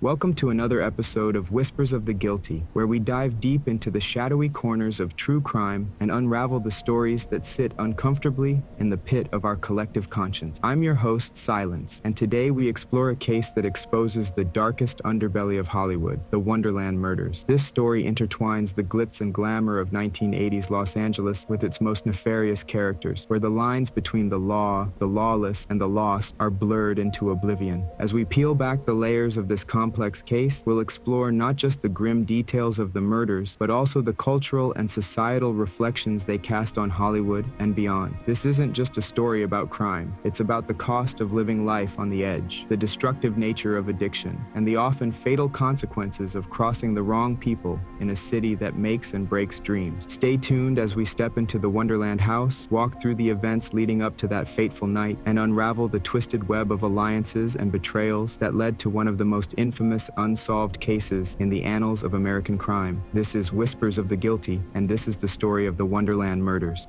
Welcome to another episode of Whispers of the Guilty, where we dive deep into the shadowy corners of true crime and unravel the stories that sit uncomfortably in the pit of our collective conscience. I'm your host, Silence, and today we explore a case that exposes the darkest underbelly of Hollywood, the Wonderland Murders. This story intertwines the glitz and glamour of 1980s Los Angeles with its most nefarious characters, where the lines between the law, the lawless, and the lost are blurred into oblivion. As we peel back the layers of this complex case, we'll explore not just the grim details of the murders, but also the cultural and societal reflections they cast on Hollywood and beyond. This isn't just a story about crime. It's about the cost of living life on the edge, the destructive nature of addiction, and the often fatal consequences of crossing the wrong people in a city that makes and breaks dreams. Stay tuned as we step into the Wonderland house, walk through the events leading up to that fateful night, and unravel the twisted web of alliances and betrayals that led to one of the most infamous unsolved cases in the annals of American crime. This is Whispers of the Guilty, and this is the story of the Wonderland Murders.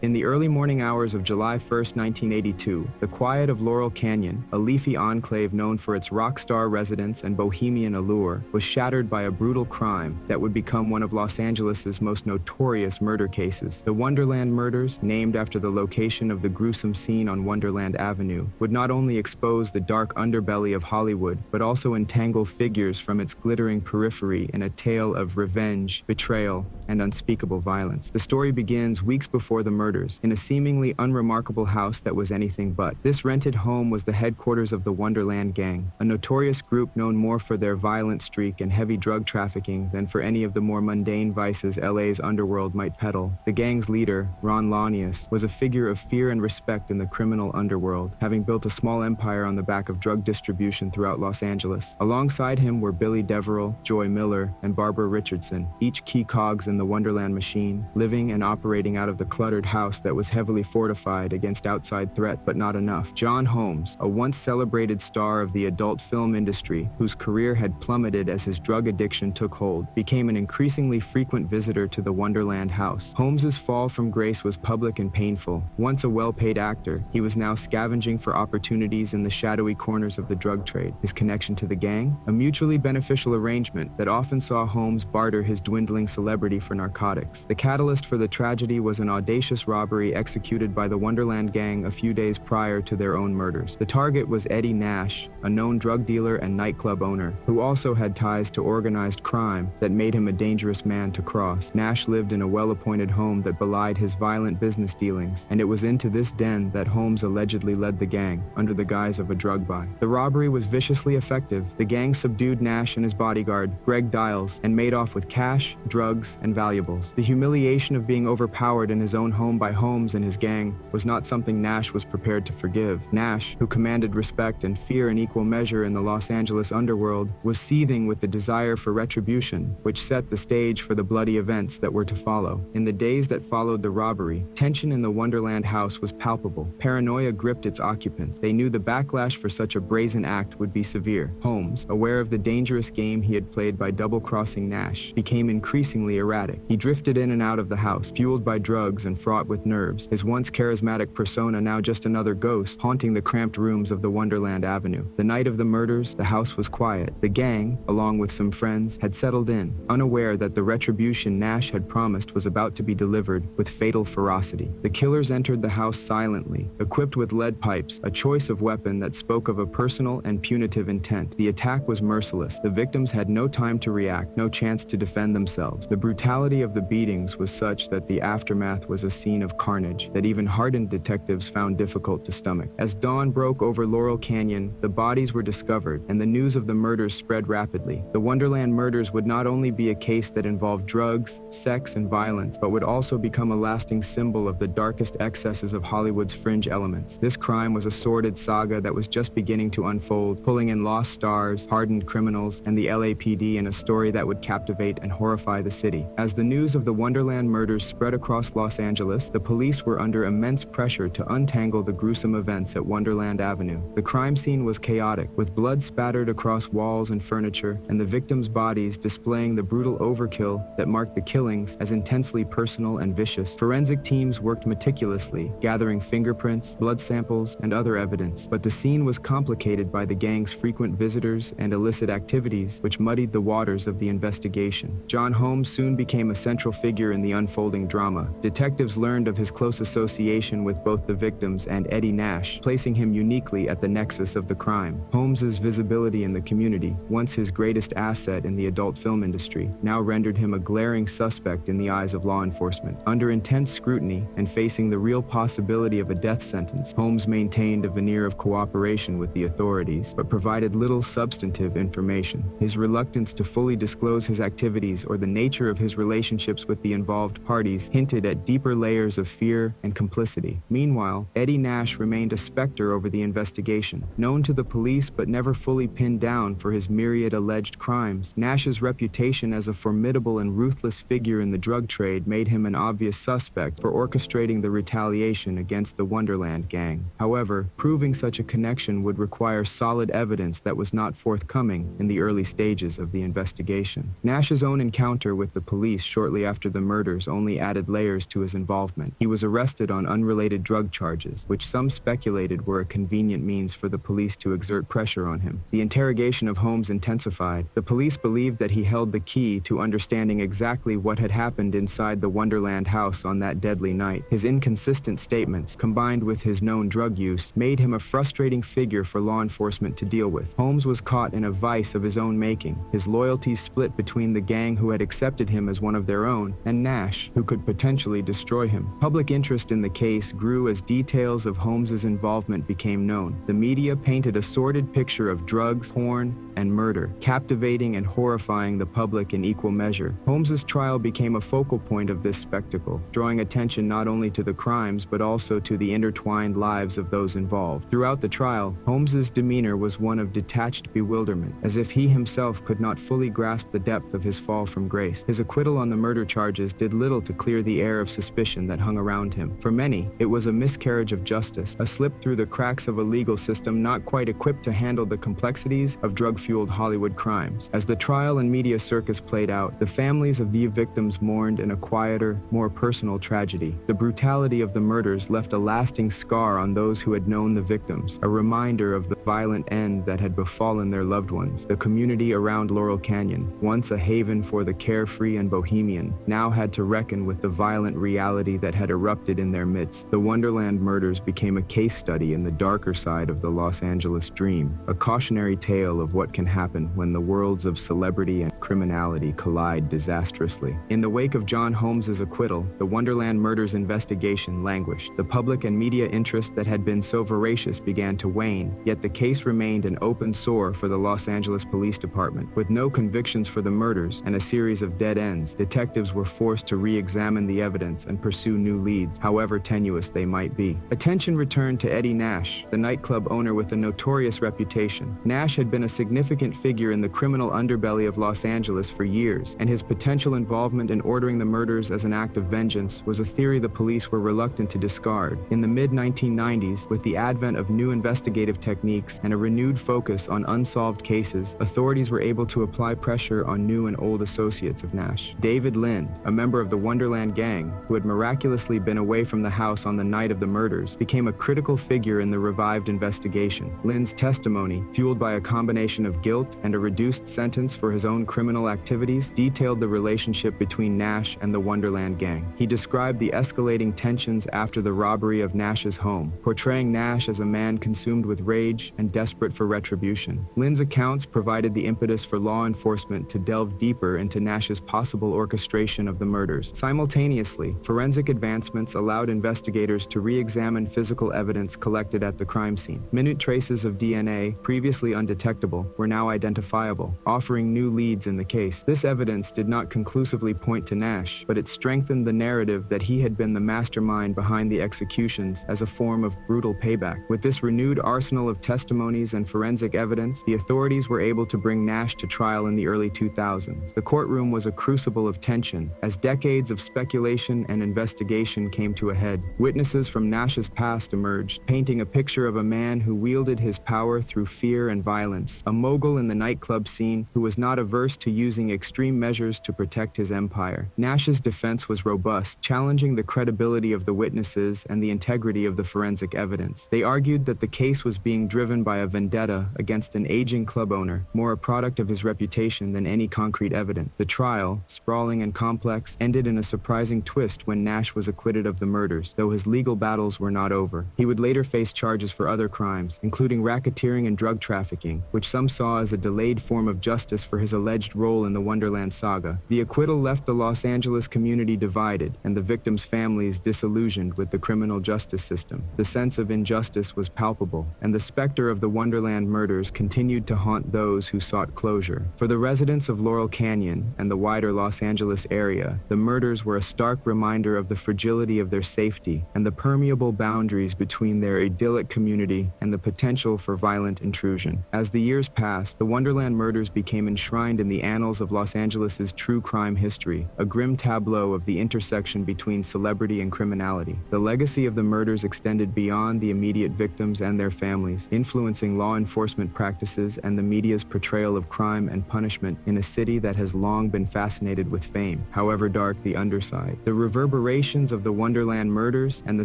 In the early morning hours of July 1st, 1982, the quiet of Laurel Canyon, a leafy enclave known for its rock star residents and bohemian allure, was shattered by a brutal crime that would become one of Los Angeles' most notorious murder cases. The Wonderland Murders, named after the location of the gruesome scene on Wonderland Avenue, would not only expose the dark underbelly of Hollywood, but also entangle figures from its glittering periphery in a tale of revenge, betrayal, and unspeakable violence. The story begins weeks before the murders, in a seemingly unremarkable house that was anything but. This rented home was the headquarters of the Wonderland Gang, a notorious group known more for their violent streak and heavy drug trafficking than for any of the more mundane vices LA's underworld might peddle. The gang's leader, Ron Launius, was a figure of fear and respect in the criminal underworld, having built a small empire on the back of drug distribution throughout Los Angeles. Alongside him were Billy Deverell, Joy Miller, and Barbara Richardson, each key cogs in the Wonderland machine, living and operating out of the cluttered house that was heavily fortified against outside threat, but not enough. John Holmes, a once celebrated star of the adult film industry, whose career had plummeted as his drug addiction took hold, became an increasingly frequent visitor to the Wonderland house. Holmes's fall from grace was public and painful. Once a well-paid actor, he was now scavenging for opportunities in the shadowy corners of the drug trade. His connection to the gang? A mutually beneficial arrangement that often saw Holmes barter his dwindling celebrity for narcotics. The catalyst for the tragedy was an audacious robbery executed by the Wonderland Gang a few days prior to their own murders. The target was Eddie Nash, a known drug dealer and nightclub owner, who also had ties to organized crime that made him a dangerous man to cross. Nash lived in a well-appointed home that belied his violent business dealings, and it was into this den that Holmes allegedly led the gang, under the guise of a drug buy. The robbery was viciously effective. The gang subdued Nash and his bodyguard, Greg Dials, and made off with cash, drugs, and valuables. The humiliation of being overpowered in his own home by Holmes and his gang was not something Nash was prepared to forgive. Nash, who commanded respect and fear in equal measure in the Los Angeles underworld, was seething with the desire for retribution, which set the stage for the bloody events that were to follow. In the days that followed the robbery, tension in the Wonderland house was palpable. Paranoia gripped its occupants. They knew the backlash for such a brazen act would be severe. Holmes, aware of the dangerous game he had played by double-crossing Nash, became increasingly erratic. He drifted in and out of the house, fueled by drugs and fraught with nerves, his once charismatic persona now just another ghost haunting the cramped rooms of the Wonderland Avenue. The night of the murders, the house was quiet. The gang, along with some friends, had settled in, unaware that the retribution Nash had promised was about to be delivered with fatal ferocity. The killers entered the house silently, equipped with lead pipes, a choice of weapon that spoke of a personal and punitive intent. The attack was merciless. The victims had no time to react, no chance to defend themselves. The brutality of the beatings was such that the aftermath was a scene of carnage that even hardened detectives found difficult to stomach. As dawn broke over Laurel Canyon, the bodies were discovered, and the news of the murders spread rapidly. The Wonderland Murders would not only be a case that involved drugs, sex, and violence, but would also become a lasting symbol of the darkest excesses of Hollywood's fringe elements. This crime was a sordid saga that was just beginning to unfold, pulling in lost stars, hardened criminals, and the LAPD in a story that would captivate and horrify the city. As the news of the Wonderland Murders spread across Los Angeles, Regardless, the police were under immense pressure to untangle the gruesome events at Wonderland Avenue. The crime scene was chaotic, with blood spattered across walls and furniture, and the victims' bodies displaying the brutal overkill that marked the killings as intensely personal and vicious. Forensic teams worked meticulously, gathering fingerprints, blood samples, and other evidence, but the scene was complicated by the gang's frequent visitors and illicit activities, which muddied the waters of the investigation. John Holmes soon became a central figure in the unfolding drama. Detectives learned of his close association with both the victims and Eddie Nash, placing him uniquely at the nexus of the crime. Holmes's visibility in the community, once his greatest asset in the adult film industry, now rendered him a glaring suspect in the eyes of law enforcement. Under intense scrutiny and facing the real possibility of a death sentence, Holmes maintained a veneer of cooperation with the authorities, but provided little substantive information. His reluctance to fully disclose his activities or the nature of his relationships with the involved parties hinted at deeper layers of fear and complicity. Meanwhile, Eddie Nash remained a specter over the investigation. Known to the police but never fully pinned down for his myriad alleged crimes, Nash's reputation as a formidable and ruthless figure in the drug trade made him an obvious suspect for orchestrating the retaliation against the Wonderland gang. However, proving such a connection would require solid evidence that was not forthcoming in the early stages of the investigation. Nash's own encounter with the police shortly after the murders only added layers to his involvement. He was arrested on unrelated drug charges, which some speculated were a convenient means for the police to exert pressure on him. The interrogation of Holmes intensified. The police believed that he held the key to understanding exactly what had happened inside the Wonderland house on that deadly night. His inconsistent statements, combined with his known drug use, made him a frustrating figure for law enforcement to deal with. Holmes was caught in a vice of his own making, his loyalties split between the gang who had accepted him as one of their own, and Nash, who could potentially destroy him. Public interest in the case grew as details of Holmes's involvement became known. The media painted a sordid picture of drugs, porn, and murder, captivating and horrifying the public in equal measure. Holmes's trial became a focal point of this spectacle, drawing attention not only to the crimes but also to the intertwined lives of those involved. Throughout the trial, Holmes's demeanor was one of detached bewilderment, as if he himself could not fully grasp the depth of his fall from grace. His acquittal on the murder charges did little to clear the air of suspicion that hung around him. For many, it was a miscarriage of justice, a slip through the cracks of a legal system not quite equipped to handle the complexities of drug-fueled Hollywood crimes. As the trial and media circus played out, the families of the victims mourned in a quieter, more personal tragedy. The brutality of the murders left a lasting scar on those who had known the victims, a reminder of the violent end that had befallen their loved ones. The community around Laurel Canyon, once a haven for the carefree and bohemian, now had to reckon with the violent reality that had erupted in their midst. The Wonderland murders became a case study in the darker side of the Los Angeles dream, a cautionary tale of what can happen when the worlds of celebrity and criminality collide disastrously. In the wake of John Holmes's acquittal, the Wonderland murders investigation languished. The public and media interest that had been so voracious began to wane, yet the case remained an open sore for the Los Angeles Police Department. With no convictions for the murders and a series of dead ends, detectives were forced to re-examine the evidence and pursue new leads, however tenuous they might be. Attention returned to Eddie Nash, the nightclub owner with a notorious reputation. Nash had been a significant figure in the criminal underbelly of Los Angeles for years, and his potential involvement in ordering the murders as an act of vengeance was a theory the police were reluctant to discard. In the mid-1990s, with the advent of new investigative techniques and a renewed focus on unsolved cases, authorities were able to apply pressure on new and old associates of Nash. David Lynn, a member of the Wonderland gang, who had miraculously been away from the house on the night of the murders, became a critical figure in the revived investigation. Lynn's testimony, fueled by a combination of guilt and a reduced sentence for his own criminal activities, detailed the relationship between Nash and the Wonderland gang. He described the escalating tensions after the robbery of Nash's home, portraying Nash as a man consumed with rage and desperate for retribution. Lynn's accounts provided the impetus for law enforcement to delve deeper into Nash's possible orchestration of the murders. Simultaneously, forensic advancements allowed investigators to re-examine physical evidence collected at the crime scene. Minute traces of DNA, previously undetectable, were now identifiable, offering new leads in the case. This evidence did not conclusively point to Nash, but it strengthened the narrative that he had been the mastermind behind the executions as a form of brutal payback. With this renewed arsenal of testimonies and forensic evidence, the authorities were able to bring Nash to trial in the early 2000s. The courtroom was a crucible of tension, as decades of speculation and investigation investigation came to a head. Witnesses from Nash's past emerged, painting a picture of a man who wielded his power through fear and violence, a mogul in the nightclub scene who was not averse to using extreme measures to protect his empire. Nash's defense was robust, challenging the credibility of the witnesses and the integrity of the forensic evidence. They argued that the case was being driven by a vendetta against an aging club owner, more a product of his reputation than any concrete evidence. The trial, sprawling and complex, ended in a surprising twist when Nash was acquitted of the murders, though his legal battles were not over. He would later face charges for other crimes, including racketeering and drug trafficking, which some saw as a delayed form of justice for his alleged role in the Wonderland saga. The acquittal left the Los Angeles community divided, and the victims' families disillusioned with the criminal justice system. The sense of injustice was palpable, and the specter of the Wonderland murders continued to haunt those who sought closure. For the residents of Laurel Canyon and the wider Los Angeles area, the murders were a stark reminder of the fragility of their safety and the permeable boundaries between their idyllic community and the potential for violent intrusion. As the years passed, the Wonderland murders became enshrined in the annals of Los Angeles's true crime history, a grim tableau of the intersection between celebrity and criminality. The legacy of the murders extended beyond the immediate victims and their families, influencing law enforcement practices and the media's portrayal of crime and punishment in a city that has long been fascinated with fame, however dark the underside. The reverberations of the Wonderland murders and the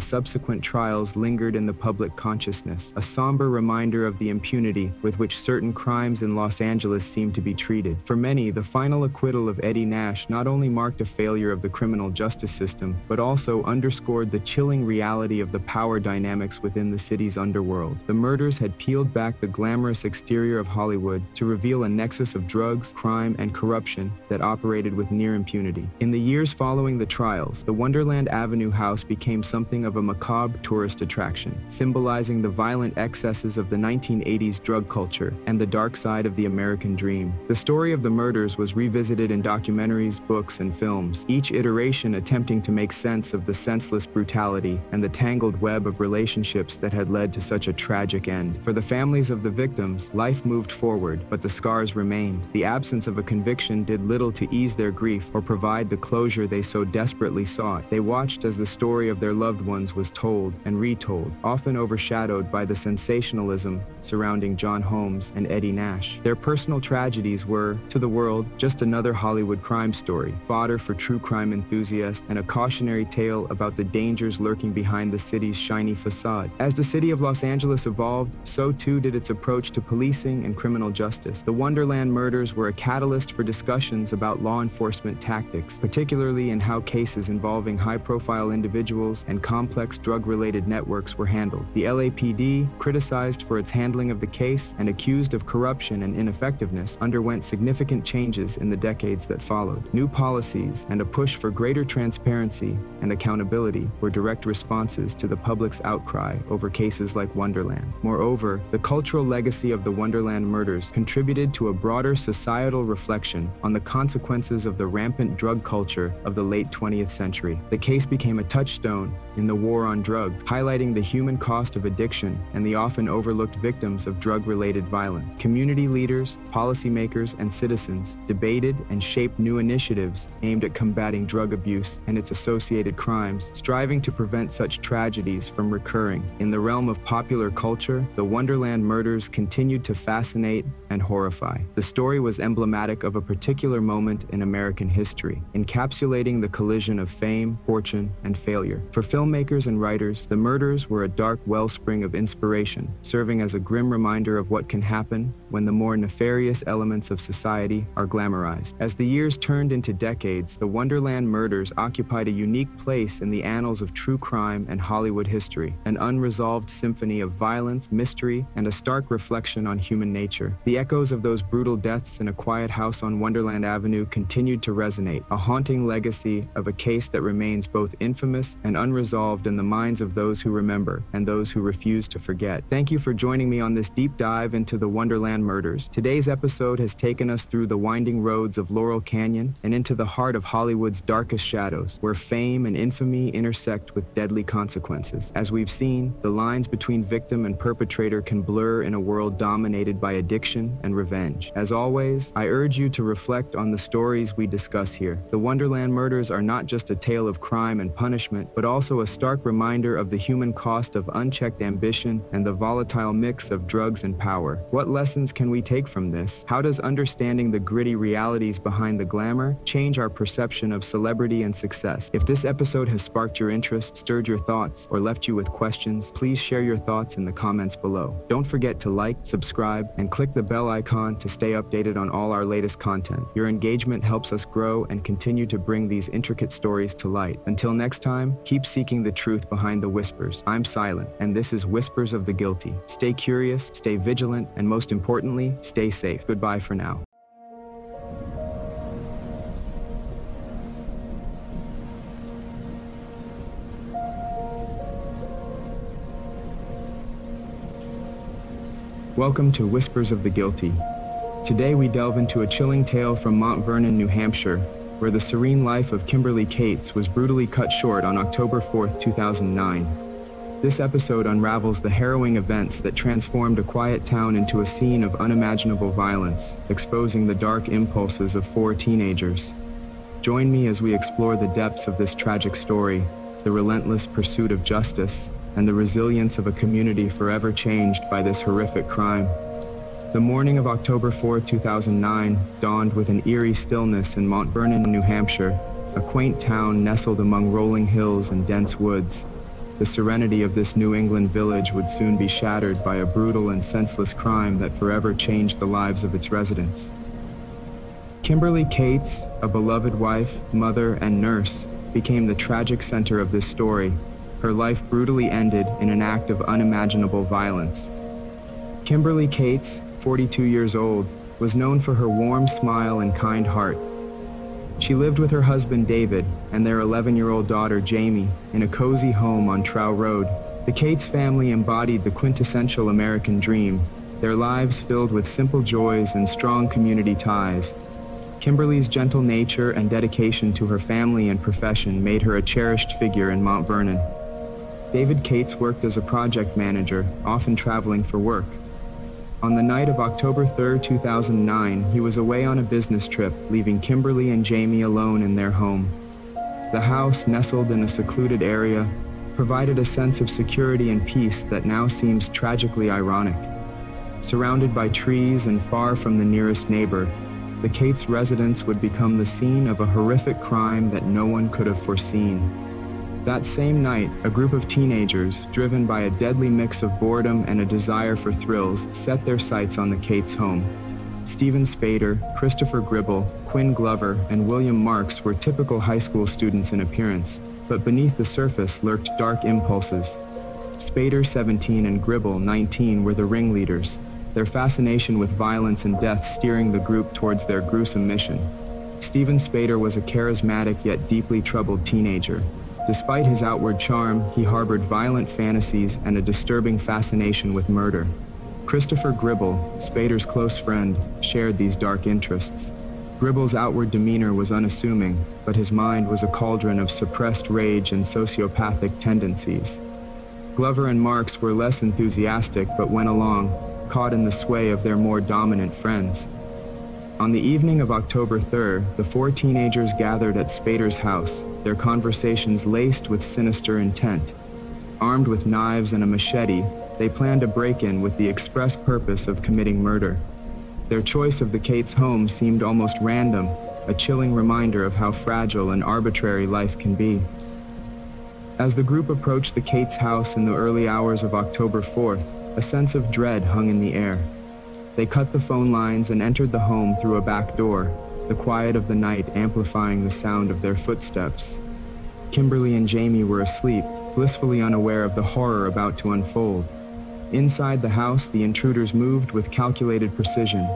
subsequent trials lingered in the public consciousness, a somber reminder of the impunity with which certain crimes in Los Angeles seemed to be treated. For many, the final acquittal of Eddie Nash not only marked a failure of the criminal justice system, but also underscored the chilling reality of the power dynamics within the city's underworld. The murders had peeled back the glamorous exterior of Hollywood to reveal a nexus of drugs, crime, and corruption that operated with near impunity. In the years following the trials, the Wonderland Avenue house became something of a macabre tourist attraction, symbolizing the violent excesses of the 1980s drug culture and the dark side of the American dream. The story of the murders was revisited in documentaries, books, and films, each iteration attempting to make sense of the senseless brutality and the tangled web of relationships that had led to such a tragic end. For the families of the victims, life moved forward, but the scars remained. The absence of a conviction did little to ease their grief or provide the closure they so desperately sought. They watched as the story of their loved ones was told and retold, often overshadowed by the sensationalism surrounding John Holmes and Eddie Nash. Their personal tragedies were, to the world, just another Hollywood crime story, fodder for true crime enthusiasts, and a cautionary tale about the dangers lurking behind the city's shiny facade. As the city of Los Angeles evolved, so too did its approach to policing and criminal justice. The Wonderland murders were a catalyst for discussions about law enforcement tactics, particularly in how cases involving high-profile individuals and complex drug-related networks were handled. The LAPD, criticized for its handling of the case and accused of corruption and ineffectiveness, underwent significant changes in the decades that followed. New policies and a push for greater transparency and accountability were direct responses to the public's outcry over cases like Wonderland. Moreover, the cultural legacy of the Wonderland murders contributed to a broader societal reflection on the consequences of the rampant drug culture of the late 20th century. The case became a touchstone in the war on drugs, highlighting the human cost of addiction and the often overlooked victims of drug-related violence. Community leaders, policymakers, and citizens debated and shaped new initiatives aimed at combating drug abuse and its associated crimes, striving to prevent such tragedies from recurring. In the realm of popular culture, the Wonderland murders continued to fascinate and horrify. The story was emblematic of a particular moment in American history, encapsulating the collision of fame, fortune, and failure. For filmmakers and writers, the murders were a dark wellspring of inspiration, serving as a grim reminder of what can happen when the more nefarious elements of society are glamorized. As the years turned into decades, the Wonderland murders occupied a unique place in the annals of true crime and Hollywood history, an unresolved symphony of violence, mystery, and a stark reflection on human nature. The echoes of those brutal deaths in a quiet house on Wonderland Avenue continued to resonate, a haunting legacy of a case that remains both infamous and unresolved in the minds of those who remember and those who refuse to forget. Thank you for joining me on this deep dive into the Wonderland Wonderland Murders. Today's episode has taken us through the winding roads of Laurel Canyon and into the heart of Hollywood's darkest shadows, where fame and infamy intersect with deadly consequences. As we've seen, the lines between victim and perpetrator can blur in a world dominated by addiction and revenge. As always, I urge you to reflect on the stories we discuss here. The Wonderland Murders are not just a tale of crime and punishment, but also a stark reminder of the human cost of unchecked ambition and the volatile mix of drugs and power. What lessons can we take from this? How does understanding the gritty realities behind the glamour change our perception of celebrity and success? If this episode has sparked your interest, stirred your thoughts, or left you with questions, please share your thoughts in the comments below. Don't forget to like, subscribe, and click the bell icon to stay updated on all our latest content. Your engagement helps us grow and continue to bring these intricate stories to light. Until next time, keep seeking the truth behind the whispers. I'm Silent, and this is Whispers of the Guilty. Stay curious, stay vigilant, and most importantly, stay safe. Goodbye for now. Welcome to Whispers of the Guilty. Today we delve into a chilling tale from Mount Vernon, New Hampshire, where the serene life of Kimberly Cates was brutally cut short on October 4th, 2009. This episode unravels the harrowing events that transformed a quiet town into a scene of unimaginable violence, exposing the dark impulses of 4 teenagers. Join me as we explore the depths of this tragic story, the relentless pursuit of justice, and the resilience of a community forever changed by this horrific crime. The morning of October 4, 2009, dawned with an eerie stillness in Mount Vernon, New Hampshire, a quaint town nestled among rolling hills and dense woods. The serenity of this New England village would soon be shattered by a brutal and senseless crime that forever changed the lives of its residents. Kimberly Cates, a beloved wife, mother, and nurse, became the tragic center of this story. Her life brutally ended in an act of unimaginable violence. Kimberly Cates, 42 years old, was known for her warm smile and kind heart. She lived with her husband David and their 11-year-old daughter Jamie in a cozy home on Trow Road. The Cates family embodied the quintessential American dream, their lives filled with simple joys and strong community ties. Kimberly's gentle nature and dedication to her family and profession made her a cherished figure in Mount Vernon. David Cates worked as a project manager, often traveling for work. On the night of October 3, 2009, he was away on a business trip, leaving Kimberly and Jamie alone in their home. The house, nestled in a secluded area, provided a sense of security and peace that now seems tragically ironic. Surrounded by trees and far from the nearest neighbor, the Cates residence would become the scene of a horrific crime that no one could have foreseen. That same night, a group of teenagers, driven by a deadly mix of boredom and a desire for thrills, set their sights on the Cates home. Steven Spader, Christopher Gribble, Quinn Glover, and William Marks were typical high school students in appearance, but beneath the surface lurked dark impulses. Spader, 17, and Gribble, 19, were the ringleaders, their fascination with violence and death steering the group towards their gruesome mission. Steven Spader was a charismatic yet deeply troubled teenager. Despite his outward charm, he harbored violent fantasies and a disturbing fascination with murder. Christopher Gribble, Spader's close friend, shared these dark interests. Gribble's outward demeanor was unassuming, but his mind was a cauldron of suppressed rage and sociopathic tendencies. Glover and Marks were less enthusiastic but went along, caught in the sway of their more dominant friends. On the evening of October 3rd, the 4 teenagers gathered at Spader's house, their conversations laced with sinister intent. Armed with knives and a machete, they planned a break-in with the express purpose of committing murder. Their choice of the Cates home seemed almost random, a chilling reminder of how fragile and arbitrary life can be. As the group approached the Cates house in the early hours of October 4th, a sense of dread hung in the air. They cut the phone lines and entered the home through a back door, the quiet of the night amplifying the sound of their footsteps. Kimberly and Jamie were asleep, blissfully unaware of the horror about to unfold. Inside the house, the intruders moved with calculated precision.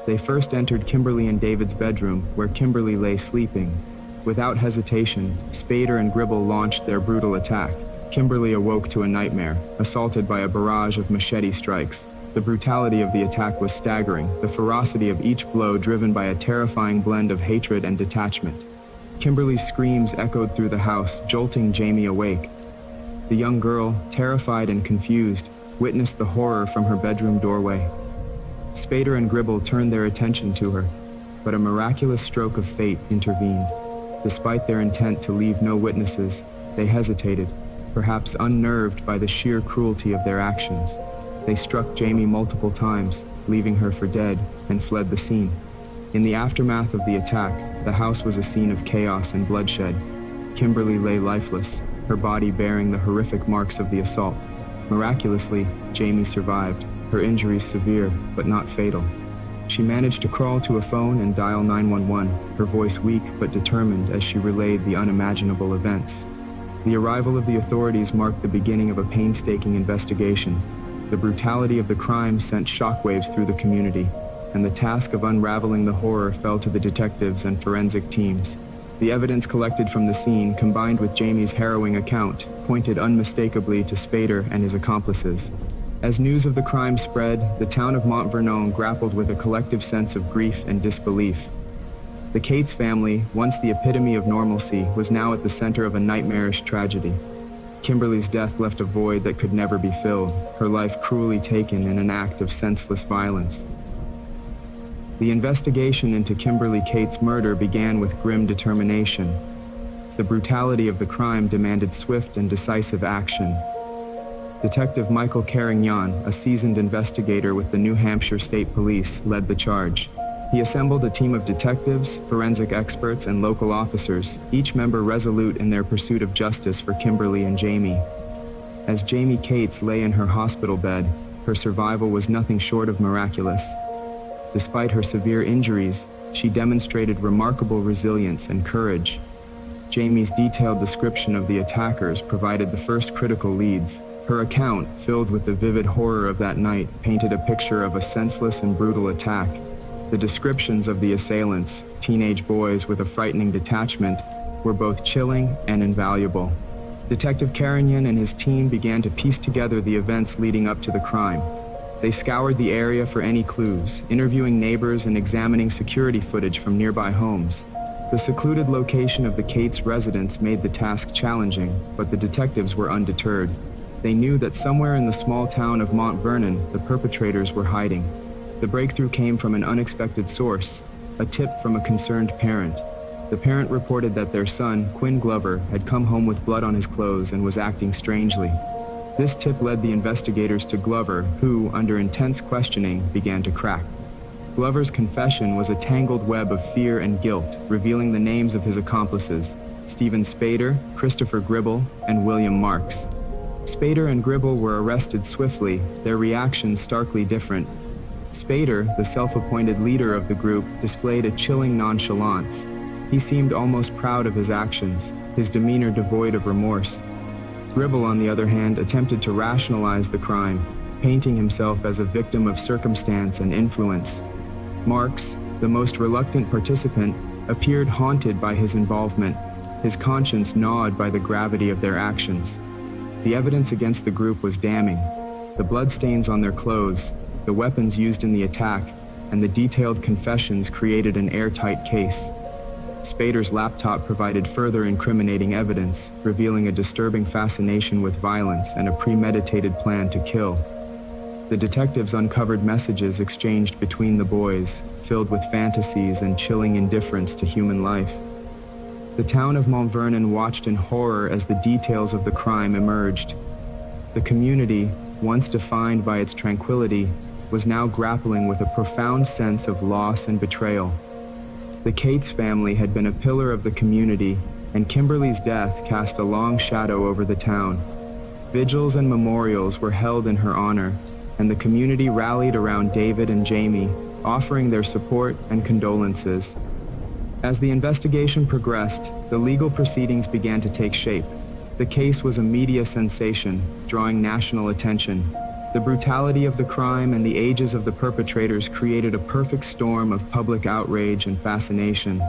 They first entered Kimberly and David's bedroom, where Kimberly lay sleeping. Without hesitation, Spader and Gribble launched their brutal attack. Kimberly awoke to a nightmare, assaulted by a barrage of machete strikes. The brutality of the attack was staggering, the ferocity of each blow driven by a terrifying blend of hatred and detachment. Kimberly's screams echoed through the house, jolting Jamie awake. The young girl, terrified and confused, witnessed the horror from her bedroom doorway. Spader and Gribble turned their attention to her, but a miraculous stroke of fate intervened. Despite their intent to leave no witnesses, they hesitated, perhaps unnerved by the sheer cruelty of their actions. They struck Jamie multiple times, leaving her for dead, and fled the scene. In the aftermath of the attack, the house was a scene of chaos and bloodshed. Kimberly lay lifeless, her body bearing the horrific marks of the assault. Miraculously, Jamie survived, her injuries severe, but not fatal. She managed to crawl to a phone and dial 911, her voice weak but determined as she relayed the unimaginable events. The arrival of the authorities marked the beginning of a painstaking investigation. The brutality of the crime sent shockwaves through the community, and the task of unraveling the horror fell to the detectives and forensic teams. The evidence collected from the scene, combined with Jamie's harrowing account, pointed unmistakably to Spader and his accomplices. As news of the crime spread, the town of Mont Vernon grappled with a collective sense of grief and disbelief. The Cates family, once the epitome of normalcy, was now at the center of a nightmarish tragedy. Kimberly's death left a void that could never be filled, her life cruelly taken in an act of senseless violence. The investigation into Kimberly Cates' murder began with grim determination. The brutality of the crime demanded swift and decisive action. Detective Michael Carignan, a seasoned investigator with the New Hampshire State Police, led the charge. He assembled a team of detectives, forensic experts, and local officers, each member resolute in their pursuit of justice for Kimberly and Jamie. As Jamie Cates lay in her hospital bed, her survival was nothing short of miraculous. Despite her severe injuries, she demonstrated remarkable resilience and courage. Jamie's detailed description of the attackers provided the first critical leads. Her account, filled with the vivid horror of that night, painted a picture of a senseless and brutal attack. The descriptions of the assailants, teenage boys with a frightening detachment, were both chilling and invaluable. Detective Carignan and his team began to piece together the events leading up to the crime. They scoured the area for any clues, interviewing neighbors and examining security footage from nearby homes. The secluded location of the Cates residence made the task challenging, but the detectives were undeterred. They knew that somewhere in the small town of Mont Vernon, the perpetrators were hiding. The breakthrough came from an unexpected source, a tip from a concerned parent. The parent reported that their son, Quinn Glover, had come home with blood on his clothes and was acting strangely. This tip led the investigators to Glover, who, under intense questioning, began to crack. Glover's confession was a tangled web of fear and guilt, revealing the names of his accomplices, Steven Spader, Christopher Gribble, and William Marks. Spader and Gribble were arrested swiftly, their reactions starkly different. Spader, the self-appointed leader of the group, displayed a chilling nonchalance. He seemed almost proud of his actions, his demeanor devoid of remorse. Gribble, on the other hand, attempted to rationalize the crime, painting himself as a victim of circumstance and influence. Marks, the most reluctant participant, appeared haunted by his involvement, his conscience gnawed by the gravity of their actions. The evidence against the group was damning. The bloodstains on their clothes, the weapons used in the attack, and the detailed confessions created an airtight case. Spader's laptop provided further incriminating evidence, revealing a disturbing fascination with violence and a premeditated plan to kill. The detectives uncovered messages exchanged between the boys, filled with fantasies and chilling indifference to human life. The town of Mont Vernon watched in horror as the details of the crime emerged. The community, once defined by its tranquility, was now grappling with a profound sense of loss and betrayal. The Cates family had been a pillar of the community, and Kimberly's death cast a long shadow over the town. Vigils and memorials were held in her honor, and the community rallied around David and Jamie, offering their support and condolences. As the investigation progressed, the legal proceedings began to take shape. The case was a media sensation, drawing national attention. The brutality of the crime and the ages of the perpetrators created a perfect storm of public outrage and fascination.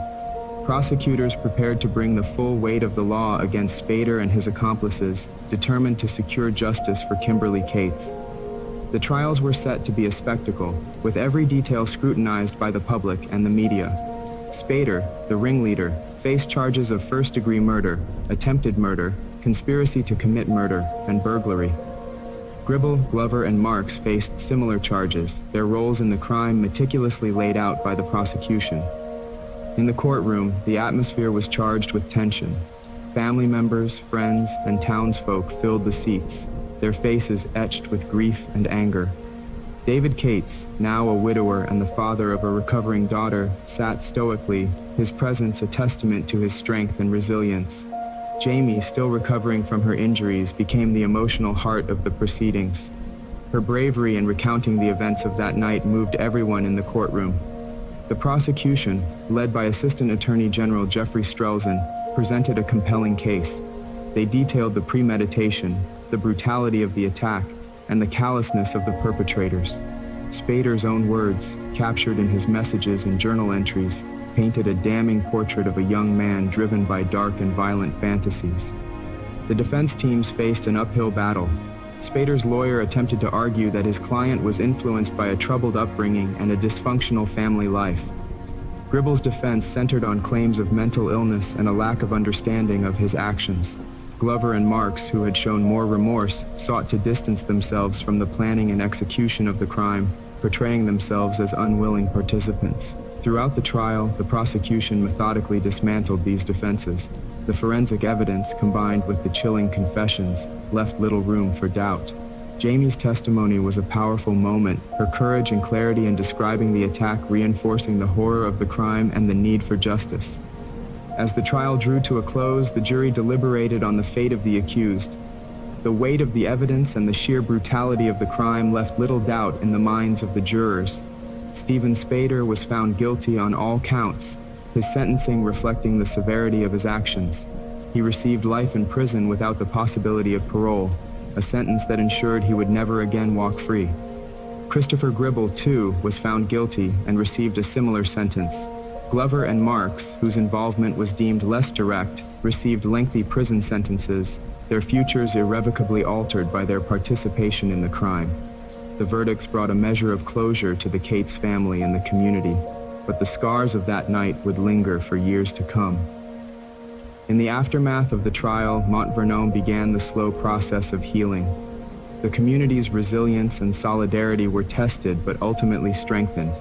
Prosecutors prepared to bring the full weight of the law against Spader and his accomplices, determined to secure justice for Kimberly Cates. The trials were set to be a spectacle, with every detail scrutinized by the public and the media. Spader, the ringleader, faced charges of first-degree murder, attempted murder, conspiracy to commit murder, and burglary. Gribble, Glover, and Marks faced similar charges, their roles in the crime meticulously laid out by the prosecution. In the courtroom, the atmosphere was charged with tension. Family members, friends, and townsfolk filled the seats, their faces etched with grief and anger. David Cates, now a widower and the father of a recovering daughter, sat stoically, his presence a testament to his strength and resilience. Jamie, still recovering from her injuries, became the emotional heart of the proceedings. Her bravery in recounting the events of that night moved everyone in the courtroom. The prosecution, led by Assistant Attorney General Jeffrey Strelzin, presented a compelling case. They detailed the premeditation, the brutality of the attack, and the callousness of the perpetrators. Spader's own words, captured in his messages and journal entries, painted a damning portrait of a young man driven by dark and violent fantasies. The defense teams faced an uphill battle. Spader's lawyer attempted to argue that his client was influenced by a troubled upbringing and a dysfunctional family life. Gribble's defense centered on claims of mental illness and a lack of understanding of his actions. Glover and Marks, who had shown more remorse, sought to distance themselves from the planning and execution of the crime, portraying themselves as unwilling participants. Throughout the trial, the prosecution methodically dismantled these defenses. The forensic evidence, combined with the chilling confessions, left little room for doubt. Jamie's testimony was a powerful moment, her courage and clarity in describing the attack reinforcing the horror of the crime and the need for justice. As the trial drew to a close, the jury deliberated on the fate of the accused. The weight of the evidence and the sheer brutality of the crime left little doubt in the minds of the jurors. Steven Spader was found guilty on all counts, his sentencing reflecting the severity of his actions. He received life in prison without the possibility of parole, a sentence that ensured he would never again walk free. Christopher Gribble, too, was found guilty and received a similar sentence. Glover and Marks, whose involvement was deemed less direct, received lengthy prison sentences, their futures irrevocably altered by their participation in the crime. The verdicts brought a measure of closure to the Cates family and the community, but the scars of that night would linger for years to come. In the aftermath of the trial, Mont Vernon began the slow process of healing. The community's resilience and solidarity were tested but ultimately strengthened.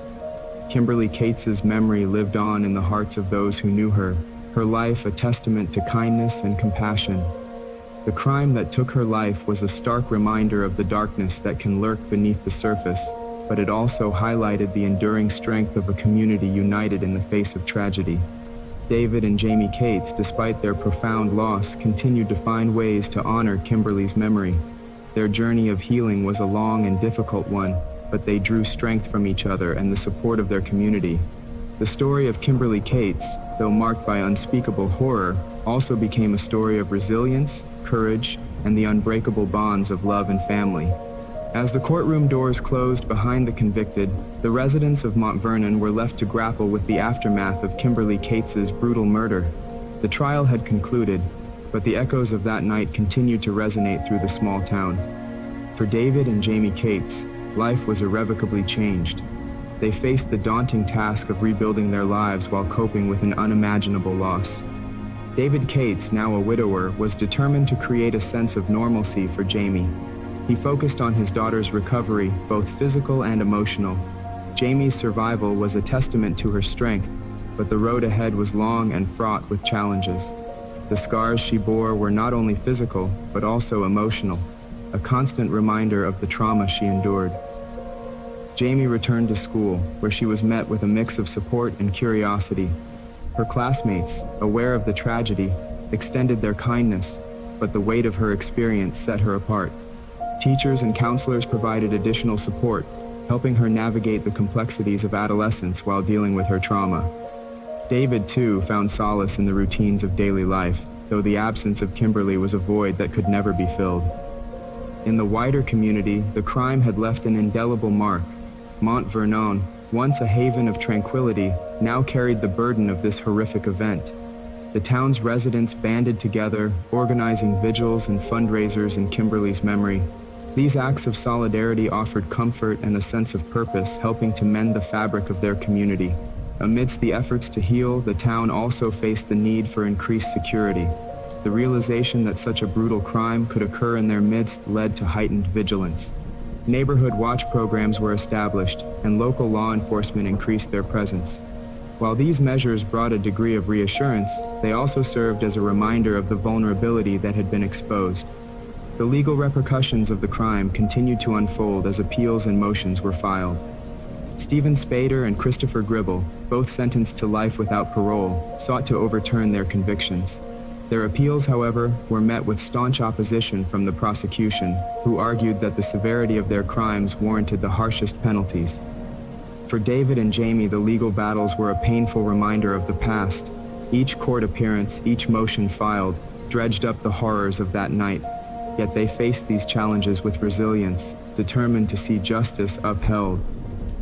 Kimberly Cates's memory lived on in the hearts of those who knew her, her life a testament to kindness and compassion. The crime that took her life was a stark reminder of the darkness that can lurk beneath the surface, but it also highlighted the enduring strength of a community united in the face of tragedy. David and Jamie Cates, despite their profound loss, continued to find ways to honor Kimberly's memory. Their journey of healing was a long and difficult one, but they drew strength from each other and the support of their community. The story of Kimberly Cates, though marked by unspeakable horror, also became a story of resilience, courage, and the unbreakable bonds of love and family. As the courtroom doors closed behind the convicted, the residents of Mont Vernon were left to grapple with the aftermath of Kimberly Cates's brutal murder. The trial had concluded, but the echoes of that night continued to resonate through the small town. For David and Jamie Cates, life was irrevocably changed. They faced the daunting task of rebuilding their lives while coping with an unimaginable loss. David Cates, now a widower, was determined to create a sense of normalcy for Jamie. He focused on his daughter's recovery, both physical and emotional. Jamie's survival was a testament to her strength, but the road ahead was long and fraught with challenges. The scars she bore were not only physical, but also emotional, a constant reminder of the trauma she endured. Jamie returned to school, where she was met with a mix of support and curiosity. Her classmates, aware of the tragedy, extended their kindness, but the weight of her experience set her apart. Teachers and counselors provided additional support, helping her navigate the complexities of adolescence while dealing with her trauma. David, too, found solace in the routines of daily life, though the absence of Kimberly was a void that could never be filled. In the wider community, the crime had left an indelible mark. Mont Vernon, once a haven of tranquility, now carried the burden of this horrific event. The town's residents banded together, organizing vigils and fundraisers in Kimberly's memory. These acts of solidarity offered comfort and a sense of purpose, helping to mend the fabric of their community. Amidst the efforts to heal, the town also faced the need for increased security. The realization that such a brutal crime could occur in their midst led to heightened vigilance. Neighborhood watch programs were established, and local law enforcement increased their presence. While these measures brought a degree of reassurance, they also served as a reminder of the vulnerability that had been exposed. The legal repercussions of the crime continued to unfold as appeals and motions were filed. Stephen Spader and Christopher Gribble, both sentenced to life without parole, sought to overturn their convictions. Their appeals, however, were met with staunch opposition from the prosecution, who argued that the severity of their crimes warranted the harshest penalties. For David and Jamie, the legal battles were a painful reminder of the past. Each court appearance, each motion filed, dredged up the horrors of that night. Yet they faced these challenges with resilience, determined to see justice upheld.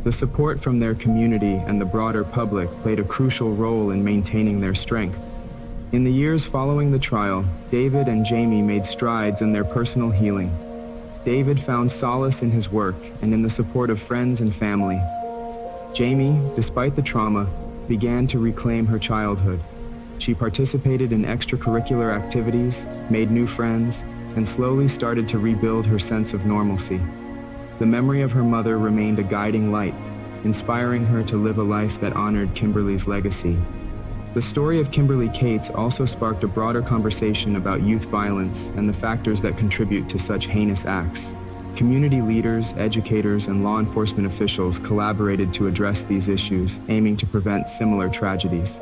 The support from their community and the broader public played a crucial role in maintaining their strength. In the years following the trial, David and Jamie made strides in their personal healing. David found solace in his work and in the support of friends and family. Jamie, despite the trauma, began to reclaim her childhood. She participated in extracurricular activities, made new friends, and slowly started to rebuild her sense of normalcy. The memory of her mother remained a guiding light, inspiring her to live a life that honored Kimberly's legacy. The story of Kimberly Cates also sparked a broader conversation about youth violence and the factors that contribute to such heinous acts. Community leaders, educators, and law enforcement officials collaborated to address these issues, aiming to prevent similar tragedies.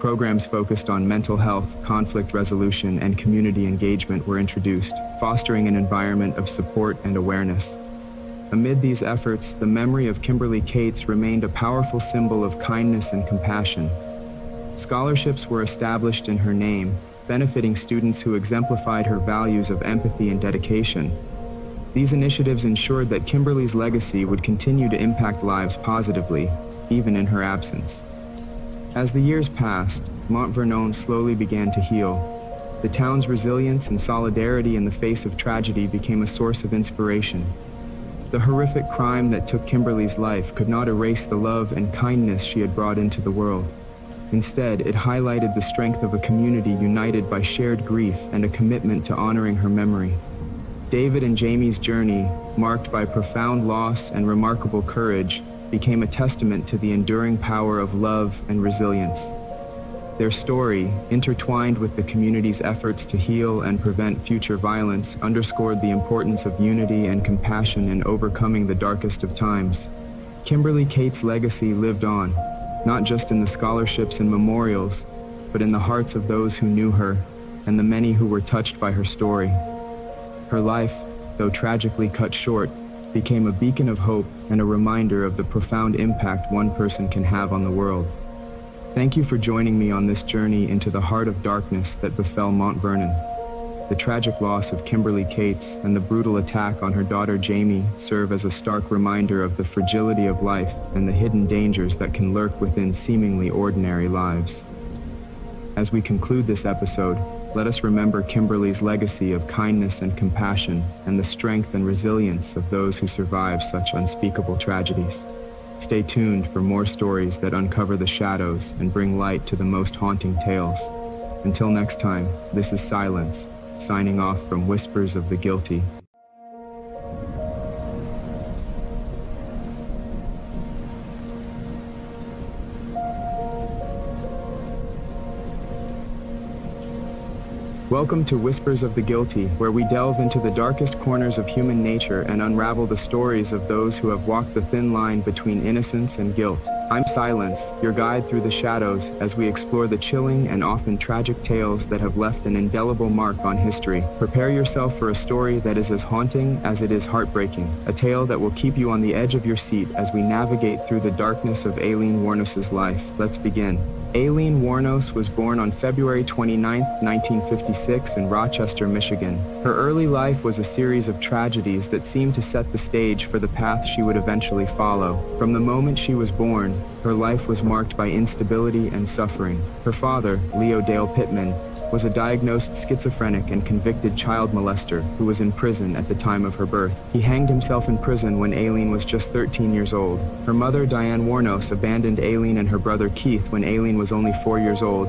Programs focused on mental health, conflict resolution, and community engagement were introduced, fostering an environment of support and awareness. Amid these efforts, the memory of Kimberly Cates remained a powerful symbol of kindness and compassion. Scholarships were established in her name, benefiting students who exemplified her values of empathy and dedication. These initiatives ensured that Kimberly's legacy would continue to impact lives positively, even in her absence. As the years passed, Mont Vernon slowly began to heal. The town's resilience and solidarity in the face of tragedy became a source of inspiration. The horrific crime that took Kimberly's life could not erase the love and kindness she had brought into the world. Instead, it highlighted the strength of a community united by shared grief and a commitment to honoring her memory. David and Jamie's journey, marked by profound loss and remarkable courage, became a testament to the enduring power of love and resilience. Their story, intertwined with the community's efforts to heal and prevent future violence, underscored the importance of unity and compassion in overcoming the darkest of times. Kimberly Cates' legacy lived on, not just in the scholarships and memorials, but in the hearts of those who knew her and the many who were touched by her story. Her life, though tragically cut short, became a beacon of hope and a reminder of the profound impact one person can have on the world. Thank you for joining me on this journey into the heart of darkness that befell Mont Vernon. The tragic loss of Kimberly Cates and the brutal attack on her daughter Jamie serve as a stark reminder of the fragility of life and the hidden dangers that can lurk within seemingly ordinary lives. As we conclude this episode, let us remember Kimberly's legacy of kindness and compassion and the strength and resilience of those who survived such unspeakable tragedies. Stay tuned for more stories that uncover the shadows and bring light to the most haunting tales. Until next time, this is Silence, signing off from Whispers of the Guilty. Welcome to Whispers of the Guilty, where we delve into the darkest corners of human nature and unravel the stories of those who have walked the thin line between innocence and guilt. I'm Silence, your guide through the shadows as we explore the chilling and often tragic tales that have left an indelible mark on history. Prepare yourself for a story that is as haunting as it is heartbreaking, a tale that will keep you on the edge of your seat as we navigate through the darkness of Aileen Wuornos's life. Let's begin. Aileen Wuornos was born on February 29, 1956 in Rochester, Michigan. Her early life was a series of tragedies that seemed to set the stage for the path she would eventually follow. From the moment she was born, her life was marked by instability and suffering. Her father, Leo Dale Pittman, was a diagnosed schizophrenic and convicted child molester who was in prison at the time of her birth. He hanged himself in prison when Aileen was just 13 years old. Her mother, Diane Warnos, abandoned Aileen and her brother Keith when Aileen was only 4 years old,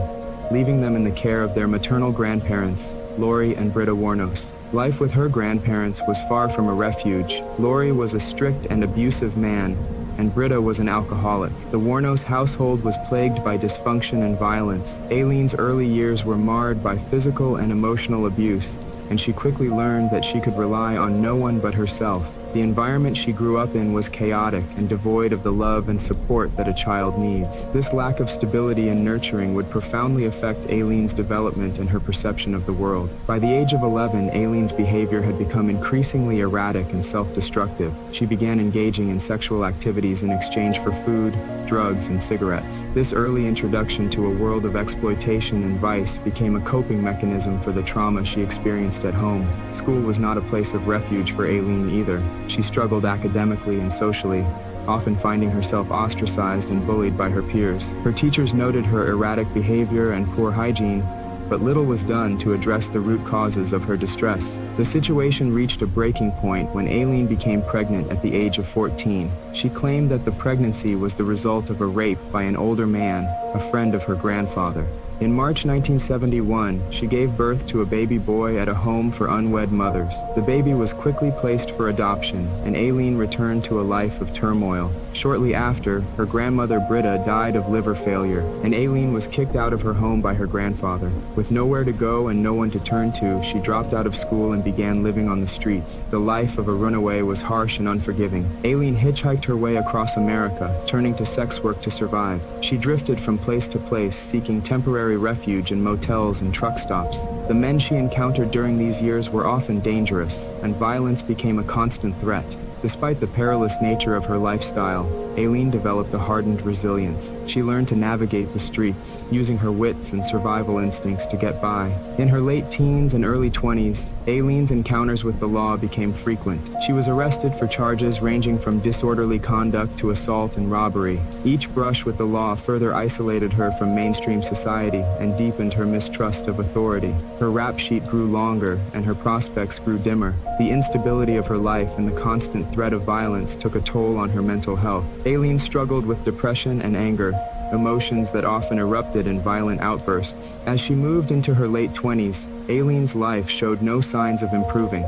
leaving them in the care of their maternal grandparents, Lori and Britta Warnos. Life with her grandparents was far from a refuge. Lori was a strict and abusive man, and Britta was an alcoholic. The Warnos household was plagued by dysfunction and violence. Aileen's early years were marred by physical and emotional abuse, and she quickly learned that she could rely on no one but herself. The environment she grew up in was chaotic and devoid of the love and support that a child needs. This lack of stability and nurturing would profoundly affect Aileen's development and her perception of the world. By the age of 11, Aileen's behavior had become increasingly erratic and self-destructive. She began engaging in sexual activities in exchange for food, drugs, and cigarettes. This early introduction to a world of exploitation and vice became a coping mechanism for the trauma she experienced at home. School was not a place of refuge for Aileen either. She struggled academically and socially, often finding herself ostracized and bullied by her peers. Her teachers noted her erratic behavior and poor hygiene, but little was done to address the root causes of her distress. The situation reached a breaking point when Aileen became pregnant at the age of 14. She claimed that the pregnancy was the result of a rape by an older man, a friend of her grandfather. In March 1971, she gave birth to a baby boy at a home for unwed mothers. The baby was quickly placed for adoption, and Aileen returned to a life of turmoil. Shortly after, her grandmother Britta died of liver failure, and Aileen was kicked out of her home by her grandfather. With nowhere to go and no one to turn to, she dropped out of school and began living on the streets. The life of a runaway was harsh and unforgiving. Aileen hitchhiked her way across America, turning to sex work to survive. She drifted from place to place, seeking temporary refuge in motels and truck stops. The men she encountered during these years were often dangerous, and violence became a constant threat. Despite the perilous nature of her lifestyle, Aileen developed a hardened resilience. She learned to navigate the streets, using her wits and survival instincts to get by. In her late teens and early 20s, Aileen's encounters with the law became frequent. She was arrested for charges ranging from disorderly conduct to assault and robbery. Each brush with the law further isolated her from mainstream society and deepened her mistrust of authority. Her rap sheet grew longer, and her prospects grew dimmer. The instability of her life and the constant threat of violence took a toll on her mental health. Aileen struggled with depression and anger, emotions that often erupted in violent outbursts. As she moved into her late 20s, Aileen's life showed no signs of improving.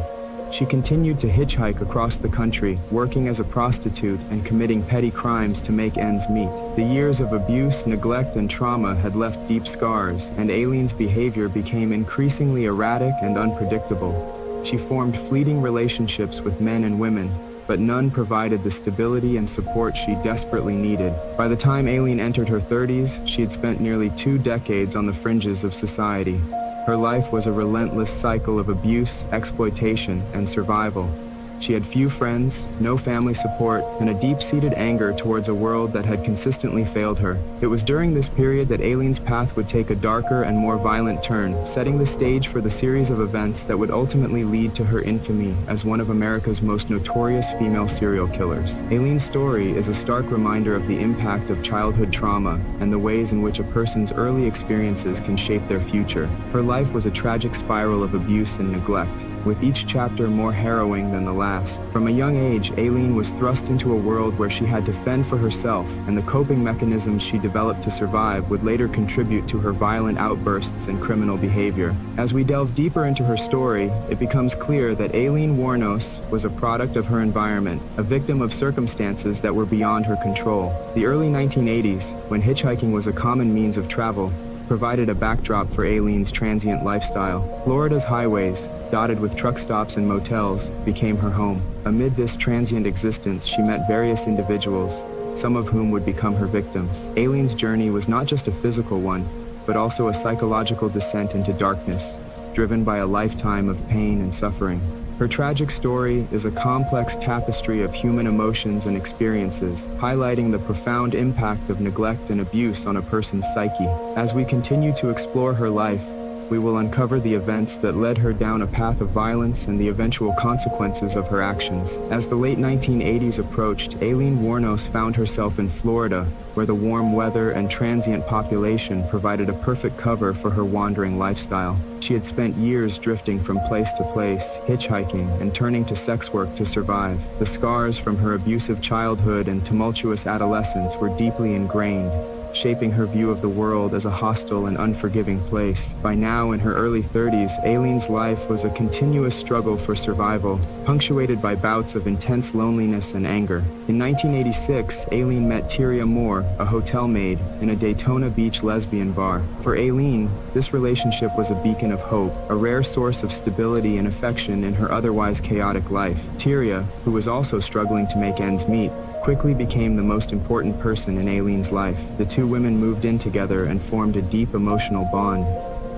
She continued to hitchhike across the country, working as a prostitute and committing petty crimes to make ends meet. The years of abuse, neglect, and trauma had left deep scars, and Aileen's behavior became increasingly erratic and unpredictable. She formed fleeting relationships with men and women, but none provided the stability and support she desperately needed. By the time Aileen entered her 30s, she had spent nearly 2 decades on the fringes of society. Her life was a relentless cycle of abuse, exploitation, and survival. She had few friends, no family support, and a deep-seated anger towards a world that had consistently failed her. It was during this period that Aileen's path would take a darker and more violent turn, setting the stage for the series of events that would ultimately lead to her infamy as one of America's most notorious female serial killers. Aileen's story is a stark reminder of the impact of childhood trauma and the ways in which a person's early experiences can shape their future. Her life was a tragic spiral of abuse and neglect, with each chapter more harrowing than the last. From a young age, Aileen was thrust into a world where she had to fend for herself, and the coping mechanisms she developed to survive would later contribute to her violent outbursts and criminal behavior. As we delve deeper into her story, it becomes clear that Aileen Warnos was a product of her environment, a victim of circumstances that were beyond her control. The early 1980s, when hitchhiking was a common means of travel, provided a backdrop for Aileen's transient lifestyle. Florida's highways, dotted with truck stops and motels, became her home. Amid this transient existence, she met various individuals, some of whom would become her victims. Aileen's journey was not just a physical one, but also a psychological descent into darkness, driven by a lifetime of pain and suffering. Her tragic story is a complex tapestry of human emotions and experiences, highlighting the profound impact of neglect and abuse on a person's psyche. As we continue to explore her life, we will uncover the events that led her down a path of violence and the eventual consequences of her actions. As the late 1980s approached, Aileen Wuornos found herself in Florida, where the warm weather and transient population provided a perfect cover for her wandering lifestyle. She had spent years drifting from place to place, hitchhiking, and turning to sex work to survive. The scars from her abusive childhood and tumultuous adolescence were deeply ingrained, shaping her view of the world as a hostile and unforgiving place. By now, in her early 30s, Aileen's life was a continuous struggle for survival, punctuated by bouts of intense loneliness and anger. In 1986, Aileen met Tyria Moore, a hotel maid, in a Daytona Beach lesbian bar. For Aileen, this relationship was a beacon of hope, a rare source of stability and affection in her otherwise chaotic life. Tyria, who was also struggling to make ends meet, quickly became the most important person in Aileen's life. The two women moved in together and formed a deep emotional bond.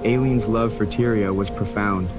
Aileen's love for Tyria was profound.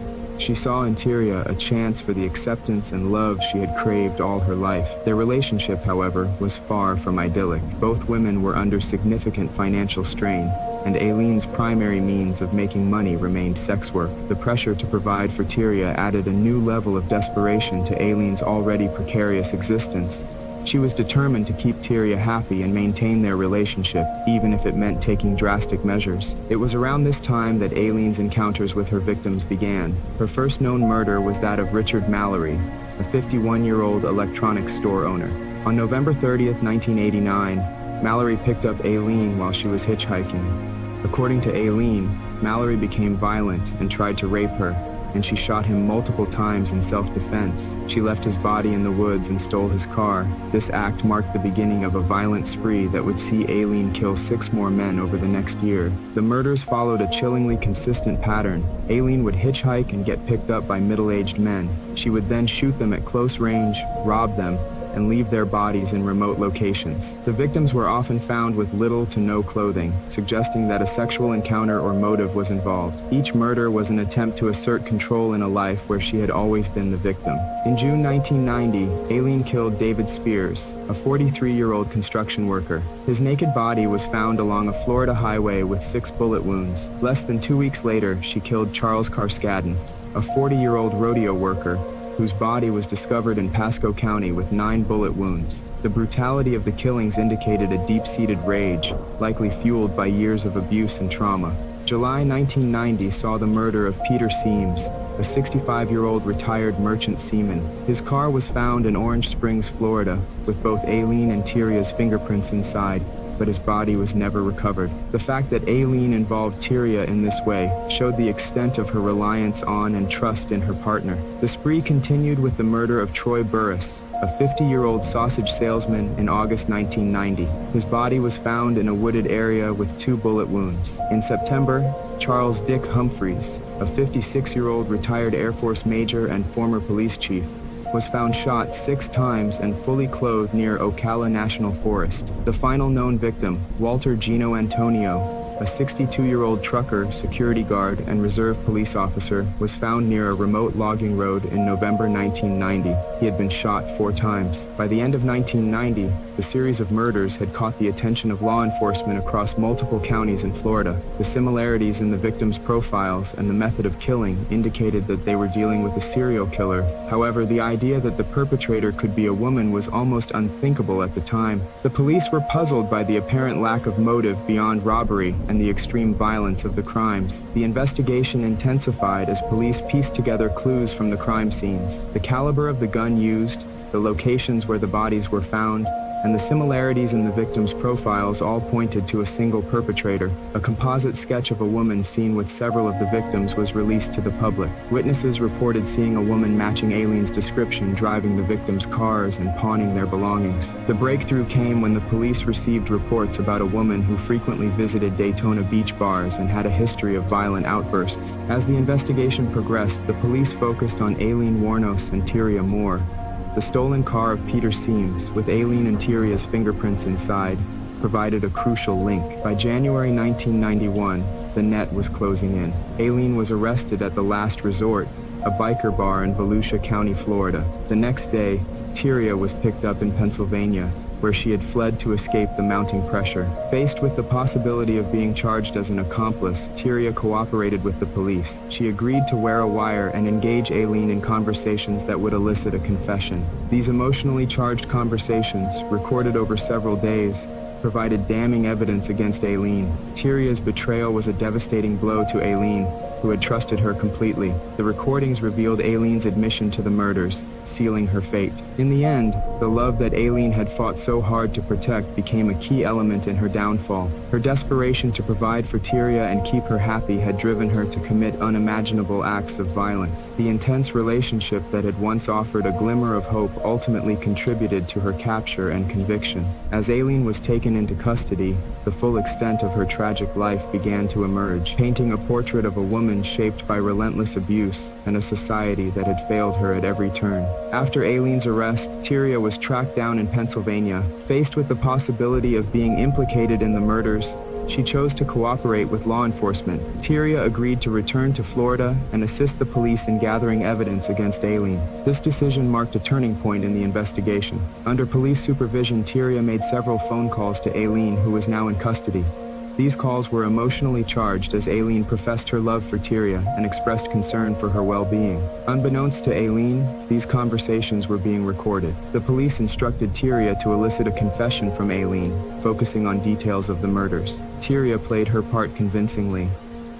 She saw in Tyria a chance for the acceptance and love she had craved all her life. Their relationship, however, was far from idyllic. Both women were under significant financial strain, and Aileen's primary means of making money remained sex work. The pressure to provide for Tyria added a new level of desperation to Aileen's already precarious existence. She was determined to keep Tyria happy and maintain their relationship, even if it meant taking drastic measures. It was around this time that Aileen's encounters with her victims began. Her first known murder was that of Richard Mallory, a 51-year-old electronics store owner. On November 30th, 1989, Mallory picked up Aileen while she was hitchhiking. According to Aileen, Mallory became violent and tried to rape her, and she shot him multiple times in self-defense. She left his body in the woods and stole his car. This act marked the beginning of a violent spree that would see Aileen kill 6 more men over the next year. The murders followed a chillingly consistent pattern. Aileen would hitchhike and get picked up by middle-aged men. She would then shoot them at close range, rob them, and leave their bodies in remote locations. The victims were often found with little to no clothing, suggesting that a sexual encounter or motive was involved. Each murder was an attempt to assert control in a life where she had always been the victim. In June 1990, Aileen killed David Spears, a 43-year-old construction worker. His naked body was found along a Florida highway with 6 bullet wounds. Less than 2 weeks later, she killed Charles Carskadden, a 40-year-old rodeo worker, whose body was discovered in Pasco County with 9 bullet wounds. The brutality of the killings indicated a deep-seated rage, likely fueled by years of abuse and trauma. July 1990 saw the murder of Peter Seams, a 65-year-old retired merchant seaman. His car was found in Orange Springs, Florida, with both Aileen and Tyria's fingerprints inside, but his body was never recovered. The fact that Aileen involved Tyria in this way showed the extent of her reliance on and trust in her partner. The spree continued with the murder of Troy Burris, a 50-year-old sausage salesman, in August 1990. His body was found in a wooded area with 2 bullet wounds. In September, Charles Dick Humphreys, a 56-year-old retired Air Force major and former police chief, was found shot 6 times and fully clothed near Ocala National Forest. The final known victim, Walter Gino Antonio, a 62-year-old trucker, security guard, and reserve police officer, was found near a remote logging road in November 1990. He had been shot 4 times. By the end of 1990, the series of murders had caught the attention of law enforcement across multiple counties in Florida. The similarities in the victims' profiles and the method of killing indicated that they were dealing with a serial killer. However, the idea that the perpetrator could be a woman was almost unthinkable at the time. The police were puzzled by the apparent lack of motive beyond robbery and the extreme violence of the crimes. The investigation intensified as police pieced together clues from the crime scenes. The caliber of the gun used, the locations where the bodies were found, and the similarities in the victims' profiles all pointed to a single perpetrator. A composite sketch of a woman seen with several of the victims was released to the public. Witnesses reported seeing a woman matching Aileen's description driving the victims' cars and pawning their belongings. The breakthrough came when the police received reports about a woman who frequently visited Daytona Beach bars and had a history of violent outbursts. As the investigation progressed, the police focused on Aileen Wuornos and Tyria Moore. The stolen car of Peter Seams, with Aileen and Tyria's fingerprints inside, provided a crucial link. By January 1991, the net was closing in. Aileen was arrested at the Last Resort, a biker bar in Volusia County, Florida. The next day, Tyria was picked up in Pennsylvania, where she had fled to escape the mounting pressure. Faced with the possibility of being charged as an accomplice, Tyria cooperated with the police. She agreed to wear a wire and engage Aileen in conversations that would elicit a confession. These emotionally charged conversations, recorded over several days, provided damning evidence against Aileen. Tyria's betrayal was a devastating blow to Aileen, who had trusted her completely. The recordings revealed Aileen's admission to the murders, sealing her fate. In the end, the love that Aileen had fought so hard to protect became a key element in her downfall. Her desperation to provide for Tyria and keep her happy had driven her to commit unimaginable acts of violence. The intense relationship that had once offered a glimmer of hope ultimately contributed to her capture and conviction. As Aileen was taken into custody, the full extent of her tragic life began to emerge, painting a portrait of a woman shaped by relentless abuse and a society that had failed her at every turn. After Aileen's arrest, Tyria was tracked down in Pennsylvania. Faced with the possibility of being implicated in the murders, she chose to cooperate with law enforcement. Tyria agreed to return to Florida and assist the police in gathering evidence against Aileen. This decision marked a turning point in the investigation. Under police supervision, Tyria made several phone calls to Aileen, who was now in custody. These calls were emotionally charged as Aileen professed her love for Tyria and expressed concern for her well-being. Unbeknownst to Aileen, these conversations were being recorded. The police instructed Tyria to elicit a confession from Aileen, focusing on details of the murders. Tyria played her part convincingly,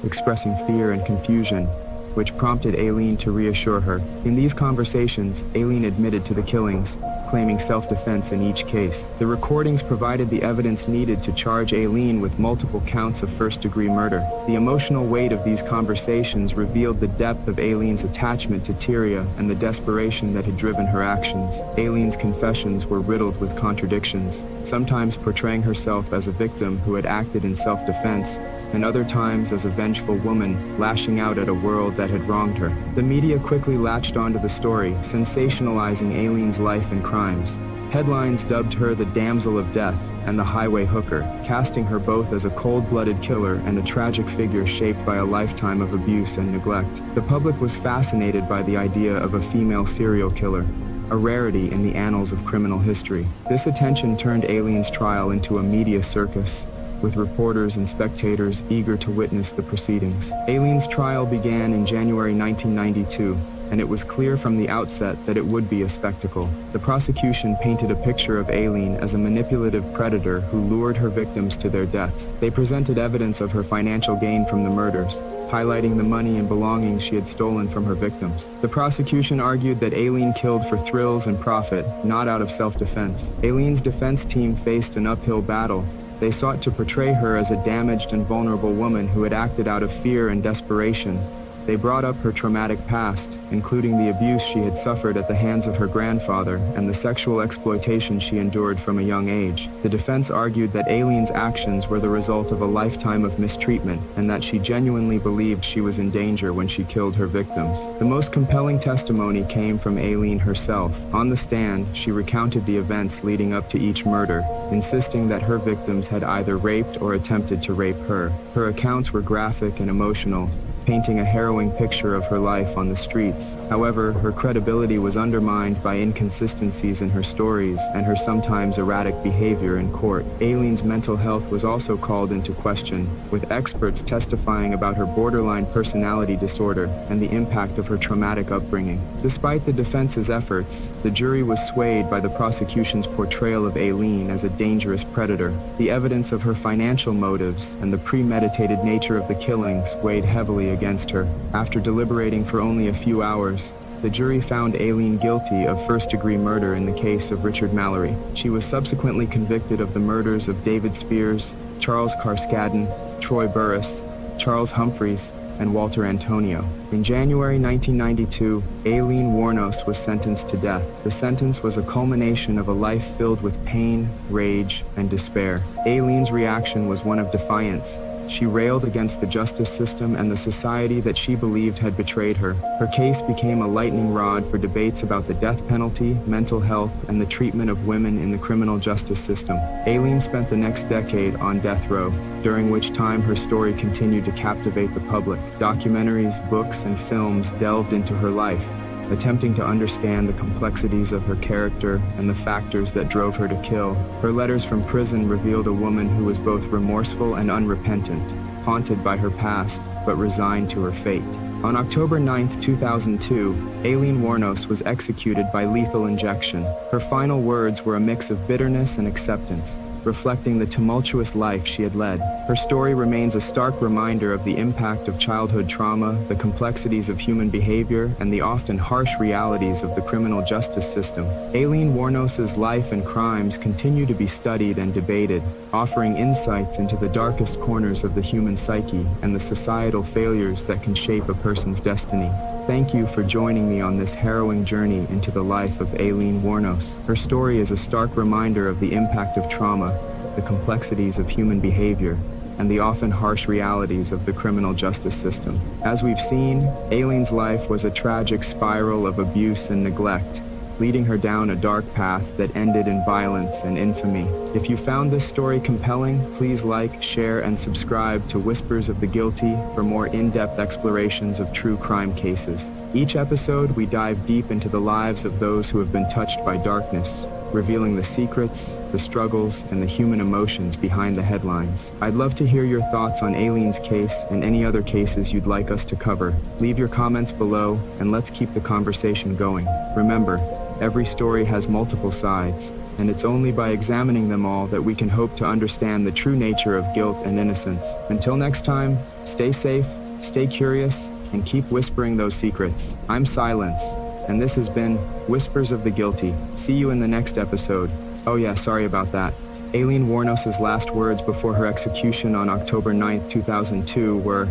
expressing fear and confusion, which prompted Aileen to reassure her. In these conversations, Aileen admitted to the killings, claiming self-defense in each case. The recordings provided the evidence needed to charge Aileen with multiple counts of first-degree murder. The emotional weight of these conversations revealed the depth of Aileen's attachment to Tyria and the desperation that had driven her actions. Aileen's confessions were riddled with contradictions, sometimes portraying herself as a victim who had acted in self-defense, and other times as a vengeful woman lashing out at a world that had wronged her. The media quickly latched onto the story, sensationalizing Aileen's life and crimes. Headlines dubbed her the Damsel of Death and the Highway Hooker, casting her both as a cold-blooded killer and a tragic figure shaped by a lifetime of abuse and neglect. The public was fascinated by the idea of a female serial killer, a rarity in the annals of criminal history. This attention turned Aileen's trial into a media circus, with reporters and spectators eager to witness the proceedings. Aileen's trial began in January 1992, and it was clear from the outset that it would be a spectacle. The prosecution painted a picture of Aileen as a manipulative predator who lured her victims to their deaths. They presented evidence of her financial gain from the murders, highlighting the money and belongings she had stolen from her victims. The prosecution argued that Aileen killed for thrills and profit, not out of self-defense. Aileen's defense team faced an uphill battle. They sought to portray her as a damaged and vulnerable woman who had acted out of fear and desperation. They brought up her traumatic past, including the abuse she had suffered at the hands of her grandfather and the sexual exploitation she endured from a young age. The defense argued that Aileen's actions were the result of a lifetime of mistreatment and that she genuinely believed she was in danger when she killed her victims. The most compelling testimony came from Aileen herself. On the stand, she recounted the events leading up to each murder, insisting that her victims had either raped or attempted to rape her. Her accounts were graphic and emotional, painting a harrowing picture of her life on the streets. However, her credibility was undermined by inconsistencies in her stories and her sometimes erratic behavior in court. Aileen's mental health was also called into question, with experts testifying about her borderline personality disorder and the impact of her traumatic upbringing. Despite the defense's efforts, the jury was swayed by the prosecution's portrayal of Aileen as a dangerous predator. The evidence of her financial motives and the premeditated nature of the killings weighed heavily against her. After deliberating for only a few hours, the jury found Aileen guilty of first-degree murder in the case of Richard Mallory. She was subsequently convicted of the murders of David Spears, Charles Carskadden, Troy Burris, Charles Humphreys, and Walter Antonio. In January 1992, Aileen Wuornos was sentenced to death. The sentence was a culmination of a life filled with pain, rage, and despair. Aileen's reaction was one of defiance. She railed against the justice system and the society that she believed had betrayed her. Her case became a lightning rod for debates about the death penalty, mental health, and the treatment of women in the criminal justice system. Aileen spent the next decade on death row, during which time her story continued to captivate the public. Documentaries, books, and films delved into her life, attempting to understand the complexities of her character and the factors that drove her to kill. Her letters from prison revealed a woman who was both remorseful and unrepentant, haunted by her past, but resigned to her fate. On October 9, 2002, Aileen Wuornos was executed by lethal injection. Her final words were a mix of bitterness and acceptance, reflecting the tumultuous life she had led. Her story remains a stark reminder of the impact of childhood trauma, the complexities of human behavior, and the often harsh realities of the criminal justice system. Aileen Wuornos's life and crimes continue to be studied and debated, offering insights into the darkest corners of the human psyche and the societal failures that can shape a person's destiny. Thank you for joining me on this harrowing journey into the life of Aileen Wuornos. Her story is a stark reminder of the impact of trauma, the complexities of human behavior, and the often harsh realities of the criminal justice system. As we've seen, Aileen's life was a tragic spiral of abuse and neglect, leading her down a dark path that ended in violence and infamy. If you found this story compelling, please like, share, and subscribe to Whispers of the Guilty for more in-depth explorations of true crime cases. Each episode, we dive deep into the lives of those who have been touched by darkness, revealing the secrets, the struggles, and the human emotions behind the headlines. I'd love to hear your thoughts on Aileen's case and any other cases you'd like us to cover. Leave your comments below, and let's keep the conversation going. Remember, every story has multiple sides, and it's only by examining them all that we can hope to understand the true nature of guilt and innocence. Until next time, stay safe, stay curious, and keep whispering those secrets. I'm Silence, and this has been Whispers of the Guilty. See you in the next episode. Oh yeah, sorry about that. Aileen Wuornos's last words before her execution on October 9, 2002 were,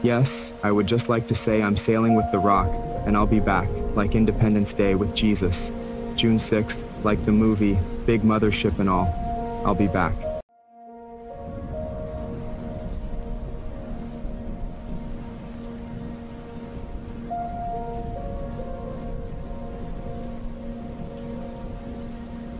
"Yes, I would just like to say I'm sailing with the Rock, and I'll be back, like Independence Day with Jesus. June 6th, like the movie, big mothership and all. I'll be back."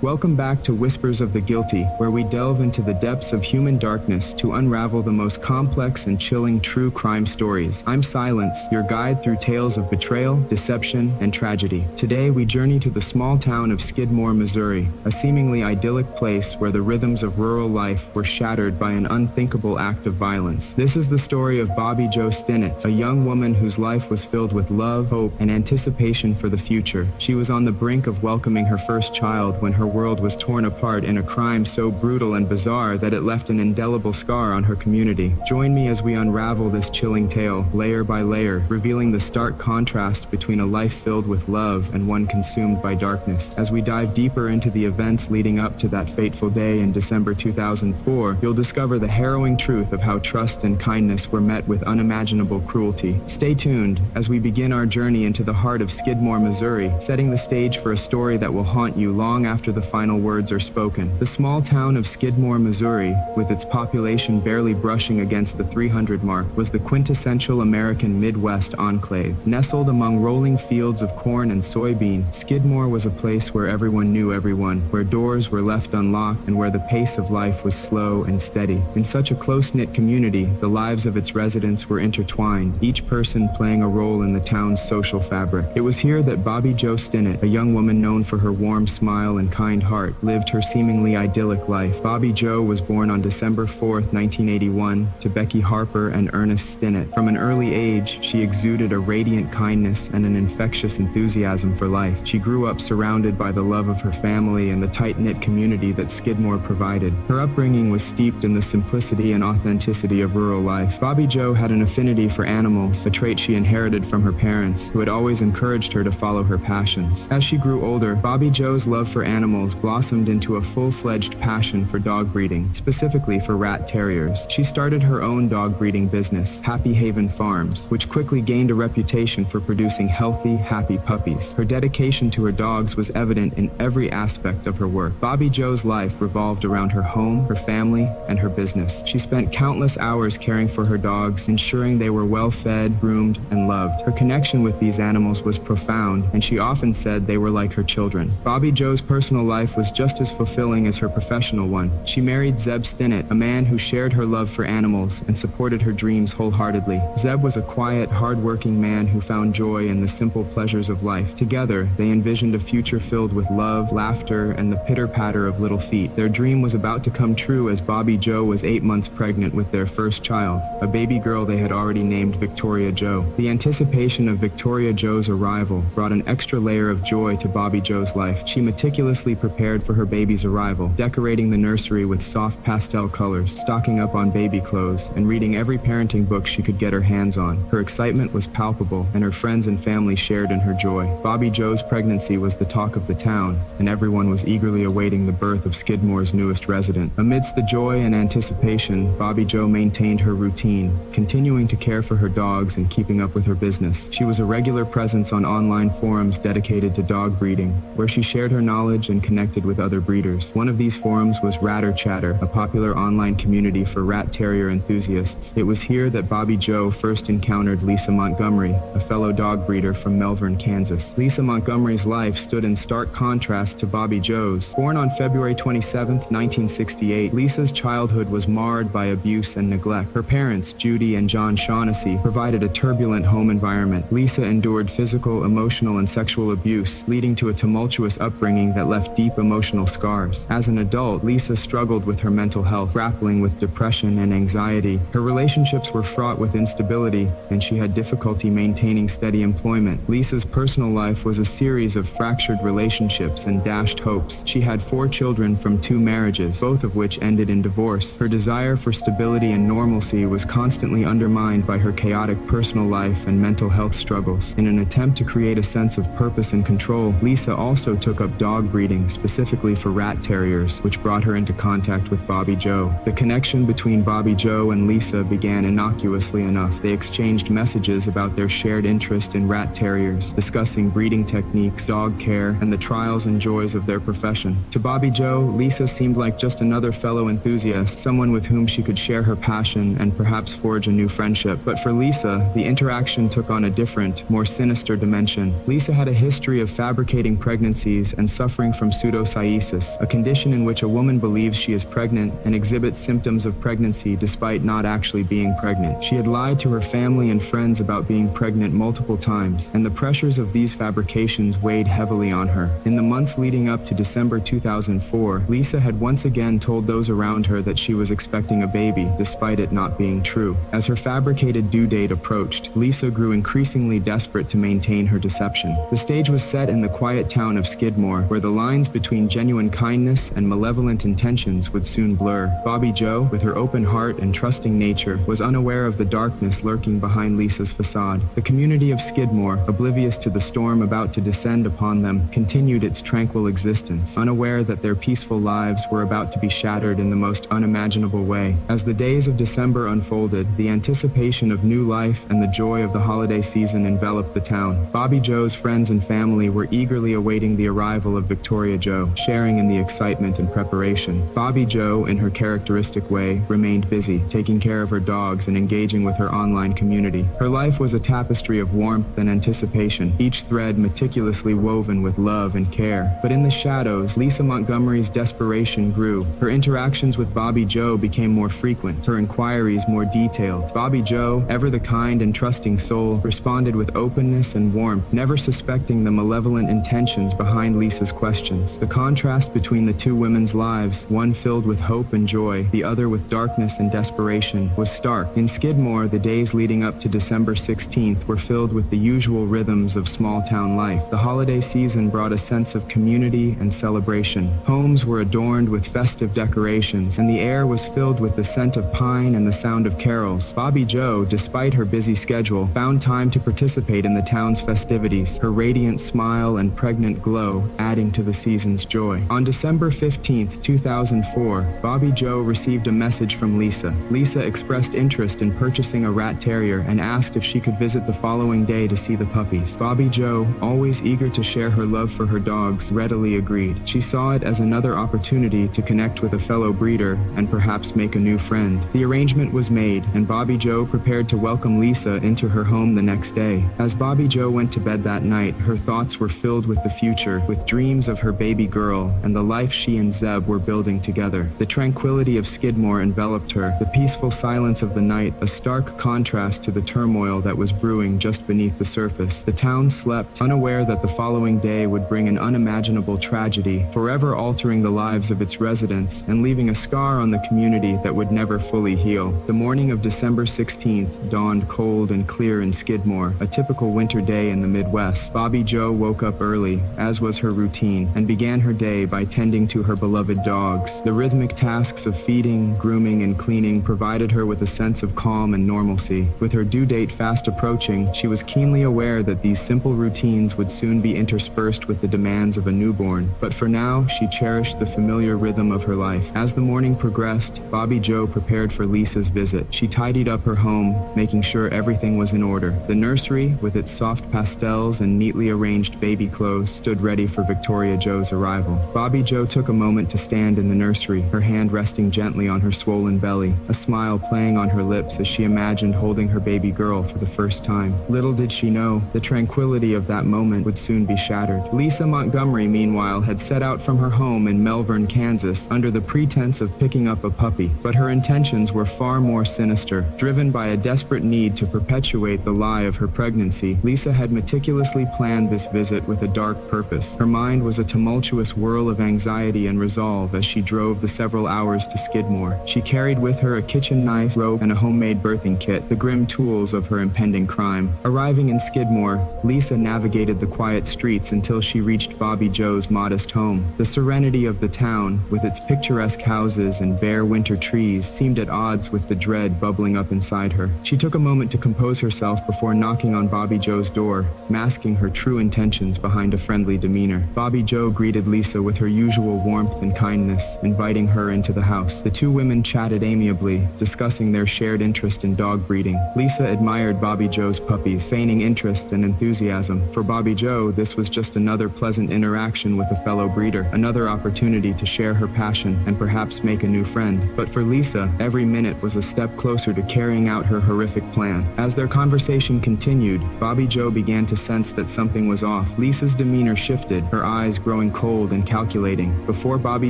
Welcome back to Whispers of the Guilty, where we delve into the depths of human darkness to unravel the most complex and chilling true crime stories. I'm Silence, your guide through tales of betrayal, deception, and tragedy. Today, we journey to the small town of Skidmore, Missouri, a seemingly idyllic place where the rhythms of rural life were shattered by an unthinkable act of violence. This is the story of Bobby Jo Stinnett, a young woman whose life was filled with love, hope, and anticipation for the future. She was on the brink of welcoming her first child when her world was torn apart in a crime so brutal and bizarre that it left an indelible scar on her community. Join me as we unravel this chilling tale, layer by layer, revealing the stark contrast between a life filled with love and one consumed by darkness. As we dive deeper into the events leading up to that fateful day in December 2004, you'll discover the harrowing truth of how trust and kindness were met with unimaginable cruelty. Stay tuned as we begin our journey into the heart of Skidmore, Missouri, setting the stage for a story that will haunt you long after the final words are spoken. The small town of Skidmore, Missouri, with its population barely brushing against the 300 mark, was the quintessential American Midwest enclave. Nestled among rolling fields of corn and soybean, Skidmore was a place where everyone knew everyone, where doors were left unlocked, and where the pace of life was slow and steady. In such a close-knit community, the lives of its residents were intertwined, each person playing a role in the town's social fabric. It was here that Bobby Jo Stinnett, a young woman known for her warm smile and kind heart, lived her seemingly idyllic life. Bobby Jo was born on December 4th, 1981, to Becky Harper and Ernest Stinnett. From an early age, she exuded a radiant kindness and an infectious enthusiasm for life. She grew up surrounded by the love of her family and the tight-knit community that Skidmore provided. Her upbringing was steeped in the simplicity and authenticity of rural life. Bobby Jo had an affinity for animals, a trait she inherited from her parents, who had always encouraged her to follow her passions. As she grew older, Bobby Jo's love for animals blossomed into a full-fledged passion for dog breeding, specifically for rat terriers. She started her own dog breeding business, Happy Haven Farms, which quickly gained a reputation for producing healthy, happy puppies. Her dedication to her dogs was evident in every aspect of her work. Bobby Jo's life revolved around her home, her family, and her business. She spent countless hours caring for her dogs, ensuring they were well-fed, groomed, and loved. Her connection with these animals was profound, and she often said they were like her children. Bobby Jo's personal life was just as fulfilling as her professional one. She married Zeb Stinnett, a man who shared her love for animals and supported her dreams wholeheartedly. Zeb was a quiet, hard-working man who found joy in the simple pleasures of life. Together, they envisioned a future filled with love, laughter, and the pitter-patter of little feet. Their dream was about to come true as Bobby Joe was 8 months pregnant with their first child, a baby girl they had already named Victoria Joe. The anticipation of Victoria Joe's arrival brought an extra layer of joy to Bobby Joe's life. She meticulously prepared for her baby's arrival, decorating the nursery with soft pastel colors, stocking up on baby clothes, and reading every parenting book she could get her hands on. Her excitement was palpable, and her friends and family shared in her joy. Bobby Joe's pregnancy was the talk of the town, and everyone was eagerly awaiting the birth of Skidmore's newest resident. Amidst the joy and anticipation, Bobby Joe maintained her routine, continuing to care for her dogs and keeping up with her business. She was a regular presence on online forums dedicated to dog breeding, where she shared her knowledge and connected with other breeders. One of these forums was Ratter Chatter, a popular online community for rat terrier enthusiasts. It was here that Bobby Joe first encountered Lisa Montgomery, a fellow dog breeder from Melbourne, Kansas. Lisa Montgomery's life stood in stark contrast to Bobby Joe's. Born on February 27, 1968, Lisa's childhood was marred by abuse and neglect. Her parents, Judy and John Shaughnessy, provided a turbulent home environment. Lisa endured physical, emotional, and sexual abuse, leading to a tumultuous upbringing that left deep emotional scars. As an adult, Lisa struggled with her mental health, grappling with depression and anxiety. Her relationships were fraught with instability, and she had difficulty maintaining steady employment. Lisa's personal life was a series of fractured relationships and dashed hopes. She had 4 children from 2 marriages, both of which ended in divorce. Her desire for stability and normalcy was constantly undermined by her chaotic personal life and mental health struggles. In an attempt to create a sense of purpose and control, Lisa also took up dog breeding, specifically for rat terriers, which brought her into contact with Bobby Joe. The connection between Bobby Joe and Lisa began innocuously enough. They exchanged messages about their shared interest in rat terriers, discussing breeding techniques, dog care, and the trials and joys of their profession. To Bobby Joe, Lisa seemed like just another fellow enthusiast, someone with whom she could share her passion and perhaps forge a new friendship. But for Lisa, the interaction took on a different, more sinister dimension. Lisa had a history of fabricating pregnancies and suffering from pseudocyesis, a condition in which a woman believes she is pregnant and exhibits symptoms of pregnancy despite not actually being pregnant. She had lied to her family and friends about being pregnant multiple times, and the pressures of these fabrications weighed heavily on her. In the months leading up to December 2004, Lisa had once again told those around her that she was expecting a baby, despite it not being true. As her fabricated due date approached, Lisa grew increasingly desperate to maintain her deception. The stage was set in the quiet town of Skidmore, where the lines between genuine kindness and malevolent intentions would soon blur. Bobby Joe, with her open heart and trusting nature, was unaware of the darkness lurking behind Lisa's facade. The community of Skidmore, oblivious to the storm about to descend upon them, continued its tranquil existence, unaware that their peaceful lives were about to be shattered in the most unimaginable way. As the days of December unfolded, the anticipation of new life and the joy of the holiday season enveloped the town. Bobby Joe's friends and family were eagerly awaiting the arrival of Victoria Joe, sharing in the excitement and preparation. Bobby Joe, in her characteristic way, remained busy, taking care of her dogs and engaging with her online community. Her life was a tapestry of warmth and anticipation, each thread meticulously woven with love and care. But in the shadows, Lisa Montgomery's desperation grew. Her interactions with Bobby Joe became more frequent, her inquiries more detailed. Bobby Joe, ever the kind and trusting soul, responded with openness and warmth, never suspecting the malevolent intentions behind Lisa's questions. The contrast between the two women's lives, one filled with hope and joy, the other with darkness and desperation, was stark. In Skidmore, the days leading up to December 16th were filled with the usual rhythms of small-town life. The holiday season brought a sense of community and celebration. Homes were adorned with festive decorations, and the air was filled with the scent of pine and the sound of carols. Bobby Joe, despite her busy schedule, found time to participate in the town's festivities, her radiant smile and pregnant glow adding to the season's joy. On December 15th, 2004, Bobby Joe received a message from Lisa. Lisa expressed interest in purchasing a rat terrier and asked if she could visit the following day to see the puppies. Bobby Joe, always eager to share her love for her dogs, readily agreed. She saw it as another opportunity to connect with a fellow breeder and perhaps make a new friend. The arrangement was made, and Bobby Joe prepared to welcome Lisa into her home the next day. As Bobby Joe went to bed that night, her thoughts were filled with the future, with dreams of her her baby girl and the life she and Zeb were building together. The tranquility of Skidmore enveloped her, the peaceful silence of the night a stark contrast to the turmoil that was brewing just beneath the surface. The town slept, unaware that the following day would bring an unimaginable tragedy, forever altering the lives of its residents and leaving a scar on the community that would never fully heal. The morning of December 16th dawned cold and clear in Skidmore, a typical winter day in the Midwest. Bobby Joe woke up early, as was her routine, and began her day by tending to her beloved dogs. The rhythmic tasks of feeding, grooming, and cleaning provided her with a sense of calm and normalcy. With her due date fast approaching, she was keenly aware that these simple routines would soon be interspersed with the demands of a newborn. But for now, she cherished the familiar rhythm of her life. As the morning progressed, Bobby Joe prepared for Lisa's visit. She tidied up her home, making sure everything was in order. The nursery, with its soft pastels and neatly arranged baby clothes, stood ready for Victoria Joe's arrival. Bobby Joe took a moment to stand in the nursery, her hand resting gently on her swollen belly, a smile playing on her lips as she imagined holding her baby girl for the first time. Little did she know, the tranquility of that moment would soon be shattered. Lisa Montgomery, meanwhile, had set out from her home in Melbourne, Kansas, under the pretense of picking up a puppy. But her intentions were far more sinister. Driven by a desperate need to perpetuate the lie of her pregnancy, Lisa had meticulously planned this visit with a dark purpose. Her mind was a tumultuous whirl of anxiety and resolve as she drove the several hours to Skidmore. She carried with her a kitchen knife, rope, and a homemade birthing kit, the grim tools of her impending crime. Arriving in Skidmore, Lisa navigated the quiet streets until she reached Bobby Joe's modest home. The serenity of the town, with its picturesque houses and bare winter trees, seemed at odds with the dread bubbling up inside her. She took a moment to compose herself before knocking on Bobby Joe's door, masking her true intentions behind a friendly demeanor. Bobby Joe greeted Lisa with her usual warmth and kindness, inviting her into the house. The two women chatted amiably, discussing their shared interest in dog breeding. Lisa admired Bobby Joe's puppies, feigning interest and enthusiasm. For Bobby Joe, this was just another pleasant interaction with a fellow breeder, another opportunity to share her passion and perhaps make a new friend. But for Lisa, every minute was a step closer to carrying out her horrific plan. As their conversation continued, Bobby Joe began to sense that something was off. Lisa's demeanor shifted, her eyes growing cold and calculating. Before Bobby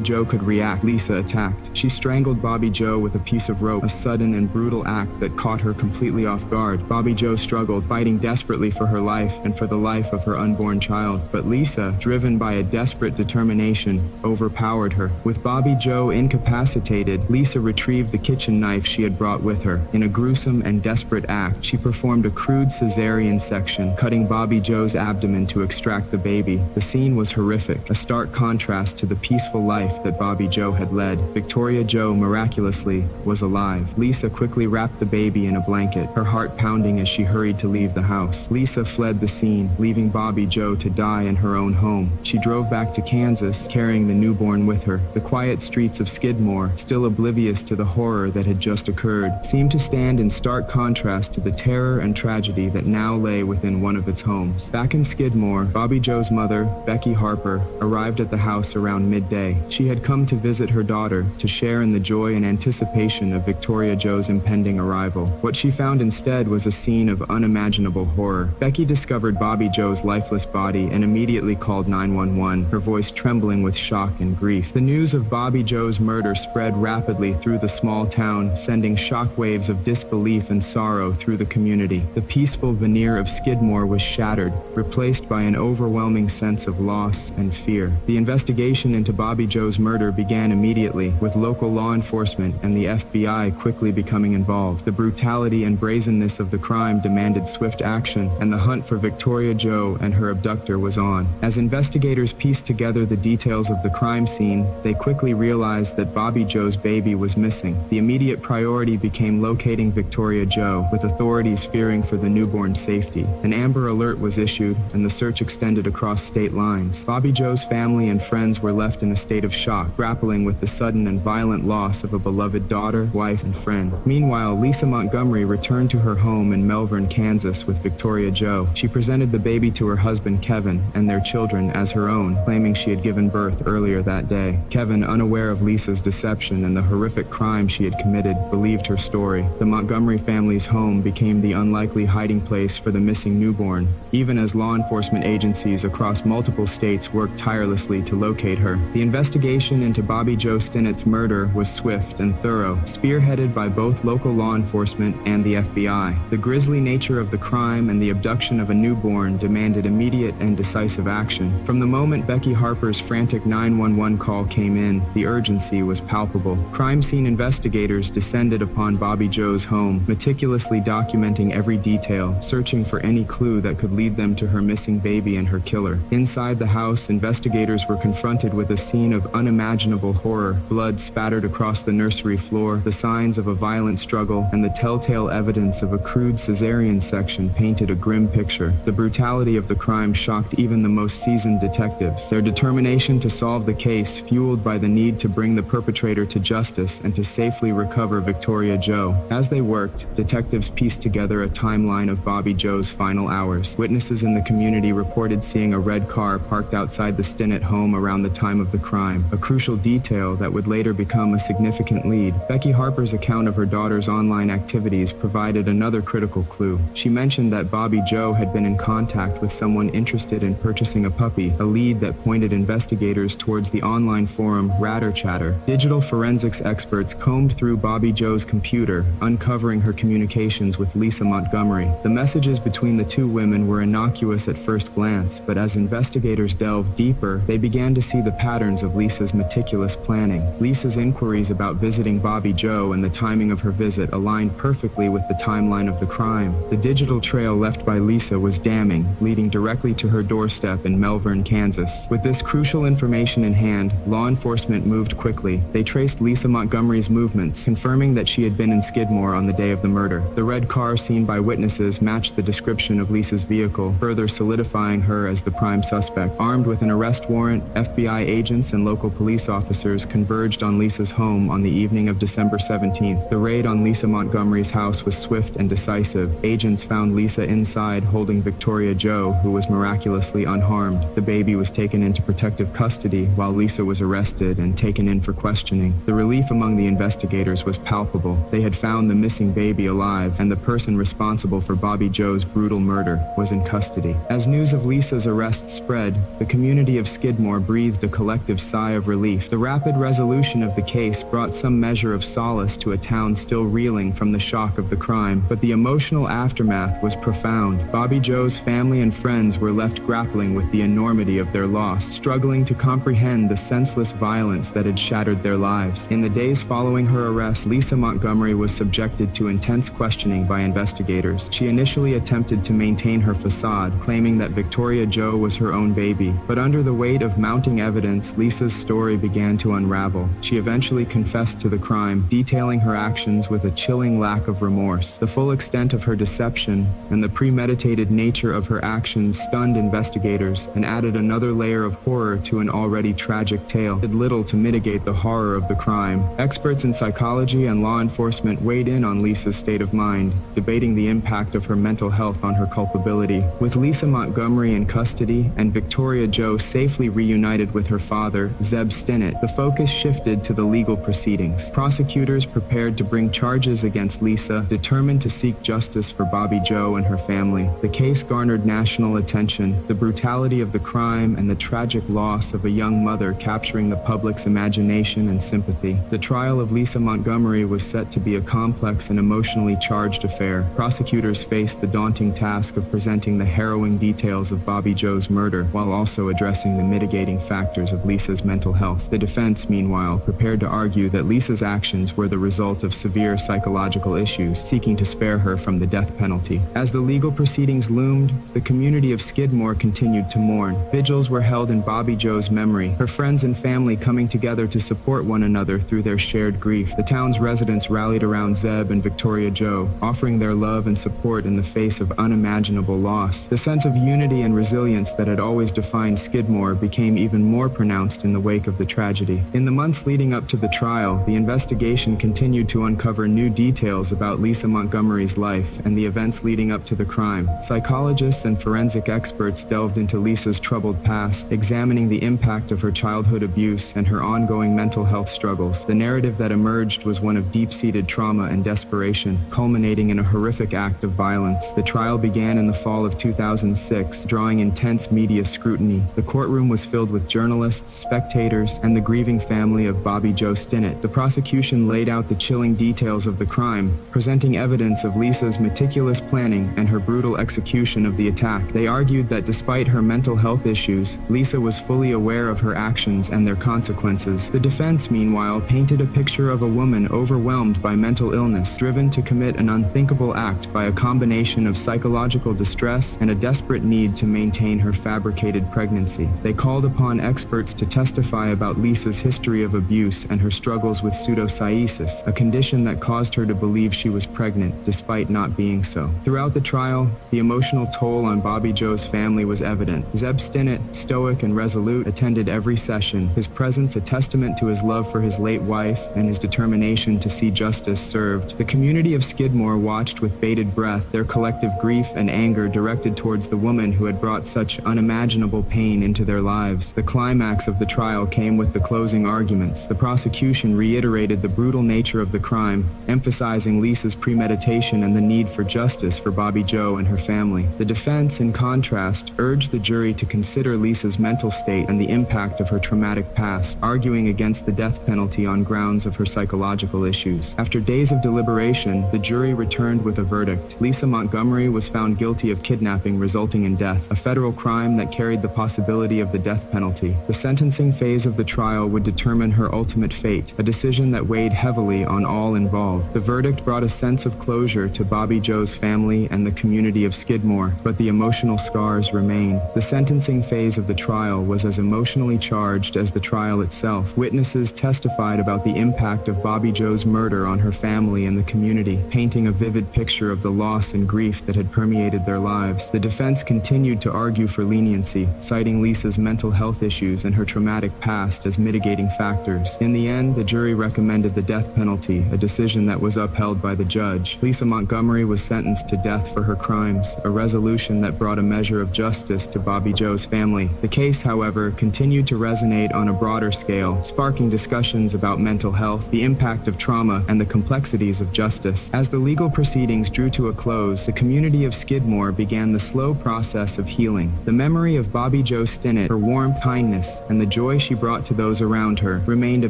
Joe could react, Lisa attacked. She strangled Bobby Joe with a piece of rope, a sudden and brutal act that caught her completely off guard. Bobby Joe struggled, fighting desperately for her life and for the life of her unborn child. But Lisa, driven by a desperate determination, overpowered her. With Bobby Joe incapacitated, Lisa retrieved the kitchen knife she had brought with her. In a gruesome and desperate act, she performed a crude cesarean section, cutting Bobby Joe's abdomen to extract the baby. The scene was horrific, a stark contrast to the peaceful life that Bobby Joe had led. Victoria Joe, miraculously, was alive. Lisa quickly wrapped the baby in a blanket, her heart pounding as she hurried to leave the house. Lisa fled the scene, leaving Bobby Joe to die in her own home. She drove back to Kansas, carrying the newborn with her. The quiet streets of Skidmore, still oblivious to the horror that had just occurred, seemed to stand in stark contrast to the terror and tragedy that now lay within one of its homes. Back in Skidmore, Bobby Joe's mother, Becky Harper, arrived at the house around midday. She had come to visit her daughter, to share in the joy and anticipation of Victoria Joe's impending arrival. What she found instead was a scene of unimaginable horror. Becky discovered Bobby Joe's lifeless body and immediately called 911, her voice trembling with shock and grief. The news of Bobby Joe's murder spread rapidly through the small town, sending shockwaves of disbelief and sorrow through the community. The peaceful veneer of Skidmore was shattered, replaced by an overwhelming sense of loss and fear. The investigation into Bobby Joe's murder began immediately, with local law enforcement and the FBI quickly becoming involved. The brutality and brazenness of the crime demanded swift action, and the hunt for Victoria Joe and her abductor was on. As investigators pieced together the details of the crime scene, they quickly realized that Bobby Joe's baby was missing. The immediate priority became locating Victoria Joe, with authorities fearing for the newborn's safety. An Amber Alert was issued, and the search extended across state lines. Bobby Joe's family and friends were left in a state of shock, grappling with the sudden and violent loss of a beloved daughter, wife, and friend. Meanwhile, Lisa Montgomery returned to her home in Melbourne, Kansas with Victoria Joe. She presented the baby to her husband, Kevin, and their children as her own, claiming she had given birth earlier that day. Kevin, unaware of Lisa's deception and the horrific crime she had committed, believed her story. The Montgomery family's home became the unlikely hiding place for the missing newborn, even as law enforcement agencies across multiple states worked worked tirelessly to locate her. The investigation into Bobby Jo Stinnett's murder was swift and thorough, spearheaded by both local law enforcement and the FBI. The grisly nature of the crime and the abduction of a newborn demanded immediate and decisive action. From the moment Becky Harper's frantic 911 call came in, the urgency was palpable. Crime scene investigators descended upon Bobby Jo's home, meticulously documenting every detail, searching for any clue that could lead them to her missing baby and her killer. Inside the house, investigators were confronted with a scene of unimaginable horror. Blood spattered across the nursery floor, the signs of a violent struggle, and the telltale evidence of a crude cesarean section painted a grim picture. The brutality of the crime shocked even the most seasoned detectives, their determination to solve the case fueled by the need to bring the perpetrator to justice and to safely recover Victoria Jo. As they worked, detectives pieced together a timeline of Bobby Jo's final hours. Witnesses in the community reported seeing a red car parked outside the Stinnett home around the time of the crime, a crucial detail that would later become a significant lead. Becky Harper's account of her daughter's online activities provided another critical clue. She mentioned that Bobby Jo had been in contact with someone interested in purchasing a puppy, a lead that pointed investigators towards the online forum Ratter Chatter. Digital forensics experts combed through Bobby Jo's computer, uncovering her communications with Lisa Montgomery. The messages between the two women were innocuous at first glance, but as investigators delved deeper, they began to see the patterns of Lisa's meticulous planning. Lisa's inquiries about visiting Bobby Jo and the timing of her visit aligned perfectly with the timeline of the crime. The digital trail left by Lisa was damning, leading directly to her doorstep in Melbourne, Kansas. With this crucial information in hand, law enforcement moved quickly. They traced Lisa Montgomery's movements, confirming that she had been in Skidmore on the day of the murder. The red car seen by witnesses matched the description of Lisa's vehicle, further solidifying her as the prime suspect. Armed with an arrest warrant, FBI agents and local police officers converged on Lisa's home on the evening of December 17th. The raid on Lisa Montgomery's house was swift and decisive. Agents found Lisa inside holding Victoria Jo, who was miraculously unharmed. The baby was taken into protective custody while Lisa was arrested and taken in for questioning. The relief among the investigators was palpable. They had found the missing baby alive, and the person responsible for Bobby Jo's brutal murder was in custody. As news of Lisa's arrest spread, the community of Skidmore breathed a collective sigh of relief. The rapid resolution of the case brought some measure of solace to a town still reeling from the shock of the crime, but the emotional aftermath was profound. Bobby Jo's family and friends were left grappling with the enormity of their loss, struggling to comprehend the senseless violence that had shattered their lives. In the days following her arrest, Lisa Montgomery was subjected to intense questioning by investigators. She initially attempted to maintain her facade, claiming that Victoria Jo was her own baby, but under the weight of mounting evidence, Lisa's story began to unravel. She eventually confessed to the crime, detailing her actions with a chilling lack of remorse. The full extent of her deception and the premeditated nature of her actions stunned investigators and added another layer of horror to an already tragic tale. It did little to mitigate the horror of the crime. Experts in psychology and law enforcement weighed in on Lisa's state of mind, debating the impact of her mental health on her culpability. With Lisa Montgomery in custody and Victoria Jo safely reunited with her father, Zeb Stinnett, the focus shifted to the legal proceedings. Prosecutors prepared to bring charges against Lisa, determined to seek justice for Bobby Jo and her family. The case garnered national attention, the brutality of the crime and the tragic loss of a young mother capturing the public's imagination and sympathy. The trial of Lisa Montgomery was set to be a complex and emotionally charged affair. Prosecutors faced the daunting task of presenting the harrowing details of Bobby Jo's murder, while also addressing the mitigating factors of Lisa's mental health. The defense, meanwhile, prepared to argue that Lisa's actions were the result of severe psychological issues, seeking to spare her from the death penalty. As the legal proceedings loomed, the community of Skidmore continued to mourn. Vigils were held in Bobby Jo's memory, her friends and family coming together to support one another through their shared grief. The town's residents rallied around Zeb and Victoria Jo, offering their love and support in the face of unimaginable loss. The sense of unity and resilience that had always defined Skidmore became even more pronounced in the wake of the tragedy. In the months leading up to the trial, the investigation continued to uncover new details about Lisa Montgomery's life and the events leading up to the crime. Psychologists and forensic experts delved into Lisa's troubled past, examining the impact of her childhood abuse and her ongoing mental health struggles. The narrative that emerged was one of deep-seated trauma and desperation, culminating in a horrific act of violence. The trial began in the fall of 2006, drawing intense media scrutiny. The courtroom was filled with journalists, spectators, and the grieving family of Bobby Joe Stinnett. The prosecution laid out the chilling details of the crime, presenting evidence of Lisa's meticulous planning and her brutal execution of the attack. They argued that despite her mental health issues, Lisa was fully aware of her actions and their consequences. The defense, meanwhile, painted a picture of a woman overwhelmed by mental illness, driven to commit an unthinkable act by a combination of psychological distress and a desperate need to maintain her fabricated pregnancy. They called upon experts to testify about Lisa's history of abuse and her struggles with pseudocyesis, a condition that caused her to believe she was pregnant despite not being so. Throughout the trial, the emotional toll on Bobby Joe's family was evident. Zeb Stinnett, stoic and resolute, attended every session, his presence a testament to his love for his late wife and his determination to see justice served. The community of Skidmore watched with bated breath, their collective grief and anger directed towards the woman who had brought such unimaginable pain into their lives. The climax of the trial came with the closing arguments. The prosecution reiterated the brutal nature of the crime, emphasizing Lisa's premeditation and the need for justice for Bobby Joe and her family. The defense, in contrast, urged the jury to consider Lisa's mental state and the impact of her traumatic past, arguing against the death penalty on grounds of her psychological issues. After days of deliberation, the jury returned with a verdict. Lisa Montgomery was found guilty of kidnapping resulting in death, a federal crime that carried the possibility of the death penalty. The sentencing phase of the trial would determine her ultimate fate, a decision that weighed heavily on all involved. The verdict brought a sense of closure to Bobby Joe's family and the community of Skidmore, but the emotional scars remain. The sentencing phase of the trial was as emotionally charged as the trial itself. Witnesses testified about the impact of Bobby Joe's murder on her family and the community, painting a vivid picture of the loss and grief that had permeated their lives. The defense continued to argue for leniency, citing Lisa's mental health issues and her traumatic past as mitigating factors. In the end, the jury recommended the death penalty, a decision that was upheld by the judge. Lisa Montgomery was sentenced to death for her crimes, a resolution that brought a measure of justice to Bobby Joe's family. The case, however, continued to resonate on a broader scale, sparking discussions about mental health, the impact of trauma, and the complexities of justice. As the legal proceedings drew to a close, the community of Skidmore began the slow process of healing. The memory of Bobby Joe Stinnett, her warmth, kindness, and the joy she brought to those around her remained a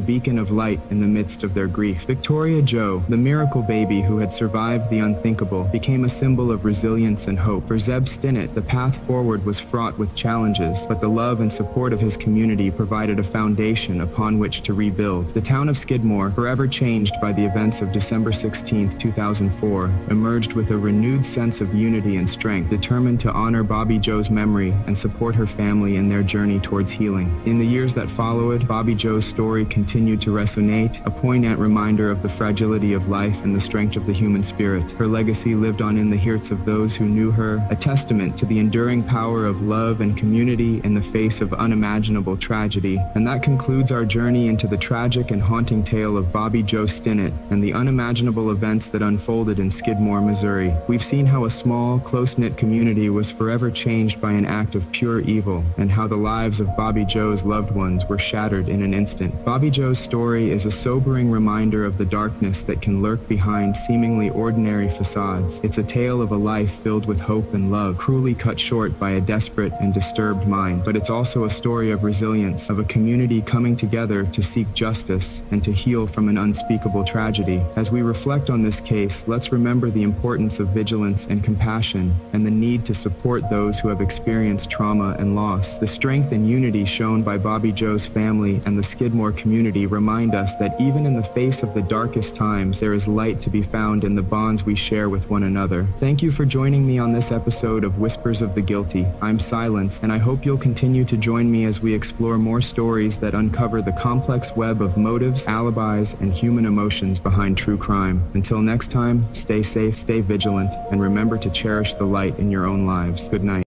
beacon of light in the midst of their grief. Victoria Joe, the miracle baby who had survived the unthinkable, became a symbol of resilience and hope. For Zeb Stinnett, the path forward was fraught with challenges, but the love and support of his community provided a foundation upon which to rebuild. The town of Skidmore, forever changed by the events of December 16, 2004, emerged with a renewed sense of unity and strength, determined to honor Bobby Joe's memory and support her family in their journey towards healing. In the years that followed, Bobby Joe's story continued to resonate, a poignant reminder of the fragility of life and the strength of the human spirit. Her legacy lived on in the hearts of those who knew her, a testament to the enduring power of love and community in the face of unimaginable tragedy. And that concludes our journey into the tragic and haunting tale of Bobby Joe Stinnett and the unimaginable events that unfolded in Skidmore, Missouri. We've seen how a small, close-knit community was forever changed by an act of pure evil, and how the lives of Bobby Joe's loved ones were shattered in an instant. Bobby Joe's story is a sobering reminder of the darkness that can lurk behind seemingly ordinary facades. It's a tale of a life filled with hope and love, cruelly cut short by a desperate and disturbed mind. But it's also a story of resilience, of a community coming together to seek justice and to heal from an unspeakable tragedy. As we reflect on this case, let's remember the importance of vigilance and compassion, and the need to support those who have experienced trauma and loss. The strength and unity shown by Bobby Joe's family and the Skidmore community remind us that even in the face of the darkest times, there is light to be found in the bonds we share with one another. Thank you for joining me on this episode of Whispers of the Guilty. I'm Silence, and I hope you'll continue to join me as we explore more stories that uncover the complex web of motives, alibis, and human emotions behind true crime. Until next time, stay safe, stay vigilant, and remember to cherish the light in your own lives. Good night.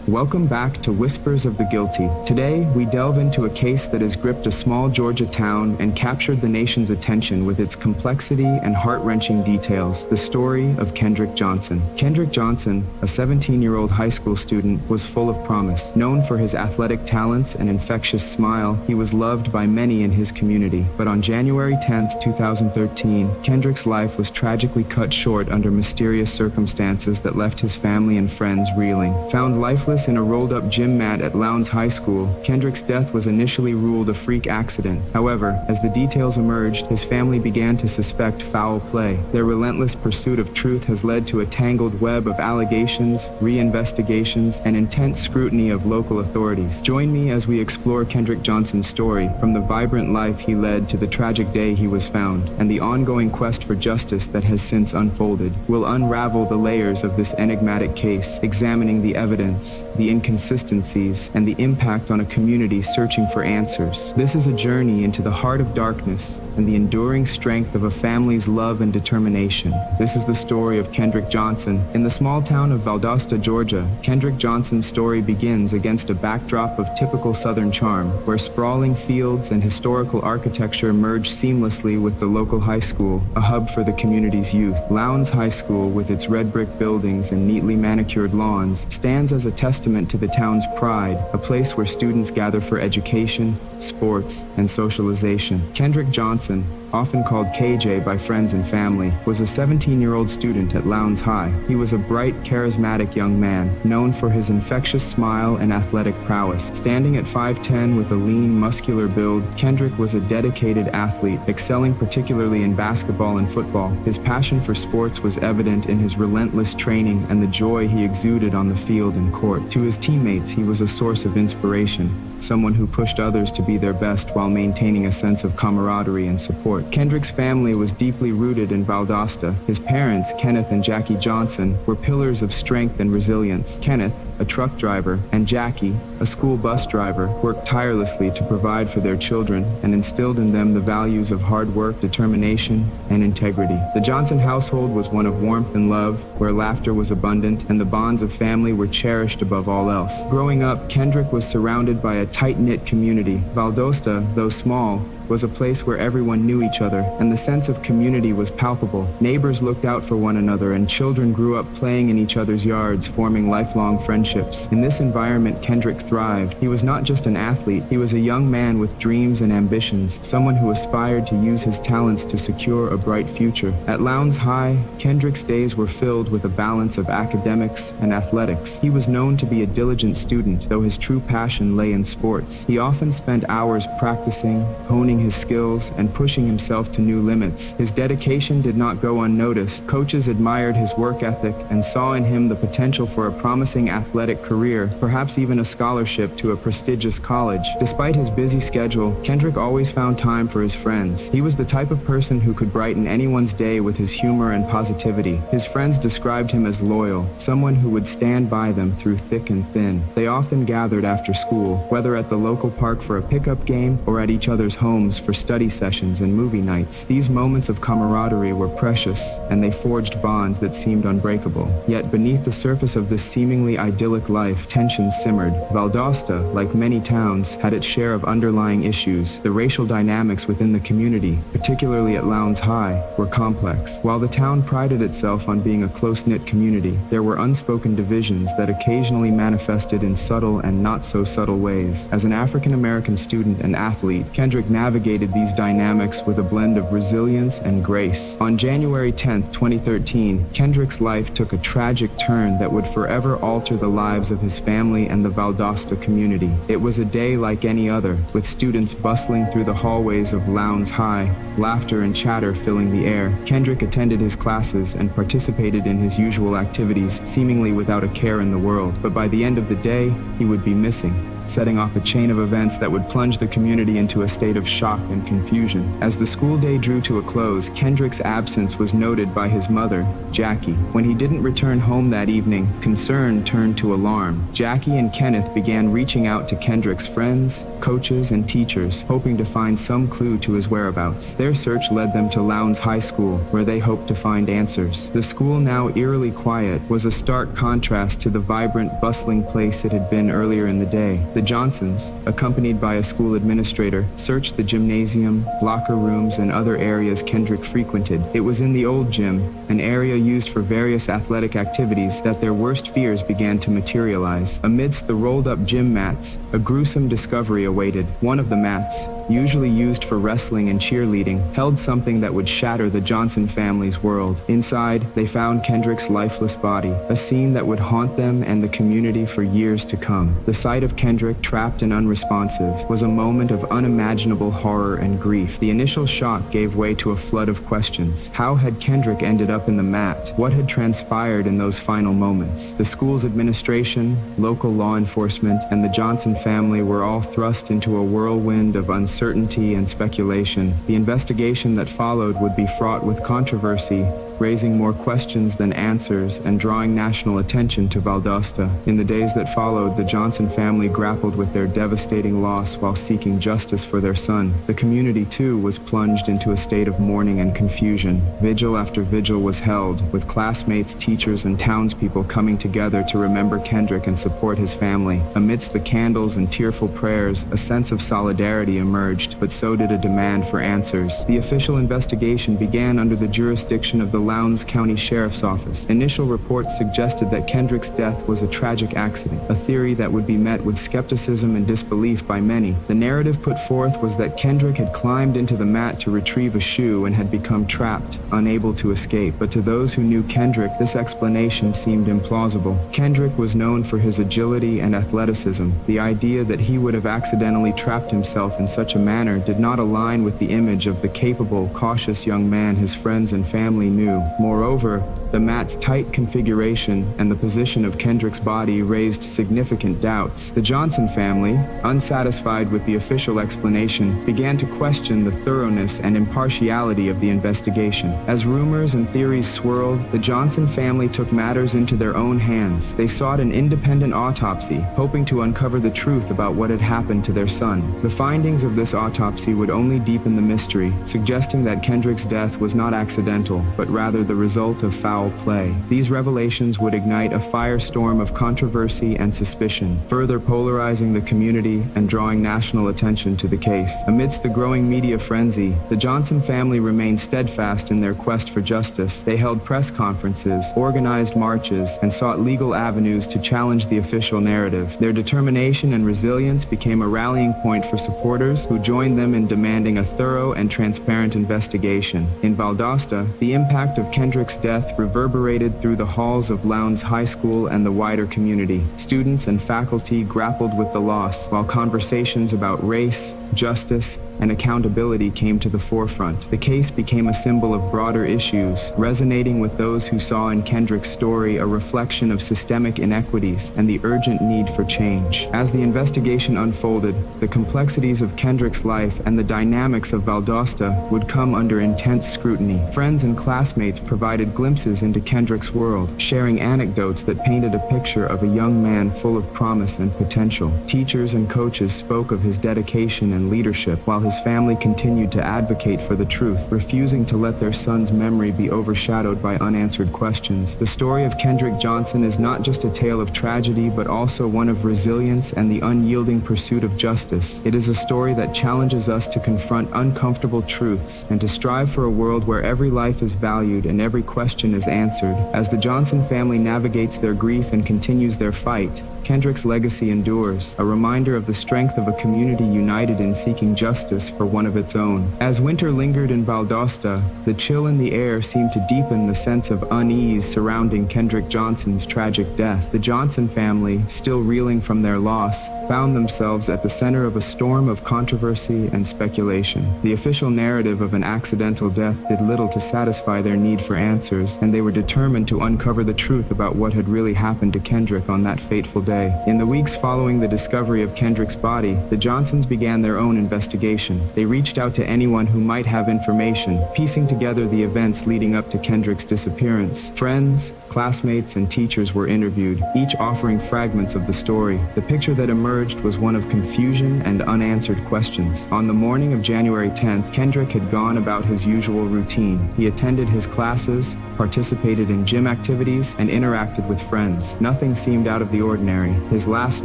Welcome back to Whispers of the Guilty. Today, we delve into a case that has gripped a small Georgia town and captured the nation's attention with its complexity and heart-wrenching details, the story of Kendrick Johnson. Kendrick Johnson, a 17-year-old high school student, was full of promise. Known for his athletic talents and infectious smile, he was loved by many in his community. But on January 10, 2013, Kendrick's life was tragically cut short under mysterious circumstances that left his family and friends reeling. Found lifeless in a rolled-up gym mat at Lowndes High School, Kendrick's death was initially ruled a freak accident. However, as the details emerged, his family began to suspect foul play. Their relentless pursuit of truth has led to a tangled web of allegations, reinvestigations, and intense scrutiny of local authorities. Join me as we explore Kendrick Johnson's story, from the vibrant life he led to the tragic day he was found, and the ongoing quest for justice that has since unfolded. We'll unravel the layers of this enigmatic case, examining the evidence, the inconsistencies, and the impact on a community searching for answers. This is a journey into the heart of darkness and the enduring strength of a family's love and determination. This is the story of Kendrick Johnson. In the small town of Valdosta, Georgia, Kendrick Johnson's story begins against a backdrop of typical Southern charm, where sprawling fields and historical architecture merge seamlessly with the local high school, a hub for the community's youth. Lowndes High School, with its red brick buildings and neatly manicured lawns, stands as a testament to the town's pride, a place where students gather for education, sports, and socialization. Kendrick Johnson, often called KJ by friends and family, was a 17-year-old student at Lowndes High. He was a bright, charismatic young man, known for his infectious smile and athletic prowess. Standing at 5'10" with a lean, muscular build, Kendrick was a dedicated athlete, excelling particularly in basketball and football. His passion for sports was evident in his relentless training and the joy he exuded on the field and court. To his teammates, he was a source of inspiration, someone who pushed others to be their best while maintaining a sense of camaraderie and support. Kendrick's family was deeply rooted in Valdosta. His parents, Kenneth and Jackie Johnson, were pillars of strength and resilience. Kenneth, a truck driver, and Jackie, a school bus driver, worked tirelessly to provide for their children and instilled in them the values of hard work, determination, and integrity. The Johnson household was one of warmth and love, where laughter was abundant and the bonds of family were cherished above all else. Growing up, Kendrick was surrounded by a tight-knit community. Valdosta, though small, was a place where everyone knew each other, and the sense of community was palpable. Neighbors looked out for one another, and children grew up playing in each other's yards, forming lifelong friendships. In this environment, Kendrick thrived. He was not just an athlete, he was a young man with dreams and ambitions, someone who aspired to use his talents to secure a bright future. At Lowndes High, Kendrick's days were filled with a balance of academics and athletics. He was known to be a diligent student, though his true passion lay in sports. He often spent hours practicing, honing his skills, and pushing himself to new limits. His dedication did not go unnoticed. Coaches admired his work ethic and saw in him the potential for a promising athletic career, perhaps even a scholarship to a prestigious college. Despite his busy schedule, Kendrick always found time for his friends. He was the type of person who could brighten anyone's day with his humor and positivity. His friends described him as loyal, someone who would stand by them through thick and thin. They often gathered after school, whether at the local park for a pickup game or at each other's homes for study sessions and movie nights. These moments of camaraderie were precious, and they forged bonds that seemed unbreakable. Yet beneath the surface of this seemingly idyllic life, tensions simmered. Valdosta, like many towns, had its share of underlying issues. The racial dynamics within the community, particularly at Lowndes High, were complex. While the town prided itself on being a close-knit community, there were unspoken divisions that occasionally manifested in subtle and not-so-subtle ways. As an African-American student and athlete, Kendrick navigated these dynamics with a blend of resilience and grace. On January 10, 2013, Kendrick's life took a tragic turn that would forever alter the lives of his family and the Valdosta community. It was a day like any other, with students bustling through the hallways of Lowndes High, laughter and chatter filling the air. Kendrick attended his classes and participated in his usual activities, seemingly without a care in the world. But by the end of the day, he would be missing. setting off a chain of events that would plunge the community into a state of shock and confusion. As the school day drew to a close, Kendrick's absence was noted by his mother, Jackie. When he didn't return home that evening, concern turned to alarm. Jackie and Kenneth began reaching out to Kendrick's friends, coaches, and teachers, hoping to find some clue to his whereabouts. Their search led them to Lowndes High School, where they hoped to find answers. The school, now eerily quiet, was a stark contrast to the vibrant, bustling place it had been earlier in the day. The Johnsons, accompanied by a school administrator, searched the gymnasium, locker rooms, and other areas Kendrick frequented. It was in the old gym, an area used for various athletic activities, that their worst fears began to materialize. Amidst the rolled-up gym mats, a gruesome discovery awaited. One of the mats, usually used for wrestling and cheerleading, held something that would shatter the Johnson family's world. Inside, they found Kendrick's lifeless body, a scene that would haunt them and the community for years to come. The sight of Kendrick, trapped and unresponsive, was a moment of unimaginable horror and grief. The initial shock gave way to a flood of questions. How had Kendrick ended up in the mat? What had transpired in those final moments? The school's administration, local law enforcement, and the Johnson family were all thrust into a whirlwind of uncertainty and speculation. The investigation that followed would be fraught with controversy, raising more questions than answers and drawing national attention to Valdosta. In the days that followed, the Johnson family grappled with their devastating loss while seeking justice for their son. The community, too, was plunged into a state of mourning and confusion. Vigil after vigil was held, with classmates, teachers, and townspeople coming together to remember Kendrick and support his family. Amidst the candles and tearful prayers, a sense of solidarity emerged, but so did a demand for answers. The official investigation began under the jurisdiction of the Lowndes County Sheriff's Office. Initial reports suggested that Kendrick's death was a tragic accident, a theory that would be met with skepticism and disbelief by many. The narrative put forth was that Kendrick had climbed into the mat to retrieve a shoe and had become trapped, unable to escape. But to those who knew Kendrick, this explanation seemed implausible. Kendrick was known for his agility and athleticism. The idea that he would have accidentally trapped himself in such a manner did not align with the image of the capable, cautious young man his friends and family knew. Moreover, the mat's tight configuration and the position of Kendrick's body raised significant doubts. The Johnson family, unsatisfied with the official explanation, began to question the thoroughness and impartiality of the investigation. As rumors and theories swirled, the Johnson family took matters into their own hands. They sought an independent autopsy, hoping to uncover the truth about what had happened to their son. The findings of this autopsy would only deepen the mystery, suggesting that Kendrick's death was not accidental, but rather the result of foul play. These revelations would ignite a firestorm of controversy and suspicion, further polarizing the community and drawing national attention to the case. Amidst the growing media frenzy, the Johnson family remained steadfast in their quest for justice. They held press conferences, organized marches, and sought legal avenues to challenge the official narrative. Their determination and resilience became a rallying point for supporters who joined them in demanding a thorough and transparent investigation. In Valdosta, the impact of Kendrick's death reverberated through the halls of Lowndes High School and the wider community. Students and faculty grappled with the loss, while conversations about race, justice, and accountability came to the forefront. The case became a symbol of broader issues, resonating with those who saw in Kendrick's story a reflection of systemic inequities and the urgent need for change. As the investigation unfolded, the complexities of Kendrick's life and the dynamics of Valdosta would come under intense scrutiny. Friends and classmates provided glimpses into Kendrick's world, sharing anecdotes that painted a picture of a young man full of promise and potential. Teachers and coaches spoke of his dedication and leadership, while his family continued to advocate for the truth, refusing to let their son's memory be overshadowed by unanswered questions. The story of Kendrick Johnson is not just a tale of tragedy, but also one of resilience and the unyielding pursuit of justice. It is a story that challenges us to confront uncomfortable truths and to strive for a world where every life is valued and every question is answered. As the Johnson family navigates their grief and continues their fight, Kendrick's legacy endures, a reminder of the strength of a community united in seeking justice for one of its own. As winter lingered in Valdosta, the chill in the air seemed to deepen the sense of unease surrounding Kendrick Johnson's tragic death. The Johnson family, still reeling from their loss, found themselves at the center of a storm of controversy and speculation. The official narrative of an accidental death did little to satisfy their need for answers, and they were determined to uncover the truth about what had really happened to Kendrick on that fateful day. day. In the weeks following the discovery of Kendrick's body, the Johnsons began their own investigation. They reached out to anyone who might have information, piecing together the events leading up to Kendrick's disappearance. Friends, classmates, and teachers were interviewed, each offering fragments of the story. The picture that emerged was one of confusion and unanswered questions. On the morning of January 10th, Kendrick had gone about his usual routine. He attended his classes, participated in gym activities, and interacted with friends. Nothing seemed out of the ordinary. His last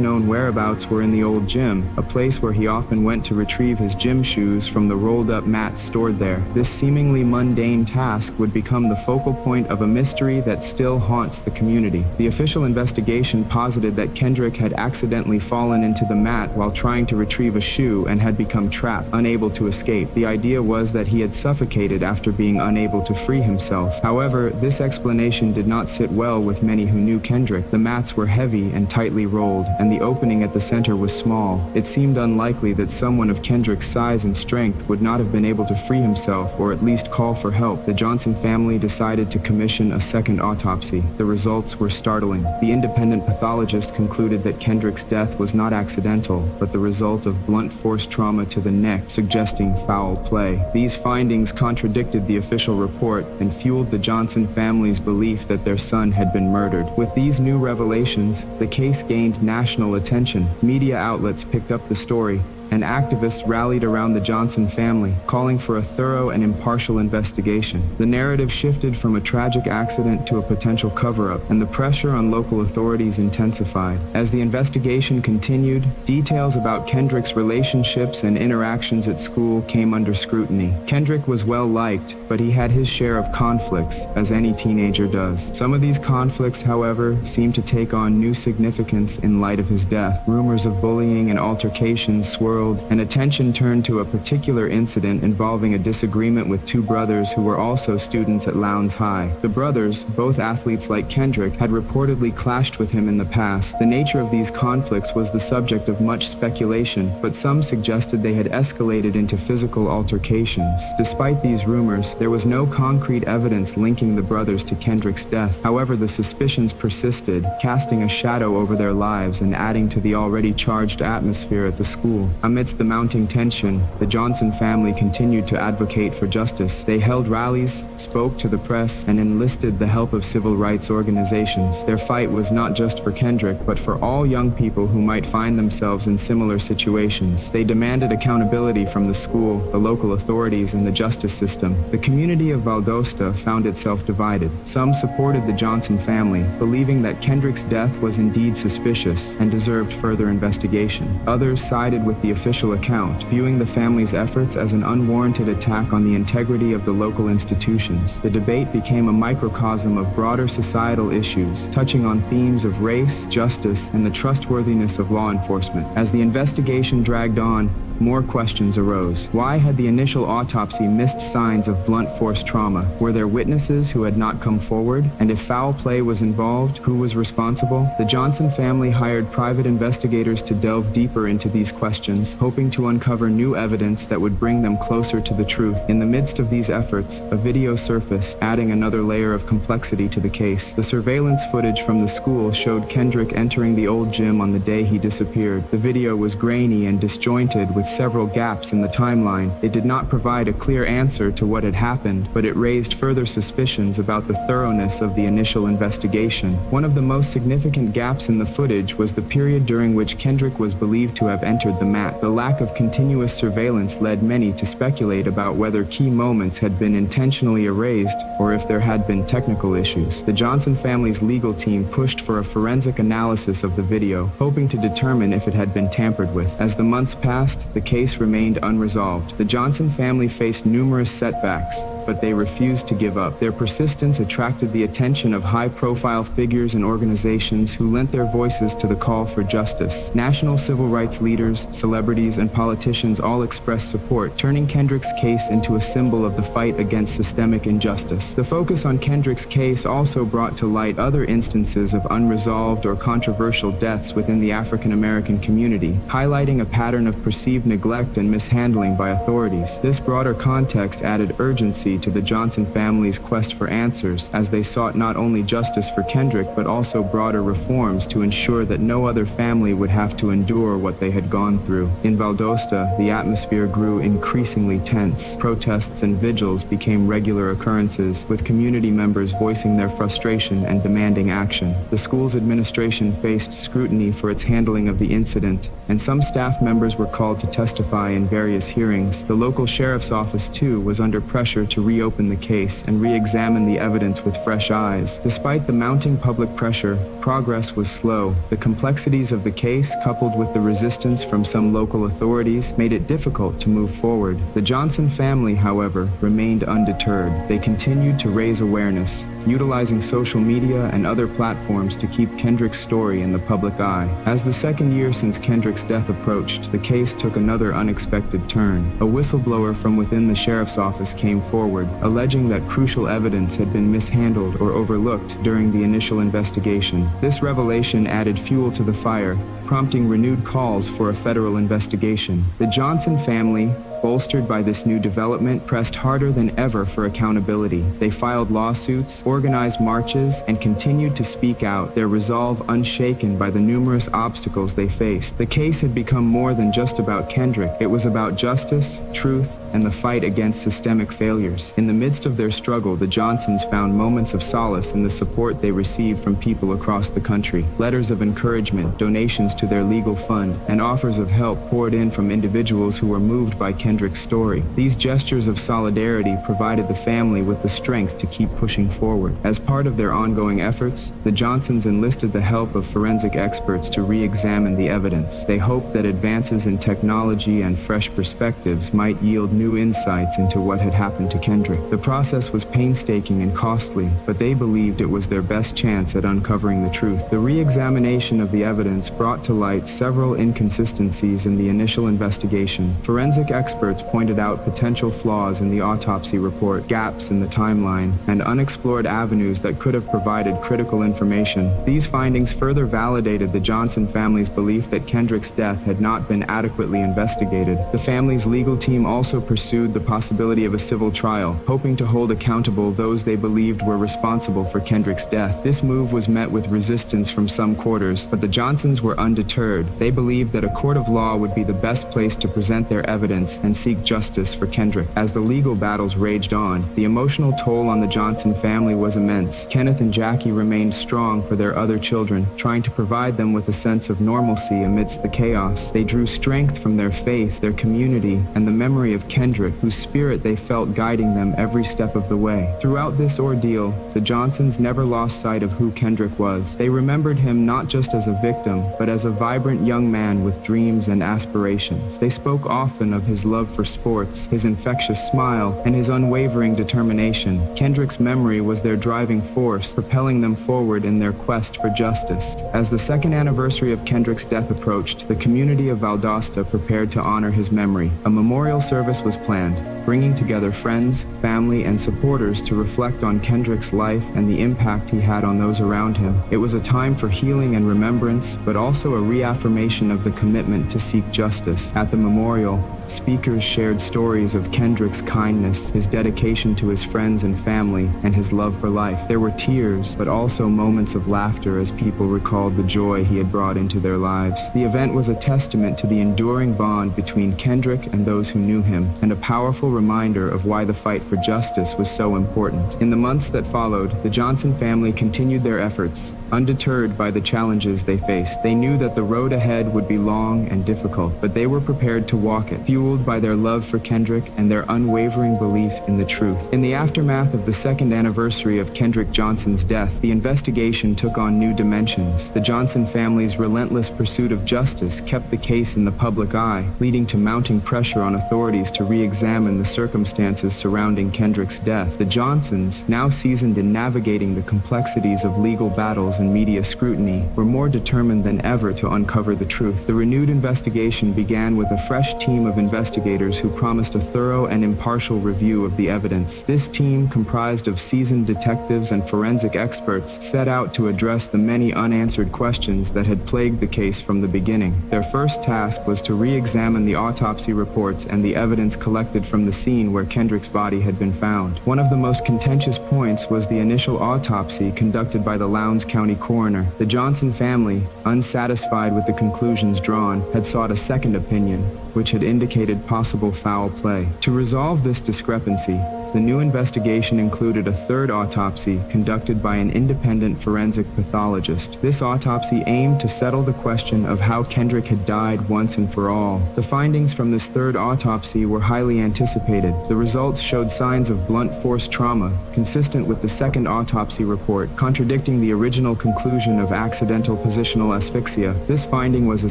known whereabouts were in the old gym, a place where he often went to retrieve his gym shoes from the rolled-up mats stored there. This seemingly mundane task would become the focal point of a mystery that still haunts the community. The official investigation posited that Kendrick had accidentally fallen into the mat while trying to retrieve a shoe and had become trapped, unable to escape. The idea was that he had suffocated after being unable to free himself. However, this explanation did not sit well with many who knew Kendrick. The mats were heavy and tightly rolled, and the opening at the center was small. It seemed unlikely that someone of Kendrick's size and strength would not have been able to free himself or at least call for help. The Johnson family decided to commission a second autopsy. The results were startling. The independent pathologist concluded that Kendrick's death was not accidental, but the result of blunt force trauma to the neck, suggesting foul play. These findings contradicted the official report and fueled the Johnson family's belief that their son had been murdered. With these new revelations, the case gained national attention. Media outlets picked up the story, and activists rallied around the Johnson family, calling for a thorough and impartial investigation. The narrative shifted from a tragic accident to a potential cover-up, and the pressure on local authorities intensified. As the investigation continued, details about Kendrick's relationships and interactions at school came under scrutiny. Kendrick was well-liked, but he had his share of conflicts, as any teenager does. Some of these conflicts, however, seemed to take on new significance in light of his death. Rumors of bullying and altercations swirled, and attention turned to a particular incident involving a disagreement with two brothers who were also students at Lowndes High. The brothers, both athletes like Kendrick, had reportedly clashed with him in the past. The nature of these conflicts was the subject of much speculation, but some suggested they had escalated into physical altercations. Despite these rumors, there was no concrete evidence linking the brothers to Kendrick's death. However, the suspicions persisted, casting a shadow over their lives and adding to the already charged atmosphere at the school. Amidst the mounting tension, the Johnson family continued to advocate for justice. They held rallies, spoke to the press, and enlisted the help of civil rights organizations. Their fight was not just for Kendrick, but for all young people who might find themselves in similar situations. They demanded accountability from the school, the local authorities, and the justice system. The community of Valdosta found itself divided. Some supported the Johnson family, believing that Kendrick's death was indeed suspicious and deserved further investigation. Others sided with the official account, viewing the family's efforts as an unwarranted attack on the integrity of the local institutions. The debate became a microcosm of broader societal issues, touching on themes of race, justice, and the trustworthiness of law enforcement. As the investigation dragged on, more questions arose. Why had the initial autopsy missed signs of blunt force trauma? Were there witnesses who had not come forward? And if foul play was involved, who was responsible? The Johnson family hired private investigators to delve deeper into these questions, hoping to uncover new evidence that would bring them closer to the truth. In the midst of these efforts, a video surfaced, adding another layer of complexity to the case. The surveillance footage from the school showed Kendrick entering the old gym on the day he disappeared. The video was grainy and disjointed, with several gaps in the timeline. It did not provide a clear answer to what had happened, but it raised further suspicions about the thoroughness of the initial investigation. One of the most significant gaps in the footage was the period during which Kendrick was believed to have entered the mat. The lack of continuous surveillance led many to speculate about whether key moments had been intentionally erased or if there had been technical issues. The Johnson family's legal team pushed for a forensic analysis of the video, hoping to determine if it had been tampered with. As the months passed, the case remained unresolved. The Johnson family faced numerous setbacks, but they refused to give up. Their persistence attracted the attention of high-profile figures and organizations who lent their voices to the call for justice. National civil rights leaders, celebrities, and politicians all expressed support, turning Kendrick's case into a symbol of the fight against systemic injustice. The focus on Kendrick's case also brought to light other instances of unresolved or controversial deaths within the African American community, highlighting a pattern of perceived neglect and mishandling by authorities. This broader context added urgency urgency to the Johnson family's quest for answers, as they sought not only justice for Kendrick but also broader reforms to ensure that no other family would have to endure what they had gone through. In Valdosta, the atmosphere grew increasingly tense. Protests and vigils became regular occurrences, with community members voicing their frustration and demanding action. The school's administration faced scrutiny for its handling of the incident, and some staff members were called to testify in various hearings. The local sheriff's office, too, was under pressure to reopen the case and re-examine the evidence with fresh eyes. Despite the mounting public pressure, progress was slow. The complexities of the case, coupled with the resistance from some local authorities, made it difficult to move forward. The Johnson family, however, remained undeterred. They continued to raise awareness, utilizing social media and other platforms to keep Kendrick's story in the public eye. As the second year since Kendrick's death approached, the case took another unexpected turn. A whistleblower from within the sheriff's office came forward, alleging that crucial evidence had been mishandled or overlooked during the initial investigation. This revelation added fuel to the fire, prompting renewed calls for a federal investigation. The Johnson family, bolstered by this new development, pressed harder than ever for accountability. They filed lawsuits, organized marches, and continued to speak out, their resolve unshaken by the numerous obstacles they faced. The case had become more than just about Kendrick. It was about justice, truth, and the fight against systemic failures. In the midst of their struggle, the Johnsons found moments of solace in the support they received from people across the country. Letters of encouragement, donations to their legal fund, and offers of help poured in from individuals who were moved by Kendrick's story. These gestures of solidarity provided the family with the strength to keep pushing forward. As part of their ongoing efforts, the Johnsons enlisted the help of forensic experts to re-examine the evidence. They hoped that advances in technology and fresh perspectives might yield new insights into what had happened to Kendrick. The process was painstaking and costly, but they believed it was their best chance at uncovering the truth. The re-examination of the evidence brought to light several inconsistencies in the initial investigation. Forensic experts pointed out potential flaws in the autopsy report, gaps in the timeline, and unexplored avenues that could have provided critical information. These findings further validated the Johnson family's belief that Kendrick's death had not been adequately investigated. The family's legal team also pursued the possibility of a civil trial, hoping to hold accountable those they believed were responsible for Kendrick's death. This move was met with resistance from some quarters, but the Johnsons were undeterred. They believed that a court of law would be the best place to present their evidence and seek justice for Kendrick. As the legal battles raged on, the emotional toll on the Johnson family was immense. Kenneth and Jackie remained strong for their other children, trying to provide them with a sense of normalcy amidst the chaos. They drew strength from their faith, their community, and the memory of Kendrick, whose spirit they felt guiding them every step of the way. Throughout this ordeal, the Johnsons never lost sight of who Kendrick was. They remembered him not just as a victim, but as a vibrant young man with dreams and aspirations. They spoke often of his love for sports, his infectious smile, and his unwavering determination. Kendrick's memory was their driving force, propelling them forward in their quest for justice. As the second anniversary of Kendrick's death approached, the community of Valdosta prepared to honor his memory. A memorial service was planned, bringing together friends, family, and supporters to reflect on Kendrick's life and the impact he had on those around him. It was a time for healing and remembrance, but also a reaffirmation of the commitment to seek justice. At the memorial, speakers shared stories of Kendrick's kindness, his dedication to his friends and family, and his love for life. There were tears, but also moments of laughter as people recalled the joy he had brought into their lives. The event was a testament to the enduring bond between Kendrick and those who knew him, and a powerful reminder of why the fight for justice was so important. In the months that followed, the Johnson family continued their efforts, undeterred by the challenges they faced. They knew that the road ahead would be long and difficult, but they were prepared to walk it, fueled by their love for Kendrick and their unwavering belief in the truth. In the aftermath of the second anniversary of Kendrick Johnson's death, the investigation took on new dimensions. The Johnson family's relentless pursuit of justice kept the case in the public eye, leading to mounting pressure on authorities to re-examine the circumstances surrounding Kendrick's death. The Johnsons, now seasoned in navigating the complexities of legal battles and media scrutiny, were more determined than ever to uncover the truth. The renewed investigation began with a fresh team of investigators who promised a thorough and impartial review of the evidence. This team, comprised of seasoned detectives and forensic experts, set out to address the many unanswered questions that had plagued the case from the beginning. Their first task was to re-examine the autopsy reports and the evidence collected from the scene where Kendrick's body had been found. One of the most contentious points was the initial autopsy conducted by the Lowndes County coroner. The Johnson family, unsatisfied with the conclusions drawn, had sought a second opinion, which had indicated possible foul play. To resolve this discrepancy, the new investigation included a third autopsy conducted by an independent forensic pathologist. This autopsy aimed to settle the question of how Kendrick had died once and for all. The findings from this third autopsy were highly anticipated. The results showed signs of blunt force trauma, consistent with the second autopsy report, contradicting the original conclusion of accidental positional asphyxia. This finding was a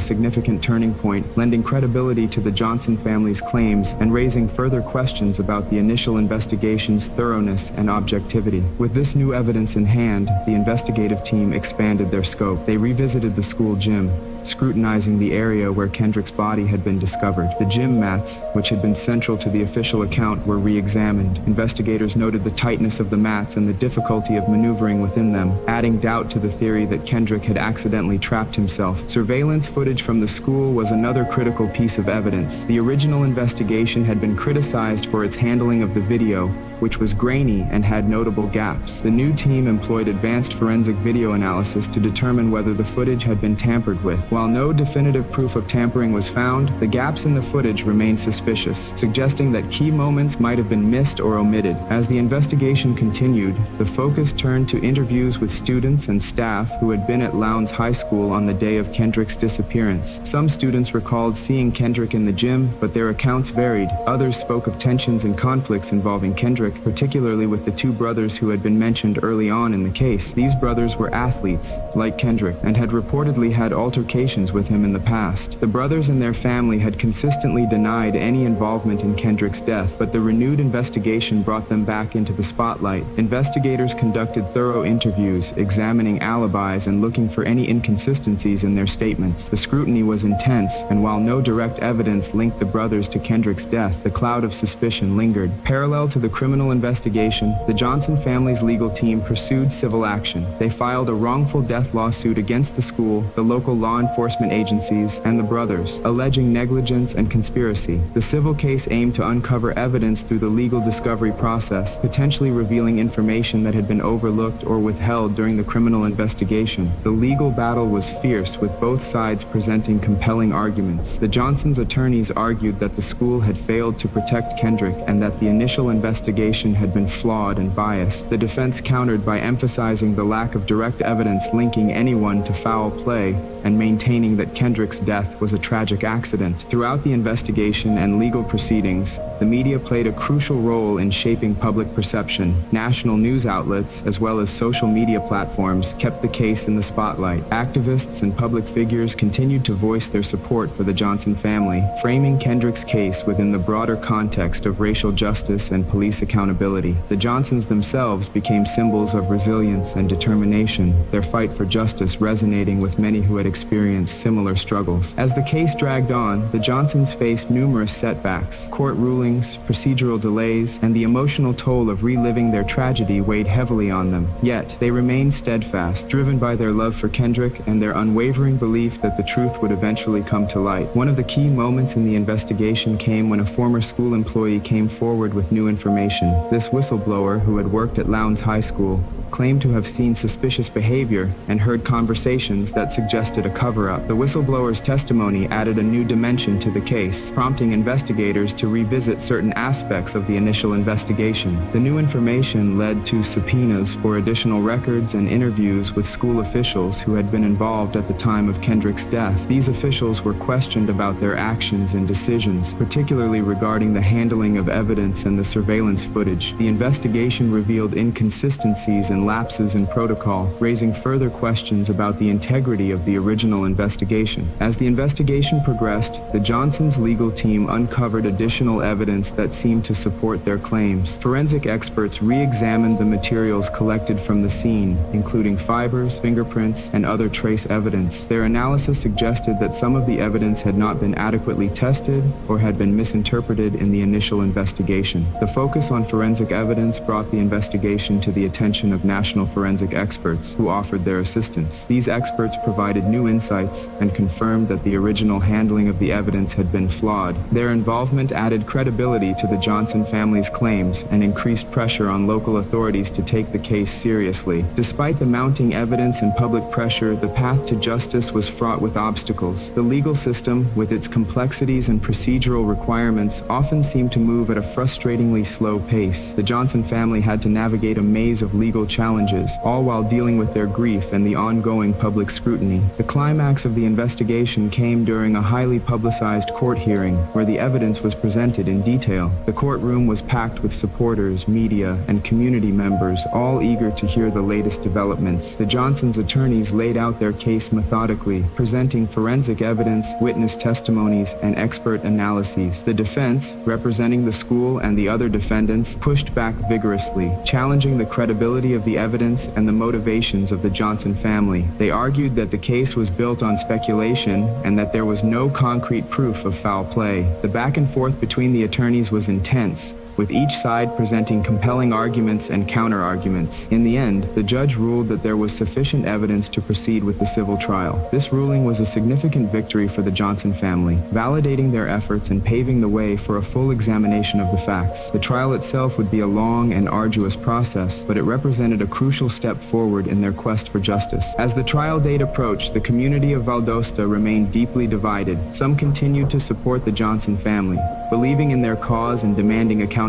significant turning point, lending credibility to the Johnson family's claims and raising further questions about the initial investigation's thoroughness and objectivity. With this new evidence in hand, the investigative team expanded their scope. They revisited the school gym, scrutinizing the area where Kendrick's body had been discovered. The gym mats, which had been central to the official account, were re-examined. Investigators noted the tightness of the mats and the difficulty of maneuvering within them, adding doubt to the theory that Kendrick had accidentally trapped himself. Surveillance footage from the school was another critical piece of evidence. The original investigation had been criticized for its handling of the video, which was grainy and had notable gaps. The new team employed advanced forensic video analysis to determine whether the footage had been tampered with. While no definitive proof of tampering was found, the gaps in the footage remained suspicious, suggesting that key moments might have been missed or omitted. As the investigation continued, the focus turned to interviews with students and staff who had been at Lowndes High School on the day of Kendrick's disappearance. Some students recalled seeing Kendrick in the gym, but their accounts varied. Others spoke of tensions and conflicts involving Kendrick, particularly with the two brothers who had been mentioned early on in the case. These brothers were athletes, like Kendrick, and had reportedly had altercations with him in the past. The brothers and their family had consistently denied any involvement in Kendrick's death, but the renewed investigation brought them back into the spotlight. Investigators conducted thorough interviews, examining alibis and looking for any inconsistencies in their statements. The scrutiny was intense, and while no direct evidence linked the brothers to Kendrick's death, the cloud of suspicion lingered. Parallel to the criminal investigation, the Johnson family's legal team pursued civil action. They filed a wrongful death lawsuit against the school, the local law enforcement agencies, and the brothers, alleging negligence and conspiracy. The civil case aimed to uncover evidence through the legal discovery process, potentially revealing information that had been overlooked or withheld during the criminal investigation. The legal battle was fierce, with both sides presenting compelling arguments. The Johnsons' attorneys argued that the school had failed to protect Kendrick and that the initial investigation had been flawed and biased. The defense countered by emphasizing the lack of direct evidence linking anyone to foul play and maintaining that Kendrick's death was a tragic accident. Throughout the investigation and legal proceedings, the media played a crucial role in shaping public perception. National news outlets, as well as social media platforms, kept the case in the spotlight. Activists and public figures continued to voice their support for the Johnson family, framing Kendrick's case within the broader context of racial justice and police accountability. The Johnsons themselves became symbols of resilience and determination, their fight for justice resonating with many who had experienced similar struggles. As the case dragged on, the Johnsons faced numerous setbacks. Court rulings, procedural delays, and the emotional toll of reliving their tragedy weighed heavily on them. Yet, they remained steadfast, driven by their love for Kendrick and their unwavering belief that the truth would eventually come to light. One of the key moments in the investigation came when a former school employee came forward with new information. This whistleblower, who had worked at Lowndes High School, claimed to have seen suspicious behavior and heard conversations that suggested a cover-up. The whistleblower's testimony added a new dimension to the case, prompting investigators to revisit certain aspects of the initial investigation. The new information led to subpoenas for additional records and interviews with school officials who had been involved at the time of Kendrick's death. These officials were questioned about their actions and decisions, particularly regarding the handling of evidence and the surveillance footage. The investigation revealed inconsistencies in and lapses in protocol, raising further questions about the integrity of the original investigation. As the investigation progressed, the Johnsons' legal team uncovered additional evidence that seemed to support their claims. Forensic experts re-examined the materials collected from the scene, including fibers, fingerprints, and other trace evidence. Their analysis suggested that some of the evidence had not been adequately tested or had been misinterpreted in the initial investigation. The focus on forensic evidence brought the investigation to the attention of national forensic experts who offered their assistance. These experts provided new insights and confirmed that the original handling of the evidence had been flawed. Their involvement added credibility to the Johnson family's claims and increased pressure on local authorities to take the case seriously. Despite the mounting evidence and public pressure, the path to justice was fraught with obstacles. The legal system, with its complexities and procedural requirements, often seemed to move at a frustratingly slow pace. The Johnson family had to navigate a maze of legal challenges, all while dealing with their grief and the ongoing public scrutiny. The climax of the investigation came during a highly publicized court hearing, where the evidence was presented in detail. The courtroom was packed with supporters, media, and community members, all eager to hear the latest developments. The Johnsons' attorneys laid out their case methodically, presenting forensic evidence, witness testimonies, and expert analyses. The defense, representing the school and the other defendants, pushed back vigorously, challenging the credibility of the evidence and the motivations of the Johnson family. They argued that the case was built on speculation and that there was no concrete proof of foul play. The back and forth between the attorneys was intense, with each side presenting compelling arguments and counter-arguments. In the end, the judge ruled that there was sufficient evidence to proceed with the civil trial. This ruling was a significant victory for the Johnson family, validating their efforts and paving the way for a full examination of the facts. The trial itself would be a long and arduous process, but it represented a crucial step forward in their quest for justice. As the trial date approached, the community of Valdosta remained deeply divided. Some continued to support the Johnson family, believing in their cause and demanding accountability.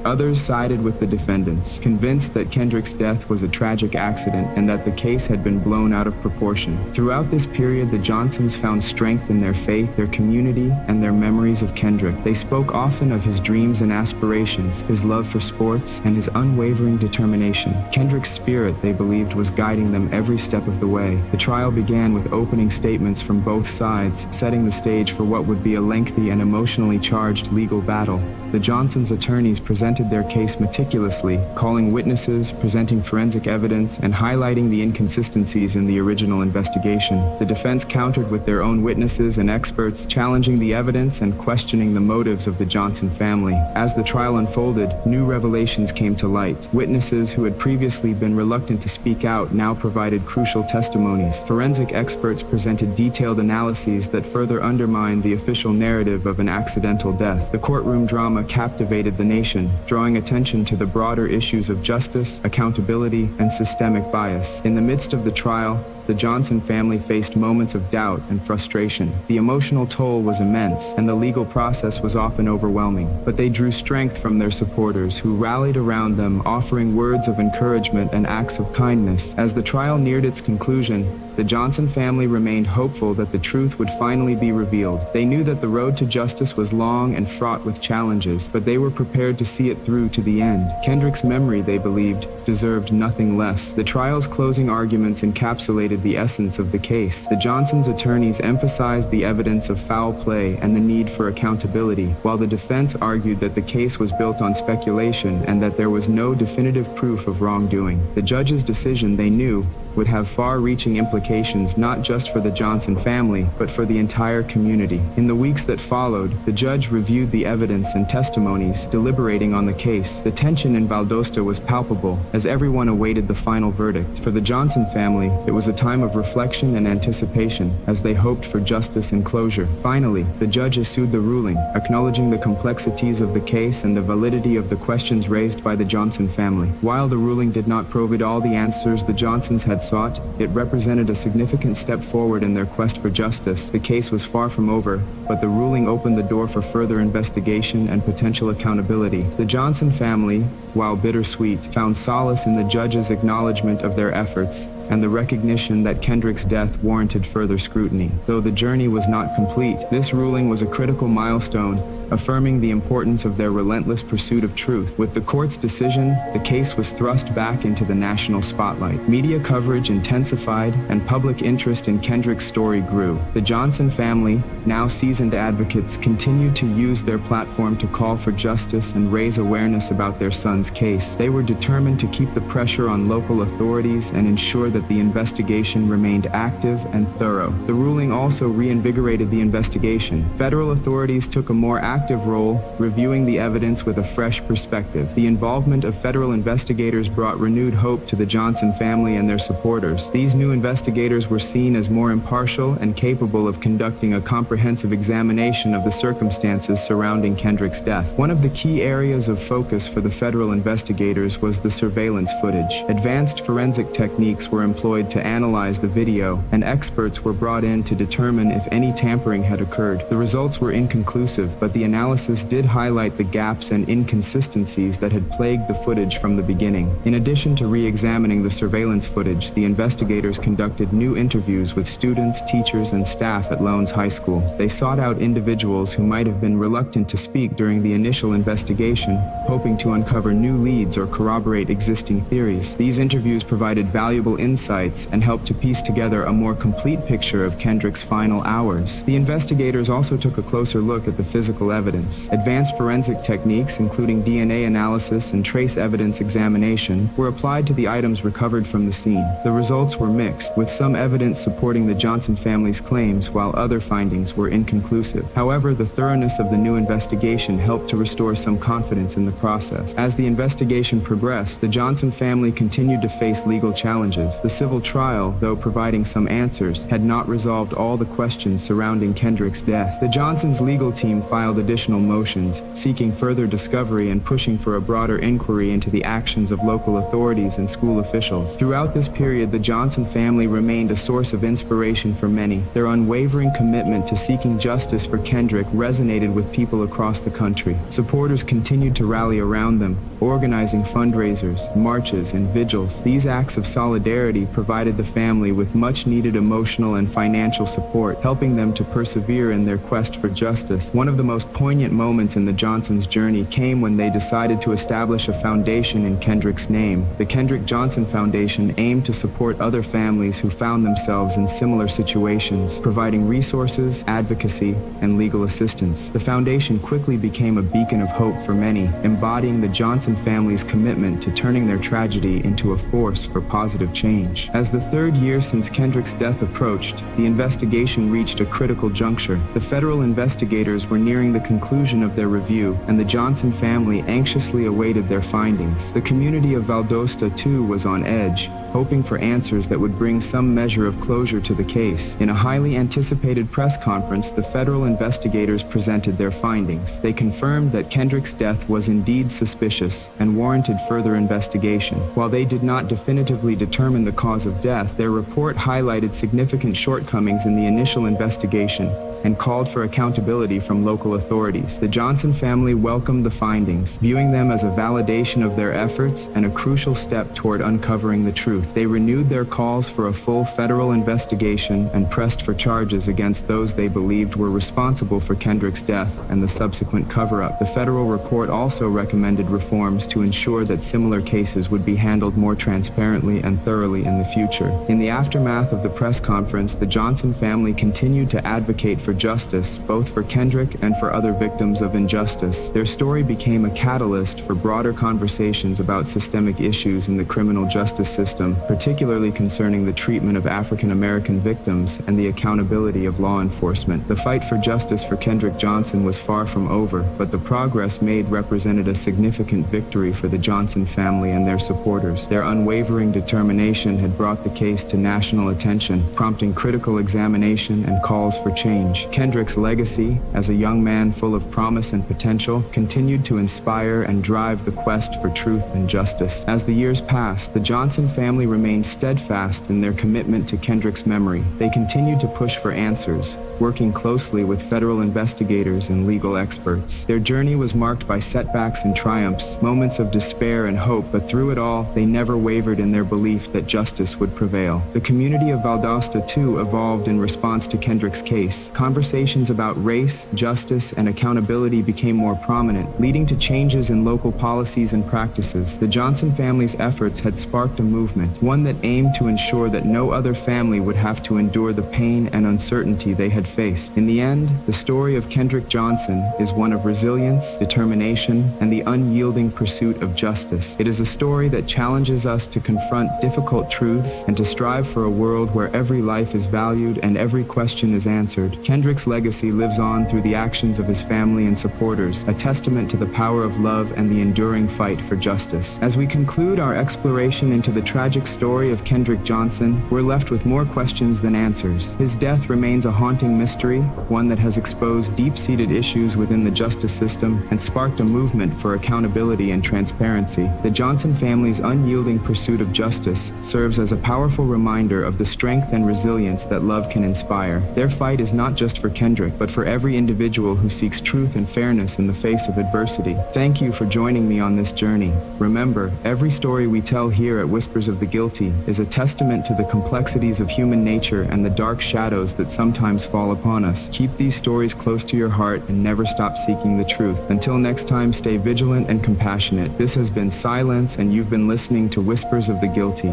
Others sided with the defendants, convinced that Kendrick's death was a tragic accident and that the case had been blown out of proportion. Throughout this period, the Johnsons found strength in their faith, their community, and their memories of Kendrick. They spoke often of his dreams and aspirations, his love for sports, and his unwavering determination. Kendrick's spirit, they believed, was guiding them every step of the way. The trial began with opening statements from both sides, setting the stage for what would be a lengthy and emotionally charged legal battle. The Johnsons' attorneys presented their case meticulously, calling witnesses, presenting forensic evidence, and highlighting the inconsistencies in the original investigation. The defense countered with their own witnesses and experts, challenging the evidence and questioning the motives of the Johnson family. As the trial unfolded, new revelations came to light. Witnesses who had previously been reluctant to speak out now provided crucial testimonies. Forensic experts presented detailed analyses that further undermined the official narrative of an accidental death. The courtroom drama captivated the nation, drawing attention to the broader issues of justice, accountability, and systemic bias. In the midst of the trial, the Johnson family faced moments of doubt and frustration. The emotional toll was immense, and the legal process was often overwhelming. But they drew strength from their supporters, who rallied around them, offering words of encouragement and acts of kindness. As the trial neared its conclusion, the Johnson family remained hopeful that the truth would finally be revealed. They knew that the road to justice was long and fraught with challenges, but they were prepared to see it through to the end. Kendrick's memory, they believed, deserved nothing less. The trial's closing arguments encapsulated the essence of the case. The Johnsons' attorneys emphasized the evidence of foul play and the need for accountability, while the defense argued that the case was built on speculation and that there was no definitive proof of wrongdoing. The judge's decision, they knew, would have far-reaching implications not just for the Johnson family, but for the entire community. In the weeks that followed, the judge reviewed the evidence and testimonies, deliberating on the case. The tension in Valdosta was palpable, as everyone awaited the final verdict. For the Johnson family, it was a time of reflection and anticipation, as they hoped for justice and closure. Finally, the judge issued the ruling, acknowledging the complexities of the case and the validity of the questions raised by the Johnson family. While the ruling did not provide all the answers the Johnsons had sought, it represented a significant step forward in their quest for justice. The case was far from over, but the ruling opened the door for further investigation and potential accountability. The Johnson family, while bittersweet, found solace in the judge's acknowledgement of their efforts and the recognition that Kendrick's death warranted further scrutiny. Though the journey was not complete, this ruling was a critical milestone, affirming the importance of their relentless pursuit of truth. With the court's decision, the case was thrust back into the national spotlight. Media coverage intensified, and public interest in Kendrick's story grew. The Johnson family, now seasoned advocates, continued to use their platform to call for justice and raise awareness about their son's case. They were determined to keep the pressure on local authorities and ensure that the investigation remained active and thorough. The ruling also reinvigorated the investigation. Federal authorities took a more active role, reviewing the evidence with a fresh perspective. The involvement of federal investigators brought renewed hope to the Johnson family and their supporters. These new investigators were seen as more impartial and capable of conducting a comprehensive examination of the circumstances surrounding Kendrick's death. One of the key areas of focus for the federal investigators was the surveillance footage. Advanced forensic techniques were employed to analyze the video, and experts were brought in to determine if any tampering had occurred. The results were inconclusive, but the analysis did highlight the gaps and inconsistencies that had plagued the footage from the beginning. In addition to re-examining the surveillance footage, the investigators conducted new interviews with students, teachers, and staff at Lowndes High School. They sought out individuals who might have been reluctant to speak during the initial investigation, hoping to uncover new leads or corroborate existing theories. These interviews provided valuable insights and helped to piece together a more complete picture of Kendrick's final hours. The investigators also took a closer look at the physical evidence. Advanced forensic techniques, including DNA analysis and trace evidence examination, were applied to the items recovered from the scene. The results were mixed, with some evidence supporting the Johnson family's claims while other findings were inconclusive. However, the thoroughness of the new investigation helped to restore some confidence in the process. As the investigation progressed, the Johnson family continued to face legal challenges. The civil trial, though providing some answers, had not resolved all the questions surrounding Kendrick's death. The Johnsons' legal team filed additional motions, seeking further discovery and pushing for a broader inquiry into the actions of local authorities and school officials. Throughout this period, the Johnson family remained a source of inspiration for many. Their unwavering commitment to seeking justice for Kendrick resonated with people across the country. Supporters continued to rally around them, organizing fundraisers, marches, and vigils. These acts of solidarity provided the family with much-needed emotional and financial support, helping them to persevere in their quest for justice. One of the most poignant moments in the Johnsons' journey came when they decided to establish a foundation in Kendrick's name. The Kendrick Johnson Foundation aimed to support other families who found themselves in similar situations, providing resources, advocacy, and legal assistance. The foundation quickly became a beacon of hope for many, embodying the Johnson family's commitment to turning their tragedy into a force for positive change. As the third year since Kendrick's death approached, the investigation reached a critical juncture. The federal investigators were nearing the conclusion of their review, and the Johnson family anxiously awaited their findings. The community of Valdosta, too, was on edge, hoping for answers that would bring some measure of closure to the case. In a highly anticipated press conference, the federal investigators presented their findings. They confirmed that Kendrick's death was indeed suspicious and warranted further investigation. While they did not definitively determine the cause of death, their report highlighted significant shortcomings in the initial investigation and called for accountability from local authorities. The Johnson family welcomed the findings, viewing them as a validation of their efforts and a crucial step toward uncovering the truth. They renewed their calls for a full federal investigation and pressed for charges against those they believed were responsible for Kendrick's death and the subsequent cover-up. The federal report also recommended reforms to ensure that similar cases would be handled more transparently and thoroughly in the future. In the aftermath of the press conference, the Johnson family continued to advocate for justice, both for Kendrick and for other victims of injustice. Their story became a catalyst for broader conversations about systemic issues in the criminal justice system, particularly concerning the treatment of African American victims and the accountability of law enforcement. The fight for justice for Kendrick Johnson was far from over, but the progress made represented a significant victory for the Johnson family and their supporters. Their unwavering determination had brought the case to national attention, prompting critical examination and calls for change. Kendrick's legacy, as a young man full of promise and potential, continued to inspire and drive the quest for truth and justice. As the years passed, the Johnson family remained steadfast in their commitment to Kendrick's memory. They continued to push for answers, working closely with federal investigators and legal experts. Their journey was marked by setbacks and triumphs, moments of despair and hope, but through it all, they never wavered in their belief that justice would prevail. The community of Valdosta, too, evolved in response to Kendrick's case. Conversations about race, justice, and accountability became more prominent, leading to changes in local policies and practices. The Johnson family's efforts had sparked a movement, one that aimed to ensure that no other family would have to endure the pain and uncertainty they had faced. In the end, the story of Kendrick Johnson is one of resilience, determination, and the unyielding pursuit of justice. It is a story that challenges us to confront difficult truths and to strive for a world where every life is valued and every question is answered. Kendrick's legacy lives on through the actions of his family and supporters, a testament to the power of love and the enduring fight for justice. As we conclude our exploration into the tragic story of Kendrick Johnson, we're left with more questions than answers. His death remains a haunting mystery, one that has exposed deep-seated issues within the justice system and sparked a movement for accountability and transparency. The Johnson family's unyielding pursuit of justice serves as a powerful reminder of the strength and resilience that love can inspire. Their fight is not just for Kendrick, but for every individual who seeks truth and fairness in the face of adversity. Thank you for joining me on this journey. Remember, every story we tell here at Whispers of the Guilty is a testament to the complexities of human nature and the dark shadows that sometimes fall upon us. Keep these stories close to your heart and never stop seeking the truth. Until next time, stay vigilant and compassionate. This has been Silence, and you've been listening to Whispers of the Guilty.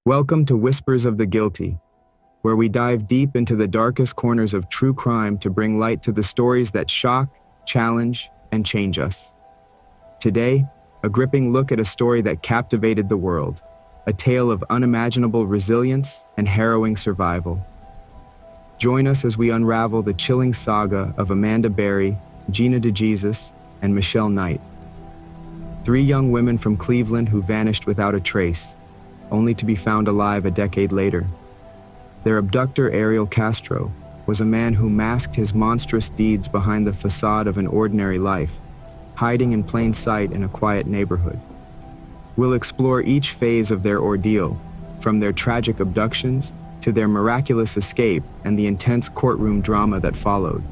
Welcome to Whispers of the Guilty, where we dive deep into the darkest corners of true crime to bring light to the stories that shock, challenge, and change us. Today, a gripping look at a story that captivated the world, a tale of unimaginable resilience and harrowing survival. Join us as we unravel the chilling saga of Amanda Berry, Gina DeJesus, and Michelle Knight. Three young women from Cleveland who vanished without a trace, only to be found alive a decade later. Their abductor, Ariel Castro, was a man who masked his monstrous deeds behind the facade of an ordinary life, hiding in plain sight in a quiet neighborhood. We'll explore each phase of their ordeal, from their tragic abductions to their miraculous escape and the intense courtroom drama that followed.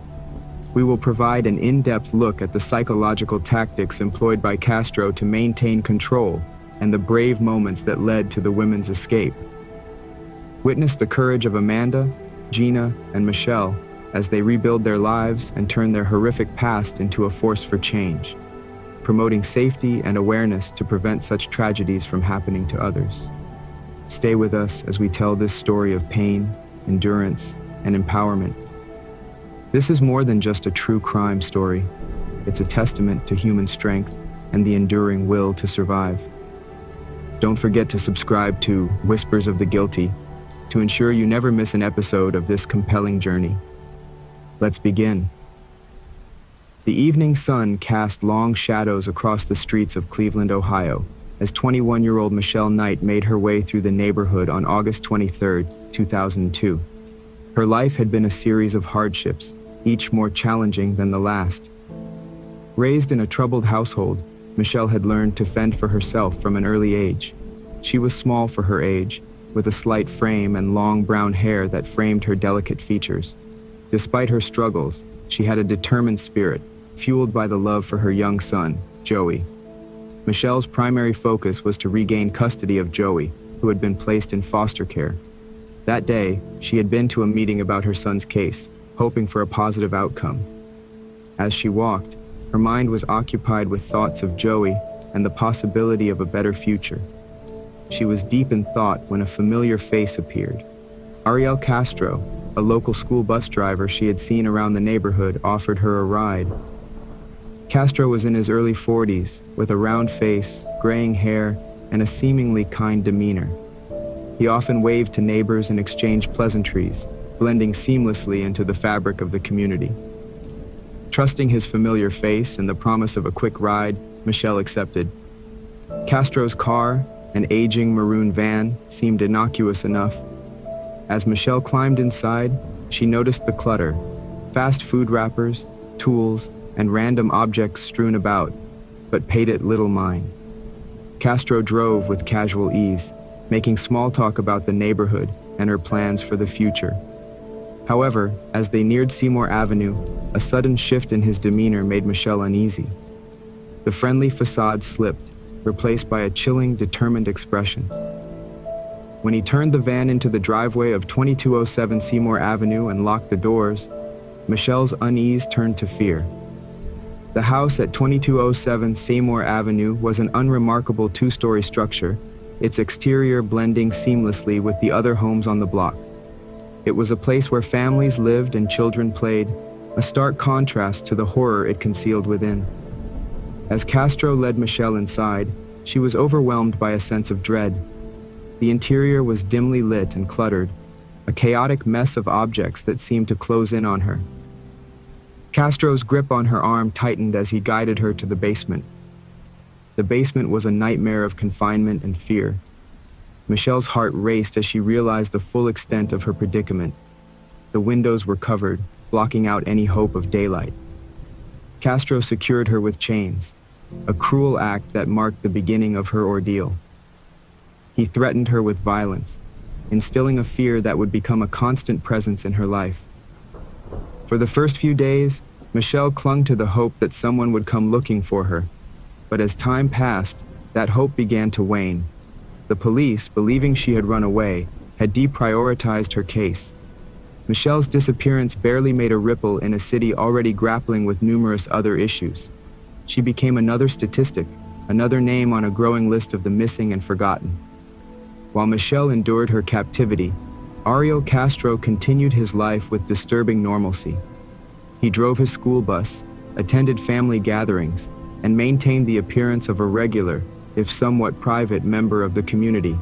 We will provide an in-depth look at the psychological tactics employed by Castro to maintain control and the brave moments that led to the women's escape. Witness the courage of Amanda, Gina, and Michelle as they rebuild their lives and turn their horrific past into a force for change, promoting safety and awareness to prevent such tragedies from happening to others. Stay with us as we tell this story of pain, endurance, and empowerment. This is more than just a true crime story. It's a testament to human strength and the enduring will to survive. Don't forget to subscribe to Whispers of the Guilty to ensure you never miss an episode of this compelling journey. Let's begin. The evening sun cast long shadows across the streets of Cleveland, Ohio, as 21-year-old Michelle Knight made her way through the neighborhood on August 23, 2002. Her life had been a series of hardships, each more challenging than the last. Raised in a troubled household, Michelle had learned to fend for herself from an early age. She was small for her age, with a slight frame and long brown hair that framed her delicate features. Despite her struggles, she had a determined spirit, fueled by the love for her young son, Joey. Michelle's primary focus was to regain custody of Joey, who had been placed in foster care. That day, she had been to a meeting about her son's case, hoping for a positive outcome. As she walked, her mind was occupied with thoughts of Joey and the possibility of a better future. She was deep in thought when a familiar face appeared. Ariel Castro, a local school bus driver she had seen around the neighborhood, offered her a ride. Castro was in his early 40s, with a round face, graying hair, and a seemingly kind demeanor. He often waved to neighbors and exchanged pleasantries, blending seamlessly into the fabric of the community. Trusting his familiar face and the promise of a quick ride, Michelle accepted. Castro's car, an aging maroon van, seemed innocuous enough. As Michelle climbed inside, she noticed the clutter: fast food wrappers, tools, and random objects strewn about, but paid it little mind. Castro drove with casual ease, making small talk about the neighborhood and her plans for the future. However, as they neared Seymour Avenue, a sudden shift in his demeanor made Michelle uneasy. The friendly facade slipped, replaced by a chilling, determined expression. When he turned the van into the driveway of 2207 Seymour Avenue and locked the doors, Michelle's unease turned to fear. The house at 2207 Seymour Avenue was an unremarkable two-story structure, its exterior blending seamlessly with the other homes on the block. It was a place where families lived and children played, a stark contrast to the horror it concealed within. As Castro led Michelle inside, she was overwhelmed by a sense of dread. The interior was dimly lit and cluttered, a chaotic mess of objects that seemed to close in on her. Castro's grip on her arm tightened as he guided her to the basement. The basement was a nightmare of confinement and fear. Michelle's heart raced as she realized the full extent of her predicament. The windows were covered, blocking out any hope of daylight. Castro secured her with chains, a cruel act that marked the beginning of her ordeal. He threatened her with violence, instilling a fear that would become a constant presence in her life. For the first few days, Michelle clung to the hope that someone would come looking for her. But as time passed, that hope began to wane. The police, believing she had run away, had deprioritized her case. Michelle's disappearance barely made a ripple in a city already grappling with numerous other issues. She became another statistic, another name on a growing list of the missing and forgotten. While Michelle endured her captivity, Ariel Castro continued his life with disturbing normalcy. He drove his school bus, attended family gatherings, and maintained the appearance of a regular, if somewhat private, member of the community.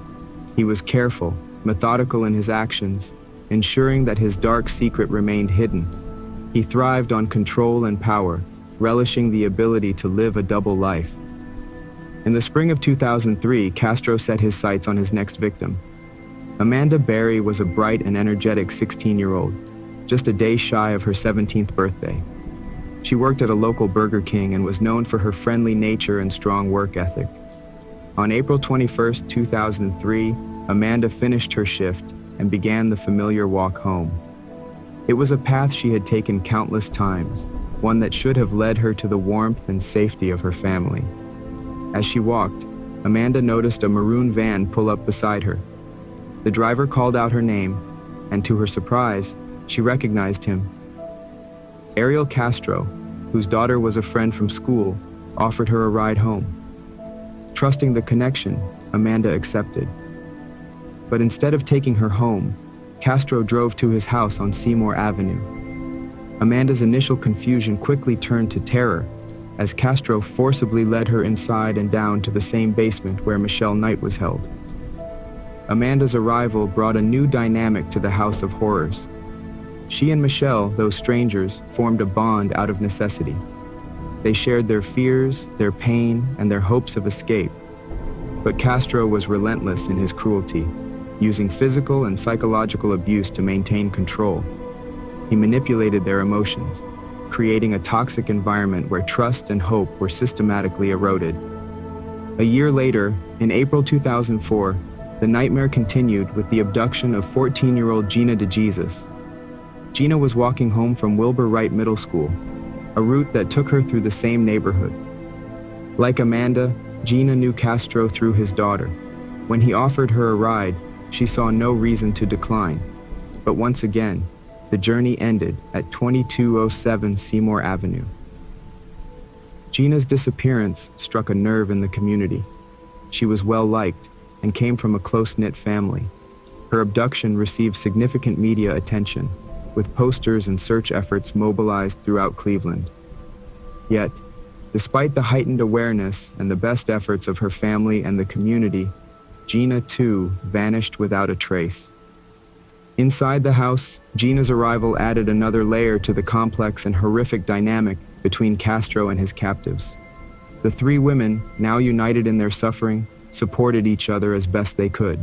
He was careful, methodical in his actions, ensuring that his dark secret remained hidden. He thrived on control and power, relishing the ability to live a double life. In the spring of 2003, Castro set his sights on his next victim. Amanda Berry was a bright and energetic 16-year-old, just a day shy of her 17th birthday. She worked at a local Burger King and was known for her friendly nature and strong work ethic. On April 21, 2003, Amanda finished her shift and began the familiar walk home. It was a path she had taken countless times, one that should have led her to the warmth and safety of her family. As she walked, Amanda noticed a maroon van pull up beside her. The driver called out her name, and to her surprise, she recognized him. Ariel Castro, whose daughter was a friend from school, offered her a ride home. Trusting the connection, Amanda accepted. But instead of taking her home, Castro drove to his house on Seymour Avenue. Amanda's initial confusion quickly turned to terror as Castro forcibly led her inside and down to the same basement where Michelle Knight was held. Amanda's arrival brought a new dynamic to the House of Horrors. She and Michelle, though strangers, formed a bond out of necessity. They shared their fears, their pain, and their hopes of escape. But Castro was relentless in his cruelty, using physical and psychological abuse to maintain control. He manipulated their emotions, creating a toxic environment where trust and hope were systematically eroded. A year later, in April 2004, the nightmare continued with the abduction of 14-year-old Gina DeJesus. Gina was walking home from Wilbur Wright Middle School, a route that took her through the same neighborhood. Like Amanda, Gina knew Castro through his daughter. When he offered her a ride, she saw no reason to decline. But once again, the journey ended at 2207 Seymour Avenue. Gina's disappearance struck a nerve in the community. She was well-liked and came from a close-knit family. Her abduction received significant media attention, with posters and search efforts mobilized throughout Cleveland. Yet, despite the heightened awareness and the best efforts of her family and the community, Gina, too, vanished without a trace. Inside the house, Gina's arrival added another layer to the complex and horrific dynamic between Castro and his captives. The three women, now united in their suffering, supported each other as best they could.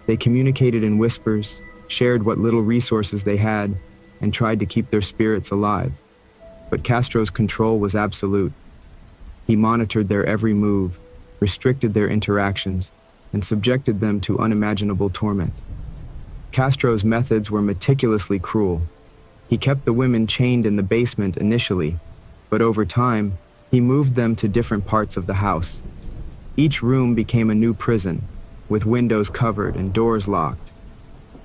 They communicated in whispers, shared what little resources they had, and tried to keep their spirits alive. But Castro's control was absolute. He monitored their every move, restricted their interactions, and subjected them to unimaginable torment. Castro's methods were meticulously cruel. He kept the women chained in the basement initially, but over time, he moved them to different parts of the house. Each room became a new prison, with windows covered and doors locked.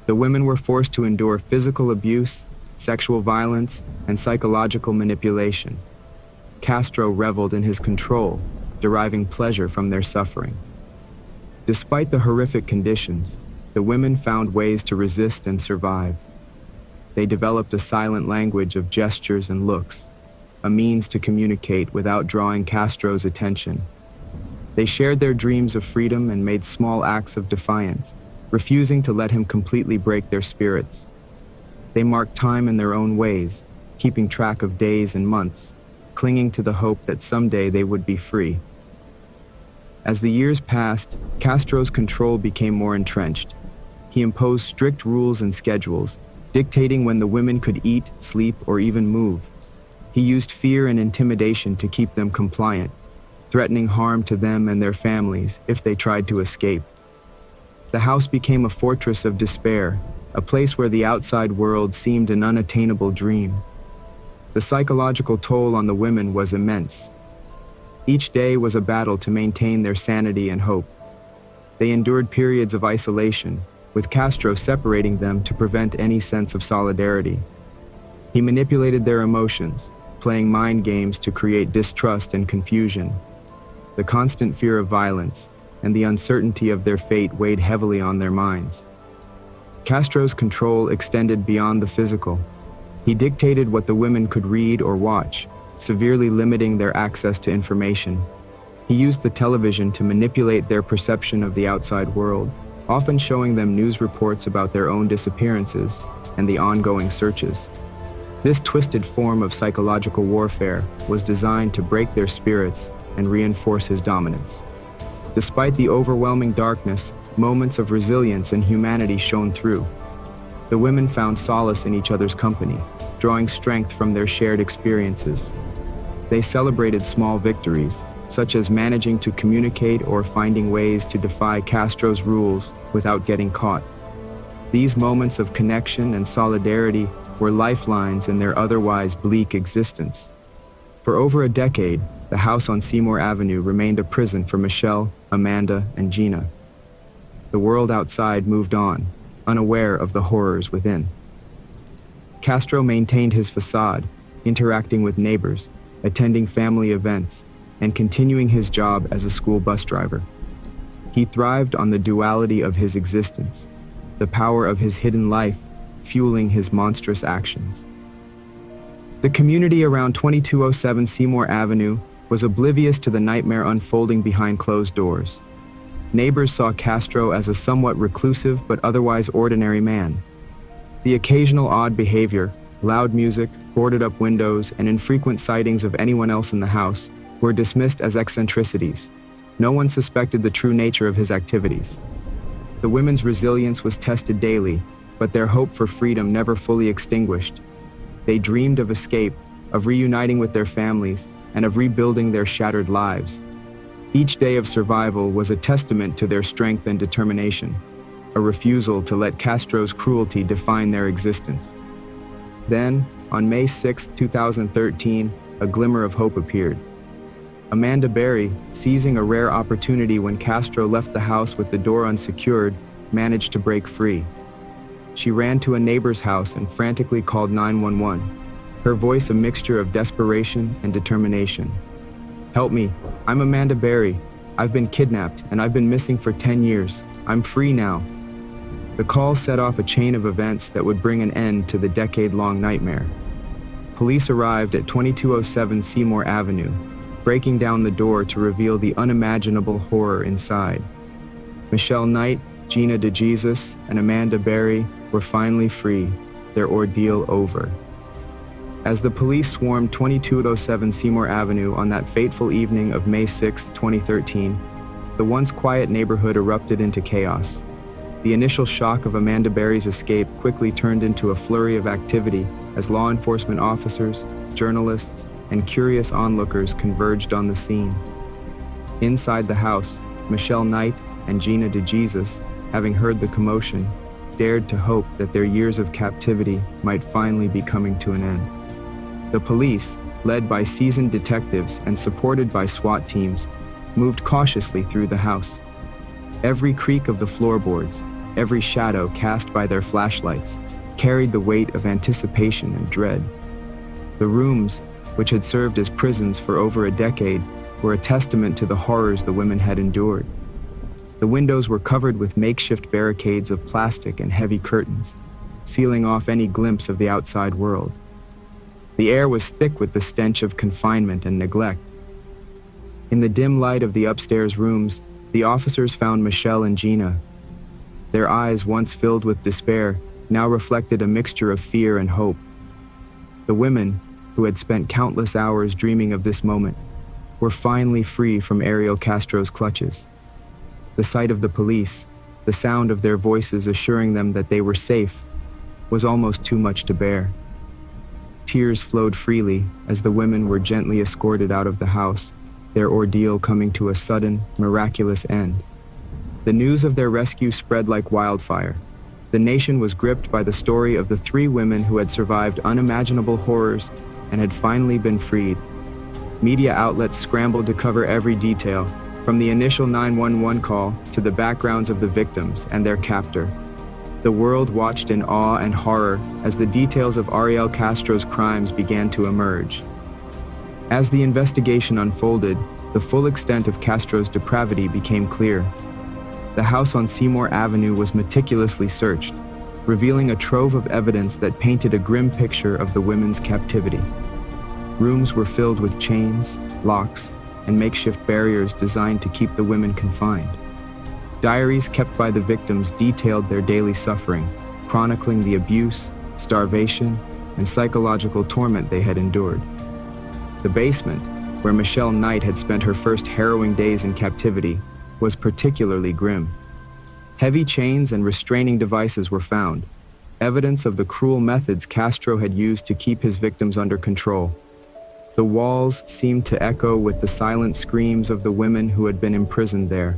The women were forced to endure physical abuse, sexual violence, and psychological manipulation. Castro reveled in his control, deriving pleasure from their suffering. Despite the horrific conditions, the women found ways to resist and survive. They developed a silent language of gestures and looks, a means to communicate without drawing Castro's attention. They shared their dreams of freedom and made small acts of defiance, refusing to let him completely break their spirits. They marked time in their own ways, keeping track of days and months, clinging to the hope that someday they would be free. As the years passed, Castro's control became more entrenched. He imposed strict rules and schedules, dictating when the women could eat, sleep, or even move. He used fear and intimidation to keep them compliant, threatening harm to them and their families if they tried to escape. The house became a fortress of despair, a place where the outside world seemed an unattainable dream. The psychological toll on the women was immense. Each day was a battle to maintain their sanity and hope. They endured periods of isolation, with Castro separating them to prevent any sense of solidarity. He manipulated their emotions, playing mind games to create distrust and confusion. The constant fear of violence and the uncertainty of their fate weighed heavily on their minds. Castro's control extended beyond the physical. He dictated what the women could read or watch, severely limiting their access to information. He used the television to manipulate their perception of the outside world, often showing them news reports about their own disappearances and the ongoing searches. This twisted form of psychological warfare was designed to break their spirits and reinforce his dominance. Despite the overwhelming darkness, moments of resilience and humanity shone through. The women found solace in each other's company, drawing strength from their shared experiences. They celebrated small victories, such as managing to communicate or finding ways to defy Castro's rules without getting caught. These moments of connection and solidarity were lifelines in their otherwise bleak existence. For over a decade, the house on Seymour Avenue remained a prison for Michelle, Amanda, and Gina. The world outside moved on, unaware of the horrors within. Castro maintained his facade, interacting with neighbors, attending family events, and continuing his job as a school bus driver. He thrived on the duality of his existence, the power of his hidden life fueling his monstrous actions. The community around 2207 Seymour Avenue was oblivious to the nightmare unfolding behind closed doors. Neighbors saw Castro as a somewhat reclusive but otherwise ordinary man. The occasional odd behavior, loud music, boarded up windows, and infrequent sightings of anyone else in the house were dismissed as eccentricities. No one suspected the true nature of his activities. The women's resilience was tested daily, but their hope for freedom never fully extinguished. They dreamed of escape, of reuniting with their families, and of rebuilding their shattered lives. Each day of survival was a testament to their strength and determination, a refusal to let Castro's cruelty define their existence. Then, on May 6, 2013, a glimmer of hope appeared. Amanda Berry, seizing a rare opportunity when Castro left the house with the door unsecured, managed to break free. She ran to a neighbor's house and frantically called 911, her voice a mixture of desperation and determination. "Help me, I'm Amanda Berry. I've been kidnapped and I've been missing for 10 years. I'm free now." The call set off a chain of events that would bring an end to the decade-long nightmare. Police arrived at 2207 Seymour Avenue, breaking down the door to reveal the unimaginable horror inside. Michelle Knight, Gina DeJesus, and Amanda Berry were finally free, their ordeal over. As the police swarmed 2207 Seymour Avenue on that fateful evening of May 6, 2013, the once quiet neighborhood erupted into chaos. The initial shock of Amanda Berry's escape quickly turned into a flurry of activity as law enforcement officers, journalists, and curious onlookers converged on the scene. Inside the house, Michelle Knight and Gina DeJesus, having heard the commotion, dared to hope that their years of captivity might finally be coming to an end. The police, led by seasoned detectives and supported by SWAT teams, moved cautiously through the house. Every creak of the floorboards, every shadow cast by their flashlights, carried the weight of anticipation and dread. The rooms, which had served as prisons for over a decade, were a testament to the horrors the women had endured. The windows were covered with makeshift barricades of plastic and heavy curtains, sealing off any glimpse of the outside world. The air was thick with the stench of confinement and neglect. In the dim light of the upstairs rooms, the officers found Michelle and Gina. Their eyes, once filled with despair, now reflected a mixture of fear and hope. The women, who had spent countless hours dreaming of this moment, were finally free from Ariel Castro's clutches. The sight of the police, the sound of their voices assuring them that they were safe, was almost too much to bear. Tears flowed freely as the women were gently escorted out of the house, their ordeal coming to a sudden, miraculous end. The news of their rescue spread like wildfire. The nation was gripped by the story of the 3 women who had survived unimaginable horrors and had finally been freed. Media outlets scrambled to cover every detail, from the initial 911 call to the backgrounds of the victims and their captor. The world watched in awe and horror as the details of Ariel Castro's crimes began to emerge. As the investigation unfolded, the full extent of Castro's depravity became clear. The house on Seymour Avenue was meticulously searched, revealing a trove of evidence that painted a grim picture of the women's captivity. Rooms were filled with chains, locks, and makeshift barriers designed to keep the women confined. Diaries kept by the victims detailed their daily suffering, chronicling the abuse, starvation, and psychological torment they had endured. The basement, where Michelle Knight had spent her first harrowing days in captivity, was particularly grim. Heavy chains and restraining devices were found, evidence of the cruel methods Castro had used to keep his victims under control. The walls seemed to echo with the silent screams of the women who had been imprisoned there.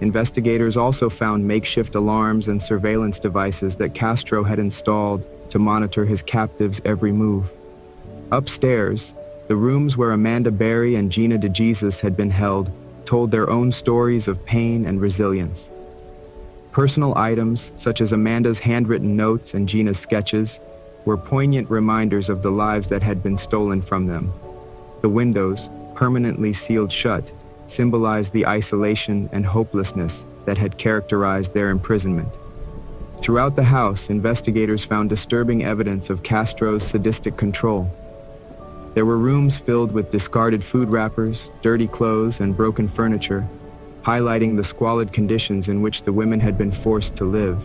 Investigators also found makeshift alarms and surveillance devices that Castro had installed to monitor his captives' every move. Upstairs, the rooms where Amanda Berry and Gina DeJesus had been held told their own stories of pain and resilience. Personal items, such as Amanda's handwritten notes and Gina's sketches, were poignant reminders of the lives that had been stolen from them. The windows, permanently sealed shut, symbolized the isolation and hopelessness that had characterized their imprisonment. Throughout the house, investigators found disturbing evidence of Castro's sadistic control. There were rooms filled with discarded food wrappers, dirty clothes, and broken furniture, highlighting the squalid conditions in which the women had been forced to live.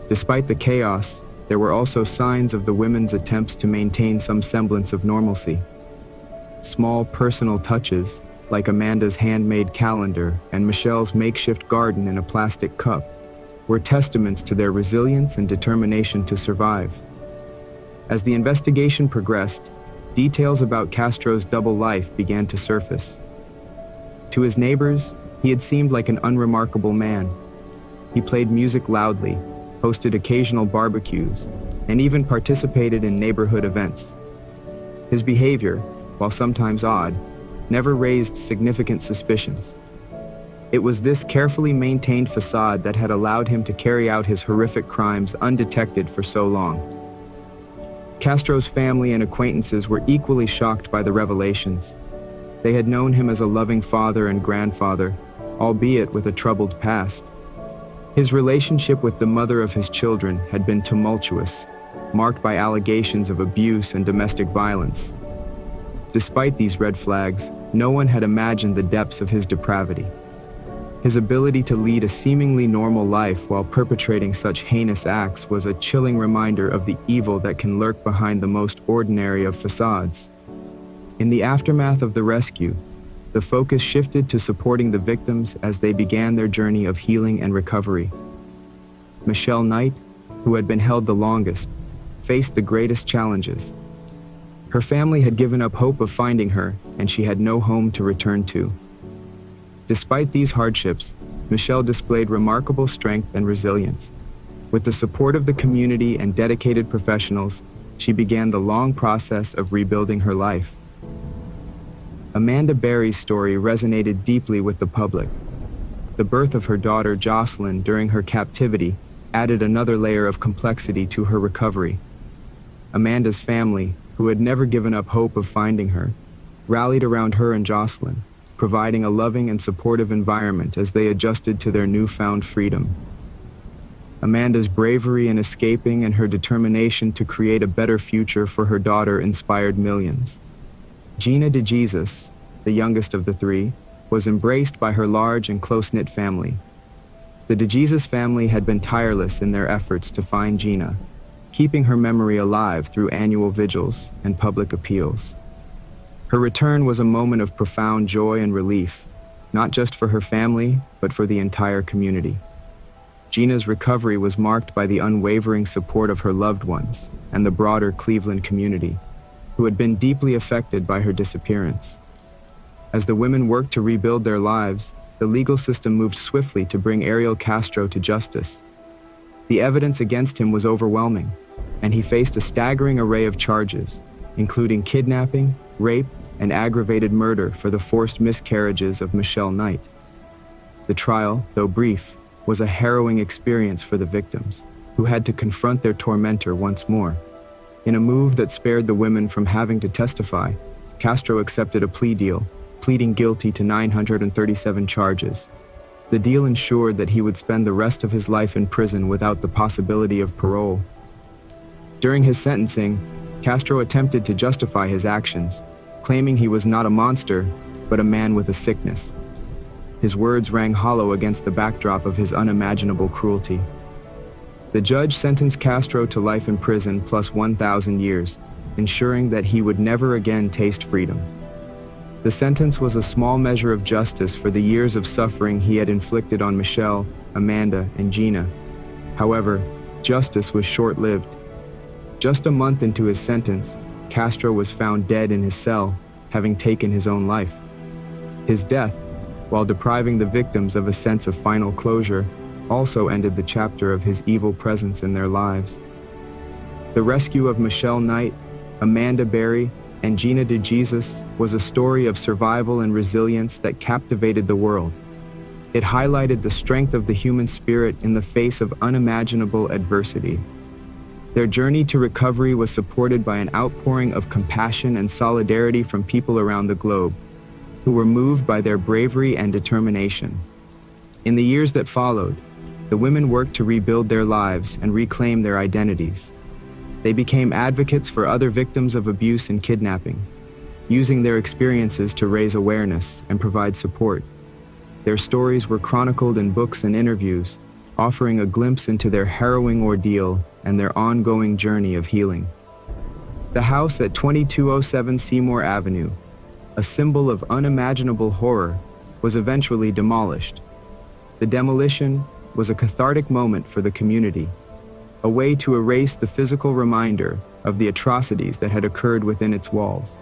Despite the chaos, there were also signs of the women's attempts to maintain some semblance of normalcy. Small personal touches, like Amanda's handmade calendar and Michelle's makeshift garden in a plastic cup, were testaments to their resilience and determination to survive. As the investigation progressed, details about Castro's double life began to surface. To his neighbors, he had seemed like an unremarkable man. He played music loudly, hosted occasional barbecues, and even participated in neighborhood events. His behavior, while sometimes odd, never raised significant suspicions. It was this carefully maintained facade that had allowed him to carry out his horrific crimes undetected for so long. Castro's family and acquaintances were equally shocked by the revelations. They had known him as a loving father and grandfather, albeit with a troubled past. His relationship with the mother of his children had been tumultuous, marked by allegations of abuse and domestic violence. Despite these red flags, no one had imagined the depths of his depravity. His ability to lead a seemingly normal life while perpetrating such heinous acts was a chilling reminder of the evil that can lurk behind the most ordinary of facades. In the aftermath of the rescue, the focus shifted to supporting the victims as they began their journey of healing and recovery. Michelle Knight, who had been held the longest, faced the greatest challenges. Her family had given up hope of finding her, and she had no home to return to. Despite these hardships, Michelle displayed remarkable strength and resilience. With the support of the community and dedicated professionals, she began the long process of rebuilding her life. Amanda Berry's story resonated deeply with the public. The birth of her daughter Jocelyn during her captivity added another layer of complexity to her recovery. Amanda's family, who had never given up hope of finding her, rallied around her and Jocelyn, providing a loving and supportive environment as they adjusted to their newfound freedom. Amanda's bravery in escaping and her determination to create a better future for her daughter inspired millions. Gina DeJesus, the youngest of the three, was embraced by her large and close-knit family. The DeJesus family had been tireless in their efforts to find Gina, keeping her memory alive through annual vigils and public appeals. Her return was a moment of profound joy and relief, not just for her family, but for the entire community. Gina's recovery was marked by the unwavering support of her loved ones and the broader Cleveland community, who had been deeply affected by her disappearance. As the women worked to rebuild their lives, the legal system moved swiftly to bring Ariel Castro to justice. The evidence against him was overwhelming, and he faced a staggering array of charges, including kidnapping, rape, and aggravated murder for the forced miscarriages of Michelle Knight. The trial, though brief, was a harrowing experience for the victims, who had to confront their tormentor once more. In a move that spared the women from having to testify, Castro accepted a plea deal, pleading guilty to 937 charges. The deal ensured that he would spend the rest of his life in prison without the possibility of parole. During his sentencing, Castro attempted to justify his actions, claiming he was not a monster, but a man with a sickness. His words rang hollow against the backdrop of his unimaginable cruelty. The judge sentenced Castro to life in prison plus 1,000 years, ensuring that he would never again taste freedom. The sentence was a small measure of justice for the years of suffering he had inflicted on Michelle, Amanda, and Gina. However, justice was short-lived. Just a month into his sentence, Castro was found dead in his cell, having taken his own life. His death, while depriving the victims of a sense of final closure, also ended the chapter of his evil presence in their lives. The rescue of Michelle Knight, Amanda Berry, and Gina DeJesus was a story of survival and resilience that captivated the world. It highlighted the strength of the human spirit in the face of unimaginable adversity. Their journey to recovery was supported by an outpouring of compassion and solidarity from people around the globe, who were moved by their bravery and determination. In the years that followed, the women worked to rebuild their lives and reclaim their identities. They became advocates for other victims of abuse and kidnapping, using their experiences to raise awareness and provide support. Their stories were chronicled in books and interviews, offering a glimpse into their harrowing ordeal and their ongoing journey of healing. The house at 2207 Seymour Avenue, a symbol of unimaginable horror, was eventually demolished. The demolition was a cathartic moment for the community, a way to erase the physical reminder of the atrocities that had occurred within its walls.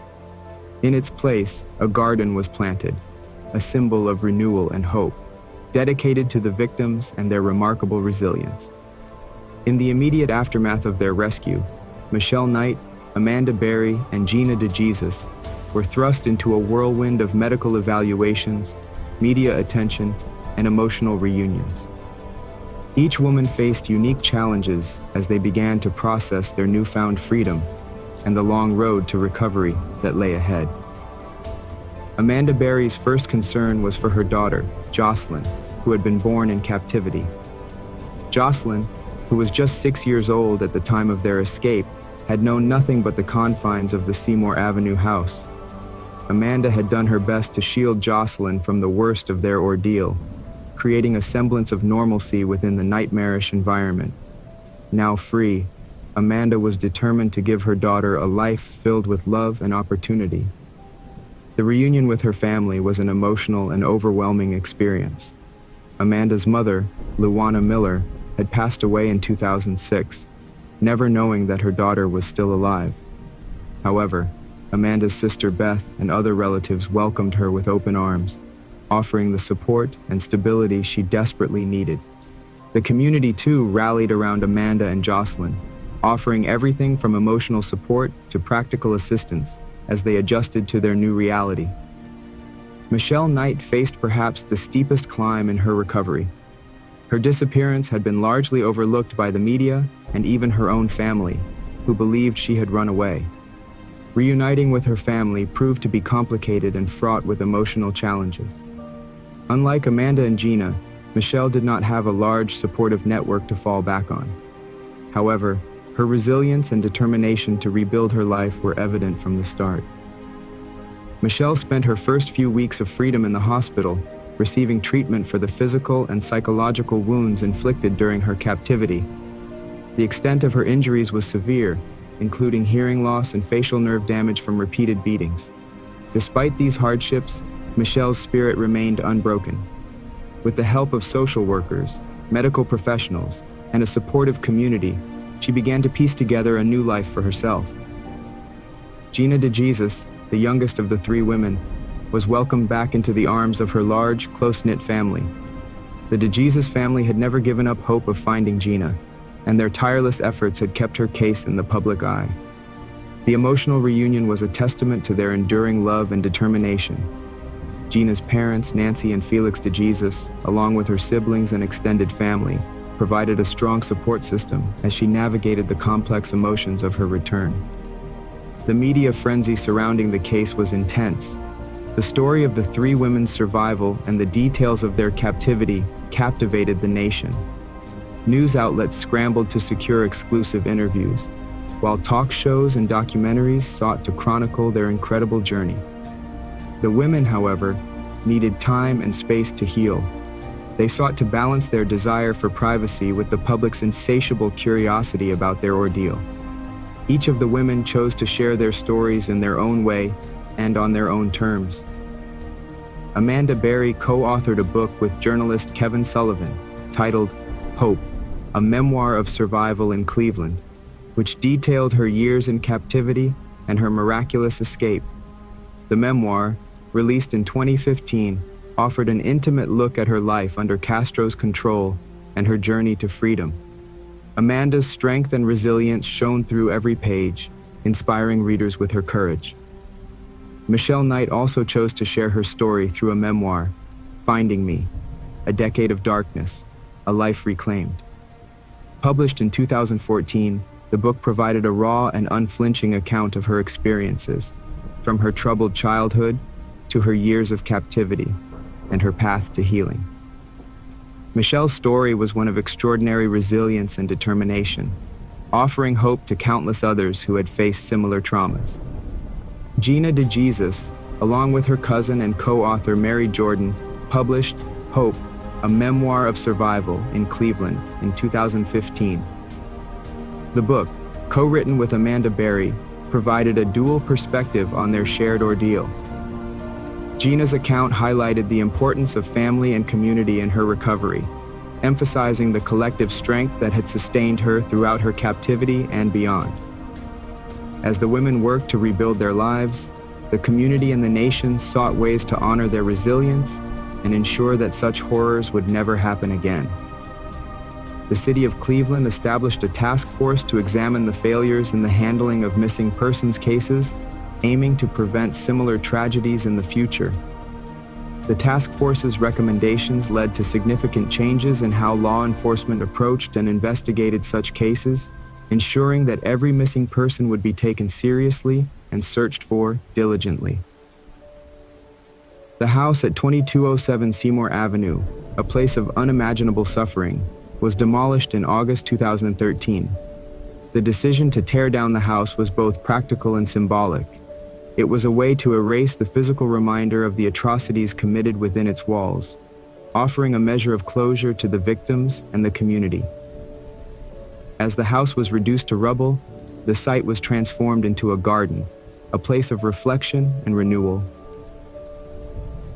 In its place, a garden was planted, a symbol of renewal and hope, dedicated to the victims and their remarkable resilience. In the immediate aftermath of their rescue, Michelle Knight, Amanda Berry, and Gina DeJesus were thrust into a whirlwind of medical evaluations, media attention, and emotional reunions. Each woman faced unique challenges as they began to process their newfound freedom and the long road to recovery that lay ahead. Amanda Berry's first concern was for her daughter, Jocelyn, who had been born in captivity. Jocelyn, who was just 6 years old at the time of their escape, had known nothing but the confines of the Seymour Avenue house. Amanda had done her best to shield Jocelyn from the worst of their ordeal, creating a semblance of normalcy within the nightmarish environment. Now free, Amanda was determined to give her daughter a life filled with love and opportunity. The reunion with her family was an emotional and overwhelming experience. Amanda's mother, Luana Miller, had passed away in 2006, never knowing that her daughter was still alive. However, Amanda's sister Beth and other relatives welcomed her with open arms, offering the support and stability she desperately needed. The community too rallied around Amanda and Jocelyn, offering everything from emotional support to practical assistance as they adjusted to their new reality. Michelle Knight faced perhaps the steepest climb in her recovery. Her disappearance had been largely overlooked by the media and even her own family, who believed she had run away. Reuniting with her family proved to be complicated and fraught with emotional challenges. Unlike Amanda and Gina, Michelle did not have a large supportive network to fall back on. However, her resilience and determination to rebuild her life were evident from the start. Michelle spent her first few weeks of freedom in the hospital, receiving treatment for the physical and psychological wounds inflicted during her captivity. The extent of her injuries was severe, including hearing loss and facial nerve damage from repeated beatings. Despite these hardships, Michelle's spirit remained unbroken. With the help of social workers, medical professionals, and a supportive community, she began to piece together a new life for herself. Gina DeJesus, the youngest of the three women, was welcomed back into the arms of her large, close-knit family. The DeJesus family had never given up hope of finding Gina, and their tireless efforts had kept her case in the public eye. The emotional reunion was a testament to their enduring love and determination. Gina's parents, Nancy and Felix DeJesus, along with her siblings and extended family, provided a strong support system as she navigated the complex emotions of her return. The media frenzy surrounding the case was intense. The story of the three women's survival and the details of their captivity captivated the nation. News outlets scrambled to secure exclusive interviews, while talk shows and documentaries sought to chronicle their incredible journey. The women, however, needed time and space to heal. They sought to balance their desire for privacy with the public's insatiable curiosity about their ordeal. Each of the women chose to share their stories in their own way and on their own terms. Amanda Berry co-authored a book with journalist Kevin Sullivan titled Hope, a memoir of survival in Cleveland, which detailed her years in captivity and her miraculous escape. The memoir, released in 2015, offered an intimate look at her life under Castro's control and her journey to freedom. Amanda's strength and resilience shone through every page, inspiring readers with her courage. Michelle Knight also chose to share her story through a memoir, Finding Me, A Decade of Darkness, A Life Reclaimed. Published in 2014, the book provided a raw and unflinching account of her experiences, from her troubled childhood to her years of captivity and her path to healing. Michelle's story was one of extraordinary resilience and determination, offering hope to countless others who had faced similar traumas. Gina DeJesus, along with her cousin and co-author Mary Jordan, published Hope, a memoir of survival in Cleveland in 2015. The book, co-written with Amanda Berry, provided a dual perspective on their shared ordeal. Gina's account highlighted the importance of family and community in her recovery, emphasizing the collective strength that had sustained her throughout her captivity and beyond. As the women worked to rebuild their lives, the community and the nation sought ways to honor their resilience and ensure that such horrors would never happen again. The city of Cleveland established a task force to examine the failures in the handling of missing persons cases, aiming to prevent similar tragedies in the future. The task force's recommendations led to significant changes in how law enforcement approached and investigated such cases, ensuring that every missing person would be taken seriously and searched for diligently. The house at 2207 Seymour Avenue, a place of unimaginable suffering, was demolished in August 2013. The decision to tear down the house was both practical and symbolic. It was a way to erase the physical reminder of the atrocities committed within its walls, offering a measure of closure to the victims and the community. As the house was reduced to rubble, the site was transformed into a garden, a place of reflection and renewal.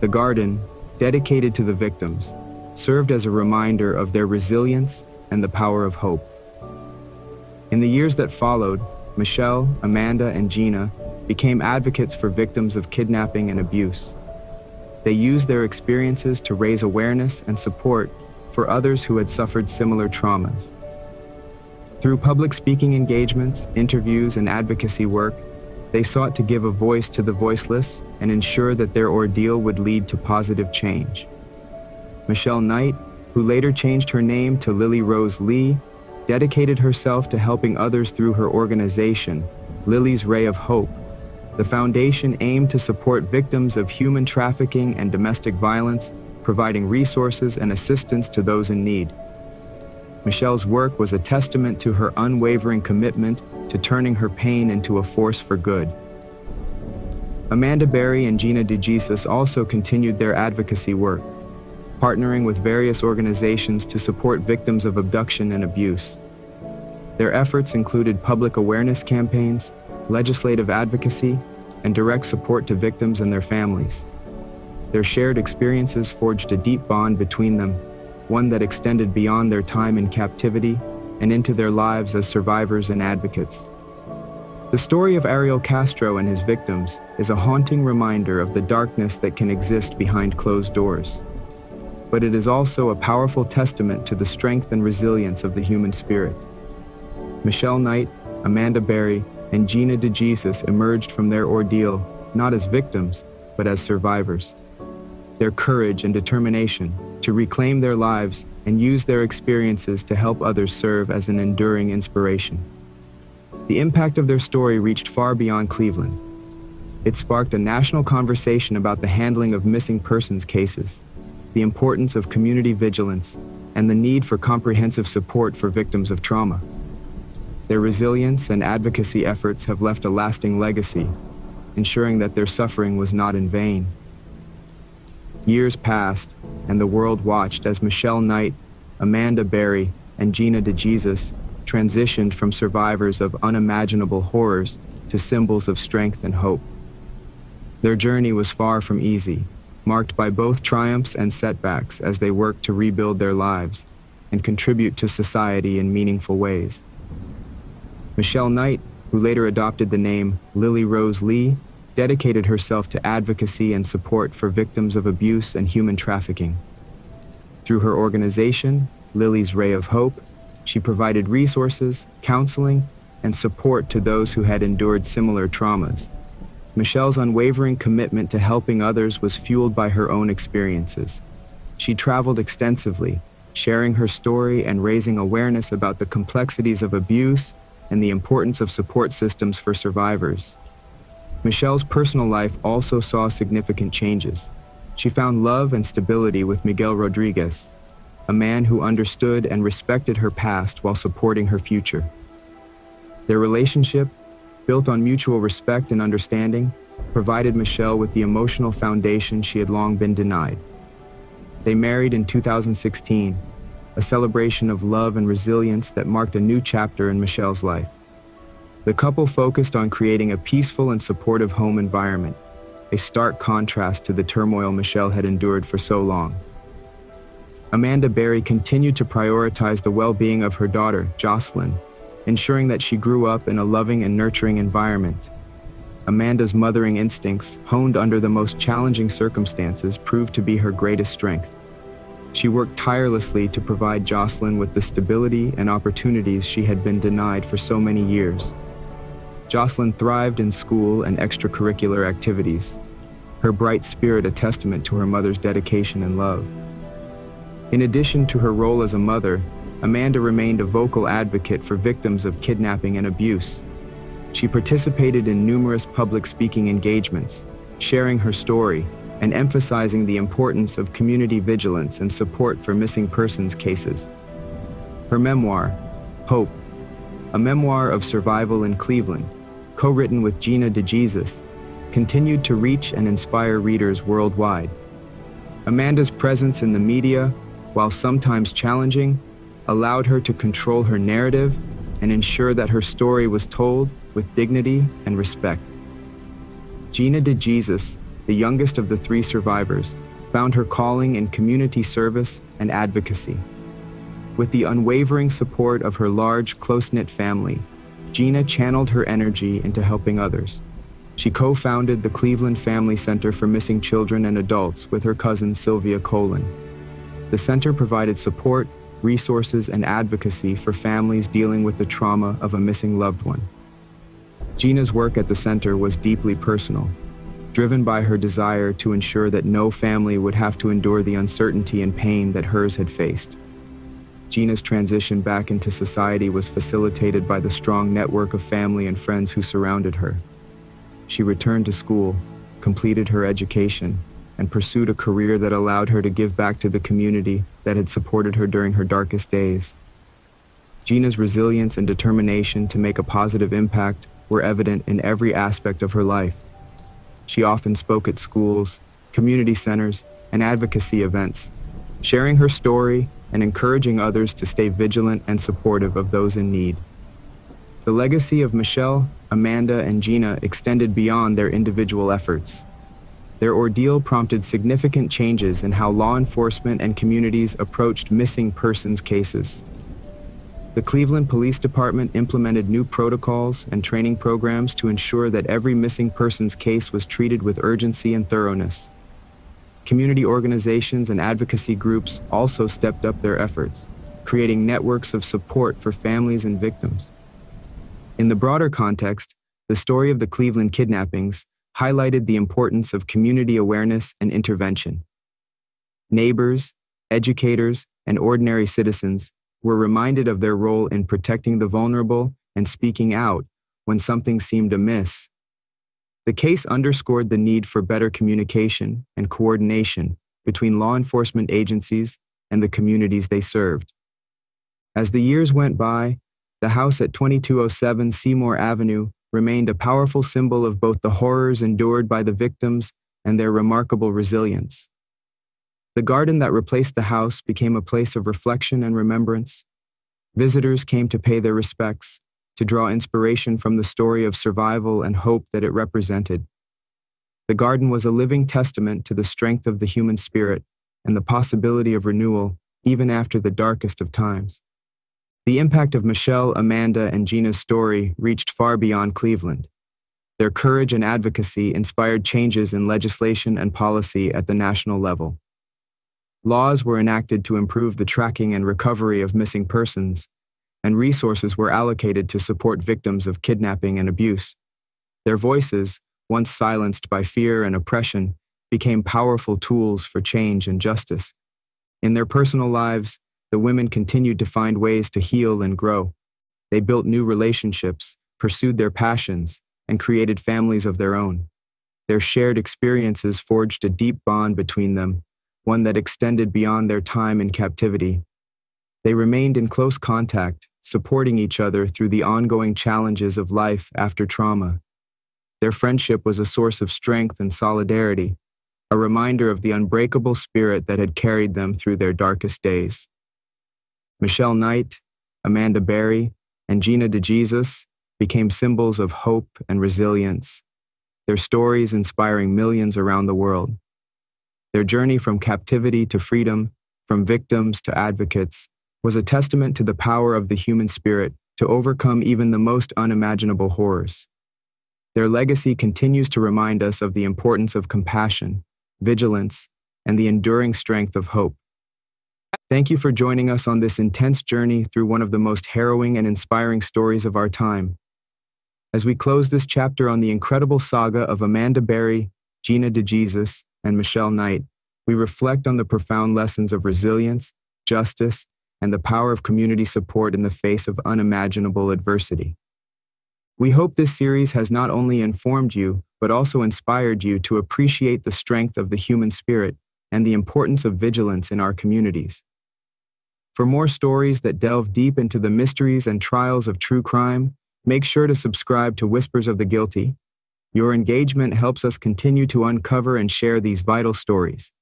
The garden, dedicated to the victims, served as a reminder of their resilience and the power of hope. In the years that followed, Michelle, Amanda, and Gina became advocates for victims of kidnapping and abuse. They used their experiences to raise awareness and support for others who had suffered similar traumas. Through public speaking engagements, interviews, and advocacy work, they sought to give a voice to the voiceless and ensure that their ordeal would lead to positive change. Michelle Knight, who later changed her name to Lily Rose Lee, dedicated herself to helping others through her organization, Lily's Ray of Hope. The foundation aimed to support victims of human trafficking and domestic violence, providing resources and assistance to those in need. Michelle's work was a testament to her unwavering commitment to turning her pain into a force for good. Amanda Berry and Gina DeJesus also continued their advocacy work, partnering with various organizations to support victims of abduction and abuse. Their efforts included public awareness campaigns, legislative advocacy, and direct support to victims and their families. Their shared experiences forged a deep bond between them, one that extended beyond their time in captivity and into their lives as survivors and advocates. The story of Ariel Castro and his victims is a haunting reminder of the darkness that can exist behind closed doors. But it is also a powerful testament to the strength and resilience of the human spirit. Michelle Knight, Amanda Berry, and Gina DeJesus emerged from their ordeal not as victims, but as survivors. Their courage and determination to reclaim their lives and use their experiences to help others serve as an enduring inspiration. The impact of their story reached far beyond Cleveland. It sparked a national conversation about the handling of missing persons cases, the importance of community vigilance, and the need for comprehensive support for victims of trauma. Their resilience and advocacy efforts have left a lasting legacy, ensuring that their suffering was not in vain. Years passed, and the world watched as Michelle Knight, Amanda Berry, and Gina DeJesus transitioned from survivors of unimaginable horrors to symbols of strength and hope. Their journey was far from easy, marked by both triumphs and setbacks as they worked to rebuild their lives and contribute to society in meaningful ways. Michelle Knight, who later adopted the name Lily Rose Lee, dedicated herself to advocacy and support for victims of abuse and human trafficking. Through her organization, Lily's Ray of Hope, she provided resources, counseling, and support to those who had endured similar traumas. Michelle's unwavering commitment to helping others was fueled by her own experiences. She traveled extensively, sharing her story and raising awareness about the complexities of abuse and the importance of support systems for survivors. Michelle's personal life also saw significant changes. She found love and stability with Miguel Rodriguez, a man who understood and respected her past while supporting her future. Their relationship, built on mutual respect and understanding, provided Michelle with the emotional foundation she had long been denied. They married in 2016, a celebration of love and resilience that marked a new chapter in Michelle's life. The couple focused on creating a peaceful and supportive home environment, a stark contrast to the turmoil Michelle had endured for so long. Amanda Berry continued to prioritize the well-being of her daughter, Jocelyn, ensuring that she grew up in a loving and nurturing environment. Amanda's mothering instincts, honed under the most challenging circumstances, proved to be her greatest strength. She worked tirelessly to provide Jocelyn with the stability and opportunities she had been denied for so many years. Jocelyn thrived in school and extracurricular activities, her bright spirit a testament to her mother's dedication and love. In addition to her role as a mother, Amanda remained a vocal advocate for victims of kidnapping and abuse. She participated in numerous public speaking engagements, sharing her story and emphasizing the importance of community vigilance and support for missing persons cases. Her memoir, Hope, a memoir of survival in Cleveland, co-written with Gina DeJesus, continued to reach and inspire readers worldwide. Amanda's presence in the media, while sometimes challenging, allowed her to control her narrative and ensure that her story was told with dignity and respect. Gina DeJesus, the youngest of the three survivors, found her calling in community service and advocacy. With the unwavering support of her large, close-knit family, Gina channeled her energy into helping others. She co-founded the Cleveland Family Center for Missing Children and Adults with her cousin Sylvia Colin. The center provided support, resources, and advocacy for families dealing with the trauma of a missing loved one. Gina's work at the center was deeply personal, driven by her desire to ensure that no family would have to endure the uncertainty and pain that hers had faced. Gina's transition back into society was facilitated by the strong network of family and friends who surrounded her. She returned to school, completed her education, and pursued a career that allowed her to give back to the community that had supported her during her darkest days. Gina's resilience and determination to make a positive impact were evident in every aspect of her life. She often spoke at schools, community centers, and advocacy events, sharing her story and encouraging others to stay vigilant and supportive of those in need. The legacy of Michelle, Amanda, and Gina extended beyond their individual efforts. Their ordeal prompted significant changes in how law enforcement and communities approached missing persons cases. The Cleveland Police Department implemented new protocols and training programs to ensure that every missing persons case was treated with urgency and thoroughness. Community organizations and advocacy groups also stepped up their efforts, creating networks of support for families and victims. In the broader context, the story of the Cleveland kidnappings highlighted the importance of community awareness and intervention. Neighbors, educators, and ordinary citizens were reminded of their role in protecting the vulnerable and speaking out when something seemed amiss. The case underscored the need for better communication and coordination between law enforcement agencies and the communities they served. As the years went by, the house at 2207 Seymour Avenue remained a powerful symbol of both the horrors endured by the victims and their remarkable resilience. The garden that replaced the house became a place of reflection and remembrance. Visitors came to pay their respects, to draw inspiration from the story of survival and hope that it represented. The garden was a living testament to the strength of the human spirit and the possibility of renewal even after the darkest of times. The impact of Michelle, Amanda, and Gina's story reached far beyond Cleveland. Their courage and advocacy inspired changes in legislation and policy at the national level. Laws were enacted to improve the tracking and recovery of missing persons, and resources were allocated to support victims of kidnapping and abuse. Their voices, once silenced by fear and oppression, became powerful tools for change and justice. In their personal lives, the women continued to find ways to heal and grow. They built new relationships, pursued their passions, and created families of their own. Their shared experiences forged a deep bond between them, one that extended beyond their time in captivity. They remained in close contact, supporting each other through the ongoing challenges of life after trauma. Their friendship was a source of strength and solidarity, a reminder of the unbreakable spirit that had carried them through their darkest days. Michelle Knight, Amanda Berry, and Gina DeJesus became symbols of hope and resilience, their stories inspiring millions around the world. Their journey from captivity to freedom, from victims to advocates, was a testament to the power of the human spirit to overcome even the most unimaginable horrors. Their legacy continues to remind us of the importance of compassion, vigilance, and the enduring strength of hope. Thank you for joining us on this intense journey through one of the most harrowing and inspiring stories of our time. As we close this chapter on the incredible saga of Amanda Berry, Gina DeJesus, and Michelle Knight, we reflect on the profound lessons of resilience, justice, and the power of community support in the face of unimaginable adversity. We hope this series has not only informed you, but also inspired you to appreciate the strength of the human spirit and the importance of vigilance in our communities. For more stories that delve deep into the mysteries and trials of true crime, make sure to subscribe to Whispers of the Guilty. Your engagement helps us continue to uncover and share these vital stories.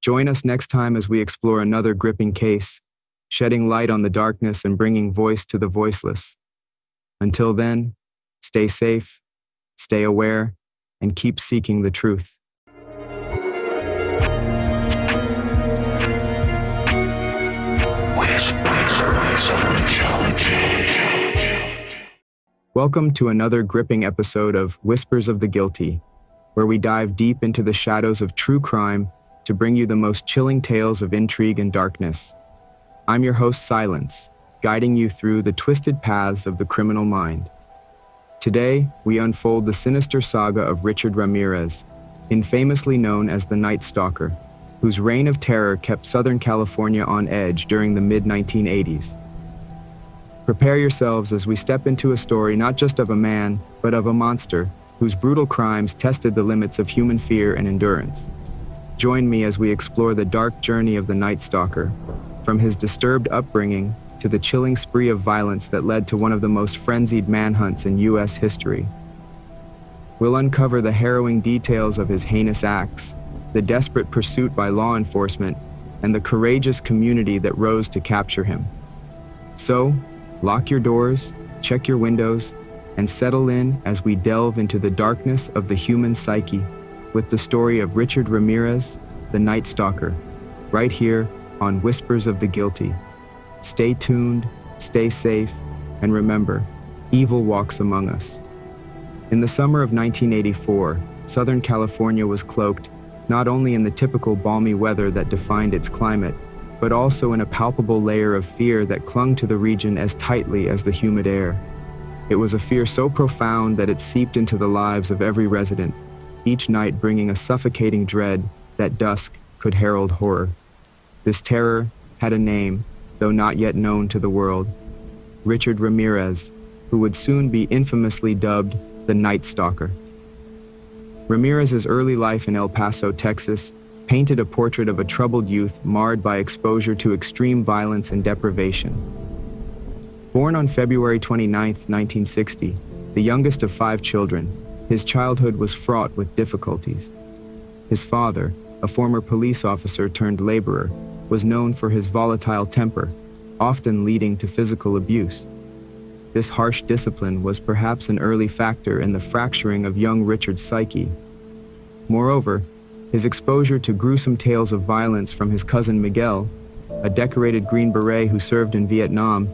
Join us next time as we explore another gripping case, shedding light on the darkness and bringing voice to the voiceless. Until then, stay safe, stay aware, and keep seeking the truth. Welcome to another gripping episode of Whispers of the Guilty, where we dive deep into the shadows of true crime to bring you the most chilling tales of intrigue and darkness. I'm your host, Silence, guiding you through the twisted paths of the criminal mind. Today, we unfold the sinister saga of Richard Ramirez, infamously known as the Night Stalker, whose reign of terror kept Southern California on edge during the mid-1980s. Prepare yourselves as we step into a story not just of a man, but of a monster whose brutal crimes tested the limits of human fear and endurance. Join me as we explore the dark journey of the Night Stalker, from his disturbed upbringing to the chilling spree of violence that led to one of the most frenzied manhunts in U.S. history. We'll uncover the harrowing details of his heinous acts, the desperate pursuit by law enforcement, and the courageous community that rose to capture him. So, lock your doors, check your windows, and settle in as we delve into the darkness of the human psyche with the story of Richard Ramirez, the Night Stalker, right here on Whispers of the Guilty. Stay tuned, stay safe, and remember, evil walks among us. In the summer of 1984, Southern California was cloaked not only in the typical balmy weather that defined its climate, but also in a palpable layer of fear that clung to the region as tightly as the humid air. It was a fear so profound that it seeped into the lives of every resident, each night bringing a suffocating dread that dusk could herald horror. This terror had a name, though not yet known to the world: Richard Ramirez, who would soon be infamously dubbed the Night Stalker. Ramirez's early life in El Paso, Texas, painted a portrait of a troubled youth marred by exposure to extreme violence and deprivation. Born on February 29, 1960, the youngest of 5 children, his childhood was fraught with difficulties. His father, a former police officer turned laborer, was known for his volatile temper, often leading to physical abuse. This harsh discipline was perhaps an early factor in the fracturing of young Richard's psyche. Moreover, his exposure to gruesome tales of violence from his cousin Miguel, a decorated Green Beret who served in Vietnam,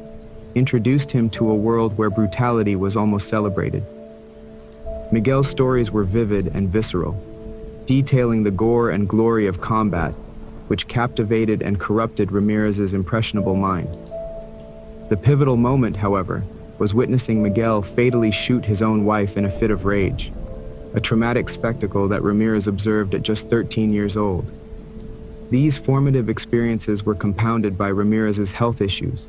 introduced him to a world where brutality was almost celebrated. Miguel's stories were vivid and visceral, detailing the gore and glory of combat, which captivated and corrupted Ramirez's impressionable mind. The pivotal moment, however, was witnessing Miguel fatally shoot his own wife in a fit of rage, a traumatic spectacle that Ramirez observed at just 13 years old. These formative experiences were compounded by Ramirez's health issues,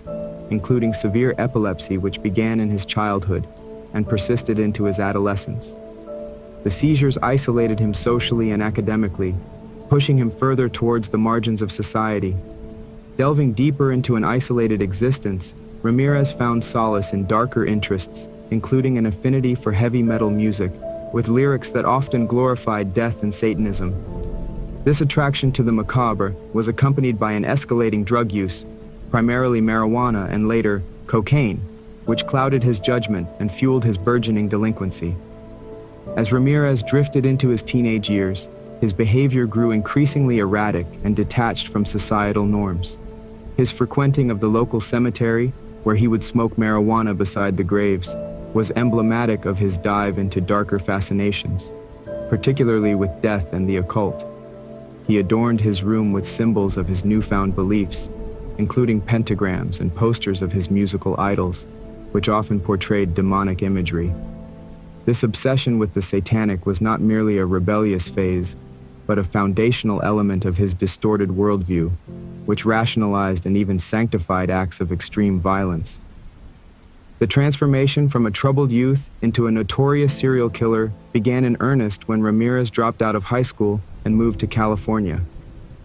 including severe epilepsy which began in his childhood and persisted into his adolescence. The seizures isolated him socially and academically, pushing him further towards the margins of society. Delving deeper into an isolated existence, Ramirez found solace in darker interests, including an affinity for heavy metal music, with lyrics that often glorified death and Satanism. This attraction to the macabre was accompanied by an escalating drug use, primarily marijuana and later cocaine, which clouded his judgment and fueled his burgeoning delinquency. As Ramirez drifted into his teenage years, his behavior grew increasingly erratic and detached from societal norms. His frequenting of the local cemetery, where he would smoke marijuana beside the graves, was emblematic of his dive into darker fascinations, particularly with death and the occult. He adorned his room with symbols of his newfound beliefs, including pentagrams and posters of his musical idols, which often portrayed demonic imagery. This obsession with the satanic was not merely a rebellious phase, but a foundational element of his distorted worldview, which rationalized and even sanctified acts of extreme violence. The transformation from a troubled youth into a notorious serial killer began in earnest when Ramirez dropped out of high school and moved to California.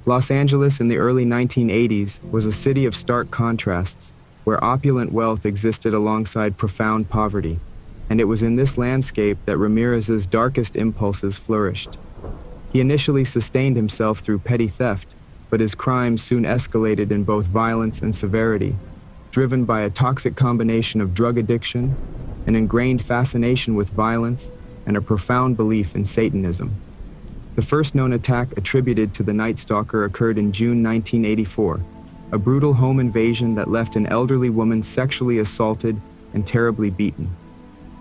Los Angeles in the early 1980s was a city of stark contrasts, where opulent wealth existed alongside profound poverty, and it was in this landscape that Ramirez's darkest impulses flourished. He initially sustained himself through petty theft, but his crimes soon escalated in both violence and severity, driven by a toxic combination of drug addiction, an ingrained fascination with violence, and a profound belief in Satanism. The first known attack attributed to the Night Stalker occurred in June 1984, a brutal home invasion that left an elderly woman sexually assaulted and terribly beaten.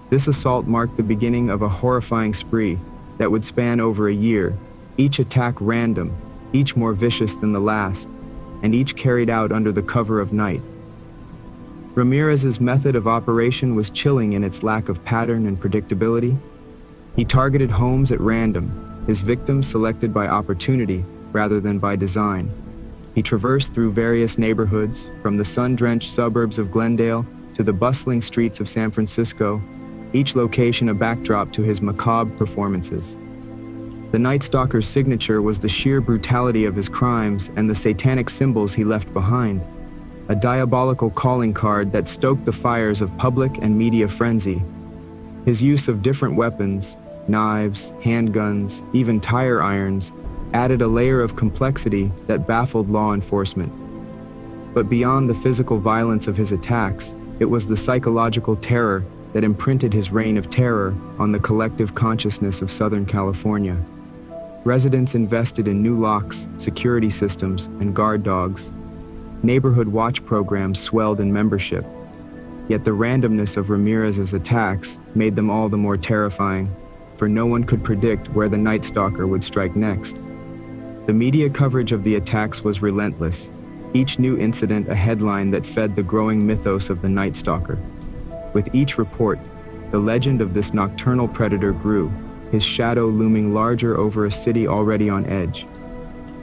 This assault marked the beginning of a horrifying spree that would span over a year, each attack random, each more vicious than the last, and each carried out under the cover of night. Ramirez's method of operation was chilling in its lack of pattern and predictability. He targeted homes at random, his victims selected by opportunity rather than by design. He traversed through various neighborhoods, from the sun-drenched suburbs of Glendale to the bustling streets of San Francisco, each location a backdrop to his macabre performances. The Night Stalker's signature was the sheer brutality of his crimes and the satanic symbols he left behind, a diabolical calling card that stoked the fires of public and media frenzy. His use of different weapons, knives, handguns, even tire irons, added a layer of complexity that baffled law enforcement. But beyond the physical violence of his attacks, it was the psychological terror that imprinted his reign of terror on the collective consciousness of Southern California. Residents invested in new locks, security systems, and guard dogs. Neighborhood watch programs swelled in membership. Yet the randomness of Ramirez's attacks made them all the more terrifying, for no one could predict where the Night Stalker would strike next. The media coverage of the attacks was relentless, each new incident a headline that fed the growing mythos of the Night Stalker. With each report, the legend of this nocturnal predator grew, his shadow looming larger over a city already on edge.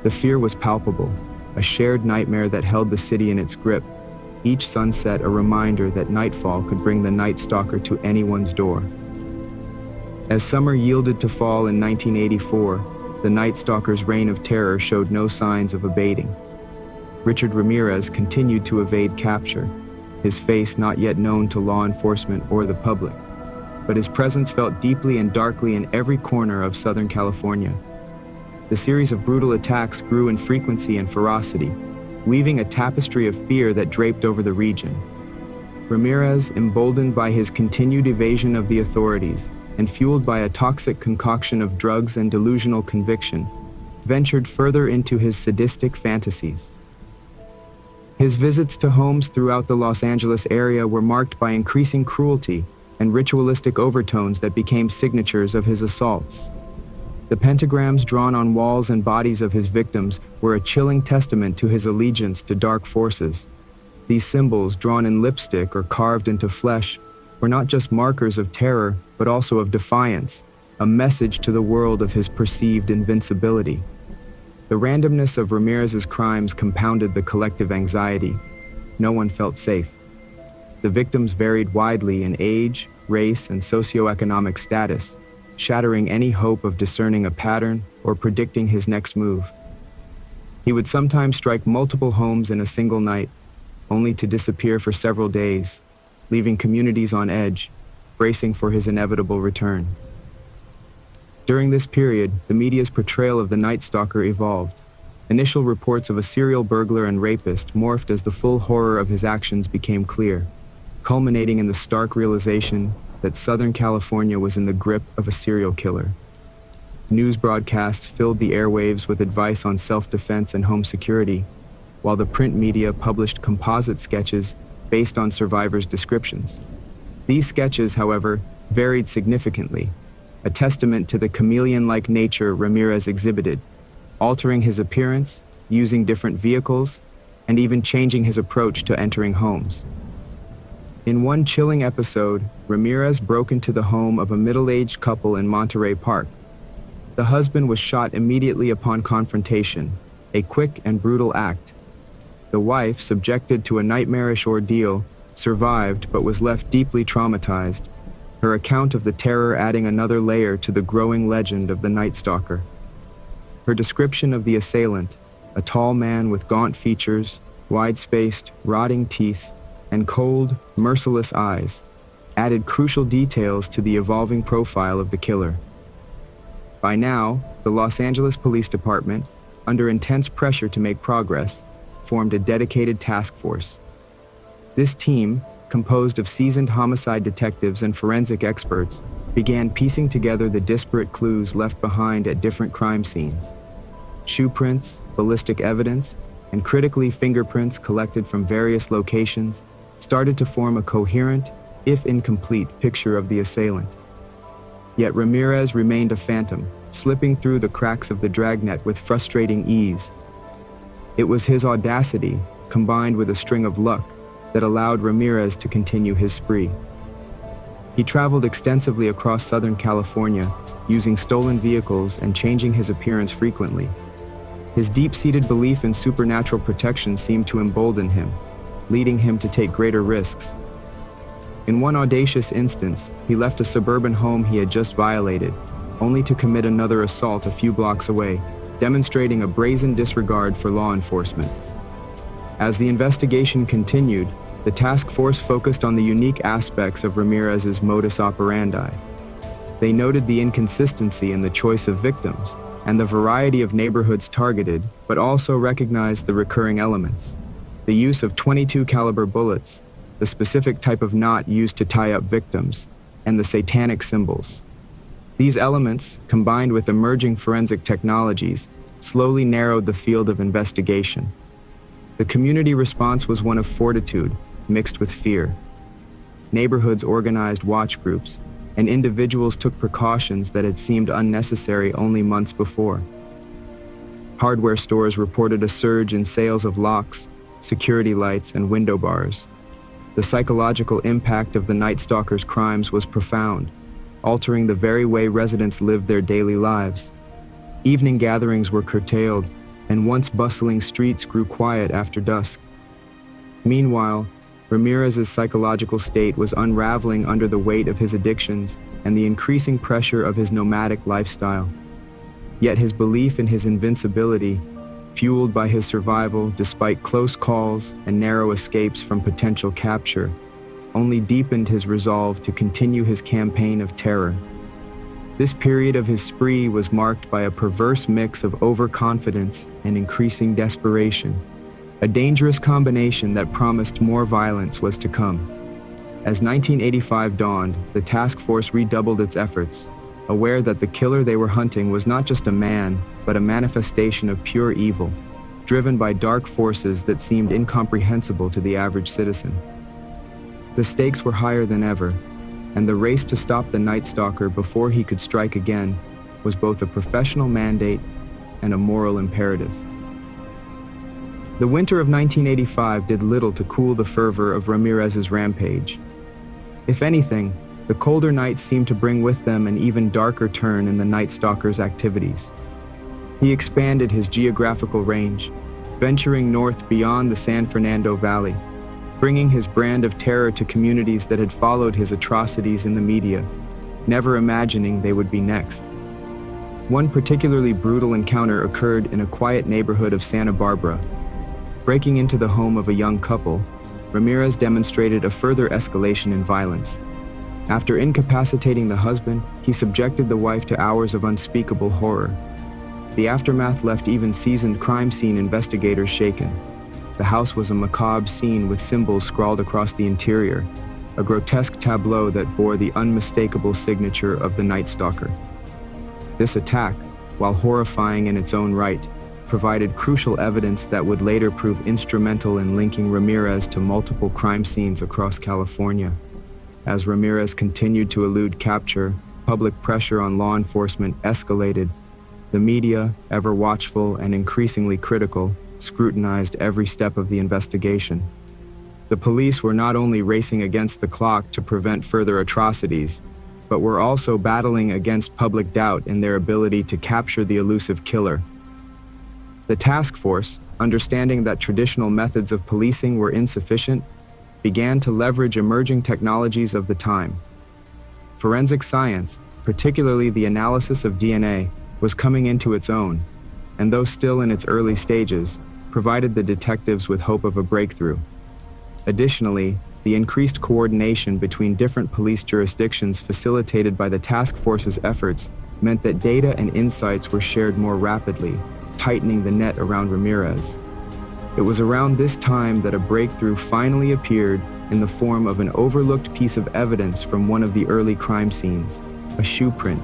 The fear was palpable, a shared nightmare that held the city in its grip, each sunset a reminder that nightfall could bring the Night Stalker to anyone's door. As summer yielded to fall in 1984, the Night Stalker's reign of terror showed no signs of abating. Richard Ramirez continued to evade capture, his face not yet known to law enforcement or the public, but his presence felt deeply and darkly in every corner of Southern California. The series of brutal attacks grew in frequency and ferocity, weaving a tapestry of fear that draped over the region. Ramirez, emboldened by his continued evasion of the authorities and fueled by a toxic concoction of drugs and delusional conviction, ventured further into his sadistic fantasies. His visits to homes throughout the Los Angeles area were marked by increasing cruelty and ritualistic overtones that became signatures of his assaults. The pentagrams drawn on walls and bodies of his victims were a chilling testament to his allegiance to dark forces. These symbols, drawn in lipstick or carved into flesh, were not just markers of terror, but also of defiance, a message to the world of his perceived invincibility. The randomness of Ramirez's crimes compounded the collective anxiety. No one felt safe. The victims varied widely in age, race, and socioeconomic status, shattering any hope of discerning a pattern or predicting his next move. He would sometimes strike multiple homes in a single night, only to disappear for several days, leaving communities on edge, bracing for his inevitable return. During this period, the media's portrayal of the Night Stalker evolved. Initial reports of a serial burglar and rapist morphed as the full horror of his actions became clear, culminating in the stark realization that Southern California was in the grip of a serial killer. News broadcasts filled the airwaves with advice on self-defense and home security, while the print media published composite sketches based on survivors' descriptions. These sketches, however, varied significantly, a testament to the chameleon-like nature Ramirez exhibited, altering his appearance, using different vehicles, and even changing his approach to entering homes. In one chilling episode, Ramirez broke into the home of a middle-aged couple in Monterey Park. The husband was shot immediately upon confrontation, a quick and brutal act. The wife, subjected to a nightmarish ordeal, survived but was left deeply traumatized, her account of the terror adding another layer to the growing legend of the Night Stalker. Her description of the assailant, a tall man with gaunt features, wide-spaced, rotting teeth, and cold, merciless eyes, added crucial details to the evolving profile of the killer. By now, the Los Angeles Police Department, under intense pressure to make progress, formed a dedicated task force. This team, composed of seasoned homicide detectives and forensic experts, began piecing together the disparate clues left behind at different crime scenes. Shoe prints, ballistic evidence, and critically fingerprints collected from various locations started to form a coherent, if incomplete, picture of the assailant. Yet Ramirez remained a phantom, slipping through the cracks of the dragnet with frustrating ease. It was his audacity, combined with a string of luck, that allowed Ramirez to continue his spree. He traveled extensively across Southern California, using stolen vehicles and changing his appearance frequently. His deep-seated belief in supernatural protection seemed to embolden him, leading him to take greater risks. In one audacious instance, he left a suburban home he had just violated, only to commit another assault a few blocks away, demonstrating a brazen disregard for law enforcement. As the investigation continued, the task force focused on the unique aspects of Ramirez's modus operandi. They noted the inconsistency in the choice of victims and the variety of neighborhoods targeted, but also recognized the recurring elements: the use of .22 caliber bullets, the specific type of knot used to tie up victims, and the satanic symbols. These elements, combined with emerging forensic technologies, slowly narrowed the field of investigation. The community response was one of fortitude, mixed with fear. Neighborhoods organized watch groups, and individuals took precautions that had seemed unnecessary only months before. Hardware stores reported a surge in sales of locks, security lights, and window bars. The psychological impact of the Night Stalker's crimes was profound, altering the very way residents lived their daily lives. Evening gatherings were curtailed, and once bustling streets grew quiet after dusk. Meanwhile, Ramirez's psychological state was unraveling under the weight of his addictions and the increasing pressure of his nomadic lifestyle. Yet his belief in his invincibility, fueled by his survival despite close calls and narrow escapes from potential capture, only deepened his resolve to continue his campaign of terror. This period of his spree was marked by a perverse mix of overconfidence and increasing desperation. A dangerous combination that promised more violence was to come. As 1985 dawned, the task force redoubled its efforts, aware that the killer they were hunting was not just a man, but a manifestation of pure evil, driven by dark forces that seemed incomprehensible to the average citizen. The stakes were higher than ever, and the race to stop the Night Stalker before he could strike again was both a professional mandate and a moral imperative. The winter of 1985 did little to cool the fervor of Ramirez's rampage. If anything, the colder nights seemed to bring with them an even darker turn in the Night Stalker's activities. He expanded his geographical range, venturing north beyond the San Fernando Valley, bringing his brand of terror to communities that had followed his atrocities in the media, never imagining they would be next. One particularly brutal encounter occurred in a quiet neighborhood of Santa Barbara. Breaking into the home of a young couple, Ramirez demonstrated a further escalation in violence. After incapacitating the husband, he subjected the wife to hours of unspeakable horror. The aftermath left even seasoned crime scene investigators shaken. The house was a macabre scene with symbols scrawled across the interior, a grotesque tableau that bore the unmistakable signature of the Night Stalker. This attack, while horrifying in its own right, provided crucial evidence that would later prove instrumental in linking Ramirez to multiple crime scenes across California. As Ramirez continued to elude capture, public pressure on law enforcement escalated. The media, ever watchful and increasingly critical, scrutinized every step of the investigation. The police were not only racing against the clock to prevent further atrocities, but were also battling against public doubt in their ability to capture the elusive killer. The task force, understanding that traditional methods of policing were insufficient, began to leverage emerging technologies of the time. Forensic science, particularly the analysis of DNA, was coming into its own, and though still in its early stages, provided the detectives with hope of a breakthrough. Additionally, the increased coordination between different police jurisdictions facilitated by the task force's efforts meant that data and insights were shared more rapidly, tightening the net around Ramirez. It was around this time that a breakthrough finally appeared in the form of an overlooked piece of evidence from one of the early crime scenes, a shoe print.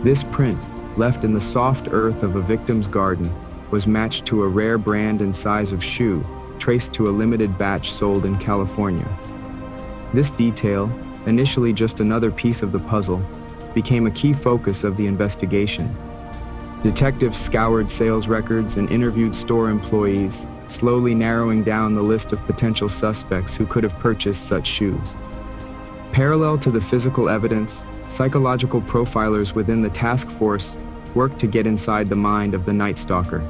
This print, left in the soft earth of a victim's garden, was matched to a rare brand and size of shoe, traced to a limited batch sold in California. This detail, initially just another piece of the puzzle, became a key focus of the investigation. Detectives scoured sales records and interviewed store employees, slowly narrowing down the list of potential suspects who could have purchased such shoes. Parallel to the physical evidence, psychological profilers within the task force worked to get inside the mind of the Night Stalker.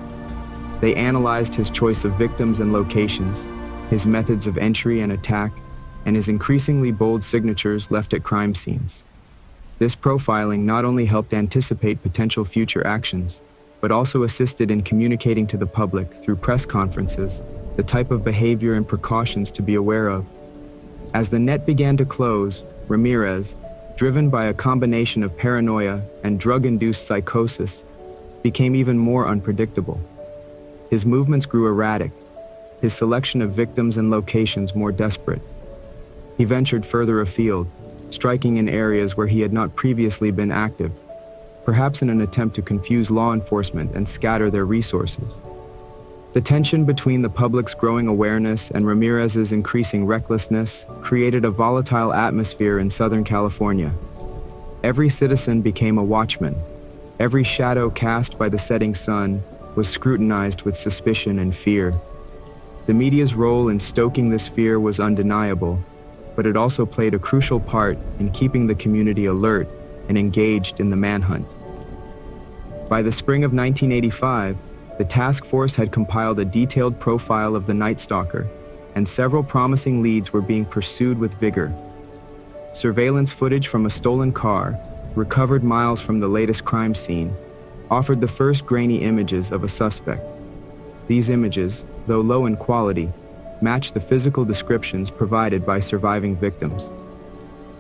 They analyzed his choice of victims and locations, his methods of entry and attack, and his increasingly bold signatures left at crime scenes. This profiling not only helped anticipate potential future actions, but also assisted in communicating to the public through press conferences the type of behavior and precautions to be aware of. As the net began to close, Ramirez, driven by a combination of paranoia and drug-induced psychosis, became even more unpredictable. His movements grew erratic, his selection of victims and locations more desperate. He ventured further afield, striking in areas where he had not previously been active, perhaps in an attempt to confuse law enforcement and scatter their resources. The tension between the public's growing awareness and Ramirez's increasing recklessness created a volatile atmosphere in Southern California. Every citizen became a watchman. Every shadow cast by the setting sun was scrutinized with suspicion and fear. The media's role in stoking this fear was undeniable, but it also played a crucial part in keeping the community alert and engaged in the manhunt. By the spring of 1985, the task force had compiled a detailed profile of the Night Stalker, and several promising leads were being pursued with vigor. Surveillance footage from a stolen car, recovered miles from the latest crime scene, offered the first grainy images of a suspect. These images, though low in quality, matched the physical descriptions provided by surviving victims.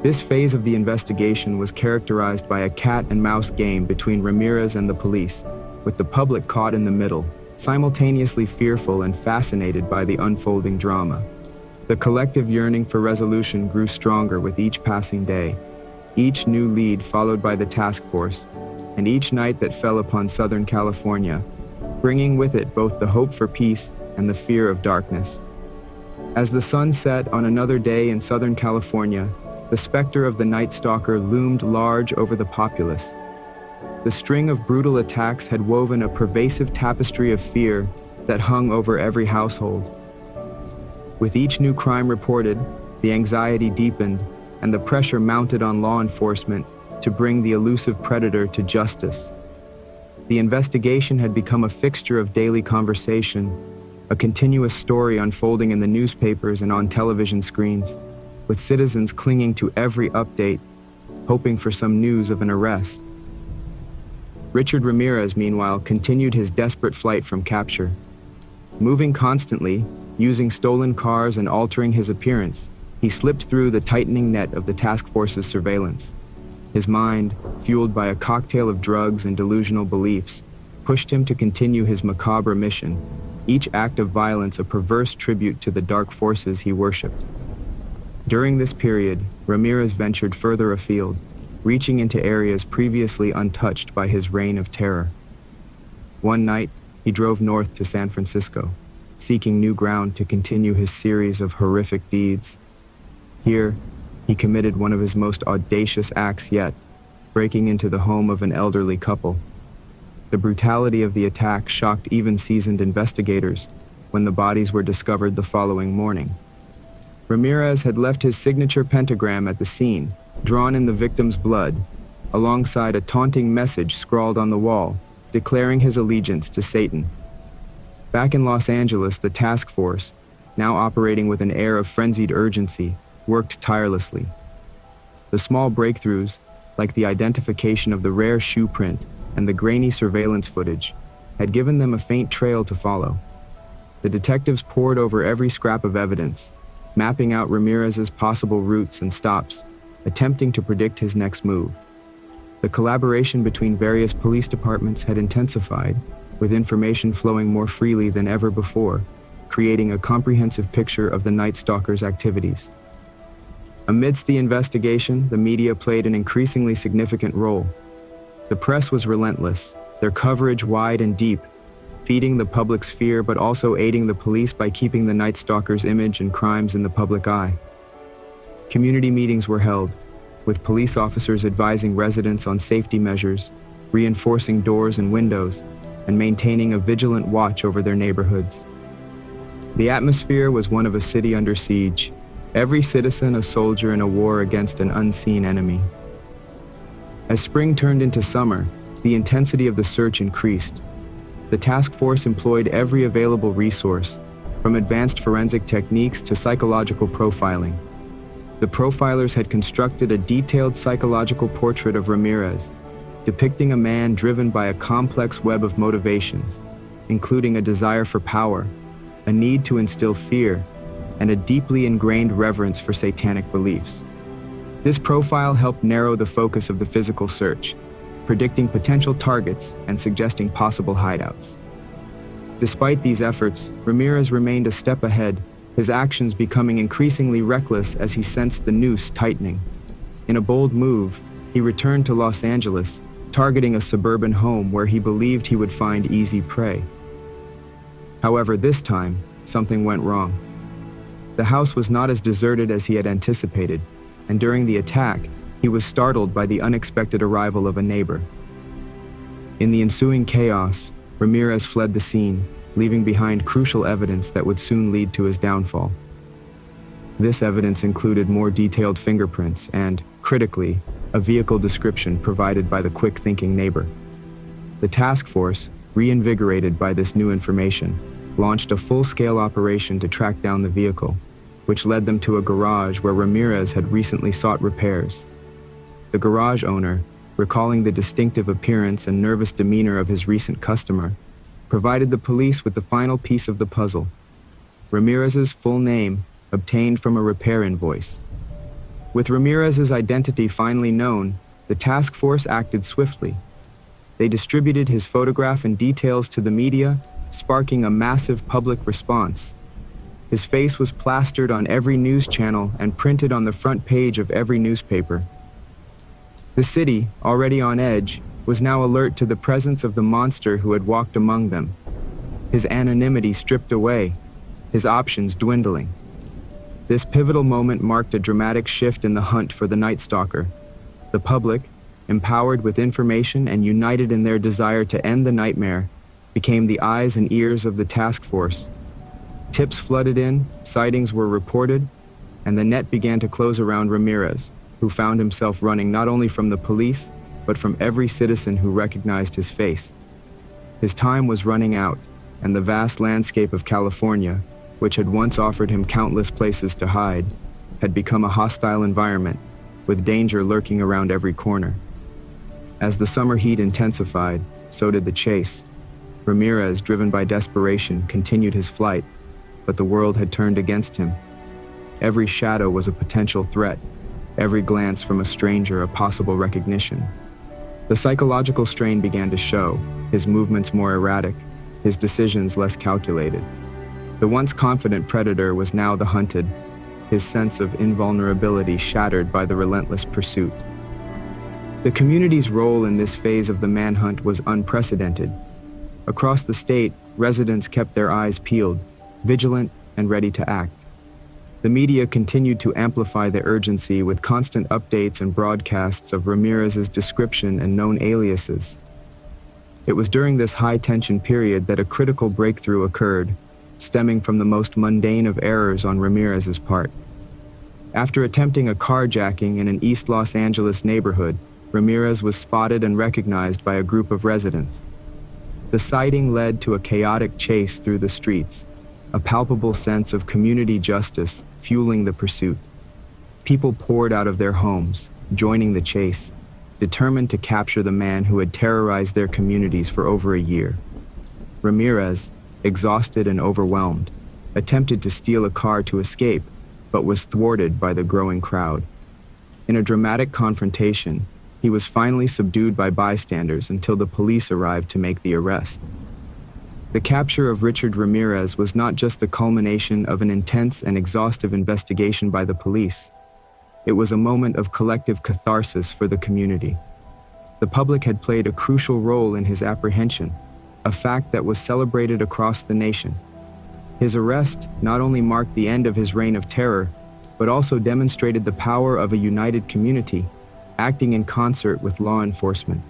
This phase of the investigation was characterized by a cat-and-mouse game between Ramirez and the police, with the public caught in the middle, simultaneously fearful and fascinated by the unfolding drama. The collective yearning for resolution grew stronger with each passing day, each new lead followed by the task force, and each night that fell upon Southern California, bringing with it both the hope for peace and the fear of darkness. As the sun set on another day in Southern California, the specter of the Night Stalker loomed large over the populace. The string of brutal attacks had woven a pervasive tapestry of fear that hung over every household. With each new crime reported, the anxiety deepened and the pressure mounted on law enforcement to bring the elusive predator to justice. The investigation had become a fixture of daily conversation, a continuous story unfolding in the newspapers and on television screens, with citizens clinging to every update, hoping for some news of an arrest. Richard Ramirez, meanwhile, continued his desperate flight from capture. Moving constantly, using stolen cars and altering his appearance, he slipped through the tightening net of the task force's surveillance. His mind, fueled by a cocktail of drugs and delusional beliefs, pushed him to continue his macabre mission, each act of violence a perverse tribute to the dark forces he worshipped. During this period, Ramirez ventured further afield, reaching into areas previously untouched by his reign of terror. One night, he drove north to San Francisco, seeking new ground to continue his series of horrific deeds. Here, he committed one of his most audacious acts yet, breaking into the home of an elderly couple. The brutality of the attack shocked even seasoned investigators when the bodies were discovered the following morning. Ramirez had left his signature pentagram at the scene, drawn in the victim's blood, alongside a taunting message scrawled on the wall, declaring his allegiance to Satan. Back in Los Angeles, the task force, now operating with an air of frenzied urgency, worked tirelessly. The small breakthroughs, like the identification of the rare shoe print and the grainy surveillance footage, had given them a faint trail to follow. The detectives pored over every scrap of evidence, mapping out Ramirez's possible routes and stops, attempting to predict his next move. The collaboration between various police departments had intensified, with information flowing more freely than ever before, creating a comprehensive picture of the Night Stalker's activities. Amidst the investigation, the media played an increasingly significant role. The press was relentless, their coverage wide and deep, feeding the public's fear but also aiding the police by keeping the Night Stalker's image and crimes in the public eye. Community meetings were held, with police officers advising residents on safety measures, reinforcing doors and windows, and maintaining a vigilant watch over their neighborhoods. The atmosphere was one of a city under siege, every citizen a soldier in a war against an unseen enemy. As spring turned into summer, the intensity of the search increased. The task force employed every available resource, from advanced forensic techniques to psychological profiling. The profilers had constructed a detailed psychological portrait of Ramirez, depicting a man driven by a complex web of motivations, including a desire for power, a need to instill fear, and a deeply ingrained reverence for satanic beliefs. This profile helped narrow the focus of the physical search, predicting potential targets and suggesting possible hideouts. Despite these efforts, Ramirez remained a step ahead, his actions becoming increasingly reckless as he sensed the noose tightening. In a bold move, he returned to Los Angeles, targeting a suburban home where he believed he would find easy prey. However, this time, something went wrong. The house was not as deserted as he had anticipated, and during the attack, he was startled by the unexpected arrival of a neighbor. In the ensuing chaos, Ramirez fled the scene, leaving behind crucial evidence that would soon lead to his downfall. This evidence included more detailed fingerprints and, critically, a vehicle description provided by the quick-thinking neighbor. The task force, reinvigorated by this new information, launched a full-scale operation to track down the vehicle, which led them to a garage where Ramirez had recently sought repairs. The garage owner, recalling the distinctive appearance and nervous demeanor of his recent customer, provided the police with the final piece of the puzzle: Ramirez's full name, obtained from a repair invoice. With Ramirez's identity finally known, the task force acted swiftly. They distributed his photograph and details to the media, sparking a massive public response. His face was plastered on every news channel and printed on the front page of every newspaper. The city, already on edge, was now alert to the presence of the monster who had walked among them. His anonymity stripped away, his options dwindling. This pivotal moment marked a dramatic shift in the hunt for the Night Stalker. The public, empowered with information and united in their desire to end the nightmare, became the eyes and ears of the task force. Tips flooded in, sightings were reported, and the net began to close around Ramirez, who found himself running not only from the police, but from every citizen who recognized his face. His time was running out, and the vast landscape of California, which had once offered him countless places to hide, had become a hostile environment, with danger lurking around every corner. As the summer heat intensified, so did the chase. Ramirez, driven by desperation, continued his flight, but the world had turned against him. Every shadow was a potential threat, every glance from a stranger a possible recognition. The psychological strain began to show, his movements more erratic, his decisions less calculated. The once confident predator was now the hunted, his sense of invulnerability shattered by the relentless pursuit. The community's role in this phase of the manhunt was unprecedented. Across the state, residents kept their eyes peeled, vigilant and ready to act. The media continued to amplify the urgency with constant updates and broadcasts of Ramirez's description and known aliases. It was during this high-tension period that a critical breakthrough occurred, stemming from the most mundane of errors on Ramirez's part. After attempting a carjacking in an East Los Angeles neighborhood, Ramirez was spotted and recognized by a group of residents. The sighting led to a chaotic chase through the streets, a palpable sense of community justice fueling the pursuit. People poured out of their homes, joining the chase, determined to capture the man who had terrorized their communities for over a year. Ramirez, exhausted and overwhelmed, attempted to steal a car to escape, but was thwarted by the growing crowd. In a dramatic confrontation, he was finally subdued by bystanders until the police arrived to make the arrest. The capture of Richard Ramirez was not just the culmination of an intense and exhaustive investigation by the police. It was a moment of collective catharsis for the community. The public had played a crucial role in his apprehension, a fact that was celebrated across the nation. His arrest not only marked the end of his reign of terror, but also demonstrated the power of a united community, acting in concert with law enforcement.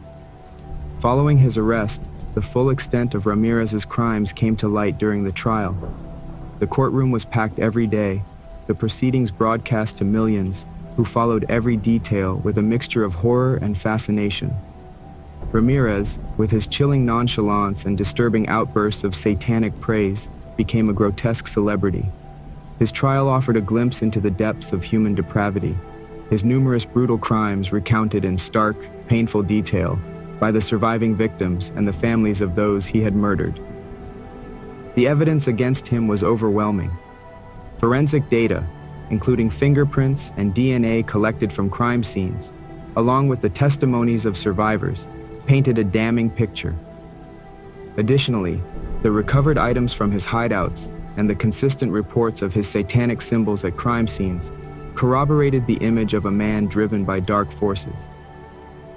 Following his arrest, the full extent of Ramirez's crimes came to light during the trial. The courtroom was packed every day, the proceedings broadcast to millions, who followed every detail with a mixture of horror and fascination. Ramirez, with his chilling nonchalance and disturbing outbursts of satanic praise, became a grotesque celebrity. His trial offered a glimpse into the depths of human depravity, his numerous brutal crimes recounted in stark, painful detail by the surviving victims and the families of those he had murdered. The evidence against him was overwhelming. Forensic data, including fingerprints and DNA collected from crime scenes, along with the testimonies of survivors, painted a damning picture. Additionally, the recovered items from his hideouts and the consistent reports of his satanic symbols at crime scenes corroborated the image of a man driven by dark forces.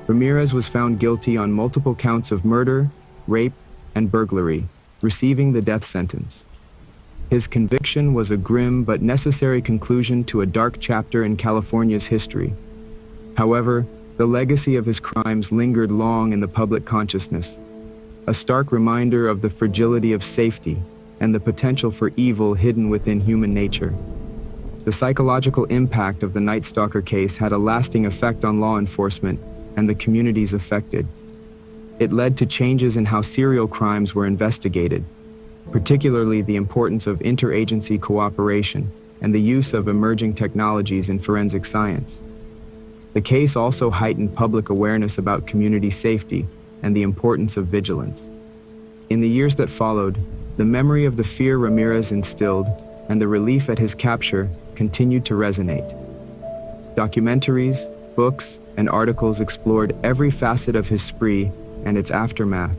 Ramirez was found guilty on multiple counts of murder, rape, and burglary, receiving the death sentence. His conviction was a grim but necessary conclusion to a dark chapter in California's history. However, the legacy of his crimes lingered long in the public consciousness, a stark reminder of the fragility of safety and the potential for evil hidden within human nature. The psychological impact of the Night Stalker case had a lasting effect on law enforcement and the communities affected. It led to changes in how serial crimes were investigated, particularly the importance of interagency cooperation and the use of emerging technologies in forensic science. The case also heightened public awareness about community safety and the importance of vigilance. In the years that followed, the memory of the fear Ramirez instilled and the relief at his capture continued to resonate. Documentaries, books, and articles explored every facet of his spree and its aftermath,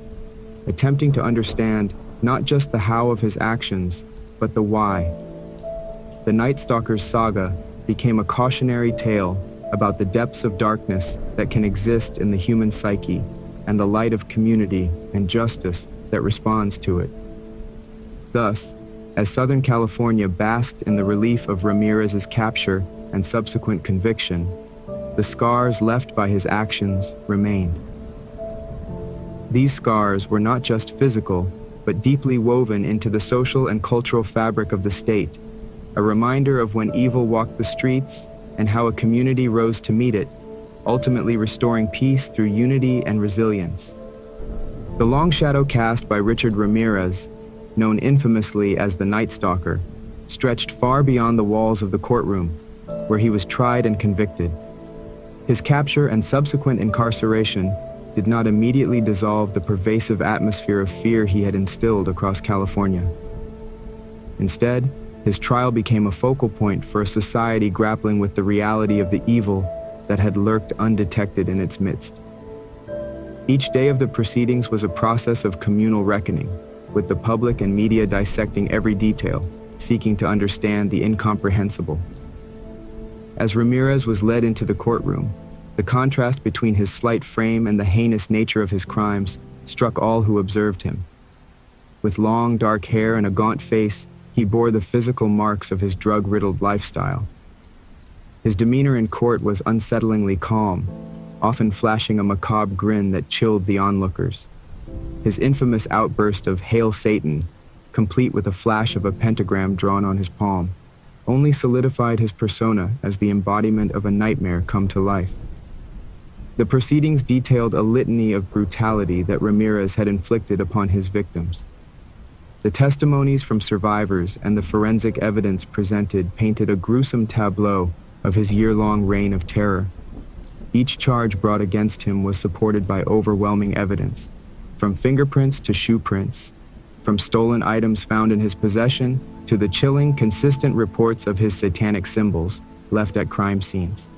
attempting to understand not just the how of his actions, but the why. The Night Stalker's saga became a cautionary tale about the depths of darkness that can exist in the human psyche and the light of community and justice that responds to it. Thus, as Southern California basked in the relief of Ramirez's capture and subsequent conviction, the scars left by his actions remained. These scars were not just physical, but deeply woven into the social and cultural fabric of the state, a reminder of when evil walked the streets and how a community rose to meet it, ultimately restoring peace through unity and resilience. The long shadow cast by Richard Ramirez, known infamously as the Night Stalker, stretched far beyond the walls of the courtroom, where he was tried and convicted. His capture and subsequent incarceration did not immediately dissolve the pervasive atmosphere of fear he had instilled across California. Instead, his trial became a focal point for a society grappling with the reality of the evil that had lurked undetected in its midst. Each day of the proceedings was a process of communal reckoning, with the public and media dissecting every detail, seeking to understand the incomprehensible. As Ramirez was led into the courtroom, the contrast between his slight frame and the heinous nature of his crimes struck all who observed him. With long, dark hair and a gaunt face, he bore the physical marks of his drug-riddled lifestyle. His demeanor in court was unsettlingly calm, often flashing a macabre grin that chilled the onlookers. His infamous outburst of "Hail Satan," complete with a flash of a pentagram drawn on his palm, only solidified his persona as the embodiment of a nightmare come to life. The proceedings detailed a litany of brutality that Ramirez had inflicted upon his victims. The testimonies from survivors and the forensic evidence presented painted a gruesome tableau of his year-long reign of terror. Each charge brought against him was supported by overwhelming evidence, from fingerprints to shoe prints, from stolen items found in his possession to the chilling, consistent reports of his satanic symbols left at crime scenes.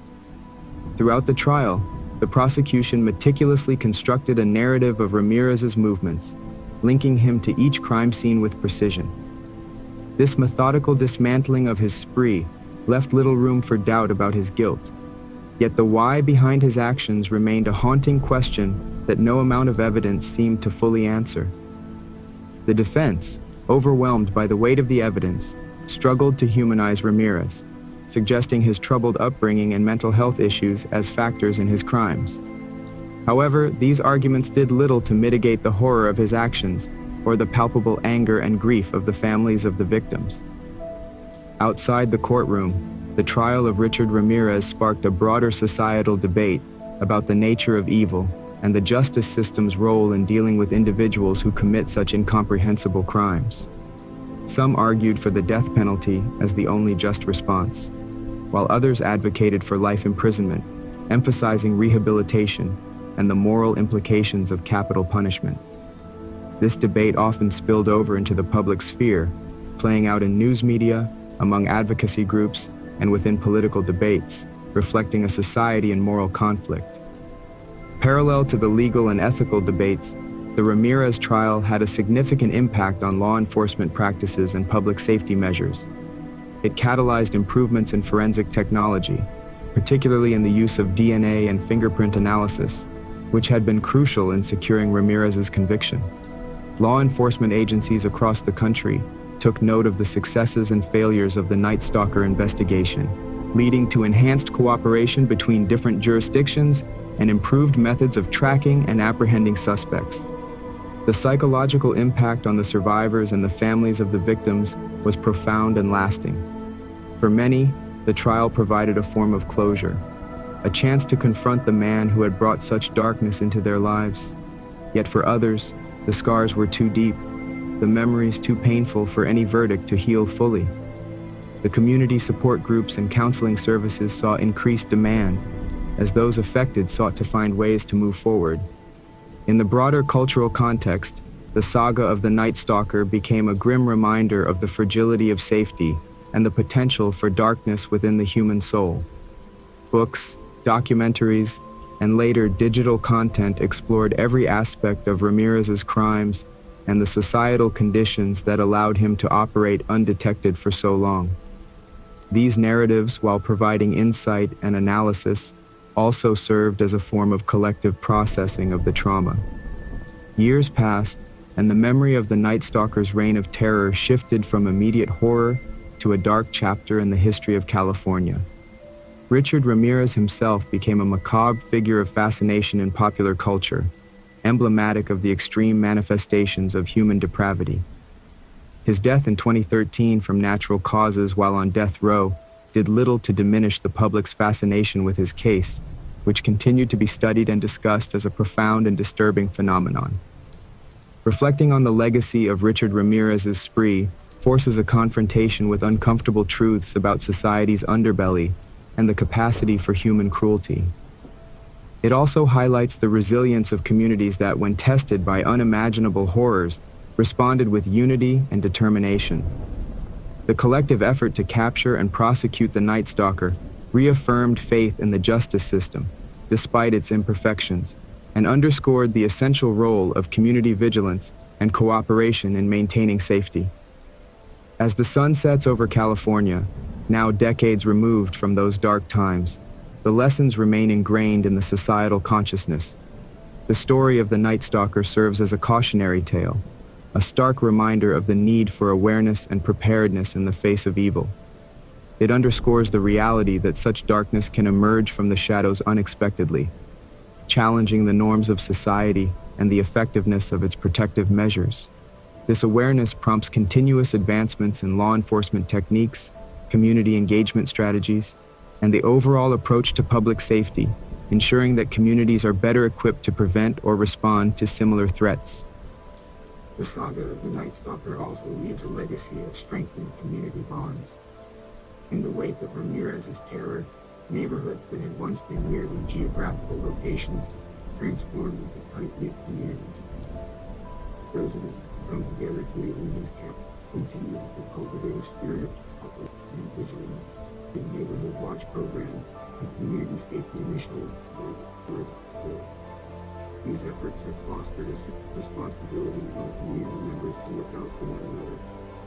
Throughout the trial, the prosecution meticulously constructed a narrative of Ramirez's movements, linking him to each crime scene with precision. This methodical dismantling of his spree left little room for doubt about his guilt, yet the why behind his actions remained a haunting question that no amount of evidence seemed to fully answer. The defense, overwhelmed by the weight of the evidence, struggled to humanize Ramirez, suggesting his troubled upbringing and mental health issues as factors in his crimes. However, these arguments did little to mitigate the horror of his actions or the palpable anger and grief of the families of the victims. Outside the courtroom, the trial of Richard Ramirez sparked a broader societal debate about the nature of evil and the justice system's role in dealing with individuals who commit such incomprehensible crimes. Some argued for the death penalty as the only just response, while others advocated for life imprisonment, emphasizing rehabilitation and the moral implications of capital punishment. This debate often spilled over into the public sphere, playing out in news media, among advocacy groups, and within political debates, reflecting a society in moral conflict. Parallel to the legal and ethical debates, the Ramirez trial had a significant impact on law enforcement practices and public safety measures. It catalyzed improvements in forensic technology, particularly in the use of DNA and fingerprint analysis, which had been crucial in securing Ramirez's conviction. Law enforcement agencies across the country took note of the successes and failures of the Night Stalker investigation, leading to enhanced cooperation between different jurisdictions and improved methods of tracking and apprehending suspects. The psychological impact on the survivors and the families of the victims was profound and lasting. For many, the trial provided a form of closure, a chance to confront the man who had brought such darkness into their lives. Yet for others, the scars were too deep, the memories too painful for any verdict to heal fully. The community support groups and counseling services saw increased demand as those affected sought to find ways to move forward. In the broader cultural context, the saga of the Night Stalker became a grim reminder of the fragility of safety and the potential for darkness within the human soul. Books, documentaries, and later digital content explored every aspect of Ramirez's crimes and the societal conditions that allowed him to operate undetected for so long. These narratives, while providing insight and analysis, also served as a form of collective processing of the trauma. Years passed, and the memory of the Night Stalker's reign of terror shifted from immediate horror to a dark chapter in the history of California. Richard Ramirez himself became a macabre figure of fascination in popular culture, emblematic of the extreme manifestations of human depravity. His death in 2013 from natural causes while on death row did little to diminish the public's fascination with his case, which continued to be studied and discussed as a profound and disturbing phenomenon. Reflecting on the legacy of Richard Ramirez's spree forces a confrontation with uncomfortable truths about society's underbelly and the capacity for human cruelty. It also highlights the resilience of communities that, when tested by unimaginable horrors, responded with unity and determination. The collective effort to capture and prosecute the Night Stalker reaffirmed faith in the justice system, despite its imperfections, and underscored the essential role of community vigilance and cooperation in maintaining safety. As the sun sets over California, now decades removed from those dark times, the lessons remain ingrained in the societal consciousness. The story of the Night Stalker serves as a cautionary tale, a stark reminder of the need for awareness and preparedness in the face of evil. It underscores the reality that such darkness can emerge from the shadows unexpectedly, challenging the norms of society and the effectiveness of its protective measures. This awareness prompts continuous advancements in law enforcement techniques, community engagement strategies, and the overall approach to public safety, ensuring that communities are better equipped to prevent or respond to similar threats. The saga of the Night Stalker also leaves a legacy of strengthened community bonds. In the wake of Ramirez's terror, neighborhoods that had once been merely geographical locations transformed into tight-knit communities. Residents come together to relieve his camp, continue to cultivate a spirit of public and vigilance. The neighborhood watch program and community safety initiatives were further. These efforts have fostered a responsibility among community members to look out for one another,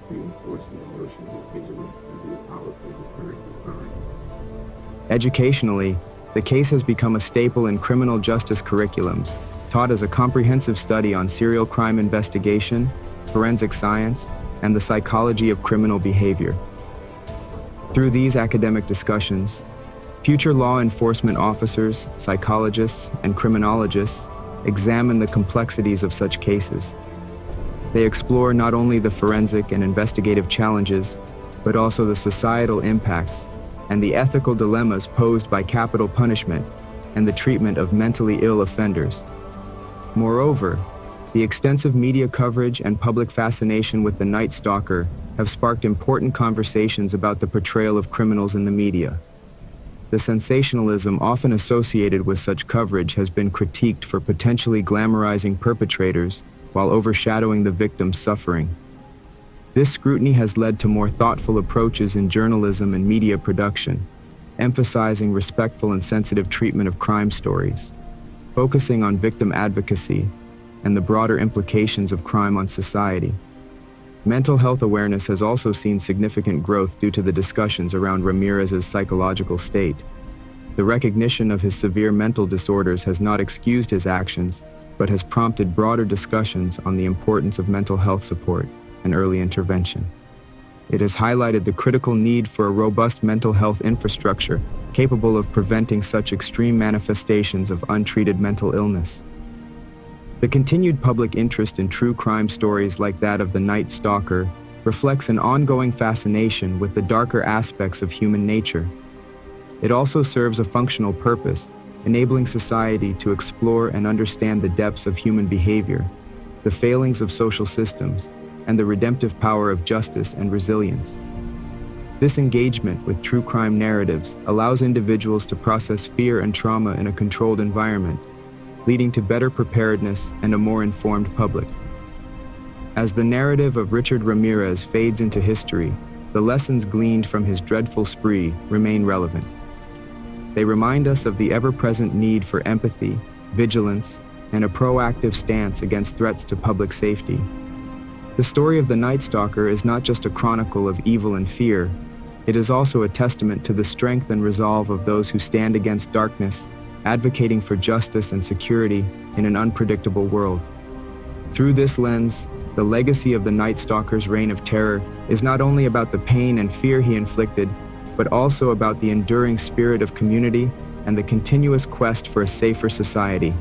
reinforcing the notion of vigilance and the powerful deterrent of crime. Educationally, the case has become a staple in criminal justice curriculums, taught as a comprehensive study on serial crime investigation, forensic science, and the psychology of criminal behavior. Through these academic discussions, future law enforcement officers, psychologists, and criminologists examine the complexities of such cases. They explore not only the forensic and investigative challenges, but also the societal impacts and the ethical dilemmas posed by capital punishment and the treatment of mentally ill offenders. Moreover, the extensive media coverage and public fascination with the Night Stalker have sparked important conversations about the portrayal of criminals in the media. The sensationalism often associated with such coverage has been critiqued for potentially glamorizing perpetrators while overshadowing the victim's suffering. This scrutiny has led to more thoughtful approaches in journalism and media production, emphasizing respectful and sensitive treatment of crime stories, focusing on victim advocacy and the broader implications of crime on society. Mental health awareness has also seen significant growth due to the discussions around Ramirez's psychological state. The recognition of his severe mental disorders has not excused his actions, but has prompted broader discussions on the importance of mental health support and early intervention. It has highlighted the critical need for a robust mental health infrastructure capable of preventing such extreme manifestations of untreated mental illness. The continued public interest in true crime stories like that of the Night Stalker reflects an ongoing fascination with the darker aspects of human nature. It also serves a functional purpose, enabling society to explore and understand the depths of human behavior, the failings of social systems, and the redemptive power of justice and resilience. This engagement with true crime narratives allows individuals to process fear and trauma in a controlled environment, leading to better preparedness and a more informed public. As the narrative of Richard Ramirez fades into history, the lessons gleaned from his dreadful spree remain relevant. They remind us of the ever-present need for empathy, vigilance, and a proactive stance against threats to public safety. The story of the Night Stalker is not just a chronicle of evil and fear, it is also a testament to the strength and resolve of those who stand against darkness, advocating for justice and security in an unpredictable world. Through this lens, the legacy of the Night Stalker's reign of terror is not only about the pain and fear he inflicted, but also about the enduring spirit of community and the continuous quest for a safer society.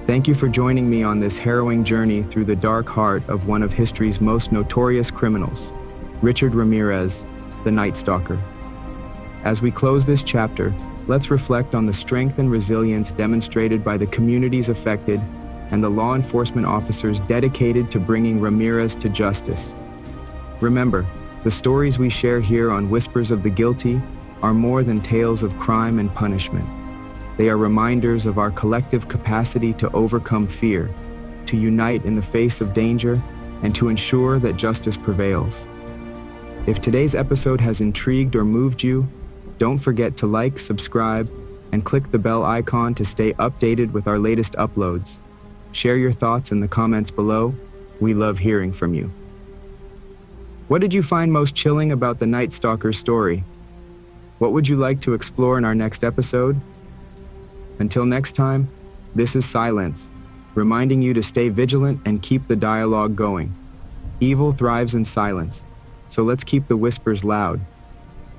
Thank you for joining me on this harrowing journey through the dark heart of one of history's most notorious criminals, Richard Ramirez, the Night Stalker. As we close this chapter, let's reflect on the strength and resilience demonstrated by the communities affected and the law enforcement officers dedicated to bringing Ramirez to justice. Remember, the stories we share here on Whispers of the Guilty are more than tales of crime and punishment. They are reminders of our collective capacity to overcome fear, to unite in the face of danger, and to ensure that justice prevails. If today's episode has intrigued or moved you, don't forget to like, subscribe, and click the bell icon to stay updated with our latest uploads. Share your thoughts in the comments below. We love hearing from you. What did you find most chilling about the Night Stalker's story? What would you like to explore in our next episode? Until next time, this is Silence, reminding you to stay vigilant and keep the dialogue going. Evil thrives in silence, so let's keep the whispers loud.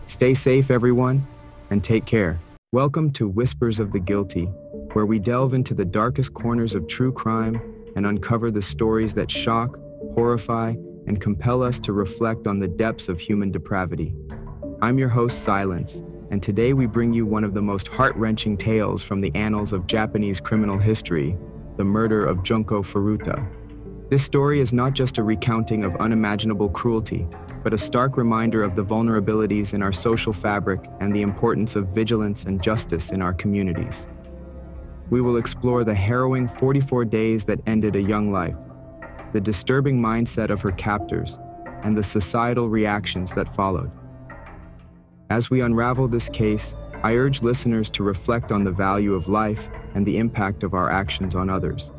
Stay safe, everyone, and take care. Welcome to Whispers of the Guilty, where we delve into the darkest corners of true crime and uncover the stories that shock, horrify, and compel us to reflect on the depths of human depravity. I'm your host, Silence, and today we bring you one of the most heart-wrenching tales from the annals of Japanese criminal history, the murder of Junko Furuta. This story is not just a recounting of unimaginable cruelty, but a stark reminder of the vulnerabilities in our social fabric and the importance of vigilance and justice in our communities. We will explore the harrowing 44 days that ended a young life, the disturbing mindset of her captors, and the societal reactions that followed. As we unravel this case, I urge listeners to reflect on the value of life and the impact of our actions on others.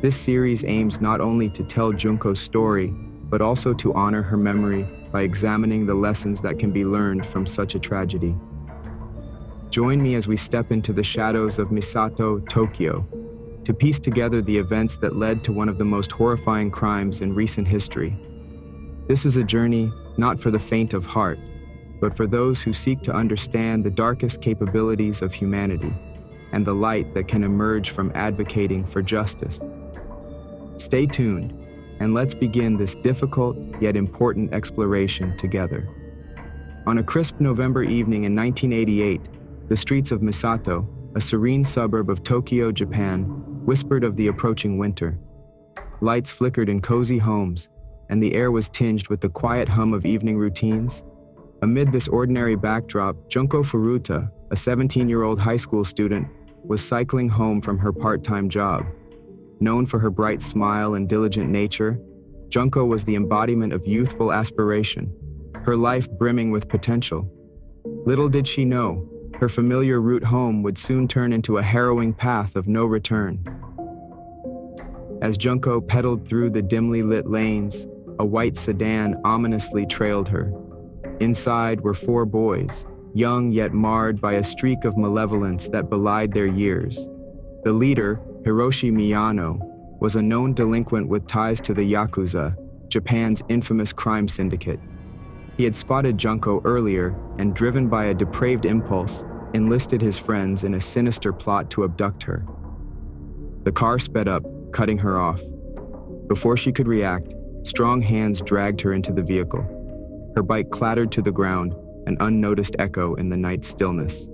This series aims not only to tell Junko's story, but also to honor her memory by examining the lessons that can be learned from such a tragedy. Join me as we step into the shadows of Misato, Tokyo, to piece together the events that led to one of the most horrifying crimes in recent history. This is a journey not for the faint of heart, but for those who seek to understand the darkest capabilities of humanity and the light that can emerge from advocating for justice. Stay tuned, and let's begin this difficult yet important exploration together. On a crisp November evening in 1988, the streets of Misato, a serene suburb of Tokyo, Japan, whispered of the approaching winter. Lights flickered in cozy homes, and the air was tinged with the quiet hum of evening routines. Amid this ordinary backdrop, Junko Furuta, a 17-year-old high school student, was cycling home from her part-time job. Known for her bright smile and diligent nature, Junko was the embodiment of youthful aspiration, her life brimming with potential. Little did she know, her familiar route home would soon turn into a harrowing path of no return. As Junko pedaled through the dimly lit lanes, a white sedan ominously trailed her. Inside were 4 boys, young yet marred by a streak of malevolence that belied their years. The leader, Hiroshi Miyano, was a known delinquent with ties to the Yakuza, Japan's infamous crime syndicate. He had spotted Junko earlier and, driven by a depraved impulse, enlisted his friends in a sinister plot to abduct her. The car sped up, cutting her off. Before she could react, strong hands dragged her into the vehicle. Her bike clattered to the ground, an unnoticed echo in the night stillness.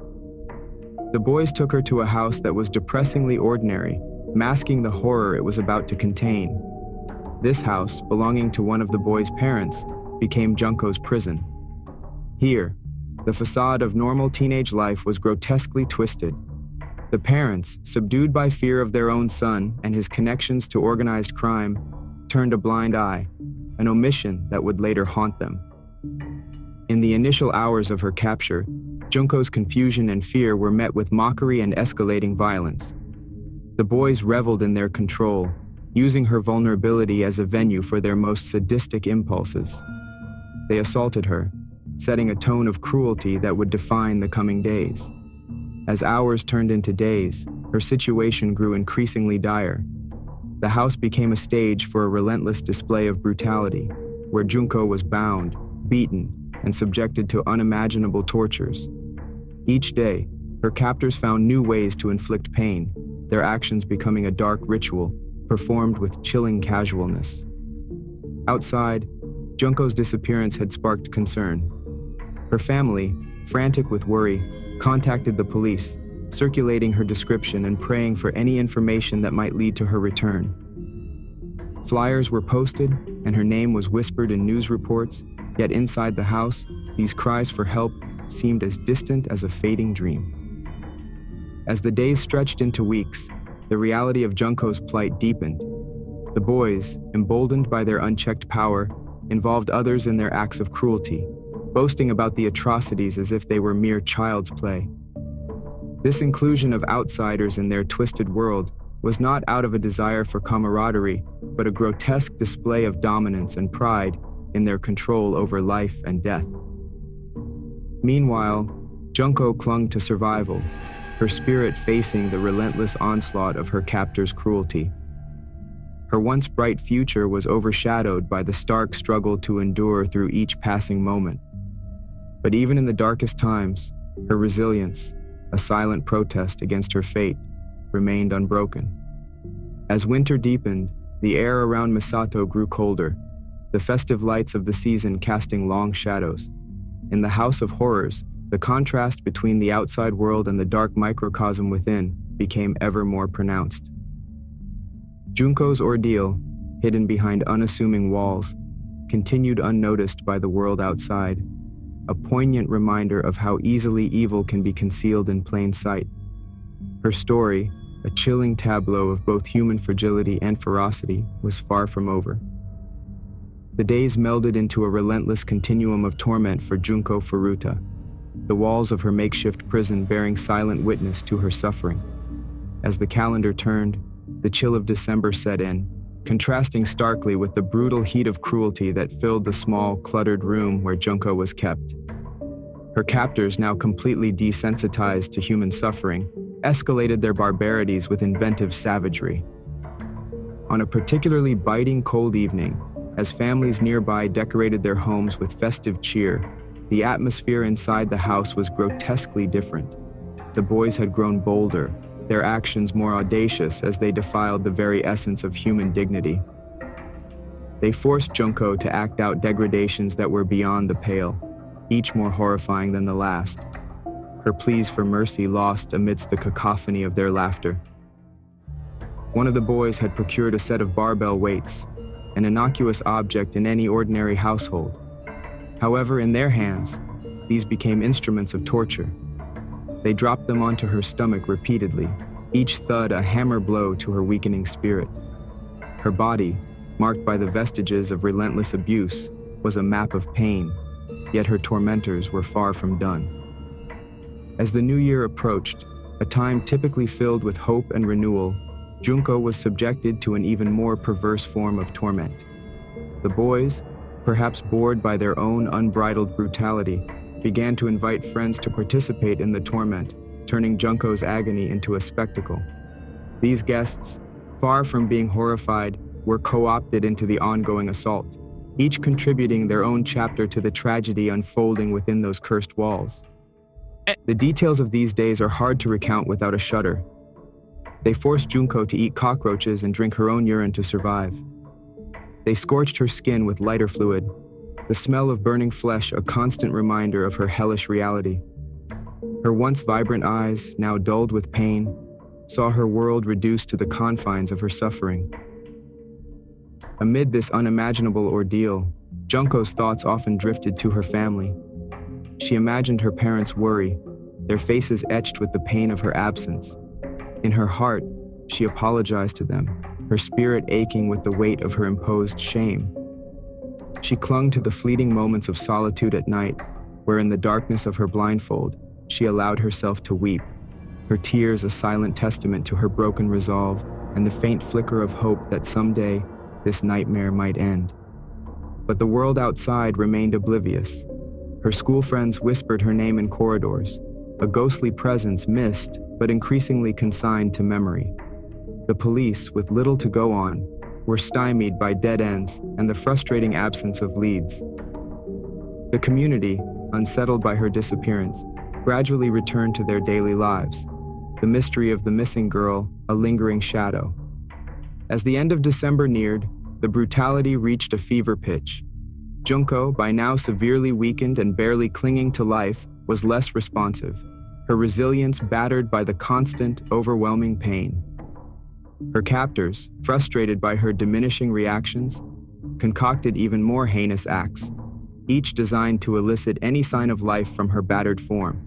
The boys took her to a house that was depressingly ordinary, masking the horror it was about to contain. This house, belonging to one of the boys' parents, became Junko's prison. Here, the facade of normal teenage life was grotesquely twisted. The parents, subdued by fear of their own son and his connections to organized crime, turned a blind eye, an omission that would later haunt them. In the initial hours of her capture, Junko's confusion and fear were met with mockery and escalating violence. The boys reveled in their control, using her vulnerability as a venue for their most sadistic impulses. They assaulted her, setting a tone of cruelty that would define the coming days. As hours turned into days, her situation grew increasingly dire. The house became a stage for a relentless display of brutality, where Junko was bound, beaten, and subjected to unimaginable tortures. Each day, her captors found new ways to inflict pain, their actions becoming a dark ritual, performed with chilling casualness. Outside, Junko's disappearance had sparked concern. Her family, frantic with worry, contacted the police, circulating her description and praying for any information that might lead to her return. Flyers were posted, and her name was whispered in news reports, yet inside the house, these cries for help seemed as distant as a fading dream. As the days stretched into weeks, the reality of Junko's plight deepened. The boys, emboldened by their unchecked power, involved others in their acts of cruelty, boasting about the atrocities as if they were mere child's play. This inclusion of outsiders in their twisted world was not out of a desire for camaraderie, but a grotesque display of dominance and pride in their control over life and death. Meanwhile, Junko clung to survival, her spirit facing the relentless onslaught of her captor's cruelty. Her once bright future was overshadowed by the stark struggle to endure through each passing moment. But even in the darkest times, her resilience, a silent protest against her fate, remained unbroken. As winter deepened, the air around Misato grew colder, the festive lights of the season casting long shadows. In the House of Horrors, the contrast between the outside world and the dark microcosm within became ever more pronounced. Junko's ordeal, hidden behind unassuming walls, continued unnoticed by the world outside, a poignant reminder of how easily evil can be concealed in plain sight. Her story, a chilling tableau of both human fragility and ferocity, was far from over. The days melded into a relentless continuum of torment for Junko Furuta, the walls of her makeshift prison bearing silent witness to her suffering. As the calendar turned, the chill of December set in, contrasting starkly with the brutal heat of cruelty that filled the small, cluttered room where Junko was kept. Her captors, now completely desensitized to human suffering, escalated their barbarities with inventive savagery. On a particularly biting cold evening, as families nearby decorated their homes with festive cheer, the atmosphere inside the house was grotesquely different. The boys had grown bolder, their actions more audacious as they defiled the very essence of human dignity. They forced Junko to act out degradations that were beyond the pale, each more horrifying than the last. Her pleas for mercy lost amidst the cacophony of their laughter. One of the boys had procured a set of barbell weights, an innocuous object in any ordinary household. However, in their hands, these became instruments of torture. They dropped them onto her stomach repeatedly, each thud a hammer blow to her weakening spirit. Her body, marked by the vestiges of relentless abuse, was a map of pain, yet her tormentors were far from done. As the new year approached, a time typically filled with hope and renewal, Junko was subjected to an even more perverse form of torment. The boys, perhaps bored by their own unbridled brutality, began to invite friends to participate in the torment, turning Junko's agony into a spectacle. These guests, far from being horrified, were co-opted into the ongoing assault, each contributing their own chapter to the tragedy unfolding within those cursed walls. The details of these days are hard to recount without a shudder. They forced Junko to eat cockroaches and drink her own urine to survive. They scorched her skin with lighter fluid, the smell of burning flesh a constant reminder of her hellish reality. Her once vibrant eyes, now dulled with pain, saw her world reduced to the confines of her suffering. Amid this unimaginable ordeal, Junko's thoughts often drifted to her family. She imagined her parents' worry, their faces etched with the pain of her absence. In her heart, she apologized to them, her spirit aching with the weight of her imposed shame. She clung to the fleeting moments of solitude at night, where in the darkness of her blindfold, she allowed herself to weep, her tears a silent testament to her broken resolve and the faint flicker of hope that someday this nightmare might end. But the world outside remained oblivious. Her school friends whispered her name in corridors, a ghostly presence missed but increasingly consigned to memory. The police, with little to go on, were stymied by dead ends and the frustrating absence of leads. The community, unsettled by her disappearance, gradually returned to their daily lives, the mystery of the missing girl a lingering shadow. As the end of December neared, the brutality reached a fever pitch. Junko, by now severely weakened and barely clinging to life, was less responsive, her resilience battered by the constant, overwhelming pain. Her captors, frustrated by her diminishing reactions, concocted even more heinous acts, each designed to elicit any sign of life from her battered form.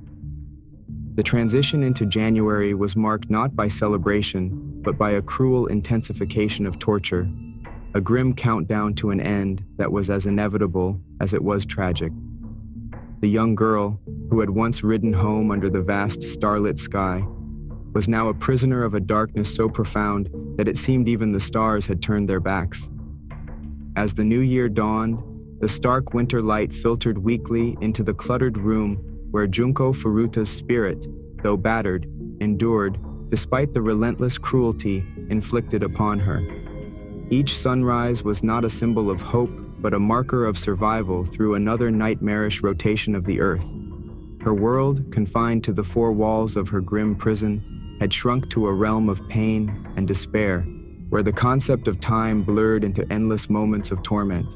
The transition into January was marked not by celebration, but by a cruel intensification of torture, a grim countdown to an end that was as inevitable as it was tragic. The young girl, who had once ridden home under the vast starlit sky, was now a prisoner of a darkness so profound that it seemed even the stars had turned their backs. As the new year dawned, the stark winter light filtered weakly into the cluttered room where Junko Furuta's spirit, though battered, endured despite the relentless cruelty inflicted upon her. Each sunrise was not a symbol of hope, but a marker of survival through another nightmarish rotation of the earth. Her world, confined to the four walls of her grim prison, had shrunk to a realm of pain and despair, where the concept of time blurred into endless moments of torment.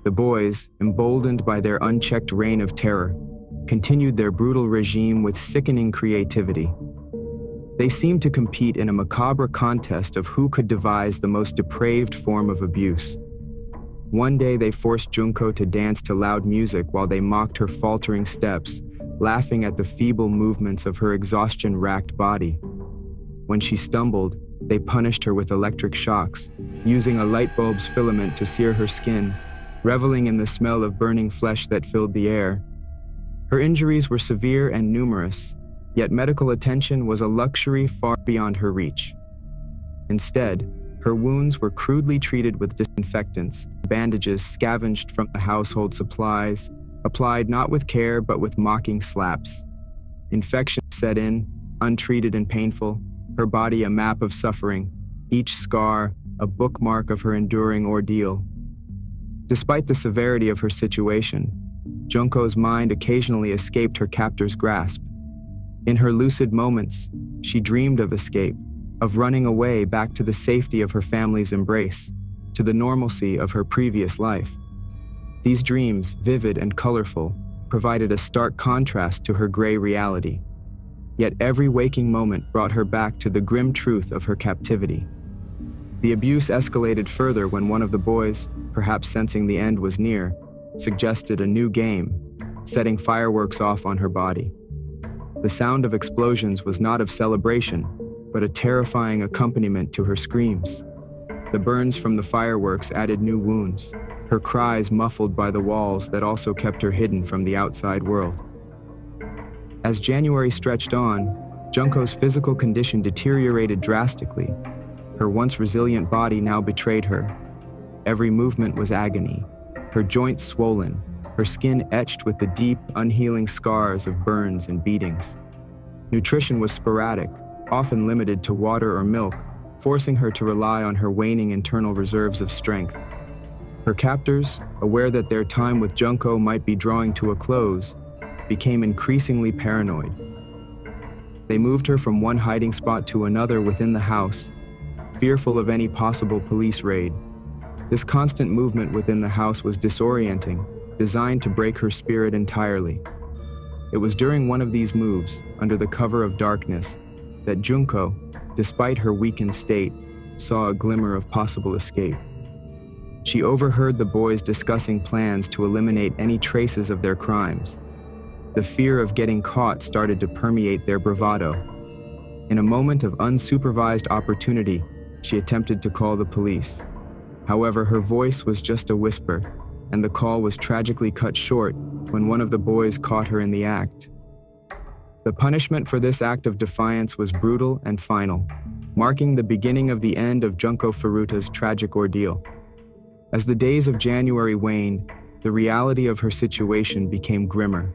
The boys, emboldened by their unchecked reign of terror, continued their brutal regime with sickening creativity. They seemed to compete in a macabre contest of who could devise the most depraved form of abuse. One day they forced Junko to dance to loud music while they mocked her faltering steps, laughing at the feeble movements of her exhaustion-racked body. When she stumbled, they punished her with electric shocks, using a light bulb's filament to sear her skin, reveling in the smell of burning flesh that filled the air. Her injuries were severe and numerous, yet medical attention was a luxury far beyond her reach. Instead, her wounds were crudely treated with disinfectants, bandages scavenged from the household supplies, applied not with care but with mocking slaps. Infection set in, untreated and painful, her body a map of suffering, each scar a bookmark of her enduring ordeal. Despite the severity of her situation, Junko's mind occasionally escaped her captor's grasp. In her lucid moments, she dreamed of escape, of running away back to the safety of her family's embrace, to the normalcy of her previous life. These dreams, vivid and colorful, provided a stark contrast to her gray reality. Yet every waking moment brought her back to the grim truth of her captivity. The abuse escalated further when one of the boys, perhaps sensing the end was near, suggested a new game, setting fireworks off on her body. The sound of explosions was not of celebration, but a terrifying accompaniment to her screams. The burns from the fireworks added new wounds, her cries muffled by the walls that also kept her hidden from the outside world. As January stretched on, Junko's physical condition deteriorated drastically. Her once resilient body now betrayed her. Every movement was agony, her joints swollen, her skin etched with the deep, unhealing scars of burns and beatings. Nutrition was sporadic, often limited to water or milk, forcing her to rely on her waning internal reserves of strength. Her captors, aware that their time with Junko might be drawing to a close, became increasingly paranoid. They moved her from one hiding spot to another within the house, fearful of any possible police raid. This constant movement within the house was disorienting, designed to break her spirit entirely. It was during one of these moves, under the cover of darkness, that Junko, despite her weakened state, saw a glimmer of possible escape. She overheard the boys discussing plans to eliminate any traces of their crimes. The fear of getting caught started to permeate their bravado. In a moment of unsupervised opportunity, she attempted to call the police. However, her voice was just a whisper, and the call was tragically cut short when one of the boys caught her in the act. The punishment for this act of defiance was brutal and final, marking the beginning of the end of Junko Furuta's tragic ordeal. As the days of January waned, the reality of her situation became grimmer.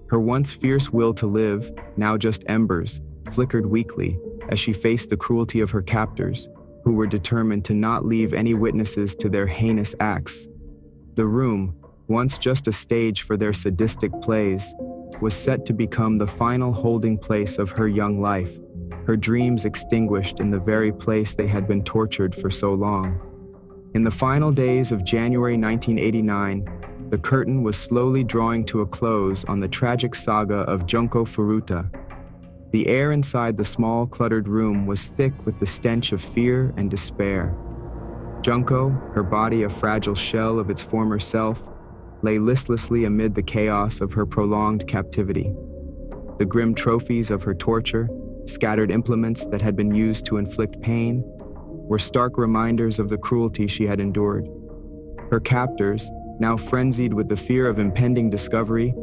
Her once fierce will to live, now just embers, flickered weakly as she faced the cruelty of her captors, who were determined to not leave any witnesses to their heinous acts. The room, once just a stage for their sadistic plays, was set to become the final holding place of her young life, her dreams extinguished in the very place they had been tortured for so long. In the final days of January 1989, the curtain was slowly drawing to a close on the tragic saga of Junko Furuta. The air inside the small, cluttered room was thick with the stench of fear and despair. Junko, her body a fragile shell of its former self, lay listlessly amid the chaos of her prolonged captivity. The grim trophies of her torture, scattered implements that had been used to inflict pain, were stark reminders of the cruelty she had endured. Her captors, now frenzied with the fear of impending discovery,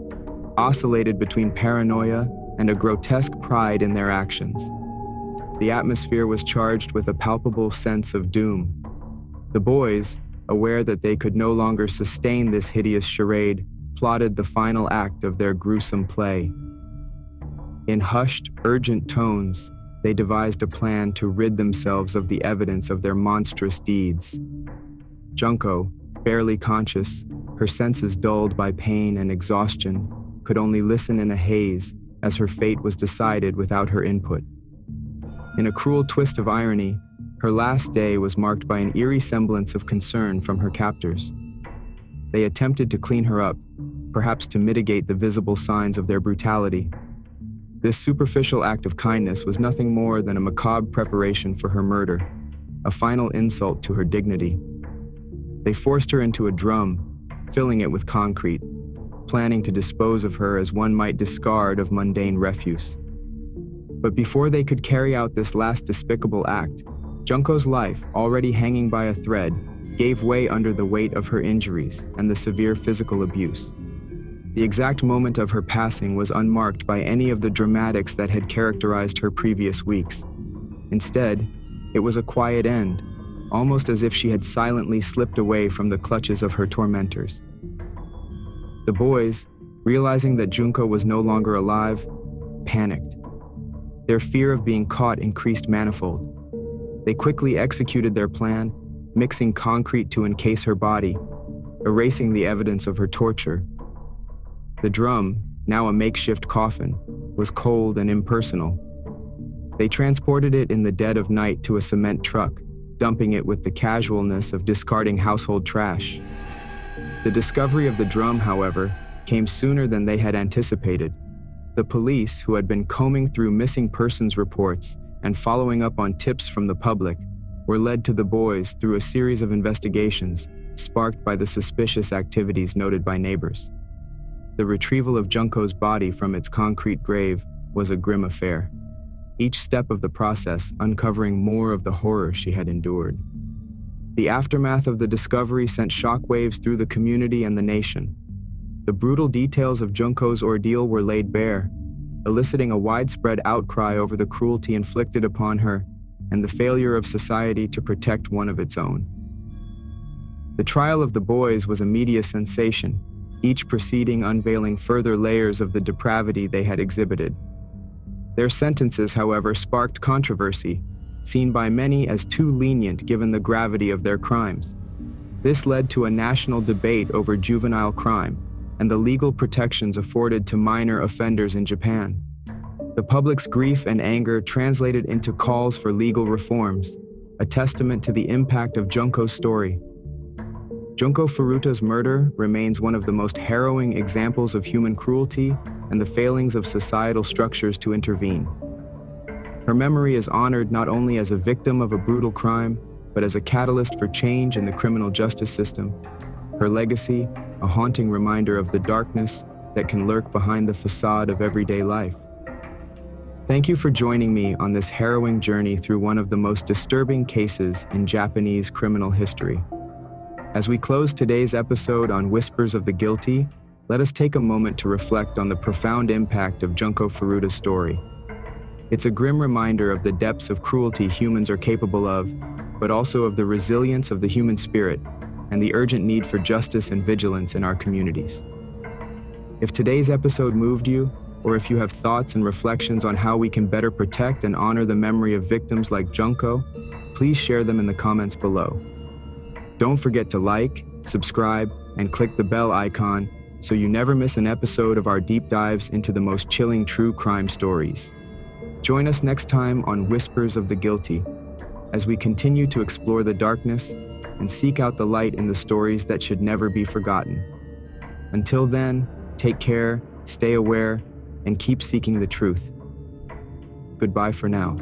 oscillated between paranoia and a grotesque pride in their actions. The atmosphere was charged with a palpable sense of doom. The boys, aware that they could no longer sustain this hideous charade, plotted the final act of their gruesome play. In hushed, urgent tones, they devised a plan to rid themselves of the evidence of their monstrous deeds. Junko, barely conscious, her senses dulled by pain and exhaustion, could only listen in a haze as her fate was decided without her input. In a cruel twist of irony, her last day was marked by an eerie semblance of concern from her captors. They attempted to clean her up, perhaps to mitigate the visible signs of their brutality. This superficial act of kindness was nothing more than a macabre preparation for her murder, a final insult to her dignity. They forced her into a drum, filling it with concrete, planning to dispose of her as one might discard of mundane refuse. But before they could carry out this last despicable act, Junko's life, already hanging by a thread, gave way under the weight of her injuries and the severe physical abuse. The exact moment of her passing was unmarked by any of the dramatics that had characterized her previous weeks. Instead, it was a quiet end, almost as if she had silently slipped away from the clutches of her tormentors. The boys, realizing that Junko was no longer alive, panicked. Their fear of being caught increased manifold. They quickly executed their plan, mixing concrete to encase her body, erasing the evidence of her torture, The drum, now a makeshift coffin, was cold and impersonal. They transported it in the dead of night to a cement truck, dumping it with the casualness of discarding household trash. The discovery of the drum, however, came sooner than they had anticipated. The police, who had been combing through missing persons reports and following up on tips from the public, were led to the boys through a series of investigations sparked by the suspicious activities noted by neighbors. The retrieval of Junko's body from its concrete grave was a grim affair, each step of the process uncovering more of the horror she had endured. The aftermath of the discovery sent shockwaves through the community and the nation. The brutal details of Junko's ordeal were laid bare, eliciting a widespread outcry over the cruelty inflicted upon her and the failure of society to protect one of its own. The trial of the boys was a media sensation, each proceeding unveiling further layers of the depravity they had exhibited. Their sentences, however, sparked controversy, seen by many as too lenient given the gravity of their crimes. This led to a national debate over juvenile crime and the legal protections afforded to minor offenders in Japan. The public's grief and anger translated into calls for legal reforms, a testament to the impact of Junko's story. Junko Furuta's murder remains one of the most harrowing examples of human cruelty and the failings of societal structures to intervene. Her memory is honored not only as a victim of a brutal crime, but as a catalyst for change in the criminal justice system. Her legacy, a haunting reminder of the darkness that can lurk behind the facade of everyday life. Thank you for joining me on this harrowing journey through one of the most disturbing cases in Japanese criminal history. As we close today's episode on Whispers of the Guilty, let us take a moment to reflect on the profound impact of Junko Furuta's story. It's a grim reminder of the depths of cruelty humans are capable of, but also of the resilience of the human spirit and the urgent need for justice and vigilance in our communities. If today's episode moved you, or if you have thoughts and reflections on how we can better protect and honor the memory of victims like Junko, please share them in the comments below. Don't forget to like, subscribe, and click the bell icon so you never miss an episode of our deep dives into the most chilling true crime stories. Join us next time on Whispers of the Guilty as we continue to explore the darkness and seek out the light in the stories that should never be forgotten. Until then, take care, stay aware, and keep seeking the truth. Goodbye for now.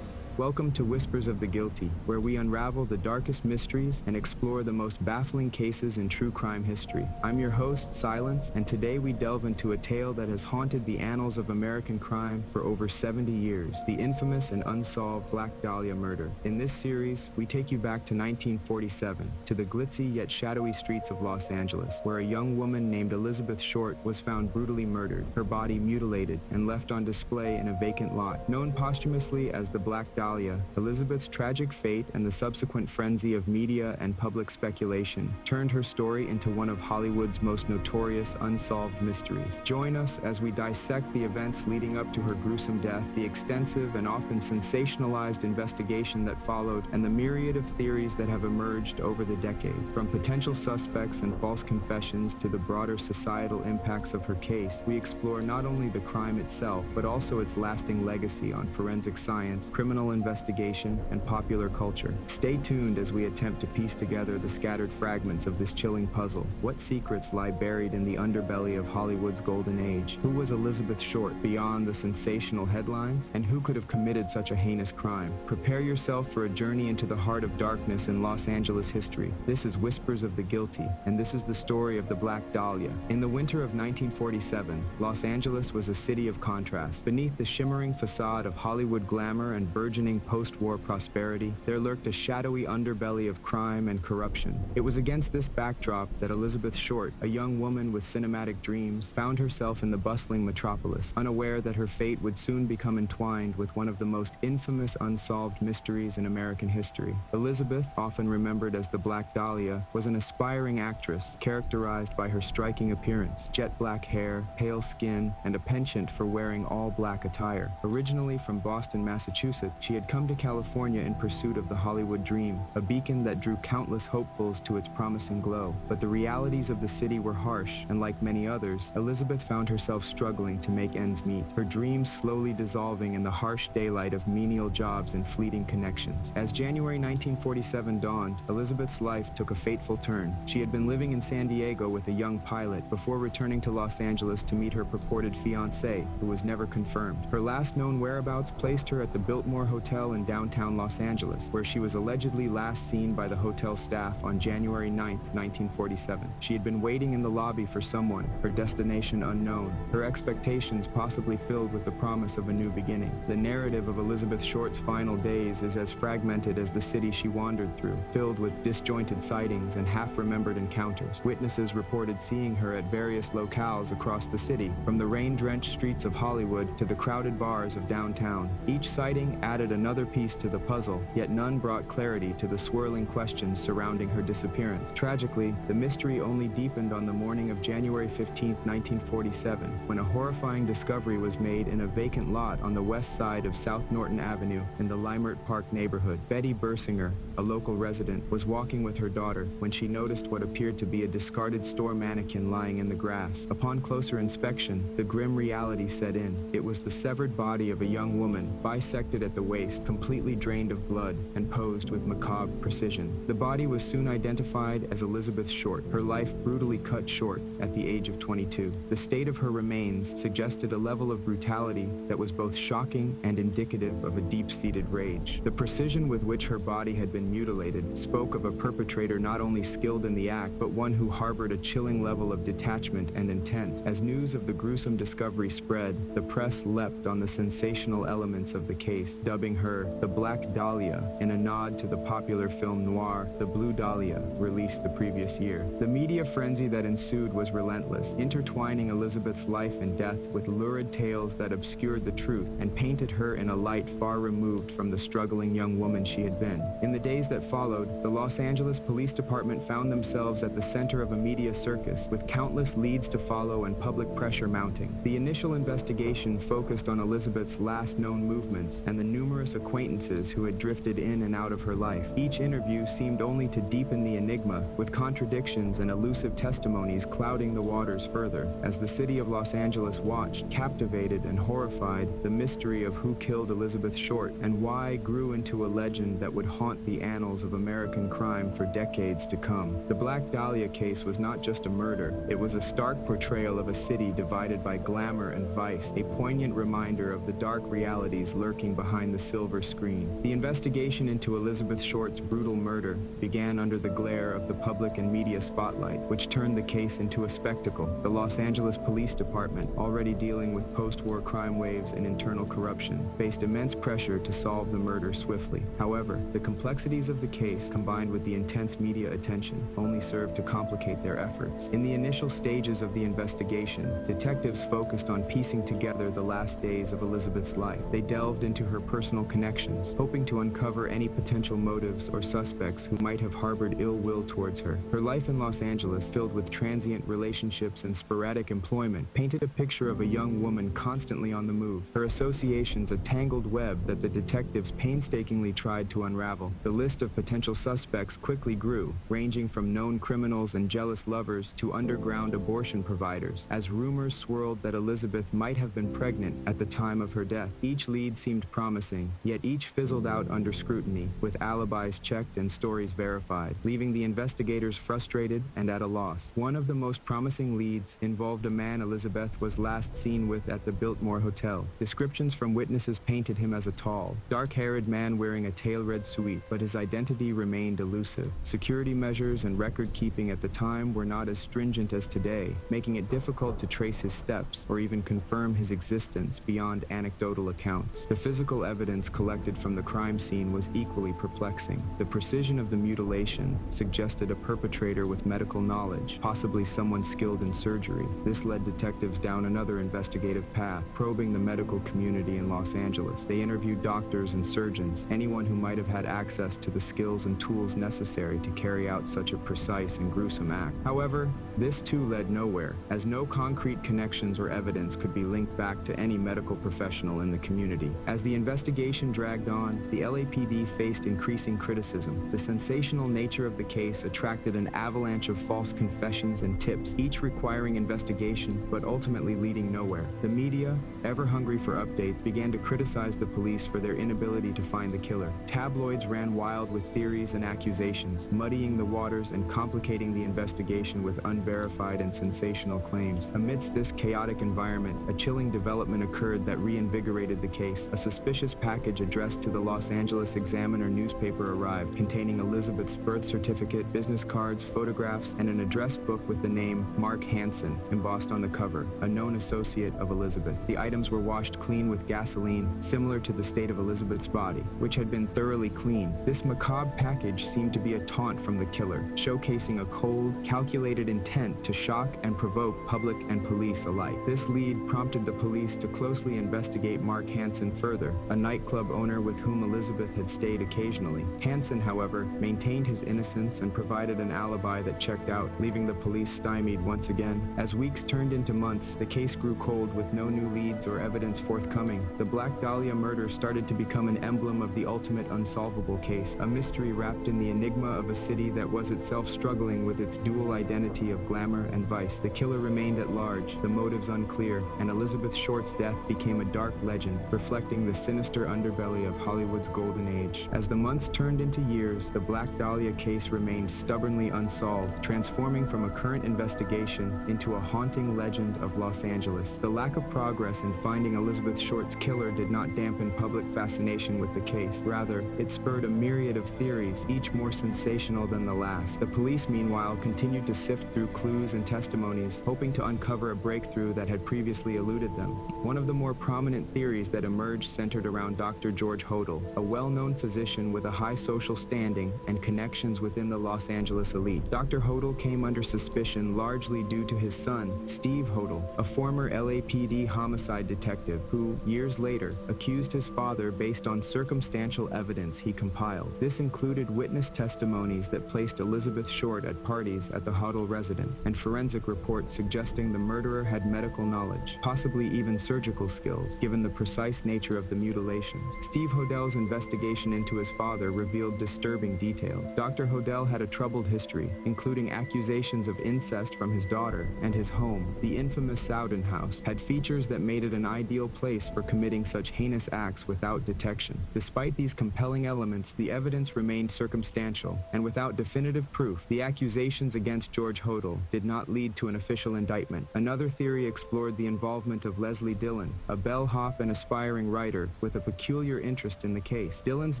Welcome to Whispers of the Guilty, where we unravel the darkest mysteries and explore the most baffling cases in true crime history. I'm your host, Silence, and today we delve into a tale that has haunted the annals of American crime for over 70 years, the infamous and unsolved Black Dahlia murder. In this series, we take you back to 1947, to the glitzy yet shadowy streets of Los Angeles, where a young woman named Elizabeth Short was found brutally murdered, her body mutilated and left on display in a vacant lot. Known posthumously as the Black Dahlia, Elizabeth's tragic fate and the subsequent frenzy of media and public speculation turned her story into one of Hollywood's most notorious unsolved mysteries. Join us as we dissect the events leading up to her gruesome death, the extensive and often sensationalized investigation that followed, and the myriad of theories that have emerged over the decades. From potential suspects and false confessions to the broader societal impacts of her case, we explore not only the crime itself, but also its lasting legacy on forensic science, criminal investigation, and popular culture. Stay tuned as we attempt to piece together the scattered fragments of this chilling puzzle. What secrets lie buried in the underbelly of Hollywood's golden age? Who was Elizabeth Short beyond the sensational headlines? And who could have committed such a heinous crime? Prepare yourself for a journey into the heart of darkness in Los Angeles history. This is Whispers of the Guilty, and this is the story of the Black Dahlia. In the winter of 1947, Los Angeles was a city of contrast. Beneath the shimmering facade of Hollywood glamour and burgeoning burgeoning post-war prosperity, there lurked a shadowy underbelly of crime and corruption. It was against this backdrop that Elizabeth Short, a young woman with cinematic dreams, found herself in the bustling metropolis, unaware that her fate would soon become entwined with one of the most infamous unsolved mysteries in American history. Elizabeth, often remembered as the Black Dahlia, was an aspiring actress characterized by her striking appearance, jet black hair, pale skin, and a penchant for wearing all-black attire. Originally from Boston, Massachusetts, she had come to California in pursuit of the Hollywood dream, a beacon that drew countless hopefuls to its promising glow. But the realities of the city were harsh, and like many others, Elizabeth found herself struggling to make ends meet, her dreams slowly dissolving in the harsh daylight of menial jobs and fleeting connections. As January 1947 dawned, Elizabeth's life took a fateful turn. She had been living in San Diego with a young pilot before returning to Los Angeles to meet her purported fiancé, who was never confirmed. Her last known whereabouts placed her at the Biltmore Hotel in downtown Los Angeles, where she was allegedly last seen by the hotel staff on January 9, 1947. She had been waiting in the lobby for someone, her destination unknown, her expectations possibly filled with the promise of a new beginning. The narrative of Elizabeth Short's final days is as fragmented as the city she wandered through, filled with disjointed sightings and half-remembered encounters. Witnesses reported seeing her at various locales across the city, from the rain-drenched streets of Hollywood to the crowded bars of downtown. Each sighting added another piece to the puzzle, yet none brought clarity to the swirling questions surrounding her disappearance. Tragically, the mystery only deepened on the morning of January 15, 1947, when a horrifying discovery was made in a vacant lot on the west side of South Norton Avenue in the Leimert Park neighborhood. Betty Bersinger, a local resident, was walking with her daughter when she noticed what appeared to be a discarded store mannequin lying in the grass. Upon closer inspection, the grim reality set in. It was the severed body of a young woman, bisected at the waist, completely drained of blood, and posed with macabre precision. The body was soon identified as Elizabeth Short, her life brutally cut short at the age of 22. The state of her remains suggested a level of brutality that was both shocking and indicative of a deep-seated rage. The precision with which her body had been mutilated spoke of a perpetrator not only skilled in the act, but one who harbored a chilling level of detachment and intent. As news of the gruesome discovery spread, the press leapt on the sensational elements of the case, dubbing her the Black Dahlia in a nod to the popular film noir The Blue Dahlia, released the previous year. The media frenzy that ensued was relentless, intertwining Elizabeth's life and death with lurid tales that obscured the truth and painted her in a light far removed from the struggling young woman she had been. In the days that followed, the Los Angeles Police Department found themselves at the center of a media circus, with countless leads to follow and public pressure mounting. The initial investigation focused on Elizabeth's last known movements and the numerous acquaintances who had drifted in and out of her life. Each interview seemed only to deepen the enigma, with contradictions and elusive testimonies clouding the waters further. As the city of Los Angeles watched, captivated and horrified, the mystery of who killed Elizabeth Short and why grew into a legend that would haunt the annals of American crime for decades to come. The Black Dahlia case was not just a murder, it was a stark portrayal of a city divided by glamour and vice, a poignant reminder of the dark realities lurking behind the silver screen. The investigation into Elizabeth Short's brutal murder began under the glare of the public and media spotlight, which turned the case into a spectacle. The Los Angeles Police Department, already dealing with post-war crime waves and internal corruption, faced immense pressure to solve the murder swiftly. However, the complexities of the case, combined with the intense media attention, only served to complicate their efforts. In the initial stages of the investigation, detectives focused on piecing together the last days of Elizabeth's life. They delved into her personal connections, hoping to uncover any potential motives or suspects who might have harbored ill will towards her. Her life in Los Angeles, filled with transient relationships and sporadic employment, painted a picture of a young woman constantly on the move. Her associations a tangled web that the detectives painstakingly tried to unravel. The list of potential suspects quickly grew, ranging from known criminals and jealous lovers to underground abortion providers, as rumors swirled that Elizabeth might have been pregnant at the time of her death. Each lead seemed promising, yet each fizzled out under scrutiny, with alibis checked and stories verified, leaving the investigators frustrated and at a loss. One of the most promising leads involved a man Elizabeth was last seen with at the Biltmore Hotel. Descriptions from witnesses painted him as a tall, dark-haired man wearing a tail-red suite, but his identity remained elusive. Security measures and record-keeping at the time were not as stringent as today, making it difficult to trace his steps or even confirm his existence beyond anecdotal accounts. The physical evidence evidence collected from the crime scene was equally perplexing. The precision of the mutilation suggested a perpetrator with medical knowledge, possibly someone skilled in surgery. This led detectives down another investigative path, probing the medical community in Los Angeles. They interviewed doctors and surgeons, anyone who might have had access to the skills and tools necessary to carry out such a precise and gruesome act. However, this too led nowhere, as no concrete connections or evidence could be linked back to any medical professional in the community. As the investigation dragged on, the LAPD faced increasing criticism. The sensational nature of the case attracted an avalanche of false confessions and tips, each requiring investigation, but ultimately leading nowhere. The media, ever hungry for updates, began to criticize the police for their inability to find the killer. Tabloids ran wild with theories and accusations, muddying the waters and complicating the investigation with unverified and sensational claims. Amidst this chaotic environment, a chilling development occurred that reinvigorated the case. A suspicious package addressed to the Los Angeles Examiner newspaper arrived, containing Elizabeth's birth certificate, business cards, photographs, and an address book with the name Mark Hansen embossed on the cover, a known associate of Elizabeth. The items were washed clean with gasoline, similar to the state of Elizabeth's body, which had been thoroughly cleaned. This macabre package seemed to be a taunt from the killer, showcasing a cold, calculated intent to shock and provoke public and police alike. This lead prompted the police to closely investigate Mark Hansen further, a nightclub owner with whom Elizabeth had stayed occasionally. Hansen, however, maintained his innocence and provided an alibi that checked out, leaving the police stymied once again. As weeks turned into months, the case grew cold with no new leads or evidence forthcoming. The Black Dahlia murder started to become an emblem of the ultimate unsolvable case, a mystery wrapped in the enigma of a city that was itself struggling with its dual identity of glamour and vice. The killer remained at large, the motives unclear, and Elizabeth Short's death became a dark legend, reflecting the sinister underbelly of Hollywood's golden age. As the months turned into years, the Black Dahlia case remained stubbornly unsolved, transforming from a current investigation into a haunting legend of Los Angeles. The lack of progress in finding Elizabeth Short's killer did not dampen public fascination with the case. Rather, it spurred a myriad of theories, each more sensational than the last. The police, meanwhile, continued to sift through clues and testimonies, hoping to uncover a breakthrough that had previously eluded them. One of the more prominent theories that emerged centered around Dr. George Hodel, a well-known physician with a high social standing and connections within the Los Angeles elite. Dr. Hodel came under suspicion largely due to his son, Steve Hodel, a former LAPD homicide detective who, years later, accused his father based on circumstantial evidence he compiled. This included witness testimonies that placed Elizabeth Short at parties at the Hodel residence, and forensic reports suggesting the murderer had medical knowledge, possibly even surgical skills, given the precise nature of the mutilations. Steve Hodel's investigation into his father revealed disturbing details. Dr. Hodel had a troubled history, including accusations of incest from his daughter, and his home, the infamous Sowden House, had features that made it an ideal place for committing such heinous acts without detection. Despite these compelling elements, the evidence remained circumstantial, and without definitive proof, the accusations against George Hodel did not lead to an official indictment. Another theory explored the involvement of Leslie Dillon, a bellhop and aspiring writer with a peculiar interest in the case. Dillon's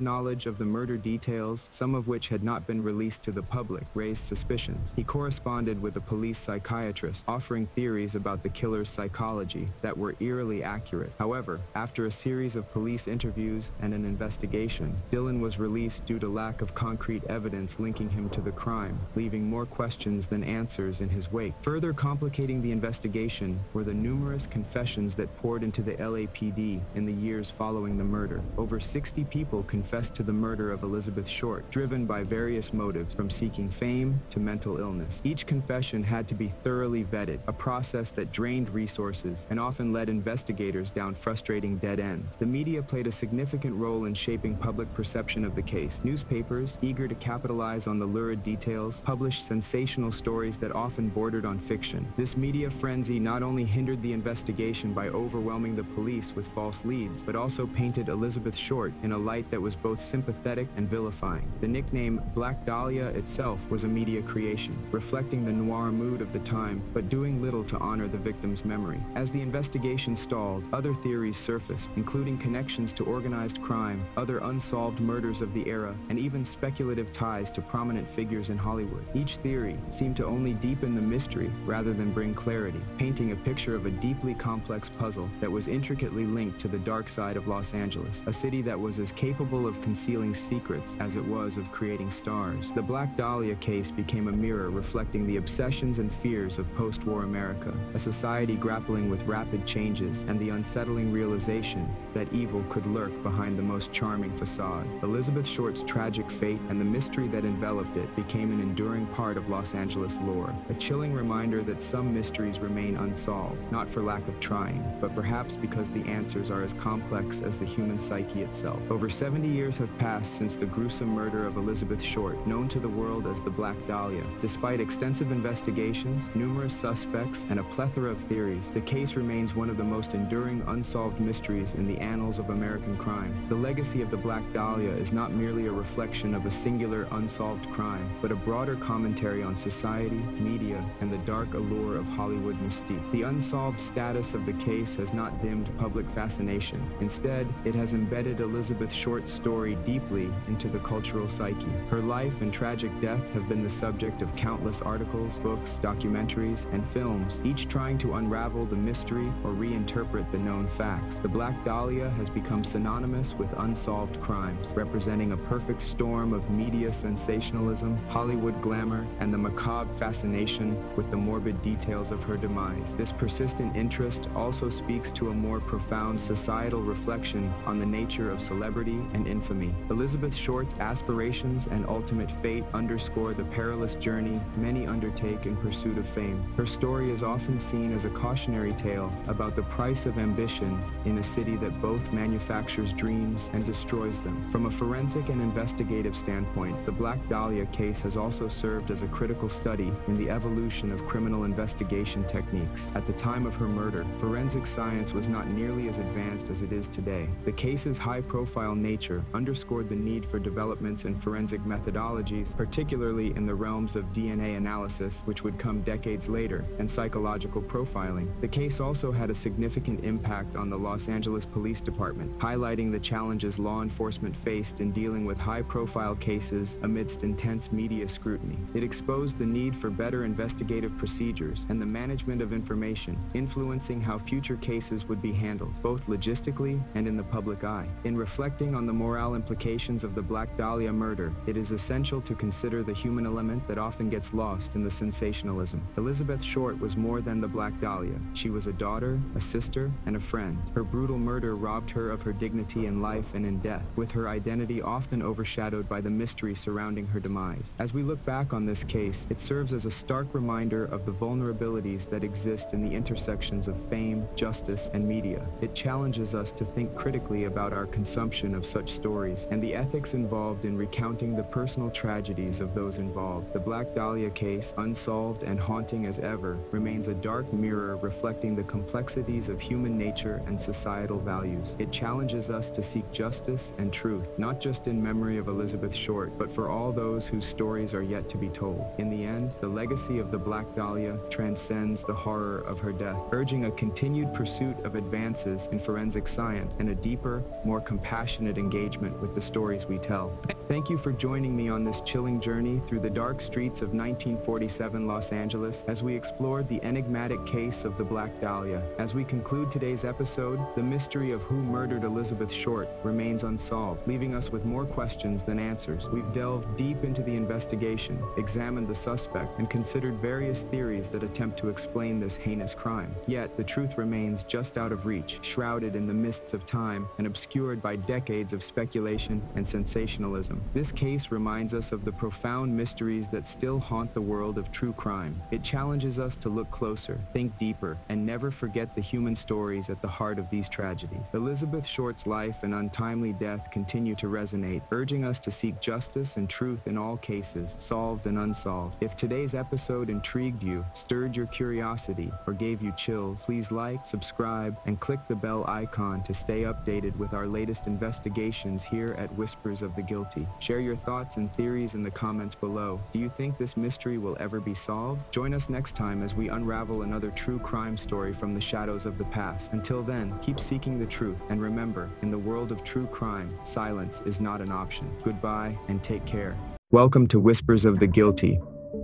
knowledge of the murder details, some of which had not been released to the public, raised suspicions. He corresponded with a police psychiatrist, offering theories about the killer's psychology that were eerily accurate. However, after a series of police interviews and an investigation, Dillon was released due to lack of concrete evidence linking him to the crime, leaving more questions than answers in his wake. Further complicating the investigation were the numerous confessions that poured into the LAPD in the years following the murder. Over 60 people confessed to the murder of Elizabeth Short, driven by various motives, from seeking fame to mental illness. Each confession had to be thoroughly vetted, a process that drained resources and often led investigators down frustrating dead ends. The media played a significant role in shaping public perception of the case. Newspapers, eager to capitalize on the lurid details, published sensational stories that often bordered on fiction. This media frenzy not only hindered the investigation by overwhelming the police with false leads, but also painted Elizabeth Short in a light that was both sympathetic and vilifying. The nickname Black Dahlia itself was a media creation, reflecting the noir mood of the time, but doing little to honor the victim's memory. As the investigation stalled, other theories surfaced, including connections to organized crime, other unsolved murders of the era, and even speculative ties to prominent figures in Hollywood. Each theory seemed to only deepen the mystery rather than bring clarity, painting a picture of a deeply complex puzzle that was intricately linked to the dark side of Los Angeles. Angeles, a city that was as capable of concealing secrets as it was of creating stars. The Black Dahlia case became a mirror reflecting the obsessions and fears of post-war America, a society grappling with rapid changes and the unsettling realization that evil could lurk behind the most charming facade. Elizabeth Short's tragic fate and the mystery that enveloped it became an enduring part of Los Angeles lore, a chilling reminder that some mysteries remain unsolved, not for lack of trying, but perhaps because the answers are as complex as the human psyche itself. Over 70 years have passed since the gruesome murder of Elizabeth Short, known to the world as the Black Dahlia. Despite extensive investigations, numerous suspects, and a plethora of theories, the case remains one of the most enduring unsolved mysteries in the annals of American crime. The legacy of the Black Dahlia is not merely a reflection of a singular unsolved crime, but a broader commentary on society, media, and the dark allure of Hollywood mystique. The unsolved status of the case has not dimmed public fascination. Instead, it has embedded Elizabeth Short's story deeply into the cultural psyche. Her life and tragic death have been the subject of countless articles, books, documentaries, and films, each trying to unravel the mystery or reinterpret the known facts. The Black Dahlia has become synonymous with unsolved crimes, representing a perfect storm of media sensationalism, Hollywood glamour, and the macabre fascination with the morbid details of her demise. This persistent interest also speaks to a more profound societal reflection on the nature of celebrity and infamy. Elizabeth Short's aspirations and ultimate fate underscore the perilous journey many undertake in pursuit of fame. Her story is often seen as a cautionary tale about the price of ambition in a city that both manufactures dreams and destroys them. From a forensic and investigative standpoint, the Black Dahlia case has also served as a critical study in the evolution of criminal investigation techniques. At the time of her murder, forensic science was not nearly as advanced as it is today. The case's high-profile nature underscored the need for developments in forensic methodologies, particularly in the realms of DNA analysis, which would come decades later, and psychological profiling. The case also had a significant impact on the Los Angeles Police Department, highlighting the challenges law enforcement faced in dealing with high-profile cases amidst intense media scrutiny. It exposed the need for better investigative procedures and the management of information, influencing how future cases would be handled, both logistically and in the public eye. In reflecting on the moral implications of the Black Dahlia murder, it is essential to consider the human element that often gets lost in the sensationalism. Elizabeth Short was more than the Black Dahlia. She was a daughter, a sister, and a friend. Her brutal murder robbed her of her dignity in life and in death, with her identity often overshadowed by the mystery surrounding her demise. As we look back on this case, it serves as a stark reminder of the vulnerabilities that exist in the intersections of fame, justice, and media. It challenges us to think critically about our consumption of such stories and the ethics involved in recounting the personal tragedies of those involved. The Black Dahlia case, unsolved and haunting as ever, remains a dark mirror reflecting the complexities of human nature and societal values. It challenges us to seek justice and truth, not just in memory of Elizabeth Short, but for all those whose stories are yet to be told. In the end, the legacy of the Black Dahlia transcends the horror of her death, urging a continued pursuit of advances in forensic science and a deeper, more compassionate engagement with the stories we tell. Thank you for joining me on this chilling journey through the dark streets of 1947 Los Angeles as we explored the enigmatic case of the Black Dahlia. As we conclude today's episode, the mystery of who murdered Elizabeth Short remains unsolved, leaving us with more questions than answers. We've delved deep into the investigation, examined the suspect, and considered various theories that attempt to explain this heinous crime. Yet, the truth remains just out of reach, shrouded in the mists of time and obscured by decades of speculation and sensationalism. This case reminds us of the profound mysteries that still haunt the world of true crime. It challenges us to look closer, think deeper, and never forget the human stories at the heart of these tragedies. Elizabeth Short's life and untimely death continue to resonate, urging us to seek justice and truth in all cases, solved and unsolved. If today's episode intrigued you, stirred your curiosity, or gave you chills, please like, subscribe, and click the bell icon to stay updated with our latest investigations here at Whispers of the Guilty. Share your thoughts and theories in the comments below. Do you think this mystery will ever be solved? Join us next time as we unravel another true crime story from the shadows of the past. Until then, keep seeking the truth, and remember, in the world of true crime, silence is not an option. Goodbye, and take care. Welcome to Whispers of the Guilty,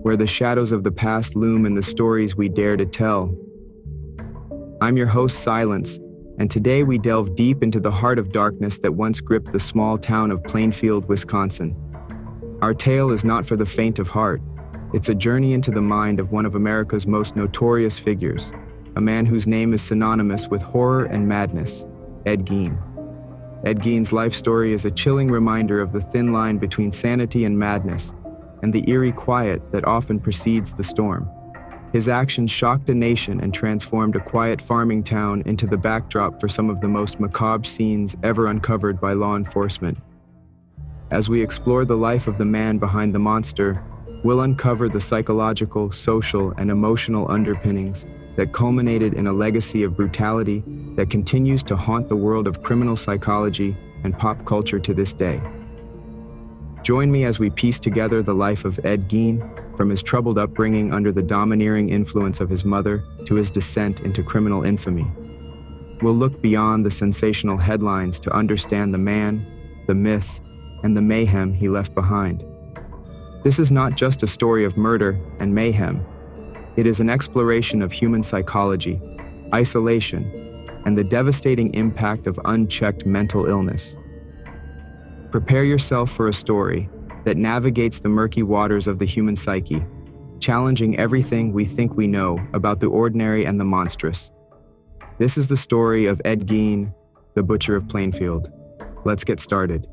where the shadows of the past loom in the stories we dare to tell. I'm your host, Silence, and today we delve deep into the heart of darkness that once gripped the small town of Plainfield, Wisconsin. Our tale is not for the faint of heart. It's a journey into the mind of one of America's most notorious figures, a man whose name is synonymous with horror and madness, Ed Gein. Ed Gein's life story is a chilling reminder of the thin line between sanity and madness, and the eerie quiet that often precedes the storm. His actions shocked a nation and transformed a quiet farming town into the backdrop for some of the most macabre scenes ever uncovered by law enforcement. As we explore the life of the man behind the monster, we'll uncover the psychological, social, and emotional underpinnings that culminated in a legacy of brutality that continues to haunt the world of criminal psychology and pop culture to this day. Join me as we piece together the life of Ed Gein, from his troubled upbringing under the domineering influence of his mother to his descent into criminal infamy. We'll look beyond the sensational headlines to understand the man, the myth, and the mayhem he left behind. This is not just a story of murder and mayhem. It is an exploration of human psychology, isolation, and the devastating impact of unchecked mental illness. Prepare yourself for a story that navigates the murky waters of the human psyche, challenging everything we think we know about the ordinary and the monstrous. This is the story of Ed Gein, the Butcher of Plainfield. Let's get started.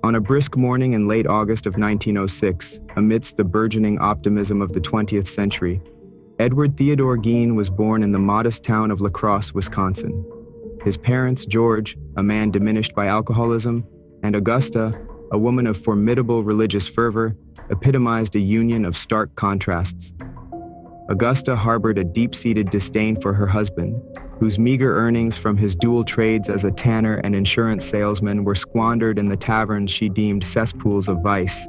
On a brisk morning in late August of 1906, amidst the burgeoning optimism of the 20th century, Edward Theodore Gein was born in the modest town of La Crosse, Wisconsin. His parents, George, a man diminished by alcoholism, and Augusta, a woman of formidable religious fervor, epitomized a union of stark contrasts. Augusta harbored a deep-seated disdain for her husband, whose meager earnings from his dual trades as a tanner and insurance salesman were squandered in the taverns she deemed cesspools of vice.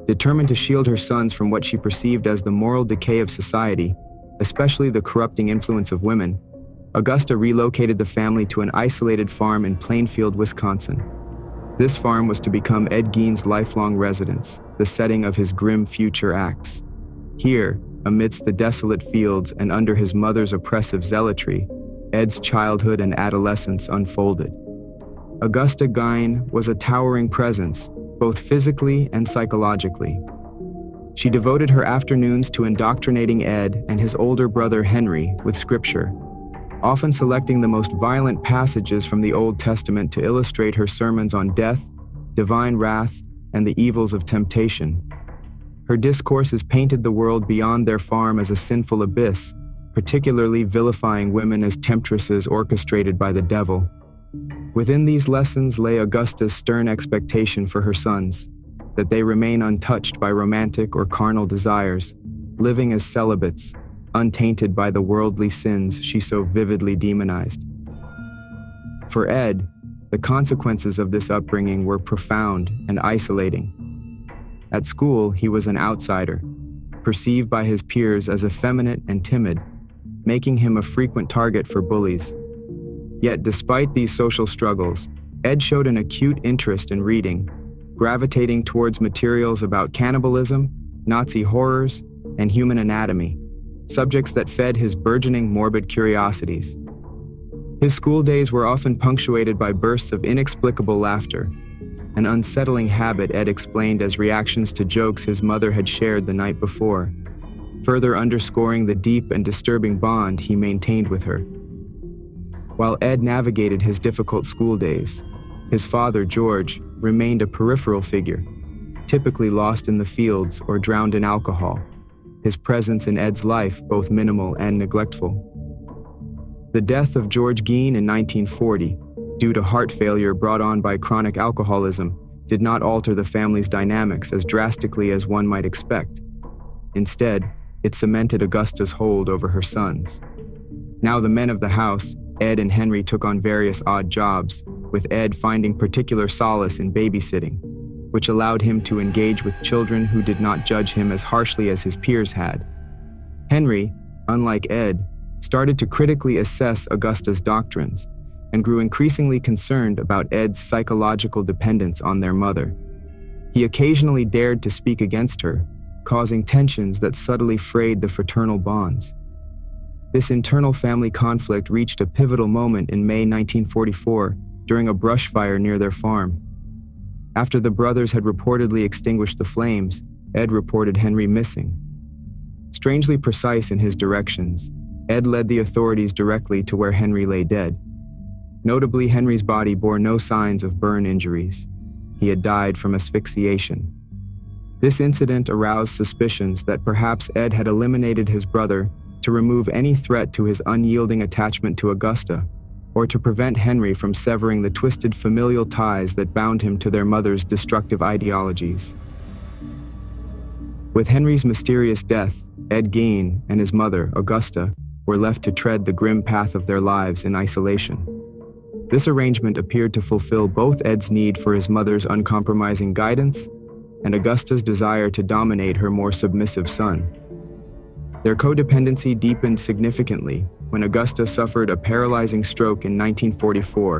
Determined to shield her sons from what she perceived as the moral decay of society, especially the corrupting influence of women, Augusta relocated the family to an isolated farm in Plainfield, Wisconsin. This farm was to become Ed Gein's lifelong residence, the setting of his grim future acts. Here, amidst the desolate fields and under his mother's oppressive zealotry, Ed's childhood and adolescence unfolded. Augusta Gein was a towering presence, both physically and psychologically. She devoted her afternoons to indoctrinating Ed and his older brother Henry with scripture, often selecting the most violent passages from the Old Testament to illustrate her sermons on death, divine wrath, and the evils of temptation. Her discourses painted the world beyond their farm as a sinful abyss, particularly vilifying women as temptresses orchestrated by the devil. Within these lessons lay Augusta's stern expectation for her sons, that they remain untouched by romantic or carnal desires, living as celibates, untainted by the worldly sins she so vividly demonized. For Ed, the consequences of this upbringing were profound and isolating. At school, he was an outsider, perceived by his peers as effeminate and timid, making him a frequent target for bullies. Yet despite these social struggles, Ed showed an acute interest in reading, gravitating towards materials about cannibalism, Nazi horrors, and human anatomy, subjects that fed his burgeoning morbid curiosities. His school days were often punctuated by bursts of inexplicable laughter, an unsettling habit Ed explained as reactions to jokes his mother had shared the night before, further underscoring the deep and disturbing bond he maintained with her. While Ed navigated his difficult school days, his father, George, remained a peripheral figure, typically lost in the fields or drowned in alcohol, his presence in Ed's life both minimal and neglectful. The death of George Gein in 1940, due to heart failure brought on by chronic alcoholism, did not alter the family's dynamics as drastically as one might expect. Instead, it cemented Augusta's hold over her sons. Now the men of the house, Ed and Henry, took on various odd jobs, with Ed finding particular solace in babysitting, which allowed him to engage with children who did not judge him as harshly as his peers had. Henry, unlike Ed, started to critically assess Augusta's doctrines and grew increasingly concerned about Ed's psychological dependence on their mother. He occasionally dared to speak against her, causing tensions that subtly frayed the fraternal bonds. This internal family conflict reached a pivotal moment in May 1944 during a brush fire near their farm. After the brothers had reportedly extinguished the flames, Ed reported Henry missing. Strangely precise in his directions, Ed led the authorities directly to where Henry lay dead. Notably, Henry's body bore no signs of burn injuries. He had died from asphyxiation. This incident aroused suspicions that perhaps Ed had eliminated his brother to remove any threat to his unyielding attachment to Augusta, or to prevent Henry from severing the twisted familial ties that bound him to their mother's destructive ideologies. With Henry's mysterious death, Ed Gein and his mother, Augusta, were left to tread the grim path of their lives in isolation. This arrangement appeared to fulfill both Ed's need for his mother's uncompromising guidance and Augusta's desire to dominate her more submissive son. Their codependency deepened significantly when Augusta suffered a paralyzing stroke in 1944,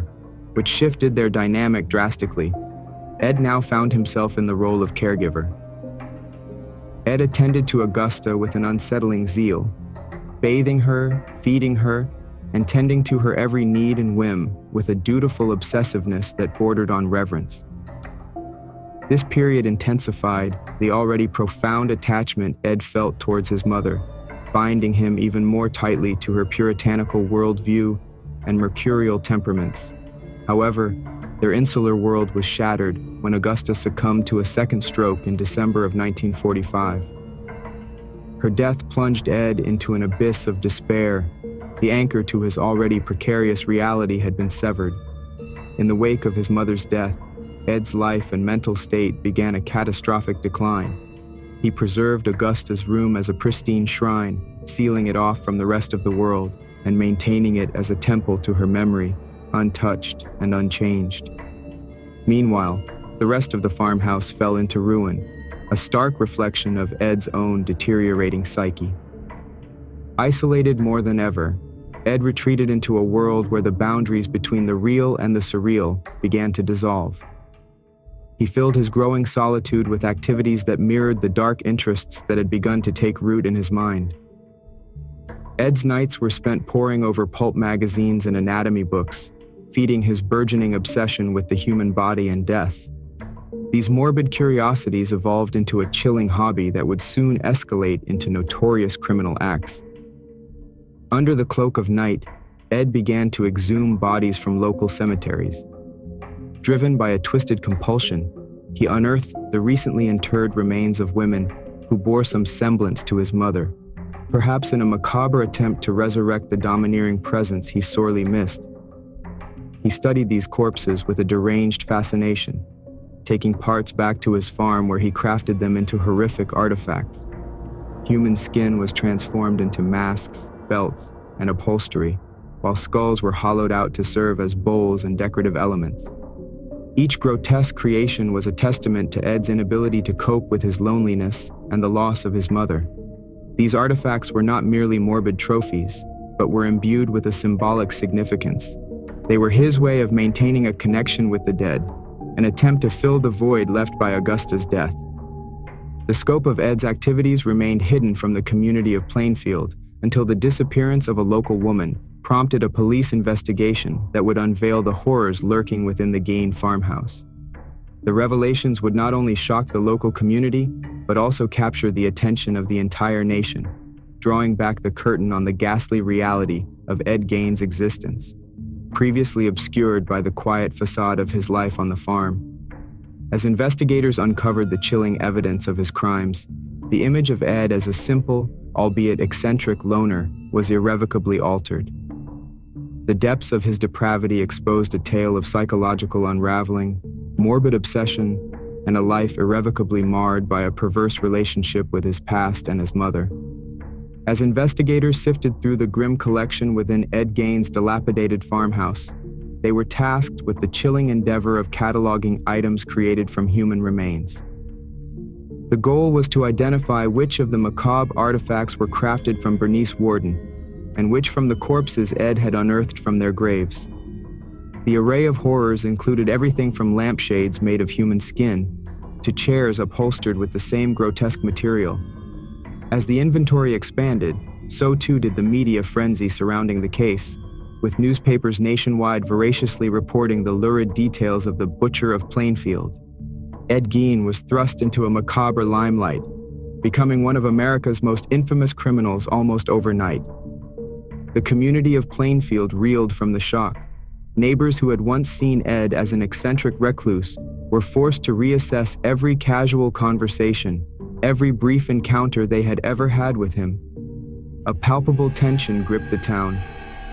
which shifted their dynamic drastically. Ed now found himself in the role of caregiver. Ed attended to Augusta with an unsettling zeal, bathing her, feeding her, and tending to her every need and whim with a dutiful obsessiveness that bordered on reverence. This period intensified the already profound attachment Ed felt towards his mother, binding him even more tightly to her puritanical worldview and mercurial temperaments. However, their insular world was shattered when Augusta succumbed to a second stroke in December of 1945. Her death plunged Ed into an abyss of despair. The anchor to his already precarious reality had been severed. In the wake of his mother's death, Ed's life and mental state began a catastrophic decline. He preserved Augusta's room as a pristine shrine, sealing it off from the rest of the world and maintaining it as a temple to her memory, untouched and unchanged. Meanwhile, the rest of the farmhouse fell into ruin, a stark reflection of Ed's own deteriorating psyche. Isolated more than ever, Ed retreated into a world where the boundaries between the real and the surreal began to dissolve. He filled his growing solitude with activities that mirrored the dark interests that had begun to take root in his mind. Ed's nights were spent poring over pulp magazines and anatomy books, feeding his burgeoning obsession with the human body and death. These morbid curiosities evolved into a chilling hobby that would soon escalate into notorious criminal acts. Under the cloak of night, Ed began to exhume bodies from local cemeteries. Driven by a twisted compulsion, he unearthed the recently interred remains of women who bore some semblance to his mother, perhaps in a macabre attempt to resurrect the domineering presence he sorely missed. He studied these corpses with a deranged fascination, taking parts back to his farm where he crafted them into horrific artifacts. Human skin was transformed into masks, belts, and upholstery, while skulls were hollowed out to serve as bowls and decorative elements. Each grotesque creation was a testament to Ed's inability to cope with his loneliness and the loss of his mother. These artifacts were not merely morbid trophies, but were imbued with a symbolic significance. They were his way of maintaining a connection with the dead, an attempt to fill the void left by Augusta's death. The scope of Ed's activities remained hidden from the community of Plainfield until the disappearance of a local woman prompted a police investigation that would unveil the horrors lurking within the Gein farmhouse. The revelations would not only shock the local community, but also capture the attention of the entire nation, drawing back the curtain on the ghastly reality of Ed Gein's existence, previously obscured by the quiet facade of his life on the farm. As investigators uncovered the chilling evidence of his crimes, the image of Ed as a simple, albeit eccentric loner was irrevocably altered. The depths of his depravity exposed a tale of psychological unraveling, morbid obsession, and a life irrevocably marred by a perverse relationship with his past and his mother. As investigators sifted through the grim collection within Ed Gein's dilapidated farmhouse, they were tasked with the chilling endeavor of cataloging items created from human remains. The goal was to identify which of the macabre artifacts were crafted from Bernice Worden, and which from the corpses Ed had unearthed from their graves. The array of horrors included everything from lampshades made of human skin to chairs upholstered with the same grotesque material. As the inventory expanded, So too did the media frenzy surrounding the case, with newspapers nationwide voraciously reporting the lurid details of the Butcher of Plainfield. Ed Gein was thrust into a macabre limelight, becoming one of America's most infamous criminals almost overnight. The community of Plainfield reeled from the shock. Neighbors who had once seen Ed as an eccentric recluse were forced to reassess every casual conversation, every brief encounter they had ever had with him. A palpable tension gripped the town.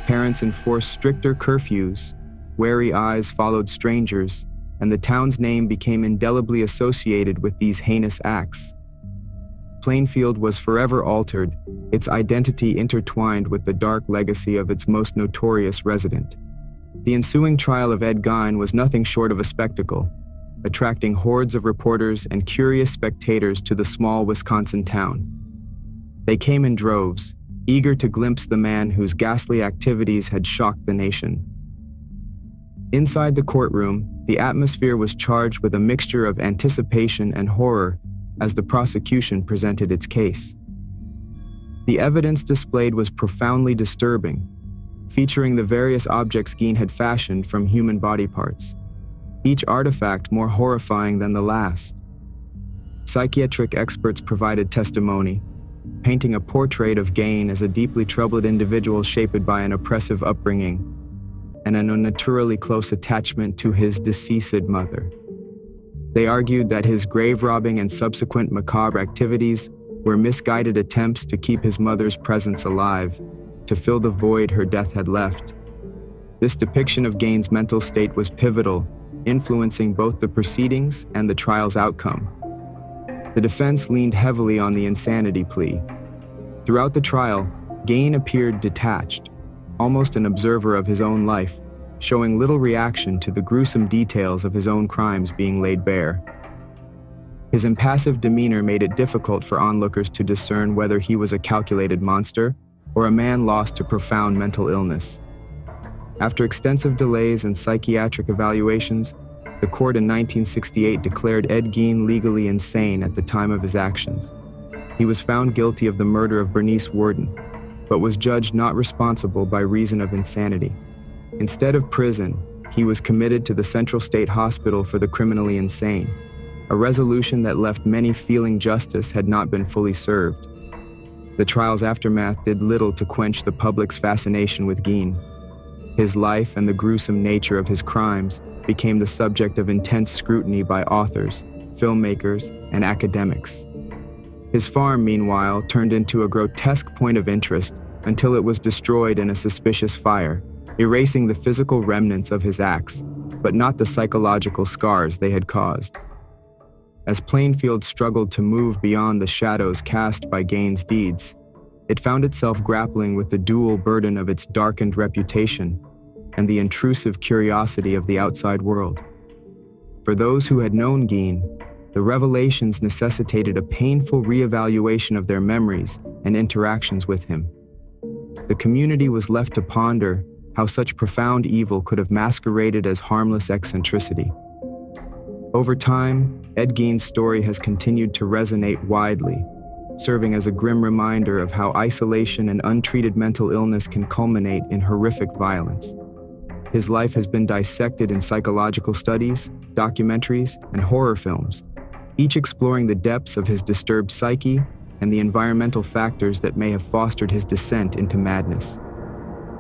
Parents enforced stricter curfews, wary eyes followed strangers, and the town's name became indelibly associated with these heinous acts. Plainfield was forever altered, its identity intertwined with the dark legacy of its most notorious resident. The ensuing trial of Ed Gein was nothing short of a spectacle, attracting hordes of reporters and curious spectators to the small Wisconsin town. They came in droves, eager to glimpse the man whose ghastly activities had shocked the nation. Inside the courtroom, the atmosphere was charged with a mixture of anticipation and horror as the prosecution presented its case. The evidence displayed was profoundly disturbing, featuring the various objects Gein had fashioned from human body parts, each artifact more horrifying than the last. Psychiatric experts provided testimony, painting a portrait of Gein as a deeply troubled individual shaped by an oppressive upbringing and an unnaturally close attachment to his deceased mother. They argued that his grave robbing and subsequent macabre activities were misguided attempts to keep his mother's presence alive, to fill the void her death had left. This depiction of Gein's mental state was pivotal, influencing both the proceedings and the trial's outcome. The defense leaned heavily on the insanity plea. Throughout the trial, Gein appeared detached, almost an observer of his own life, showing little reaction to the gruesome details of his own crimes being laid bare. His impassive demeanor made it difficult for onlookers to discern whether he was a calculated monster or a man lost to profound mental illness. After extensive delays and psychiatric evaluations, the court in 1968 declared Ed Gein legally insane at the time of his actions. He was found guilty of the murder of Bernice Worden, but was judged not responsible by reason of insanity. Instead of prison, he was committed to the Central State Hospital for the Criminally Insane, a resolution that left many feeling justice had not been fully served. The trial's aftermath did little to quench the public's fascination with Gein. His life and the gruesome nature of his crimes became the subject of intense scrutiny by authors, filmmakers, and academics. His farm, meanwhile, turned into a grotesque point of interest until it was destroyed in a suspicious fire, erasing the physical remnants of his acts, but not the psychological scars they had caused. As Plainfield struggled to move beyond the shadows cast by Gein's deeds, it found itself grappling with the dual burden of its darkened reputation and the intrusive curiosity of the outside world. For those who had known Gein, the revelations necessitated a painful reevaluation of their memories and interactions with him. The community was left to ponder how such profound evil could have masqueraded as harmless eccentricity. Over time, Ed Gein's story has continued to resonate widely, serving as a grim reminder of how isolation and untreated mental illness can culminate in horrific violence. His life has been dissected in psychological studies, documentaries, and horror films, each exploring the depths of his disturbed psyche and the environmental factors that may have fostered his descent into madness.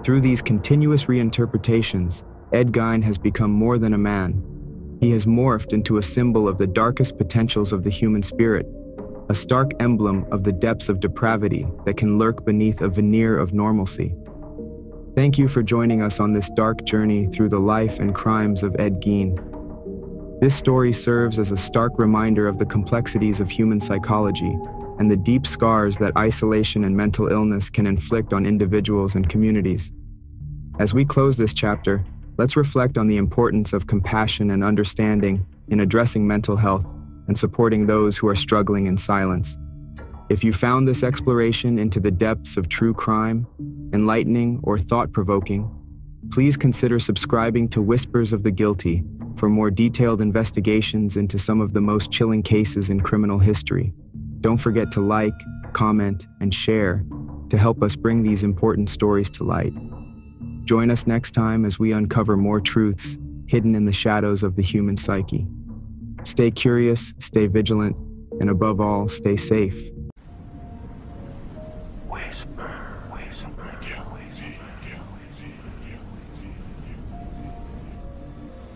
Through these continuous reinterpretations, Ed Gein has become more than a man. He has morphed into a symbol of the darkest potentials of the human spirit, a stark emblem of the depths of depravity that can lurk beneath a veneer of normalcy. Thank you for joining us on this dark journey through the life and crimes of Ed Gein. This story serves as a stark reminder of the complexities of human psychology and the deep scars that isolation and mental illness can inflict on individuals and communities. As we close this chapter, let's reflect on the importance of compassion and understanding in addressing mental health and supporting those who are struggling in silence. If you found this exploration into the depths of true crime enlightening or thought-provoking, please consider subscribing to Whispers of the Guilty for more detailed investigations into some of the most chilling cases in criminal history. Don't forget to like, comment, and share to help us bring these important stories to light. Join us next time as we uncover more truths hidden in the shadows of the human psyche. Stay curious, stay vigilant, and above all, stay safe.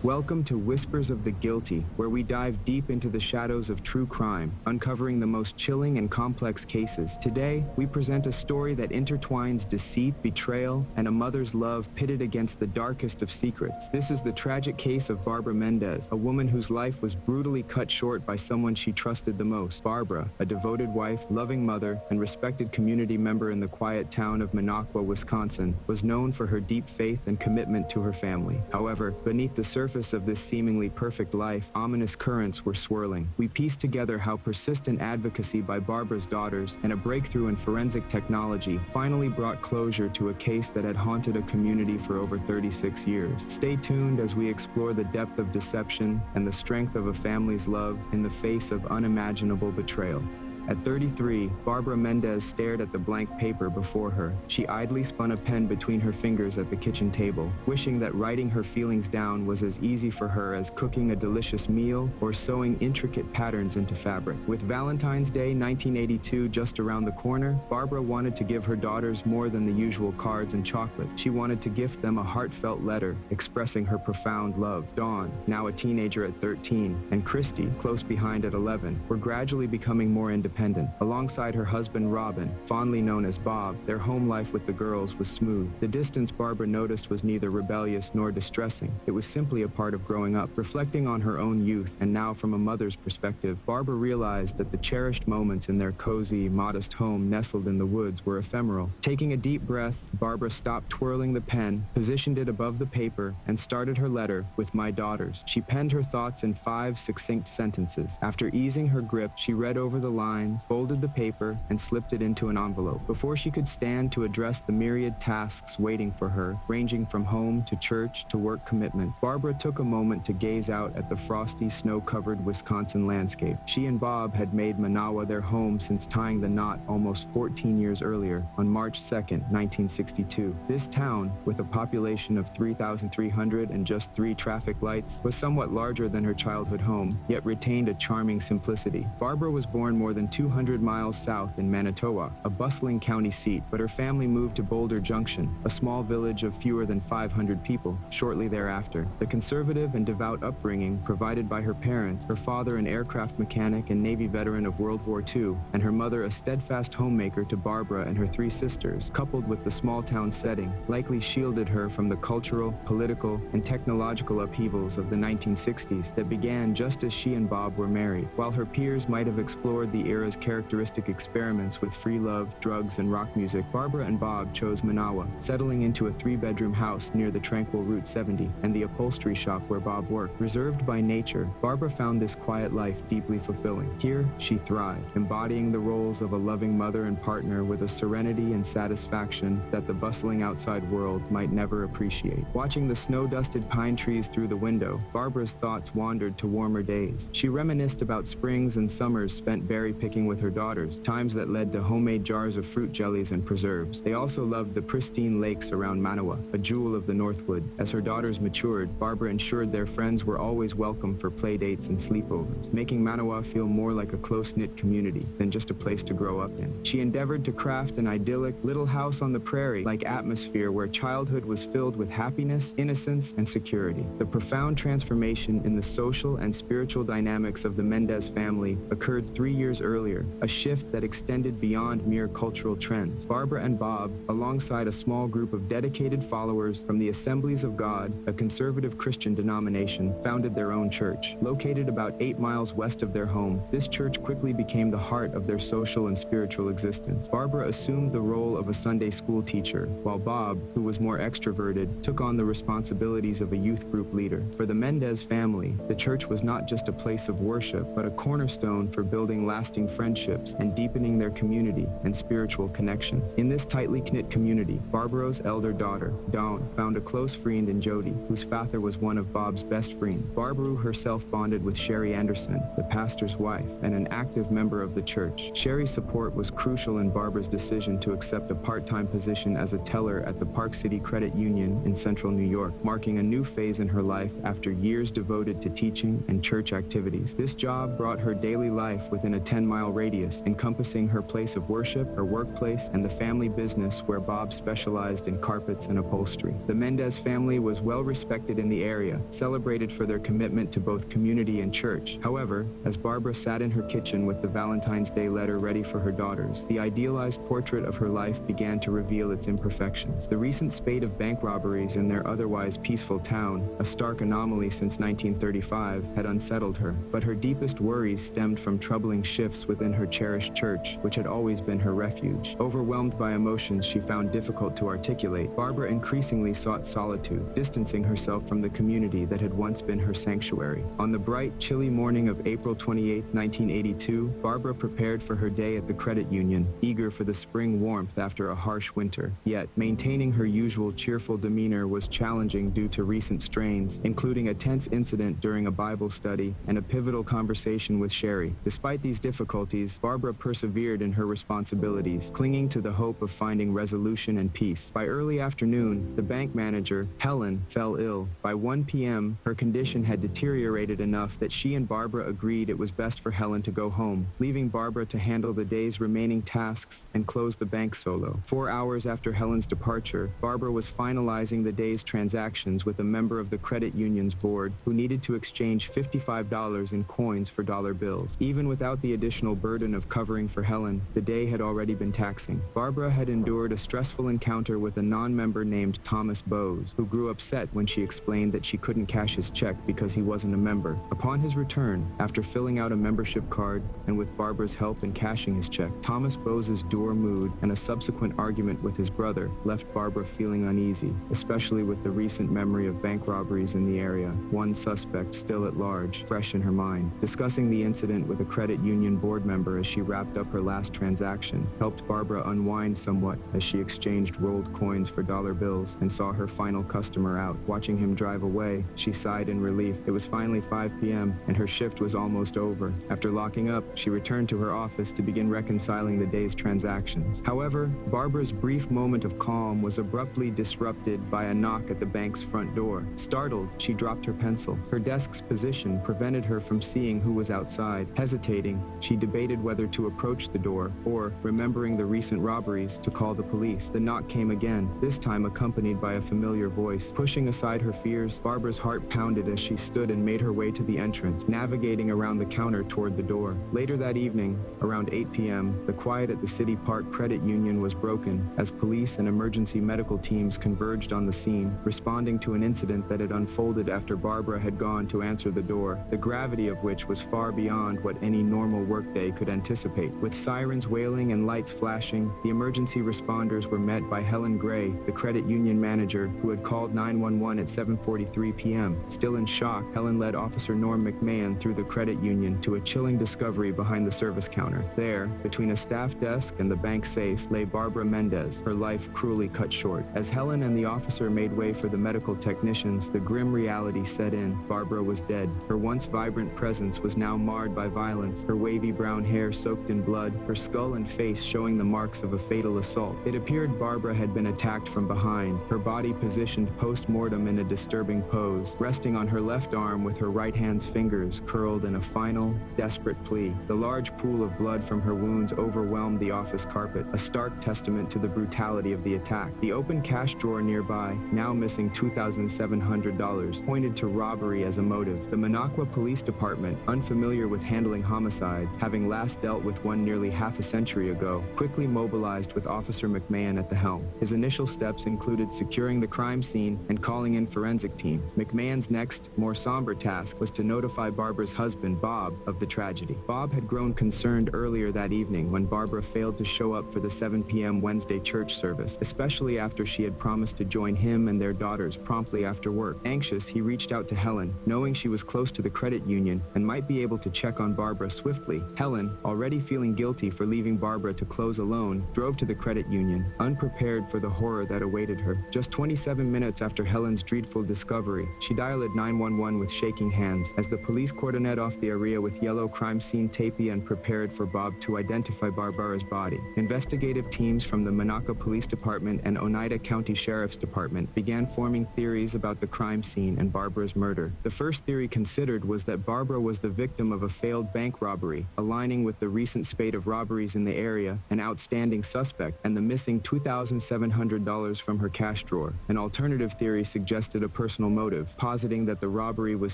Welcome to Whispers of the Guilty, where we dive deep into the shadows of true crime, uncovering the most chilling and complex cases. Today, we present a story that intertwines deceit, betrayal, and a mother's love pitted against the darkest of secrets. This is the tragic case of Barbara Mendez, a woman whose life was brutally cut short by someone she trusted the most. Barbara, a devoted wife, loving mother, and respected community member in the quiet town of Minocqua, Wisconsin, was known for her deep faith and commitment to her family. However, beneath the surface of this seemingly perfect life, ominous currents were swirling. We pieced together how persistent advocacy by Barbara's daughters and a breakthrough in forensic technology finally brought closure to a case that had haunted a community for over 36 years. Stay tuned as we explore the depth of deception and the strength of a family's love in the face of unimaginable betrayal. At 33, Barbara Mendez stared at the blank paper before her. She idly spun a pen between her fingers at the kitchen table, wishing that writing her feelings down was as easy for her as cooking a delicious meal or sewing intricate patterns into fabric. With Valentine's Day 1982 just around the corner, Barbara wanted to give her daughters more than the usual cards and chocolate. She wanted to gift them a heartfelt letter expressing her profound love. Dawn, now a teenager at 13, and Christy, close behind at 11, were gradually becoming more independent. Alongside her husband Robin, fondly known as Bob, their home life with the girls was smooth. The distance Barbara noticed was neither rebellious nor distressing. It was simply a part of growing up. Reflecting on her own youth, and now from a mother's perspective, Barbara realized that the cherished moments in their cozy, modest home nestled in the woods were ephemeral. Taking a deep breath, Barbara stopped twirling the pen, positioned it above the paper, and started her letter with "My daughters." She penned her thoughts in 5 succinct sentences. After easing her grip, she read over the lines, folded the paper, and slipped it into an envelope. Before she could stand to address the myriad tasks waiting for her, ranging from home to church to work commitments, Barbara took a moment to gaze out at the frosty, snow-covered Wisconsin landscape. She and Bob had made Manawa their home since tying the knot almost 14 years earlier, on March 2nd, 1962. This town, with a population of 3,300 and just 3 traffic lights, was somewhat larger than her childhood home, yet retained a charming simplicity. Barbara was born more than 200 miles south in Manitowoc, a bustling county seat, but her family moved to Boulder Junction, a small village of fewer than 500 people, shortly thereafter. The conservative and devout upbringing provided by her parents, her father an aircraft mechanic and Navy veteran of World War II, and her mother a steadfast homemaker to Barbara and her 3 sisters, coupled with the small-town setting, likely shielded her from the cultural, political, and technological upheavals of the 1960s that began just as she and Bob were married. While her peers might have explored the era's characteristic experiments with free love, drugs, and rock music, Barbara and Bob chose Manawa, settling into a 3-bedroom house near the tranquil Route 70 and the upholstery shop where Bob worked. Reserved by nature, Barbara found this quiet life deeply fulfilling. Here, she thrived, embodying the roles of a loving mother and partner with a serenity and satisfaction that the bustling outside world might never appreciate. Watching the snow-dusted pine trees through the window, Barbara's thoughts wandered to warmer days. She reminisced about springs and summers spent berry picking with her daughters, times that led to homemade jars of fruit jellies and preserves. They also loved the pristine lakes around Manawa, a jewel of the Northwoods. As her daughters matured, Barbara ensured their friends were always welcome for play dates and sleepovers, making Manawa feel more like a close-knit community than just a place to grow up in. She endeavored to craft an idyllic little house on the prairie-like atmosphere where childhood was filled with happiness, innocence, and security. The profound transformation in the social and spiritual dynamics of the Mendez family occurred 3 years earlier, a shift that extended beyond mere cultural trends. Barbara and Bob, alongside a small group of dedicated followers from the Assemblies of God, a conservative Christian denomination, founded their own church. Located about 8 miles west of their home, this church quickly became the heart of their social and spiritual existence. Barbara assumed the role of a Sunday school teacher, while Bob, who was more extroverted, took on the responsibilities of a youth group leader. For the Mendez family, the church was not just a place of worship, but a cornerstone for building lasting fostering friendships and deepening their community and spiritual connections. In this tightly knit community, Barbara's elder daughter, Dawn, found a close friend in Jody, whose father was one of Bob's best friends. Barbara herself bonded with Sherry Anderson, the pastor's wife, and an active member of the church. Sherry's support was crucial in Barbara's decision to accept a part-time position as a teller at the Park City Credit Union in central New York, marking a new phase in her life after years devoted to teaching and church activities. This job brought her daily life within a 10-mile radius, encompassing her place of worship, her workplace, and the family business where Bob specialized in carpets and upholstery. The Mendez family was well respected in the area, celebrated for their commitment to both community and church. However, as Barbara sat in her kitchen with the Valentine's Day letter ready for her daughters, the idealized portrait of her life began to reveal its imperfections. The recent spate of bank robberies in their otherwise peaceful town, a stark anomaly since 1935, had unsettled her. But her deepest worries stemmed from troubling shifts within her cherished church, which had always been her refuge. Overwhelmed by emotions she found difficult to articulate, Barbara increasingly sought solitude, distancing herself from the community that had once been her sanctuary. On the bright, chilly morning of April 28, 1982, Barbara prepared for her day at the credit union, eager for the spring warmth after a harsh winter. Yet, maintaining her usual cheerful demeanor was challenging due to recent strains, including a tense incident during a Bible study and a pivotal conversation with Sherry. Despite these difficulties, Barbara persevered in her responsibilities, clinging to the hope of finding resolution and peace. By early afternoon, the bank manager, Helen, fell ill. By 1 p.m., her condition had deteriorated enough that she and Barbara agreed it was best for Helen to go home, leaving Barbara to handle the day's remaining tasks and close the bank solo. 4 hours after Helen's departure, Barbara was finalizing the day's transactions with a member of the credit union's board who needed to exchange $55 in coins for dollar bills. Even without the additional burden of covering for Helen, the day had already been taxing. Barbara had endured a stressful encounter with a non-member named Thomas Bowes, who grew upset when she explained that she couldn't cash his check because he wasn't a member. Upon his return, after filling out a membership card and with Barbara's help in cashing his check, Thomas Bowes' dour mood and a subsequent argument with his brother left Barbara feeling uneasy, especially with the recent memory of bank robberies in the area, one suspect still at large, fresh in her mind. Discussing the incident with a credit union board member as she wrapped up her last transaction helped Barbara unwind somewhat as she exchanged rolled coins for dollar bills and saw her final customer out. Watching him drive away, she sighed in relief. It was finally 5 p.m. and her shift was almost over. After locking up, she returned to her office to begin reconciling the day's transactions. However, Barbara's brief moment of calm was abruptly disrupted by a knock at the bank's front door. Startled, she dropped her pencil. Her desk's position prevented her from seeing who was outside. Hesitating, she debated whether to approach the door or, remembering the recent robberies, to call the police. The knock came again, this time accompanied by a familiar voice. Pushing aside her fears, Barbara's heart pounded as she stood and made her way to the entrance, navigating around the counter toward the door. Later that evening, around 8 p.m., the quiet at the City Park Credit Union was broken as police and emergency medical teams converged on the scene, responding to an incident that had unfolded after Barbara had gone to answer the door, the gravity of which was far beyond what any normal workday could anticipate. With sirens wailing and lights flashing, the emergency responders were met by Helen Gray, the credit union manager, who had called 911 at 7:43 p.m. Still in shock, Helen led Officer Norm McMahon through the credit union to a chilling discovery behind the service counter. There, between a staff desk and the bank safe, lay Barbara Mendez, her life cruelly cut short. As Helen and the officer made way for the medical technicians, the grim reality set in. Barbara was dead. Her once vibrant presence was now marred by violence, her wavy brown hair soaked in blood, her skull and face showing the marks of a fatal assault. It appeared Barbara had been attacked from behind, her body positioned post-mortem in a disturbing pose, resting on her left arm with her right hand's fingers curled in a final, desperate plea. The large pool of blood from her wounds overwhelmed the office carpet, a stark testament to the brutality of the attack. The open cash drawer nearby, now missing $2,700, pointed to robbery as a motive. The Minocqua Police Department, unfamiliar with handling homicides, having last dealt with one nearly half a century ago, quickly mobilized with Officer McMahon at the helm. His initial steps included securing the crime scene and calling in forensic teams. McMahon's next, more somber task was to notify Barbara's husband, Bob, of the tragedy. Bob had grown concerned earlier that evening when Barbara failed to show up for the 7 p.m. Wednesday church service, especially after she had promised to join him and their daughters promptly after work. Anxious, he reached out to Helen, knowing she was close to the credit union and might be able to check on Barbara swiftly. Helen, already feeling guilty for leaving Barbara to close alone, drove to the credit union, unprepared for the horror that awaited her. Just 27 minutes after Helen's dreadful discovery, she dialed 911 with shaking hands as the police cordoned off the area with yellow crime scene tape and prepared for Bob to identify Barbara's body. Investigative teams from the Minocqua Police Department and Oneida County Sheriff's Department began forming theories about the crime scene and Barbara's murder. The first theory considered was that Barbara was the victim of a failed bank robbery, aligning with the recent spate of robberies in the area, an outstanding suspect, and the missing $2,700 from her cash drawer. An alternative theory suggested a personal motive, positing that the robbery was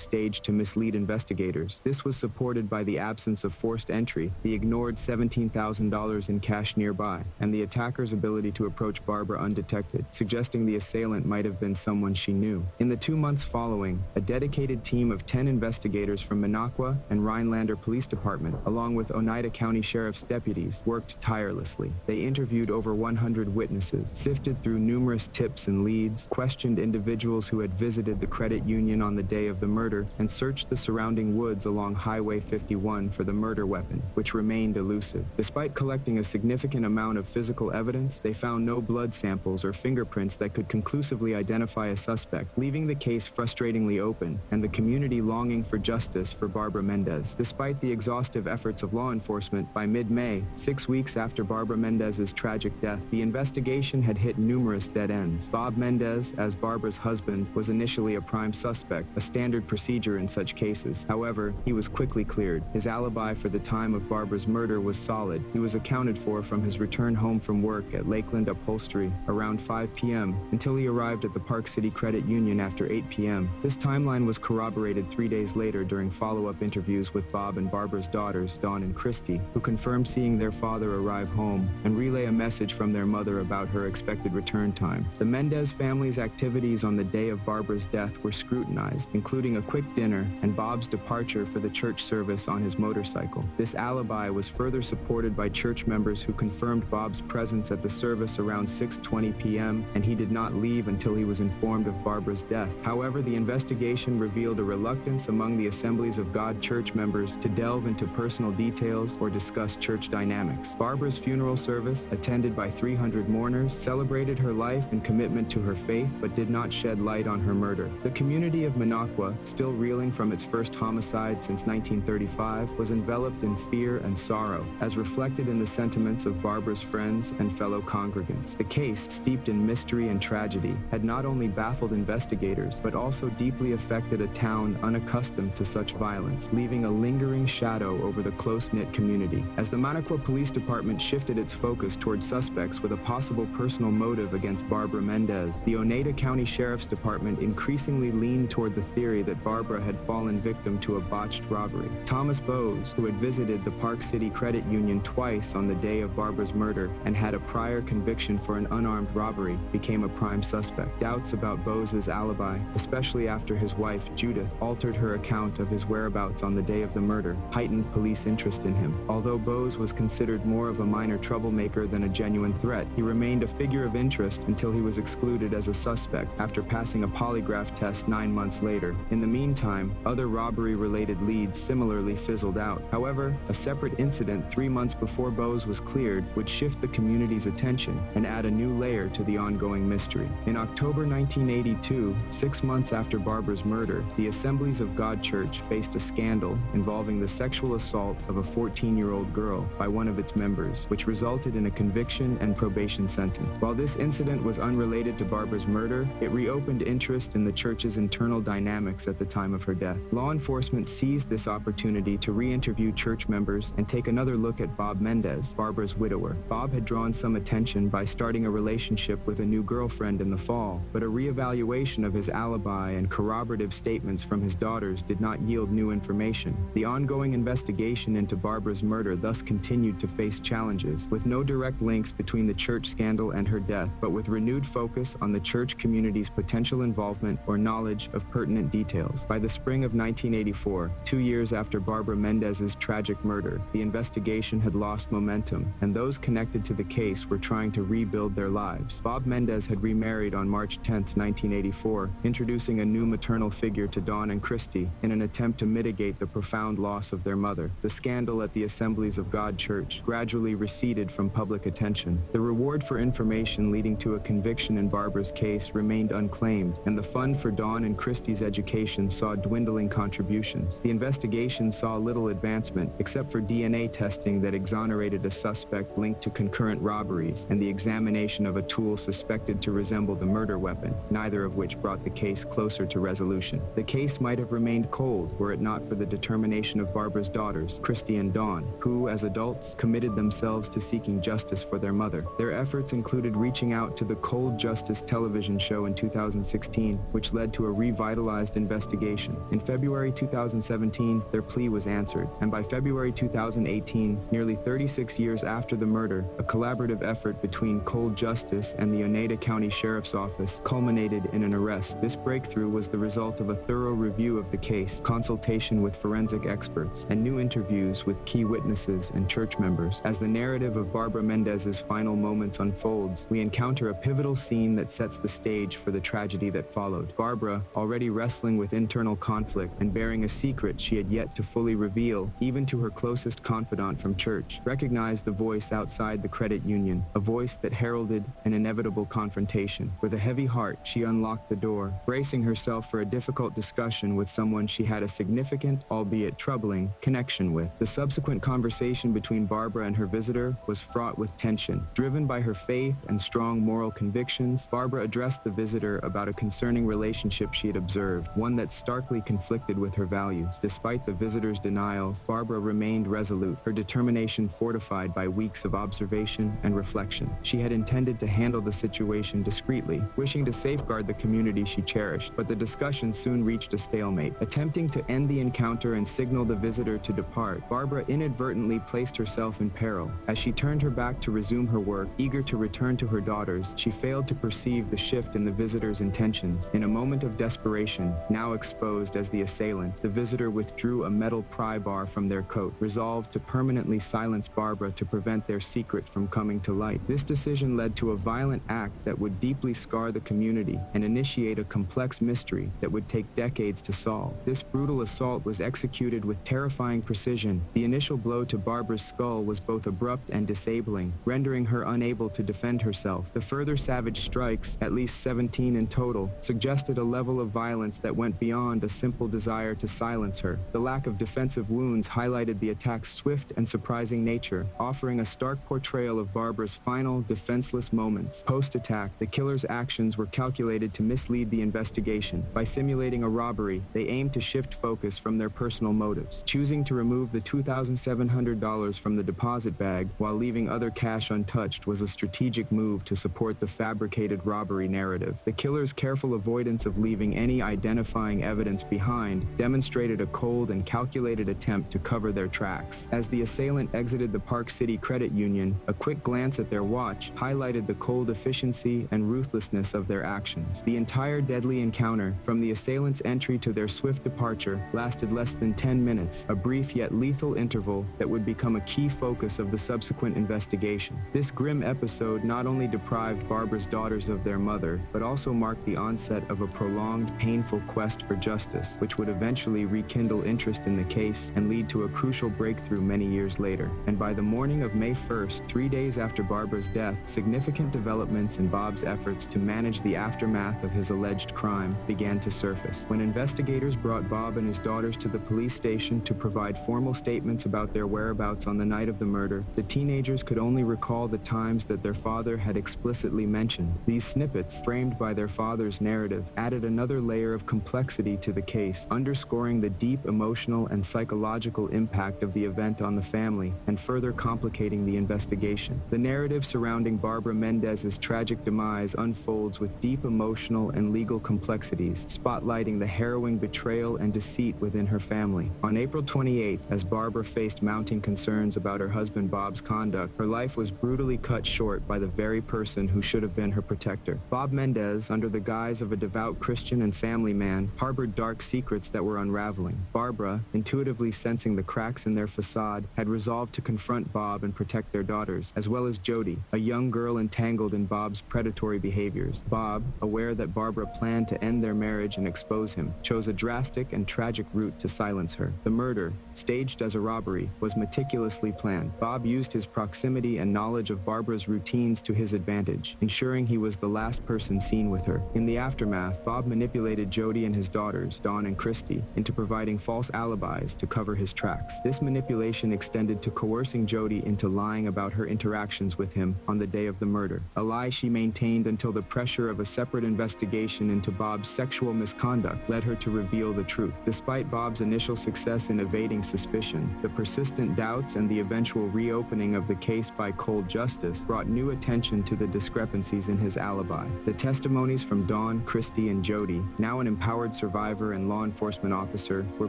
staged to mislead investigators. This was supported by the absence of forced entry, the ignored $17,000 in cash nearby, and the attacker's ability to approach Barbara undetected, suggesting the assailant might have been someone she knew. In the 2 months following, a dedicated team of 10 investigators from Minocqua and Rhinelander Police Departments, along with Oneida County Sheriff's deputies, worked tirelessly. They interviewed over 100 witnesses, sifted through numerous tips and leads, questioned individuals who had visited the credit union on the day of the murder, and searched the surrounding woods along Highway 51 for the murder weapon, which remained elusive. Despite collecting a significant amount of physical evidence, they found no blood samples or fingerprints that could conclusively identify a suspect, leaving the case frustratingly open and the community longing for justice for Barbara Mendez. Despite the exhaustive efforts of law enforcement, by mid-May, 6 weeks after Barbara Mendez's tragic death, the investigation had hit numerous dead ends. Bob Mendez, as Barbara's husband, was initially a prime suspect, a standard procedure in such cases. However, he was quickly cleared. His alibi for the time of Barbara's murder was solid. He was accounted for from his return home from work at Lakeland Upholstery around 5 p.m. until he arrived at the Park City Credit Union after 8 p.m. This timeline was corroborated 3 days later during follow-up interviews with Bob and Barbara's daughters, Dawn and Christy, who confirmed seeing their father arrive home and relay a message from their mother about her expected return time. The Mendez family's activities on the day of Barbara's death were scrutinized, including a quick dinner and Bob's departure for the church service on his motorcycle. This alibi was further supported by church members who confirmed Bob's presence at the service around 6:20 p.m. and he did not leave until he was informed of Barbara's death. However, the investigation revealed a reluctance among the Assemblies of God church members to delve into personal details or discuss church dynamics. Barbara's funeral service, attended by 300 mourners, celebrated her life and commitment to her faith, but did not shed light on her murder. The community of Minocqua, still reeling from its first homicide since 1935, was enveloped in fear and sorrow, as reflected in the sentiments of Barbara's friends and fellow congregants. The case, steeped in mystery and tragedy, had not only baffled investigators, but also deeply affected a town unaccustomed to such violence, leaving a lingering shadow over the close-knit community. As the Minocqua Police Department shifted its focus towards suspects with a possible personal motive against Barbara Mendez, the Oneida County Sheriff's Department increasingly leaned toward the theory that Barbara had fallen victim to a botched robbery. Thomas Bowes, who had visited the Park City Credit Union twice on the day of Barbara's murder and had a prior conviction for an unarmed robbery, became a prime suspect. Doubts about Bowes' alibi, especially after his wife, Judith, altered her account of his whereabouts on the day of the murder, heightened police interest in him. Although Bowes was considered more of a minor troublemaker than a genuine threat, he remained a figure of interest until he was excluded as a suspect after passing a polygraph test 9 months later. In the meantime, other robbery-related leads similarly fizzled out. However, a separate incident 3 months before Bowes was cleared would shift the community's attention and add a new layer to the ongoing mystery. In October 1982, 6 months after Barbara's murder, the Assemblies of God Church faced a scandal involving the sexual assault of a 14-year-old girl by one of its members, which resulted in a conviction and probation sentence. While this incident was unrelated to Barbara's murder, it reopened interest in the church's internal dynamics at the time of her death. Law enforcement seized this opportunity to re-interview church members and take another look at Bob Mendez, Barbara's widower. Bob had drawn some attention by starting a relationship with a new girlfriend in the fall, but a re-evaluation of his alibi and corroborative statements from his daughters did not yield new information. The ongoing investigation into Barbara's murder thus continued to face challenges, with no direct links between the church scandal and her death, but with renewed focus on the church community's potential involvement or knowledge of pertinent details. By the spring of 1984, 2 years after Barbara Mendez's tragic murder, the investigation had lost momentum, and those connected to the case were trying to rebuild their lives. Bob Mendez had remarried on March 10, 1984, introducing a new maternal figure to Dawn and Christy in an attempt to mitigate the profound loss of their mother. The scandal at the Assemblies of God Church gradually receded from public attention. The reward for information leading to a conviction in Barbara's case remained unclaimed, and the fund for Dawn and Christie's education saw dwindling contributions. The investigation saw little advancement, except for DNA testing that exonerated a suspect linked to concurrent robberies and the examination of a tool suspected to resemble the murder weapon, neither of which brought the case closer to resolution. The case might have remained cold were it not for the determination of Barbara's daughters, Christy and Dawn, who, as adults, committed themselves to seeking justice for their mother. Their efforts included reaching out to the Cold Justice television show in 2016, which led to a revitalized investigation. In February 2017, their plea was answered, and by February 2018, nearly 36 years after the murder, a collaborative effort between Cold Justice and the Oneida County Sheriff's Office culminated in an arrest. This breakthrough was the result of a thorough review of the case, consultation with forensic experts, and new interviews with key witnesses and church members. As the narrative of Barbara Mendez's final moments unfolds, we encounter a pivotal scene that sets the stage for the tragedy that followed. Barbara, already wrestling with internal conflict and bearing a secret she had yet to fully reveal, even to her closest confidant from church, recognized the voice outside the credit union, a voice that heralded an inevitable confrontation. With a heavy heart, she unlocked the door, bracing herself for a difficult discussion with someone she had a significant, albeit troubling, connection with. The subsequent conversation between Barbara and her visitor was fraught with tension. Driven by her faith and strong moral convictions, Barbara addressed the visitor about a concerning relationship she had observed, one that starkly conflicted with her values. Despite the visitor's denials, Barbara remained resolute, her determination fortified by weeks of observation and reflection. She had intended to handle the situation discreetly, wishing to safeguard the community she cherished, but the discussion soon reached a stalemate. Attempting to end the encounter and signal the visitor to depart, Barbara inadvertently placed herself in peril. As she turned her back to resume her work, eager to return to her daughters, she failed to perceive the shift in the visitor's intentions. In a moment of desperation, now exposed as the assailant, the visitor withdrew a metal pry bar from their coat, resolved to permanently silence Barbara to prevent their secret from coming to light. This decision led to a violent act that would deeply scar the community and initiate a complex mystery that would take decades to solve. This brutal assault was executed with terrifying precision. The initial blow to Barbara's skull was both abrupt and disabling, rendering her unable to defend herself. The further savage strikes, at least 17 in total, suggested a level of violence that went beyond a simple desire to silence her. The lack of defensive wounds highlighted the attack's swift and surprising nature, offering a stark portrayal of Barbara's final, defenseless moments. Post-attack, the killer's actions were calculated to mislead the investigation. By simulating a robbery, they aimed to shift focus from their personal motives, choosing to remove the $2,700 from the deposit bag while leaving other cash untouched was a strategic move to support the fabricated robbery narrative. The killer's careful avoidance of leaving any identifying evidence behind demonstrated a cold and calculated attempt to cover their tracks. As the assailant exited the Park City Credit Union, a quick glance at their watch highlighted the cold efficiency and ruthlessness of their actions. The entire deadly encounter, from the assailant's entry to their swift departure, lasted less than 10 minutes, a brief yet lethal interval that would become a key focus of the subsequent investigation. This grim episode not only deprived Barbara's daughters of their mother, but also marked the onset of a prolonged, painful quest for justice, which would eventually rekindle interest in the case and lead to a crucial breakthrough many years later. And by the morning of May 1st, 3 days after Barbara's death, significant developments in Bob's efforts to manage the aftermath of his alleged crime began to surface. When investigators brought Bob and his daughters to the police station to provide formal statements about their whereabouts on the night of the murder, the teenagers could only recall the times that their father had explicitly mentioned. These snippets, framed by their father's narrative, added another layer of complexity to the case, underscoring the deep emotional and psychological impact of the event on the family and further complicating the investigation. The narrative surrounding Barbara Mendez's tragic demise unfolds with deep emotional and legal complexities, spotlighting the harrowing betrayal and deceit within her family. On April 28th, as Barbara faced mounting concerns about her husband Bob's conduct, her life was brutally cut short by the very person who should have been her protector. Bob Mendez, under the guise of a devout Christian and family man, harbored dark secrets that were unraveling. Barbara, intuitively sensing the cracks in their facade, had resolved to confront Bob and protect their daughters, as well as Jody, a young girl entangled in Bob's predatory behaviors. Bob, aware that Barbara planned to end their marriage and expose him, chose a drastic and tragic route to silence her. The murder, staged staged as a robbery, was meticulously planned. Bob used his proximity and knowledge of Barbara's routines to his advantage, ensuring he was the last person seen with her. In the aftermath, Bob manipulated Jody and his daughters, Dawn and Christy, into providing false alibis to cover his tracks. This manipulation extended to coercing Jody into lying about her interactions with him on the day of the murder, a lie she maintained until the pressure of a separate investigation into Bob's sexual misconduct led her to reveal the truth. Despite Bob's initial success in evading suspicion, the persistent doubts and the eventual reopening of the case by cold justice brought new attention to the discrepancies in his alibi. The testimonies from Dawn, Christy, and Jody, now an empowered survivor and law enforcement officer, were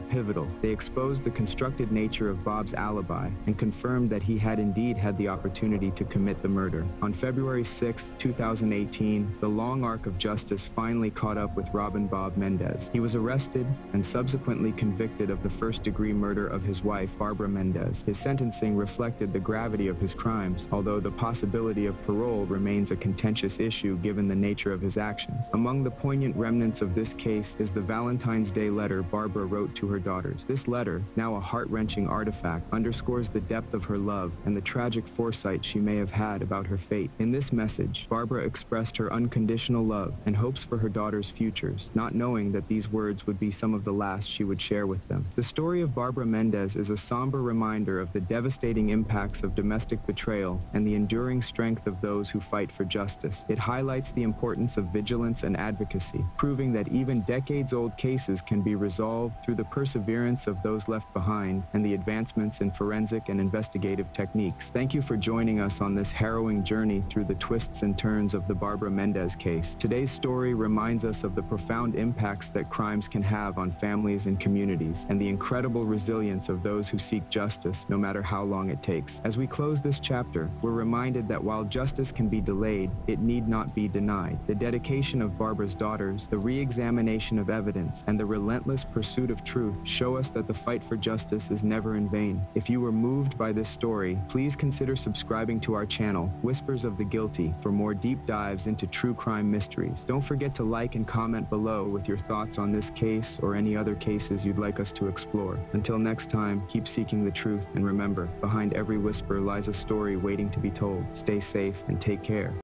pivotal. They exposed the constructed nature of Bob's alibi and confirmed that he had indeed had the opportunity to commit the murder. On February 6, 2018, the long arc of justice finally caught up with Robin Bob Mendez. He was arrested and subsequently convicted of the first-degree murder of his wife, Barbara Mendez. His sentencing reflected the gravity of his crimes, although the possibility of parole remains a contentious issue given the nature of his actions. Among the poignant remnants of this case is the Valentine's Day letter Barbara wrote to her daughters. This letter, now a heart-wrenching artifact, underscores the depth of her love and the tragic foresight she may have had about her fate. In this message, Barbara expressed her unconditional love and hopes for her daughters' futures, not knowing that these words would be some of the last she would share with them. The story of Barbara Mendez is a somber reminder of the devastating impacts of domestic betrayal and the enduring strength of those who fight for justice. It highlights the importance of vigilance and advocacy, proving that even decades-old cases can be resolved through the perseverance of those left behind and the advancements in forensic and investigative techniques. Thank you for joining us on this harrowing journey through the twists and turns of the Barbara Mendez case. Today's story reminds us of the profound impacts that crimes can have on families and communities, and the incredible resilience of those who seek justice, no matter how long it takes. As we close this chapter, we're reminded that while justice can be delayed, it need not be denied. The dedication of Barbara's daughters, the re-examination of evidence, and the relentless pursuit of truth show us that the fight for justice is never in vain. If you were moved by this story, please consider subscribing to our channel, Whispers of the Guilty, for more deep dives into true crime mysteries. Don't forget to like and comment below with your thoughts on this case or any other cases you'd like us to explore. Until next time, keep seeking the truth, and remember, behind every whisper lies a story waiting to be told. Stay safe and take care.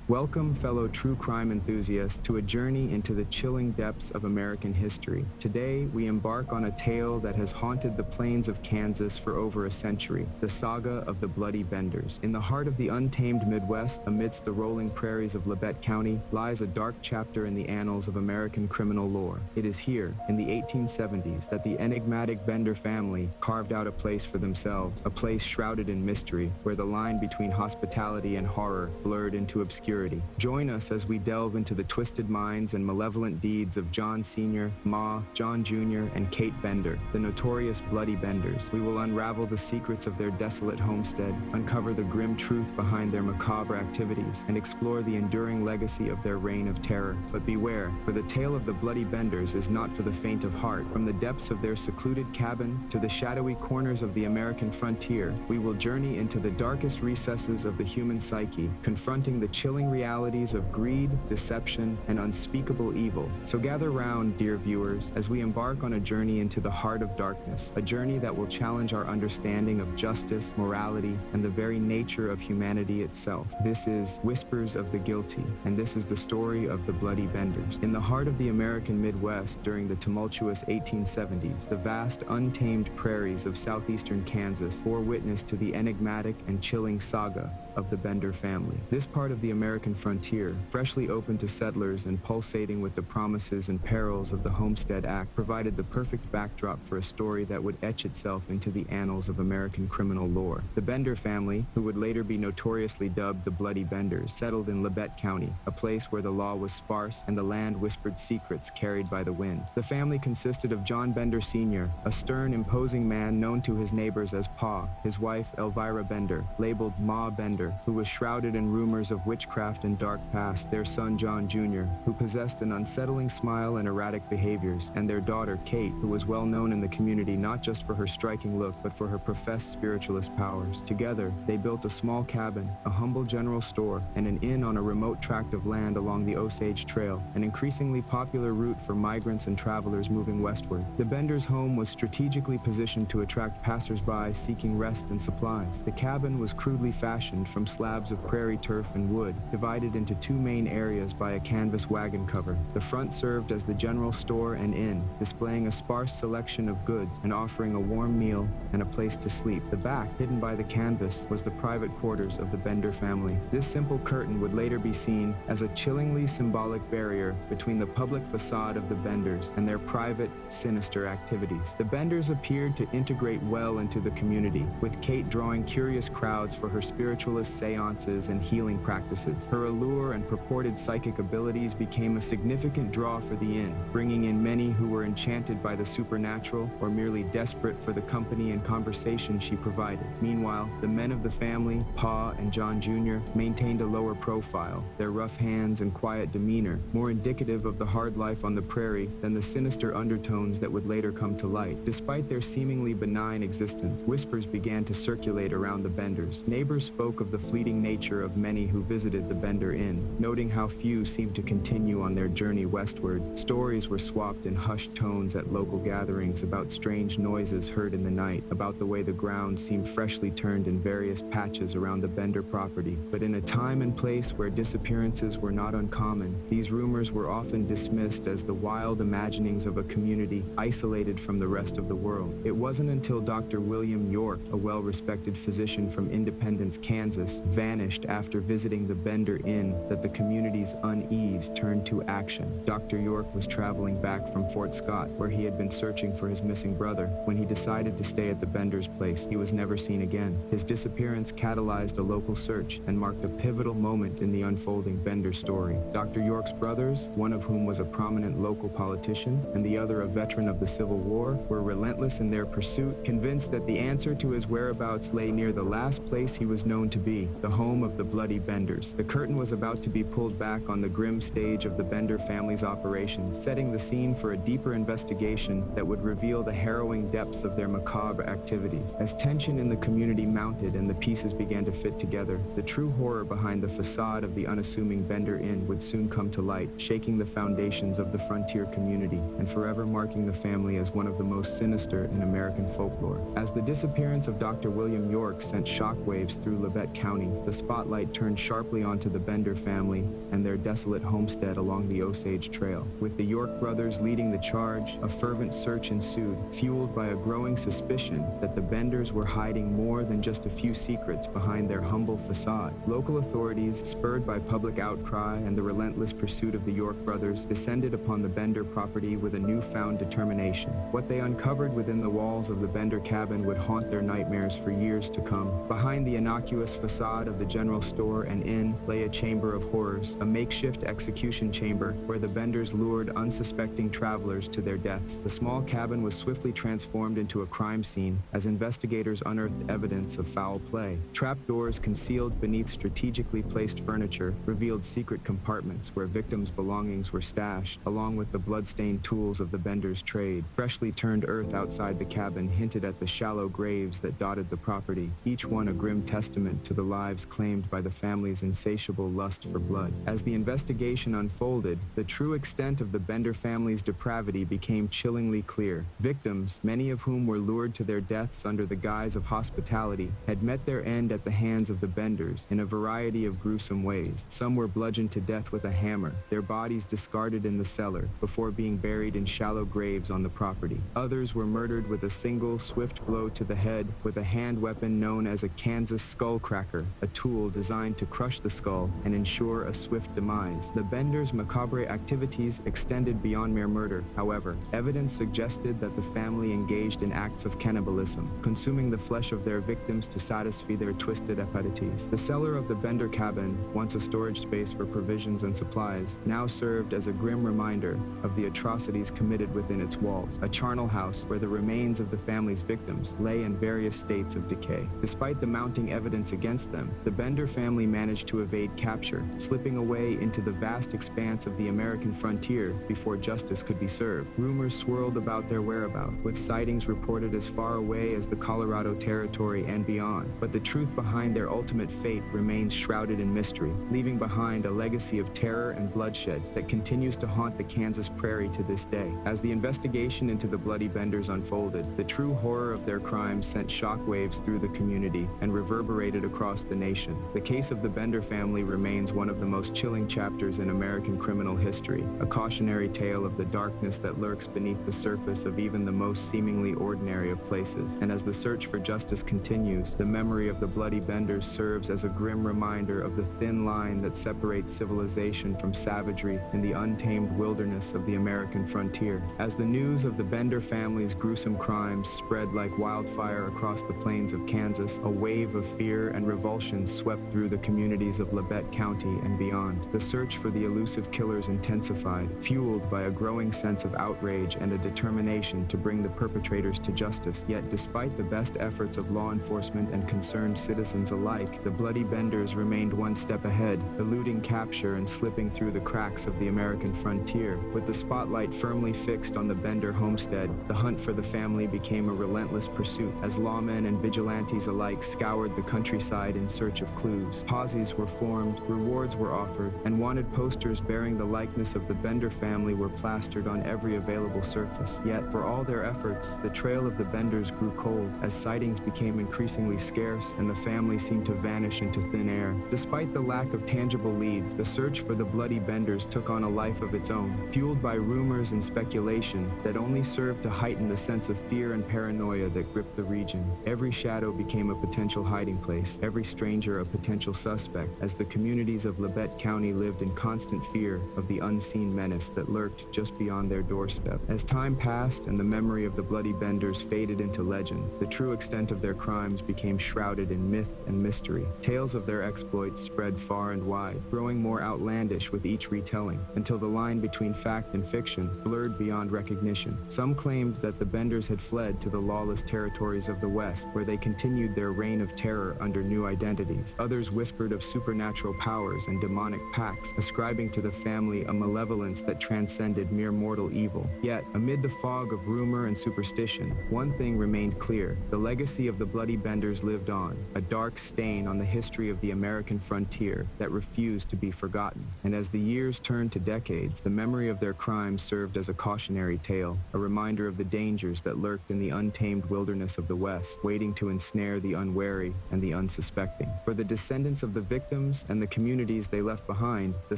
Welcome, fellow true crime enthusiasts, to a journey into the chilling depths of American history. Today, we embark on a tale that has haunted the plains of Kansas for over a century, the saga of the Bloody Benders. In the heart of the untamed Midwest, amidst the rolling prairies of Labette County, lies a dark chapter in the annals of American criminal lore. It is here, in the 1870s, that the enigmatic Bender family carved out a place for themselves, a place shrouded in mystery, where the line between hospitality and horror blurred into obscurity. Join us as we delve into the twisted minds and malevolent deeds of John Sr., Ma, John Jr., and Kate Bender, the notorious Bloody Benders. We will unravel the secrets of their desolate homestead, uncover the grim truth behind their macabre activities, and explore the enduring legacy of their reign of terror. But beware, for the tale of the Bloody Benders is not for the faint of heart. From the depths of their secluded cabin to the shadowy corners of the American frontier, we will journey into the darkest recesses of the human psyche, confronting the chilling realities of greed, deception, and unspeakable evil. So gather round, dear viewers, as we embark on a journey into the heart of darkness, a journey that will challenge our understanding of justice, morality, and the very nature of humanity itself. This is Whispers of the Guilty, and this is the story of the Bloody Benders. In the heart of the American Midwest during the tumultuous 1870s, the vast, untamed prairies of southeastern Kansas bore witness to the enigmatic and chilling saga of the Bender family. This part of the American frontier, freshly open to settlers and pulsating with the promises and perils of the Homestead Act, provided the perfect backdrop for a story that would etch itself into the annals of American criminal lore. The Bender family, who would later be notoriously dubbed the Bloody Benders, settled in Labette County, a place where the law was sparse and the land whispered secrets carried by the wind. The family consisted of John Bender Sr., a stern, imposing man known to his neighbors as Pa, his wife Elvira Bender, labeled Ma Bender, who was shrouded in rumors of witchcraft witchcraft and dark past, their son John Jr., who possessed an unsettling smile and erratic behaviors, and their daughter Kate, who was well known in the community not just for her striking look, but for her professed spiritualist powers. Together, they built a small cabin, a humble general store, and an inn on a remote tract of land along the Osage Trail, an increasingly popular route for migrants and travelers moving westward. The Benders' home was strategically positioned to attract passers-by seeking rest and supplies. The cabin was crudely fashioned from slabs of prairie turf and wood, divided into two main areas by a canvas wagon cover. The front served as the general store and inn, displaying a sparse selection of goods and offering a warm meal and a place to sleep. The back, hidden by the canvas, was the private quarters of the Bender family. This simple curtain would later be seen as a chillingly symbolic barrier between the public facade of the Benders and their private, sinister activities. The Benders appeared to integrate well into the community, with Kate drawing curious crowds for her spiritualist seances and healing practices. Her allure and purported psychic abilities became a significant draw for the inn, bringing in many who were enchanted by the supernatural or merely desperate for the company and conversation she provided. Meanwhile, the men of the family, Pa and John Jr., maintained a lower profile, their rough hands and quiet demeanor more indicative of the hard life on the prairie than the sinister undertones that would later come to light. Despite their seemingly benign existence, whispers began to circulate around the Benders. Neighbors spoke of the fleeting nature of many who visited the Bender Inn, noting how few seemed to continue on their journey westward. Stories were swapped in hushed tones at local gatherings about strange noises heard in the night, about the way the ground seemed freshly turned in various patches around the Bender property. But in a time and place where disappearances were not uncommon, these rumors were often dismissed as the wild imaginings of a community isolated from the rest of the world. It wasn't until Dr. William York, a well-respected physician from Independence, Kansas, vanished after visiting the Bender Inn that the community's unease turned to action. Dr. York was traveling back from Fort Scott, where he had been searching for his missing brother. When he decided to stay at the Benders' place, he was never seen again. His disappearance catalyzed a local search and marked a pivotal moment in the unfolding Bender story. Dr. York's brothers, one of whom was a prominent local politician and the other a veteran of the Civil War, were relentless in their pursuit, convinced that the answer to his whereabouts lay near the last place he was known to be, the home of the Bloody Benders. The curtain was about to be pulled back on the grim stage of the Bender family's operations, setting the scene for a deeper investigation that would reveal the harrowing depths of their macabre activities. As tension in the community mounted and the pieces began to fit together, the true horror behind the facade of the unassuming Bender Inn would soon come to light, shaking the foundations of the frontier community and forever marking the family as one of the most sinister in American folklore. As the disappearance of Dr. William York sent shockwaves through Labette County, the spotlight turned sharply onto the Bender family and their desolate homestead along the Osage Trail. With the York brothers leading the charge, a fervent search ensued, fueled by a growing suspicion that the Benders were hiding more than just a few secrets behind their humble facade. Local authorities, spurred by public outcry and the relentless pursuit of the York brothers, descended upon the Bender property with a newfound determination. What they uncovered within the walls of the Bender cabin would haunt their nightmares for years to come. Behind the innocuous facade of the general store and inn lay a chamber of horrors, a makeshift execution chamber where the Benders lured unsuspecting travelers to their deaths. The small cabin was swiftly transformed into a crime scene as investigators unearthed evidence of foul play. Trapdoors concealed beneath strategically placed furniture revealed secret compartments where victims' belongings were stashed, along with the blood-stained tools of the Benders' trade. Freshly turned earth outside the cabin hinted at the shallow graves that dotted the property, each one a grim testament to the lives claimed by the family's insatiable lust for blood. As the investigation unfolded, the true extent of the Bender family's depravity became chillingly clear. Victims, many of whom were lured to their deaths under the guise of hospitality, had met their end at the hands of the Benders in a variety of gruesome ways. Some were bludgeoned to death with a hammer, their bodies discarded in the cellar before being buried in shallow graves on the property. Others were murdered with a single, swift blow to the head with a hand weapon known as a Kansas skull cracker, a tool designed to crush the skull and ensure a swift demise. The Benders' macabre activities extended beyond mere murder, however. Evidence suggested that the family engaged in acts of cannibalism, consuming the flesh of their victims to satisfy their twisted appetites. The cellar of the Bender cabin, once a storage space for provisions and supplies, now served as a grim reminder of the atrocities committed within its walls, a charnel house where the remains of the family's victims lay in various states of decay. Despite the mounting evidence against them, the Bender family managed to evade evade capture, slipping away into the vast expanse of the American frontier before justice could be served. Rumors swirled about their whereabouts, with sightings reported as far away as the Colorado Territory and beyond. But the truth behind their ultimate fate remains shrouded in mystery, leaving behind a legacy of terror and bloodshed that continues to haunt the Kansas prairie to this day. As the investigation into the Bloody Benders unfolded, the true horror of their crimes sent shockwaves through the community and reverberated across the nation. The case of the Bender family remains one of the most chilling chapters in American criminal history, a cautionary tale of the darkness that lurks beneath the surface of even the most seemingly ordinary of places. And as the search for justice continues, the memory of the Bloody Benders serves as a grim reminder of the thin line that separates civilization from savagery in the untamed wilderness of the American frontier. As the news of the Bender family's gruesome crimes spread like wildfire across the plains of Kansas, a wave of fear and revulsion swept through the communities of Labette County and beyond. The search for the elusive killers intensified, fueled by a growing sense of outrage and a determination to bring the perpetrators to justice. Yet, despite the best efforts of law enforcement and concerned citizens alike, the Bloody Benders remained one step ahead, eluding capture and slipping through the cracks of the American frontier. With the spotlight firmly fixed on the Bender homestead, the hunt for the family became a relentless pursuit as lawmen and vigilantes alike scoured the countryside in search of clues. Posses were formed, rewards were offered, and wanted posters bearing the likeness of the Bender family were plastered on every available surface. Yet, for all their efforts, the trail of the Benders grew cold as sightings became increasingly scarce and the family seemed to vanish into thin air. Despite the lack of tangible leads, the search for the Bloody Benders took on a life of its own, fueled by rumors and speculation that only served to heighten the sense of fear and paranoia that gripped the region. Every shadow became a potential hiding place, every stranger a potential suspect, as the communities of Labette County lived in constant fear of the unseen menace that lurked just beyond their doorstep. As time passed and the memory of the Bloody Benders faded into legend, the true extent of their crimes became shrouded in myth and mystery. Tales of their exploits spread far and wide, growing more outlandish with each retelling, until the line between fact and fiction blurred beyond recognition. Some claimed that the Benders had fled to the lawless territories of the West, where they continued their reign of terror under new identities. Others whispered of supernatural powers and demonic pacts, ascribing to the family a malevolence that transcended mere mortal evil. Yet, amid the fog of rumor and superstition, one thing remained clear: the legacy of the Bloody Benders lived on, a dark stain on the history of the American frontier that refused to be forgotten. And as the years turned to decades, the memory of their crimes served as a cautionary tale, a reminder of the dangers that lurked in the untamed wilderness of the West, waiting to ensnare the unwary and the unsuspecting. For the descendants of the victims and the communities they left behind, the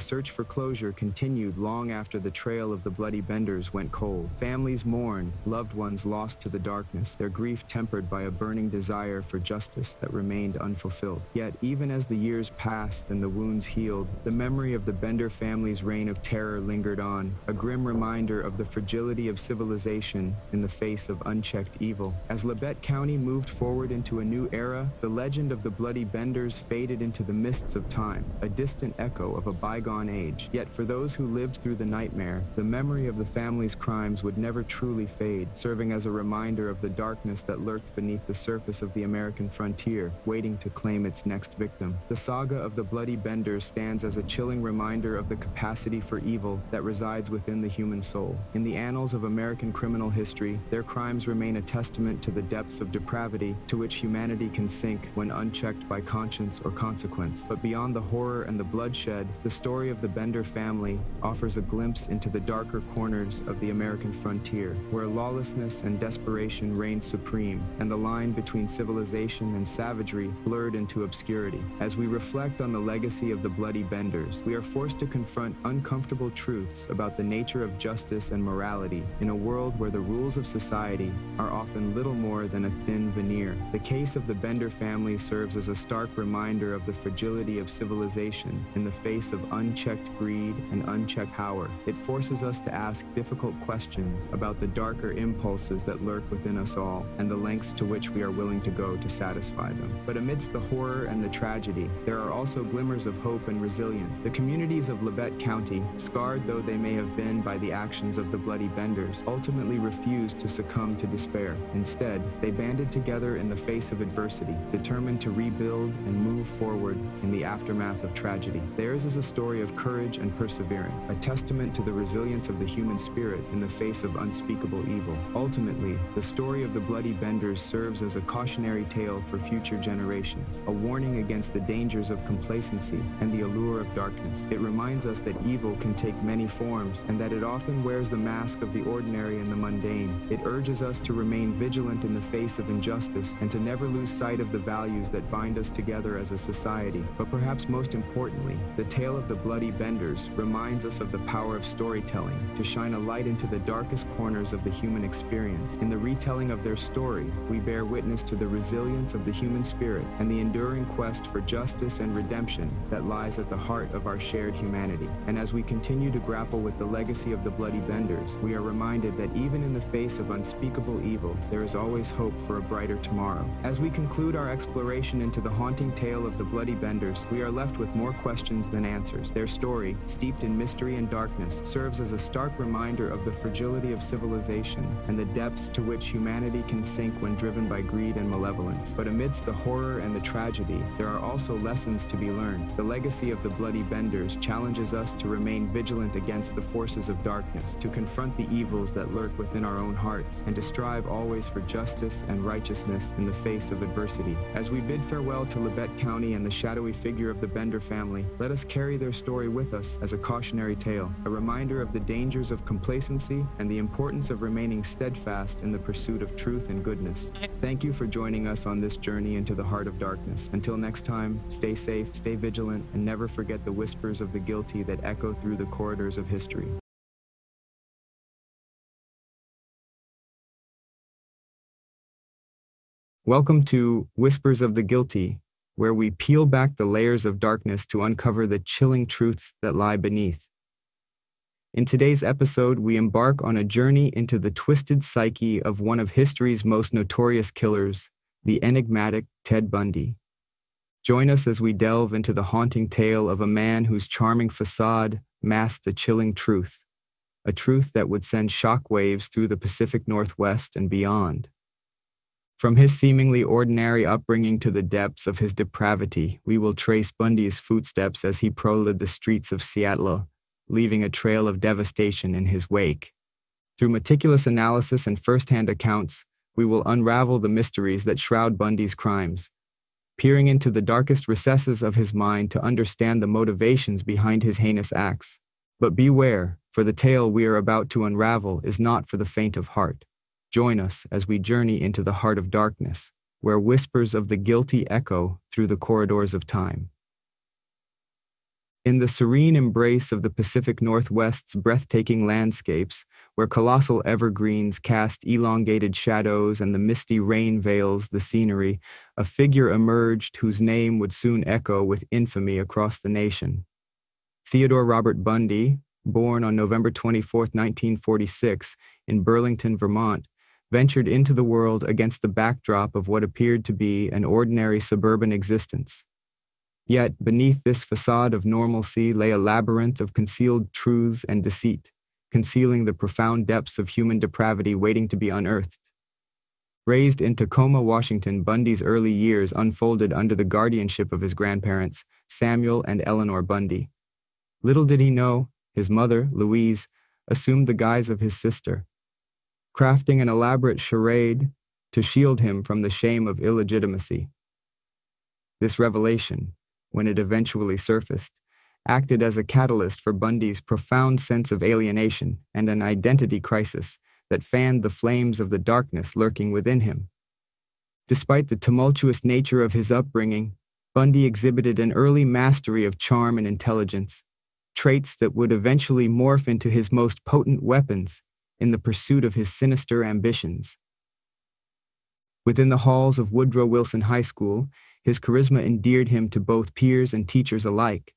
search for closure continued long after the trail of the Bloody Benders went cold. Families mourned, loved ones lost to the darkness, their grief tempered by a burning desire for justice that remained unfulfilled. Yet, even as the years passed and the wounds healed, the memory of the Bender family's reign of terror lingered on, a grim reminder of the fragility of civilization in the face of unchecked evil. As Labette County moved forward into a new era, the legend of the Bloody Benders faded into the mists of time, a distant echo of a bygone age. Yet for those who lived through the nightmare, the memory of the family's crimes would never truly fade, serving as a reminder of the darkness that lurked beneath the surface of the American frontier, waiting to claim its next victim. The saga of the Bloody Benders stands as a chilling reminder of the capacity for evil that resides within the human soul. In the annals of American criminal history, their crimes remain a testament to the depths of depravity to which humanity can sink when unchecked by conscience or consequence. But beyond the horror and the bloodshed, the story of the Bender family offers a glimpse into the darker corners of the American frontier, where lawlessness and desperation reigned supreme, and the line between civilization and savagery blurred into obscurity. As we reflect on the legacy of the Bloody Benders, we are forced to confront uncomfortable truths about the nature of justice and morality in a world where the rules of society are often little more than a thin veneer. The case of the Bender family serves as a stark reminder of the fragility of civilization in the face of unchecked greed and unchecked power. It forces us to ask difficult questions about the darker impulses that lurk within us all and the lengths to which we are willing to go to satisfy them. But amidst the horror and the tragedy, there are also glimmers of hope and resilience. The communities of Labette County, scarred though they may have been by the actions of the Bloody Benders, ultimately refused to succumb to despair. Instead, they banded together in the face of adversity, determined to rebuild and move forward in the aftermath of tragedy. Theirs is a story of courage and perseverance, a testament to the resilience of the human spirit in the face of unspeakable evil. Ultimately, the story of the Bloody Benders serves as a cautionary tale for future generations, a warning against the dangers of complacency and the allure of darkness. It reminds us that evil can take many forms and that it often wears the mask of the ordinary and the mundane. It urges us to remain vigilant in the face of injustice and to never lose sight of the values that bind us together as a society. But perhaps most importantly, the tale of the Bloody Benders reminds us of the power of storytelling to shine a light into the darkest corners of the human experience. In the retelling of their story, we bear witness to the resilience of the human spirit and the enduring quest for justice and redemption that lies at the heart of our shared humanity. And as we continue to grapple with the legacy of the Bloody Benders, we are reminded that even in the face of unspeakable evil, there is always hope for a brighter tomorrow. As we conclude our exploration into the haunting tale of the Bloody Benders, we are left with more questions than answers. Their story, steeped in mystery and darkness, serves as a stark reminder of the fragility of civilization and the depths to which humanity can sink when driven by greed and malevolence. But amidst the horror and the tragedy, there are also lessons to be learned. The legacy of the Bloody Benders challenges us to remain vigilant against the forces of darkness, to confront the evils that lurk within our own hearts, and to strive always for justice and righteousness in the face of adversity. As we bid farewell to Labette County and the shadowy figure of the Bender family, let us carry their story with us as a cautionary tale, a reminder of the dangers of complacency and the importance of remaining steadfast in the pursuit of truth and goodness. Thank you for joining us on this journey into the heart of darkness. Until next time, stay safe, stay vigilant, and never forget the whispers of the guilty that echo through the corridors of history. Welcome to Whispers of the Guilty, where we peel back the layers of darkness to uncover the chilling truths that lie beneath. In today's episode, we embark on a journey into the twisted psyche of one of history's most notorious killers, the enigmatic Ted Bundy. Join us as we delve into the haunting tale of a man whose charming facade masked a chilling truth, a truth that would send shockwaves through the Pacific Northwest and beyond. From his seemingly ordinary upbringing to the depths of his depravity, we will trace Bundy's footsteps as he prowled the streets of Seattle, leaving a trail of devastation in his wake. Through meticulous analysis and first-hand accounts, we will unravel the mysteries that shroud Bundy's crimes, peering into the darkest recesses of his mind to understand the motivations behind his heinous acts. But beware, for the tale we are about to unravel is not for the faint of heart. Join us as we journey into the heart of darkness, where whispers of the guilty echo through the corridors of time. In the serene embrace of the Pacific Northwest's breathtaking landscapes, where colossal evergreens cast elongated shadows and the misty rain veils the scenery, a figure emerged whose name would soon echo with infamy across the nation. Theodore Robert Bundy, born on November 24, 1946, in Burlington, Vermont, ventured into the world against the backdrop of what appeared to be an ordinary suburban existence. Yet, beneath this facade of normalcy lay a labyrinth of concealed truths and deceit, concealing the profound depths of human depravity waiting to be unearthed. Raised in Tacoma, Washington, Bundy's early years unfolded under the guardianship of his grandparents, Samuel and Eleanor Bundy. Little did he know, his mother, Louise, assumed the guise of his sister, crafting an elaborate charade to shield him from the shame of illegitimacy. This revelation, when it eventually surfaced, acted as a catalyst for Bundy's profound sense of alienation and an identity crisis that fanned the flames of the darkness lurking within him. Despite the tumultuous nature of his upbringing, Bundy exhibited an early mastery of charm and intelligence, traits that would eventually morph into his most potent weapons in the pursuit of his sinister ambitions. Within the halls of Woodrow Wilson High School, his charisma endeared him to both peers and teachers alike,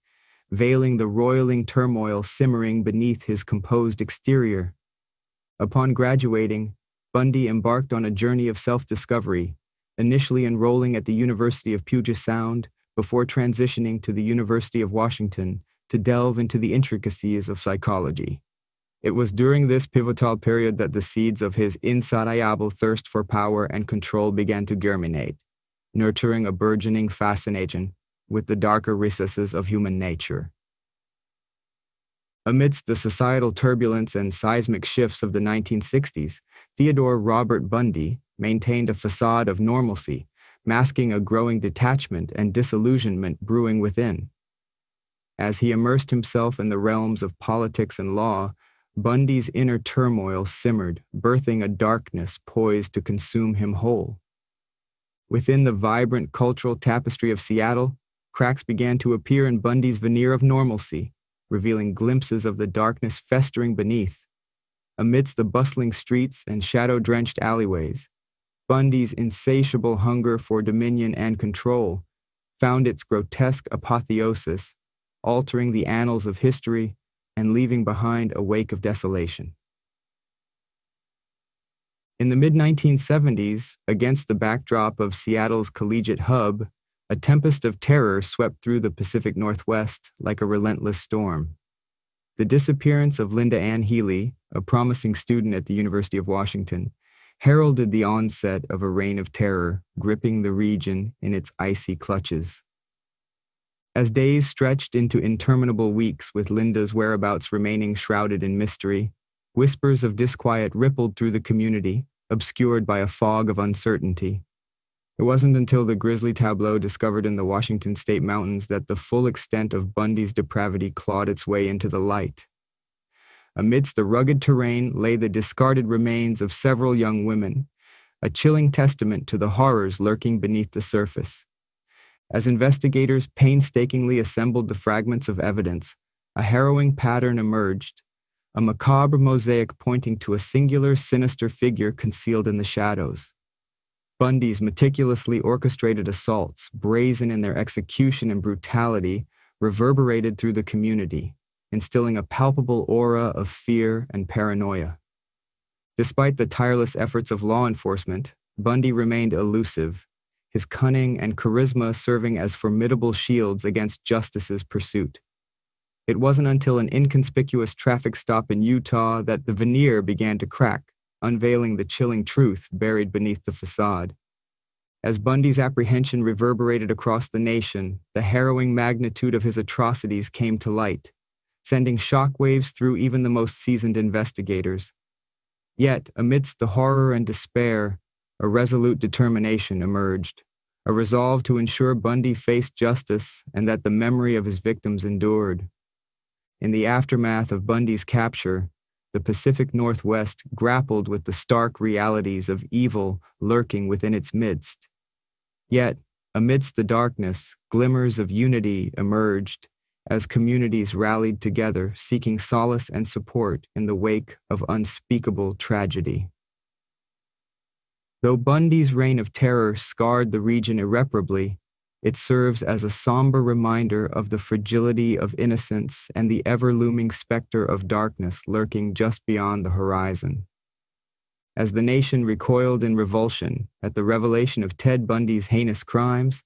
veiling the roiling turmoil simmering beneath his composed exterior. Upon graduating, Bundy embarked on a journey of self-discovery, initially enrolling at the University of Puget Sound before transitioning to the University of Washington to delve into the intricacies of psychology. It was during this pivotal period that the seeds of his insatiable thirst for power and control began to germinate, nurturing a burgeoning fascination with the darker recesses of human nature. Amidst the societal turbulence and seismic shifts of the 1960s, Theodore Robert Bundy maintained a facade of normalcy, masking a growing detachment and disillusionment brewing within. As he immersed himself in the realms of politics and law, Bundy's inner turmoil simmered, birthing a darkness poised to consume him whole. Within the vibrant cultural tapestry of Seattle, cracks began to appear in Bundy's veneer of normalcy, revealing glimpses of the darkness festering beneath. Amidst the bustling streets and shadow-drenched alleyways, Bundy's insatiable hunger for dominion and control found its grotesque apotheosis, altering the annals of history and leaving behind a wake of desolation. In the mid-1970s, against the backdrop of Seattle's collegiate hub, a tempest of terror swept through the Pacific Northwest like a relentless storm. The disappearance of Linda Ann Healy, a promising student at the University of Washington, heralded the onset of a reign of terror gripping the region in its icy clutches. As days stretched into interminable weeks with Linda's whereabouts remaining shrouded in mystery, whispers of disquiet rippled through the community, obscured by a fog of uncertainty. It wasn't until the grisly tableau discovered in the Washington State Mountains that the full extent of Bundy's depravity clawed its way into the light. Amidst the rugged terrain lay the discarded remains of several young women, a chilling testament to the horrors lurking beneath the surface. As investigators painstakingly assembled the fragments of evidence, a harrowing pattern emerged, a macabre mosaic pointing to a singular, sinister figure concealed in the shadows. Bundy's meticulously orchestrated assaults, brazen in their execution and brutality, reverberated through the community, instilling a palpable aura of fear and paranoia. Despite the tireless efforts of law enforcement, Bundy remained elusive, his cunning and charisma serving as formidable shields against justice's pursuit. It wasn't until an inconspicuous traffic stop in Utah that the veneer began to crack, unveiling the chilling truth buried beneath the facade. As Bundy's apprehension reverberated across the nation, the harrowing magnitude of his atrocities came to light, sending shockwaves through even the most seasoned investigators. Yet, amidst the horror and despair, a resolute determination emerged, a resolve to ensure Bundy faced justice and that the memory of his victims endured. In the aftermath of Bundy's capture, the Pacific Northwest grappled with the stark realities of evil lurking within its midst. Yet, amidst the darkness, glimmers of unity emerged as communities rallied together, seeking solace and support in the wake of unspeakable tragedy. Though Bundy's reign of terror scarred the region irreparably, it serves as a somber reminder of the fragility of innocence and the ever-looming specter of darkness lurking just beyond the horizon. As the nation recoiled in revulsion at the revelation of Ted Bundy's heinous crimes,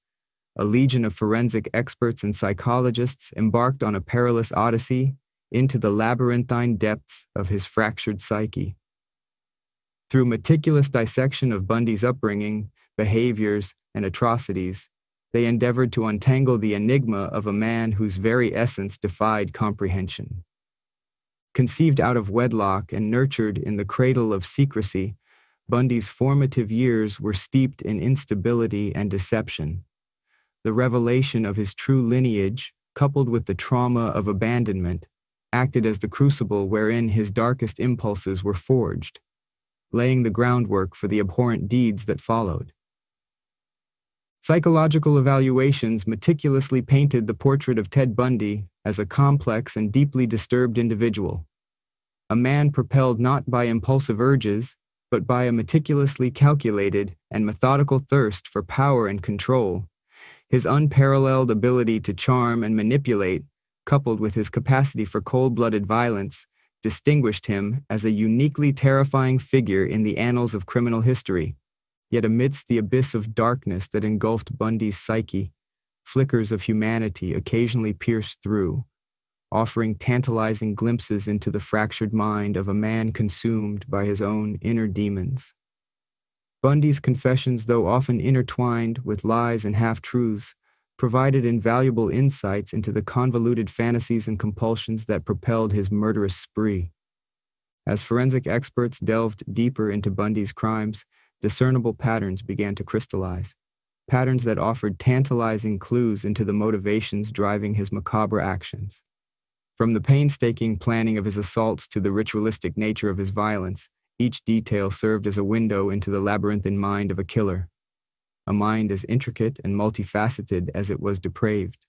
a legion of forensic experts and psychologists embarked on a perilous odyssey into the labyrinthine depths of his fractured psyche. Through meticulous dissection of Bundy's upbringing, behaviors, and atrocities, they endeavored to untangle the enigma of a man whose very essence defied comprehension. Conceived out of wedlock and nurtured in the cradle of secrecy, Bundy's formative years were steeped in instability and deception. The revelation of his true lineage, coupled with the trauma of abandonment, acted as the crucible wherein his darkest impulses were forged, laying the groundwork for the abhorrent deeds that followed. Psychological evaluations meticulously painted the portrait of Ted Bundy as a complex and deeply disturbed individual, a man propelled not by impulsive urges, but by a meticulously calculated and methodical thirst for power and control. His unparalleled ability to charm and manipulate, coupled with his capacity for cold-blooded violence, distinguished him as a uniquely terrifying figure in the annals of criminal history. Yet amidst the abyss of darkness that engulfed Bundy's psyche, flickers of humanity occasionally pierced through, offering tantalizing glimpses into the fractured mind of a man consumed by his own inner demons. Bundy's confessions, though often intertwined with lies and half-truths, provided invaluable insights into the convoluted fantasies and compulsions that propelled his murderous spree. As forensic experts delved deeper into Bundy's crimes, discernible patterns began to crystallize, patterns that offered tantalizing clues into the motivations driving his macabre actions. From the painstaking planning of his assaults to the ritualistic nature of his violence, each detail served as a window into the labyrinthine mind of a killer, a mind as intricate and multifaceted as it was depraved.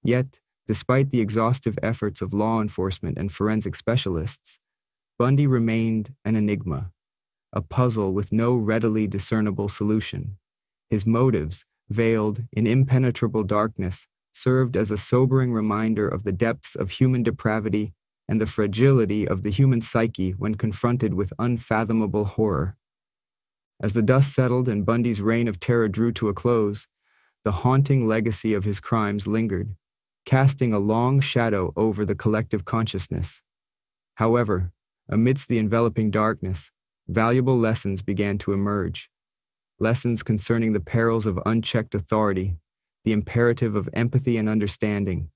Yet, despite the exhaustive efforts of law enforcement and forensic specialists, Bundy remained an enigma, a puzzle with no readily discernible solution. His motives, veiled in impenetrable darkness, served as a sobering reminder of the depths of human depravity and the fragility of the human psyche when confronted with unfathomable horror. As the dust settled and Bundy's reign of terror drew to a close, the haunting legacy of his crimes lingered, casting a long shadow over the collective consciousness. However, amidst the enveloping darkness, valuable lessons began to emerge. Lessons concerning the perils of unchecked authority, the imperative of empathy and understanding,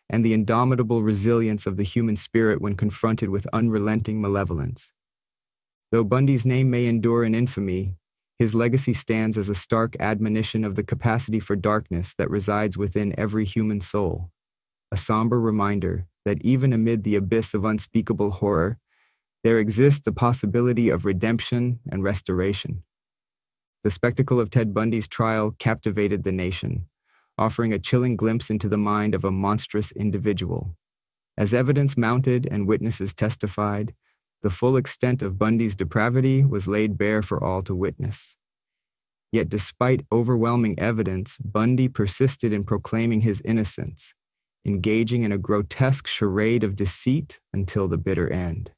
and the indomitable resilience of the human spirit when confronted with unrelenting malevolence. Though Bundy's name may endure in infamy, his legacy stands as a stark admonition of the capacity for darkness that resides within every human soul, a somber reminder that even amid the abyss of unspeakable horror, there exists the possibility of redemption and restoration. The spectacle of Ted Bundy's trial captivated the nation, offering a chilling glimpse into the mind of a monstrous individual. As evidence mounted and witnesses testified, the full extent of Bundy's depravity was laid bare for all to witness. Yet despite overwhelming evidence, Bundy persisted in proclaiming his innocence, engaging in a grotesque charade of deceit until the bitter end.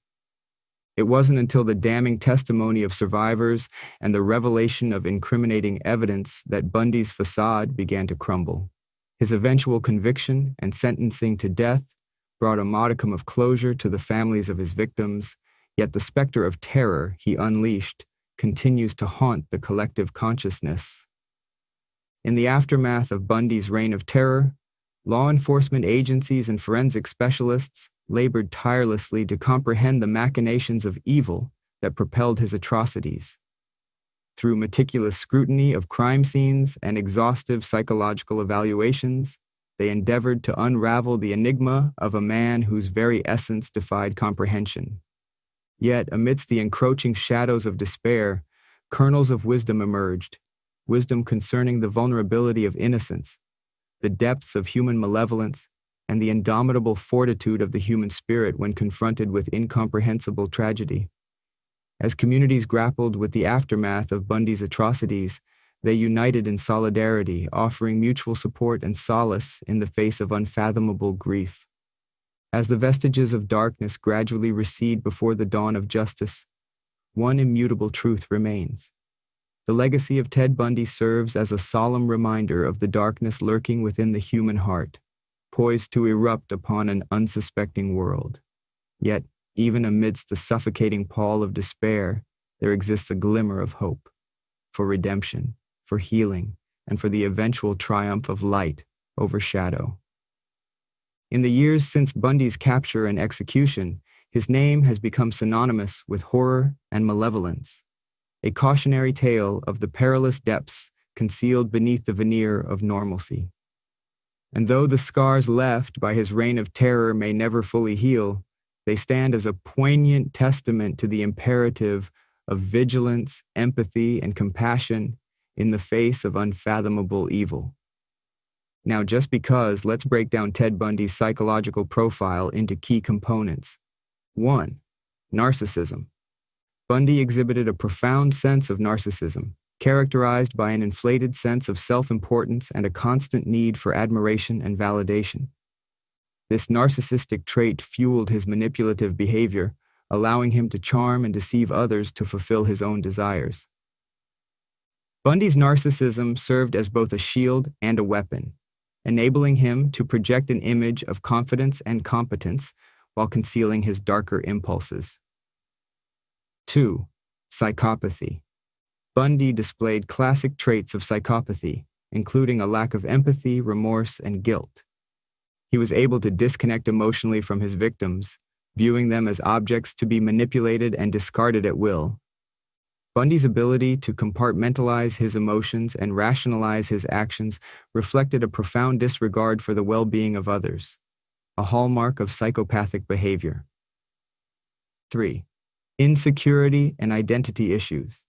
It wasn't until the damning testimony of survivors and the revelation of incriminating evidence that Bundy's facade began to crumble. His eventual conviction and sentencing to death brought a modicum of closure to the families of his victims, yet the specter of terror he unleashed continues to haunt the collective consciousness. In the aftermath of Bundy's reign of terror, law enforcement agencies and forensic specialists labored tirelessly to comprehend the machinations of evil that propelled his atrocities. Through meticulous scrutiny of crime scenes and exhaustive psychological evaluations, they endeavored to unravel the enigma of a man whose very essence defied comprehension. Yet, amidst the encroaching shadows of despair, kernels of wisdom emerged, wisdom concerning the vulnerability of innocence, the depths of human malevolence, and the indomitable fortitude of the human spirit when confronted with incomprehensible tragedy. As communities grappled with the aftermath of Bundy's atrocities, they united in solidarity, offering mutual support and solace in the face of unfathomable grief. As the vestiges of darkness gradually recede before the dawn of justice, one immutable truth remains. The legacy of Ted Bundy serves as a solemn reminder of the darkness lurking within the human heart, poised to erupt upon an unsuspecting world. Yet, even amidst the suffocating pall of despair, there exists a glimmer of hope, for redemption, for healing, and for the eventual triumph of light over shadow. In the years since Bundy's capture and execution, his name has become synonymous with horror and malevolence, a cautionary tale of the perilous depths concealed beneath the veneer of normalcy. And though the scars left by his reign of terror may never fully heal, they stand as a poignant testament to the imperative of vigilance, empathy, and compassion in the face of unfathomable evil. Now, just because, let's break down Ted Bundy's psychological profile into key components. 1. Narcissism. Bundy exhibited a profound sense of narcissism, characterized by an inflated sense of self-importance and a constant need for admiration and validation. This narcissistic trait fueled his manipulative behavior, allowing him to charm and deceive others to fulfill his own desires. Bundy's narcissism served as both a shield and a weapon, enabling him to project an image of confidence and competence while concealing his darker impulses. 2. Psychopathy. Bundy displayed classic traits of psychopathy, including a lack of empathy, remorse, and guilt. He was able to disconnect emotionally from his victims, viewing them as objects to be manipulated and discarded at will. Bundy's ability to compartmentalize his emotions and rationalize his actions reflected a profound disregard for the well-being of others, a hallmark of psychopathic behavior. 3. Insecurity and identity issues.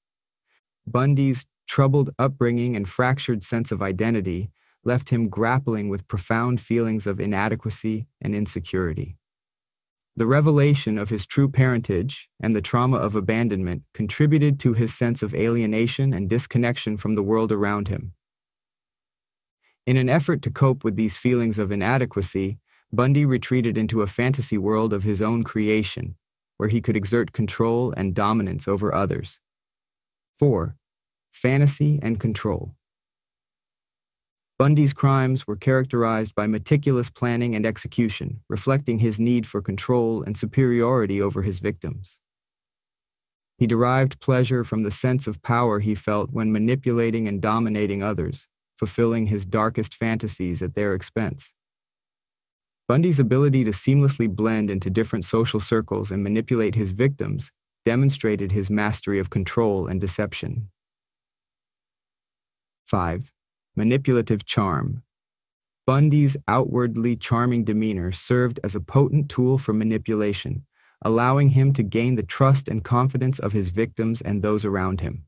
Bundy's troubled upbringing and fractured sense of identity left him grappling with profound feelings of inadequacy and insecurity. The revelation of his true parentage and the trauma of abandonment contributed to his sense of alienation and disconnection from the world around him. In an effort to cope with these feelings of inadequacy, Bundy retreated into a fantasy world of his own creation, where he could exert control and dominance over others. 4. Fantasy and control. Bundy's crimes were characterized by meticulous planning and execution, reflecting his need for control and superiority over his victims. He derived pleasure from the sense of power he felt when manipulating and dominating others, fulfilling his darkest fantasies at their expense. Bundy's ability to seamlessly blend into different social circles and manipulate his victims demonstrated his mastery of control and deception. 5. Manipulative charm. Bundy's outwardly charming demeanor served as a potent tool for manipulation, allowing him to gain the trust and confidence of his victims and those around him.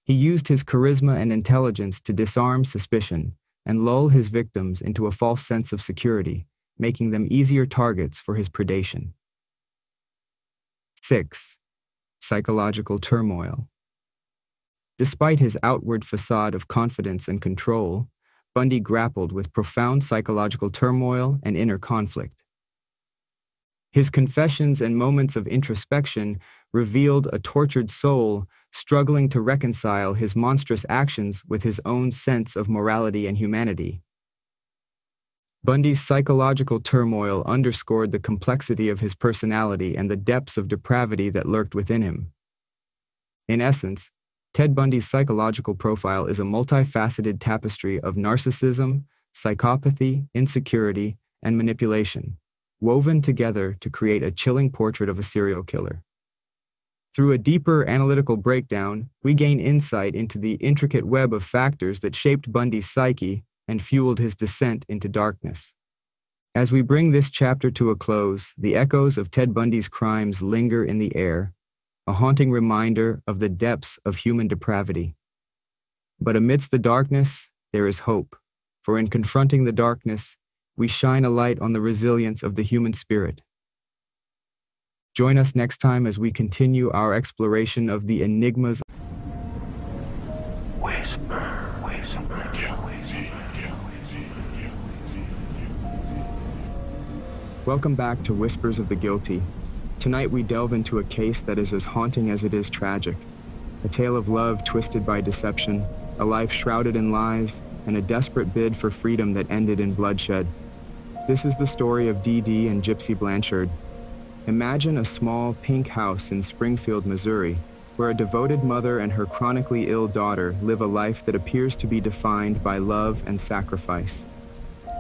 He used his charisma and intelligence to disarm suspicion and lull his victims into a false sense of security, making them easier targets for his predation. 6. Psychological turmoil. Despite his outward facade of confidence and control, Bundy grappled with profound psychological turmoil and inner conflict. His confessions and moments of introspection revealed a tortured soul struggling to reconcile his monstrous actions with his own sense of morality and humanity. Bundy's psychological turmoil underscored the complexity of his personality and the depths of depravity that lurked within him. In essence, Ted Bundy's psychological profile is a multifaceted tapestry of narcissism, psychopathy, insecurity, and manipulation, woven together to create a chilling portrait of a serial killer. Through a deeper analytical breakdown, we gain insight into the intricate web of factors that shaped Bundy's psyche and fueled his descent into darkness. As we bring this chapter to a close, the echoes of Ted Bundy's crimes linger in the air, a haunting reminder of the depths of human depravity. But amidst the darkness, there is hope, for in confronting the darkness, we shine a light on the resilience of the human spirit. Join us next time as we continue our exploration of the enigmas. Welcome back to Whispers of the Guilty. Tonight we delve into a case that is as haunting as it is tragic. A tale of love twisted by deception, a life shrouded in lies, and a desperate bid for freedom that ended in bloodshed. This is the story of Dee Dee and Gypsy Blanchard. Imagine a small, pink house in Springfield, Missouri, where a devoted mother and her chronically ill daughter live a life that appears to be defined by love and sacrifice.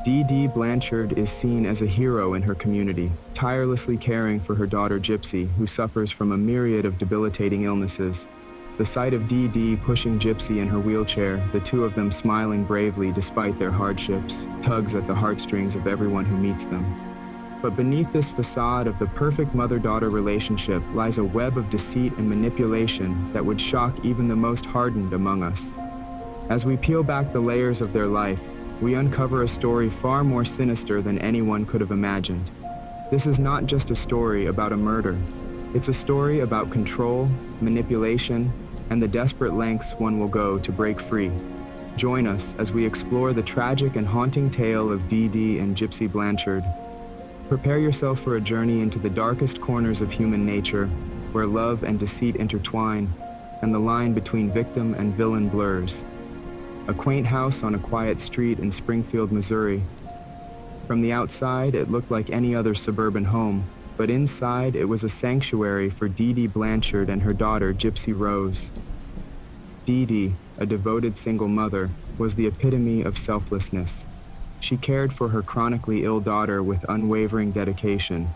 Dee Dee Blanchard is seen as a hero in her community, tirelessly caring for her daughter Gypsy, who suffers from a myriad of debilitating illnesses. The sight of Dee Dee pushing Gypsy in her wheelchair, the two of them smiling bravely despite their hardships, tugs at the heartstrings of everyone who meets them. But beneath this facade of the perfect mother-daughter relationship lies a web of deceit and manipulation that would shock even the most hardened among us. As we peel back the layers of their life, we uncover a story far more sinister than anyone could have imagined. This is not just a story about a murder. It's a story about control, manipulation, and the desperate lengths one will go to break free. Join us as we explore the tragic and haunting tale of Dee Dee and Gypsy Blanchard. Prepare yourself for a journey into the darkest corners of human nature, where love and deceit intertwine, and the line between victim and villain blurs. A quaint house on a quiet street in Springfield, Missouri. From the outside, it looked like any other suburban home, but inside it was a sanctuary for Dee Dee Blanchard and her daughter, Gypsy Rose. Dee Dee, a devoted single mother, was the epitome of selflessness. She cared for her chronically ill daughter with unwavering dedication.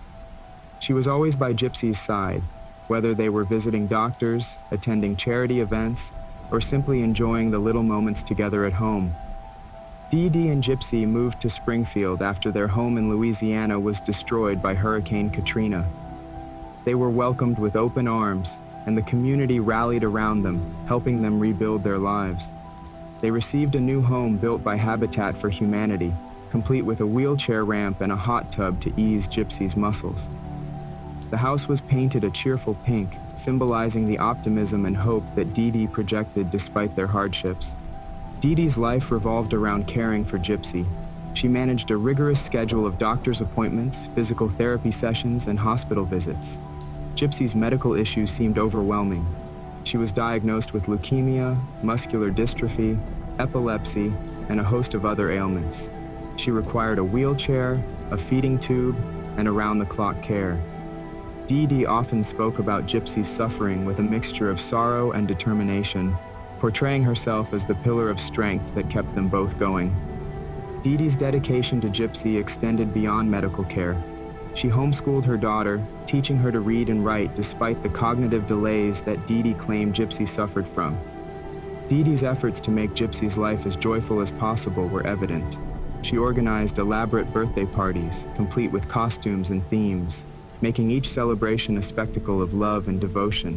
She was always by Gypsy's side, whether they were visiting doctors, attending charity events, or simply enjoying the little moments together at home. Dee Dee and Gypsy moved to Springfield after their home in Louisiana was destroyed by Hurricane Katrina. They were welcomed with open arms, and the community rallied around them, helping them rebuild their lives. They received a new home built by Habitat for Humanity, complete with a wheelchair ramp and a hot tub to ease Gypsy's muscles. The house was painted a cheerful pink, symbolizing the optimism and hope that Dee Dee projected despite their hardships. Dee Dee's life revolved around caring for Gypsy. She managed a rigorous schedule of doctor's appointments, physical therapy sessions, and hospital visits. Gypsy's medical issues seemed overwhelming. She was diagnosed with leukemia, muscular dystrophy, epilepsy, and a host of other ailments. She required a wheelchair, a feeding tube, and around-the-clock care. Dee Dee often spoke about Gypsy's suffering with a mixture of sorrow and determination, portraying herself as the pillar of strength that kept them both going. Dee Dee's dedication to Gypsy extended beyond medical care. She homeschooled her daughter, teaching her to read and write despite the cognitive delays that Dee Dee claimed Gypsy suffered from. Dee Dee's efforts to make Gypsy's life as joyful as possible were evident. She organized elaborate birthday parties, complete with costumes and themes, making each celebration a spectacle of love and devotion.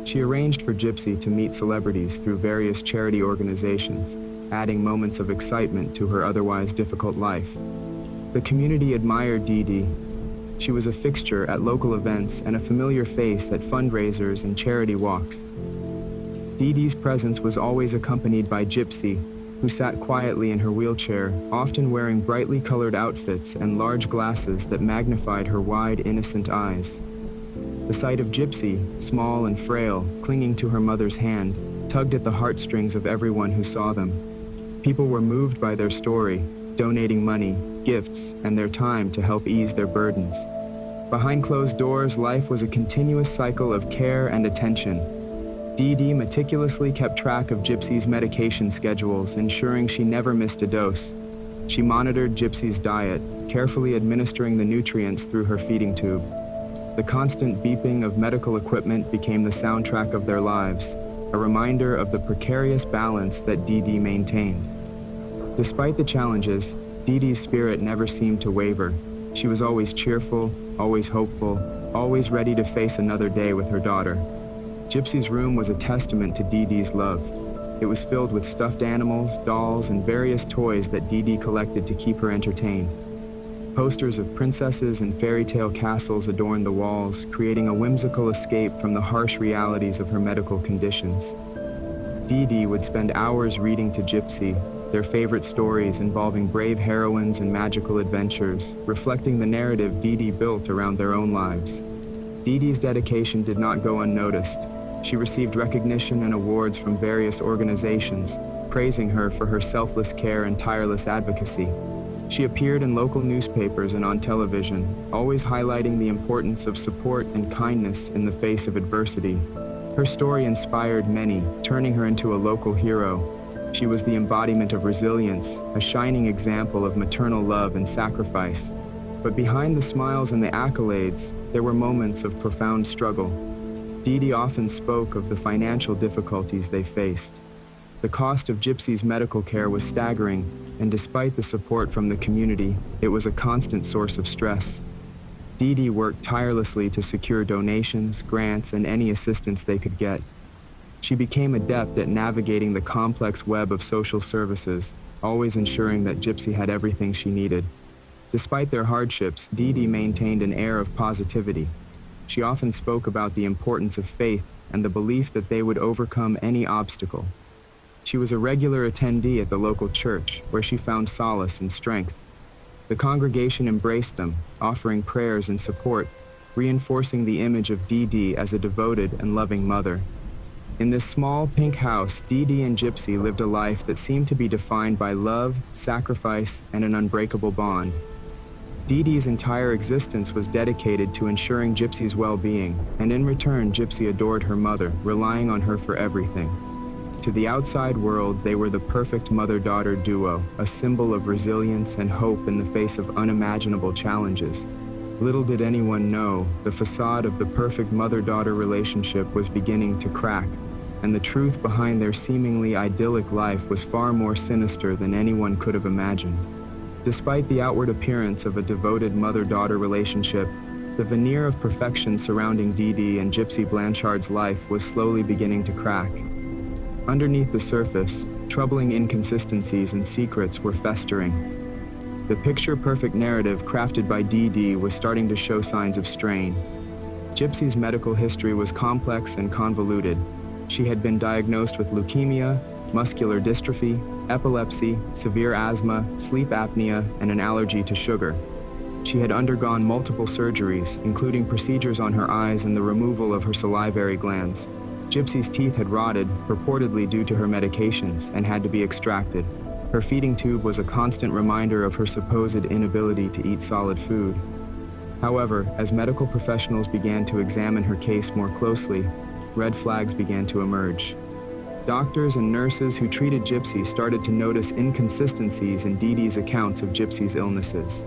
She arranged for Gypsy to meet celebrities through various charity organizations, adding moments of excitement to her otherwise difficult life. The community admired Dee Dee. She was a fixture at local events and a familiar face at fundraisers and charity walks. Dee Dee's presence was always accompanied by Gypsy, who sat quietly in her wheelchair, often wearing brightly colored outfits and large glasses that magnified her wide, innocent eyes. The sight of Gypsy, small and frail, clinging to her mother's hand, tugged at the heartstrings of everyone who saw them. People were moved by their story, donating money, gifts, and their time to help ease their burdens. Behind closed doors, life was a continuous cycle of care and attention. Dee Dee meticulously kept track of Gypsy's medication schedules, ensuring she never missed a dose. She monitored Gypsy's diet, carefully administering the nutrients through her feeding tube. The constant beeping of medical equipment became the soundtrack of their lives, a reminder of the precarious balance that Dee Dee maintained. Despite the challenges, Dee Dee's spirit never seemed to waver. She was always cheerful, always hopeful, always ready to face another day with her daughter. Gypsy's room was a testament to Dee Dee's love. It was filled with stuffed animals, dolls, and various toys that Dee Dee collected to keep her entertained. Posters of princesses and fairy tale castles adorned the walls, creating a whimsical escape from the harsh realities of her medical conditions. Dee Dee would spend hours reading to Gypsy, their favorite stories involving brave heroines and magical adventures, reflecting the narrative Dee Dee built around their own lives. Dee Dee's dedication did not go unnoticed. She received recognition and awards from various organizations, praising her for her selfless care and tireless advocacy. She appeared in local newspapers and on television, always highlighting the importance of support and kindness in the face of adversity. Her story inspired many, turning her into a local hero. She was the embodiment of resilience, a shining example of maternal love and sacrifice. But behind the smiles and the accolades, there were moments of profound struggle. Dee Dee often spoke of the financial difficulties they faced. The cost of Gypsy's medical care was staggering, and despite the support from the community, it was a constant source of stress. Dee Dee worked tirelessly to secure donations, grants, and any assistance they could get. She became adept at navigating the complex web of social services, always ensuring that Gypsy had everything she needed. Despite their hardships, Dee Dee maintained an air of positivity. She often spoke about the importance of faith and the belief that they would overcome any obstacle. She was a regular attendee at the local church, where she found solace and strength. The congregation embraced them, offering prayers and support, reinforcing the image of Dee Dee as a devoted and loving mother. In this small pink house, Dee Dee and Gypsy lived a life that seemed to be defined by love, sacrifice, and an unbreakable bond. Dee Dee's entire existence was dedicated to ensuring Gypsy's well-being, and in return, Gypsy adored her mother, relying on her for everything. To the outside world, they were the perfect mother-daughter duo, a symbol of resilience and hope in the face of unimaginable challenges. Little did anyone know, the facade of the perfect mother-daughter relationship was beginning to crack, and the truth behind their seemingly idyllic life was far more sinister than anyone could have imagined. Despite the outward appearance of a devoted mother-daughter relationship, the veneer of perfection surrounding Dee Dee and Gypsy Blanchard's life was slowly beginning to crack. Underneath the surface, troubling inconsistencies and secrets were festering. The picture-perfect narrative crafted by Dee Dee was starting to show signs of strain. Gypsy's medical history was complex and convoluted. She had been diagnosed with leukemia, muscular dystrophy, epilepsy, severe asthma, sleep apnea, and an allergy to sugar. She had undergone multiple surgeries, including procedures on her eyes and the removal of her salivary glands. Gypsy's teeth had rotted, purportedly due to her medications, and had to be extracted. Her feeding tube was a constant reminder of her supposed inability to eat solid food. However, as medical professionals began to examine her case more closely, red flags began to emerge. Doctors and nurses who treated Gypsy started to notice inconsistencies in Dee Dee's accounts of Gypsy's illnesses.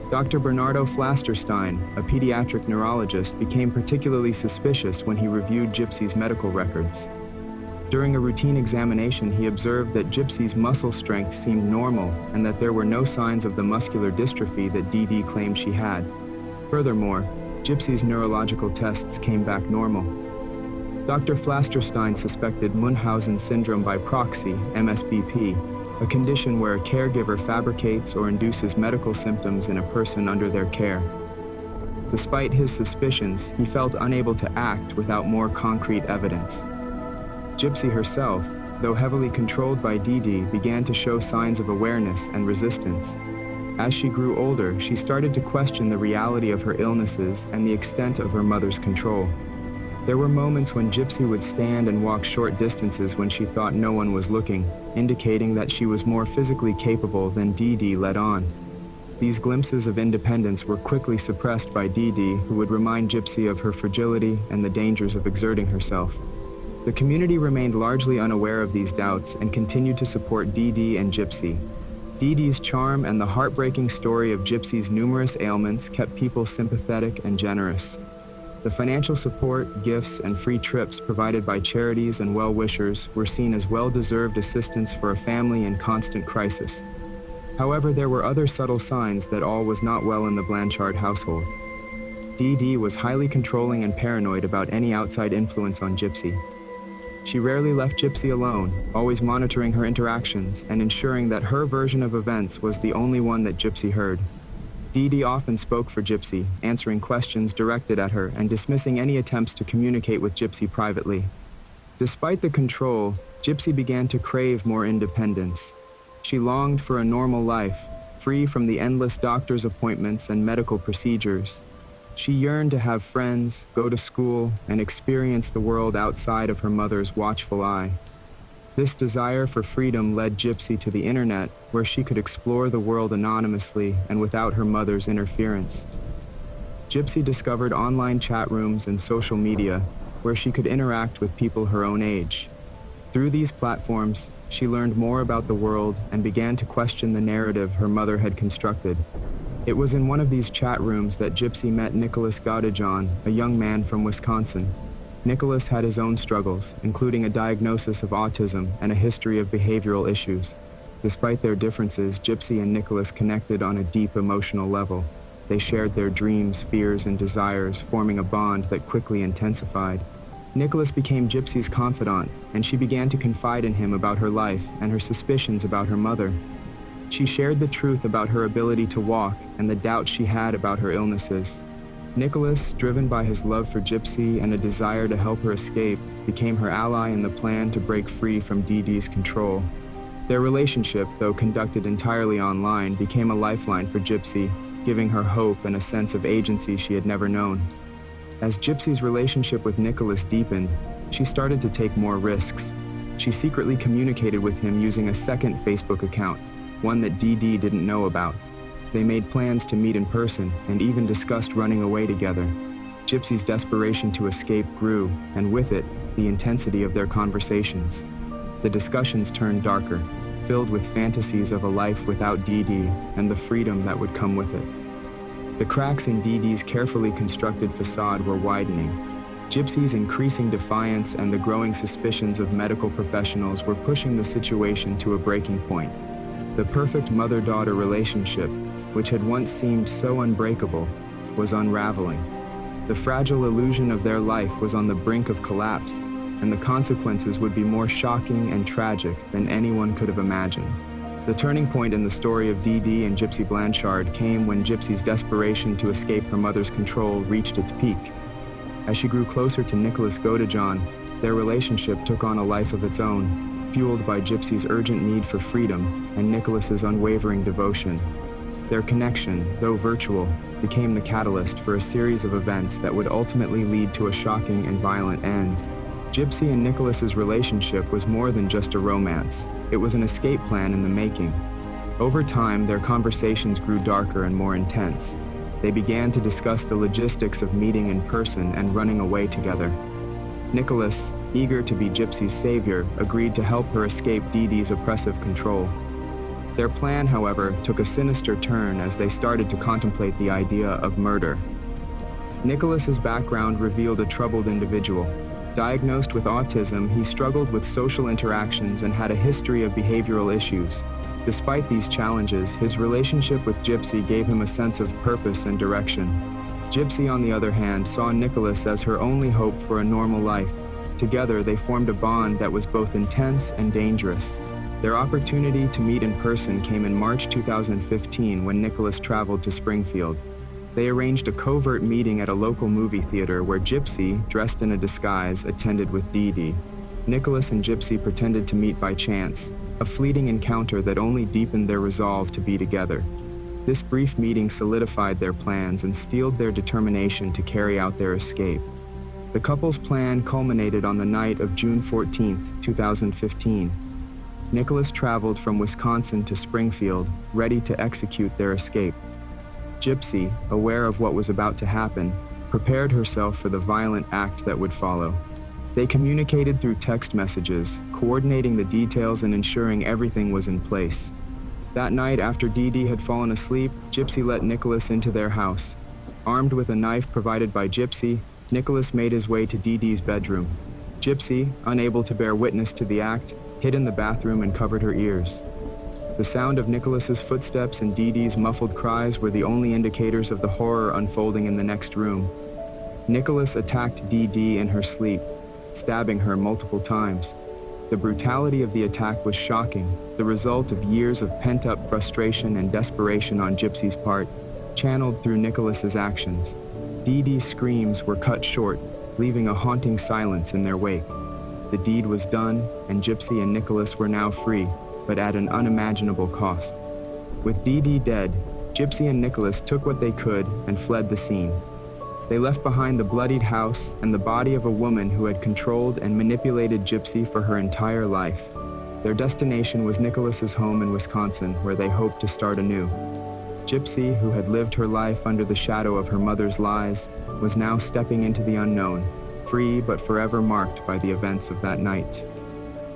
Dr. Bernardo Flasterstein, a pediatric neurologist, became particularly suspicious when he reviewed Gypsy's medical records. During a routine examination, he observed that Gypsy's muscle strength seemed normal and that there were no signs of the muscular dystrophy that Dee Dee claimed she had. Furthermore, Gypsy's neurological tests came back normal. Dr. Flasterstein suspected Munchausen syndrome by proxy, MSBP, a condition where a caregiver fabricates or induces medical symptoms in a person under their care. Despite his suspicions, he felt unable to act without more concrete evidence. Gypsy herself, though heavily controlled by Dee Dee, began to show signs of awareness and resistance. As she grew older, she started to question the reality of her illnesses and the extent of her mother's control. There were moments when Gypsy would stand and walk short distances when she thought no one was looking, indicating that she was more physically capable than Dee Dee let on. These glimpses of independence were quickly suppressed by Dee Dee, who would remind Gypsy of her fragility and the dangers of exerting herself. The community remained largely unaware of these doubts and continued to support Dee Dee and Gypsy. Dee Dee's charm and the heartbreaking story of Gypsy's numerous ailments kept people sympathetic and generous. The financial support, gifts, and free trips provided by charities and well-wishers were seen as well-deserved assistance for a family in constant crisis. However, there were other subtle signs that all was not well in the Blanchard household. Dee Dee was highly controlling and paranoid about any outside influence on Gypsy. She rarely left Gypsy alone, always monitoring her interactions and ensuring that her version of events was the only one that Gypsy heard. Dee Dee often spoke for Gypsy, answering questions directed at her and dismissing any attempts to communicate with Gypsy privately. Despite the control, Gypsy began to crave more independence. She longed for a normal life, free from the endless doctor's appointments and medical procedures. She yearned to have friends, go to school, and experience the world outside of her mother's watchful eye. This desire for freedom led Gypsy to the internet, where she could explore the world anonymously and without her mother's interference. Gypsy discovered online chat rooms and social media, where she could interact with people her own age. Through these platforms, she learned more about the world and began to question the narrative her mother had constructed. It was in one of these chat rooms that Gypsy met Nicholas Gaudijon, a young man from Wisconsin. Nicholas had his own struggles, including a diagnosis of autism and a history of behavioral issues. Despite their differences, Gypsy and Nicholas connected on a deep emotional level. They shared their dreams, fears, and desires, forming a bond that quickly intensified. Nicholas became Gypsy's confidant, and she began to confide in him about her life and her suspicions about her mother. She shared the truth about her ability to walk and the doubts she had about her illnesses. Nicholas, driven by his love for Gypsy and a desire to help her escape, became her ally in the plan to break free from Dee Dee's control. Their relationship, though conducted entirely online, became a lifeline for Gypsy, giving her hope and a sense of agency she had never known. As Gypsy's relationship with Nicholas deepened, she started to take more risks. She secretly communicated with him using a second Facebook account, one that Dee Dee didn't know about. They made plans to meet in person and even discussed running away together. Gypsy's desperation to escape grew, and with it, the intensity of their conversations. The discussions turned darker, filled with fantasies of a life without Dee Dee and the freedom that would come with it. The cracks in Dee Dee's carefully constructed facade were widening. Gypsy's increasing defiance and the growing suspicions of medical professionals were pushing the situation to a breaking point. The perfect mother-daughter relationship, which had once seemed so unbreakable, was unraveling. The fragile illusion of their life was on the brink of collapse, and the consequences would be more shocking and tragic than anyone could have imagined. The turning point in the story of Dee Dee and Gypsy Blanchard came when Gypsy's desperation to escape her mother's control reached its peak. As she grew closer to Nicholas Godejohn, their relationship took on a life of its own, fueled by Gypsy's urgent need for freedom and Nicholas's unwavering devotion. Their connection, though virtual, became the catalyst for a series of events that would ultimately lead to a shocking and violent end. Gypsy and Nicholas's relationship was more than just a romance. It was an escape plan in the making. Over time, their conversations grew darker and more intense. They began to discuss the logistics of meeting in person and running away together. Nicholas, eager to be Gypsy's savior, agreed to help her escape Dee Dee's oppressive control. Their plan, however, took a sinister turn as they started to contemplate the idea of murder. Nicholas's background revealed a troubled individual. Diagnosed with autism, he struggled with social interactions and had a history of behavioral issues. Despite these challenges, his relationship with Gypsy gave him a sense of purpose and direction. Gypsy, on the other hand, saw Nicholas as her only hope for a normal life. Together, they formed a bond that was both intense and dangerous. Their opportunity to meet in person came in March 2015 when Nicholas traveled to Springfield. They arranged a covert meeting at a local movie theater where Gypsy, dressed in a disguise, attended with Dee Dee. Nicholas and Gypsy pretended to meet by chance, a fleeting encounter that only deepened their resolve to be together. This brief meeting solidified their plans and steeled their determination to carry out their escape. The couple's plan culminated on the night of June 14, 2015. Nicholas traveled from Wisconsin to Springfield, ready to execute their escape. Gypsy, aware of what was about to happen, prepared herself for the violent act that would follow. They communicated through text messages, coordinating the details and ensuring everything was in place. That night, after Dee Dee had fallen asleep, Gypsy let Nicholas into their house. Armed with a knife provided by Gypsy, Nicholas made his way to Dee Dee's bedroom. Gypsy, unable to bear witness to the act, hid in the bathroom and covered her ears. The sound of Nicholas's footsteps and Dee Dee's muffled cries were the only indicators of the horror unfolding in the next room. Nicholas attacked Dee Dee in her sleep, stabbing her multiple times. The brutality of the attack was shocking, the result of years of pent-up frustration and desperation on Gypsy's part, channeled through Nicholas's actions. Dee Dee's screams were cut short, leaving a haunting silence in their wake. The deed was done, and Gypsy and Nicholas were now free, but at an unimaginable cost. With Dee Dee dead, Gypsy and Nicholas took what they could and fled the scene. They left behind the bloodied house and the body of a woman who had controlled and manipulated Gypsy for her entire life. Their destination was Nicholas's home in Wisconsin, where they hoped to start anew. Gypsy, who had lived her life under the shadow of her mother's lies, was now stepping into the unknown, free but forever marked by the events of that night.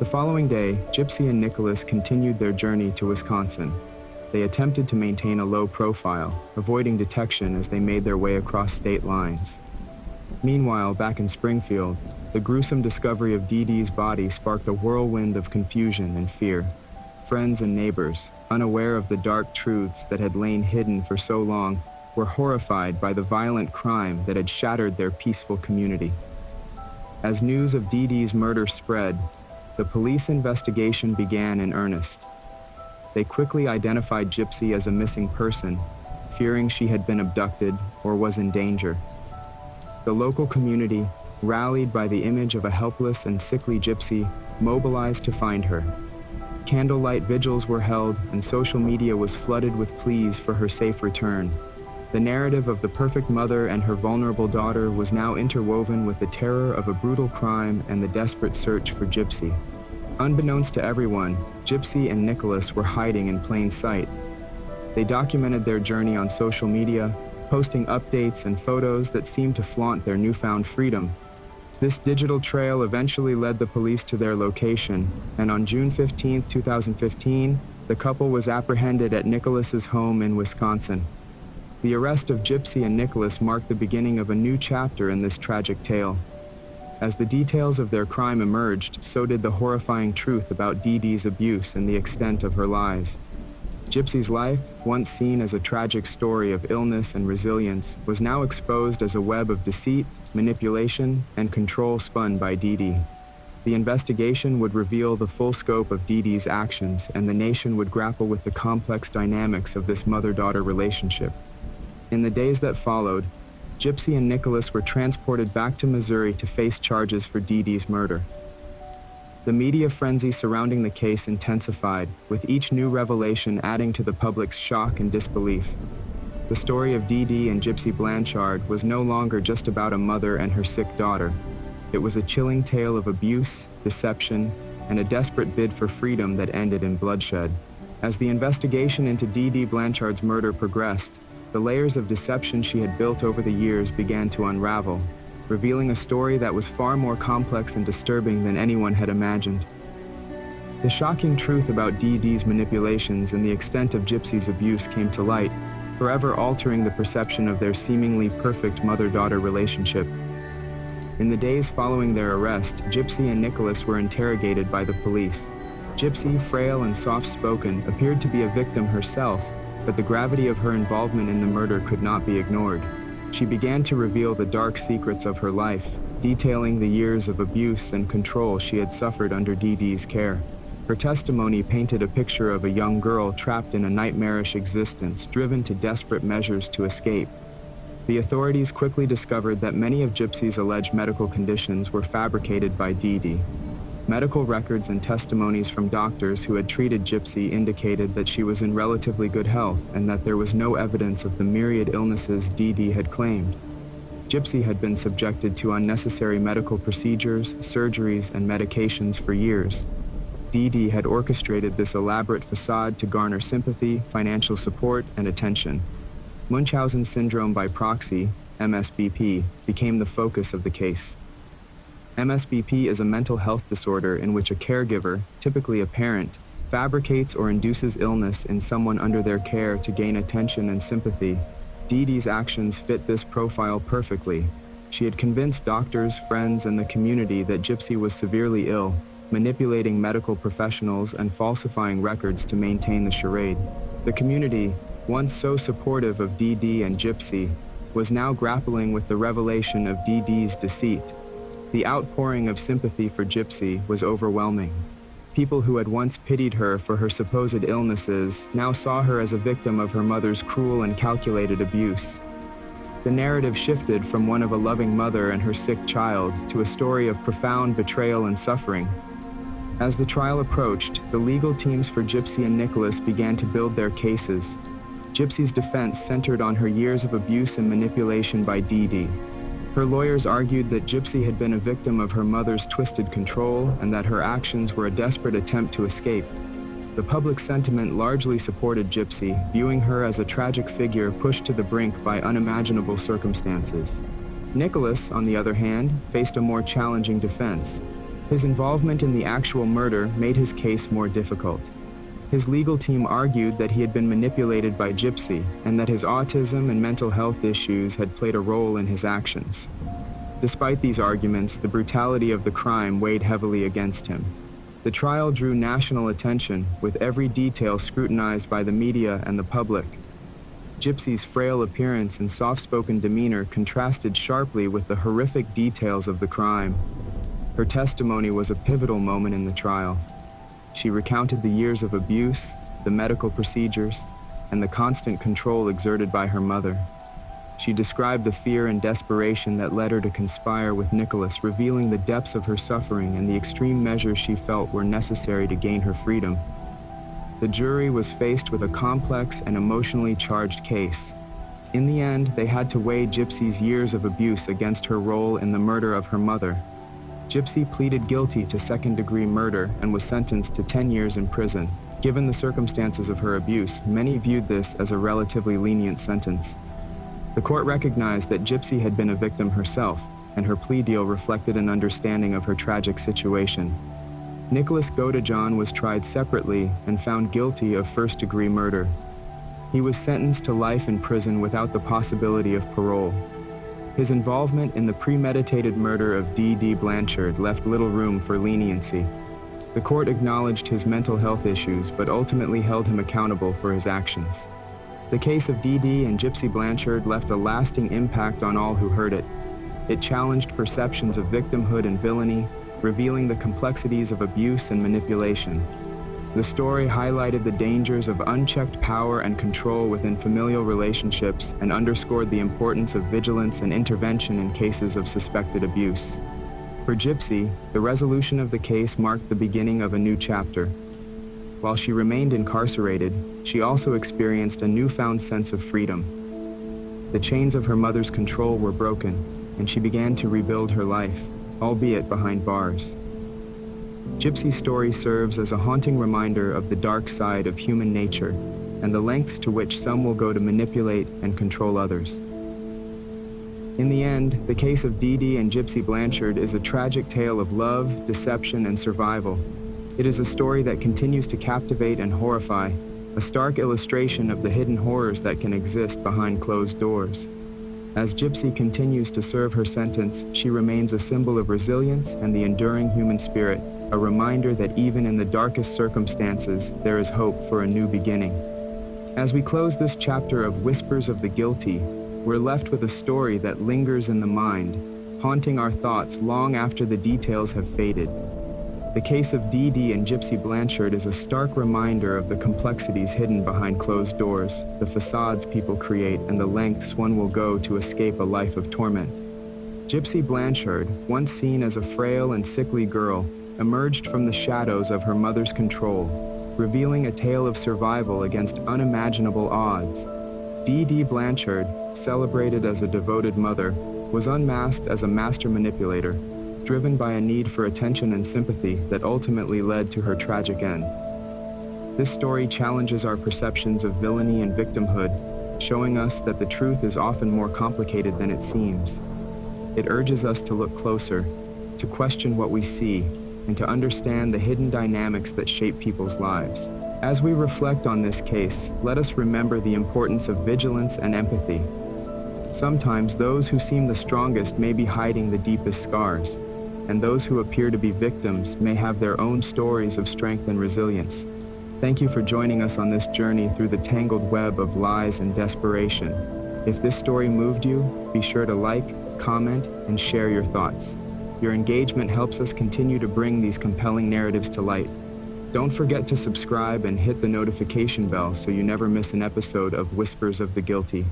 The following day, Gypsy and Nicholas continued their journey to Wisconsin. They attempted to maintain a low profile, avoiding detection as they made their way across state lines. Meanwhile, back in Springfield, the gruesome discovery of Dee Dee's body sparked a whirlwind of confusion and fear. Friends and neighbors, unaware of the dark truths that had lain hidden for so long, were horrified by the violent crime that had shattered their peaceful community. As news of Dee Dee's murder spread, the police investigation began in earnest. They quickly identified Gypsy as a missing person, fearing she had been abducted or was in danger. The local community, rallied by the image of a helpless and sickly Gypsy, mobilized to find her. Candlelight vigils were held, and social media was flooded with pleas for her safe return. The narrative of the perfect mother and her vulnerable daughter was now interwoven with the terror of a brutal crime and the desperate search for Gypsy. Unbeknownst to everyone, Gypsy and Nicholas were hiding in plain sight. They documented their journey on social media, posting updates and photos that seemed to flaunt their newfound freedom. This digital trail eventually led the police to their location, and on June 15, 2015, the couple was apprehended at Nicholas's home in Wisconsin. The arrest of Gypsy and Nicholas marked the beginning of a new chapter in this tragic tale. As the details of their crime emerged, so did the horrifying truth about Dee Dee's abuse and the extent of her lies. Gypsy's life, once seen as a tragic story of illness and resilience, was now exposed as a web of deceit, manipulation, and control spun by Dee Dee. The investigation would reveal the full scope of Dee Dee's actions, and the nation would grapple with the complex dynamics of this mother-daughter relationship. In the days that followed, Gypsy and Nicholas were transported back to Missouri to face charges for Dee Dee's murder. The media frenzy surrounding the case intensified, with each new revelation adding to the public's shock and disbelief. The story of Dee Dee and Gypsy Blanchard was no longer just about a mother and her sick daughter. It was a chilling tale of abuse, deception, and a desperate bid for freedom that ended in bloodshed. As the investigation into Dee Dee Blanchard's murder progressed, the layers of deception she had built over the years began to unravel, revealing a story that was far more complex and disturbing than anyone had imagined. The shocking truth about Dee Dee's manipulations and the extent of Gypsy's abuse came to light, forever altering the perception of their seemingly perfect mother-daughter relationship. In the days following their arrest, Gypsy and Nicholas were interrogated by the police. Gypsy, frail and soft-spoken, appeared to be a victim herself, but the gravity of her involvement in the murder could not be ignored. She began to reveal the dark secrets of her life, detailing the years of abuse and control she had suffered under Dee Dee's care. Her testimony painted a picture of a young girl trapped in a nightmarish existence, driven to desperate measures to escape. The authorities quickly discovered that many of Gypsy's alleged medical conditions were fabricated by Dee Dee. Medical records and testimonies from doctors who had treated Gypsy indicated that she was in relatively good health and that there was no evidence of the myriad illnesses Dee Dee had claimed. Gypsy had been subjected to unnecessary medical procedures, surgeries, and medications for years. Dee Dee had orchestrated this elaborate facade to garner sympathy, financial support, and attention. Munchausen syndrome by proxy, MSBP, became the focus of the case. MSBP is a mental health disorder in which a caregiver, typically a parent, fabricates or induces illness in someone under their care to gain attention and sympathy. Dee Dee's actions fit this profile perfectly. She had convinced doctors, friends, and the community that Gypsy was severely ill, manipulating medical professionals and falsifying records to maintain the charade. The community, once so supportive of Dee Dee and Gypsy, was now grappling with the revelation of Dee Dee's deceit. The outpouring of sympathy for Gypsy was overwhelming. People who had once pitied her for her supposed illnesses now saw her as a victim of her mother's cruel and calculated abuse. The narrative shifted from one of a loving mother and her sick child to a story of profound betrayal and suffering. As the trial approached, the legal teams for Gypsy and Nicholas began to build their cases. Gypsy's defense centered on her years of abuse and manipulation by Dee Dee. Her lawyers argued that Gypsy had been a victim of her mother's twisted control and that her actions were a desperate attempt to escape. The public sentiment largely supported Gypsy, viewing her as a tragic figure pushed to the brink by unimaginable circumstances. Nicholas, on the other hand, faced a more challenging defense. His involvement in the actual murder made his case more difficult. His legal team argued that he had been manipulated by Gypsy and that his autism and mental health issues had played a role in his actions. Despite these arguments, the brutality of the crime weighed heavily against him. The trial drew national attention, with every detail scrutinized by the media and the public. Gypsy's frail appearance and soft-spoken demeanor contrasted sharply with the horrific details of the crime. Her testimony was a pivotal moment in the trial. She recounted the years of abuse, the medical procedures, and the constant control exerted by her mother. She described the fear and desperation that led her to conspire with Nicholas, revealing the depths of her suffering and the extreme measures she felt were necessary to gain her freedom. The jury was faced with a complex and emotionally charged case. In the end, they had to weigh Gypsy's years of abuse against her role in the murder of her mother. Gypsy pleaded guilty to second-degree murder and was sentenced to 10 years in prison. Given the circumstances of her abuse, many viewed this as a relatively lenient sentence. The court recognized that Gypsy had been a victim herself, and her plea deal reflected an understanding of her tragic situation. Nicholas Godejohn was tried separately and found guilty of first-degree murder. He was sentenced to life in prison without the possibility of parole. His involvement in the premeditated murder of D.D. Blanchard left little room for leniency. The court acknowledged his mental health issues, but ultimately held him accountable for his actions. The case of D.D. and Gypsy Blanchard left a lasting impact on all who heard it. It challenged perceptions of victimhood and villainy, revealing the complexities of abuse and manipulation. The story highlighted the dangers of unchecked power and control within familial relationships and underscored the importance of vigilance and intervention in cases of suspected abuse. For Gypsy, the resolution of the case marked the beginning of a new chapter. While she remained incarcerated, she also experienced a newfound sense of freedom. The chains of her mother's control were broken, and she began to rebuild her life, albeit behind bars. Gypsy's story serves as a haunting reminder of the dark side of human nature and the lengths to which some will go to manipulate and control others. In the end, the case of D.D. and Gypsy Blanchard is a tragic tale of love, deception, and survival. It is a story that continues to captivate and horrify, a stark illustration of the hidden horrors that can exist behind closed doors. As Gypsy continues to serve her sentence, she remains a symbol of resilience and the enduring human spirit, a reminder that even in the darkest circumstances, there is hope for a new beginning. As we close this chapter of Whispers of the Guilty, we're left with a story that lingers in the mind, haunting our thoughts long after the details have faded. The case of D.D. and Gypsy Blanchard is a stark reminder of the complexities hidden behind closed doors, the facades people create, and the lengths one will go to escape a life of torment. Gypsy Blanchard, once seen as a frail and sickly girl, emerged from the shadows of her mother's control, revealing a tale of survival against unimaginable odds. D.D. Blanchard, celebrated as a devoted mother, was unmasked as a master manipulator, driven by a need for attention and sympathy that ultimately led to her tragic end. This story challenges our perceptions of villainy and victimhood, showing us that the truth is often more complicated than it seems. It urges us to look closer, to question what we see, and to understand the hidden dynamics that shape people's lives. As we reflect on this case, let us remember the importance of vigilance and empathy. Sometimes those who seem the strongest may be hiding the deepest scars, and those who appear to be victims may have their own stories of strength and resilience. Thank you for joining us on this journey through the tangled web of lies and desperation. If this story moved you, be sure to like, comment, and share your thoughts. Your engagement helps us continue to bring these compelling narratives to light. Don't forget to subscribe and hit the notification bell so you never miss an episode of Whispers of the Guilty.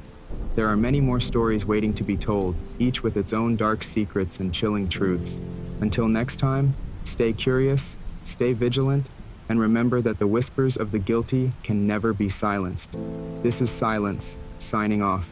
There are many more stories waiting to be told, each with its own dark secrets and chilling truths. Until next time, stay curious, stay vigilant, and remember that the whispers of the guilty can never be silenced. This is Silence, signing off.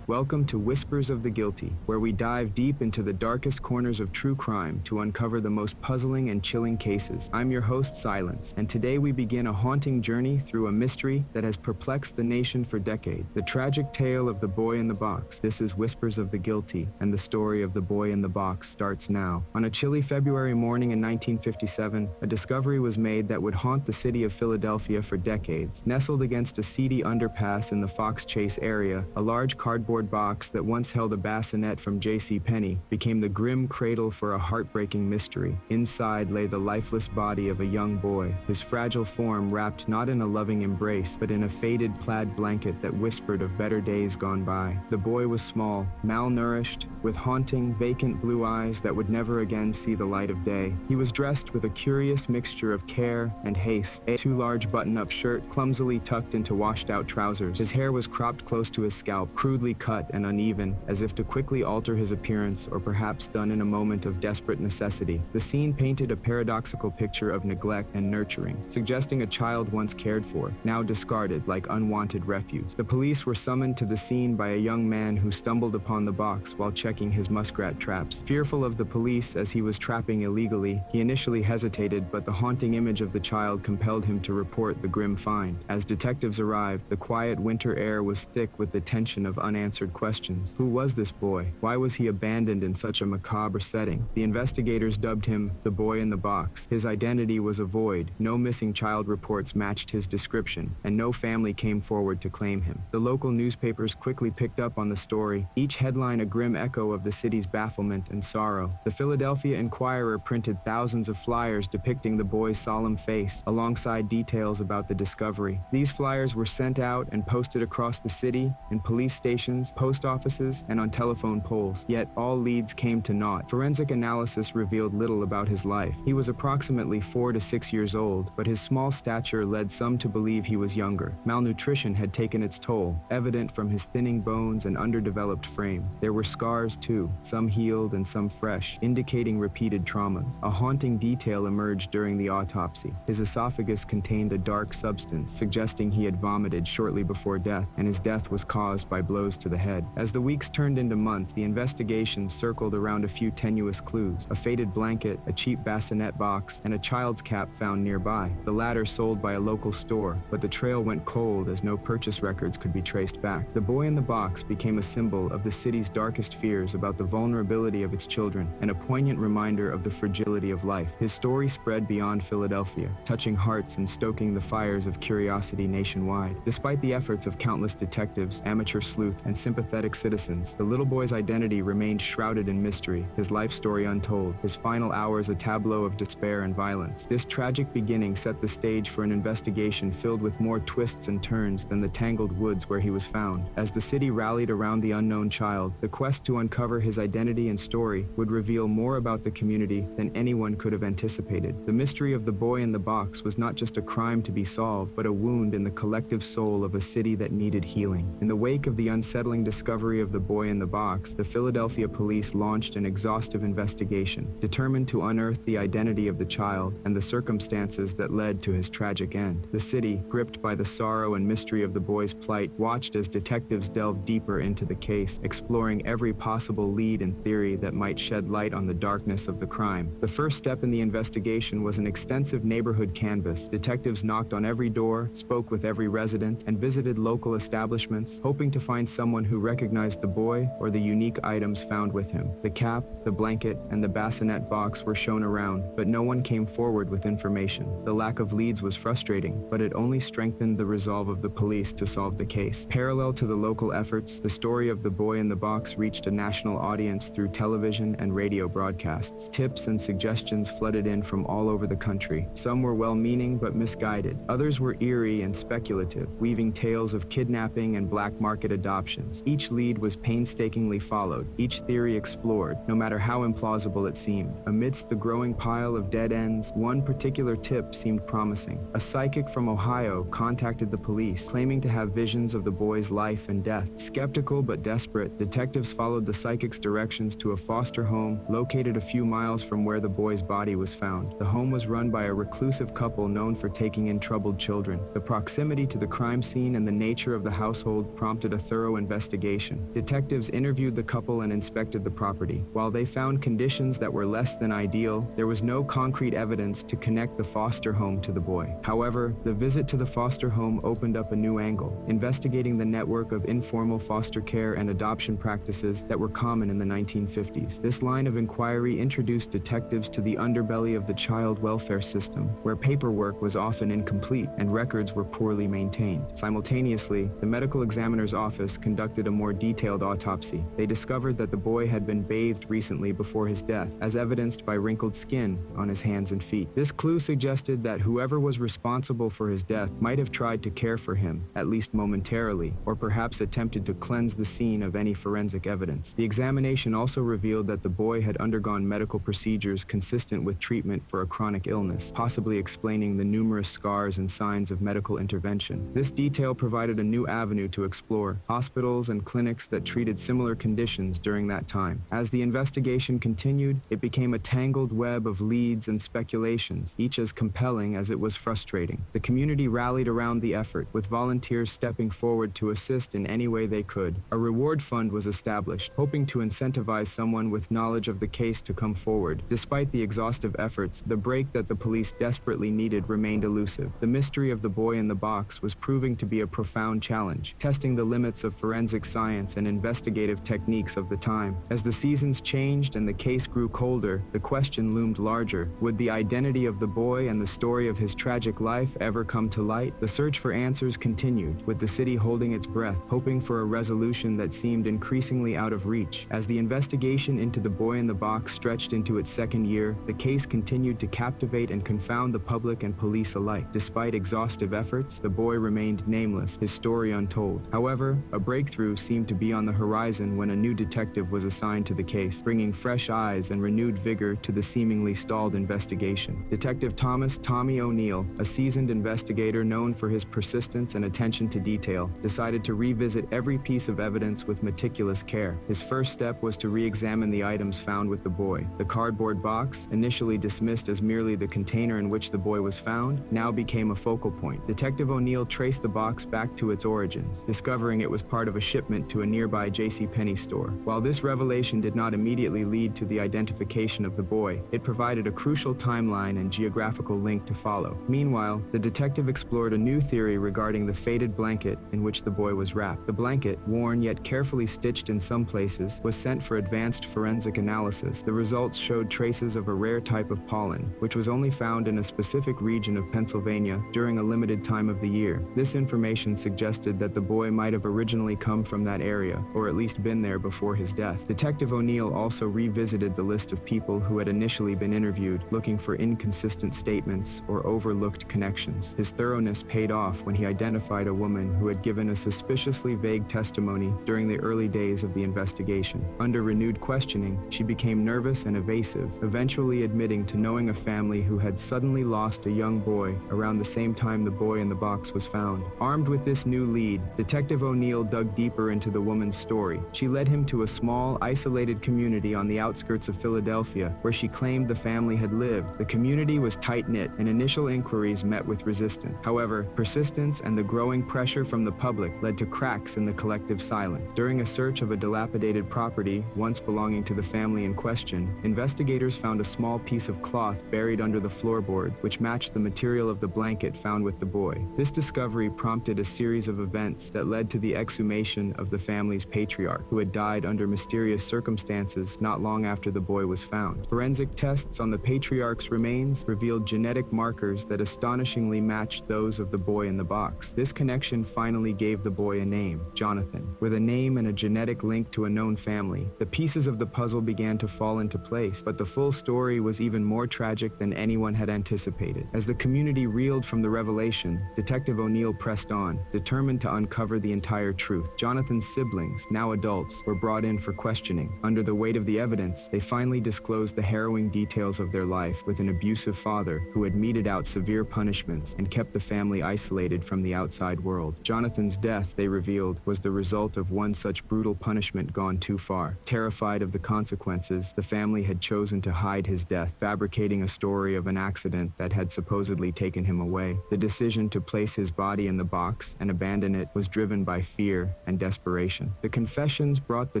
Welcome to Whispers of the Guilty, where we dive deep into the darkest corners of true crime to uncover the most puzzling and chilling cases. I'm your host, Silence, and today we begin a haunting journey through a mystery that has perplexed the nation for decades. The tragic tale of the boy in the box. This is Whispers of the Guilty, and the story of the boy in the box starts now. On a chilly February morning in 1957, a discovery was made that would haunt the city of Philadelphia for decades. Nestled against a seedy underpass in the Fox Chase area, a large cardboard box that once held a bassinet from JCPenney became the grim cradle for a heartbreaking mystery. Inside lay the lifeless body of a young boy, his fragile form wrapped not in a loving embrace, but in a faded plaid blanket that whispered of better days gone by. The boy was small, malnourished, with haunting, vacant blue eyes that would never again see the light of day. He was dressed with a curious mixture of care and haste. A too large button-up shirt clumsily tucked into washed-out trousers. His hair was cropped close to his scalp, crudely cut and uneven, as if to quickly alter his appearance, or perhaps done in a moment of desperate necessity. The scene painted a paradoxical picture of neglect and nurturing, suggesting a child once cared for, now discarded like unwanted refuse. The police were summoned to the scene by a young man who stumbled upon the box while checking checking his muskrat traps. Fearful of the police as he was trapping illegally, he initially hesitated, but the haunting image of the child compelled him to report the grim find. As detectives arrived, the quiet winter air was thick with the tension of unanswered questions. Who was this boy? Why was he abandoned in such a macabre setting? The investigators dubbed him the boy in the box. His identity was a void. No missing child reports matched his description, and no family came forward to claim him. The local newspapers quickly picked up on the story, each headline a grim echo of the city's bafflement and sorrow. The Philadelphia Inquirer printed thousands of flyers depicting the boy's solemn face, alongside details about the discovery. These flyers were sent out and posted across the city, in police stations, post offices, and on telephone poles. Yet all leads came to naught. Forensic analysis revealed little about his life. He was approximately 4 to 6 years old, but his small stature led some to believe he was younger. Malnutrition had taken its toll, evident from his thinning bones and underdeveloped frame. There were scars too, some healed and some fresh, indicating repeated traumas. A haunting detail emerged during the autopsy. His esophagus contained a dark substance, suggesting he had vomited shortly before death, and his death was caused by blows to the head. As the weeks turned into months, the investigation circled around a few tenuous clues: a faded blanket, a cheap bassinet box, and a child's cap found nearby, the latter sold by a local store, but the trail went cold as no purchase records could be traced back. The boy in the box became a symbol of the city's darkest fears about the vulnerability of its children, and a poignant reminder of the fragility of life. His story spread beyond Philadelphia, touching hearts and stoking the fires of curiosity nationwide. Despite the efforts of countless detectives, amateur sleuths, and sympathetic citizens, the little boy's identity remained shrouded in mystery, his life story untold, his final hours a tableau of despair and violence. This tragic beginning set the stage for an investigation filled with more twists and turns than the tangled woods where he was found. As the city rallied around the unknown child, the quest to uncover his identity and story would reveal more about the community than anyone could have anticipated. The mystery of the boy in the box was not just a crime to be solved, but a wound in the collective soul of a city that needed healing. In the wake of the unsettling discovery of the boy in the box, the Philadelphia police launched an exhaustive investigation, determined to unearth the identity of the child and the circumstances that led to his tragic end. The city, gripped by the sorrow and mystery of the boy's plight, watched as detectives delved deeper into the case, exploring every possible lead and theory that might shed light on the darkness of the crime. The first step in the investigation was an extensive neighborhood canvass. Detectives knocked on every door, spoke with every resident, and visited local establishments, hoping to find someone who recognized the boy or the unique items found with him. The cap, the blanket, and the bassinet box were shown around, but no one came forward with information. The lack of leads was frustrating, but it only strengthened the resolve of the police to solve the case. Parallel to the local efforts, the story of the boy in the box reached a national audience through television and radio broadcasts. Tips and suggestions flooded in from all over the country. Some were well-meaning but misguided. Others were eerie and speculative, weaving tales of kidnapping and black market adoptions. Each lead was painstakingly followed, each theory explored, no matter how implausible it seemed. Amidst the growing pile of dead ends, one particular tip seemed promising. A psychic from Ohio contacted the police, claiming to have visions of the boy's life and death. Skeptical but desperate, detectives followed the psychic's directions to a foster home located a few miles from where the boy's body was found. The home was run by a reclusive couple known for taking in troubled children. The proximity to the crime scene and the nature of the household prompted a thorough investigation. Detectives interviewed the couple and inspected the property. While they found conditions that were less than ideal, there was no concrete evidence to connect the foster home to the boy. However, the visit to the foster home opened up a new angle, investigating the network of informal foster care and adoption practices that were common in the 1950s. This line of inquiry introduced detectives to the underbelly of the child welfare system, where paperwork was often incomplete and records were poorly maintained. Simultaneously, the medical examiner's office conducted a more detailed autopsy. They discovered that the boy had been bathed recently before his death, as evidenced by wrinkled skin on his hands and feet. This clue suggested that whoever was responsible for his death might have tried to care for him, at least momentarily, or perhaps attempted to cleanse the scene of any forensic evidence. The examination also revealed that the boy had undergone medical procedures consistent with treatment for a chronic illness, possibly explaining the numerous scars and signs of medical intervention. This detail provided a new avenue to explore: hospitals and clinics that treated similar conditions during that time. As the investigation continued, it became a tangled web of leads and speculations, each as compelling as it was frustrating. The community rallied around the effort, with volunteers stepping forward to assist in any way they could. A reward fund was established, hoping to incentivize someone with knowledge of the case to come forward. Despite the exhaustive efforts, the break that the police desperately needed remained elusive. The mystery of the boy in the box was proving to be a profound challenge, testing the limits of forensic science and investigative techniques of the time. As the seasons changed and the case grew colder, the question loomed larger. Would the identity of the boy and the story of his tragic life ever come to light? The search for answers continued, with the city holding its breath, hoping for a resolution that seemed increasingly out of reach. As the investigation into the boy in the box stretched into its second year, the case continued to captivate and confound the public and police alike. Despite exhaustive efforts, the boy remained nameless, his story untold. However, a breakthrough seemed to be on the horizon when a new detective was assigned to the case, bringing fresh eyes and renewed vigor to the seemingly stalled investigation. Detective Thomas "Tommy" O'Neill, a seasoned investigator known for his persistence and attention to detail, decided to revisit every piece of evidence with meticulous care. His first step was to re-examine the items found with the boy. The cardboard box, initially dismissed as merely the container in which the boy was found, now became a focal point. Detective O'Neill traced the box back to its origins, discovering it was part of a shipment to a nearby JCPenney store. While this revelation did not immediately lead to the identification of the boy, it provided a crucial timeline and geographical link to follow. Meanwhile, the detective explored a new theory regarding the faded blanket in which the boy was wrapped. The blanket, worn yet carefully stitched in some places, was sent for advanced forensic analysis. The results showed traces of a rare type of pollen, which was only found in a specific region of Pennsylvania during a limited time of the year. This information suggested that the boy might have originally come from that area, or at least been there before his death. Detective O'Neill also revisited the list of people who had initially been interviewed, looking for inconsistent statements or overlooked connections. His thoroughness paid off when he identified a woman who had given a suspiciously vague testimony during the early days of the investigation. Under renewed questioning, she became nervous and evasive, eventually admitting to knowing a family who had suddenly lost a young boy around the same time the boy in the box was found. Armed with this new lead, Detective O'Neill dug deeper into the woman's story. She led him to a small, isolated community on the outskirts of Philadelphia, where she claimed the family had lived. The community was tight-knit, and initial inquiries met with resistance. However, persistence and the growing pressure from the public led to cracks in the collective silence. During a search of a dilapidated property, once belonging to the family in question, investigators found a small piece of cloth buried under the floorboards, which matched the material of the blanket found with the boy. This discovery prompted a series of events that led to the exhumation of the family's patriarch, who had died under mysterious circumstances not long after the boy was found. Forensic tests on the patriarch's remains revealed genetic markers that astonishingly matched those of the boy in the box. This connection finally gave the boy a name, Jonathan. With a name and a genetic link to a known family, the pieces of the puzzle began to fall into place, but the full story was even more tragic than anyone had anticipated. As the community reeled from the revelation, Detective O'Neill pressed on, determined to uncover the entire truth. Jonathan's siblings, now adults, were brought in for questioning. Under the weight of the evidence, they finally disclosed the harrowing details of their life with an abusive father who had meted out severe punishments and kept the family isolated from the outside world. Jonathan's death, they revealed, was the result of one such brutal punishment gone too far. Terrified of the consequences, the family had chosen to hide his death, fabricating a story of an accident that had supposedly taken him away. The decision to place his body in the box and abandon it was driven by fear and desperation. The confessions brought the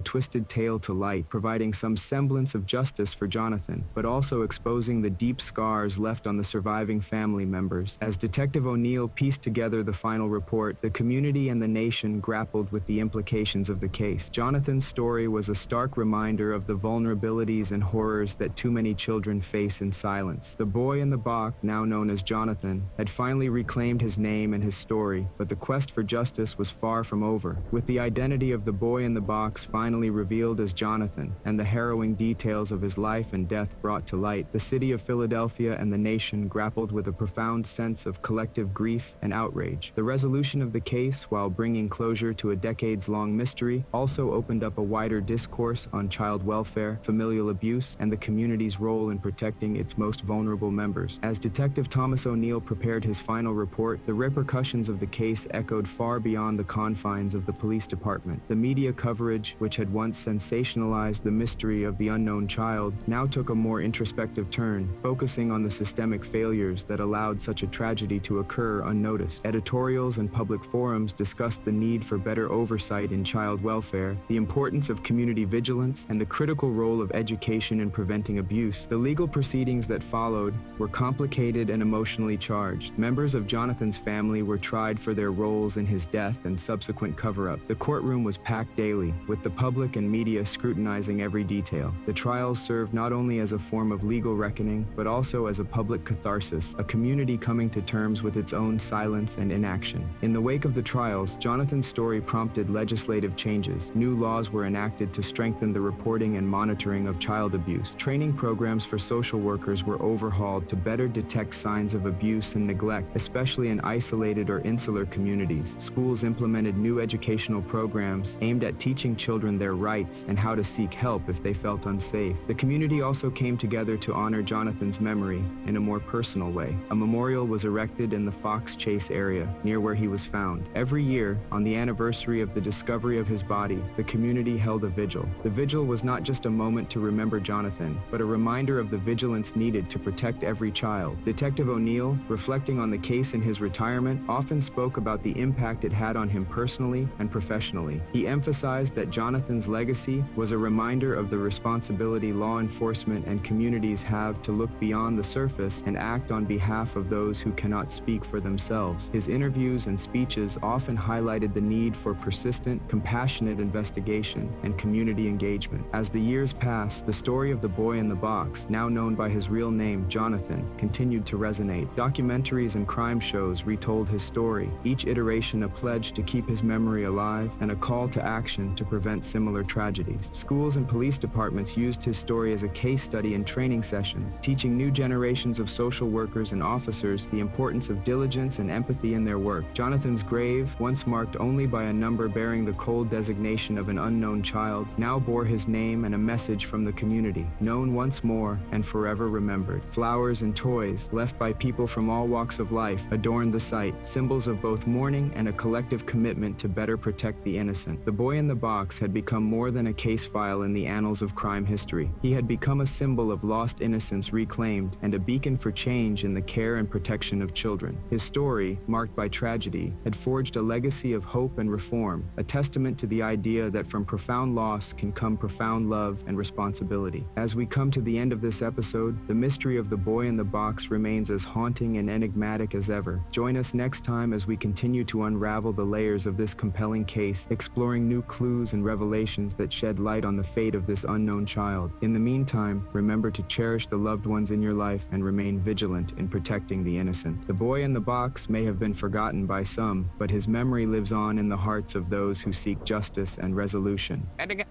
twisted tale to light, providing some semblance of justice for Jonathan, but also exposing the deep scars left on the surviving family members. As Detective O'Neill pieced together the final report, the community and the nation grappled with the implications of the case. Jonathan's story was a stark reminder of the vulnerabilities and horrors that too many children face in silence. The boy in the box, now known as Jonathan, had finally reclaimed his name and his story, but the quest for justice was far from over. With the identity of the boy in the box finally revealed as Jonathan, and the harrowing details of his life and death brought to light, the city of Philadelphia and the nation grappled with a profound sense of collective grief and outrage. The resolution of the case, while bringing closure to a decades-long mystery, also opened up a wider discourse on child welfare, familial abuse, and the community's role in protecting its most vulnerable members. As Detective Thomas O'Neill prepared his final report, the repercussions of the case echoed far beyond the confines of the police department. The media coverage, which had once sensationalized the mystery of the unknown child, now took a more introspective turn, focusing on the systemic failures that allowed such a tragedy to occur unnoticed. Editorials and public forums discussed the need for better oversight in child welfare, the importance importance of community vigilance, and the critical role of education in preventing abuse. The legal proceedings that followed were complicated and emotionally charged. Members of Jonathan's family were tried for their roles in his death and subsequent cover-up. The courtroom was packed daily, with the public and media scrutinizing every detail. The trials served not only as a form of legal reckoning, but also as a public catharsis, a community coming to terms with its own silence and inaction. In the wake of the trials, Jonathan's story prompted legislative changes. New laws were enacted to strengthen the reporting and monitoring of child abuse. Training programs for social workers were overhauled to better detect signs of abuse and neglect, especially in isolated or insular communities. Schools implemented new educational programs aimed at teaching children their rights and how to seek help if they felt unsafe. The community also came together to honor Jonathan's memory in a more personal way. A memorial was erected in the Fox Chase area, near where he was found. Every year, on the anniversary of the discovery of his body, the community held a vigil. The vigil was not just a moment to remember Jonathan, but a reminder of the vigilance needed to protect every child. Detective O'Neill, reflecting on the case in his retirement, often spoke about the impact it had on him personally and professionally. He emphasized that Jonathan's legacy was a reminder of the responsibility law enforcement and communities have to look beyond the surface and act on behalf of those who cannot speak for themselves. His interviews and speeches often highlighted the need for persistent, compassionate investigation and community engagement. As the years passed, the story of the boy in the box, now known by his real name, Jonathan, continued to resonate. Documentaries and crime shows retold his story, each iteration a pledge to keep his memory alive and a call to action to prevent similar tragedies. Schools and police departments used his story as a case study in training sessions, teaching new generations of social workers and officers the importance of diligence and empathy in their work. Jonathan's grave, once marked only by a number bearing the cold designation of an unknown child, now bore his name and a message from the community, known once more and forever remembered. Flowers and toys, left by people from all walks of life, adorned the site, symbols of both mourning and a collective commitment to better protect the innocent. The boy in the box had become more than a case file in the annals of crime history. He had become a symbol of lost innocence reclaimed and a beacon for change in the care and protection of children. His story, marked by tragedy, had forged a legacy of hope and reform, a testament to the idea that from profound loss can come profound love and responsibility. As we come to the end of this episode, the mystery of the boy in the box remains as haunting and enigmatic as ever. Join us next time as we continue to unravel the layers of this compelling case, exploring new clues and revelations that shed light on the fate of this unknown child. In the meantime, remember to cherish the loved ones in your life and remain vigilant in protecting the innocent. The boy in the box may have been forgotten by some, but his memory lives on in the hearts of those who seek justice and resolution.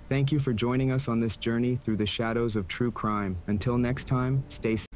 Thank you for joining us on this journey through the shadows of true crime. Until next time, stay safe.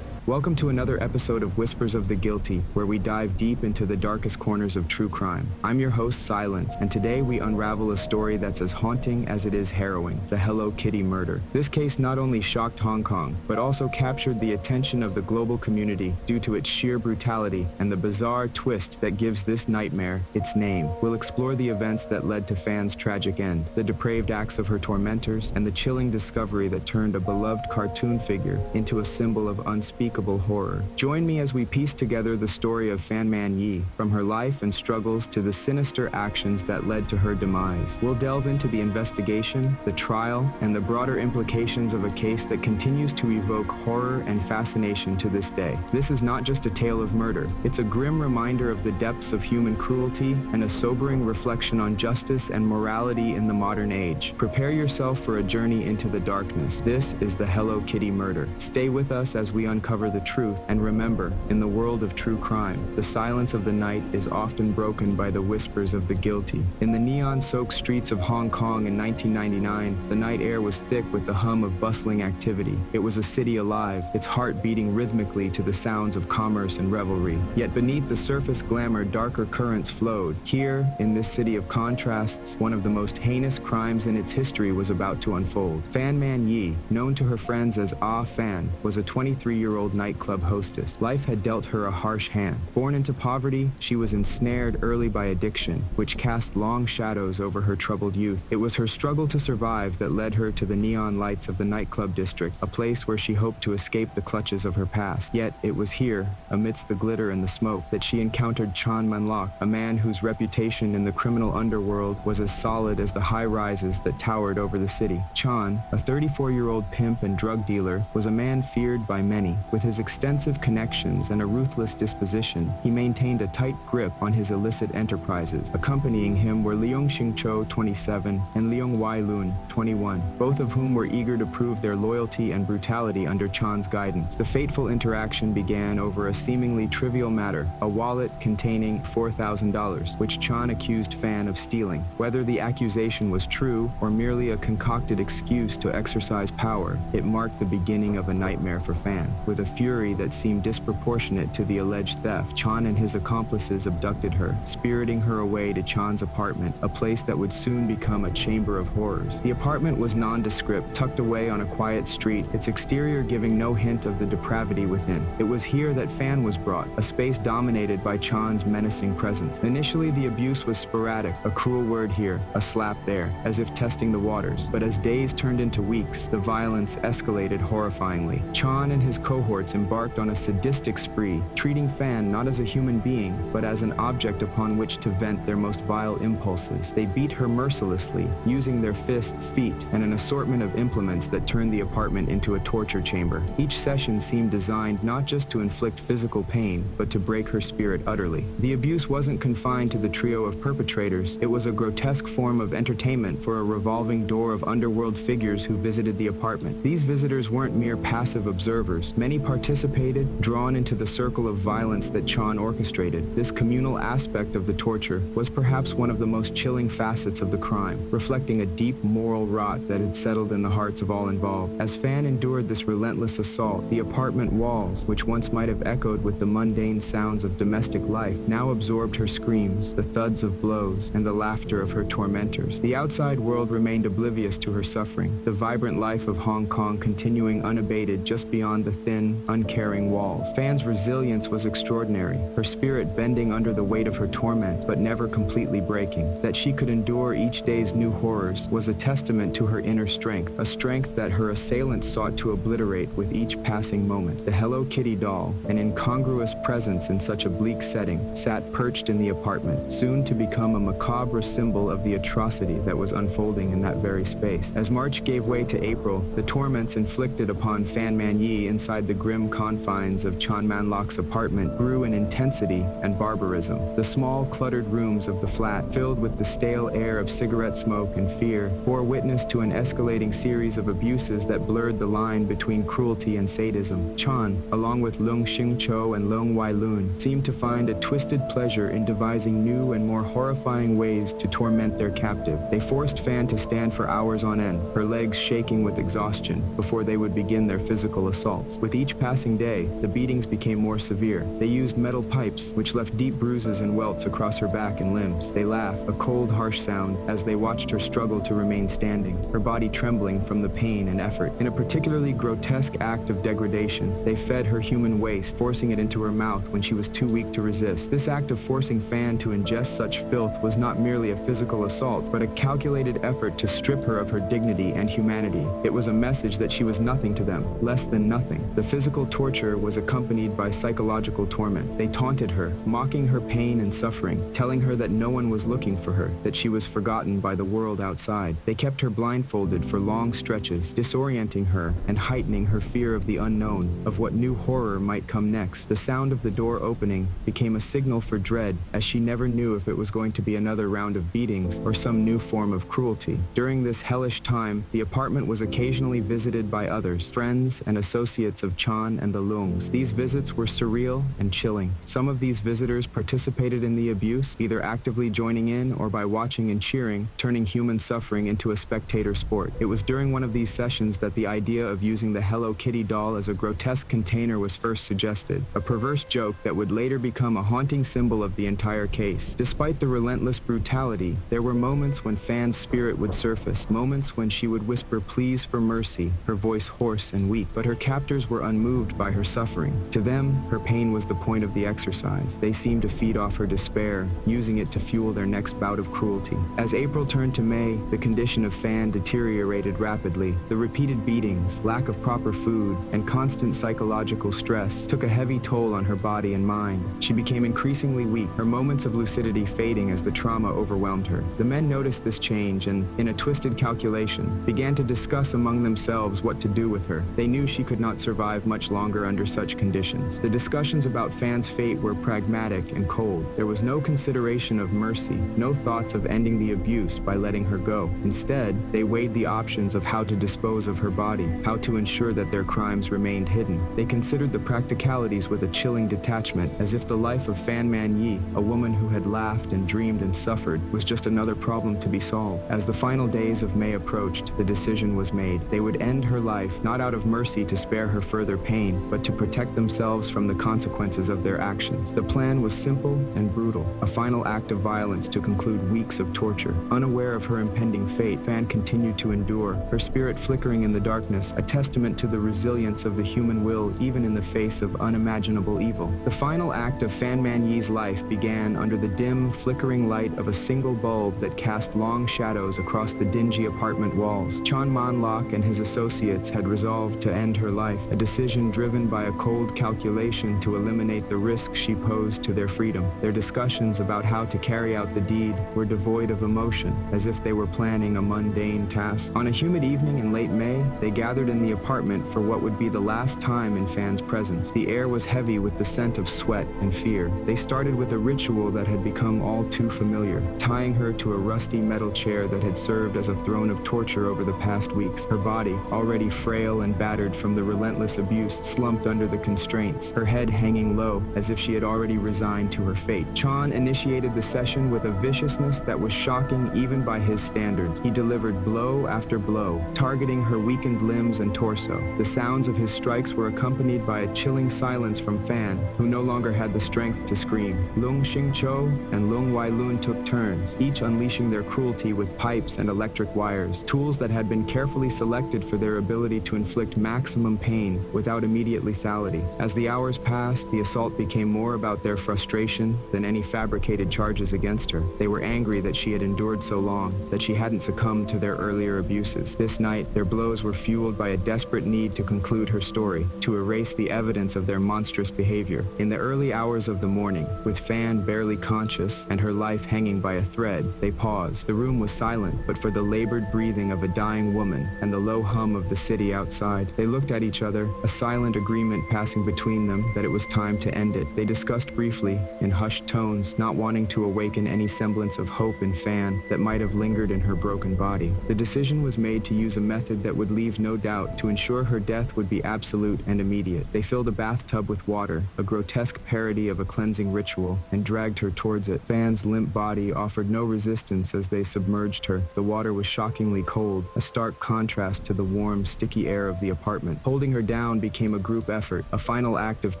Welcome to another episode of Whispers of the Guilty, where we dive deep into the darkest corners of true crime. I'm your host, Silence, and today we unravel a story that's as haunting as it is harrowing, the Hello Kitty murder. This case not only shocked Hong Kong, but also captured the attention of the global community due to its sheer brutality and the bizarre twist that gives this nightmare its name. We'll explore the events that led to Fan's tragic end, the depraved acts of her tormentors, and the chilling discovery that turned a beloved cartoon figure into a symbol of unspeakable horror. Join me as we piece together the story of Fan Man Yi, from her life and struggles to the sinister actions that led to her demise. We'll delve into the investigation, the trial, and the broader implications of a case that continues to evoke horror and fascination to this day. This is not just a tale of murder. It's a grim reminder of the depths of human cruelty and a sobering reflection on justice and morality in the modern age. Prepare yourself for a journey into the darkness. This is the Hello Kitty murder. Stay with us as we uncover the truth, and remember, in the world of true crime, the silence of the night is often broken by the whispers of the guilty. In the neon-soaked streets of Hong Kong in 1999, the night air was thick with the hum of bustling activity. It was a city alive, its heart beating rhythmically to the sounds of commerce and revelry. Yet beneath the surface glamour, darker currents flowed. Here, in this city of contrasts, one of the most heinous crimes in its history was about to unfold. Fan Man Yi, known to her friends as Ah Fan, was a 23-year-old nightclub hostess. Life had dealt her a harsh hand. Born into poverty, she was ensnared early by addiction, which cast long shadows over her troubled youth. It was her struggle to survive that led her to the neon lights of the nightclub district, a place where she hoped to escape the clutches of her past. Yet it was here, amidst the glitter and the smoke, that she encountered Chan Man-lok, a man whose reputation in the criminal underworld was as solid as the high rises that towered over the city. Chan, a 34-year-old pimp and drug dealer, was a man feared by many. With his extensive connections and a ruthless disposition, he maintained a tight grip on his illicit enterprises. Accompanying him were Leung Shing-cho, 27, and Leung Wai-lun, 21, both of whom were eager to prove their loyalty and brutality under Chan's guidance. The fateful interaction began over a seemingly trivial matter, a wallet containing $4,000, which Chan accused Fan of stealing. Whether the accusation was true or merely a concocted excuse to exercise power, it marked the beginning of a nightmare for Fan. With a fury that seemed disproportionate to the alleged theft, Chan and his accomplices abducted her, spiriting her away to Chan's apartment, a place that would soon become a chamber of horrors. The apartment was nondescript, tucked away on a quiet street, its exterior giving no hint of the depravity within. It was here that Fan was brought, a space dominated by Chan's menacing presence. Initially, the abuse was sporadic, a cruel word here, a slap there, as if testing the waters. But as days turned into weeks, the violence escalated horrifyingly. Chan and his cohorts embarked on a sadistic spree, treating Fan not as a human being, but as an object upon which to vent their most vile impulses. They beat her mercilessly, using their fists, feet, and an assortment of implements that turned the apartment into a torture chamber. Each session seemed designed not just to inflict physical pain, but to break her spirit utterly. The abuse wasn't confined to the trio of perpetrators. It was a grotesque form of entertainment for a revolving door of underworld figures who visited the apartment. These visitors weren't mere passive observers. Many participated, drawn into the circle of violence that Chan orchestrated. This communal aspect of the torture was perhaps one of the most chilling facets of the crime, reflecting a deep moral rot that had settled in the hearts of all involved. As Fan endured this relentless assault, the apartment walls, which once might have echoed with the mundane sounds of domestic life, now absorbed her screams, the thuds of blows, and the laughter of her tormentors. The outside world remained oblivious to her suffering, the vibrant life of Hong Kong continuing unabated just beyond the thin, uncaring walls. Fan's resilience was extraordinary, her spirit bending under the weight of her torment, but never completely breaking. That she could endure each day's new horrors was a testament to her inner strength, a strength that her assailants sought to obliterate with each passing moment. The Hello Kitty doll, an incongruous presence in such a bleak setting, sat perched in the apartment, soon to become a macabre symbol of the atrocity that was unfolding in that very space. As March gave way to April, the torments inflicted upon Fan Man-yi inside the grim confines of Chan Man-lok's apartment grew in intensity and barbarism. The small, cluttered rooms of the flat, filled with the stale air of cigarette smoke and fear, bore witness to an escalating series of abuses that blurred the line between cruelty and sadism. Chan, along with Leung Shing-cho and Leung Wai-lun, seemed to find a twisted pleasure in devising new and more horrifying ways to torment their captive. They forced Fan to stand for hours on end, her legs shaking with exhaustion, before they would begin their physical assaults. With each passing day, the beatings became more severe. They used metal pipes, which left deep bruises and welts across her back and limbs. They laughed, a cold, harsh sound, as they watched her struggle to remain standing, her body trembling from the pain and effort. In a particularly grotesque act of degradation, they fed her human waste, forcing it into her mouth when she was too weak to resist. This act of forcing Fan to ingest such filth was not merely a physical assault, but a calculated effort to strip her of her dignity and humanity. It was a message that she was nothing to them, less than nothing. The physical torture was accompanied by psychological torment. They taunted her, mocking her pain and suffering, telling her that no one was looking for her, that she was forgotten by the world outside. They kept her blindfolded for long stretches, disorienting her and heightening her fear of the unknown, of what new horror might come next. The sound of the door opening became a signal for dread, as she never knew if it was going to be another round of beatings or some new form of cruelty. During this hellish time, the apartment was occasionally visited by others, friends and associates of Chan and the Leungs. These visits were surreal and chilling. Some of these visitors participated in the abuse, either actively joining in or by watching and cheering, turning human suffering into a spectator sport. It was during one of these sessions that the idea of using the Hello Kitty doll as a grotesque container was first suggested, a perverse joke that would later become a haunting symbol of the entire case. Despite the relentless brutality, there were moments when Fan's spirit would surface, moments when she would whisper pleas for mercy, her voice hoarse and weak, but her captors were unmoved moved by her suffering. To them, her pain was the point of the exercise. They seemed to feed off her despair, using it to fuel their next bout of cruelty. As April turned to May, the condition of Fan deteriorated rapidly. The repeated beatings, lack of proper food, and constant psychological stress took a heavy toll on her body and mind. She became increasingly weak, her moments of lucidity fading as the trauma overwhelmed her. The men noticed this change and, in a twisted calculation, began to discuss among themselves what to do with her. They knew she could not survive much longer under such conditions. The discussions about Fan's fate were pragmatic and cold. There was no consideration of mercy, no thoughts of ending the abuse by letting her go. Instead, they weighed the options of how to dispose of her body, how to ensure that their crimes remained hidden. They considered the practicalities with a chilling detachment, as if the life of Fan Man Yi, a woman who had laughed and dreamed and suffered, was just another problem to be solved. As the final days of May approached, the decision was made. They would end her life, not out of mercy to spare her further pain, but to protect themselves from the consequences of their actions. The plan was simple and brutal, a final act of violence to conclude weeks of torture. Unaware of her impending fate, Fan continued to endure, her spirit flickering in the darkness, a testament to the resilience of the human will even in the face of unimaginable evil. The final act of Fan Man Yi's life began under the dim, flickering light of a single bulb that cast long shadows across the dingy apartment walls. Chan Man Lok and his associates had resolved to end her life, a decision driven by a cold calculation to eliminate the risk she posed to their freedom. Their discussions about how to carry out the deed were devoid of emotion, as if they were planning a mundane task. On a humid evening in late May, they gathered in the apartment for what would be the last time in Fan's presence. The air was heavy with the scent of sweat and fear. They started with a ritual that had become all too familiar, tying her to a rusty metal chair that had served as a throne of torture over the past weeks. Her body, already frail and battered from the relentless abuse, slumped under the constraints, her head hanging low as if she had already resigned to her fate. Chan initiated the session with a viciousness that was shocking even by his standards. He delivered blow after blow, targeting her weakened limbs and torso. The sounds of his strikes were accompanied by a chilling silence from Fan, who no longer had the strength to scream. Lung Xingqiu and Lung Wailun took turns, each unleashing their cruelty with pipes and electric wires, tools that had been carefully selected for their ability to inflict maximum pain without immediate lethality. As the hours passed, the assault became more about their frustration than any fabricated charges against her. They were angry that she had endured so long, that she hadn't succumbed to their earlier abuses. This night, their blows were fueled by a desperate need to conclude her story, to erase the evidence of their monstrous behavior. In the early hours of the morning, with Fan barely conscious and her life hanging by a thread, they paused. The room was silent, but for the labored breathing of a dying woman and the low hum of the city outside. They looked at each other, a silent agreement passing between them that it was time to end it. They discussed briefly, in hushed tones, not wanting to awaken any semblance of hope in Fan that might have lingered in her broken body. The decision was made to use a method that would leave no doubt, to ensure her death would be absolute and immediate. They filled a bathtub with water, a grotesque parody of a cleansing ritual, and dragged her towards it. Fan's limp body offered no resistance as they submerged her. The water was shockingly cold, a stark contrast to the warm, sticky air of the apartment. Holding her down became a group effort, a final act of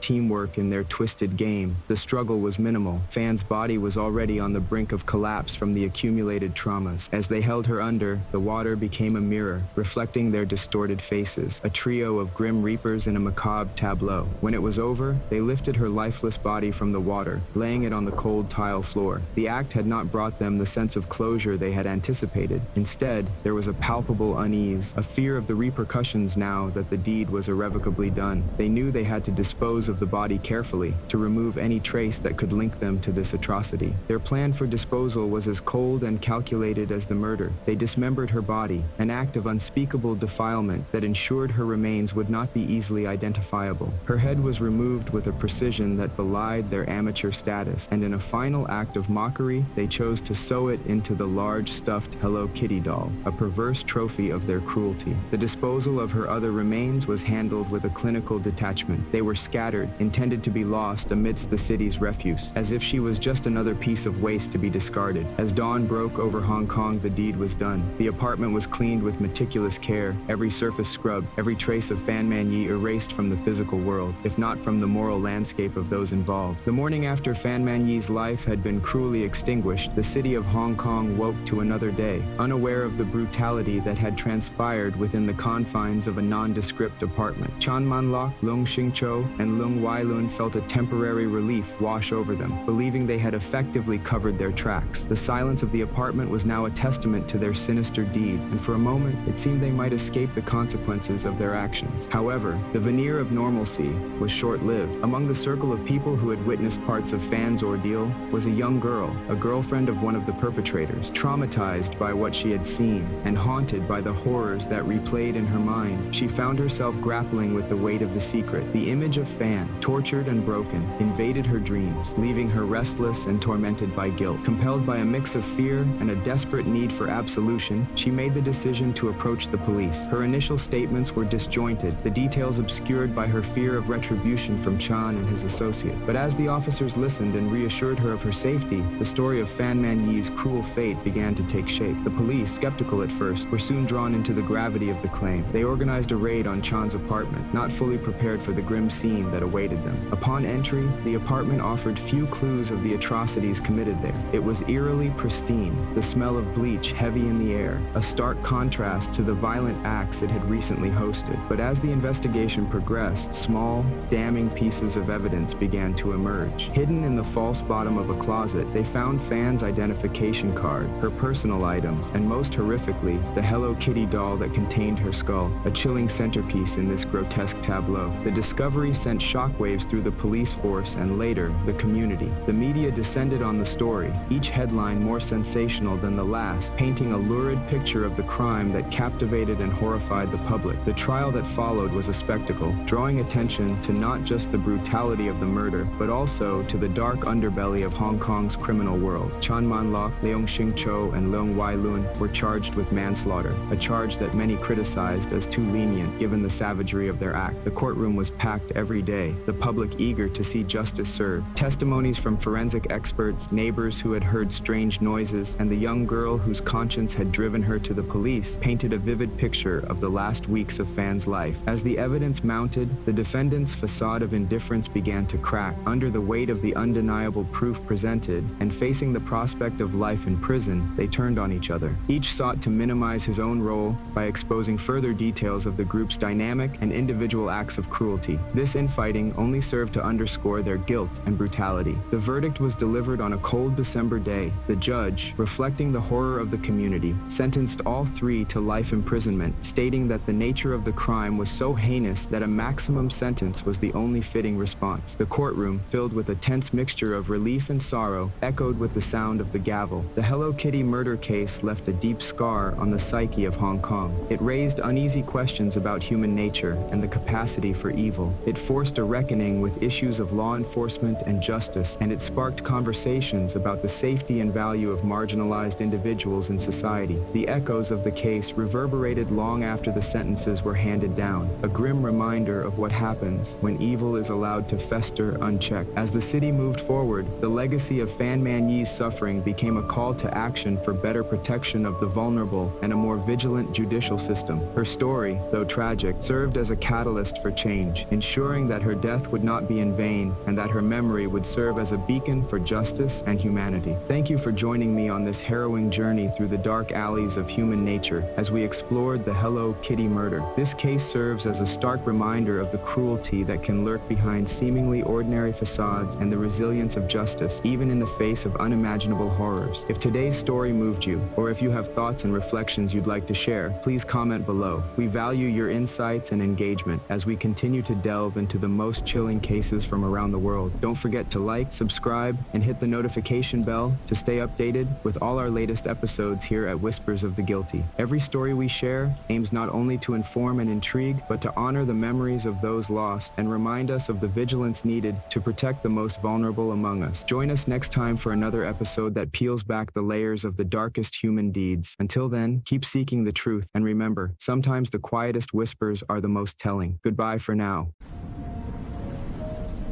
teamwork in their twisted game. The struggle was minimal. Fan's body was already on the brink of collapse from the accumulated traumas. As they held her under, the water became a mirror, reflecting their distorted faces, a trio of grim reapers in a macabre tableau. When it was over, they lifted her lifeless body from the water, laying it on the cold tile floor. The act had not brought them the sense of closure they had anticipated. Instead, there was a palpable unease, a fear of the repercussions now that the deed was irrevocably done. They knew they had to dispose of the body carefully, to remove any trace that could link them to this atrocity. Their plan for disposal was as cold and calculated as the murder. They dismembered her body, an act of unspeakable defilement that ensured her remains would not be easily identifiable. Her head was removed with a precision that belied their amateur status, and in a final act of mockery, they chose to sew it into the large stuffed Hello Kitty doll, a perverse trophy of their cruelty. The disposal of her other remains was handled with a clinical detachment. They were scattered, intended to be lost amidst the city's refuse, as if she was just another piece of waste to be discarded. As dawn broke over Hong Kong, the deed was done. The apartment was cleaned with meticulous care, every surface scrubbed, every trace of Fan Man Yi erased from the physical world, if not from the moral landscape of those involved. The morning after Fan Man Yi's life had been cruelly extinguished, the city of Hong Kong woke to another day, unaware of the brutality that had transpired within the confines of a nondescript apartment. Chan Chan Man Lok, Leung Shing Cho, and Leung Wai Lun felt a temporary relief wash over them, believing they had effectively covered their tracks. The silence of the apartment was now a testament to their sinister deed, and for a moment, it seemed they might escape the consequences of their actions. However, the veneer of normalcy was short-lived. Among the circle of people who had witnessed parts of Fan's ordeal was a young girl, a girlfriend of one of the perpetrators, traumatized by what she had seen and haunted by the horrors that replayed in her mind. She found herself grappling with the weight of the secret. The image of Fan, tortured and broken, invaded her dreams, leaving her restless and tormented by guilt. Compelled by a mix of fear and a desperate need for absolution, she made the decision to approach the police. Her initial statements were disjointed, the details obscured by her fear of retribution from Chan and his associate. But as the officers listened and reassured her of her safety, the story of Fan Man Yi's cruel fate began to take shape. The police, skeptical at first, were soon drawn into the gravity of the claim. They organized a raid on Chan's apartment, not fully prepared for the grim scene that awaited them. Upon entry, the apartment offered few clues of the atrocities committed there. It was eerily pristine, the smell of bleach heavy in the air, a stark contrast to the violent acts it had recently hosted. But as the investigation progressed, small, damning pieces of evidence began to emerge. Hidden in the false bottom of a closet, they found Fan's identification cards, her personal items, and most horrifically, the Hello Kitty doll that contained her skull, a chilling centerpiece in this grotesque tableau. The discovery sent shockwaves through the police force and later, the community. The media descended on the story, each headline more sensational than the last, painting a lurid picture of the crime that captivated and horrified the public. The trial that followed was a spectacle, drawing attention to not just the brutality of the murder, but also to the dark underbelly of Hong Kong's criminal world. Chan Man Lok, Leung Shing Cho, and Leung Wai Lun were charged with manslaughter, a charge that many criticized as too lenient given the savagery of their act. The courtroom was packed every day, the public eager to see justice served. Testimonies from forensic experts, neighbors who had heard strange noises, and the young girl whose conscience had driven her to the police painted a vivid picture of the last weeks of Fan's life. As the evidence mounted, the defendant's facade of indifference began to crack under the weight of the undeniable proof presented, and facing the prospect of life in prison, they turned on each other. Each sought to minimize his own role by exposing further details of the group's dynamic and individual acts of cruelty. This infighting only served to underscore their guilt and brutality. The verdict was delivered on a cold December day. The judge, reflecting the horror of the community, sentenced all three to life imprisonment, stating that the nature of the crime was so heinous that a maximum sentence was the only fitting response. The courtroom, filled with a tense mixture of relief and sorrow, echoed with the sound of the gavel. The Hello Kitty murder case left a deep scar on the psyche of Hong Kong. It raised uneasy questions about human nature and the capacity for evil. It forced a reckoning with issues of law enforcement and justice, and it sparked conversations about the safety and value of marginalized individuals in society. The echoes of the case reverberated long after the sentences were handed down, a grim reminder of what happens when evil is allowed to fester unchecked. As the city moved forward, the legacy of Fan Man Yi's suffering became a call to action for better protection of the vulnerable and a more vigilant judicial system. Her story, though tragic, served as a catalyst for change, ensuring that her death would not be in vain and that her memory would serve as a beacon for justice and humanity. Thank you for joining me on this harrowing journey through the dark alleys of human nature as we explored the Hello Kitty murder. This case serves as a stark reminder of the cruelty that can lurk behind seemingly ordinary facades and the resilience of justice, even in the face of unimaginable horrors. If today's story moved you, or if you have thoughts and reflections you'd like to share, please comment below. We value your insights and engagement as we continue to delve into the most chilling cases from around the world. Don't forget to like, subscribe, and hit the notification bell to stay updated with all our latest episodes here at Whispers of the Guilty. Every story we share aims not only to inform and intrigue, but to honor the memories of those lost and remind us of the vigilance needed to protect the most vulnerable among us. Join us next time for another episode that peels back the layers of the darkest human deeds. Until then, keep seeking the truth, and remember, sometimes the quietest whispers are the most telling. Goodbye for now.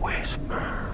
Whisper.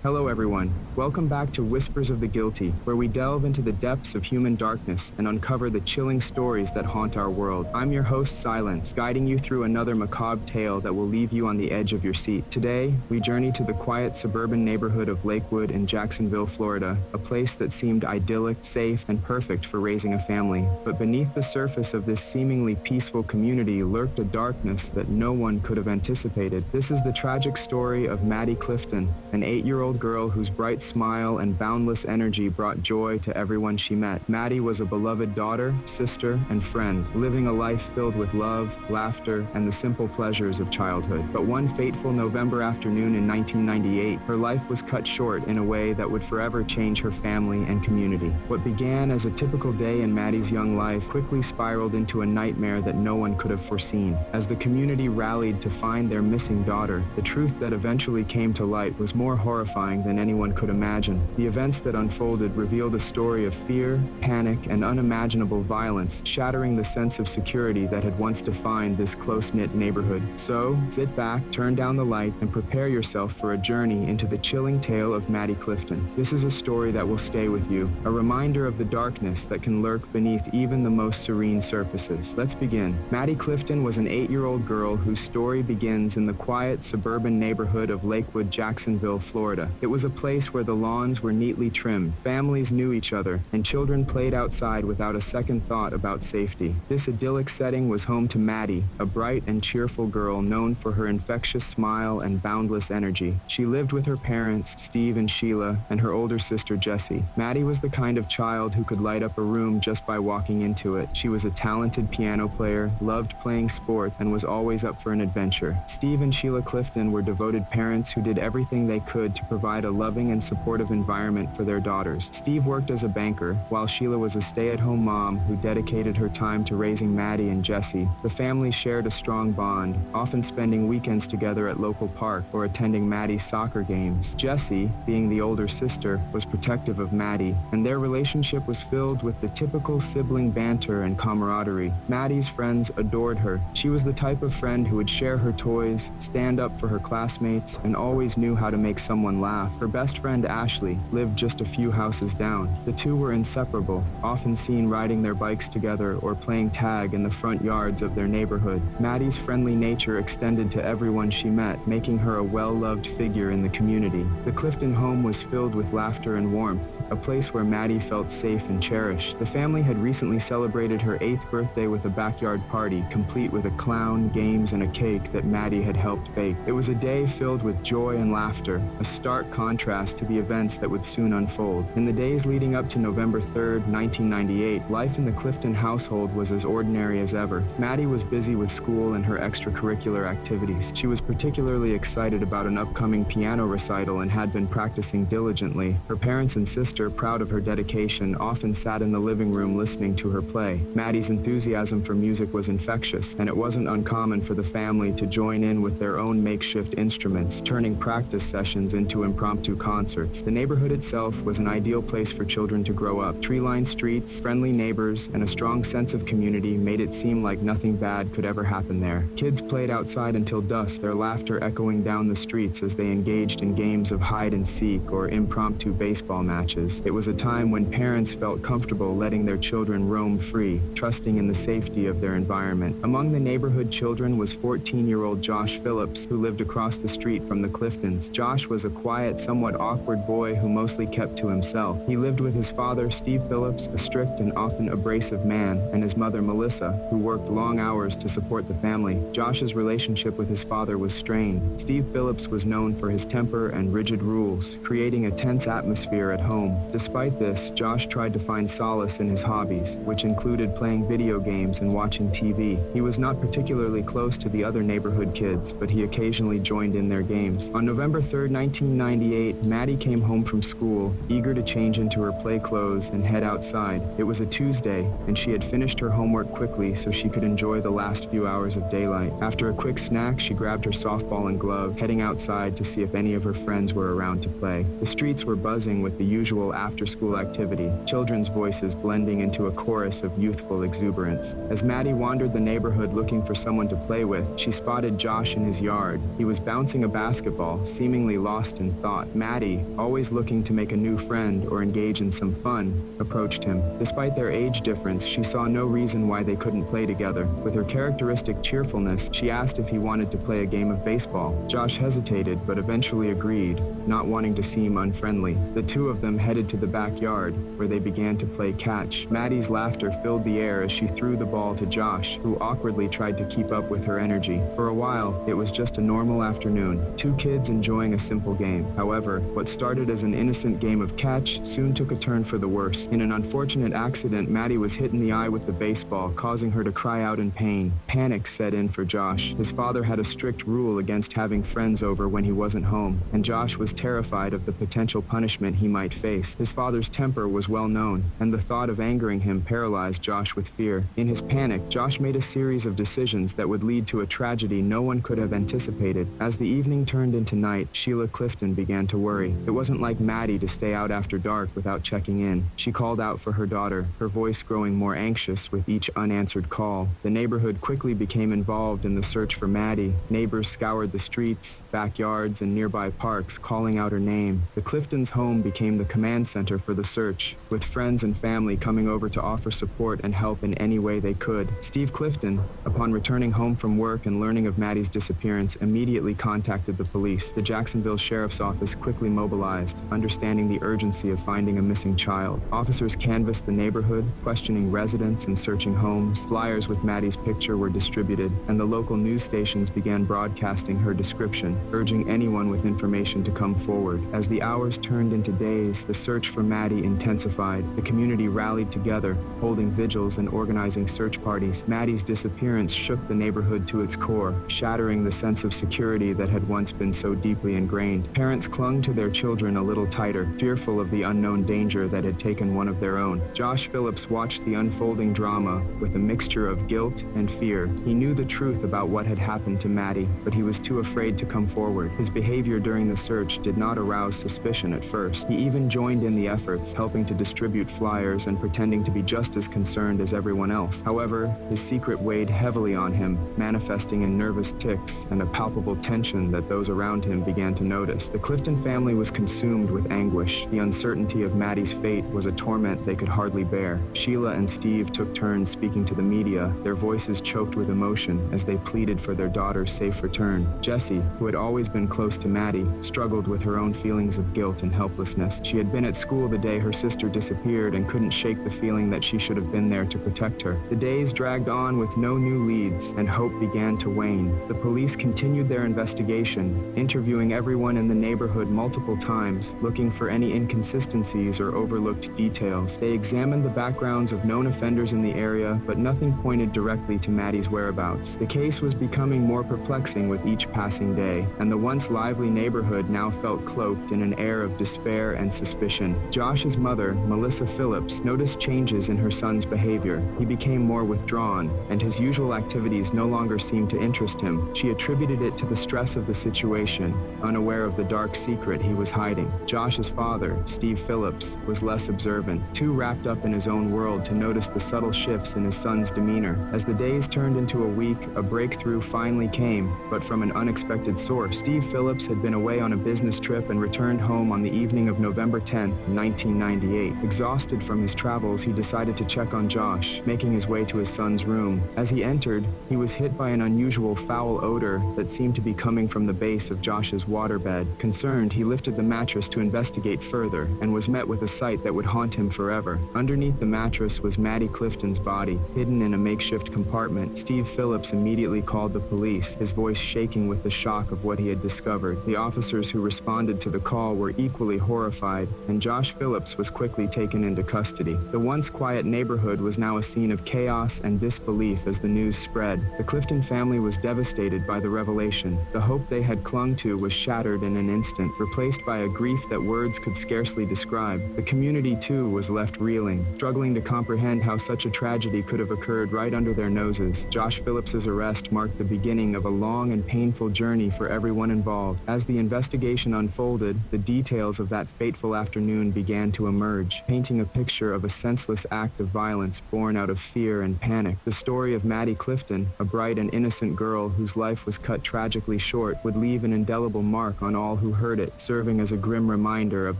Hello everyone, welcome back to Whispers of the Guilty, where we delve into the depths of human darkness and uncover the chilling stories that haunt our world. I'm your host Silence, guiding you through another macabre tale that will leave you on the edge of your seat. Today, we journey to the quiet suburban neighborhood of Lakewood in Jacksonville, Florida, a place that seemed idyllic, safe, and perfect for raising a family. But beneath the surface of this seemingly peaceful community lurked a darkness that no one could have anticipated. This is the tragic story of Maddie Clifton, an 8-year-old girl whose bright smile and boundless energy brought joy to everyone she met. Maddie was a beloved daughter, sister, and friend, living a life filled with love, laughter, and the simple pleasures of childhood. But one fateful November afternoon in 1998, her life was cut short in a way that would forever change her family and community. What began as a typical day in Maddie's young life quickly spiraled into a nightmare that no one could have foreseen. As the community rallied to find their missing daughter, the truth that eventually came to light was more horrifying than anyone could imagine. The events that unfolded revealed a story of fear, panic, and unimaginable violence, shattering the sense of security that had once defined this close-knit neighborhood. So, sit back, turn down the light, and prepare yourself for a journey into the chilling tale of Maddie Clifton. This is a story that will stay with you, a reminder of the darkness that can lurk beneath even the most serene surfaces. Let's begin. Maddie Clifton was an 8-year-old girl whose story begins in the quiet suburban neighborhood of Lakewood, Jacksonville, Florida. It was a place where the lawns were neatly trimmed, families knew each other, and children played outside without a second thought about safety. This idyllic setting was home to Maddie, a bright and cheerful girl known for her infectious smile and boundless energy. She lived with her parents, Steve and Sheila, and her older sister, Jessie. Maddie was the kind of child who could light up a room just by walking into it. She was a talented piano player, loved playing sports, and was always up for an adventure. Steve and Sheila Clifton were devoted parents who did everything they could to provide a loving and supportive environment for their daughters. Steve worked as a banker, while Sheila was a stay-at-home mom who dedicated her time to raising Maddie and Jessie. The family shared a strong bond, often spending weekends together at local park or attending Maddie's soccer games. Jessie, being the older sister, was protective of Maddie, and their relationship was filled with the typical sibling banter and camaraderie. Maddie's friends adored her. She was the type of friend who would share her toys, stand up for her classmates, and always knew how to make someone laugh. Her best friend Ashley lived just a few houses down. The two were inseparable, often seen riding their bikes together or playing tag in the front yards of their neighborhood. Maddie's friendly nature extended to everyone she met, making her a well-loved figure in the community. The Clifton home was filled with laughter and warmth, a place where Maddie felt safe and cherished. The family had recently celebrated her 8th birthday with a backyard party, complete with a clown, games, and a cake that Maddie had helped bake. It was a day filled with joy and laughter, a stark contrast to the events that would soon unfold. In the days leading up to November 3rd, 1998, life in the Clifton household was as ordinary as ever. Maddie was busy with school and her extracurricular activities. She was particularly excited about an upcoming piano recital and had been practicing diligently. Her parents and sister, proud of her dedication, often sat in the living room listening to her play. Maddie's enthusiasm for music was infectious, and it wasn't uncommon for the family to join in with their own makeshift instruments, turning practice sessions into impromptu concerts. The neighborhood itself was an ideal place for children to grow up. Tree-lined streets, friendly neighbors, and a strong sense of community made it seem like nothing bad could ever happen there. Kids played outside until dusk, their laughter echoing down the streets as they engaged in games of hide and seek or impromptu baseball matches. It was a time when parents felt comfortable letting their children roam free, trusting in the safety of their environment. Among the neighborhood children was 14-year-old Josh Phillips, who lived across the street from the Cliftons. Josh was a quiet, somewhat awkward boy who mostly kept to himself. He lived with his father, Steve Phillips, a strict and often abrasive man, and his mother, Melissa, who worked long hours to support the family. Josh's relationship with his father was strained. Steve Phillips was known for his temper and rigid rules, creating a tense atmosphere at home. Despite this, Josh tried to find solace in his hobbies, which included playing video games and watching TV. He was not particularly close to the other neighborhood kids, but he occasionally joined in their games. On November 3rd, 1998, Maddie came home from school, eager to change into her play clothes and head outside. It was a Tuesday, and she had finished her homework quickly so she could enjoy the last few hours of daylight. After a quick snack, she grabbed her softball and glove, heading outside to see if any of her friends were around to play. The streets were buzzing with the usual after-school activity, children's voices blending into a chorus of youthful exuberance. As Maddie wandered the neighborhood looking for someone to play with, she spotted Josh in his yard. He was bouncing a basketball, seemingly lost in than thought. Maddie, always looking to make a new friend or engage in some fun, approached him. Despite their age difference, she saw no reason why they couldn't play together. With her characteristic cheerfulness, she asked if he wanted to play a game of baseball. Josh hesitated, but eventually agreed, not wanting to seem unfriendly. The two of them headed to the backyard, where they began to play catch. Maddie's laughter filled the air as she threw the ball to Josh, who awkwardly tried to keep up with her energy. For a while, it was just a normal afternoon, two kids enjoying a simple game. However, what started as an innocent game of catch soon took a turn for the worse. In an unfortunate accident, Maddie was hit in the eye with the baseball, causing her to cry out in pain. Panic set in for Josh. His father had a strict rule against having friends over when he wasn't home, and Josh was terrified of the potential punishment he might face. His father's temper was well known, and the thought of angering him paralyzed Josh with fear. In his panic, Josh made a series of decisions that would lead to a tragedy no one could have anticipated. As the evening turned into night, Sheila Clifton began to worry. It wasn't like Maddie to stay out after dark without checking in. She called out for her daughter, her voice growing more anxious with each unanswered call. The neighborhood quickly became involved in the search for Maddie. Neighbors scoured the streets, backyards, and nearby parks, calling out her name. The Cliftons' home became the command center for the search, with friends and family coming over to offer support and help in any way they could. Steve Clifton, upon returning home from work and learning of Maddie's disappearance, immediately contacted the police. The Jacksonville Sheriff's Office quickly mobilized, understanding the urgency of finding a missing child. Officers canvassed the neighborhood, questioning residents and searching homes. Flyers with Maddie's picture were distributed, and the local news stations began broadcasting her description, urging anyone with information to come forward. As the hours turned into days, the search for Maddie intensified. The community rallied together, holding vigils and organizing search parties. Maddie's disappearance shook the neighborhood to its core, shattering the sense of security that had once been so deeply ingrained. Parents clung to their children a little tighter, fearful of the unknown danger that had taken one of their own. Josh Phillips watched the unfolding drama with a mixture of guilt and fear. He knew the truth about what had happened to Maddie, but he was too afraid to come forward. His behavior during the search did not arouse suspicion at first. He even joined in the efforts, helping to distribute flyers and pretending to be just as concerned as everyone else. However, his secret weighed heavily on him, manifesting in nervous tics and a palpable tension that those around him began to notice. The Clifton family was consumed with anguish. The uncertainty of Maddie's fate was a torment they could hardly bear. Sheila and Steve took turns speaking to the media, their voices choked with emotion as they pleaded for their daughter's safe return. Jessie, who had always been close to Maddie, struggled with her own feelings of guilt and helplessness. She had been at school the day her sister disappeared and couldn't shake the feeling that she should have been there to protect her. The days dragged on with no new leads, and hope began to wane. The police continued their investigation, interviewing everyone in the neighborhood multiple times, looking for any inconsistencies or overlooked details. They examined the backgrounds of known offenders in the area, but nothing pointed directly to Maddie's whereabouts. The case was becoming more perplexing with each passing day, and the once lively neighborhood now felt cloaked in an air of despair and suspicion. Josh's mother, Melissa Phillips, noticed changes in her son's behavior. He became more withdrawn, and his usual activities no longer seemed to interest him. She attributed it to the stress of the situation, unaware of the dark secret he was hiding. Josh's father, Steve Phillips, was less observant, too wrapped up in his own world to notice the subtle shifts in his son's demeanor. As the days turned into a week, a breakthrough finally came, but from an unexpected source. Steve Phillips had been away on a business trip and returned home on the evening of November 10, 1998. Exhausted from his travels, he decided to check on Josh, making his way to his son's room. As he entered, he was hit by an unusual foul odor that seemed to be coming from the base of Josh's waterbed. Concerned, he lifted the mattress to investigate further and was met with a sight that would haunt him forever. Underneath the mattress was Maddie Clifton's body, hidden in a makeshift compartment. Steve Phillips immediately called the police, his voice shaking with the shock of what he had discovered. The officers who responded to the call were equally horrified, and Josh Phillips was quickly taken into custody. The once quiet neighborhood was now a scene of chaos and disbelief as the news spread. The Clifton family was devastated by the revelation. The hope they had clung to was shattered in an instant, replaced by a grief that words could scarcely describe. The community, too, was left reeling, struggling to comprehend how such a tragedy could have occurred right under their noses. Josh Phillips's arrest marked the beginning of a long and painful journey for everyone involved. As the investigation unfolded, the details of that fateful afternoon began to emerge, painting a picture of a senseless act of violence born out of fear and panic. The story of Maddie Clifton, a bright and innocent girl whose life was cut tragically short, would leave an indelible mark on all who heard it, serving as a grim reminder of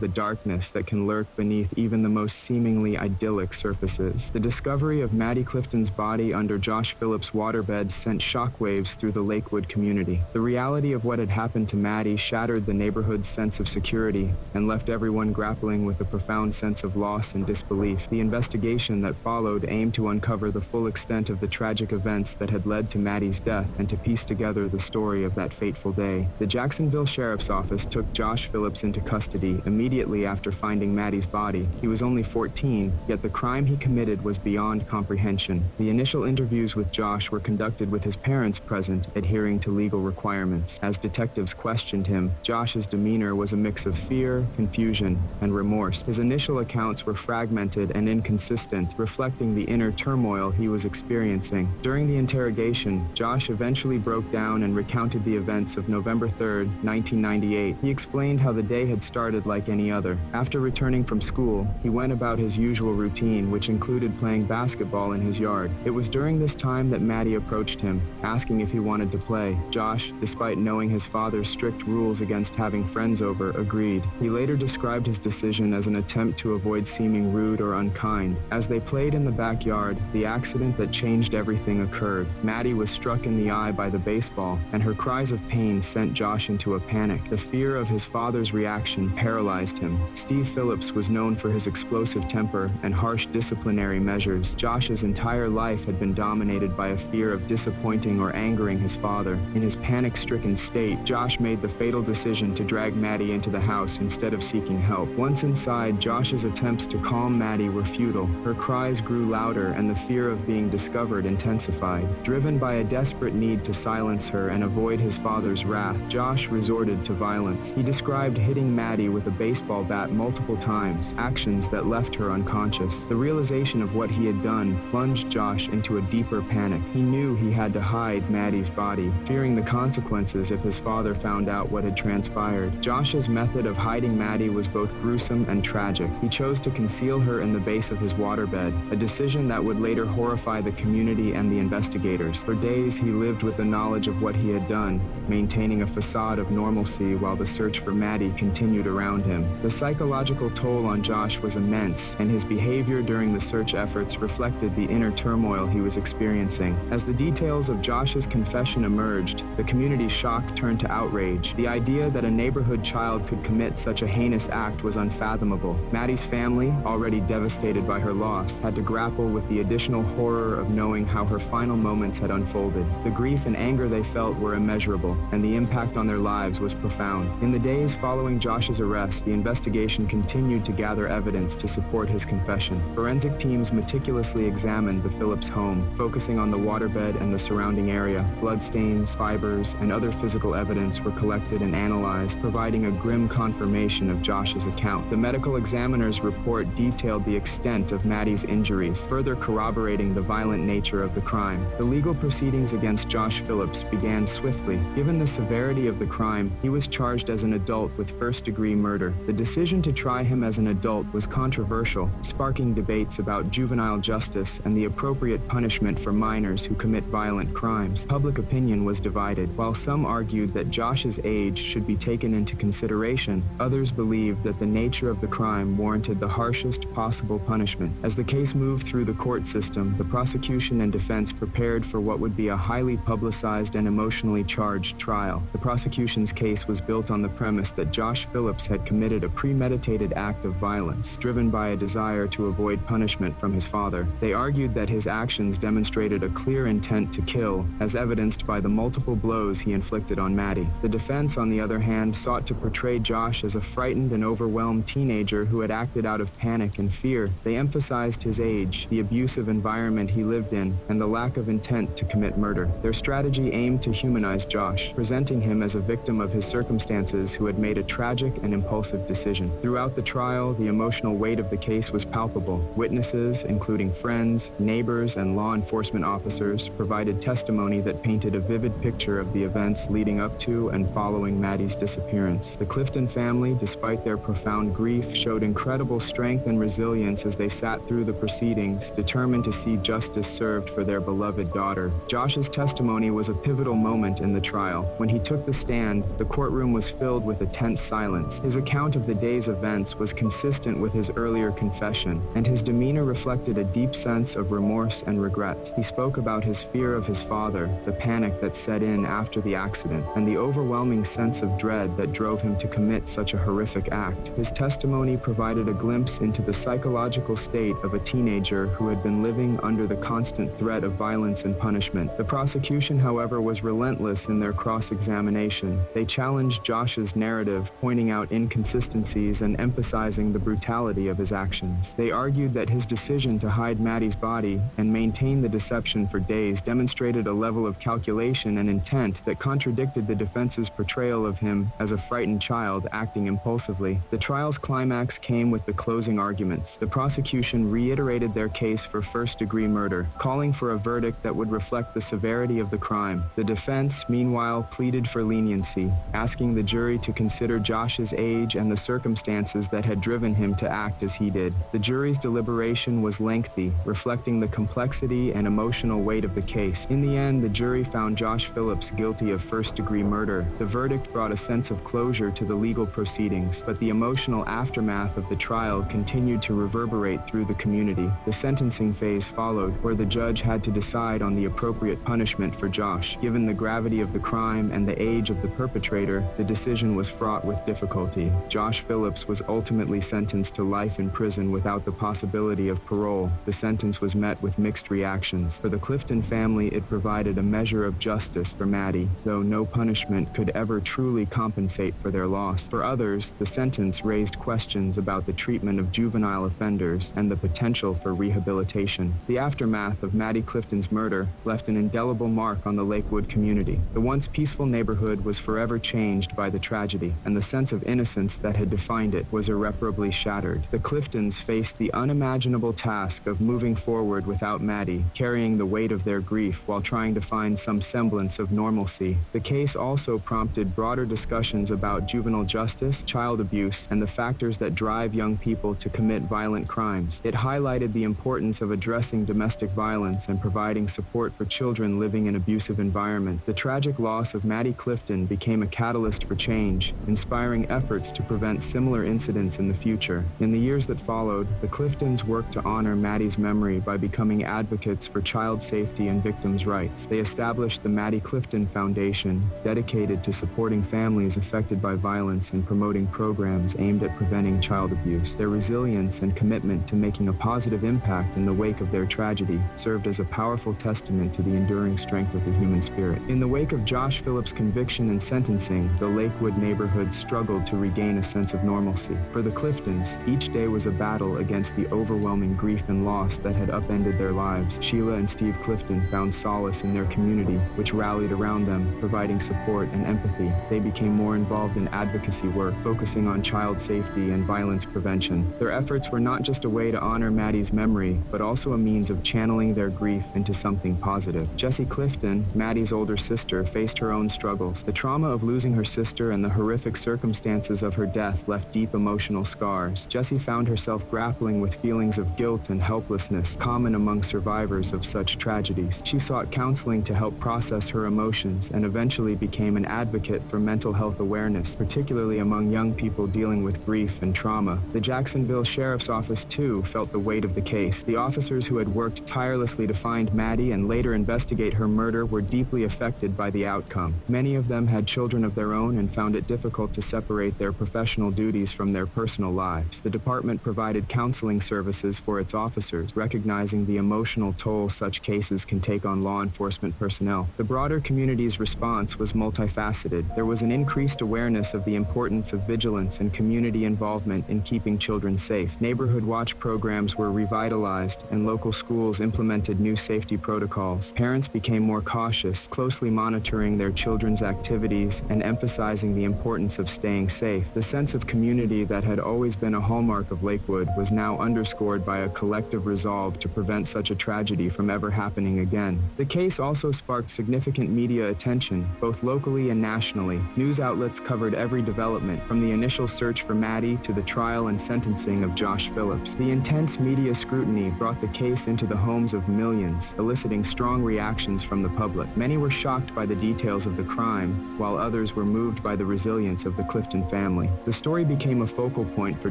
the darkness that can lurk beneath even the most seemingly idyllic surfaces. The discovery of Maddie Clifton's body under Josh Phillips' waterbed sent shockwaves through the Lakewood community. The reality of what had happened to Maddie shattered the neighborhood's sense of security and left everyone grappling with a profound sense of loss and disbelief. The investigation that followed aimed to uncover the full extent of the tragic events that had led to Maddie's death and to piece together the story of that fateful day. The Jacksonville Sheriff's Office took Josh Phillips into custody immediately after finding Maddie's body. He was only 14, yet the crime he committed was beyond comprehension. The initial interviews with Josh were conducted with his parents present, adhering to legal requirements. As detectives questioned him, Josh's demeanor was a mix of fear, confusion, and remorse. His initial accounts were fragmented and inconsistent, reflecting the inner turmoil he was experiencing. During the interrogation, Josh eventually broke down and recounted the events of November 3rd, 1998. He explained how the day had started like any other. After returning from school, he went about his usual routine, which included playing basketball in his yard. It was during this time that Maddie approached him, asking if he wanted to play. Josh, despite knowing his father's strict rules against having friends over, agreed. He later described his decision as an attempt to avoid seeming rude or unkind. As they played in the backyard, the accident that changed everything occurred. Maddie was struck in the eye by the baseball, and her cries of pain sent Josh into a panic. The fear of his father's reaction paralyzed him. Steve Phillips was known for his explosive temper and harsh disciplinary measures. Josh's entire life had been dominated by a fear of disappointing or angering his father. In his panic-stricken state, Josh made the fatal decision to drag Maddie into the house instead of seeking help. Once inside, Josh's attempts to calm Maddie were futile. Her cries grew louder and the fear of being discovered intensified. Driven by a desperate need to silence her and avoid his father's wrath, Josh resorted to violence. He described hitting Maddie with a baseball bat multiple times, actions that left her unconscious. The realization of what he had done plunged Josh into a deeper panic. He knew he had to hide Maddie's body, fearing the consequences if his father found out what had transpired. Josh's method of hiding Maddie was both gruesome and tragic. He chose to conceal her in the base of his waterbed, a decision that would later horrify the community and the investigators. For days, he lived with the knowledge of what he had done, maintaining a facade of normalcy while the search for Maddie continued around him. The psychological toll on Josh was immense, and his behavior during the search efforts reflected the inner turmoil he was experiencing. As the details of Josh's confession emerged, the community's shock turned to outrage. The idea that a neighborhood child could commit such a heinous act was unfathomable. Maddie's family, already devastated by her loss, had to grapple with the additional horror of knowing how her final moments had unfolded. The grief and anger they felt were immeasurable, and the impact on their lives was profound. In the days following Josh's arrest, the investigation continued to gather evidence to support his confession. Forensic teams meticulously examined the Phillips home, focusing on the waterbed and the surrounding area. Bloodstains, fibers, and other physical evidence were collected and analyzed, providing a grim confirmation of Josh's account. The medical examiner's report detailed the extent of Maddie's injuries, further corroborating the violent nature of the crime. The legal proceedings against Josh Phillips began swiftly. Given the severity of the crime, he was charged as an adult with first-degree murder. The decision to try him as an adult was controversial, sparking debates about juvenile justice and the appropriate punishment for minors who commit violent crimes. Public opinion was divided. While some argued that Josh's age should be taken into consideration, others believed that the nature of the crime warranted the harshest possible punishment. As the case moved through the court system, the prosecution and defense prepared for what would be a highly publicized and emotionally charged trial. The prosecution's case was built on the premise that Josh Phillips had committed a premeditated act of violence, driven by a desire to avoid punishment from his father. They argued that his actions demonstrated a clear intent to kill, as evidenced by the multiple blows he inflicted on Maddie. The defense, on the other hand, sought to portray Josh as a frightened and overwhelmed teenager who had acted out of panic and fear. They emphasized his age, the abusive environment he lived in, and the lack of intent to commit murder. Their strategy aimed to humanize Josh, presenting him as a victim of his circumstances who had made a tragic and impulsive decision. Throughout the trial, the emotional weight of the case was palpable. Witnesses, including friends, neighbors, and law enforcement officers, provided testimony that painted a vivid picture of the events leading up to and following Maddie's disappearance. The Clifton family, despite their profound grief, showed incredible strength and resilience as they sat through the proceedings, determined to see justice served for their beloved daughter. Josh's testimony was a pivotal moment in the trial. When he took the stand, the courtroom courtroom was filled with a tense silence. His account of the day's events was consistent with his earlier confession, and his demeanor reflected a deep sense of remorse and regret. He spoke about his fear of his father, the panic that set in after the accident, and the overwhelming sense of dread that drove him to commit such a horrific act. His testimony provided a glimpse into the psychological state of a teenager who had been living under the constant threat of violence and punishment. The prosecution, however, was relentless in their cross-examination. They challenged Josh's narrative, pointing out inconsistencies and emphasizing the brutality of his actions. They argued that his decision to hide Maddie's body and maintain the deception for days demonstrated a level of calculation and intent that contradicted the defense's portrayal of him as a frightened child acting impulsively. The trial's climax came with the closing arguments. The prosecution reiterated their case for first-degree murder, calling for a verdict that would reflect the severity of the crime. The defense, meanwhile, pleaded for leniency, asking the jury to consider Josh's age and the circumstances that had driven him to act as he did. The jury's deliberation was lengthy, reflecting the complexity and emotional weight of the case. In the end, the jury found Josh Phillips guilty of first-degree murder. The verdict brought a sense of closure to the legal proceedings, but the emotional aftermath of the trial continued to reverberate through the community. The sentencing phase followed, where the judge had to decide on the appropriate punishment for Josh. Given the gravity of the crime and the age of the perpetrator, the decision was fraught with difficulty. Josh Phillips was ultimately sentenced to life in prison without the possibility of parole. The sentence was met with mixed reactions. For the Clifton family, it provided a measure of justice for Maddie, though no punishment could ever truly compensate for their loss. For others, the sentence raised questions about the treatment of juvenile offenders and the potential for rehabilitation. The aftermath of Maddie Clifton's murder left an indelible mark on the Lakewood community. The once peaceful neighborhood was forever changed by the tragedy, and the sense of innocence that had defined it was irreparably shattered. The Cliftons faced the unimaginable task of moving forward without Maddie, carrying the weight of their grief while trying to find some semblance of normalcy. The case also prompted broader discussions about juvenile justice, child abuse, and the factors that drive young people to commit violent crimes. It highlighted the importance of addressing domestic violence and providing support for children living in abusive environments. The tragic loss of Maddie Clifton became a catalyst for change, inspiring efforts to prevent similar incidents in the future. In the years that followed, the Cliftons worked to honor Maddie's memory by becoming advocates for child safety and victims' rights. They established the Maddie Clifton Foundation, dedicated to supporting families affected by violence and promoting programs aimed at preventing child abuse. Their resilience and commitment to making a positive impact in the wake of their tragedy served as a powerful testament to the enduring strength of the human spirit. In the wake of Josh Phillips' conviction and sentencing, the Lakewood neighborhood struggled to regain a sense of normalcy. For the Cliftons, each day was a battle against the overwhelming grief and loss that had upended their lives. Sheila and Steve Clifton found solace in their community, which rallied around them, providing support and empathy. They became more involved in advocacy work, focusing on child safety and violence prevention. Their efforts were not just a way to honor Maddie's memory, but also a means of channeling their grief into something positive. Jessie Clifton, Maddie's older sister, faced her own struggles. The trauma of losing her sister and the horrific circumstances of her death left deep emotional scars. Jessie found herself grappling with feelings of guilt and helplessness common among survivors of such tragedies. She sought counseling to help process her emotions and eventually became an advocate for mental health awareness, particularly among young people dealing with grief and trauma. The Jacksonville Sheriff's Office, too, felt the weight of the case. The officers who had worked tirelessly to find Maddie and later investigate her murder were deeply affected by the outcome. Many of them had children of their own and found it difficult to separate their professional duties from their personal lives. The department provided counseling services for its officers, recognizing the emotional toll such cases can take on law enforcement personnel. The broader community's response was multifaceted. There was an increased awareness of the importance of vigilance and community involvement in keeping children safe. Neighborhood watch programs were revitalized, and local schools implemented new safety protocols. Parents became more cautious, closely monitoring their children's activities and emphasizing the importance of staying safe. The sense of community that had always been a hallmark of Lakewood was now underscored by a collective resolve to prevent such a tragedy from ever happening again. The case also sparked significant media attention, both locally and nationally. News outlets covered every development, from the initial search for Maddie to the trial and sentencing of Josh Phillips. The intense media scrutiny brought the case into the homes of millions, eliciting strong reactions from the public. Many were shocked by the details of the crime, while others were moved moved by the resilience of the Clifton family. The story became a focal point for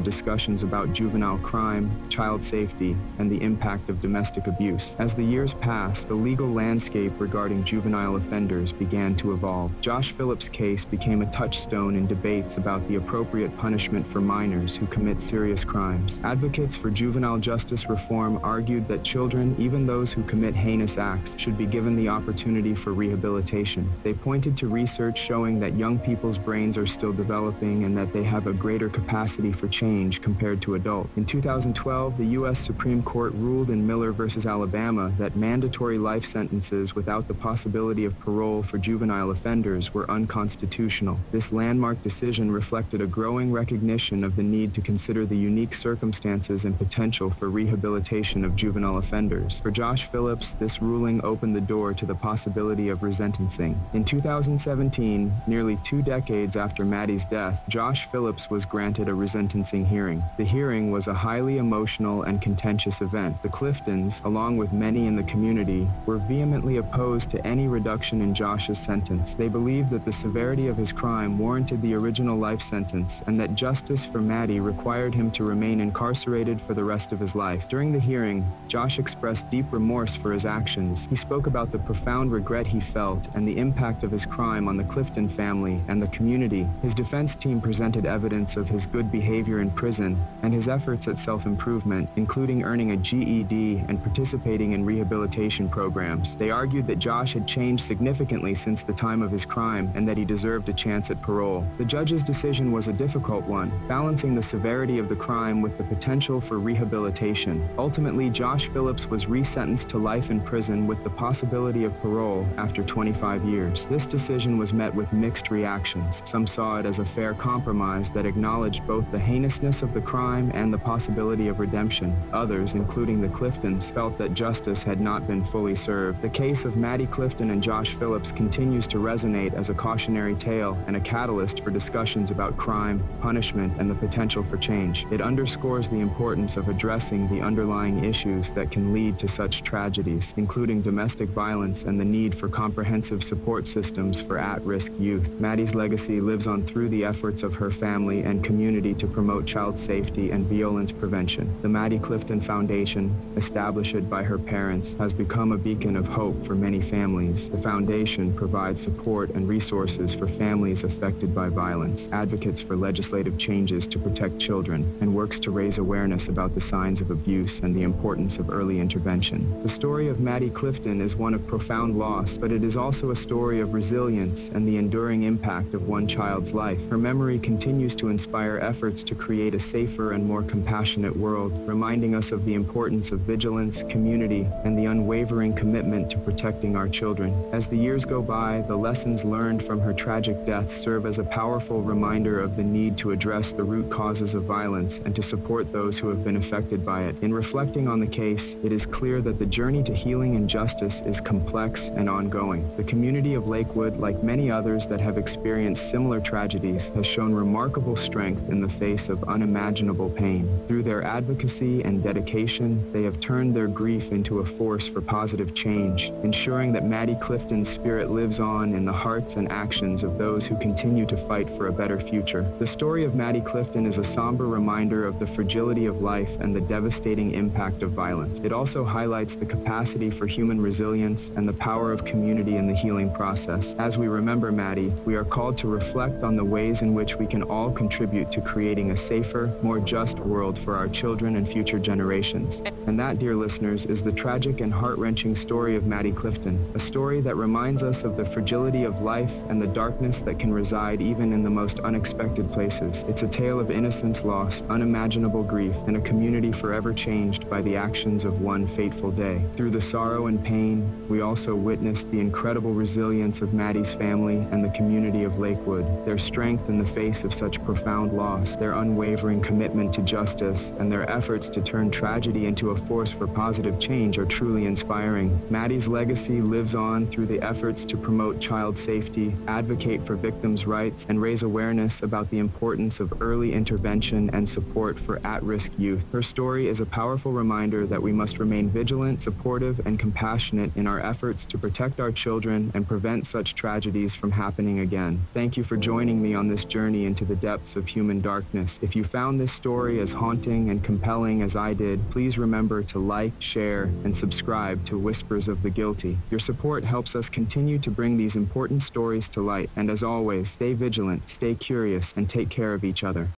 discussions about juvenile crime, child safety, and the impact of domestic abuse. As the years passed, the legal landscape regarding juvenile offenders began to evolve. Josh Phillips' case became a touchstone in debates about the appropriate punishment for minors who commit serious crimes. Advocates for juvenile justice reform argued that children, even those who commit heinous acts, should be given the opportunity for rehabilitation. They pointed to research showing that young people's brains are still developing and that they have a greater capacity for change compared to adults. In 2012, the U.S. Supreme Court ruled in Miller versus Alabama that mandatory life sentences without the possibility of parole for juvenile offenders were unconstitutional. This landmark decision reflected a growing recognition of the need to consider the unique circumstances and potential for rehabilitation of juvenile offenders. For Josh Phillips, this ruling opened the door to the possibility of resentencing. In 2017, nearly 2 decades after Maddie's death, Josh Phillips was granted a resentencing hearing. The hearing was a highly emotional and contentious event. The Cliftons, along with many in the community, were vehemently opposed to any reduction in Josh's sentence. They believed that the severity of his crime warranted the original life sentence and that justice for Maddie required him to remain incarcerated for the rest of his life. During the hearing, Josh expressed deep remorse for his actions. He spoke about the profound regret he felt and the impact of his crime on the Clifton family and the community. His defense team presented evidence of his good behavior in prison and his efforts at self-improvement, including earning a GED and participating in rehabilitation programs. They argued that Josh had changed significantly since the time of his crime and that he deserved a chance at parole. The judge's decision was a difficult one, balancing the severity of the crime with the potential for rehabilitation. Ultimately, Josh Phillips was resentenced to life in prison with the possibility of parole after 25 years. This decision was met with mixed reactions. Some saw it as a fair compromise that acknowledged both the heinousness of the crime and the possibility of redemption. Others, including the Cliftons, felt that justice had not been fully served. The case of Maddie Clifton and Josh Phillips continues to resonate as a cautionary tale and a catalyst for discussions about crime, punishment, and the potential for change. It underscores the importance of addressing the underlying issues that can lead to such tragedies, including domestic violence and the need for comprehensive support systems for at-risk youth. Maddie's legacy lives on through the efforts of her family and community to promote child safety and violence prevention. The Maddie Clifton Foundation, established by her parents, has become a beacon of hope for many families. The foundation provides support and resources for families affected by violence, advocates for legislative changes to protect children, and works to raise awareness about the signs of abuse and the importance of early intervention. The story of Maddie Clifton is one of profound loss, but it is also a story of resilience and the enduring impact of one child's life. Her memory continues to inspire efforts to create a safer and more compassionate world, reminding us of the importance of vigilance, community, and the unwavering commitment to protecting our children. As the years go by, the lessons learned from her tragic death serve as a powerful reminder of the need to address the root causes of violence and to support those who have been affected by it. In reflecting on the case, it is clear that the journey to healing and justice is complex and ongoing. The community of Lakewood, like many others that have experienced similar tragedies, has shown remarkable strength in the face of unimaginable pain. Through their advocacy and dedication, they have turned their grief into a force for positive change, ensuring that Maddie Clifton's spirit lives on in the hearts and actions of those who continue to fight for a better future. The story of Maddie Clifton is a somber reminder of the fragility of life and the devastating impact of violence. It also highlights the capacity for human resilience and the power of community in the healing process. As we remember Maddie, we are called to reflect on the ways in which we can all contribute to creating a safer, more just world for our children and future generations. And that, dear listeners, is the tragic and heart-wrenching story of Maddie Clifton, a story that reminds us of the fragility of life and the darkness that can reside even in the most unexpected places. It's a tale of innocence lost, unimaginable grief, and a community forever changed by the actions of one fateful day. Through the sorrow and pain, we also witnessed the incredible resilience of Maddie's family and the community of Lakewood, their strength in the face of such profound loss, their unwavering commitment to justice, and their efforts to turn tragedy into a force for positive change are truly inspiring. Maddie's legacy lives on through the efforts to promote child safety, advocate for victims' rights, and raise awareness about the importance of early intervention and support for at-risk youth. Her story is a powerful reminder that we must remain vigilant, supportive, and compassionate in our efforts to protect our children and prevent such tragedies from happening again. again. Thank you for joining me on this journey into the depths of human darkness. If you found this story as haunting and compelling as I did, please remember to like, share, and subscribe to Whispers of the Guilty. Your support helps us continue to bring these important stories to light. And as always, stay vigilant, stay curious, and take care of each other.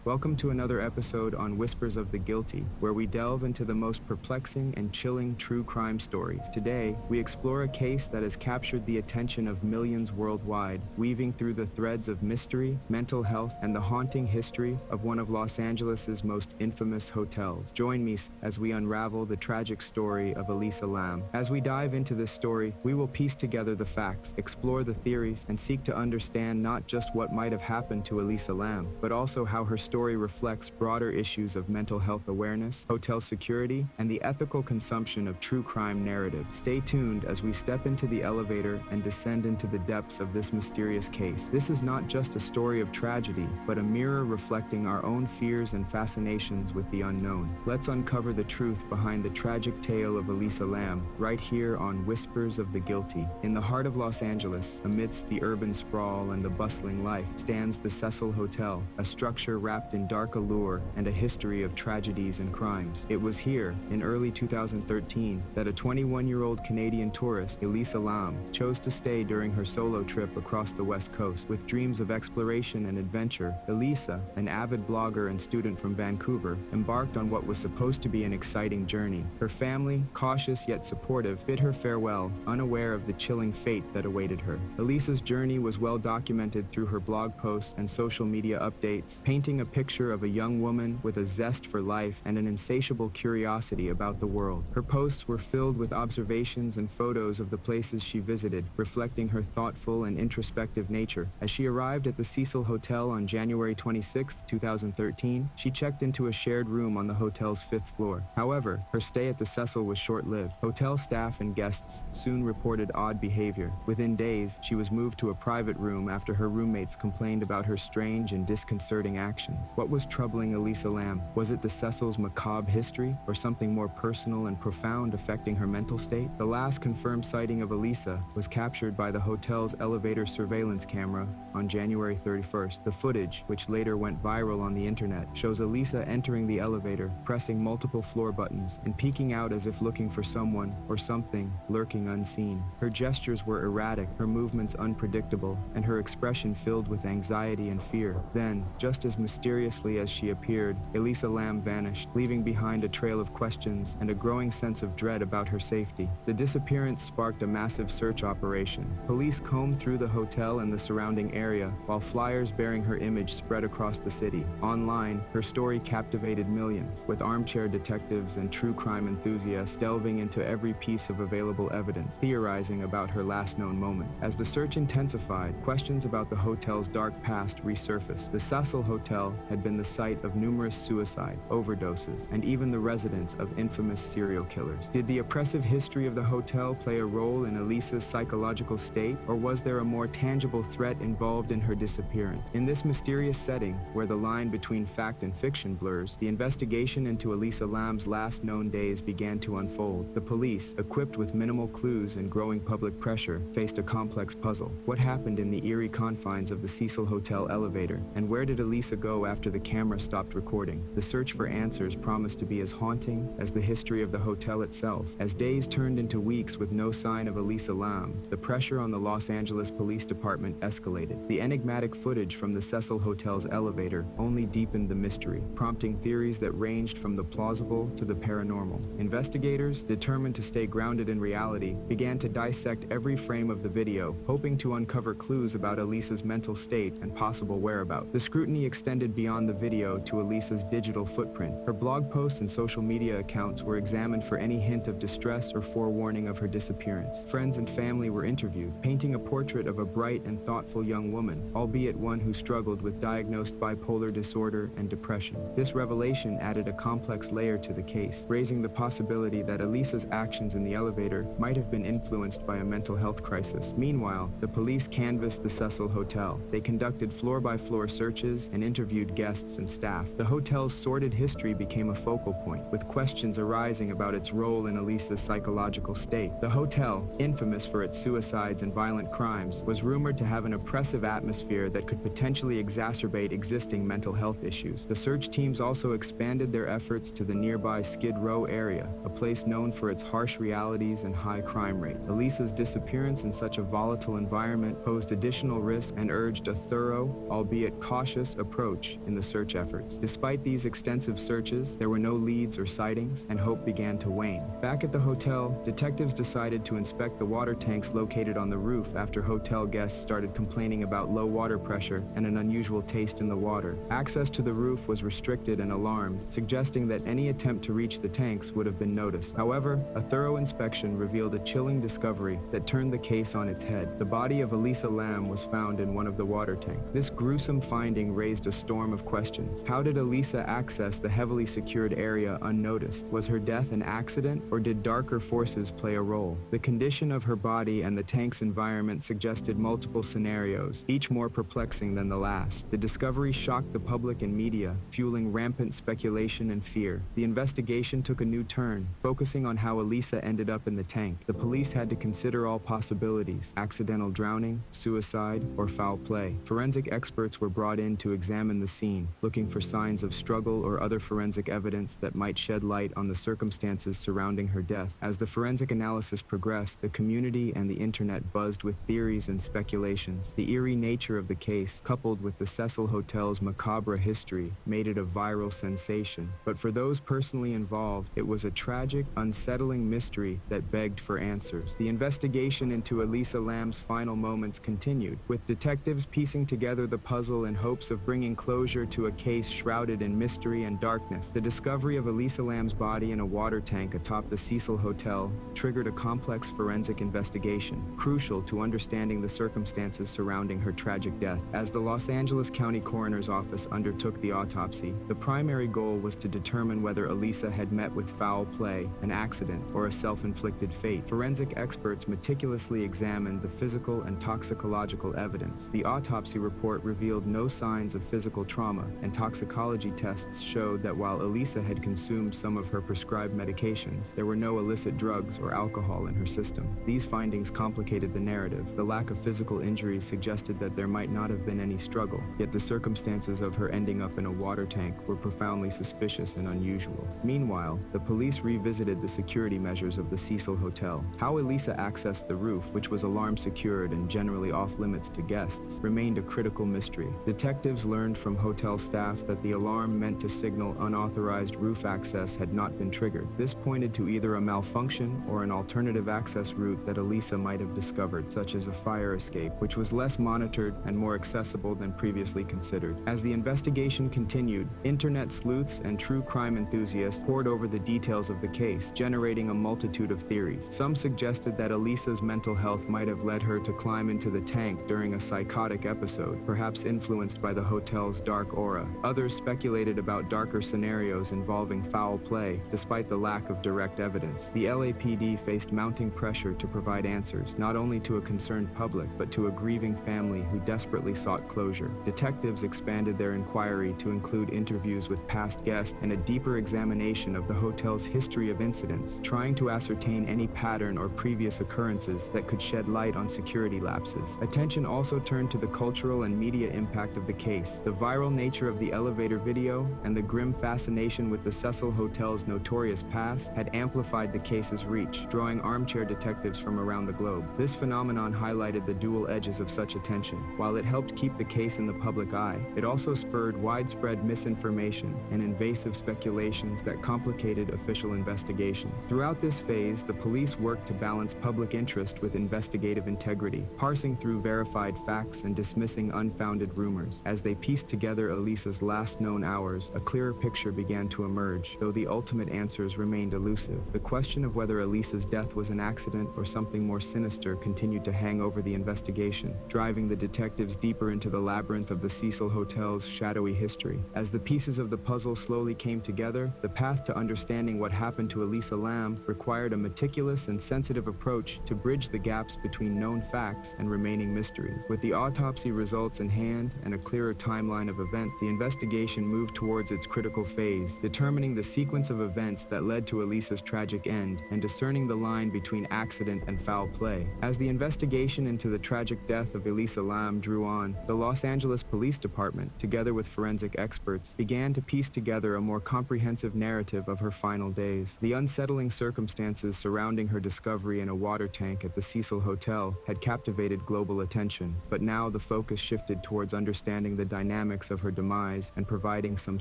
Welcome to another episode on Whispers of the Guilty, where we delve into the most perplexing and chilling true crime stories. Today, we explore a case that has captured the attention of millions worldwide, weaving through the threads of mystery, mental health, and the haunting history of one of Los Angeles' most infamous hotels. Join me as we unravel the tragic story of Elisa Lam. As we dive into this story, we will piece together the facts, explore the theories, and seek to understand not just what might have happened to Elisa Lam, but also how her story reflects broader issues of mental health awareness, hotel security, and the ethical consumption of true crime narratives. Stay tuned as we step into the elevator and descend into the depths of this mysterious case. This is not just a story of tragedy, but a mirror reflecting our own fears and fascinations with the unknown. Let's uncover the truth behind the tragic tale of Elisa Lam, right here on Whispers of the Guilty. In the heart of Los Angeles, amidst the urban sprawl and the bustling life, stands the Cecil Hotel, a structure wrapped in dark allure and a history of tragedies and crimes. It was here, in early 2013, that a 21-year-old Canadian tourist, Elisa Lam, chose to stay during her solo trip across the West Coast. With dreams of exploration and adventure, Elisa, an avid blogger and student from Vancouver, embarked on what was supposed to be an exciting journey. Her family, cautious yet supportive, bid her farewell, unaware of the chilling fate that awaited her. Elisa's journey was well documented through her blog posts and social media updates, painting a picture of a young woman with a zest for life and an insatiable curiosity about the world. Her posts were filled with observations and photos of the places she visited, reflecting her thoughtful and introspective nature. As she arrived at the Cecil Hotel on January 26, 2013, she checked into a shared room on the hotel's 5th floor. However, her stay at the Cecil was short-lived. Hotel staff and guests soon reported odd behavior. Within days, she was moved to a private room after her roommates complained about her strange and disconcerting actions. What was troubling Elisa Lam? Was it the Cecil's macabre history, or something more personal and profound affecting her mental state? The last confirmed sighting of Elisa was captured by the hotel's elevator surveillance camera on January 31st. The footage, which later went viral on the internet, shows Elisa entering the elevator, pressing multiple floor buttons, and peeking out as if looking for someone or something lurking unseen. Her gestures were erratic, her movements unpredictable, and her expression filled with anxiety and fear. Then, just as mysteriously as she appeared, Elisa Lam vanished, leaving behind a trail of questions and a growing sense of dread about her safety. The disappearance sparked a massive search operation. Police combed through the hotel and the surrounding area, while flyers bearing her image spread across the city. Online, her story captivated millions, with armchair detectives and true crime enthusiasts delving into every piece of available evidence, theorizing about her last known moments. As the search intensified, questions about the hotel's dark past resurfaced. The Cecil Hotel had been the site of numerous suicides, overdoses, and even the residence of infamous serial killers. Did the oppressive history of the hotel play a role in Elisa's psychological state, or was there a more tangible threat involved in her disappearance? In this mysterious setting, where the line between fact and fiction blurs, the investigation into Elisa Lam's last known days began to unfold. The police, equipped with minimal clues and growing public pressure, faced a complex puzzle. What happened in the eerie confines of the Cecil Hotel elevator, and where did Elisa go after the camera stopped recording? The search for answers promised to be as haunting as the history of the hotel itself. As days turned into weeks with no sign of Elisa Lam, the pressure on the Los Angeles Police Department escalated. The enigmatic footage from the Cecil Hotel's elevator only deepened the mystery, prompting theories that ranged from the plausible to the paranormal. Investigators, determined to stay grounded in reality, began to dissect every frame of the video, hoping to uncover clues about Elisa's mental state and possible whereabouts. The scrutiny extended beyond the video to Elisa's digital footprint. Her blog posts and social media accounts were examined for any hint of distress or forewarning of her disappearance. Friends and family were interviewed, painting a portrait of a bright and thoughtful young woman, albeit one who struggled with diagnosed bipolar disorder and depression. This revelation added a complex layer to the case, raising the possibility that Elisa's actions in the elevator might have been influenced by a mental health crisis. Meanwhile, the police canvassed the Cecil Hotel. They conducted floor-by-floor searches and interviewed valued guests and staff. The hotel's sordid history became a focal point, with questions arising about its role in Elisa's psychological state. The hotel, infamous for its suicides and violent crimes, was rumored to have an oppressive atmosphere that could potentially exacerbate existing mental health issues. The search teams also expanded their efforts to the nearby Skid Row area, a place known for its harsh realities and high crime rate. Elisa's disappearance in such a volatile environment posed additional risk and urged a thorough, albeit cautious, approach in the search efforts. Despite these extensive searches, there were no leads or sightings, and hope began to wane. Back at the hotel, detectives decided to inspect the water tanks located on the roof after hotel guests started complaining about low water pressure and an unusual taste in the water. Access to the roof was restricted and alarmed, suggesting that any attempt to reach the tanks would have been noticed. However, a thorough inspection revealed a chilling discovery that turned the case on its head. The body of Elisa Lam was found in one of the water tanks. This gruesome finding raised a storm of questions. How did Elisa access the heavily secured area unnoticed? Was her death an accident, or did darker forces play a role? The condition of her body and the tank's environment suggested multiple scenarios, each more perplexing than the last. The discovery shocked the public and media, fueling rampant speculation and fear. The investigation took a new turn, focusing on how Elisa ended up in the tank. The police had to consider all possibilities: accidental drowning, suicide, or foul play. Forensic experts were brought in to examine the scene, looking for signs of struggle or other forensic evidence that might shed light on the circumstances surrounding her death. As the forensic analysis progressed, the community and the internet buzzed with theories and speculations. The eerie nature of the case, coupled with the Cecil Hotel's macabre history, made it a viral sensation. But for those personally involved, it was a tragic, unsettling mystery that begged for answers. The investigation into Elisa Lam's final moments continued, with detectives piecing together the puzzle in hopes of bringing closure to a case shrouded in mystery and darkness. The discovery of Elisa Lam's body in a water tank atop the Cecil Hotel triggered a complex forensic investigation, crucial to understanding the circumstances surrounding her tragic death. As the Los Angeles County Coroner's Office undertook the autopsy, the primary goal was to determine whether Elisa had met with foul play, an accident, or a self-inflicted fate. Forensic experts meticulously examined the physical and toxicological evidence. The autopsy report revealed no signs of physical trauma, and toxicology tests showed that while Elisa had consumed some of her prescribed medications, there were no illicit drugs or alcohol in her system. These findings complicated the narrative. The lack of physical injuries suggested that there might not have been any struggle, yet the circumstances of her ending up in a water tank were profoundly suspicious and unusual. Meanwhile, the police revisited the security measures of the Cecil Hotel. How Elisa accessed the roof, which was alarm secured and generally off-limits to guests, remained a critical mystery. Detectives learned from hotel staff that the alarm meant to signal unauthorized roof access had not been triggered. This pointed to either a malfunction or an alternative access route that Elisa might have discovered, such as a fire escape, which was less monitored and more accessible than previously considered. As the investigation continued, internet sleuths and true crime enthusiasts pored over the details of the case, generating a multitude of theories. Some suggested that Elisa's mental health might have led her to climb into the tank during a psychotic episode, perhaps influenced by the hotel's dark aura. Others speculated about darker scenarios involving foul play, despite the lack of direct evidence. The LAPD faced mounting pressure to provide answers, not only to a concerned public, but to a grieving family who desperately sought closure. Detectives expanded their inquiry to include interviews with past guests and a deeper examination of the hotel's history of incidents, trying to ascertain any pattern or previous occurrences that could shed light on security lapses. Attention also turned to the cultural and media impact of the case. The viral nature of the elevator video and the grim fascination with the Cecil Hotel's notorious past had amplified the case's reach, drawing armchair detectives from around the globe. This phenomenon highlighted the dual edges of such attention. While it helped keep the case in the public eye, it also spurred widespread misinformation and invasive speculations that complicated official investigations. Throughout this phase, the police worked to balance public interest with investigative integrity, parsing through verified facts and dismissing unfounded rumors. As they pieced together Elisa's last known hours, a clearer picture began to emerge, though the ultimate answers remained elusive. The question of whether Elisa's death was an accident or something more sinister continued to hang over the investigation, driving the detectives deeper into the labyrinth of the Cecil Hotel's shadowy history. As the pieces of the puzzle slowly came together, the path to understanding what happened to Elisa Lam required a meticulous and sensitive approach to bridge the gaps between known facts and remaining mysteries. With the autopsy results in hand and a clearer timeline of of events, the investigation moved towards its critical phase, determining the sequence of events that led to Elisa's tragic end and discerning the line between accident and foul play. As the investigation into the tragic death of Elisa Lam drew on, the Los Angeles Police Department, together with forensic experts, began to piece together a more comprehensive narrative of her final days. The unsettling circumstances surrounding her discovery in a water tank at the Cecil Hotel had captivated global attention, but now the focus shifted towards understanding the dynamics of her demise and providing some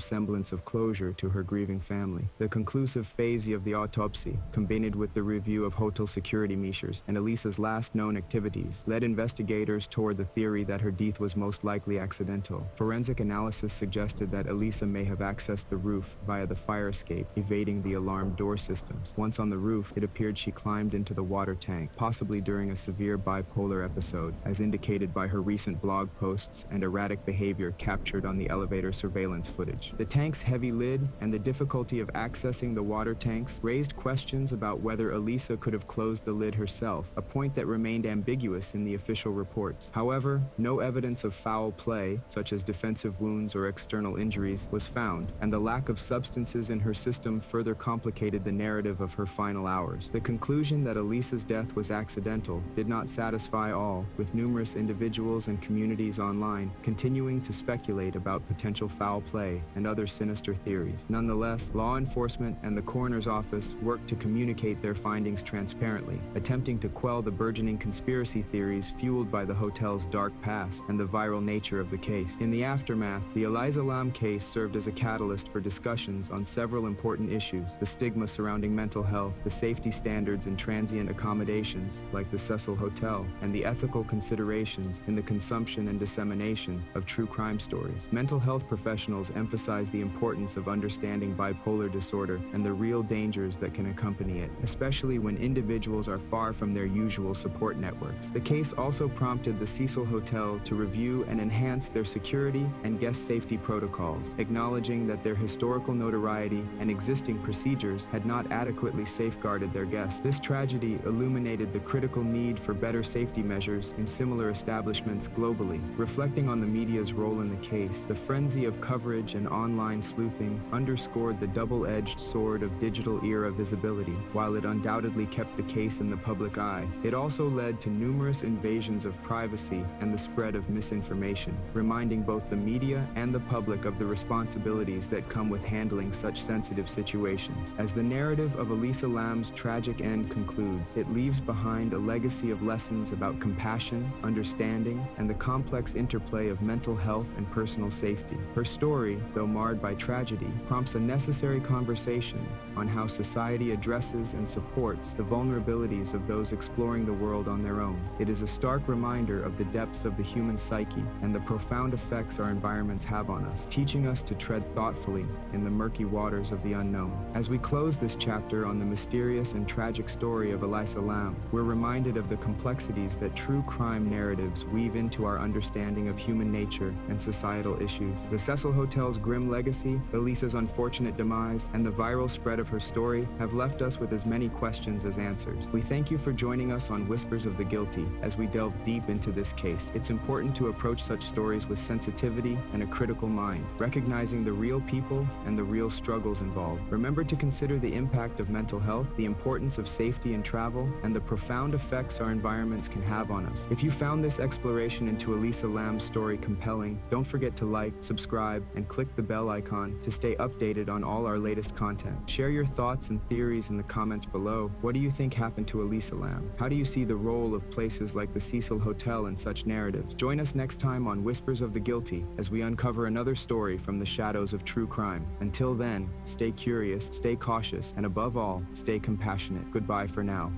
semblance of closure to her grieving family. The conclusive phase of the autopsy, combined with the review of hotel security measures and Elisa's last known activities, led investigators toward the theory that her death was most likely accidental. Forensic analysis suggested that Elisa may have accessed the roof via the fire escape, evading the alarm door systems. Once on the roof, it appeared she climbed into the water tank, possibly during a severe bipolar episode, as indicated by her recent blog posts and erratic behavior captured on the elevator surveillance footage. The tank's heavy lid and the difficulty of accessing the water tanks raised questions about whether Elisa could have closed the lid herself, a point that remained ambiguous in the official reports. However, no evidence of foul play, such as defensive wounds or external injuries, was found, and the lack of substances in her system further complicated the narrative of her final hours. The conclusion that Elisa's death was accidental did not satisfy all, with numerous individuals and communities online continuing to speculate about potential foul play and other sinister theories. Nonetheless, law enforcement and the coroner's office worked to communicate their findings transparently, attempting to quell the burgeoning conspiracy theories fueled by the hotel's dark past and the viral nature of the case. In the aftermath, the Elisa Lam case served as a catalyst for discussions on several important issues: the stigma surrounding mental health, the safety standards in transient accommodations like the Cecil Hotel, and the ethical considerations in the consumption and dissemination of true crime stories. Mental health professionals emphasize the importance of understanding bipolar disorder and the real dangers that can accompany it, especially when individuals are far from their usual support networks. The case also prompted the Cecil Hotel to review and enhance their security and guest safety protocols, acknowledging that their historical notoriety and existing procedures had not adequately safeguarded their guests. This tragedy illuminated the critical need for better safety measures in similar establishments globally. Reflecting on the media's role in the case, the frenzy of coverage and online sleuthing underscored the double-edged sword of digital era visibility. While it undoubtedly kept the case in the public eye, it also led to numerous invasions of privacy and the spread of misinformation, reminding both the media and the public of the responsibilities that come with handling such sensitive situations. As the narrative of Elisa Lam's tragic end concludes, it leaves behind a legacy of lessons about compassion, understanding, and the complex interplay of mental health and personal safety. Her story, though marred by tragedy, prompts a necessary conversation on how society addresses and supports the vulnerabilities of those exploring the world on their own. It is a stark reminder of the depths of the human psyche and the profound effects our environments have on us, teaching us to tread thoughtfully in the murky waters of the unknown. As we close this chapter on the mysterious and tragic story of Elisa Lam, we're reminded of the complexities that true crime narratives weave into our understanding of human nature and societal issues. The Cecil Hotel's grim legacy, Elisa's unfortunate demise, and the viral spread of her story have left us with as many questions as answers. We thank you for joining us on Whispers of the Guilty as we delve deep into this case. It's important to approach such stories with sensitivity and a critical mind, recognizing the real people and the real struggles involved. Remember to consider the impact of mental health, the importance of safety in travel, and the profound effects our environments can have on us. If you found this exploration into Elisa Lam's story compelling, don't forget to like, subscribe, and click the bell icon to stay updated on all our latest content. Share your thoughts and theories in the comments below. What do you think happened to Elisa Lam? How do you see the role of places like the Cecil Hotel in such narratives? Join us next time on Whispers of the Guilty as we uncover another story from the shadows of true crime. Until then, stay curious, stay cautious, and above all, stay compassionate. Goodbye for now.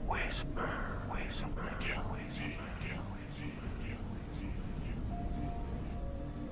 Whisper.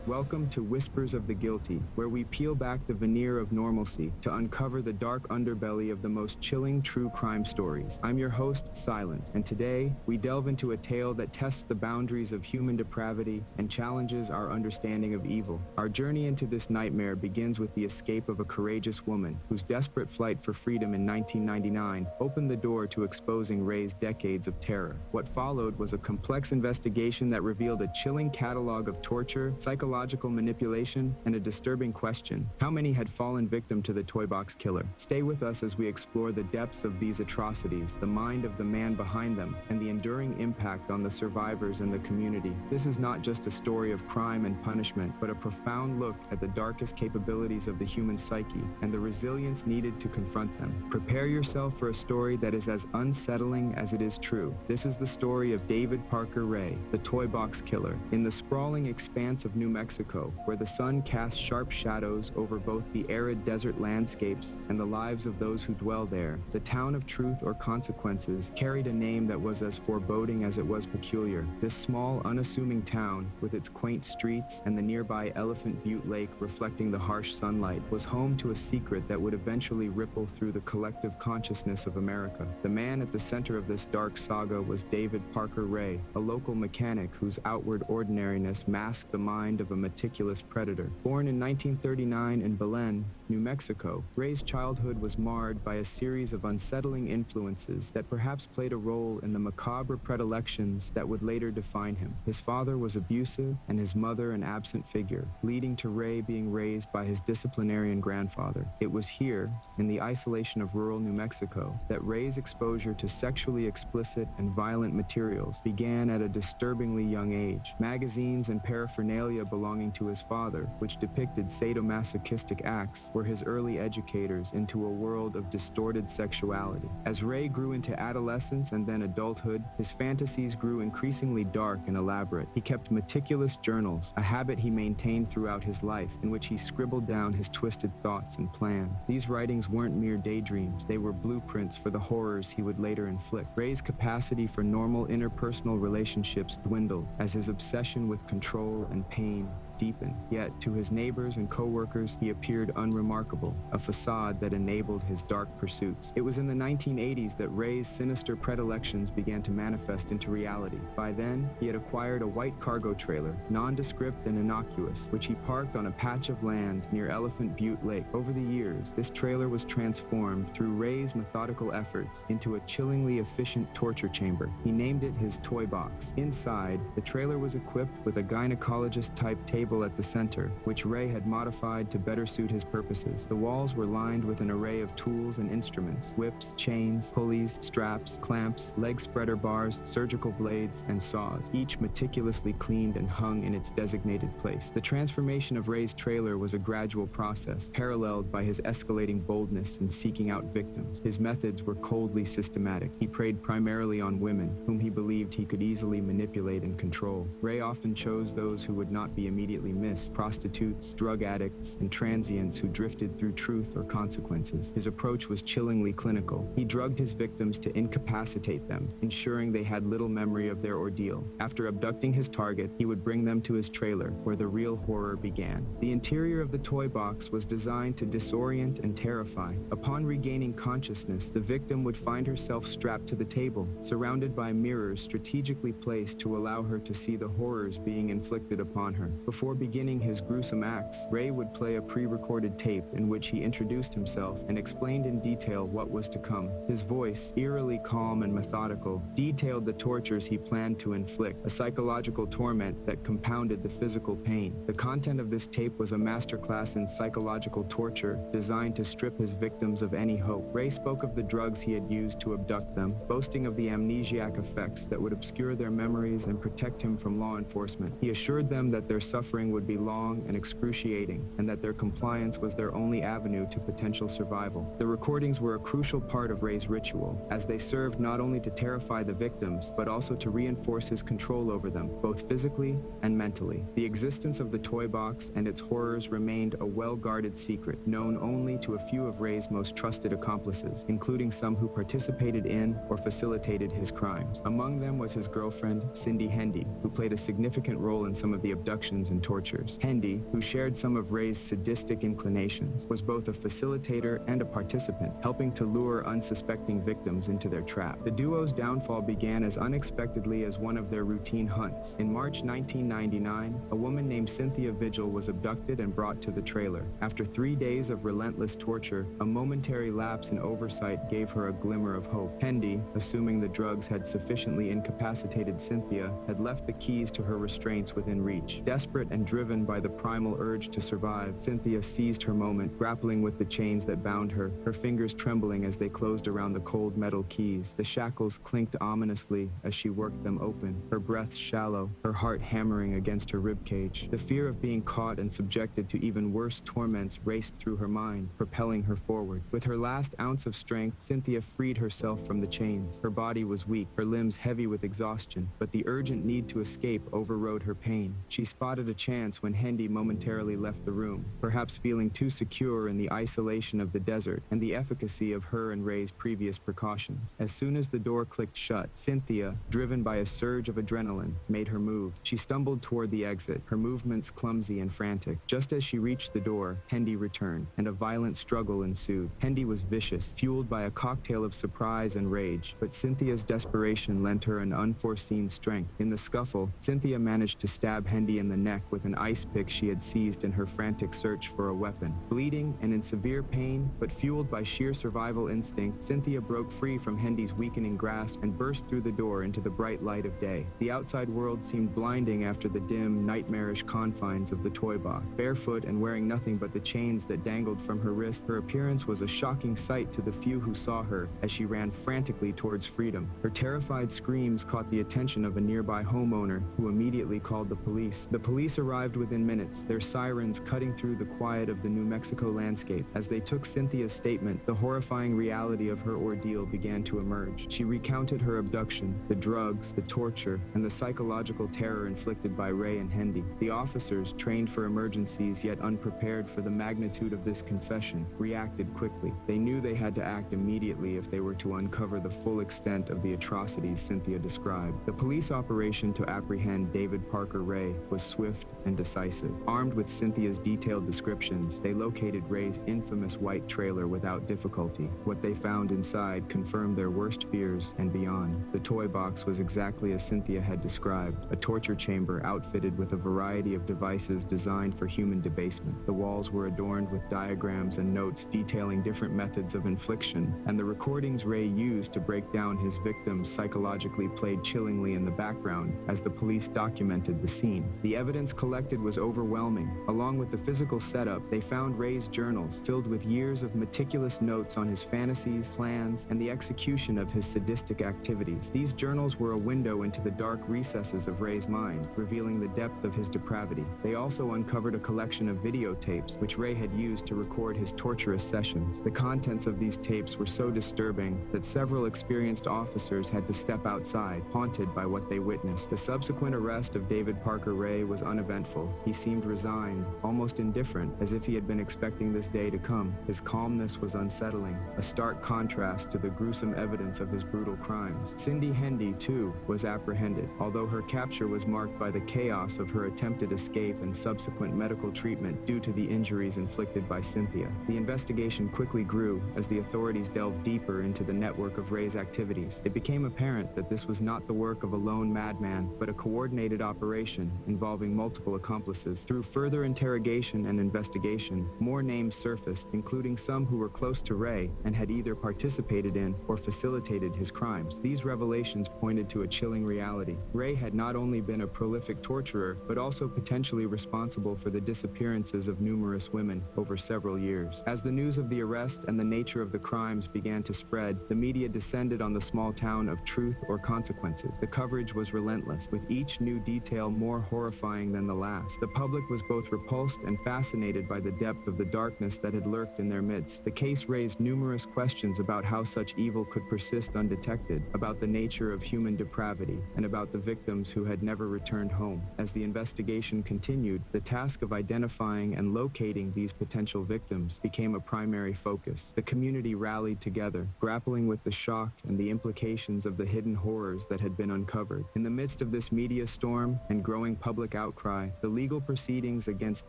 Welcome to Whispers of the Guilty, where we peel back the veneer of normalcy to uncover the dark underbelly of the most chilling true crime stories. I'm your host, Silence, and today we delve into a tale that tests the boundaries of human depravity and challenges our understanding of evil. Our journey into this nightmare begins with the escape of a courageous woman whose desperate flight for freedom in 1999 opened the door to exposing Ray's decades of terror. What followed was a complex investigation that revealed a chilling catalog of torture, psychological manipulation, and a disturbing question: how many had fallen victim to the Toy Box Killer? Stay with us as we explore the depths of these atrocities, the mind of the man behind them, and the enduring impact on the survivors and the community. This is not just a story of crime and punishment, but a profound look at the darkest capabilities of the human psyche and the resilience needed to confront them. Prepare yourself for a story that is as unsettling as it is true. This is the story of David Parker Ray, the Toy Box Killer. In the sprawling expanse of New Mexico, where the sun casts sharp shadows over both the arid desert landscapes and the lives of those who dwell there, the town of Truth or Consequences carried a name that was as foreboding as it was peculiar. This small, unassuming town, with its quaint streets and the nearby Elephant Butte Lake reflecting the harsh sunlight, was home to a secret that would eventually ripple through the collective consciousness of America. The man at the center of this dark saga was David Parker Ray, a local mechanic whose outward ordinariness masked the mind of a meticulous predator. Born in 1939 in Belen, New Mexico, Ray's childhood was marred by a series of unsettling influences that perhaps played a role in the macabre predilections that would later define him. His father was abusive and his mother an absent figure, leading to Ray being raised by his disciplinarian grandfather. It was here, in the isolation of rural New Mexico, that Ray's exposure to sexually explicit and violent materials began at a disturbingly young age. Magazines and paraphernalia belonging to his father, which depicted sadomasochistic acts, were his early educators into a world of distorted sexuality. As Ray grew into adolescence and then adulthood, his fantasies grew increasingly dark and elaborate. He kept meticulous journals, a habit he maintained throughout his life, in which he scribbled down his twisted thoughts and plans. These writings weren't mere daydreams, they were blueprints for the horrors he would later inflict. Ray's capacity for normal interpersonal relationships dwindled as his obsession with control and pain deepened. Yet, to his neighbors and co-workers, he appeared unremarkable, a facade that enabled his dark pursuits. It was in the 1980s that Ray's sinister predilections began to manifest into reality. By then, he had acquired a white cargo trailer, nondescript and innocuous, which he parked on a patch of land near Elephant Butte Lake. Over the years, this trailer was transformed through Ray's methodical efforts into a chillingly efficient torture chamber. He named it his Toy Box. Inside, the trailer was equipped with a gynecologist-type table at the center, which Ray had modified to better suit his purposes. The walls were lined with an array of tools and instruments: whips, chains, pulleys, straps, clamps, leg spreader bars, surgical blades, and saws, each meticulously cleaned and hung in its designated place. The transformation of Ray's trailer was a gradual process, paralleled by his escalating boldness in seeking out victims. His methods were coldly systematic. He preyed primarily on women, whom he believed he could easily manipulate and control. Ray often chose those who would not be immediately missed: prostitutes, drug addicts, and transients who drifted through Truth or Consequences. His approach was chillingly clinical. He drugged his victims to incapacitate them, ensuring they had little memory of their ordeal. After abducting his target, he would bring them to his trailer, where the real horror began. The interior of the toy box was designed to disorient and terrify. Upon regaining consciousness, the victim would find herself strapped to the table, surrounded by mirrors strategically placed to allow her to see the horrors being inflicted upon her. Before beginning his gruesome acts, Ray would play a pre-recorded tape in which he introduced himself and explained in detail what was to come. His voice, eerily calm and methodical, detailed the tortures he planned to inflict, a psychological torment that compounded the physical pain. The content of this tape was a masterclass in psychological torture designed to strip his victims of any hope. Ray spoke of the drugs he had used to abduct them, boasting of the amnesiac effects that would obscure their memories and protect him from law enforcement. He assured them that their suffering would be long and excruciating, and that their compliance was their only avenue to potential survival. The recordings were a crucial part of Ray's ritual, as they served not only to terrify the victims, but also to reinforce his control over them, both physically and mentally. The existence of the toy box and its horrors remained a well-guarded secret, known only to a few of Ray's most trusted accomplices, including some who participated in or facilitated his crimes. Among them was his girlfriend, Cindy Hendy, who played a significant role in some of the abductions and and tortures. Hendy, who shared some of Ray's sadistic inclinations, was both a facilitator and a participant, helping to lure unsuspecting victims into their trap. The duo's downfall began as unexpectedly as one of their routine hunts. In March 1999, a woman named Cynthia Vigil was abducted and brought to the trailer. After 3 days of relentless torture, a momentary lapse in oversight gave her a glimmer of hope. Hendy, assuming the drugs had sufficiently incapacitated Cynthia, had left the keys to her restraints within reach. Desperate and driven by the primal urge to survive, Cynthia seized her moment, grappling with the chains that bound her, her fingers trembling as they closed around the cold metal keys. The shackles clinked ominously as she worked them open, her breath shallow, her heart hammering against her ribcage. The fear of being caught and subjected to even worse torments raced through her mind, propelling her forward. With her last ounce of strength, Cynthia freed herself from the chains. Her body was weak, her limbs heavy with exhaustion, but the urgent need to escape overrode her pain. She spotted a chance when Hendy momentarily left the room, perhaps feeling too secure in the isolation of the desert and the efficacy of her and Ray's previous precautions. As soon as the door clicked shut, Cynthia, driven by a surge of adrenaline, made her move. She stumbled toward the exit, her movements clumsy and frantic. Just as she reached the door, Hendy returned, and a violent struggle ensued. Hendy was vicious, fueled by a cocktail of surprise and rage, but Cynthia's desperation lent her an unforeseen strength. In the scuffle, Cynthia managed to stab Hendy in the neck with an ice pick she had seized in her frantic search for a weapon. Bleeding and in severe pain, but fueled by sheer survival instinct, Cynthia broke free from Hendy's weakening grasp and burst through the door into the bright light of day. The outside world seemed blinding after the dim, nightmarish confines of the toy box. Barefoot and wearing nothing but the chains that dangled from her wrist, her appearance was a shocking sight to the few who saw her as she ran frantically towards freedom. Her terrified screams caught the attention of a nearby homeowner, who immediately called the police. The police arrived within minutes, their sirens cutting through the quiet of the New Mexico landscape. As they took Cynthia's statement, the horrifying reality of her ordeal began to emerge. She recounted her abduction, the drugs, the torture, and the psychological terror inflicted by Ray and Hendy. The officers, trained for emergencies yet unprepared for the magnitude of this confession, reacted quickly. They knew they had to act immediately if they were to uncover the full extent of the atrocities Cynthia described. The police operation to apprehend David Parker Ray was swift and decisive. Armed with Cynthia's detailed descriptions, they located Ray's infamous white trailer without difficulty. What they found inside confirmed their worst fears and beyond. The toy box was exactly as Cynthia had described, a torture chamber outfitted with a variety of devices designed for human debasement. The walls were adorned with diagrams and notes detailing different methods of infliction, and the recordings Ray used to break down his victims psychologically played chillingly in the background as the police documented the scene. The evidence collected was overwhelming. Along with the physical setup, they found Ray's journals filled with years of meticulous notes on his fantasies, plans, and the execution of his sadistic activities. These journals were a window into the dark recesses of Ray's mind, revealing the depth of his depravity. They also uncovered a collection of videotapes which Ray had used to record his torturous sessions. The contents of these tapes were so disturbing that several experienced officers had to step outside, haunted by what they witnessed. The subsequent arrest of David Parker Ray was uneventful. He seemed resigned, almost indifferent, as if he had been expecting this day to come. His calmness was unsettling, a stark contrast to the gruesome evidence of his brutal crimes. Cindy Hendy, too, was apprehended, although her capture was marked by the chaos of her attempted escape and subsequent medical treatment due to the injuries inflicted by Cynthia. The investigation quickly grew as the authorities delved deeper into the network of Ray's activities. It became apparent that this was not the work of a lone madman, but a coordinated operation involving multiple accomplices. Through further interrogation and investigation, more names surfaced, including some who were close to Ray and had either participated in or facilitated his crimes. These revelations pointed to a chilling reality. Ray had not only been a prolific torturer, but also potentially responsible for the disappearances of numerous women over several years. As the news of the arrest and the nature of the crimes began to spread, the media descended on the small town of Truth or Consequences. The coverage was relentless, with each new detail more horrifying than the last. The public was both repulsed and fascinated by the depth of the darkness that had lurked in their midst. The case raised numerous questions about how such evil could persist undetected, about the nature of human depravity, and about the victims who had never returned home. As the investigation continued, the task of identifying and locating these potential victims became a primary focus. The community rallied together, grappling with the shock and the implications of the hidden horrors that had been uncovered. In the midst of this media storm and growing public outcry, cry, the legal proceedings against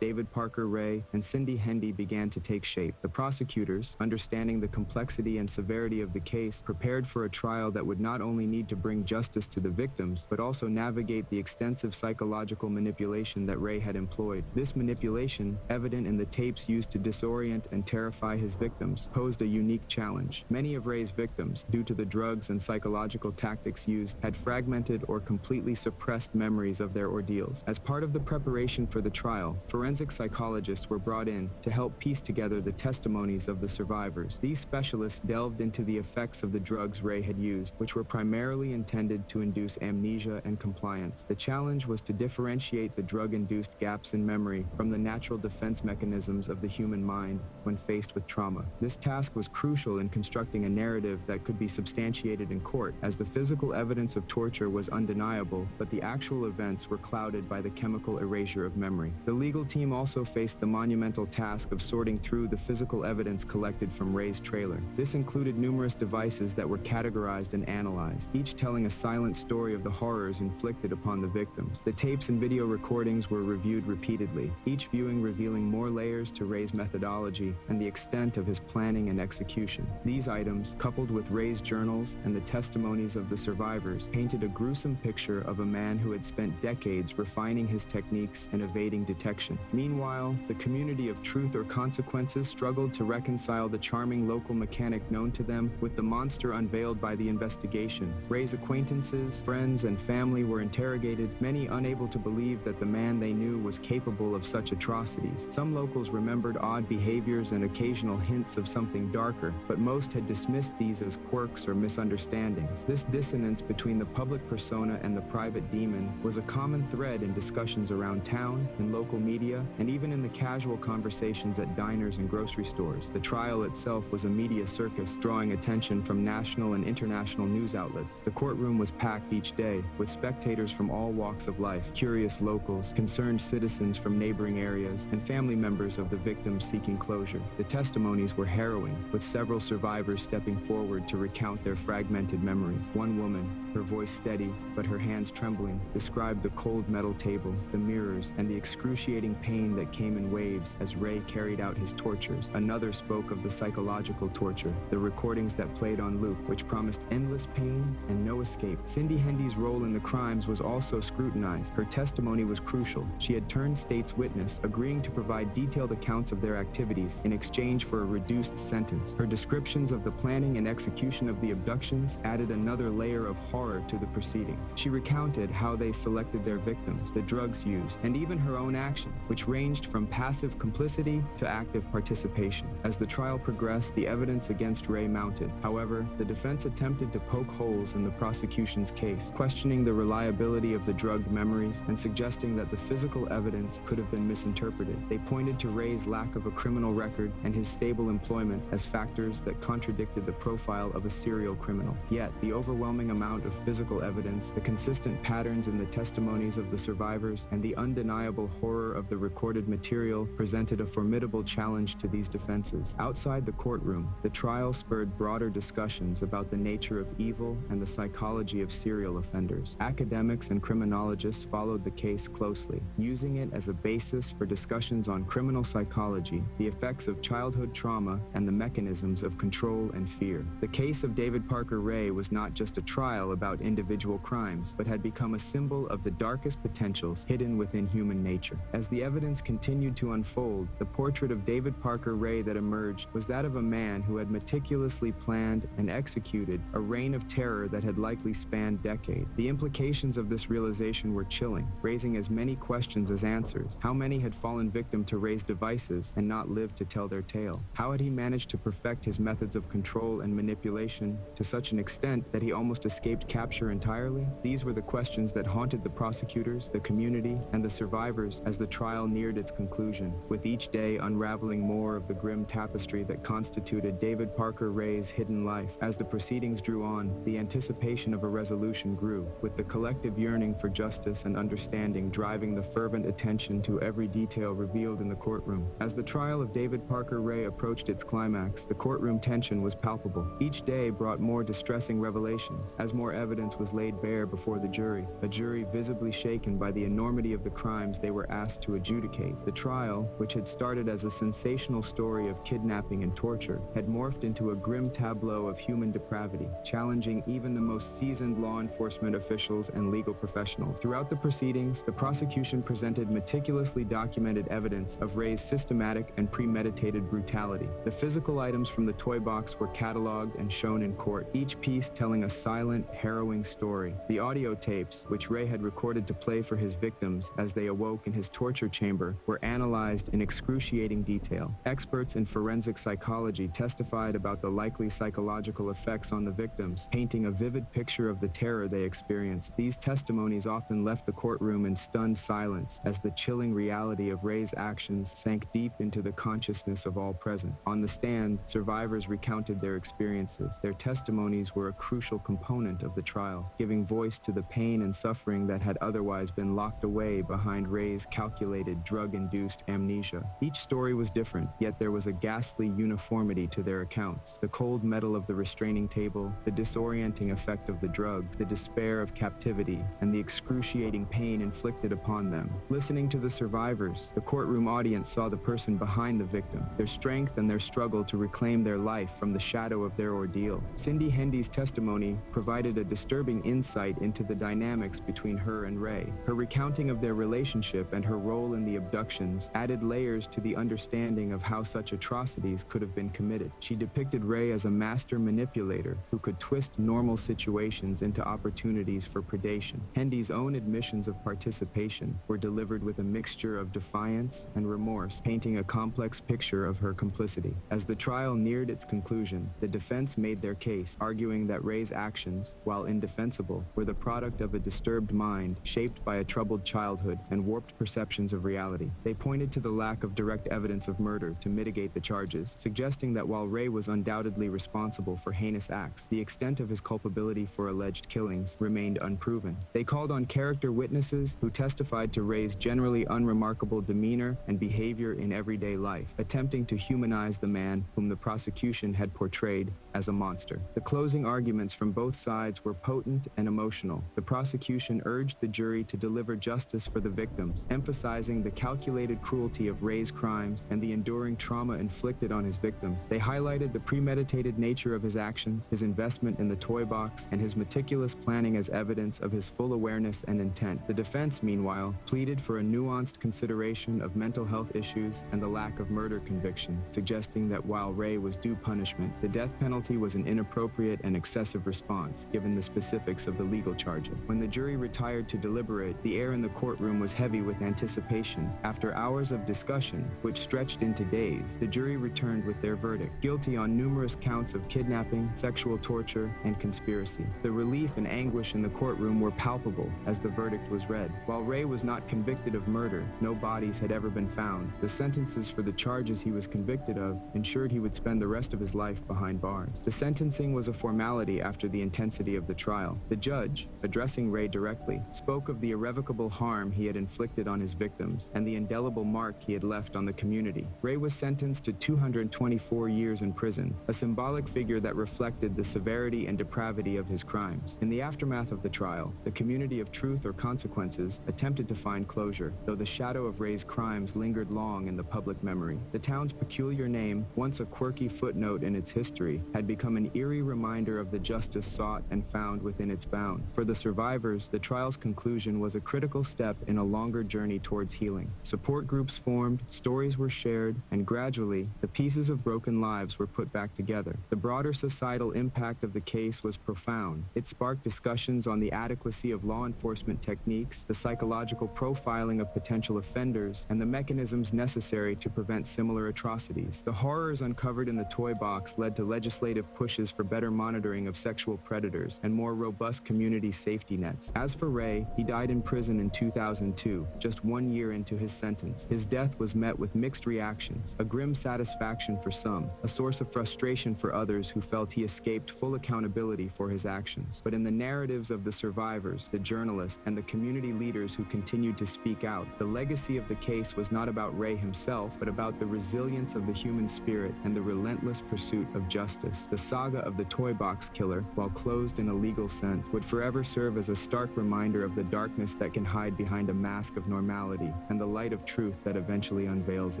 David Parker Ray and Cindy Hendy began to take shape. The prosecutors, understanding the complexity and severity of the case, prepared for a trial that would not only need to bring justice to the victims, but also navigate the extensive psychological manipulation that Ray had employed. This manipulation, evident in the tapes used to disorient and terrify his victims, posed a unique challenge. Many of Ray's victims, due to the drugs and psychological tactics used, had fragmented or completely suppressed memories of their ordeals. As part of the preparation for the trial, forensic psychologists were brought in to help piece together the testimonies of the survivors. These specialists delved into the effects of the drugs Ray had used, which were primarily intended to induce amnesia and compliance. The challenge was to differentiate the drug-induced gaps in memory from the natural defense mechanisms of the human mind when faced with trauma. This task was crucial in constructing a narrative that could be substantiated in court, as the physical evidence of torture was undeniable, but the actual events were clouded by the chemical erasure of memory. The legal team also faced the monumental task of sorting through the physical evidence collected from Ray's trailer. This included numerous devices that were categorized and analyzed, each telling a silent story of the horrors inflicted upon the victims. The tapes and video recordings were reviewed repeatedly, each viewing revealing more layers to Ray's methodology and the extent of his planning and execution. These items, coupled with Ray's journals and the testimonies of the survivors, painted a gruesome picture of a man who had spent decades refining his techniques and evading detection. Meanwhile, the community of Truth or Consequences struggled to reconcile the charming local mechanic known to them with the monster unveiled by the investigation. Ray's acquaintances, friends, and family were interrogated, many unable to believe that the man they knew was capable of such atrocities. Some locals remembered odd behaviors and occasional hints of something darker, but most had dismissed these as quirks or misunderstandings. This dissonance between the public persona and the private demon was a common thread in discussions around town, in local media, and even in the casual conversations at diners and grocery stores. The trial itself was a media circus, drawing attention from national and international news outlets. The courtroom was packed each day, with spectators from all walks of life, curious locals, concerned citizens from neighboring areas, and family members of the victims seeking closure. The testimonies were harrowing, with several survivors stepping forward to recount their fragmented memories. One woman, her voice steady, but her hands trembling, described the cold metal table, the mirrors, and the excruciating pain that came in waves as Ray carried out his tortures. Another spoke of the psychological torture, the recordings that played on loop, which promised endless pain and no escape. Cindy Hendy's role in the crimes was also scrutinized. Her testimony was crucial. She had turned state's witness, agreeing to provide detailed accounts of their activities in exchange for a reduced sentence. Her descriptions of the planning and execution of the abductions added another layer of horror to the proceedings. She recounted how they selected their victims, the drugs used, and even her own actions, which ranged from passive complicity to active participation. As the trial progressed, the evidence against Ray mounted. However, the defense attempted to poke holes in the prosecution's case, questioning the reliability of the drugged memories and suggesting that the physical evidence could have been misinterpreted. They pointed to Ray's lack of a criminal record and his stable employment as factors that contradicted the profile of a serial criminal. Yet, the overwhelming amount of physical evidence, the consistent patterns in the testimonies of the survivors, and the undeniable horror of the recorded material presented a formidable challenge to these defenses. Outside the courtroom, the trial spurred broader discussions about the nature of evil and the psychology of serial offenders. Academics and criminologists followed the case closely, using it as a basis for discussions on criminal psychology, the effects of childhood trauma, and the mechanisms of control and fear. The case of David Parker Ray was not just a trial about individual crimes, but had become a symbol of the darkest potentials hidden within human nature. As the evidence continued to unfold, the portrait of David Parker Ray that emerged was that of a man who had meticulously planned and executed a reign of terror that had likely spanned decades. The implications of this realization were chilling, raising as many questions as answers. How many had fallen victim to Ray's devices and not lived to tell their tale? How had he managed to perfect his methods of control and manipulation to such an extent that he almost escaped capture entirely? These were the questions that haunted the prosecutors, the community, and the survivors as the trial neared its conclusion, with each day unraveling more of the grim tapestry that constituted David Parker Ray's hidden life. As the proceedings drew on, the anticipation of a resolution grew, with the collective yearning for justice and understanding driving the fervent attention to every detail revealed in the courtroom. As the trial of David Parker Ray approached its climax, the courtroom tension was palpable. Each day brought more distressing revelations, as more evidence was laid bare before the jury, a jury visibly shaken by the enormous enormity of the crimes they were asked to adjudicate. The trial, which had started as a sensational story of kidnapping and torture, had morphed into a grim tableau of human depravity, challenging even the most seasoned law enforcement officials and legal professionals. Throughout the proceedings, the prosecution presented meticulously documented evidence of Ray's systematic and premeditated brutality. The physical items from the toy box were cataloged and shown in court, each piece telling a silent, harrowing story. The audio tapes, which Ray had recorded to play for his victims as they awoke in his torture chamber, were analyzed in excruciating detail. Experts in forensic psychology testified about the likely psychological effects on the victims, painting a vivid picture of the terror they experienced. These testimonies often left the courtroom in stunned silence as the chilling reality of Ray's actions sank deep into the consciousness of all present. On the stand, survivors recounted their experiences. Their testimonies were a crucial component of the trial, giving voice to the pain and suffering that had otherwise been locked away behind Ray's calculated, drug-induced amnesia. Each story was different, yet there was a ghastly uniformity to their accounts. The cold metal of the restraining table, the disorienting effect of the drugs, the despair of captivity, and the excruciating pain inflicted upon them. Listening to the survivors, the courtroom audience saw the person behind the victim, their strength and their struggle to reclaim their life from the shadow of their ordeal. Cindy Hendy's testimony provided a disturbing insight into the dynamics between her and Ray. Her recounting of their relationship and her role in the abductions added layers to the understanding of how such atrocities could have been committed. She depicted Ray as a master manipulator who could twist normal situations into opportunities for predation. Hendy's own admissions of participation were delivered with a mixture of defiance and remorse, painting a complex picture of her complicity. As the trial neared its conclusion, the defense made their case, arguing that Ray's actions, while indefensible, were the product of a disturbed mind shaped by a troubled childhood and warped perceptions of reality. They pointed to the lack of direct evidence of murder to mitigate the charges, suggesting that while Ray was undoubtedly responsible for heinous acts, the extent of his culpability for alleged killings remained unproven. They called on character witnesses who testified to Ray's generally unremarkable demeanor and behavior in everyday life, attempting to humanize the man whom the prosecution had portrayed as a monster. The closing arguments from both sides were potent and emotional. The prosecution urged the jury to deliver justice for the victims, emphasizing the calculated cruelty of Ray's crimes and the enduring trauma inflicted on his victims. They highlighted the premeditated nature of his actions, his investment in the toy box, and his meticulous planning as evidence of his full awareness and intent. The defense, meanwhile, pleaded for a nuanced consideration of mental health issues and the lack of murder convictions, suggesting that while Ray was due punishment, the death penalty was an inappropriate and excessive response, given the specifics of the legal charges. When the jury retired to deliberate, the air in the courtroom was heavy with anticipation. After hours of discussion, which stretched into days, the jury returned with their verdict, guilty on numerous counts of kidnapping, sexual torture, and conspiracy. The relief and anguish in the courtroom were palpable as the verdict was read. While Ray was not convicted of murder, no bodies had ever been found. The sentences for the charges he was convicted of ensured he would spend the rest of his life behind bars. The sentencing was a formality after the intensity of the trial. The judge, addressing Ray directly, spoke of the irrevocable harm he had inflicted on his victims and the indelible mark he had left on the community. Ray was sentenced to 224 years in prison, a symbolic figure that reflected the severity and depravity of his crimes. In the aftermath of the trial, the community of Truth or Consequences attempted to find closure, though the shadow of Ray's crimes lingered long in the public memory. The town's peculiar name, once a quirky footnote in its history, had become an eerie reminder of the justice sought and found within its bounds. For the survivors, the trial's conclusion was a critical step in a longer journey towards healing. Support groups formed, stories were shared, and gradually, the pieces of broken lives were put back together. The broader societal impact of the case was profound. It sparked discussions on the adequacy of law enforcement techniques, the psychological profiling of potential offenders, and the mechanisms necessary to prevent similar atrocities. The horrors uncovered in the toy box led to legislative pushes for better monitoring of sexual predators and more robust community safety nets. As for Ray, he died in prison in 2002, just 1 year into his sentence. His death was met with mixed reactions, a grim satisfaction for some, a source of frustration for others who felt he escaped full accountability for his actions. But in the narratives of the survivors, the journalists, and the community leaders who continued to speak out, the legacy of the case was not about Ray himself, but about the resilience of the human spirit and the relentless pursuit of justice. The saga of the toy box killer, while closed in a legal sense, would forever serve as a stark reminder of the darkness that can hide behind a mask of normality and the light of truth that eventually unveils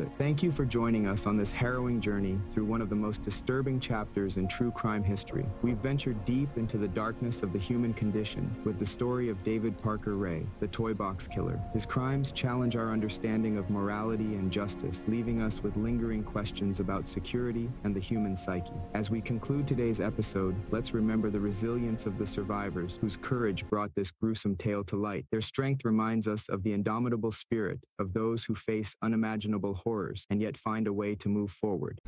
it. Thank you for joining us on this harrowing journey through one of the most disturbing chapters in true crime history. We've ventured deep into the darkness of the human condition with the story of David Parker Ray, the Toy Box Killer. His crimes challenge our understanding of morality and justice, leaving us with lingering questions about security and the human psyche. As we conclude today's episode, let's remember the resilience of the survivors whose courage brought this gruesome tale to light. Their strength reminds us of the indomitable spirit of those who face unimaginable horrors and yet find a way to move forward.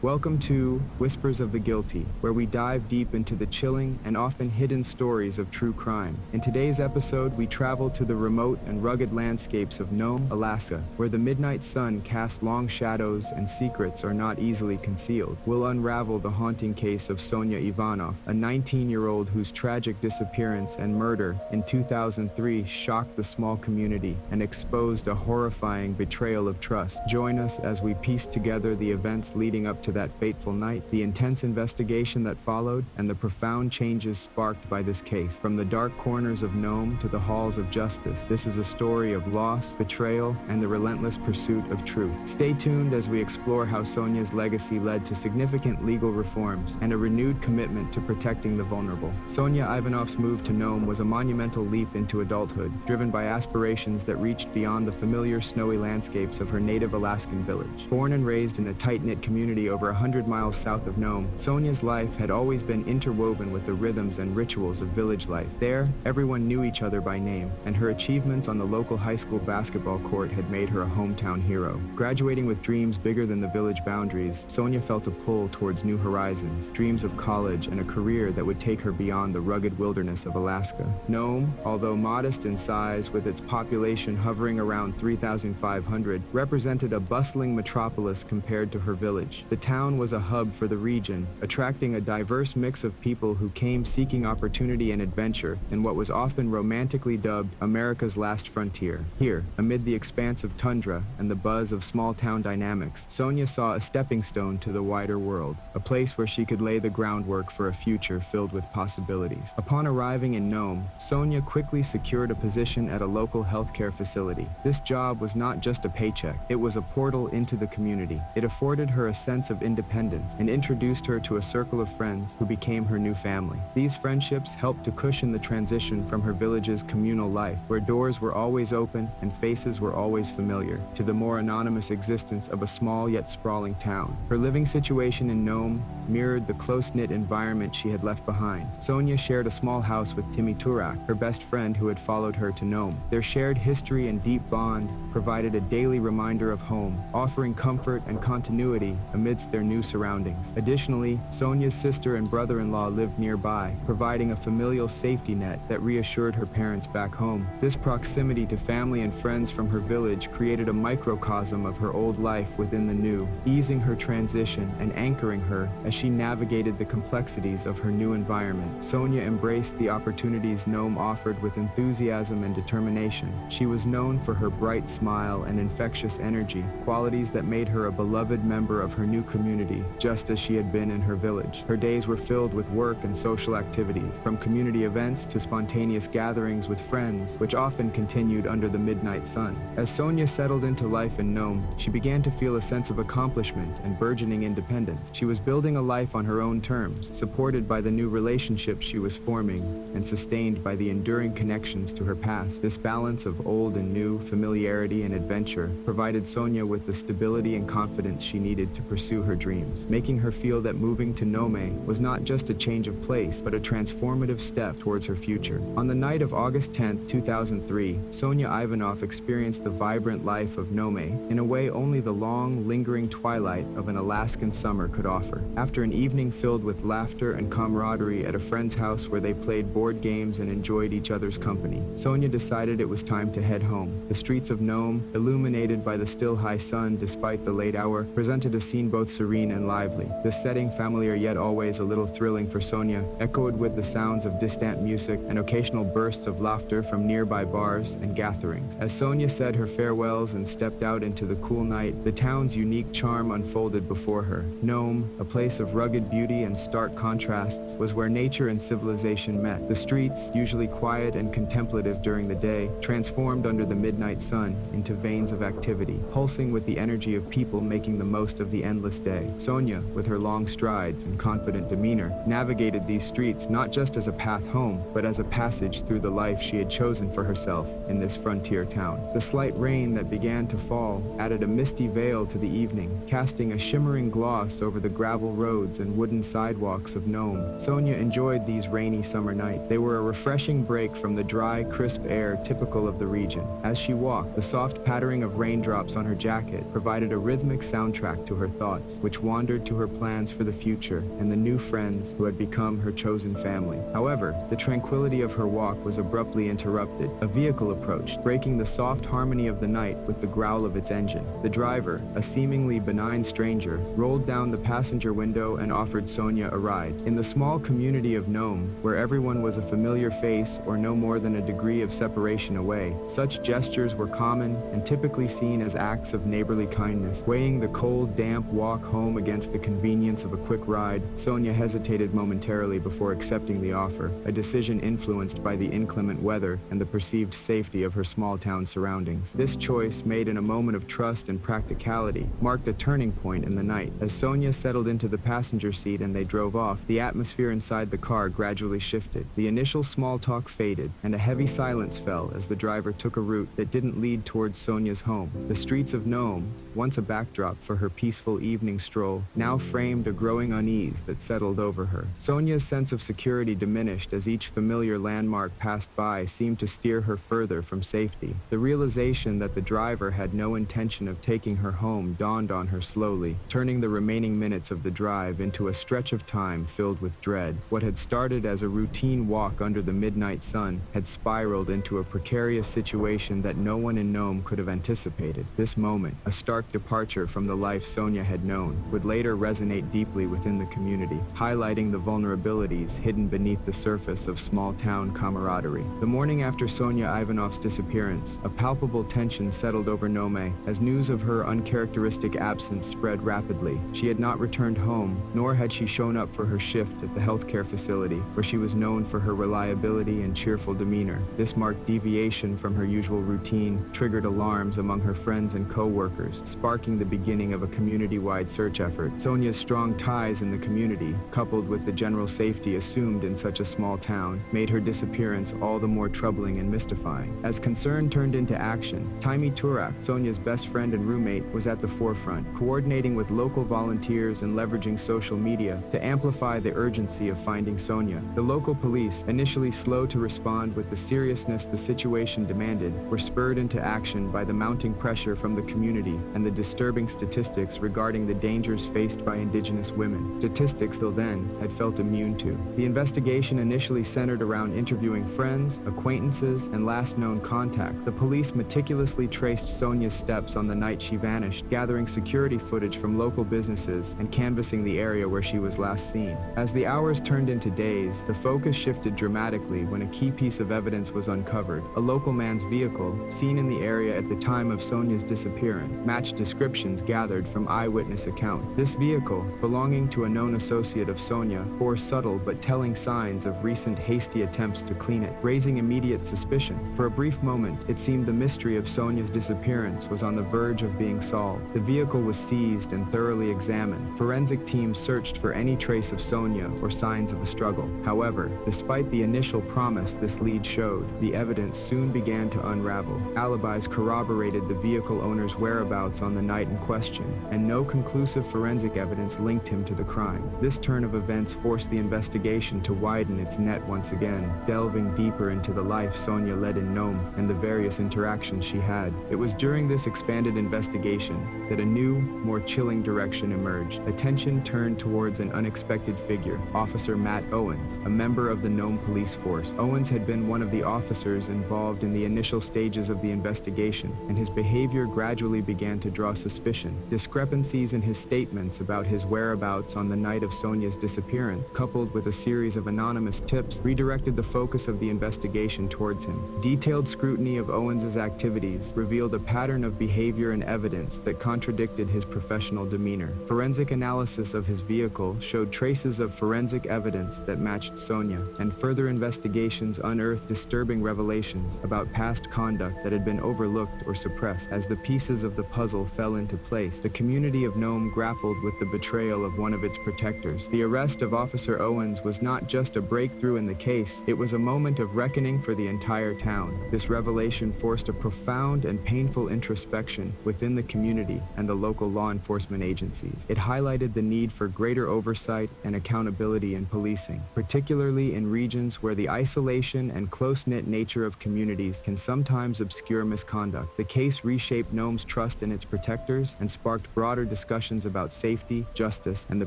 Welcome to Whispers of the Guilty, where we dive deep into the chilling and often hidden stories of true crime. In today's episode, we travel to the remote and rugged landscapes of Nome, Alaska, where the midnight sun casts long shadows and secrets are not easily concealed. We'll unravel the haunting case of Sonia Ivanov, a 19-year-old whose tragic disappearance and murder in 2003 shocked the small community and exposed a horrifying betrayal of trust. Join us as we piece together the events leading up to that fateful night, the intense investigation that followed, and the profound changes sparked by this case. From the dark corners of Nome to the halls of justice, this is a story of loss, betrayal, and the relentless pursuit of truth. Stay tuned as we explore how Sonia's legacy led to significant legal reforms and a renewed commitment to protecting the vulnerable. Sonia Ivanov's move to Nome was a monumental leap into adulthood, driven by aspirations that reached beyond the familiar snowy landscapes of her native Alaskan village. Born and raised in a tight-knit community over 100 miles south of Nome, Sonia's life had always been interwoven with the rhythms and rituals of village life. There, everyone knew each other by name, and her achievements on the local high school basketball court had made her a hometown hero. Graduating with dreams bigger than the village boundaries, Sonia felt a pull towards new horizons, dreams of college and a career that would take her beyond the rugged wilderness of Alaska. Nome, although modest in size with its population hovering around 3,500, represented a bustling metropolis compared to her village. The town was a hub for the region, attracting a diverse mix of people who came seeking opportunity and adventure in what was often romantically dubbed America's Last Frontier. Here, amid the expanse of tundra and the buzz of small-town dynamics, Sonia saw a stepping stone to the wider world, a place where she could lay the groundwork for a future filled with possibilities. Upon arriving in Nome, Sonia quickly secured a position at a local healthcare facility. This job was not just a paycheck, it was a portal into the community. It afforded her a sense of independence and introduced her to a circle of friends who became her new family. These friendships helped to cushion the transition from her village's communal life, where doors were always open and faces were always familiar, to the more anonymous existence of a small yet sprawling town. Her living situation in Nome mirrored the close-knit environment she had left behind. Sonia shared a small house with Timmy Turak, her best friend who had followed her to Nome. Their shared history and deep bond provided a daily reminder of home, offering comfort and continuity amidst their new surroundings. Additionally, Sonia's sister and brother-in-law lived nearby, providing a familial safety net that reassured her parents back home. This proximity to family and friends from her village created a microcosm of her old life within the new, easing her transition and anchoring her as she navigated the complexities of her new environment. Sonia embraced the opportunities Nome offered with enthusiasm and determination. She was known for her bright smile and infectious energy, qualities that made her a beloved member of her new community, just as she had been in her village. Her days were filled with work and social activities, from community events to spontaneous gatherings with friends, which often continued under the midnight sun. As Sonia settled into life in Nome, she began to feel a sense of accomplishment and burgeoning independence. She was building a life on her own terms, supported by the new relationships she was forming and sustained by the enduring connections to her past. This balance of old and new, familiarity and adventure, provided Sonia with the stability and confidence she needed to pursue her dreams, making her feel that moving to Nome was not just a change of place, but a transformative step towards her future. On the night of August 10, 2003, Sonia Ivanov experienced the vibrant life of Nome in a way only the long, lingering twilight of an Alaskan summer could offer. After After an evening filled with laughter and camaraderie at a friend's house where they played board games and enjoyed each other's company, Sonia decided it was time to head home. The streets of Nome, illuminated by the still high sun despite the late hour, presented a scene both serene and lively. The setting, familiar yet always a little thrilling for Sonia, echoed with the sounds of distant music and occasional bursts of laughter from nearby bars and gatherings. As Sonia said her farewells and stepped out into the cool night, the town's unique charm unfolded before her. Nome, a place of rugged beauty and stark contrasts, was where nature and civilization met. The streets, usually quiet and contemplative during the day, transformed under the midnight sun into veins of activity, pulsing with the energy of people making the most of the endless day. Sonia, with her long strides and confident demeanor, navigated these streets not just as a path home, but as a passage through the life she had chosen for herself in this frontier town. The slight rain that began to fall added a misty veil to the evening, casting a shimmering gloss over the gravel roads and wooden sidewalks of Nome. Sonia enjoyed these rainy summer nights. They were a refreshing break from the dry, crisp air typical of the region. As she walked, the soft pattering of raindrops on her jacket provided a rhythmic soundtrack to her thoughts, which wandered to her plans for the future and the new friends who had become her chosen family. However, the tranquility of her walk was abruptly interrupted. A vehicle approached, breaking the soft harmony of the night with the growl of its engine. The driver, a seemingly benign stranger, rolled down the passenger window and offered Sonia a ride. In the small community of Nome, where everyone was a familiar face or no more than a degree of separation away, such gestures were common and typically seen as acts of neighborly kindness. Weighing the cold, damp walk home against the convenience of a quick ride, Sonia hesitated momentarily before accepting the offer, a decision influenced by the inclement weather and the perceived safety of her small-town surroundings. This choice, made in a moment of trust and practicality, marked a turning point in the night. As Sonia settled into the passenger seat and they drove off, the atmosphere inside the car gradually shifted. The initial small talk faded, and a heavy silence fell as the driver took a route that didn't lead towards Sonia's home. The streets of Nome, once a backdrop for her peaceful evening stroll, now framed a growing unease that settled over her. Sonia's sense of security diminished as each familiar landmark passed by seemed to steer her further from safety. The realization that the driver had no intention of taking her home dawned on her slowly, turning the remaining minutes of the drive into a stretch of time filled with dread. What had started as a routine walk under the midnight sun had spiraled into a precarious situation that no one in Nome could have anticipated. This moment, a stark departure from the life Sonia had known, would later resonate deeply within the community, highlighting the vulnerabilities hidden beneath the surface of small-town camaraderie. The morning after Sonia Ivanov's disappearance, a palpable tension settled over Nome as news of her uncharacteristic absence spread rapidly. She had not returned home, nor had she shown up for her shift at the healthcare facility, where she was known for her reliability and cheerful demeanor. This marked deviation from her usual routine, triggered alarms among her friends and co-workers, sparking the beginning of a community-wide search effort. Sonia's strong ties in the community, coupled with the general safety assumed in such a small town, made her disappearance all the more troubling and mystifying. As concern turned into action, Taimi Turak, Sonia's best friend and roommate, was at the forefront, coordinating with local volunteers and leveraging social media to amplify the urgency of finding Sonia. The local police, initially slow to respond with the seriousness the situation demanded, were spurred into action by the mounting pressure from the community and the disturbing statistics regarding the dangers faced by Indigenous women, statistics till then had felt immune to. The investigation initially centered around interviewing friends, acquaintances, and last known contact. The police meticulously traced Sonia's steps on the night she vanished, gathering security footage from local businesses and canvassing the area where she was last seen. As the hours turned into days, the focus shifted dramatically when a key piece of evidence was uncovered. A local man's vehicle, seen in the area at the time of Sonia's disappearance, matched descriptions gathered from eyewitness accounts. This vehicle, belonging to a known associate of Sonia, bore subtle but telling signs of recent hasty attempts to clean it, raising immediate suspicions. For a brief moment, it seemed the mystery of Sonia's disappearance was on the verge of being solved. The vehicle was seized and thoroughly examined. Forensic teams searched for any trace of Sonia or signs of a struggle. However, despite the initial promise this lead showed, the evidence soon began to unravel. Alibis corroborated the vehicle owner's whereabouts whereabouts on the night in question, and no conclusive forensic evidence linked him to the crime. This turn of events forced the investigation to widen its net once again, delving deeper into the life Sonia led in Nome and the various interactions she had. It was during this expanded investigation that a new, more chilling direction emerged. Attention turned towards an unexpected figure, Officer Matt Owens, a member of the Nome police force. Owens had been one of the officers involved in the initial stages of the investigation, and his behavior gradually began to draw suspicion. Discrepancies in his statements about his whereabouts on the night of Sonia's disappearance, coupled with a series of anonymous tips, redirected the focus of the investigation towards him. Detailed scrutiny of Owens's activities revealed a pattern of behavior and evidence that contradicted his professional demeanor. Forensic analysis of his vehicle showed traces of forensic evidence that matched Sonia, and further investigations unearthed disturbing revelations about past conduct that had been overlooked or suppressed. As the pieces of the puzzle fell into place, the community of Nome grappled with the betrayal of one of its protectors. The arrest of Officer Owens was not just a breakthrough in the case, it was a moment of reckoning for the entire town. This revelation forced a profound and painful introspection within the community and the local law enforcement agencies. It highlighted the need for greater oversight and accountability in policing, particularly in regions where the isolation and close-knit nature of communities can sometimes obscure misconduct. The case reshaped Nome's trust in its protectors and sparked broader discussions about safety, justice, and the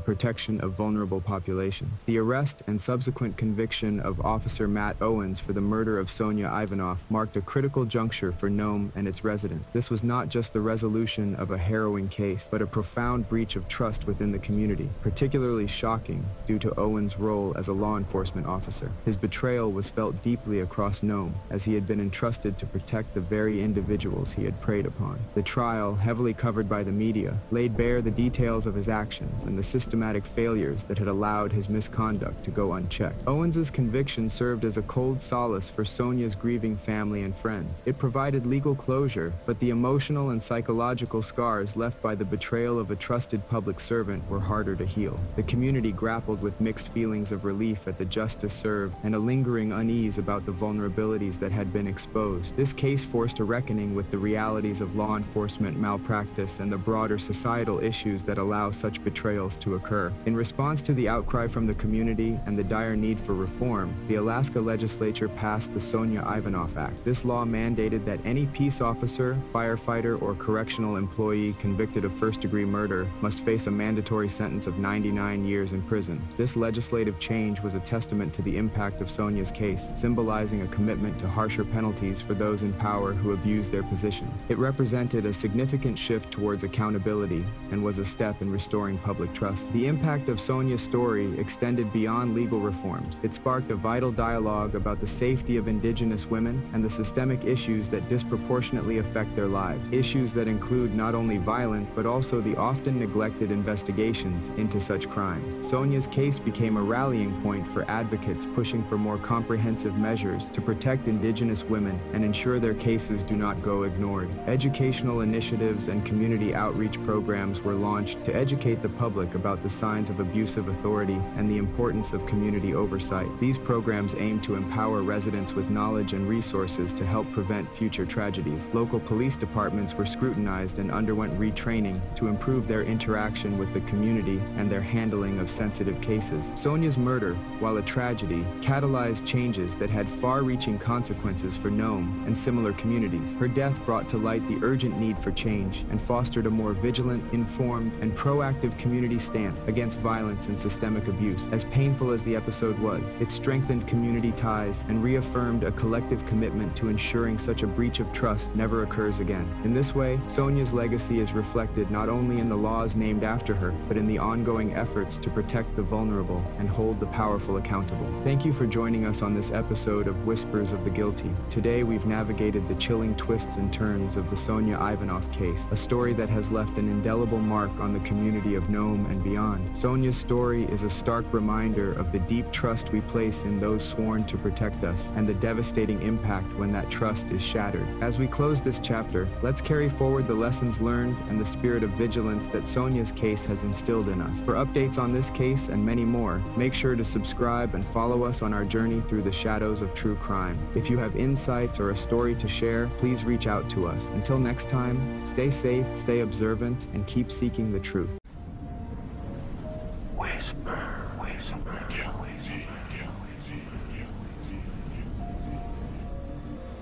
protection of vulnerable populations. The arrest and subsequent conviction of Officer Matt Owens for the murder of Sonia Ivanov marked a critical juncture for Nome and its residents. This was not just the resolution of a harrowing case, but a profound breach of trust within the community, particularly shocking due to Owens' role as a law enforcement officer. His betrayal was felt deeply across Nome, as he had been entrusted to protect the very individuals he had preyed upon. The trial, heavily covered by the media, laid bare the details of his actions and the systematic failures that had allowed his misconduct to go unchecked. Owens's conviction served as a cold solace for Sonia's grieving family and friends. It provided legal closure, but the emotional and psychological scars left by the betrayal of a trusted public servant were harder to heal. The community grappled with mixed feelings of relief at the justice served and a lingering unease about the vulnerabilities that had been exposed. This case forced a reckoning with the realities of law enforcement malpractice and the broader societal issues that allow such betrayals to occur. In response to the outcry from the community and the dire need for reform, the Alaska legislature passed the Sonia Ivanov Act. This law mandated that any peace officer, firefighter, or correctional employee convicted of first-degree murder must face a mandatory sentence of 99 years in prison. This legislative change was a testament to the impact of Sonia's case, symbolizing a commitment to harsher penalties for those in power who abuse their positions. It represented a significant shift towards accountability and was a step in restoring public trust. The impact of Sonia's story extended beyond legal reforms. It sparked a vital dialogue about the safety of Indigenous women and the systemic issues that disproportionately affect their lives. Issues that include not only violence, but also the often neglected investigations into such crimes. Sonia's case became a rallying point for advocates pushing for more comprehensive measures to protect Indigenous women and ensure their cases do not go ignored. Educational initiatives and community outreach programs were launched to educate the public about the signs of abusive authority and the importance of community oversight. These programs aim to empower residents with knowledge and resources to help prevent future tragedies. Local police departments were scrutinized and underwent retraining to improve their interaction with the community and their handling of sensitive cases. Sonia's murder, while a tragedy, catalyzed changes that had far-reaching consequences for Nome and similar communities. Her death brought to light the urgent need for change and fostered a more vigilant, informed, and proactive community stance against violence and systemic abuse. As painful as the episode was, it strengthened community ties and reaffirmed a collective commitment to ensuring such a breach of trust never occurs again. In this way, Sonia's legacy is reflected not only in the laws named after her, but in the ongoing efforts to protect the vulnerable and hold the powerful accountable. Thank you for joining us on this episode of Whispers of the Guilty. Today, we've navigated the chilling twists and turns of the Sonia Ivanov case, a story that has left an indelible mark on the community of Nome and beyond. Sonia's story is a stark reminder of the deep trust we place in those sworn to protect us and the devastating impact when that trust is shattered. As we close this chapter, let's carry forward the lessons learned and the spirit of vigilance that Sonia's case has instilled in us. For updates on this case and many more, make sure to subscribe and follow us on our journey through the shadows of true crime. If you have insights or a story to share, please reach out to us. Until next time, stay Stay safe, stay observant, and keep seeking the truth.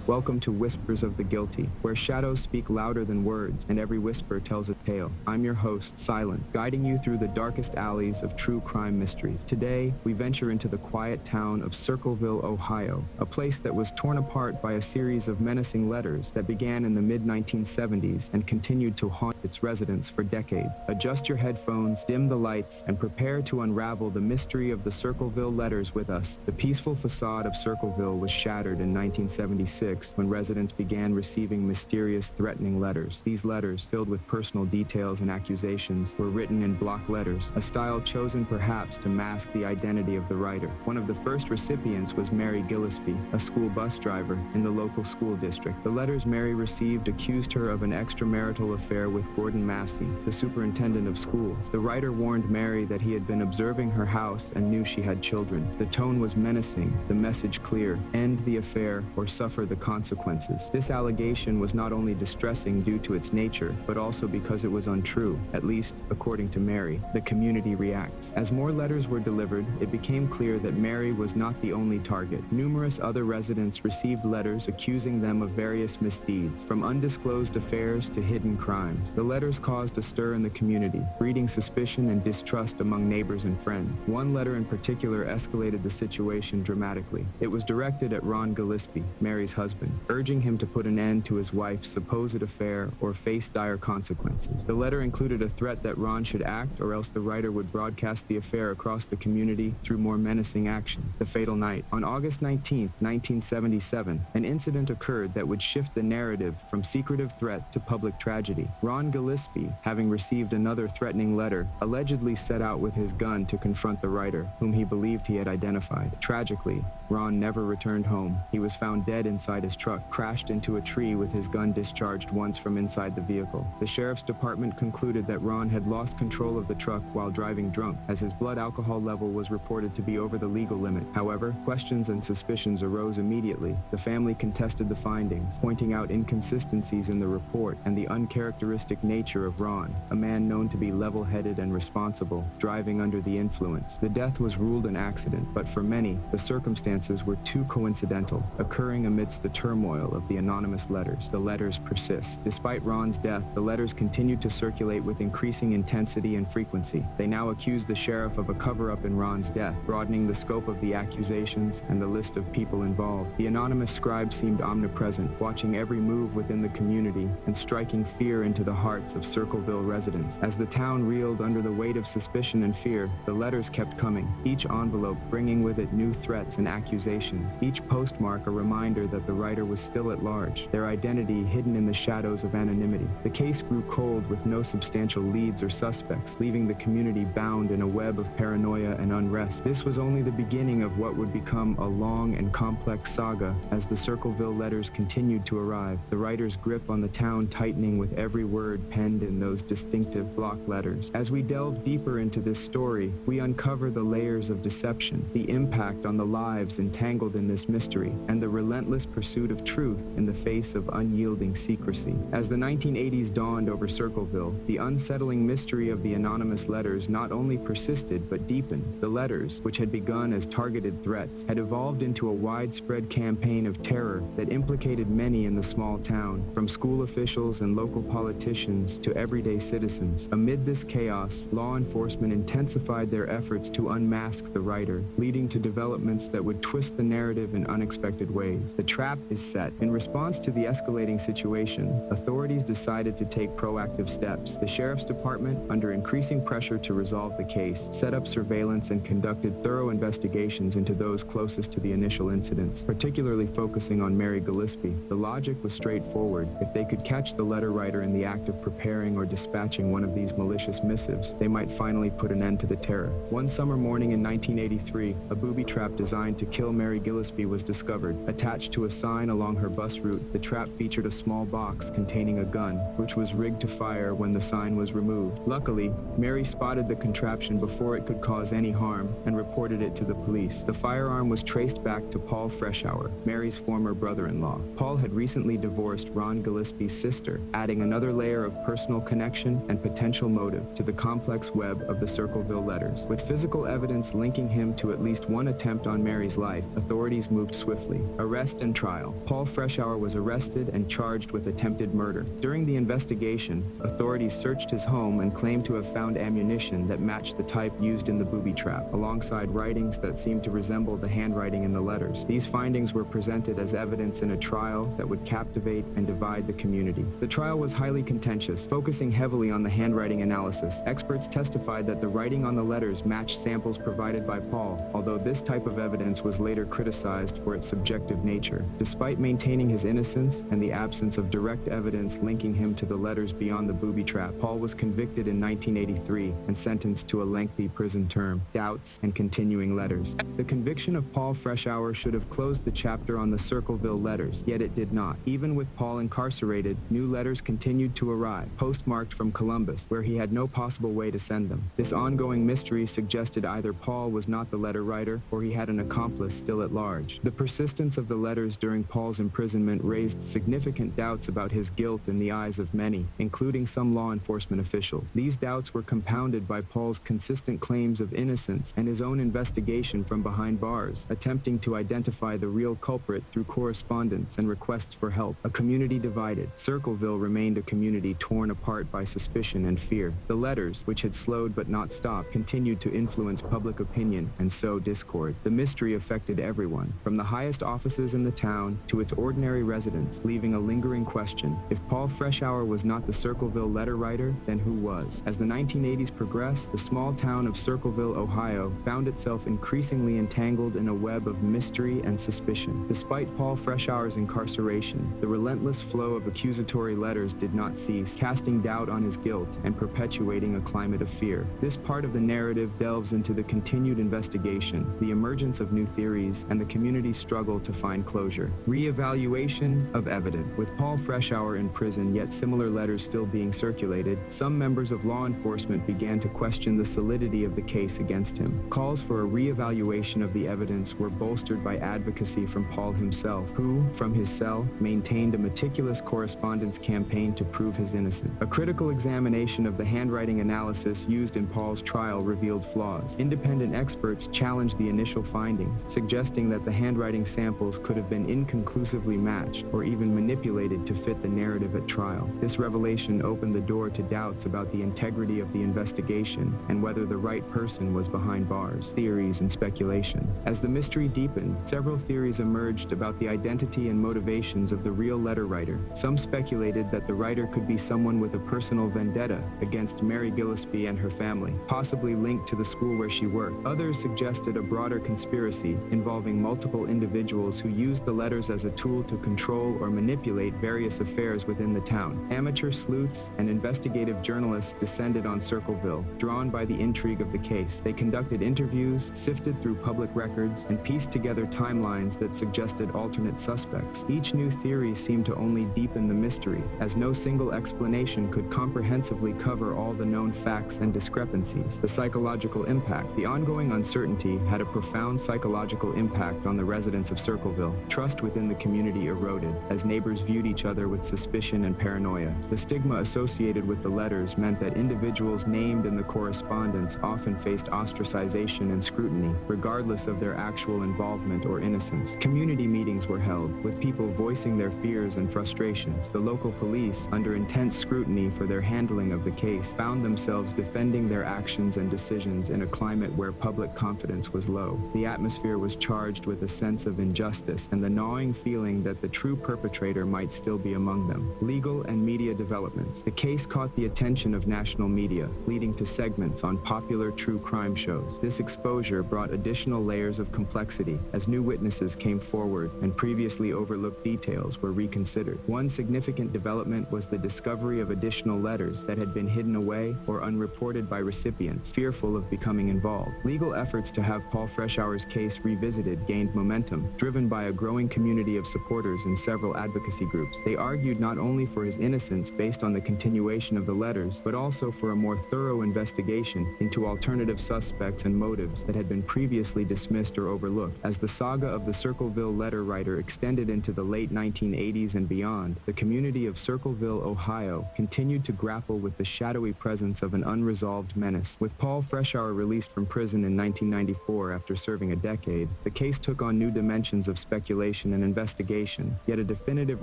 Welcome to Whispers of the Guilty, where shadows speak louder than words, and every whisper tells a tale. I'm your host, Silent, guiding you through the darkest alleys of true crime mysteries. Today, we venture into the quiet town of Circleville, Ohio, a place that was torn apart by a series of menacing letters that began in the mid-1970s and continued to haunt its residents for decades. Adjust your headphones, dim the lights, and prepare to unravel the mystery of the Circleville letters with us. The peaceful facade of Circleville was shattered in 1976 when residents began receiving mysterious, threatening letters. These letters, filled with personal details and accusations, were written in block letters, a style chosen perhaps to mask the identity of the writer. One of the first recipients was Mary Gillespie, a school bus driver in the local school district. The letters Mary received accused her of an extramarital affair with Gordon Massey, the superintendent of schools. The writer warned Mary that he had been observing her house and knew she had children. The tone was menacing, the message clear: end the affair or suffer the consequences. This allegation was not only distressing due to its nature, but also because it was untrue, at least according to Mary. The community reacts. As more letters were delivered, it became clear that Mary was not the only target. Numerous other residents received letters accusing them of various misdeeds, from undisclosed affairs to hidden crimes. The letters caused a stir in the community, breeding suspicion and distrust among neighbors and friends. One letter in particular escalated the situation dramatically. It was directed at Ron Gillespie, Mary's husband, urging him to put an end to his wife's supposed affair or face dire consequences. The letter included a threat that Ron should act, or else the writer would broadcast the affair across the community through more menacing actions. The fatal night. On August 19, 1977, an incident occurred that would shift the narrative from secretive threat to public tragedy. Ron Gillespie, having received another threatening letter, allegedly set out with his gun to confront the writer, whom he believed he had identified. Tragically, Ron never returned home. He was found dead inside his truck, crashed into a tree with his gun discharged once from inside the vehicle. The sheriff's department concluded that Ron had lost control of the truck while driving drunk, as his blood alcohol level was reported to be over the legal limit. However, questions and suspicions arose immediately. The family contested the findings, pointing out inconsistencies in the report and the uncharacteristic nature of Ron, a man known to be level-headed and responsible, driving under the influence. The death was ruled an accident, but for many, the circumstances were too coincidental, occurring amidst the turmoil of the anonymous letters. The letters persist. Despite Ron's death, the letters continued to circulate with increasing intensity and frequency. They now accuse the sheriff of a cover-up in Ron's death, broadening the scope of the accusations and the list of people involved. The anonymous scribe seemed omnipresent, watching every move within the community and striking fear into the hearts of Circleville residents. As the town reeled under the weight of suspicion and fear, the letters kept coming, each envelope bringing with it new threats and accusations, each postmark a reminder that the writer was still at large, their identity hidden in the shadows of anonymity. The case grew cold with no substantial leads or suspects, leaving the community bound in a web of paranoia and unrest. This was only the beginning of what would become a long and complex saga as the Circleville letters continued to arrive, the writer's grip on the town tightening with every word penned in those distinctive block letters. As we delve deeper into this story, we uncover the layers of deception, the impact on the lives entangled in this mystery, and the relentless pursuit of truth in the face of unyielding secrecy. As the 1980s dawned over Circleville, the unsettling mystery of the anonymous letters not only persisted but deepened. The letters, which had begun as targeted threats, had evolved into a widespread campaign of terror that implicated many in the small town, from school officials and local politicians to everyday citizens. Amid this chaos, law enforcement intensified their efforts to unmask the writer, leading to developments that would twist the narrative in unexpected ways. The trap is set. In response to the escalating situation, authorities decided to take proactive steps. The sheriff's department, under increasing pressure to resolve the case, set up surveillance and conducted thorough investigations into those closest to the initial incidents, particularly focusing on Mary Gillespie. The logic was straightforward. If they could catch the letter writer in the act of preparing or dispatching one of these malicious missives, they might finally put an end to the terror. One summer morning in 1983, a booby trap designed to kill Mary Gillespie was discovered, attached to a sign along her bus route, the trap featured a small box containing a gun, which was rigged to fire when the sign was removed. Luckily, Mary spotted the contraption before it could cause any harm and reported it to the police. The firearm was traced back to Paul Freshour, Mary's former brother-in-law. Paul had recently divorced Ron Gillespie's sister, adding another layer of personal connection and potential motive to the complex web of the Circleville letters. With physical evidence linking him to at least one attempt on Mary's life, authorities moved swiftly. Arrest and trial. Paul Freshour was arrested and charged with attempted murder. During the investigation, authorities searched his home and claimed to have found ammunition that matched the type used in the booby trap, alongside writings that seemed to resemble the handwriting in the letters. These findings were presented as evidence in a trial that would captivate and divide the community. The trial was highly contentious, focusing heavily on the handwriting analysis. Experts testified that the writing on the letters matched samples provided by Paul, although this type of evidence was later criticized for its subjective nature. Despite maintaining his innocence and the absence of direct evidence linking him to the letters beyond the booby trap, Paul was convicted in 1983 and sentenced to a lengthy prison term. Doubts and continuing letters. The conviction of Paul Freshour should have closed the chapter on the Circleville letters, yet it did not. Even with Paul incarcerated, new letters continued to arrive, postmarked from Columbus, where he had no possible way to send them. This ongoing mystery suggested either Paul was not the letter writer or he had an accomplice still at large. The persistence of the letters during Paul's imprisonment raised significant doubts about his guilt in the eyes of many, including some law enforcement officials. These doubts were compounded by Paul's consistent claims of innocence and his own investigation from behind bars, attempting to identify the real culprit through correspondence and requests for help. A community divided, Circleville remained a community torn apart by suspicion and fear. The letters, which had slowed but not stopped, continued to influence public opinion and sow discord. The mystery affected everyone, from the highest offices in the town to its ordinary residents, leaving a lingering question. If Paul Freshour was not the Circleville letter writer, then who was? As the 1980s progressed, the small town of Circleville, Ohio, found itself increasingly entangled in a web of mystery and suspicion. Despite Paul Freshour's incarceration, the relentless flow of accusatory letters did not cease, casting doubt on his guilt and perpetuating a climate of fear. This part of the narrative delves into the continued investigation, the emergence of new theories, and the community's struggle to find closure. Re-evaluation of evidence. With Paul Freshour in prison, yet similar letters still being circulated, some members of law enforcement began to question the solidity of the case against him. Calls for a re-evaluation of the evidence were bolstered by advocacy from Paul himself, who, from his cell, maintained a meticulous correspondence campaign to prove his innocence. A critical examination of the handwriting analysis used in Paul's trial revealed flaws. Independent experts challenged the initial findings, suggesting that the handwriting samples could have been inconclusively matched or even manipulated to fit the narrative at trial. This revelation opened the door to doubts about the integrity of the investigation and whether the right person was behind bars, theories, and speculation. As the mystery deepened, several theories emerged about the identity and motivations of the real letter writer. Some speculated that the writer could be someone with a personal vendetta against Mary Gillespie and her family, possibly linked to the school where she worked. Others suggested a broader conspiracy involving multiple individuals who used the letters as a tool to control or manipulate various affairs within the town. Amateur sleuths and investigative journalists descended on Circleville, drawn by the intrigue of the case. They conducted interviews, sifted through public records, and pieced together timelines that suggested alternate suspects. Each new theory seemed to only deepen the mystery, as no single explanation could comprehensively cover all the known facts and discrepancies. The psychological impact. The ongoing uncertainty had a profound psychological impact on the residents of Circleville. Trust within the community eroded, as neighbors viewed each other with suspicion and paranoia. The stigma associated with the letters meant that individuals named in the correspondence often faced ostracization and scrutiny, regardless of their actual involvement or innocence. Community meetings were held, with people voicing their fears and frustrations. The local police, under intense scrutiny for their handling of the case, found themselves defending their actions and decisions in a climate where public confidence was low. The atmosphere was charged with a sense of injustice and the gnawing feeling that the true perpetrator might still be among them. Legal and media developments. The case caught the attention of national media, leading to segments on popular true crime shows. This exposure brought additional layers of complexity as new witnesses came forward and previously overlooked details were reconsidered. One significant development was the discovery of additional letters that had been hidden away or unreported by recipients, fearful of becoming involved. Legal efforts to have Paul Freshour's case revisited gained momentum, driven by a growing community of supporters and several advocacy groups. They argued not only for his innocence based on the continuation of the letters, but also for a more thorough investigation into alternative suspects and motives that had been previously dismissed or overlooked. As the saga of the Circleville letter writer extended into the late 1980s and beyond, the community of Circleville, Ohio, continued to grapple with the shadowy presence of an unresolved menace. With Paul Freshour released from prison in 1994 after serving a decade, the case took on new dimensions of speculation and investigation, yet a definitive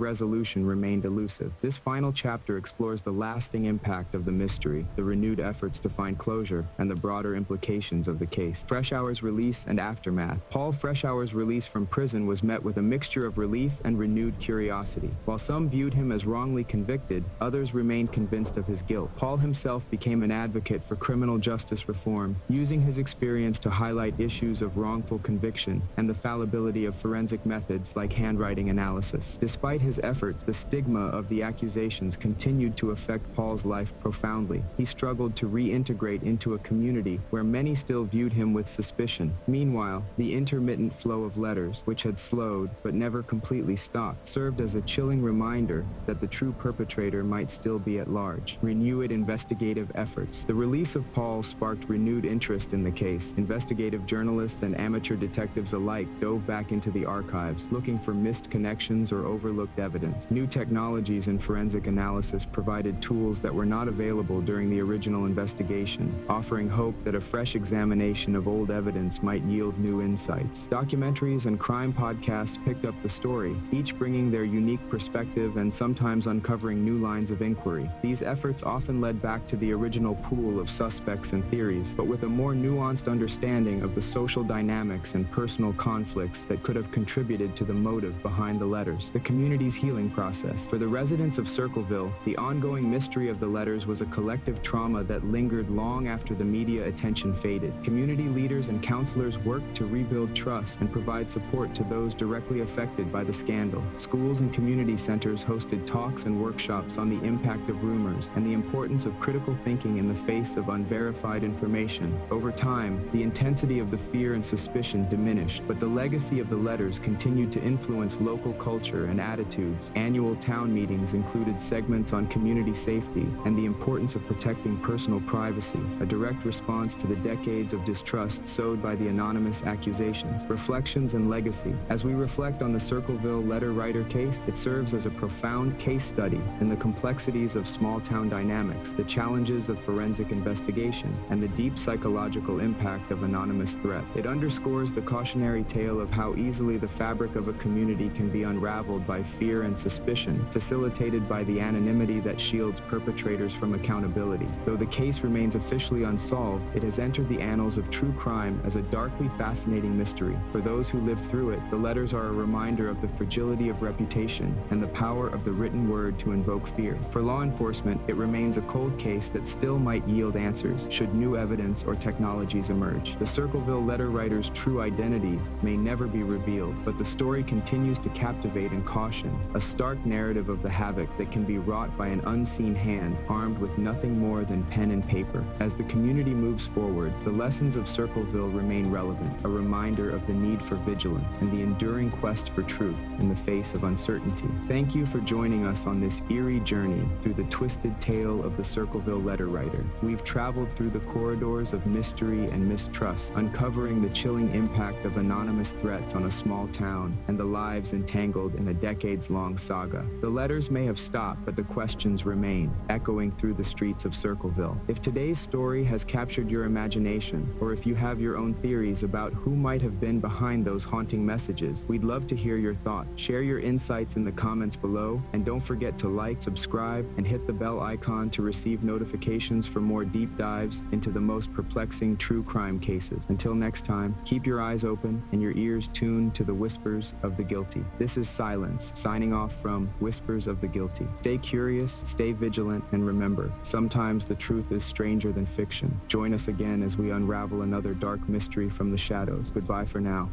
resolution remained elusive. This final chapter explores the lasting impact of the mystery, the renewed efforts to find closure, and the broader implications of the case. Freshour's release and aftermath. Paul Freshour's release from prison was met with a mixture of relief and renewed curiosity. While some viewed him as wrongly convicted, others remained convinced of his guilt. Paul himself became an advocate for criminal justice reform, using his experience to highlight issues of wrongful conviction and the fallibility of forensic methods like handwriting analysis. Despite his efforts, the stigma of the accusations continued to affect Paul's life profoundly. He struggled to reintegrate into a community where many still viewed him with suspicion. Meanwhile, the intermittent flow of letters, which had slowed but never completely stopped, served as a chilling reminder that the true perpetrator might still be at large. Renewed investigative efforts. The release of Paul sparked renewed interest in the case. Investigative journalists and amateur detectives alike dove back into the archives, looking for missed connections or overlooked evidence. New technologies in forensic analysis provided tools that were not available during the original investigation, offering hope that a fresh examination of old evidence might yield new insights. Documentaries and crime podcasts picked up the story, each bringing their unique perspective and sometimes uncovering new lines of inquiry. These efforts often led back to the original pool of suspects and theories, but with a more nuanced understanding of the social dynamics and personal conflicts that could have contributed to the motive behind the letters. The community's healing process. For the residents of Circleville, the ongoing mystery of the letters was a collective trauma that lingered long after the media attention faded. Community leaders and counselors worked to rebuild trust and provide support to those directly affected by the scandal. Schools and community centers hosted talks and workshops on the impact of rumors and the importance of critical thinking in the face of unverified information. Over time, the intensity of the fear and suspicion diminished, but the legacy of the letters continued to influence local culture and attitudes. Annual town meetings included segments on community safety and the importance of protecting personal privacy, a direct response to the decades of distrust sowed by the anonymous accusations. Reflections and legacy. As we reflect on the Circleville letter writer case, it serves as a profound case study in the complexities of small-town dynamics, the challenges of forensic investigation, and the deep psychological impact of anonymous threat. It underscores the cautionary tale of how easily the fabric of a community can be unraveled by fear and suspicion, facilitated by the anonymity that shields perpetrators from accountability. Though the case remains officially unsolved, it has entered the annals of true crime as a darkly fascinating mystery. For those who lived through it, the letters are a reminder of the fragility of reputation and the power of the written word to invoke fear. For law enforcement, it remains a cold case that still might yield answers should new evidence or technologies emerge. The Circleville letter writer's true identity may never be revealed, but the story continues to captivate and caution, a stark narrative of the havoc that can be wrought by an unseen hand armed with nothing more than pen and paper. As the community moves forward, the lessons of Circleville remain relevant, a reminder of the need for vigilance and the enduring quest for truth in the face of uncertainty. Thank you for joining us on this eerie journey through the twisted tale of the Circleville letter writer. We've traveled through the corridors of mystery and mistrust, uncovering the chilling impact of anonymous threats on a small town and the lives entangled in a decades-long saga. The letters may have stopped, but the questions remain, echoing through the streets of Circleville. If today's story has captured your imagination, or if you have your own theories about who might have been behind those haunting messages, we'd love to hear your thoughts. Share your insights in the comments below, and don't forget to like, subscribe, and hit the bell icon to receive notifications for more deep dives into the most perplexing true crime cases. Until next time, keep your eyes open and your ears tuned to the whispers of the guilty. This is Silence, signing off from Whispers of the Guilty. Stay curious, stay vigilant, and remember, sometimes the truth is stranger than fiction. Join us again as we unravel another dark mystery from the shadows. Goodbye for now.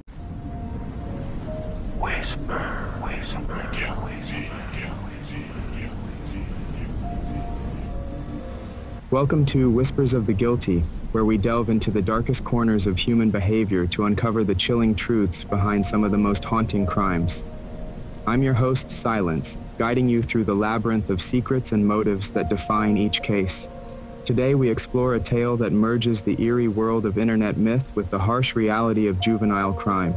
Whispers of the Guilty. Welcome to Whispers of the Guilty, where we delve into the darkest corners of human behavior to uncover the chilling truths behind some of the most haunting crimes. I'm your host, Silence, guiding you through the labyrinth of secrets and motives that define each case. Today, we explore a tale that merges the eerie world of internet myth with the harsh reality of juvenile crime.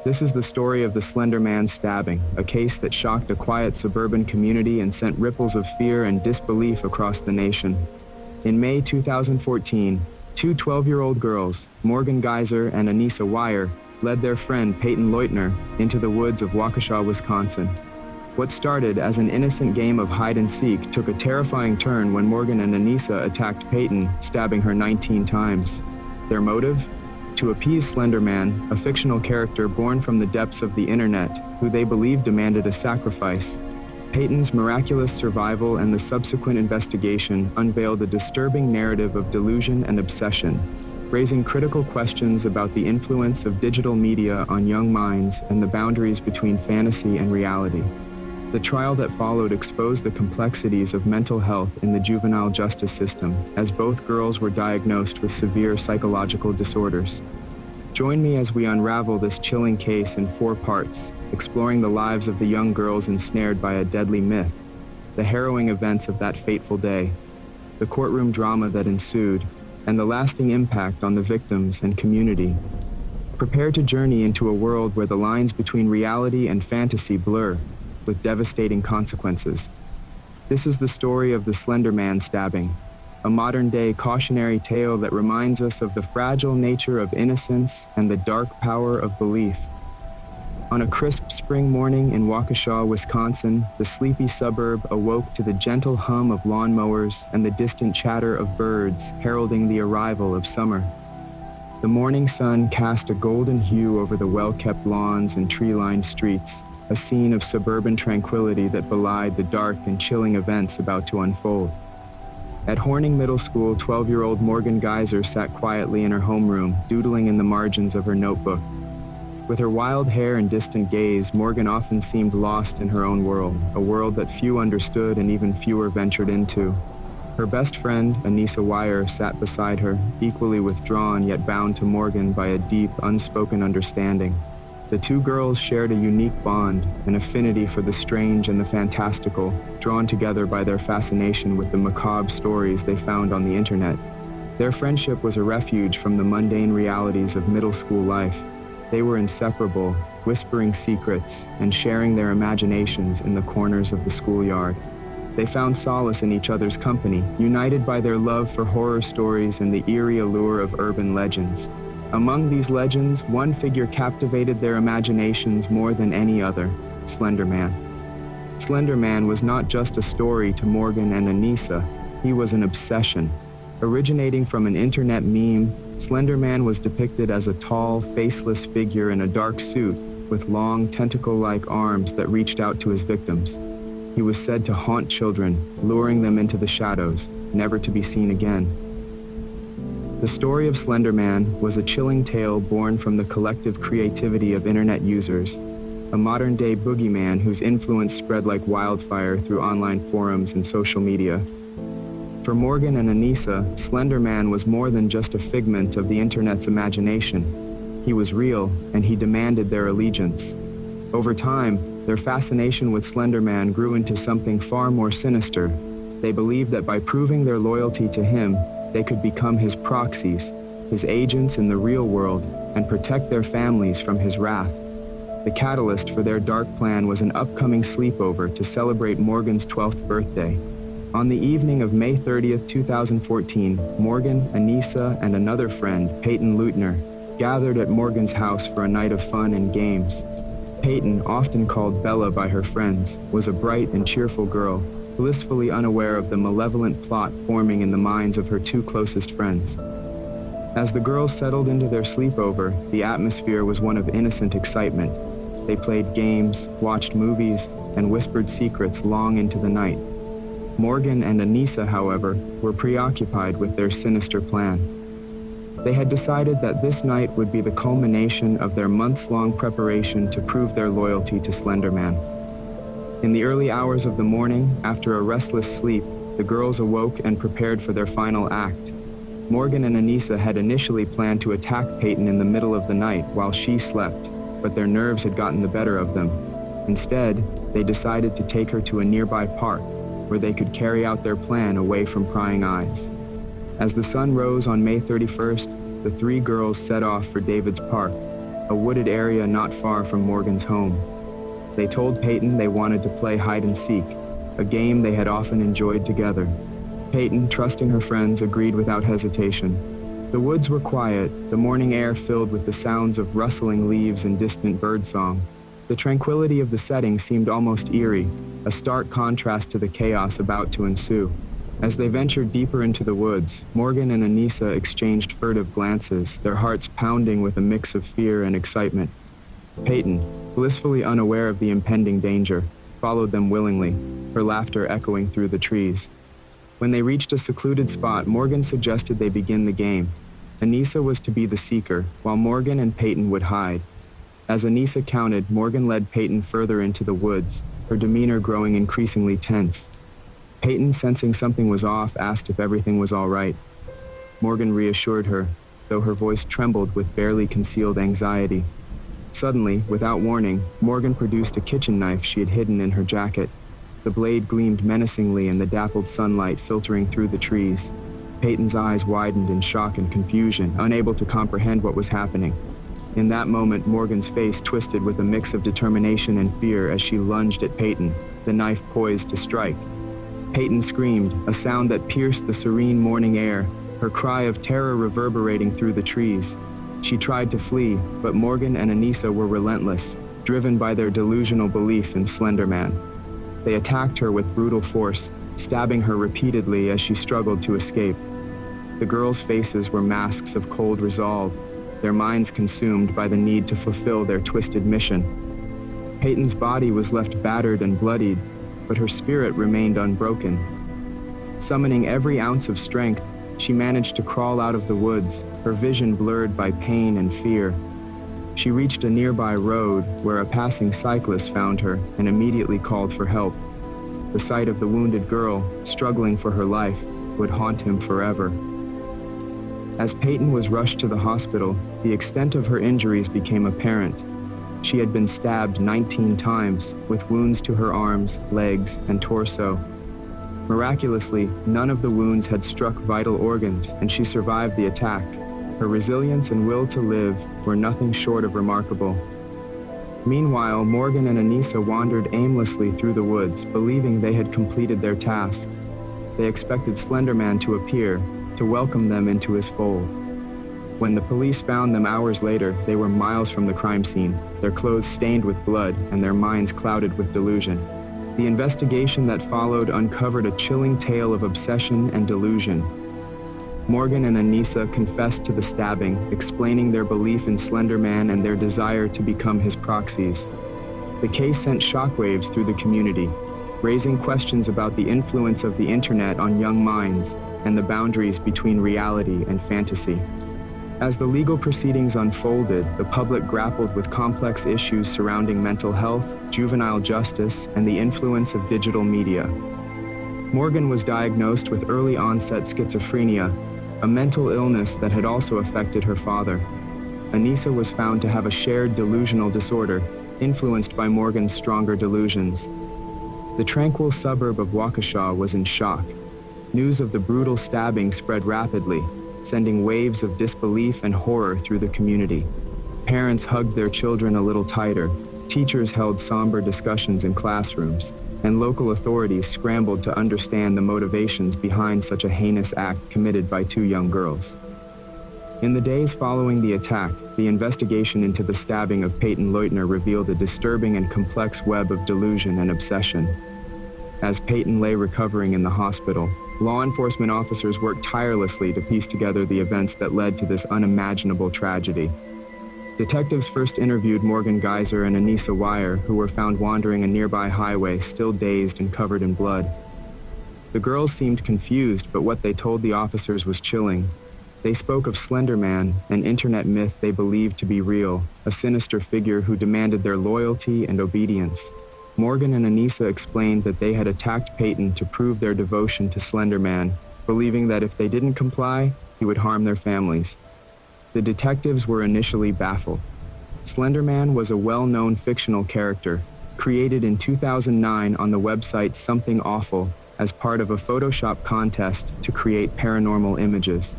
This is the story of the Slender Man stabbing, a case that shocked a quiet suburban community and sent ripples of fear and disbelief across the nation. In May 2014, two 12-year-old girls, Morgan Geyser and Anissa Weier, led their friend Peyton Leutner into the woods of Waukesha, Wisconsin. What started as an innocent game of hide-and-seek took a terrifying turn when Morgan and Anissa attacked Peyton, stabbing her 19 times. Their motive? To appease Slender Man, a fictional character born from the depths of the internet, who they believed demanded a sacrifice. Peyton's miraculous survival and the subsequent investigation unveiled a disturbing narrative of delusion and obsession, raising critical questions about the influence of digital media on young minds and the boundaries between fantasy and reality. The trial that followed exposed the complexities of mental health in the juvenile justice system, as both girls were diagnosed with severe psychological disorders. Join me as we unravel this chilling case in 4 parts, exploring the lives of the young girls ensnared by a deadly myth, the harrowing events of that fateful day, the courtroom drama that ensued, and the lasting impact on the victims and community. Prepare to journey into a world where the lines between reality and fantasy blur, with devastating consequences. This is the story of the Slender Man stabbing, a modern-day cautionary tale that reminds us of the fragile nature of innocence and the dark power of belief. On a crisp spring morning in Waukesha, Wisconsin, the sleepy suburb awoke to the gentle hum of lawnmowers and the distant chatter of birds heralding the arrival of summer. The morning sun cast a golden hue over the well-kept lawns and tree-lined streets, a scene of suburban tranquility that belied the dark and chilling events about to unfold. At Horning Middle School, 12-year-old Morgan Geyser sat quietly in her homeroom, doodling in the margins of her notebook. With her wild hair and distant gaze, Morgan often seemed lost in her own world, a world that few understood and even fewer ventured into. Her best friend, Anissa Weier, sat beside her, equally withdrawn yet bound to Morgan by a deep, unspoken understanding. The two girls shared a unique bond, an affinity for the strange and the fantastical, drawn together by their fascination with the macabre stories they found on the internet. Their friendship was a refuge from the mundane realities of middle school life. They were inseparable, whispering secrets and sharing their imaginations in the corners of the schoolyard. They found solace in each other's company, united by their love for horror stories and the eerie allure of urban legends. Among these legends, one figure captivated their imaginations more than any other: Slender Man. Slender Man was not just a story to Morgan and Anissa, he was an obsession. Originating from an internet meme, Slender Man was depicted as a tall, faceless figure in a dark suit with long, tentacle-like arms that reached out to his victims. He was said to haunt children, luring them into the shadows, never to be seen again. The story of Slender Man was a chilling tale born from the collective creativity of internet users, a modern-day boogeyman whose influence spread like wildfire through online forums and social media. For Morgan and Anissa, Slender Man was more than just a figment of the internet's imagination. He was real, and he demanded their allegiance. Over time, their fascination with Slender Man grew into something far more sinister. They believed that by proving their loyalty to him, they could become his proxies, his agents in the real world, and protect their families from his wrath. The catalyst for their dark plan was an upcoming sleepover to celebrate Morgan's 12th birthday. On the evening of May 30th, 2014, Morgan, Anissa, and another friend, Peyton Leutner, gathered at Morgan's house for a night of fun and games. Peyton, often called Bella by her friends, was a bright and cheerful girl, blissfully unaware of the malevolent plot forming in the minds of her two closest friends. As the girls settled into their sleepover, the atmosphere was one of innocent excitement. They played games, watched movies, and whispered secrets long into the night. Morgan and Anissa, however, were preoccupied with their sinister plan. They had decided that this night would be the culmination of their months-long preparation to prove their loyalty to Slender Man. In the early hours of the morning, after a restless sleep, the girls awoke and prepared for their final act. Morgan and Anissa had initially planned to attack Peyton in the middle of the night while she slept, but their nerves had gotten the better of them. Instead, they decided to take her to a nearby park where they could carry out their plan away from prying eyes. As the sun rose on May 31st, the three girls set off for David's Park, a wooded area not far from Morgan's home. They told Peyton they wanted to play hide and seek, a game they had often enjoyed together. Peyton, trusting her friends, agreed without hesitation. The woods were quiet, the morning air filled with the sounds of rustling leaves and distant birdsong. The tranquility of the setting seemed almost eerie, a stark contrast to the chaos about to ensue. As they ventured deeper into the woods, Morgan and Anissa exchanged furtive glances, their hearts pounding with a mix of fear and excitement. Peyton, blissfully unaware of the impending danger, followed them willingly, her laughter echoing through the trees. When they reached a secluded spot, Morgan suggested they begin the game. Anissa was to be the seeker, while Morgan and Peyton would hide. As Anissa counted, Morgan led Peyton further into the woods, her demeanor growing increasingly tense. Peyton, sensing something was off, asked if everything was all right. Morgan reassured her, though her voice trembled with barely concealed anxiety. Suddenly, without warning, Morgan produced a kitchen knife she had hidden in her jacket. The blade gleamed menacingly in the dappled sunlight filtering through the trees. Peyton's eyes widened in shock and confusion, unable to comprehend what was happening. In that moment, Morgan's face twisted with a mix of determination and fear as she lunged at Peyton, the knife poised to strike. Peyton screamed, a sound that pierced the serene morning air, her cry of terror reverberating through the trees. She tried to flee, but Morgan and Anissa were relentless, driven by their delusional belief in Slender Man. They attacked her with brutal force, stabbing her repeatedly as she struggled to escape. The girls' faces were masks of cold resolve, their minds consumed by the need to fulfill their twisted mission. Peyton's body was left battered and bloodied, but her spirit remained unbroken. Summoning every ounce of strength, she managed to crawl out of the woods, her vision blurred by pain and fear. She reached a nearby road where a passing cyclist found her and immediately called for help. The sight of the wounded girl, struggling for her life, would haunt him forever. As Peyton was rushed to the hospital, the extent of her injuries became apparent. She had been stabbed 19 times, with wounds to her arms, legs, and torso. Miraculously, none of the wounds had struck vital organs, and she survived the attack. Her resilience and will to live were nothing short of remarkable. Meanwhile, Morgan and Anissa wandered aimlessly through the woods, believing they had completed their task. They expected Slender Man to appear, to welcome them into his fold. When the police found them hours later, they were miles from the crime scene, their clothes stained with blood and their minds clouded with delusion. The investigation that followed uncovered a chilling tale of obsession and delusion. Morgan and Anissa confessed to the stabbing, explaining their belief in Slender Man and their desire to become his proxies. The case sent shockwaves through the community, raising questions about the influence of the internet on young minds and the boundaries between reality and fantasy. As the legal proceedings unfolded, the public grappled with complex issues surrounding mental health, juvenile justice, and the influence of digital media. Morgan was diagnosed with early-onset schizophrenia, a mental illness that had also affected her father. Anissa was found to have a shared delusional disorder, influenced by Morgan's stronger delusions. The tranquil suburb of Waukesha was in shock. News of the brutal stabbing spread rapidly, sending waves of disbelief and horror through the community. Parents hugged their children a little tighter, teachers held somber discussions in classrooms, and local authorities scrambled to understand the motivations behind such a heinous act committed by two young girls. In the days following the attack, the investigation into the stabbing of Peyton Leutner revealed a disturbing and complex web of delusion and obsession. As Peyton lay recovering in the hospital, law enforcement officers worked tirelessly to piece together the events that led to this unimaginable tragedy. Detectives first interviewed Morgan Geyser and Anissa Weier, who were found wandering a nearby highway, still dazed and covered in blood. The girls seemed confused, but what they told the officers was chilling. They spoke of Slender Man, an internet myth they believed to be real, a sinister figure who demanded their loyalty and obedience. Morgan and Anissa explained that they had attacked Peyton to prove their devotion to Slender Man, believing that if they didn't comply, he would harm their families. The detectives were initially baffled. Slender Man was a well-known fictional character, created in 2009 on the website Something Awful as part of a Photoshop contest to create paranormal images.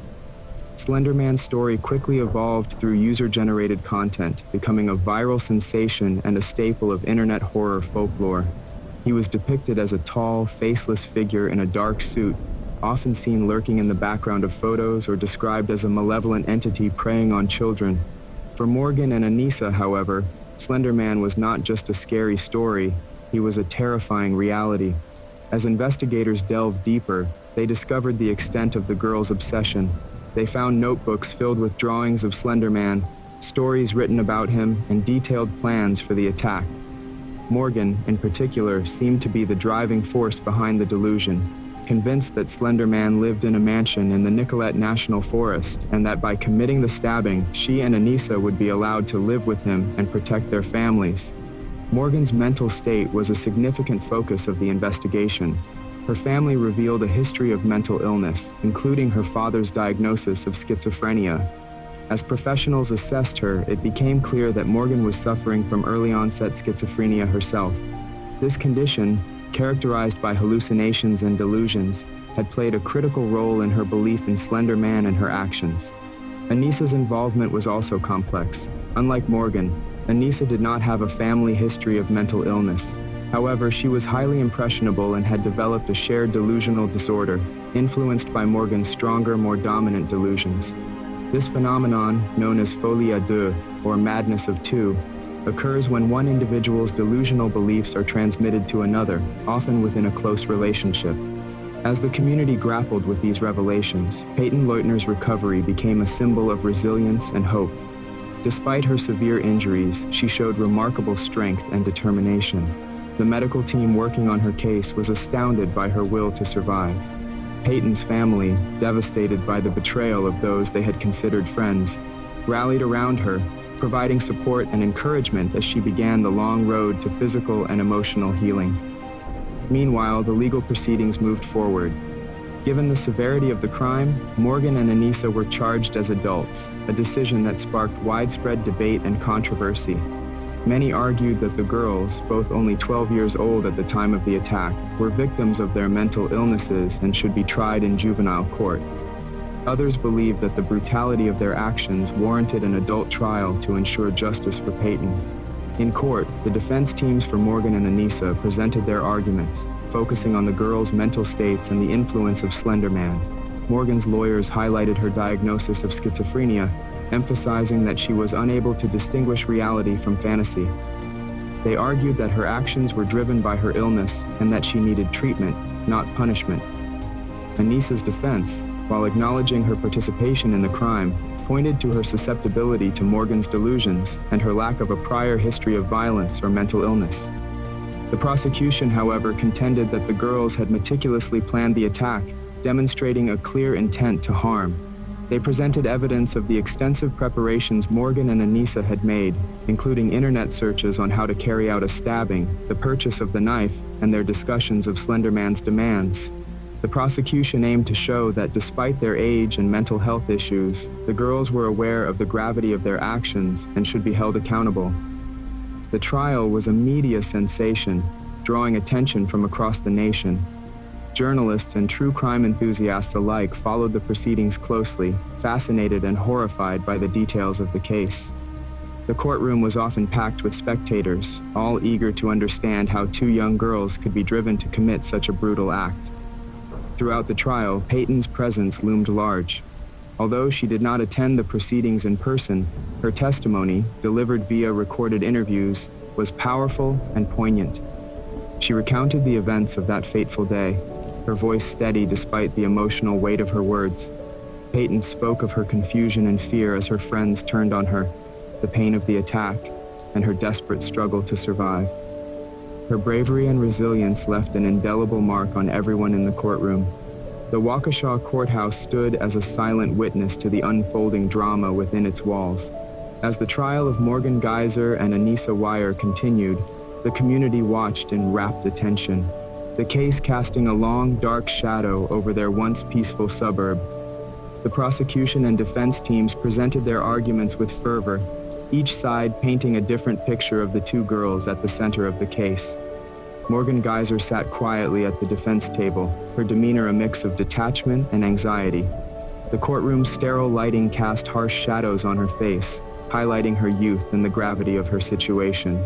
Slender Man's story quickly evolved through user-generated content, becoming a viral sensation and a staple of internet horror folklore. He was depicted as a tall, faceless figure in a dark suit, often seen lurking in the background of photos or described as a malevolent entity preying on children. For Morgan and Anissa, however, Slender Man was not just a scary story, he was a terrifying reality. As investigators delved deeper, they discovered the extent of the girl's obsession. They found notebooks filled with drawings of Slender Man, stories written about him, and detailed plans for the attack. Morgan, in particular, seemed to be the driving force behind the delusion, convinced that Slender Man lived in a mansion in the Nicolet National Forest and that by committing the stabbing, she and Anissa would be allowed to live with him and protect their families. Morgan's mental state was a significant focus of the investigation. Her family revealed a history of mental illness, including her father's diagnosis of schizophrenia. As professionals assessed her, it became clear that Morgan was suffering from early-onset schizophrenia herself. This condition, characterized by hallucinations and delusions, had played a critical role in her belief in Slender Man and her actions. Anissa's involvement was also complex. Unlike Morgan, Anissa did not have a family history of mental illness. However, she was highly impressionable and had developed a shared delusional disorder, influenced by Morgan's stronger, more dominant delusions. This phenomenon, known as folie à deux, or madness of two, occurs when one individual's delusional beliefs are transmitted to another, often within a close relationship. As the community grappled with these revelations, Peyton Leutner's recovery became a symbol of resilience and hope. Despite her severe injuries, she showed remarkable strength and determination. The medical team working on her case was astounded by her will to survive. Peyton's family, devastated by the betrayal of those they had considered friends, rallied around her, providing support and encouragement as she began the long road to physical and emotional healing. Meanwhile, the legal proceedings moved forward. Given the severity of the crime, Morgan and Anissa were charged as adults, a decision that sparked widespread debate and controversy. Many argued that the girls, both only 12 years old at the time of the attack, were victims of their mental illnesses and should be tried in juvenile court. Others believed that the brutality of their actions warranted an adult trial to ensure justice for Peyton. In court, the defense teams for Morgan and Anissa presented their arguments, focusing on the girls' mental states and the influence of Slender Man. Morgan's lawyers highlighted her diagnosis of schizophrenia, emphasizing that she was unable to distinguish reality from fantasy. They argued that her actions were driven by her illness and that she needed treatment, not punishment. Anissa's defense, while acknowledging her participation in the crime, pointed to her susceptibility to Morgan's delusions and her lack of a prior history of violence or mental illness. The prosecution, however, contended that the girls had meticulously planned the attack, demonstrating a clear intent to harm. They presented evidence of the extensive preparations Morgan and Anissa had made, including internet searches on how to carry out a stabbing, the purchase of the knife, and their discussions of Slender Man's demands. The prosecution aimed to show that despite their age and mental health issues, the girls were aware of the gravity of their actions and should be held accountable. The trial was a media sensation, drawing attention from across the nation. Journalists and true crime enthusiasts alike followed the proceedings closely, fascinated and horrified by the details of the case. The courtroom was often packed with spectators, all eager to understand how two young girls could be driven to commit such a brutal act. Throughout the trial, Peyton's presence loomed large. Although she did not attend the proceedings in person, her testimony, delivered via recorded interviews, was powerful and poignant. She recounted the events of that fateful day, her voice steady despite the emotional weight of her words. Peyton spoke of her confusion and fear as her friends turned on her, the pain of the attack, and her desperate struggle to survive. Her bravery and resilience left an indelible mark on everyone in the courtroom. The Waukesha Courthouse stood as a silent witness to the unfolding drama within its walls. As the trial of Morgan Geyser and Anissa Weier continued, the community watched in rapt attention, the case casting a long, dark shadow over their once peaceful suburb. The prosecution and defense teams presented their arguments with fervor, each side painting a different picture of the two girls at the center of the case. Morgan Geyser sat quietly at the defense table, her demeanor a mix of detachment and anxiety. The courtroom's sterile lighting cast harsh shadows on her face, highlighting her youth and the gravity of her situation.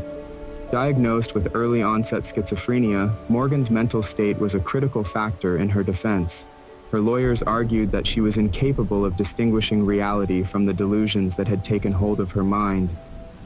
Diagnosed with early-onset schizophrenia, Morgan's mental state was a critical factor in her defense. Her lawyers argued that she was incapable of distinguishing reality from the delusions that had taken hold of her mind,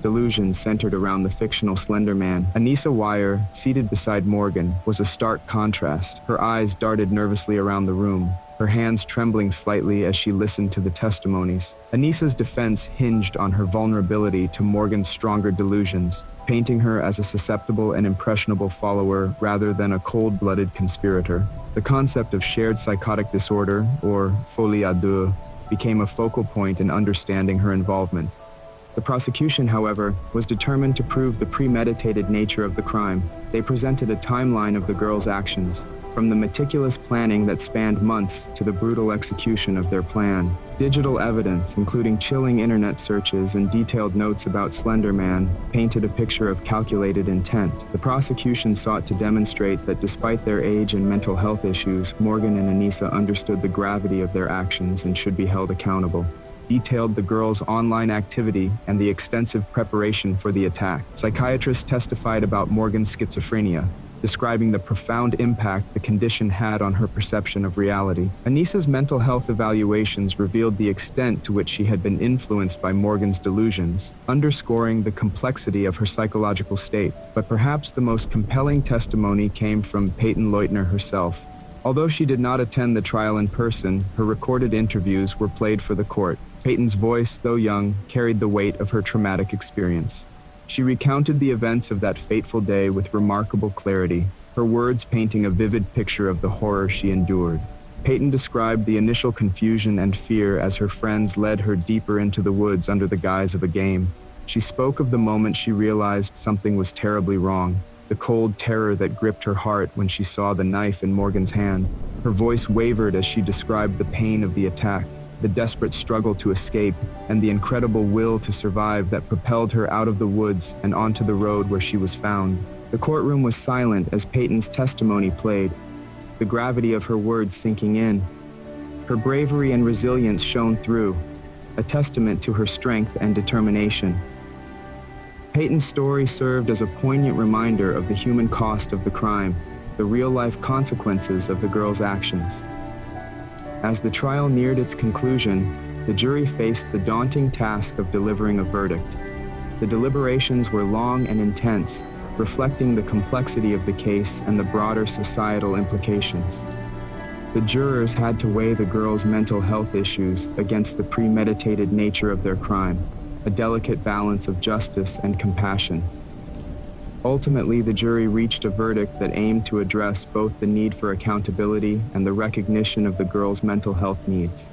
delusions centered around the fictional Slender Man. Anissa Weier, seated beside Morgan, was a stark contrast. Her eyes darted nervously around the room, her hands trembling slightly as she listened to the testimonies. Anissa's defense hinged on her vulnerability to Morgan's stronger delusions, painting her as a susceptible and impressionable follower rather than a cold-blooded conspirator. The concept of shared psychotic disorder, or folie à deux, became a focal point in understanding her involvement. The prosecution, however, was determined to prove the premeditated nature of the crime. They presented a timeline of the girls' actions, from the meticulous planning that spanned months to the brutal execution of their plan. Digital evidence, including chilling internet searches and detailed notes about Slender Man, painted a picture of calculated intent. The prosecution sought to demonstrate that despite their age and mental health issues, Morgan and Anissa understood the gravity of their actions and should be held accountable. Detailed the girls' online activity and the extensive preparation for the attack. Psychiatrists testified about Morgan's schizophrenia, describing the profound impact the condition had on her perception of reality. Anissa's mental health evaluations revealed the extent to which she had been influenced by Morgan's delusions, underscoring the complexity of her psychological state. But perhaps the most compelling testimony came from Peyton Leutner herself. Although she did not attend the trial in person, her recorded interviews were played for the court. Peyton's voice, though young, carried the weight of her traumatic experience. She recounted the events of that fateful day with remarkable clarity, her words painting a vivid picture of the horror she endured. Peyton described the initial confusion and fear as her friends led her deeper into the woods under the guise of a game. She spoke of the moment she realized something was terribly wrong, the cold terror that gripped her heart when she saw the knife in Morgan's hand. Her voice wavered as she described the pain of the attack, the desperate struggle to escape, and the incredible will to survive that propelled her out of the woods and onto the road where she was found. The courtroom was silent as Peyton's testimony played, the gravity of her words sinking in. Her bravery and resilience shone through, a testament to her strength and determination. Peyton's story served as a poignant reminder of the human cost of the crime, the real-life consequences of the girl's actions. As the trial neared its conclusion, the jury faced the daunting task of delivering a verdict. The deliberations were long and intense, reflecting the complexity of the case and the broader societal implications. The jurors had to weigh the girls' mental health issues against the premeditated nature of their crime, a delicate balance of justice and compassion. Ultimately, the jury reached a verdict that aimed to address both the need for accountability and the recognition of the girl's mental health needs.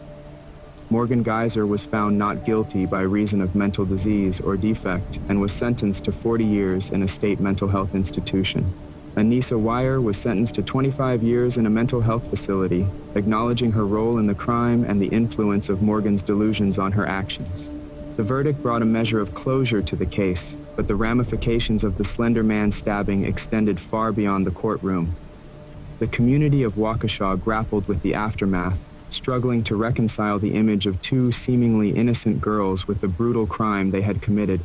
Morgan Geyser was found not guilty by reason of mental disease or defect and was sentenced to 40 years in a state mental health institution. Anissa Weier was sentenced to 25 years in a mental health facility, acknowledging her role in the crime and the influence of Morgan's delusions on her actions. The verdict brought a measure of closure to the case, but the ramifications of the Slender Man stabbing extended far beyond the courtroom. The community of Waukesha grappled with the aftermath, struggling to reconcile the image of two seemingly innocent girls with the brutal crime they had committed.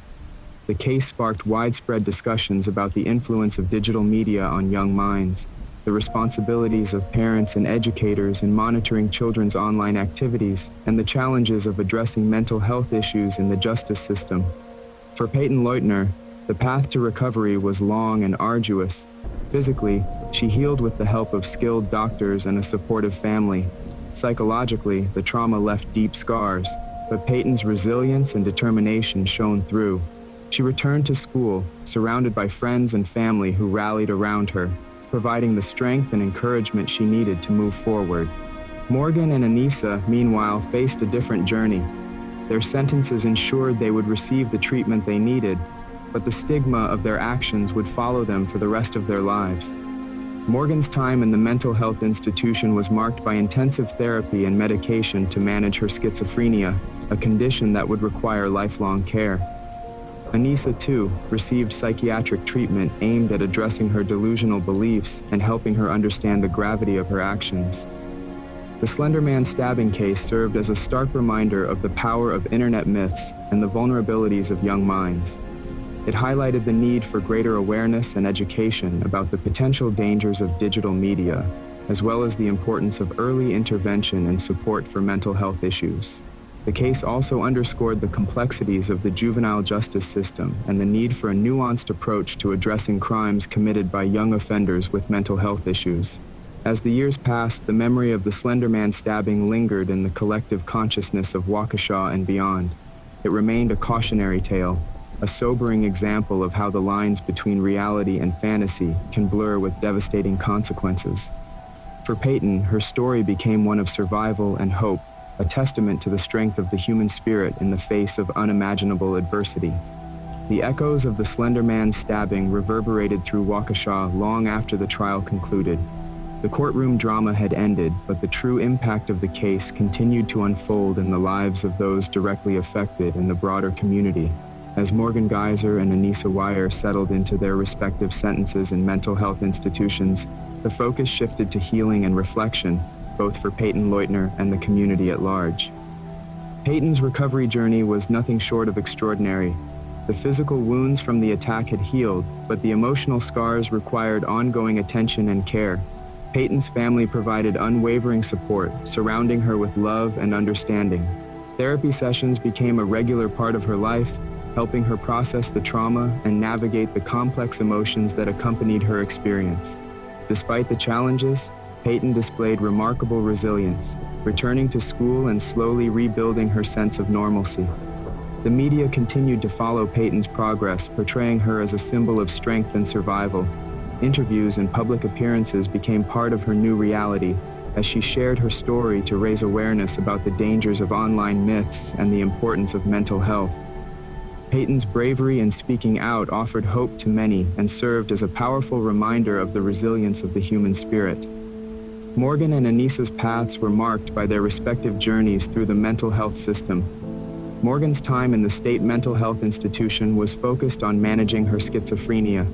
The case sparked widespread discussions about the influence of digital media on young minds, the responsibilities of parents and educators in monitoring children's online activities, and the challenges of addressing mental health issues in the justice system. For Peyton Leutner, the path to recovery was long and arduous. Physically, she healed with the help of skilled doctors and a supportive family. Psychologically, the trauma left deep scars, but Peyton's resilience and determination shone through. She returned to school, surrounded by friends and family who rallied around her, providing the strength and encouragement she needed to move forward. Morgan and Anissa, meanwhile, faced a different journey. Their sentences ensured they would receive the treatment they needed, but the stigma of their actions would follow them for the rest of their lives. Morgan's time in the mental health institution was marked by intensive therapy and medication to manage her schizophrenia, a condition that would require lifelong care. Anissa, too, received psychiatric treatment aimed at addressing her delusional beliefs and helping her understand the gravity of her actions. The Slender Man stabbing case served as a stark reminder of the power of internet myths and the vulnerabilities of young minds. It highlighted the need for greater awareness and education about the potential dangers of digital media, as well as the importance of early intervention and support for mental health issues. The case also underscored the complexities of the juvenile justice system and the need for a nuanced approach to addressing crimes committed by young offenders with mental health issues. As the years passed, the memory of the Slender Man stabbing lingered in the collective consciousness of Waukesha and beyond. It remained a cautionary tale, a sobering example of how the lines between reality and fantasy can blur with devastating consequences. For Peyton, her story became one of survival and hope, a testament to the strength of the human spirit in the face of unimaginable adversity. The echoes of the Slender Man's stabbing reverberated through Waukesha long after the trial concluded. The courtroom drama had ended, but the true impact of the case continued to unfold in the lives of those directly affected in the broader community. As Morgan Geyser and Anissa Weier settled into their respective sentences in mental health institutions, the focus shifted to healing and reflection, both for Peyton Leutner and the community at large. Peyton's recovery journey was nothing short of extraordinary. The physical wounds from the attack had healed, but the emotional scars required ongoing attention and care. Peyton's family provided unwavering support, surrounding her with love and understanding. Therapy sessions became a regular part of her life, helping her process the trauma and navigate the complex emotions that accompanied her experience. Despite the challenges, Peyton displayed remarkable resilience, returning to school and slowly rebuilding her sense of normalcy. The media continued to follow Peyton's progress, portraying her as a symbol of strength and survival. Interviews and public appearances became part of her new reality, as she shared her story to raise awareness about the dangers of online myths and the importance of mental health. Peyton's bravery in speaking out offered hope to many and served as a powerful reminder of the resilience of the human spirit. Morgan and Anissa's paths were marked by their respective journeys through the mental health system. Morgan's time in the state mental health institution was focused on managing her schizophrenia.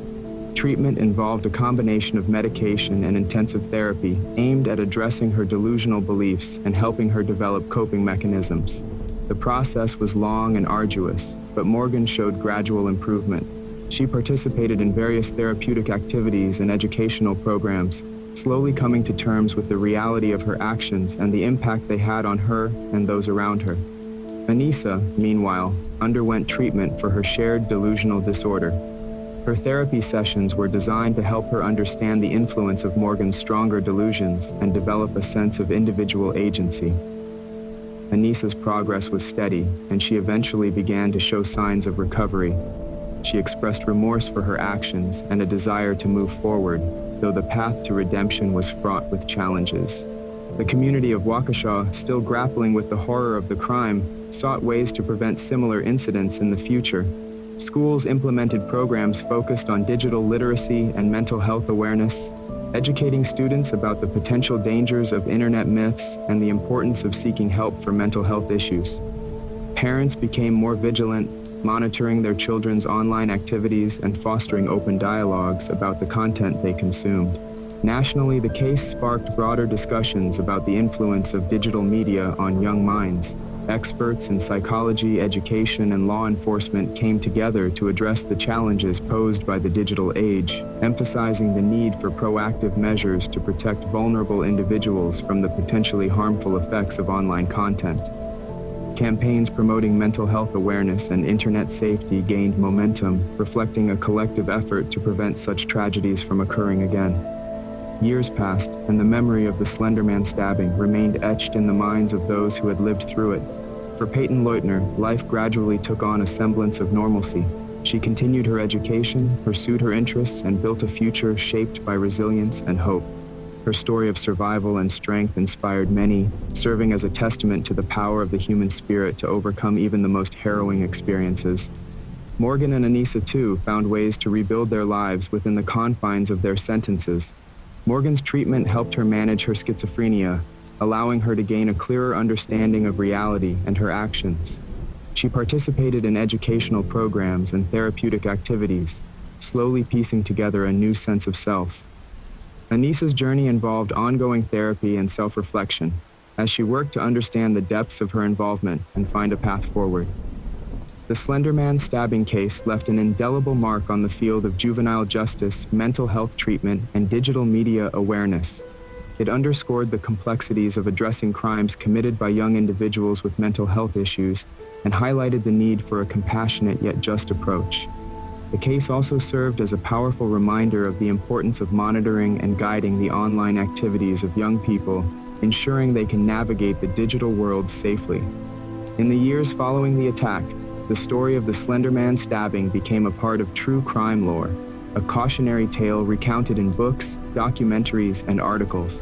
Treatment involved a combination of medication and intensive therapy aimed at addressing her delusional beliefs and helping her develop coping mechanisms. The process was long and arduous, but Morgan showed gradual improvement. She participated in various therapeutic activities and educational programs, slowly coming to terms with the reality of her actions and the impact they had on her and those around her. Anissa, meanwhile, underwent treatment for her shared delusional disorder. Her therapy sessions were designed to help her understand the influence of Morgan's stronger delusions and develop a sense of individual agency. Anissa's progress was steady, and she eventually began to show signs of recovery. She expressed remorse for her actions and a desire to move forward, though the path to redemption was fraught with challenges. The community of Waukesha, still grappling with the horror of the crime, sought ways to prevent similar incidents in the future. Schools implemented programs focused on digital literacy and mental health awareness, educating students about the potential dangers of internet myths and the importance of seeking help for mental health issues. Parents became more vigilant, monitoring their children's online activities and fostering open dialogues about the content they consumed. Nationally, the case sparked broader discussions about the influence of digital media on young minds. Experts in psychology, education, and law enforcement came together to address the challenges posed by the digital age, emphasizing the need for proactive measures to protect vulnerable individuals from the potentially harmful effects of online content. Campaigns promoting mental health awareness and internet safety gained momentum, reflecting a collective effort to prevent such tragedies from occurring again. Years passed, and the memory of the Slender Man stabbing remained etched in the minds of those who had lived through it. For Peyton Leutner, life gradually took on a semblance of normalcy. She continued her education, pursued her interests, and built a future shaped by resilience and hope. Her story of survival and strength inspired many, serving as a testament to the power of the human spirit to overcome even the most harrowing experiences. Morgan and Anissa, too, found ways to rebuild their lives within the confines of their sentences. Morgan's treatment helped her manage her schizophrenia, allowing her to gain a clearer understanding of reality and her actions. She participated in educational programs and therapeutic activities, slowly piecing together a new sense of self. Anissa's journey involved ongoing therapy and self-reflection, as she worked to understand the depths of her involvement and find a path forward. The Slender Man stabbing case left an indelible mark on the field of juvenile justice, mental health treatment, and digital media awareness. It underscored the complexities of addressing crimes committed by young individuals with mental health issues and highlighted the need for a compassionate yet just approach. The case also served as a powerful reminder of the importance of monitoring and guiding the online activities of young people, ensuring they can navigate the digital world safely. In the years following the attack, the story of the Slender Man stabbing became a part of true crime lore, a cautionary tale recounted in books, documentaries, and articles.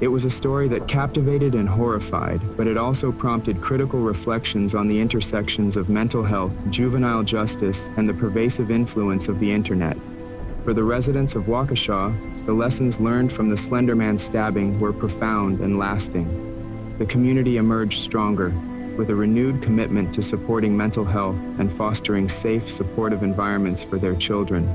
It was a story that captivated and horrified, but it also prompted critical reflections on the intersections of mental health, juvenile justice, and the pervasive influence of the internet. For the residents of Waukesha, the lessons learned from the Slender Man stabbing were profound and lasting. The community emerged stronger, with a renewed commitment to supporting mental health and fostering safe, supportive environments for their children.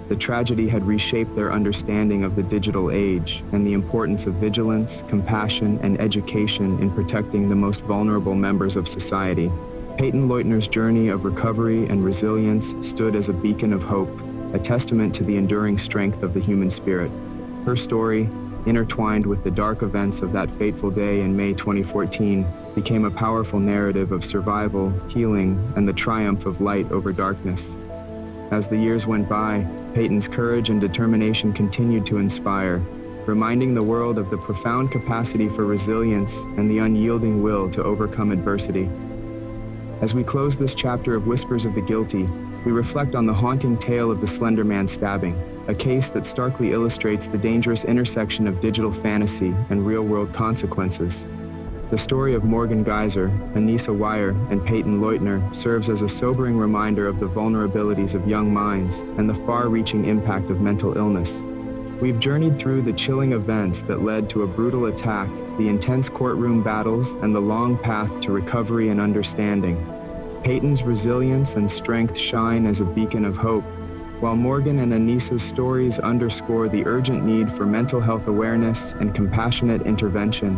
The tragedy had reshaped their understanding of the digital age and the importance of vigilance, compassion, and education in protecting the most vulnerable members of society. Peyton Leutner's journey of recovery and resilience stood as a beacon of hope, a testament to the enduring strength of the human spirit. Her story, intertwined with the dark events of that fateful day in May 2014, became a powerful narrative of survival, healing, and the triumph of light over darkness. As the years went by, Peyton's courage and determination continued to inspire, reminding the world of the profound capacity for resilience and the unyielding will to overcome adversity. As we close this chapter of Whispers of the Guilty, we reflect on the haunting tale of the Slender Man stabbing, a case that starkly illustrates the dangerous intersection of digital fantasy and real-world consequences. The story of Morgan Geyser, Anissa Weier, and Peyton Leutner serves as a sobering reminder of the vulnerabilities of young minds and the far-reaching impact of mental illness. We've journeyed through the chilling events that led to a brutal attack, the intense courtroom battles, and the long path to recovery and understanding. Peyton's resilience and strength shine as a beacon of hope, while Morgan and Anissa's stories underscore the urgent need for mental health awareness and compassionate intervention.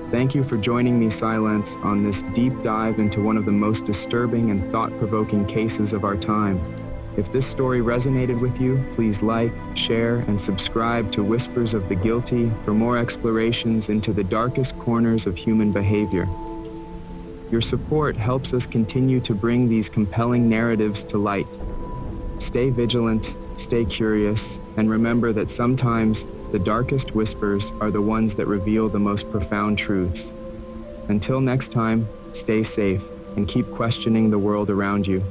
Thank you for joining me, Silence, on this deep dive into one of the most disturbing and thought-provoking cases of our time. If this story resonated with you, please like, share, and subscribe to Whispers of the Guilty for more explorations into the darkest corners of human behavior. Your support helps us continue to bring these compelling narratives to light. Stay vigilant, stay curious, and remember that sometimes the darkest whispers are the ones that reveal the most profound truths. Until next time, stay safe and keep questioning the world around you.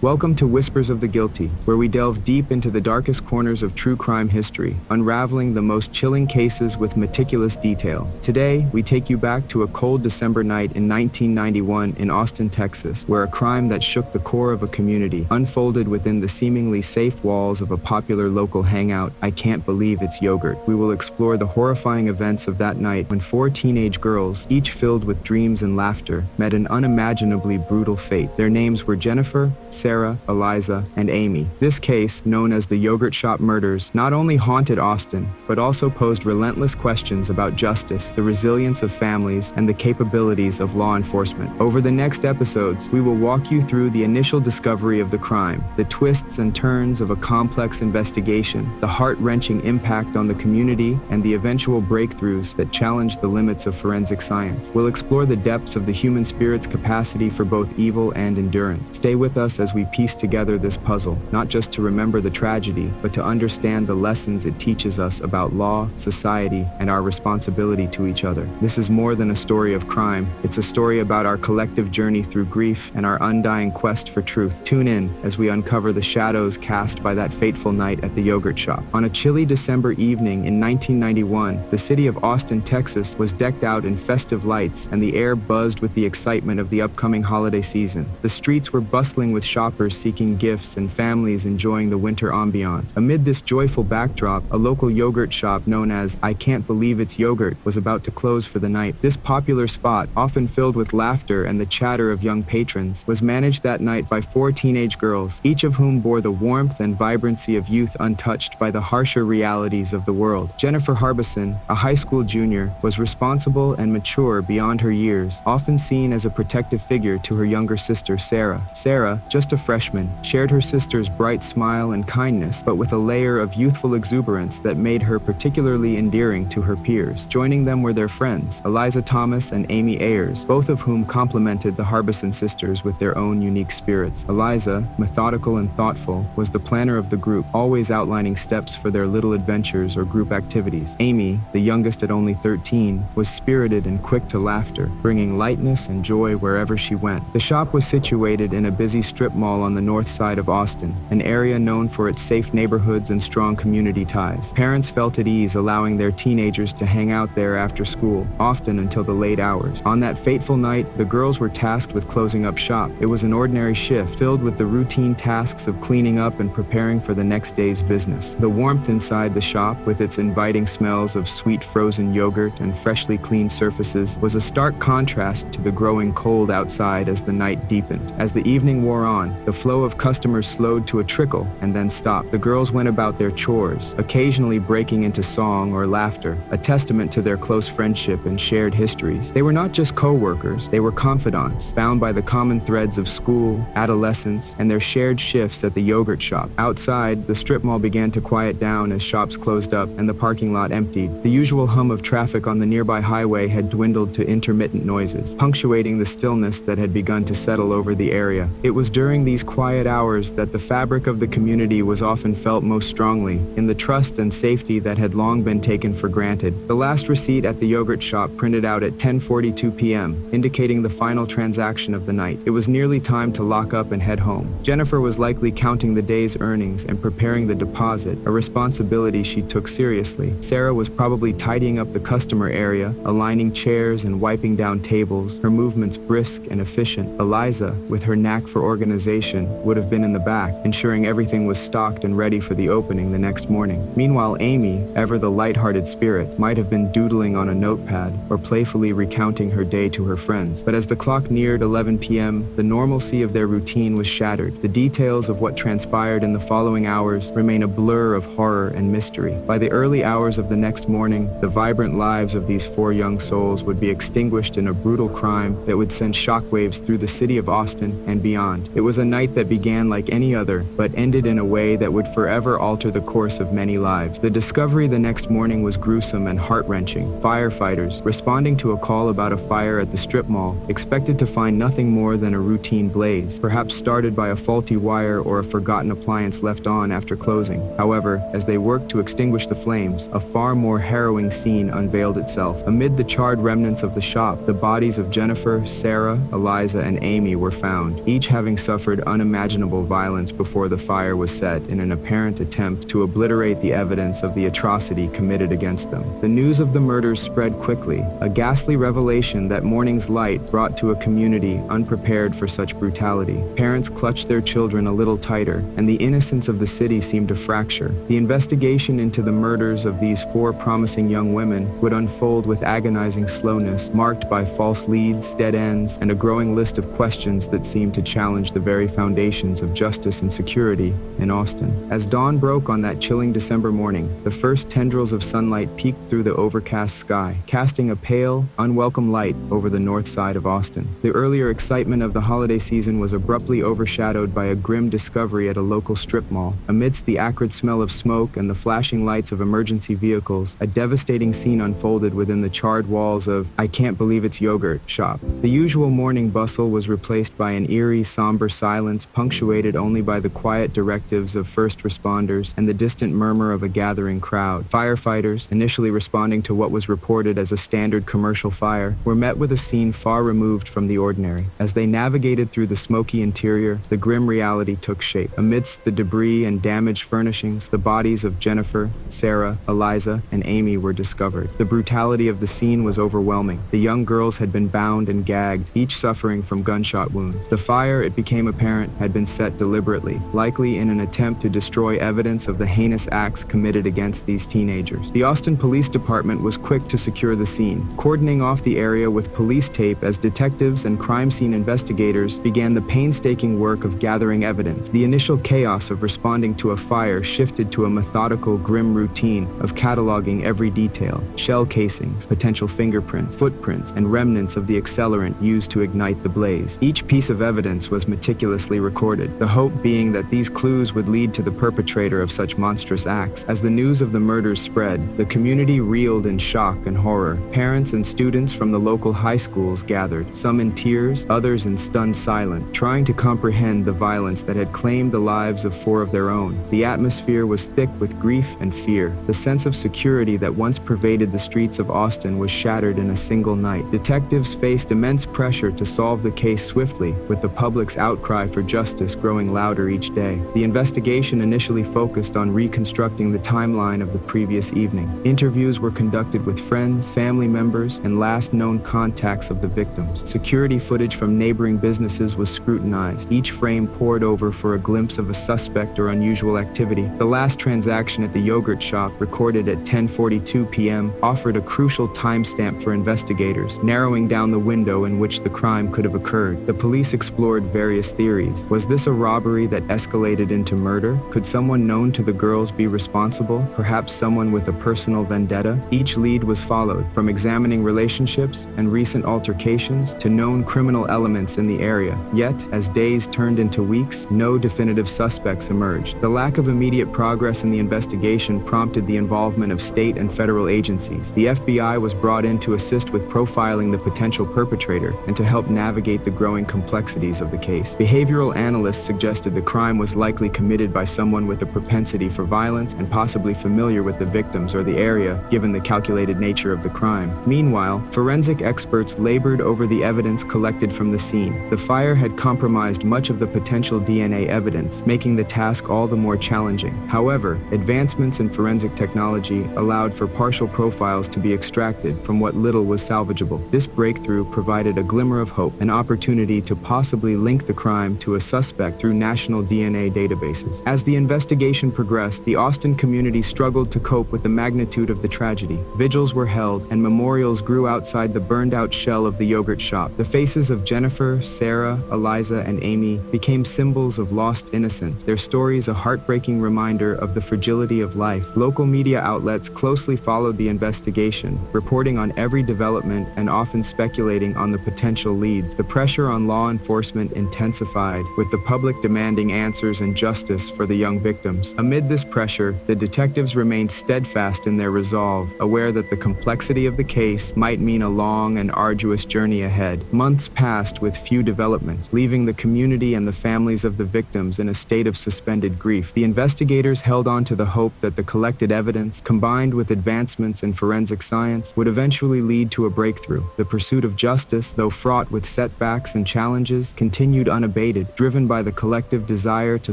Welcome to Whispers of the Guilty, where we delve deep into the darkest corners of true crime history, unraveling the most chilling cases with meticulous detail. Today, we take you back to a cold December night in 1991 in Austin, Texas, where a crime that shook the core of a community unfolded within the seemingly safe walls of a popular local hangout, I Can't Believe It's Yogurt. We will explore the horrifying events of that night when 4 teenage girls, each filled with dreams and laughter, met an unimaginably brutal fate. Their names were Jennifer, Sarah, Eliza, and Amy. This case, known as the Yogurt Shop Murders, not only haunted Austin, but also posed relentless questions about justice, the resilience of families, and the capabilities of law enforcement. Over the next episodes, we will walk you through the initial discovery of the crime, the twists and turns of a complex investigation, the heart-wrenching impact on the community, and the eventual breakthroughs that challenge the limits of forensic science. We'll explore the depths of the human spirit's capacity for both evil and endurance. Stay with us as we piece together this puzzle, not just to remember the tragedy, but to understand the lessons it teaches us about law, society, and our responsibility to each other. This is more than a story of crime. It's a story about our collective journey through grief and our undying quest for truth. Tune in as we uncover the shadows cast by that fateful night at the Yogurt Shop. On a chilly December evening in 1991, the city of Austin, Texas was decked out in festive lights, and the air buzzed with the excitement of the upcoming holiday season. The streets were bustling with shoppers shoppers seeking gifts and families enjoying the winter ambiance. Amid this joyful backdrop, a local yogurt shop known as I Can't Believe It's Yogurt was about to close for the night. This popular spot, often filled with laughter and the chatter of young patrons, was managed that night by 4 teenage girls, each of whom bore the warmth and vibrancy of youth untouched by the harsher realities of the world. Jennifer Harbison, a high school junior, was responsible and mature beyond her years, often seen as a protective figure to her younger sister Sarah. Sarah, just a freshman, shared her sister's bright smile and kindness, but with a layer of youthful exuberance that made her particularly endearing to her peers. Joining them were their friends, Eliza Thomas and Amy Ayers, both of whom complemented the Harbison sisters with their own unique spirits. Eliza, methodical and thoughtful, was the planner of the group, always outlining steps for their little adventures or group activities. Amy, the youngest at only 13, was spirited and quick to laughter, bringing lightness and joy wherever she went. The shop was situated in a busy strip mall on the north side of Austin, an area known for its safe neighborhoods and strong community ties. Parents felt at ease allowing their teenagers to hang out there after school, often until the late hours. On that fateful night, the girls were tasked with closing up shop. It was an ordinary shift, filled with the routine tasks of cleaning up and preparing for the next day's business. The warmth inside the shop, with its inviting smells of sweet frozen yogurt and freshly cleaned surfaces, was a stark contrast to the growing cold outside as the night deepened. As the evening wore on, the flow of customers slowed to a trickle and then stopped. The girls went about their chores, occasionally breaking into song or laughter, a testament to their close friendship and shared histories. They were not just co-workers, they were confidants, bound by the common threads of school, adolescence, and their shared shifts at the yogurt shop. Outside, the strip mall began to quiet down as shops closed up and the parking lot emptied. The usual hum of traffic on the nearby highway had dwindled to intermittent noises, punctuating the stillness that had begun to settle over the area. It was during these quiet hours that the fabric of the community was often felt most strongly, in the trust and safety that had long been taken for granted. The last receipt at the yogurt shop printed out at 10:42 p.m., indicating the final transaction of the night. It was nearly time to lock up and head home. Jennifer was likely counting the day's earnings and preparing the deposit, a responsibility she took seriously. Sarah was probably tidying up the customer area, aligning chairs and wiping down tables, her movements brisk and efficient. Eliza, with her knack for organization, would have been in the back, ensuring everything was stocked and ready for the opening the next morning. Meanwhile, Amy, ever the light-hearted spirit, might have been doodling on a notepad or playfully recounting her day to her friends. But as the clock neared 11 p.m., the normalcy of their routine was shattered. The details of what transpired in the following hours remain a blur of horror and mystery. By the early hours of the next morning, the vibrant lives of these 4 young souls would be extinguished in a brutal crime that would send shockwaves through the city of Austin and beyond. It was a night that began like any other, but ended in a way that would forever alter the course of many lives. The discovery the next morning was gruesome and heart-wrenching. Firefighters, responding to a call about a fire at the strip mall, expected to find nothing more than a routine blaze, perhaps started by a faulty wire or a forgotten appliance left on after closing. However, as they worked to extinguish the flames, a far more harrowing scene unveiled itself. Amid the charred remnants of the shop, the bodies of Jennifer, Sarah, Eliza, and Amy were found, each having suffered unimaginable violence before the fire was set in an apparent attempt to obliterate the evidence of the atrocity committed against them. The news of the murders spread quickly, a ghastly revelation that morning's light brought to a community unprepared for such brutality. Parents clutched their children a little tighter, and the innocence of the city seemed to fracture. The investigation into the murders of these 4 promising young women would unfold with agonizing slowness, marked by false leads, dead ends, and a growing list of questions that seemed to challenge the very foundations of justice and security in Austin. As dawn broke on that chilling December morning, the first tendrils of sunlight peeked through the overcast sky, casting a pale, unwelcome light over the north side of Austin. The earlier excitement of the holiday season was abruptly overshadowed by a grim discovery at a local strip mall. Amidst the acrid smell of smoke and the flashing lights of emergency vehicles, a devastating scene unfolded within the charred walls of I Can't Believe It's Yogurt shop. The usual morning bustle was replaced by an eerie, somber silence punctuated only by the quiet directives of first responders and the distant murmur of a gathering crowd. Firefighters, initially responding to what was reported as a standard commercial fire, were met with a scene far removed from the ordinary. As they navigated through the smoky interior, the grim reality took shape. Amidst the debris and damaged furnishings, the bodies of Jennifer, Sarah, Eliza, and Amy were discovered. The brutality of the scene was overwhelming. The young girls had been bound and gagged, each suffering from gunshot wounds. The fire, it became apparent, had been set deliberately, likely in an attempt to destroy evidence of the heinous acts committed against these teenagers. The Austin Police Department was quick to secure the scene, cordoning off the area with police tape as detectives and crime scene investigators began the painstaking work of gathering evidence. The initial chaos of responding to a fire shifted to a methodical, grim routine of cataloging every detail: shell casings, potential fingerprints, footprints, and remnants of the accelerant used to ignite the blaze. Each piece of evidence was meticulously recorded, the hope being that these clues would lead to the perpetrator of such monstrous acts. As the news of the murders spread, the community reeled in shock and horror. Parents and students from the local high schools gathered, some in tears, others in stunned silence, trying to comprehend the violence that had claimed the lives of 4 of their own. The atmosphere was thick with grief and fear. The sense of security that once pervaded the streets of Austin was shattered in a single night. Detectives faced immense pressure to solve the case swiftly, with the public's outcry for justice growing louder each day. The investigation initially focused on reconstructing the timeline of the previous evening. Interviews were conducted with friends, family members, and last known contacts of the victims. Security footage from neighboring businesses was scrutinized, each frame pored over for a glimpse of a suspect or unusual activity. The last transaction at the yogurt shop, recorded at 10:42 p.m., offered a crucial timestamp for investigators, narrowing down the window in which the crime could have occurred. The police explored various theories. Was this a robbery that escalated into murder? Could someone known to the girls be responsible? Perhaps someone with a personal vendetta? Each lead was followed, from examining relationships and recent altercations to known criminal elements in the area. Yet, as days turned into weeks, no definitive suspects emerged. The lack of immediate progress in the investigation prompted the involvement of state and federal agencies. The FBI was brought in to assist with profiling the potential perpetrator and to help navigate the growing complexities of the case. Behavioral analysts suggested the crime was likely committed by someone with a propensity for violence and possibly familiar with the victims or the area, given the calculated nature of the crime. Meanwhile, forensic experts labored over the evidence collected from the scene. The fire had compromised much of the potential DNA evidence, making the task all the more challenging. However, advancements in forensic technology allowed for partial profiles to be extracted from what little was salvageable. This breakthrough provided a glimmer of hope, an opportunity to possibly link the crime to a suspect through national DNA databases. As the investigation progressed, the Austin community struggled to cope with the magnitude of the tragedy. Vigils were held, and memorials grew outside the burned-out shell of the yogurt shop. The faces of Jennifer, Sarah, Eliza, and Amy became symbols of lost innocence, their stories a heartbreaking reminder of the fragility of life. Local media outlets closely followed the investigation, reporting on every development and often speculating on the potential leads. The pressure on law enforcement intensified, with the public demanding answers and justice for the young victims. Amid this pressure, the detectives remained steadfast in their resolve, aware that the complexity of the case might mean a long and arduous journey ahead. Months passed with few developments, leaving the community and the families of the victims in a state of suspended grief. The investigators held on to the hope that the collected evidence, combined with advancements in forensic science, would eventually lead to a breakthrough. The pursuit of justice, though fraught with setbacks and challenges, continued unabated, driven by the collective desire to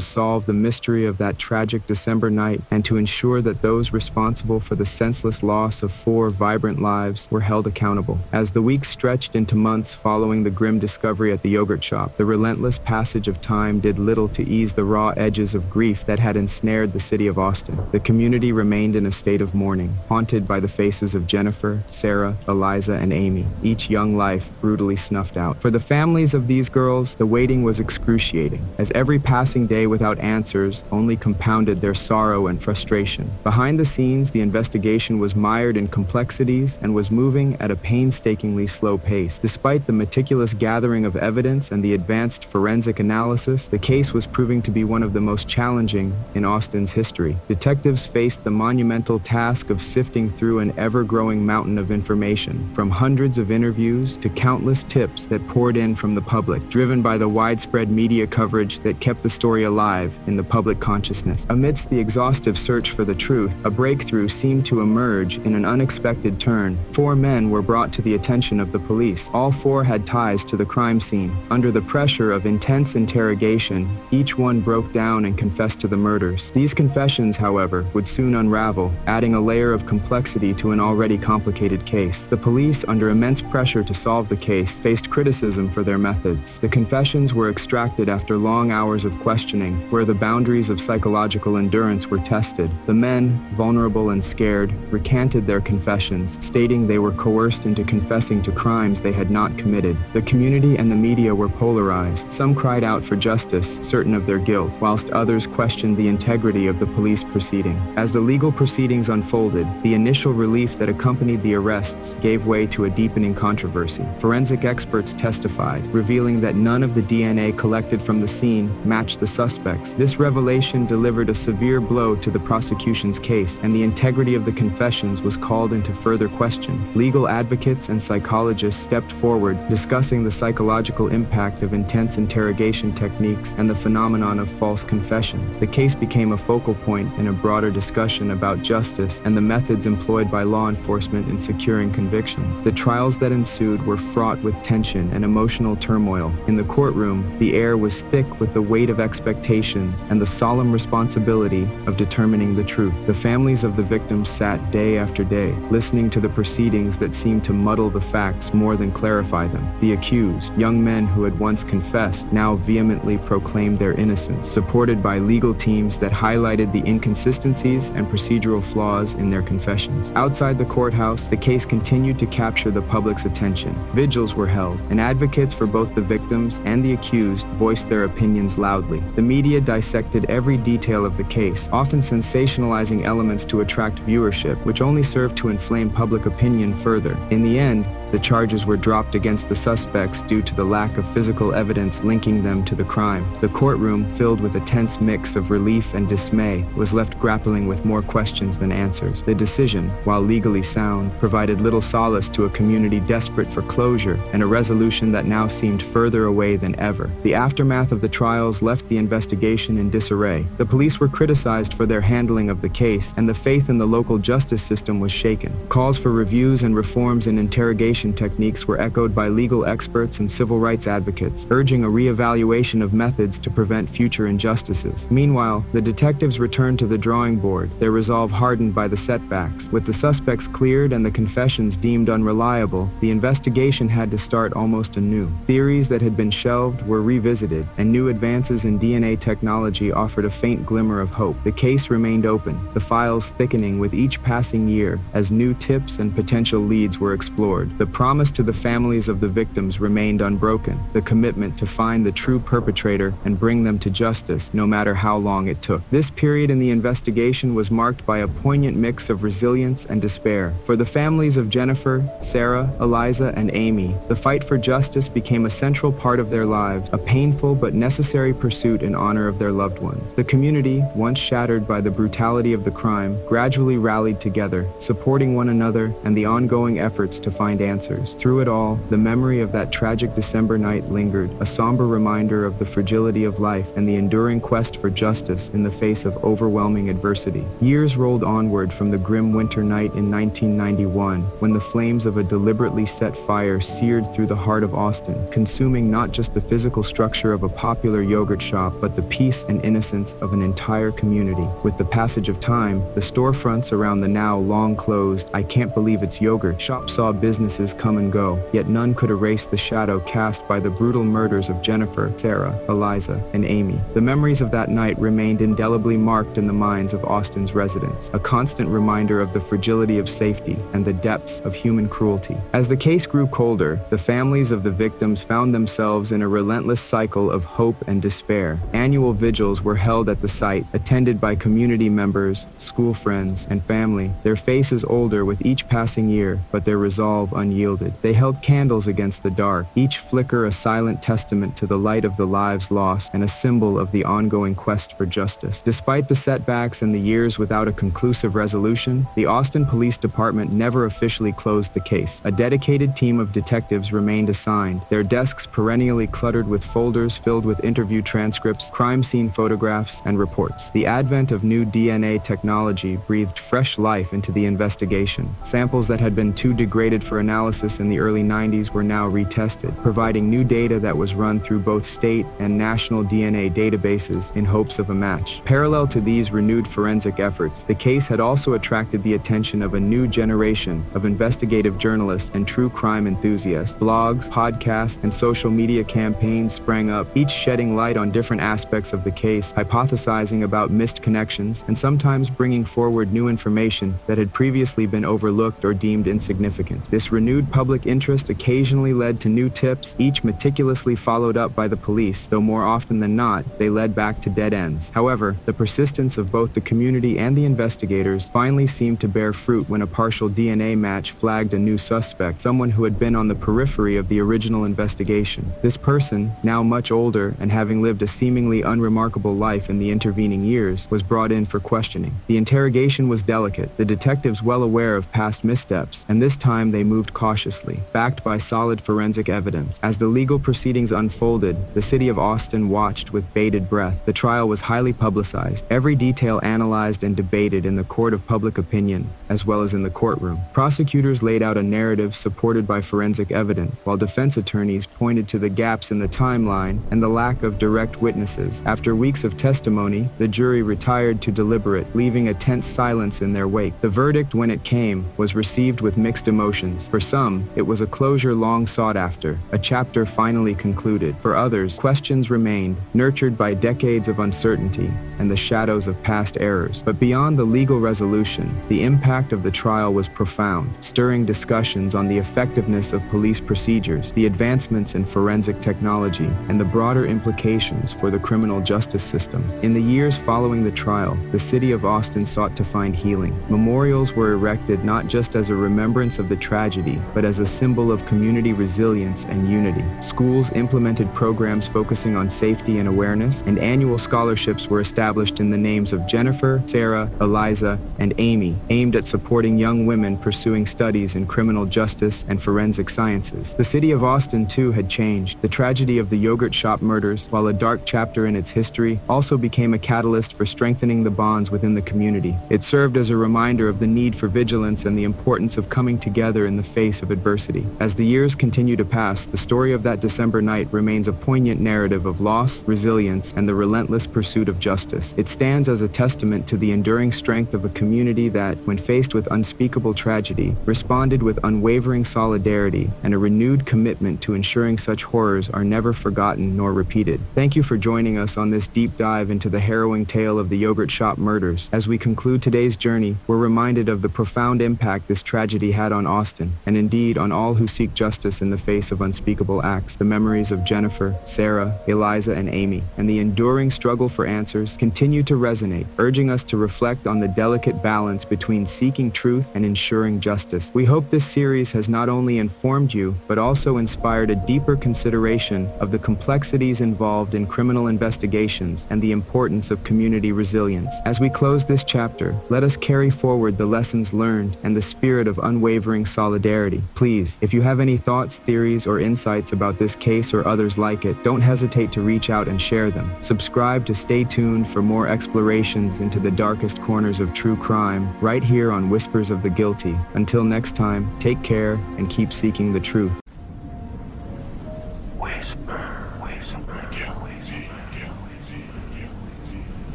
solve the mystery of that tragic December night and to ensure that those responsible for the senseless loss of 4 vibrant lives were held accountable. As the weeks stretched into months following the grim discovery at the yogurt shop, the relentless passage of time did little to ease the raw edges of grief that had ensnared the city of Austin. The community remained in a state of mourning, haunted by the faces of Jennifer, Sarah, Eliza, and Amy, each young life brutally snuffed out. For the families of these girls, the waiting was excruciating, as every passing day without answers only compounded their sorrow and frustration. Behind the scenes, the investigation was mired in complexities and was moving at a painstakingly slow pace. Despite the meticulous gathering of evidence and the advanced forensic analysis, the case was proving to be one of the most challenging in Austin's history. Detectives faced the monumental task of sifting through an ever-growing mountain of information, from hundreds of interviews to countless tips that poured in from the public, driven by the widespread media coverage that kept the story alive in the public consciousness. Amidst the exhaustive search for the truth, a breakthrough seemed to emerge in an unexpected turn. 4 men were brought to the attention of the police. All 4 had ties to the crime scene. Under the pressure of intense interrogation, each one broke down and confessed to the murders. These confessions, however, would soon unravel, adding a layer of complexity to an already complicated case. The police, under immense pressure to solve the case, faced criticism for their methods. The confessions were extracted after long hours of questioning, where the boundaries of psychological endurance were tested. The men, vulnerable and scared, recanted their confessions, stating they were coerced into confessing to crimes they had not committed. The community and the media were polarized. Some cried out for justice, certain of their guilt, whilst others questioned the integrity of the police proceeding. As the legal proceedings unfolded, the initial relief that accompanied the arrests gave way to a deepening controversy. Forensic experts testified, revealing that none of the DNA collected from the scene matched the suspects. This revelation delivered a severe blow to the prosecution's case, and the integrity of the confessions was called into further question. Legal advocates and psychologists stepped forward, discussing the psychological impact of intense interrogation techniques and the phenomenon of false confessions. The case became a focal point in a broader discussion about justice and the methods employed by law enforcement in securing convictions. The trials that ensued were fraught with tension and emotional turmoil. In the courtroom, the air was thick with the weight of expectations and the solemn responsibility of determining the truth. The families of the victims sat day after day, listening to the proceedings that seemed to muddle the facts more than clarify them. The accused, young men who had once confessed, now vehemently proclaimed their innocence, supported by legal teams that highlighted the inconsistencies and procedural flaws in their confessions. Outside the courthouse, the case continued to capture the public's attention. Vigils were held, and advocates for both the victims and the accused voiced their opinions loudly. The media dissected every detail of the case, often sensationalizing elements to attract viewership, which only served to inflame public opinion further. In the end, the charges were dropped against the suspects due to the lack of physical evidence linking them to the crime. The courtroom, filled with a tense mix of relief and dismay, was left grappling with more questions than answers. The decision, while legally sound, provided little solace to a community desperate for closure and a resolution that now seemed further away than ever. The aftermath of the trials left the investigation in disarray. The police were criticized for their handling of the case, and the faith in the local justice system was shaken. Calls for reviews and reforms in interrogation techniques were echoed by legal experts and civil rights advocates, urging a re-evaluation of methods to prevent future injustices. Meanwhile, the detectives returned to the drawing board, their resolve hardened by the setbacks. With the suspects cleared and the confessions deemed unreliable, the investigation had to start almost anew. Theories that had been shelved were revisited, and new advances in DNA technology offered a faint glimmer of hope. The case remained open, the files thickening with each passing year as new tips and potential leads were explored. The promise to the families of the victims remained unbroken, the commitment to find the true perpetrator and bring them to justice, no matter how long it took. This period in the investigation was marked by a poignant mix of resilience and despair. For the families of Jennifer, Sarah, Eliza, and Amy, the fight for justice became a central part of their lives, a painful but necessary pursuit in honor of their loved ones. The community, once shattered by the brutality of the crime, gradually rallied together, supporting one another and the ongoing efforts to find answers. Through it all, the memory of that tragic December night lingered, a somber reminder of the fragility of life and the enduring quest for justice in the face of overwhelming adversity. Years rolled onward from the grim winter night in 1991, when the flames of a deliberately set fire seared through the heart of Austin, consuming not just the physical structure of a popular yogurt shop, but the peace and innocence of an entire community. With the passage of time, the storefronts around the now long-closed "I can't believe it's yogurt" shop saw businesses come and go, yet none could erase the shadow cast by the brutal murders of Jennifer, Sarah, Eliza, and Amy. The memories of that night remained indelibly marked in the minds of Austin's residents, a constant reminder of the fragility of safety and the depths of human cruelty. As the case grew colder, the families of the victims found themselves in a relentless cycle of hope and despair. Annual vigils were held at the site, attended by community members, school friends, and family, their faces older with each passing year, but their resolve unyielding. They held candles against the dark, each flicker a silent testament to the light of the lives lost and a symbol of the ongoing quest for justice. Despite the setbacks and the years without a conclusive resolution, the Austin Police Department never officially closed the case. A dedicated team of detectives remained assigned, their desks perennially cluttered with folders filled with interview transcripts, crime scene photographs, and reports. The advent of new DNA technology breathed fresh life into the investigation. Samples that had been too degraded for analysis analysis in the early 90s were now retested, providing new data that was run through both state and national DNA databases in hopes of a match. Parallel to these renewed forensic efforts, the case had also attracted the attention of a new generation of investigative journalists and true crime enthusiasts. Blogs, podcasts, and social media campaigns sprang up, each shedding light on different aspects of the case, hypothesizing about missed connections, and sometimes bringing forward new information that had previously been overlooked or deemed insignificant. This renewed public interest occasionally led to new tips, each meticulously followed up by the police, though more often than not, they led back to dead ends. However, the persistence of both the community and the investigators finally seemed to bear fruit when a partial DNA match flagged a new suspect, someone who had been on the periphery of the original investigation. This person, now much older and having lived a seemingly unremarkable life in the intervening years, was brought in for questioning. The interrogation was delicate, the detectives well aware of past missteps, and this time they moved cautiously, backed by solid forensic evidence. As the legal proceedings unfolded, the city of Austin watched with bated breath. The trial was highly publicized, every detail analyzed and debated in the court of public opinion, as well as in the courtroom. Prosecutors laid out a narrative supported by forensic evidence, while defense attorneys pointed to the gaps in the timeline and the lack of direct witnesses. After weeks of testimony, the jury retired to deliberate, leaving a tense silence in their wake. The verdict, when it came, was received with mixed emotions. For some, it was a closure long sought after, a chapter finally concluded. For others, questions remained, nurtured by decades of uncertainty and the shadows of past errors. But beyond the legal resolution, the impact of the trial was profound, stirring discussions on the effectiveness of police procedures, the advancements in forensic technology, and the broader implications for the criminal justice system. In the years following the trial, the city of Austin sought to find healing. Memorials were erected not just as a remembrance of the tragedy, but as a symbol of community resilience and unity. Schools implemented programs focusing on safety and awareness, and annual scholarships were established in the names of Jennifer, Sarah, Eliza, and Amy, aimed at supporting young women pursuing studies in criminal justice and forensic sciences. The city of Austin, too, had changed. The tragedy of the yogurt shop murders, while a dark chapter in its history, also became a catalyst for strengthening the bonds within the community. It served as a reminder of the need for vigilance and the importance of coming together in the face of adversity. As the years continue to pass, the story of that December night remains a poignant narrative of loss, resilience, and the relentless pursuit of justice. It stands as a testament to the enduring strength of a community that, when faced with unspeakable tragedy, responded with unwavering solidarity and a renewed commitment to ensuring such horrors are never forgotten nor repeated. Thank you for joining us on this deep dive into the harrowing tale of the yogurt shop murders. As we conclude today's journey, we're reminded of the profound impact this tragedy had on Austin, and indeed on all who seek justice in the face of unspeakable acts. The memories of Jennifer, Sarah, Eliza, and Amy, and the enduring struggle for answers continue to resonate, urging us to reflect on the delicate balance between seeking truth and ensuring justice. We hope this series has not only informed you, but also inspired a deeper consideration of the complexities involved in criminal investigations and the importance of community resilience. As we close this chapter, let us carry forward the lessons learned and the spirit of unwavering solidarity. Please, if you have any thoughts, theories, or insights about this case or others like it, don't hesitate to reach out and share them. Subscribe to stay tuned for more explorations into the darkest corners of true crime, right here on Whispers of the Guilty. Until next time, take care and keep seeking the truth.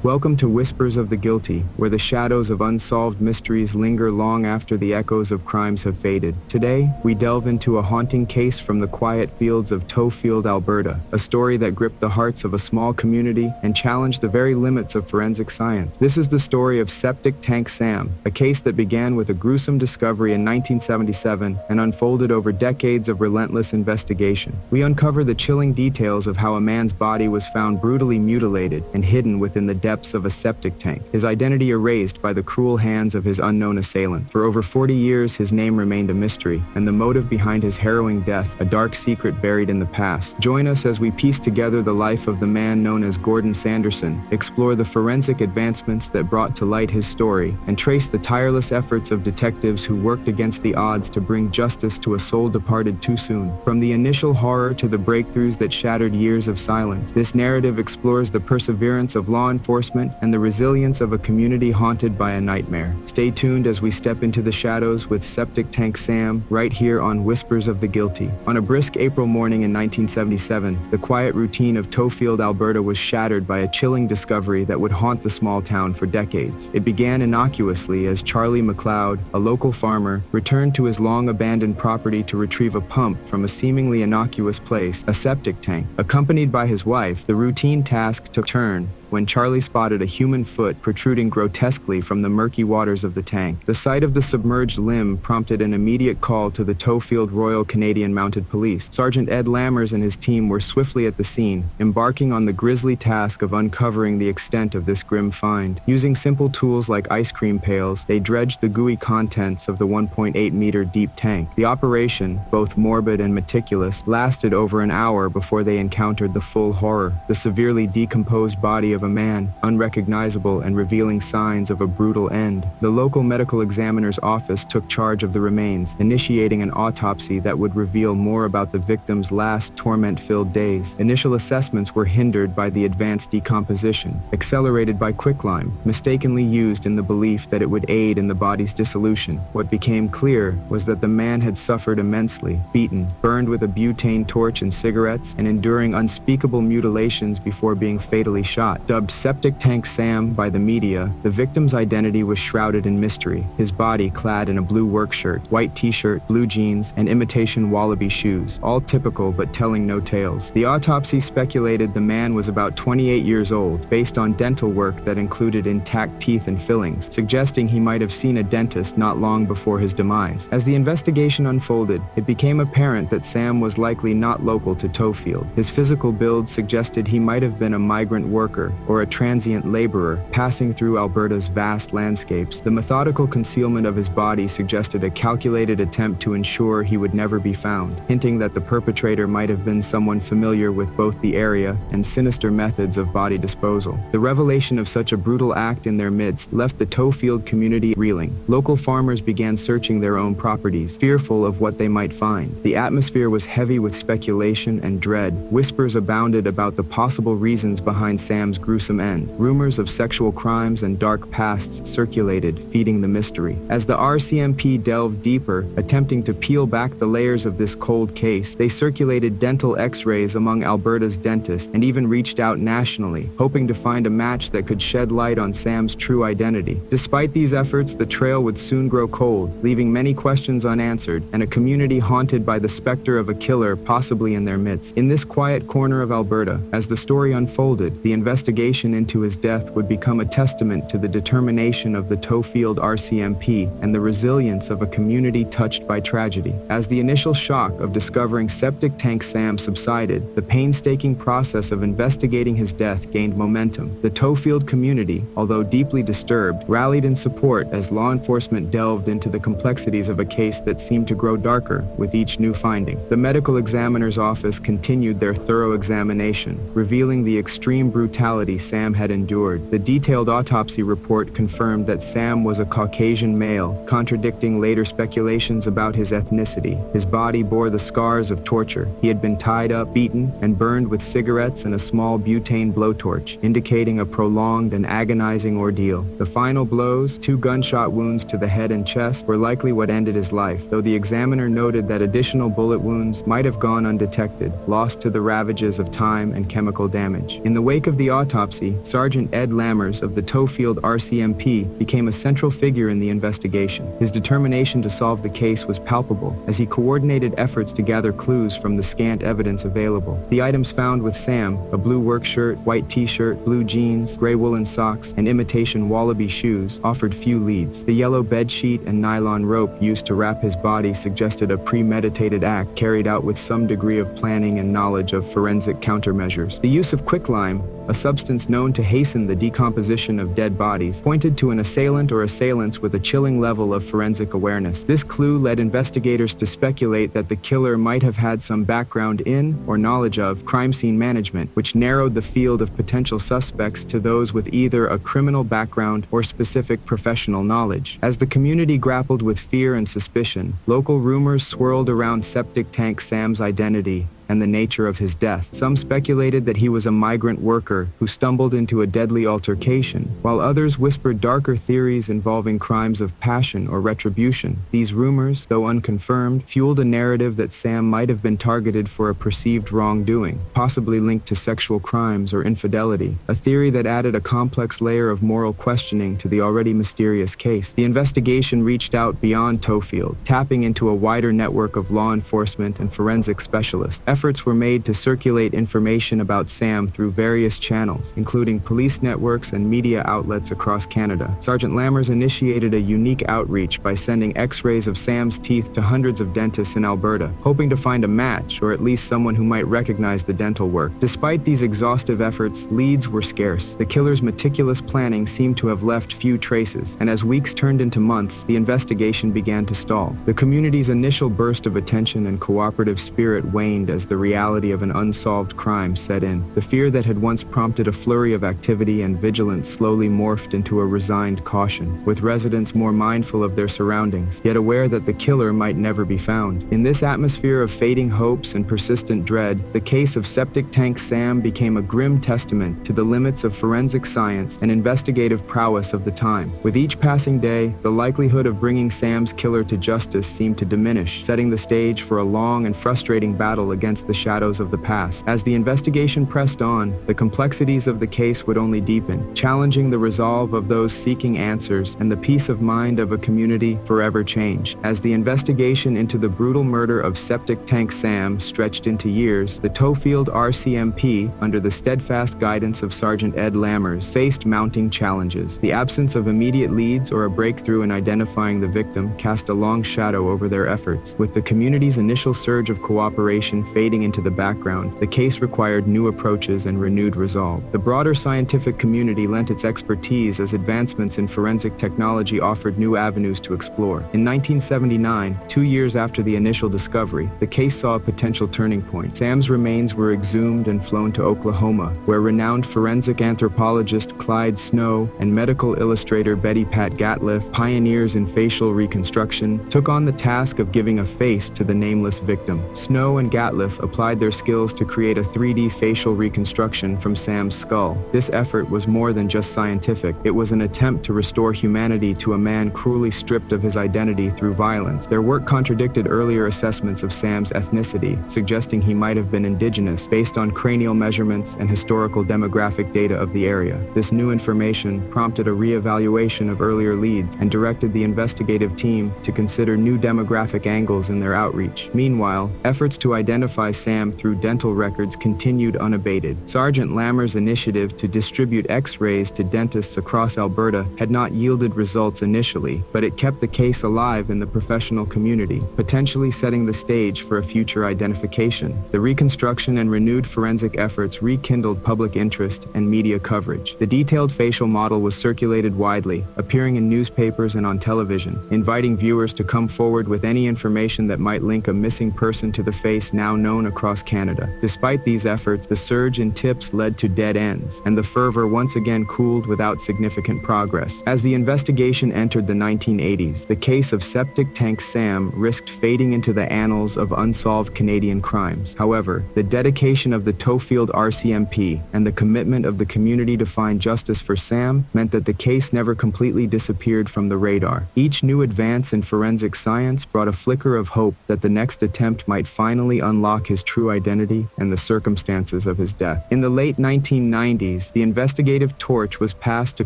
Welcome to Whispers of the Guilty, where the shadows of unsolved mysteries linger long after the echoes of crimes have faded. Today, we delve into a haunting case from the quiet fields of Toefield, Alberta, a story that gripped the hearts of a small community and challenged the very limits of forensic science. This is the story of Septic Tank Sam, a case that began with a gruesome discovery in 1977 and unfolded over decades of relentless investigation. We uncover the chilling details of how a man's body was found brutally mutilated and hidden within the depths of a septic tank, his identity erased by the cruel hands of his unknown assailants. For over 40 years, his name remained a mystery, and the motive behind his harrowing death, a dark secret buried in the past. Join us as we piece together the life of the man known as Gordon Sanderson, explore the forensic advancements that brought to light his story, and trace the tireless efforts of detectives who worked against the odds to bring justice to a soul departed too soon. From the initial horror to the breakthroughs that shattered years of silence, this narrative explores the perseverance of law enforcement enforcement, and the resilience of a community haunted by a nightmare. Stay tuned as we step into the shadows with Septic Tank Sam, right here on Whispers of the Guilty. On a brisk April morning in 1977, the quiet routine of Tofield, Alberta was shattered by a chilling discovery that would haunt the small town for decades. It began innocuously as Charlie McLeod, a local farmer, returned to his long-abandoned property to retrieve a pump from a seemingly innocuous place, a septic tank. Accompanied by his wife, the routine task took a turn when Charlie spotted a human foot protruding grotesquely from the murky waters of the tank. The sight of the submerged limb prompted an immediate call to the Tofield Royal Canadian Mounted Police. Sergeant Ed Lammers and his team were swiftly at the scene, embarking on the grisly task of uncovering the extent of this grim find. Using simple tools like ice cream pails, they dredged the gooey contents of the 1.8-meter deep tank. The operation, both morbid and meticulous, lasted over an hour before they encountered the full horror: the severely decomposed body of a man, unrecognizable and revealing signs of a brutal end. The local medical examiner's office took charge of the remains, initiating an autopsy that would reveal more about the victim's last torment-filled days. Initial assessments were hindered by the advanced decomposition, accelerated by quicklime, mistakenly used in the belief that it would aid in the body's dissolution. What became clear was that the man had suffered immensely, beaten, burned with a butane torch and cigarettes, and enduring unspeakable mutilations before being fatally shot. Dubbed Septic Tank Sam by the media, the victim's identity was shrouded in mystery, his body clad in a blue work shirt, white t-shirt, blue jeans, and imitation wallaby shoes, all typical but telling no tales. The autopsy speculated the man was about 28 years old, based on dental work that included intact teeth and fillings, suggesting he might have seen a dentist not long before his demise. As the investigation unfolded, it became apparent that Sam was likely not local to Tofield. His physical build suggested he might have been a migrant worker or a transient laborer passing through Alberta's vast landscapes. The methodical concealment of his body suggested a calculated attempt to ensure he would never be found, hinting that the perpetrator might have been someone familiar with both the area and sinister methods of body disposal. The revelation of such a brutal act in their midst left the Tofield community reeling. Local farmers began searching their own properties, fearful of what they might find. The atmosphere was heavy with speculation and dread. Whispers abounded about the possible reasons behind Sam's gruesome end. Rumors of sexual crimes and dark pasts circulated, feeding the mystery. As the RCMP delved deeper, attempting to peel back the layers of this cold case, they circulated dental x-rays among Alberta's dentists and even reached out nationally, hoping to find a match that could shed light on Sam's true identity. Despite these efforts, the trail would soon grow cold, leaving many questions unanswered and a community haunted by the specter of a killer possibly in their midst. In this quiet corner of Alberta, as the story unfolded, the investigation into his death would become a testament to the determination of the Tofield RCMP and the resilience of a community touched by tragedy. As the initial shock of discovering Septic Tank Sam subsided, the painstaking process of investigating his death gained momentum. The Tofield community, although deeply disturbed, rallied in support as law enforcement delved into the complexities of a case that seemed to grow darker with each new finding. The medical examiner's office continued their thorough examination, revealing the extreme brutality Sam had endured. The detailed autopsy report confirmed that Sam was a Caucasian male, contradicting later speculations about his ethnicity. His body bore the scars of torture. He had been tied up, beaten, and burned with cigarettes and a small butane blowtorch, indicating a prolonged and agonizing ordeal. The final blows, 2 gunshot wounds to the head and chest, were likely what ended his life, though the examiner noted that additional bullet wounds might have gone undetected, lost to the ravages of time and chemical damage. In the wake of the autopsy, Sergeant Ed Lammers of the Tofield RCMP became a central figure in the investigation. His determination to solve the case was palpable as he coordinated efforts to gather clues from the scant evidence available. The items found with Sam, a blue work shirt, white t-shirt, blue jeans, gray woolen socks, and imitation wallaby shoes, offered few leads. The yellow bedsheet and nylon rope used to wrap his body suggested a premeditated act carried out with some degree of planning and knowledge of forensic countermeasures. The use of quicklime, a substance known to hasten the decomposition of dead bodies, pointed to an assailant or assailants with a chilling level of forensic awareness. This clue led investigators to speculate that the killer might have had some background in or knowledge of crime scene management, which narrowed the field of potential suspects to those with either a criminal background or specific professional knowledge. As the community grappled with fear and suspicion, local rumors swirled around Septic Tank Sam's identity and the nature of his death. Some speculated that he was a migrant worker who stumbled into a deadly altercation, while others whispered darker theories involving crimes of passion or retribution. These rumors, though unconfirmed, fueled a narrative that Sam might have been targeted for a perceived wrongdoing, possibly linked to sexual crimes or infidelity, a theory that added a complex layer of moral questioning to the already mysterious case. The investigation reached out beyond Tofield, tapping into a wider network of law enforcement and forensic specialists. Efforts were made to circulate information about Sam through various channels, including police networks and media outlets across Canada. Sergeant Lammers initiated a unique outreach by sending X-rays of Sam's teeth to hundreds of dentists in Alberta, hoping to find a match or at least someone who might recognize the dental work. Despite these exhaustive efforts, leads were scarce. The killer's meticulous planning seemed to have left few traces, and as weeks turned into months, the investigation began to stall. The community's initial burst of attention and cooperative spirit waned as the reality of an unsolved crime set in. The fear that had once prompted a flurry of activity and vigilance slowly morphed into a resigned caution, with residents more mindful of their surroundings, yet aware that the killer might never be found. In this atmosphere of fading hopes and persistent dread, the case of Septic Tank Sam became a grim testament to the limits of forensic science and investigative prowess of the time. With each passing day, the likelihood of bringing Sam's killer to justice seemed to diminish, setting the stage for a long and frustrating battle against the shadows of the past. As the investigation pressed on, the complexities of the case would only deepen, challenging the resolve of those seeking answers and the peace of mind of a community forever changed. As the investigation into the brutal murder of Septic Tank Sam stretched into years, the Tofield RCMP, under the steadfast guidance of Sergeant Ed Lammers, faced mounting challenges. The absence of immediate leads or a breakthrough in identifying the victim cast a long shadow over their efforts. With the community's initial surge of cooperation fading into the background, the case required new approaches and renewed resolve. The broader scientific community lent its expertise as advancements in forensic technology offered new avenues to explore. In 1979, 2 years after the initial discovery, the case saw a potential turning point. Sam's remains were exhumed and flown to Oklahoma, where renowned forensic anthropologist Clyde Snow and medical illustrator Betty Pat Gatliff, pioneers in facial reconstruction, took on the task of giving a face to the nameless victim. Snow and Gatliff applied their skills to create a 3D facial reconstruction from Sam's skull. This effort was more than just scientific. It was an attempt to restore humanity to a man cruelly stripped of his identity through violence. Their work contradicted earlier assessments of Sam's ethnicity, suggesting he might have been indigenous based on cranial measurements and historical demographic data of the area. This new information prompted a re-evaluation of earlier leads and directed the investigative team to consider new demographic angles in their outreach. Meanwhile, efforts to identify Sam through dental records continued unabated. Sergeant Lammers' initiative to distribute X-rays to dentists across Alberta had not yielded results initially, but it kept the case alive in the professional community, potentially setting the stage for a future identification. The reconstruction and renewed forensic efforts rekindled public interest and media coverage. The detailed facial model was circulated widely, appearing in newspapers and on television, inviting viewers to come forward with any information that might link a missing person to the face now known across Canada. Despite these efforts, the surge in tips led to dead ends, and the fervor once again cooled without significant progress. As the investigation entered the 1980s, the case of Septic Tank Sam risked fading into the annals of unsolved Canadian crimes. However, the dedication of the Tofield RCMP and the commitment of the community to find justice for Sam meant that the case never completely disappeared from the radar. Each new advance in forensic science brought a flicker of hope that the next attempt might finally unlock his true identity and the circumstances of his death. In the late 1990s, the investigative torch was passed to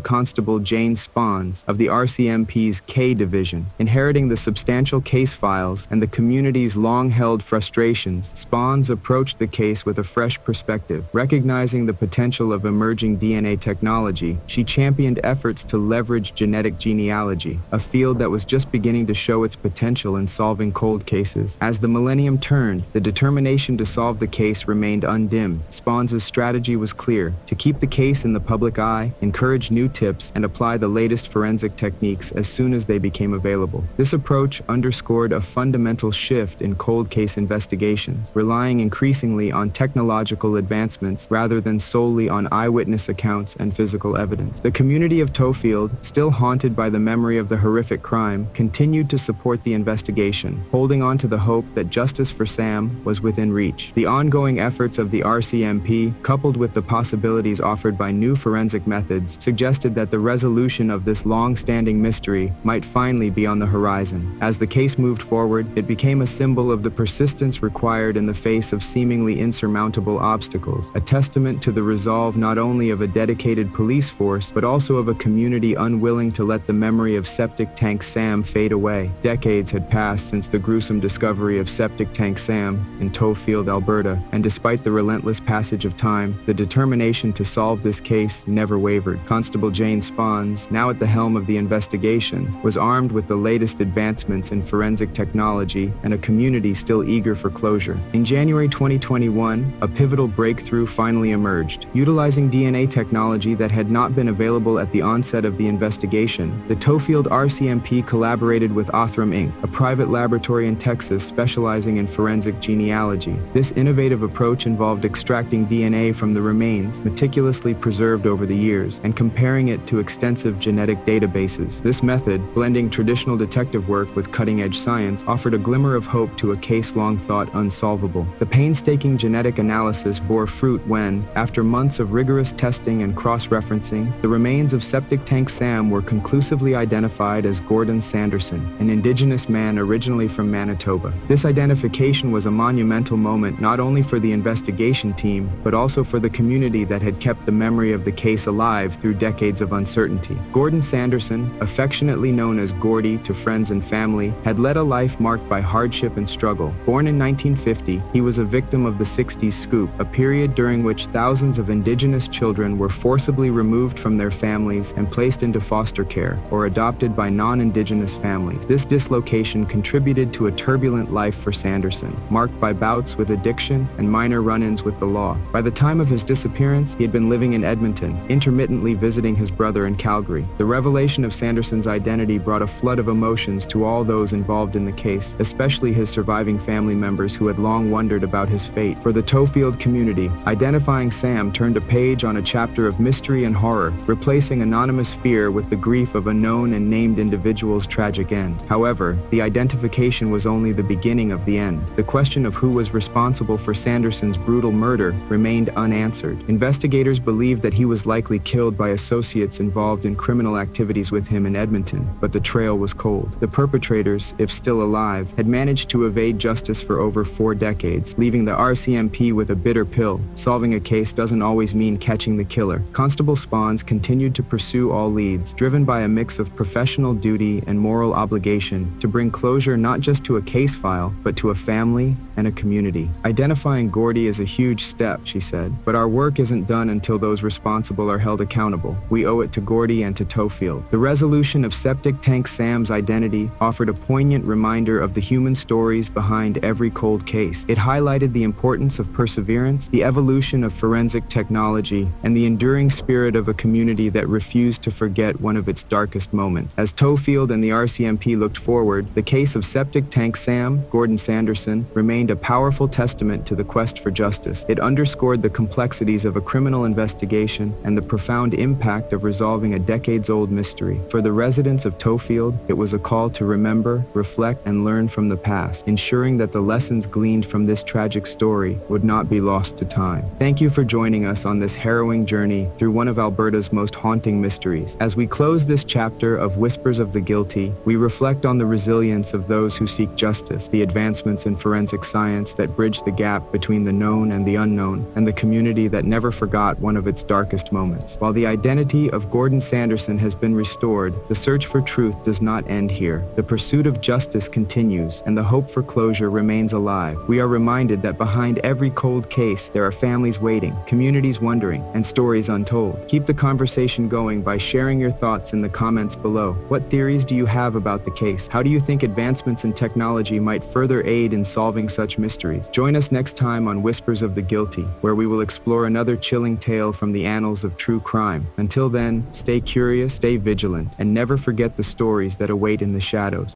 Constable Jane Spons of the RCMP's K Division. Inheriting the substantial case files and the community's long-held frustrations, Spons approached the case with a fresh perspective. Recognizing the potential of emerging DNA technology, she championed efforts to leverage genetic genealogy, a field that was just beginning to show its potential in solving cold cases. As the millennium turned, the determination to solve the case remained undimmed. Spons' strategy was clear: to keep the case in the public eye, encourage new tips, and apply the latest forensic techniques as soon as they became available. This approach underscored a fundamental shift in cold case investigations, relying increasingly on technological advancements rather than solely on eyewitness accounts and physical evidence. The community of Tofield, still haunted by the memory of the horrific crime, continued to support the investigation, holding on to the hope that justice for Sam was within within reach. The ongoing efforts of the RCMP, coupled with the possibilities offered by new forensic methods, suggested that the resolution of this long-standing mystery might finally be on the horizon. As the case moved forward, it became a symbol of the persistence required in the face of seemingly insurmountable obstacles, a testament to the resolve not only of a dedicated police force, but also of a community unwilling to let the memory of Septic Tank Sam fade away. Decades had passed since the gruesome discovery of Septic Tank Sam in Tofield, Alberta, and despite the relentless passage of time, the determination to solve this case never wavered. Constable Jane Spons, now at the helm of the investigation, was armed with the latest advancements in forensic technology and a community still eager for closure. In January 2021, a pivotal breakthrough finally emerged. Utilizing DNA technology that had not been available at the onset of the investigation, the Tofield RCMP collaborated with Othram Inc., a private laboratory in Texas specializing in forensic genealogy. This innovative approach involved extracting DNA from the remains, meticulously preserved over the years, and comparing it to extensive genetic databases. This method, blending traditional detective work with cutting-edge science, offered a glimmer of hope to a case long thought unsolvable. The painstaking genetic analysis bore fruit when, after months of rigorous testing and cross-referencing, the remains of Septic Tank Sam were conclusively identified as Gordon Sanderson, an Indigenous man originally from Manitoba. This identification was a monumental moment not only for the investigation team, but also for the community that had kept the memory of the case alive through decades of uncertainty. Gordon Sanderson, affectionately known as Gordy to friends and family, had led a life marked by hardship and struggle. Born in 1950, he was a victim of the 60s scoop, a period during which thousands of Indigenous children were forcibly removed from their families and placed into foster care or adopted by non-Indigenous families. This dislocation contributed to a turbulent life for Sanderson, marked by bouts with addiction and minor run-ins with the law. By the time of his disappearance, he had been living in Edmonton, intermittently visiting his brother in Calgary. The revelation of Sanderson's identity brought a flood of emotions to all those involved in the case, especially his surviving family members who had long wondered about his fate. For the Tofield community, identifying Sam turned a page on a chapter of mystery and horror, replacing anonymous fear with the grief of a known and named individual's tragic end. However, the identification was only the beginning of the end. The question of who was responsible for Sanderson's brutal murder remained unanswered. Investigators believed that he was likely killed by associates involved in criminal activities with him in Edmonton, but the trail was cold. The perpetrators, if still alive, had managed to evade justice for over 4 decades, leaving the RCMP with a bitter pill. Solving a case doesn't always mean catching the killer. Constable Spons continued to pursue all leads, driven by a mix of professional duty and moral obligation to bring closure not just to a case file, but to a family and a community. Identifying Gordy is a huge step, she said, but our work isn't done until those responsible are held accountable. We owe it to Gordy and to Tofield. The resolution of Septic Tank Sam's identity offered a poignant reminder of the human stories behind every cold case. It highlighted the importance of perseverance, the evolution of forensic technology, and the enduring spirit of a community that refused to forget one of its darkest moments. As Tofield and the RCMP looked forward, the case of Septic Tank Sam, Gordon Sanderson, remained a powerful testament to the quest for justice. It underscored the complexities of a criminal investigation and the profound impact of resolving a decades-old mystery. For the residents of Tofield, it was a call to remember, reflect, and learn from the past, ensuring that the lessons gleaned from this tragic story would not be lost to time. Thank you for joining us on this harrowing journey through one of Alberta's most haunting mysteries. As we close this chapter of Whispers of the Guilty, we reflect on the resilience of those who seek justice, the advancements in forensic science that bridge the gap between the known and the unknown, and the community that never forgot one of its darkest moments. While the identity of Gordon Sanderson has been restored, the search for truth does not end here. The pursuit of justice continues, and the hope for closure remains alive. We are reminded that behind every cold case, there are families waiting, communities wondering, and stories untold. Keep the conversation going by sharing your thoughts in the comments below. What theories do you have about the case? How do you think advancements in technology might further aid in solving such mysteries? Join us next time on Whispers of the Guilty, where we will explore another chilling tale from the annals of true crime. Until then, stay curious, stay vigilant, and never forget the stories that await in the shadows.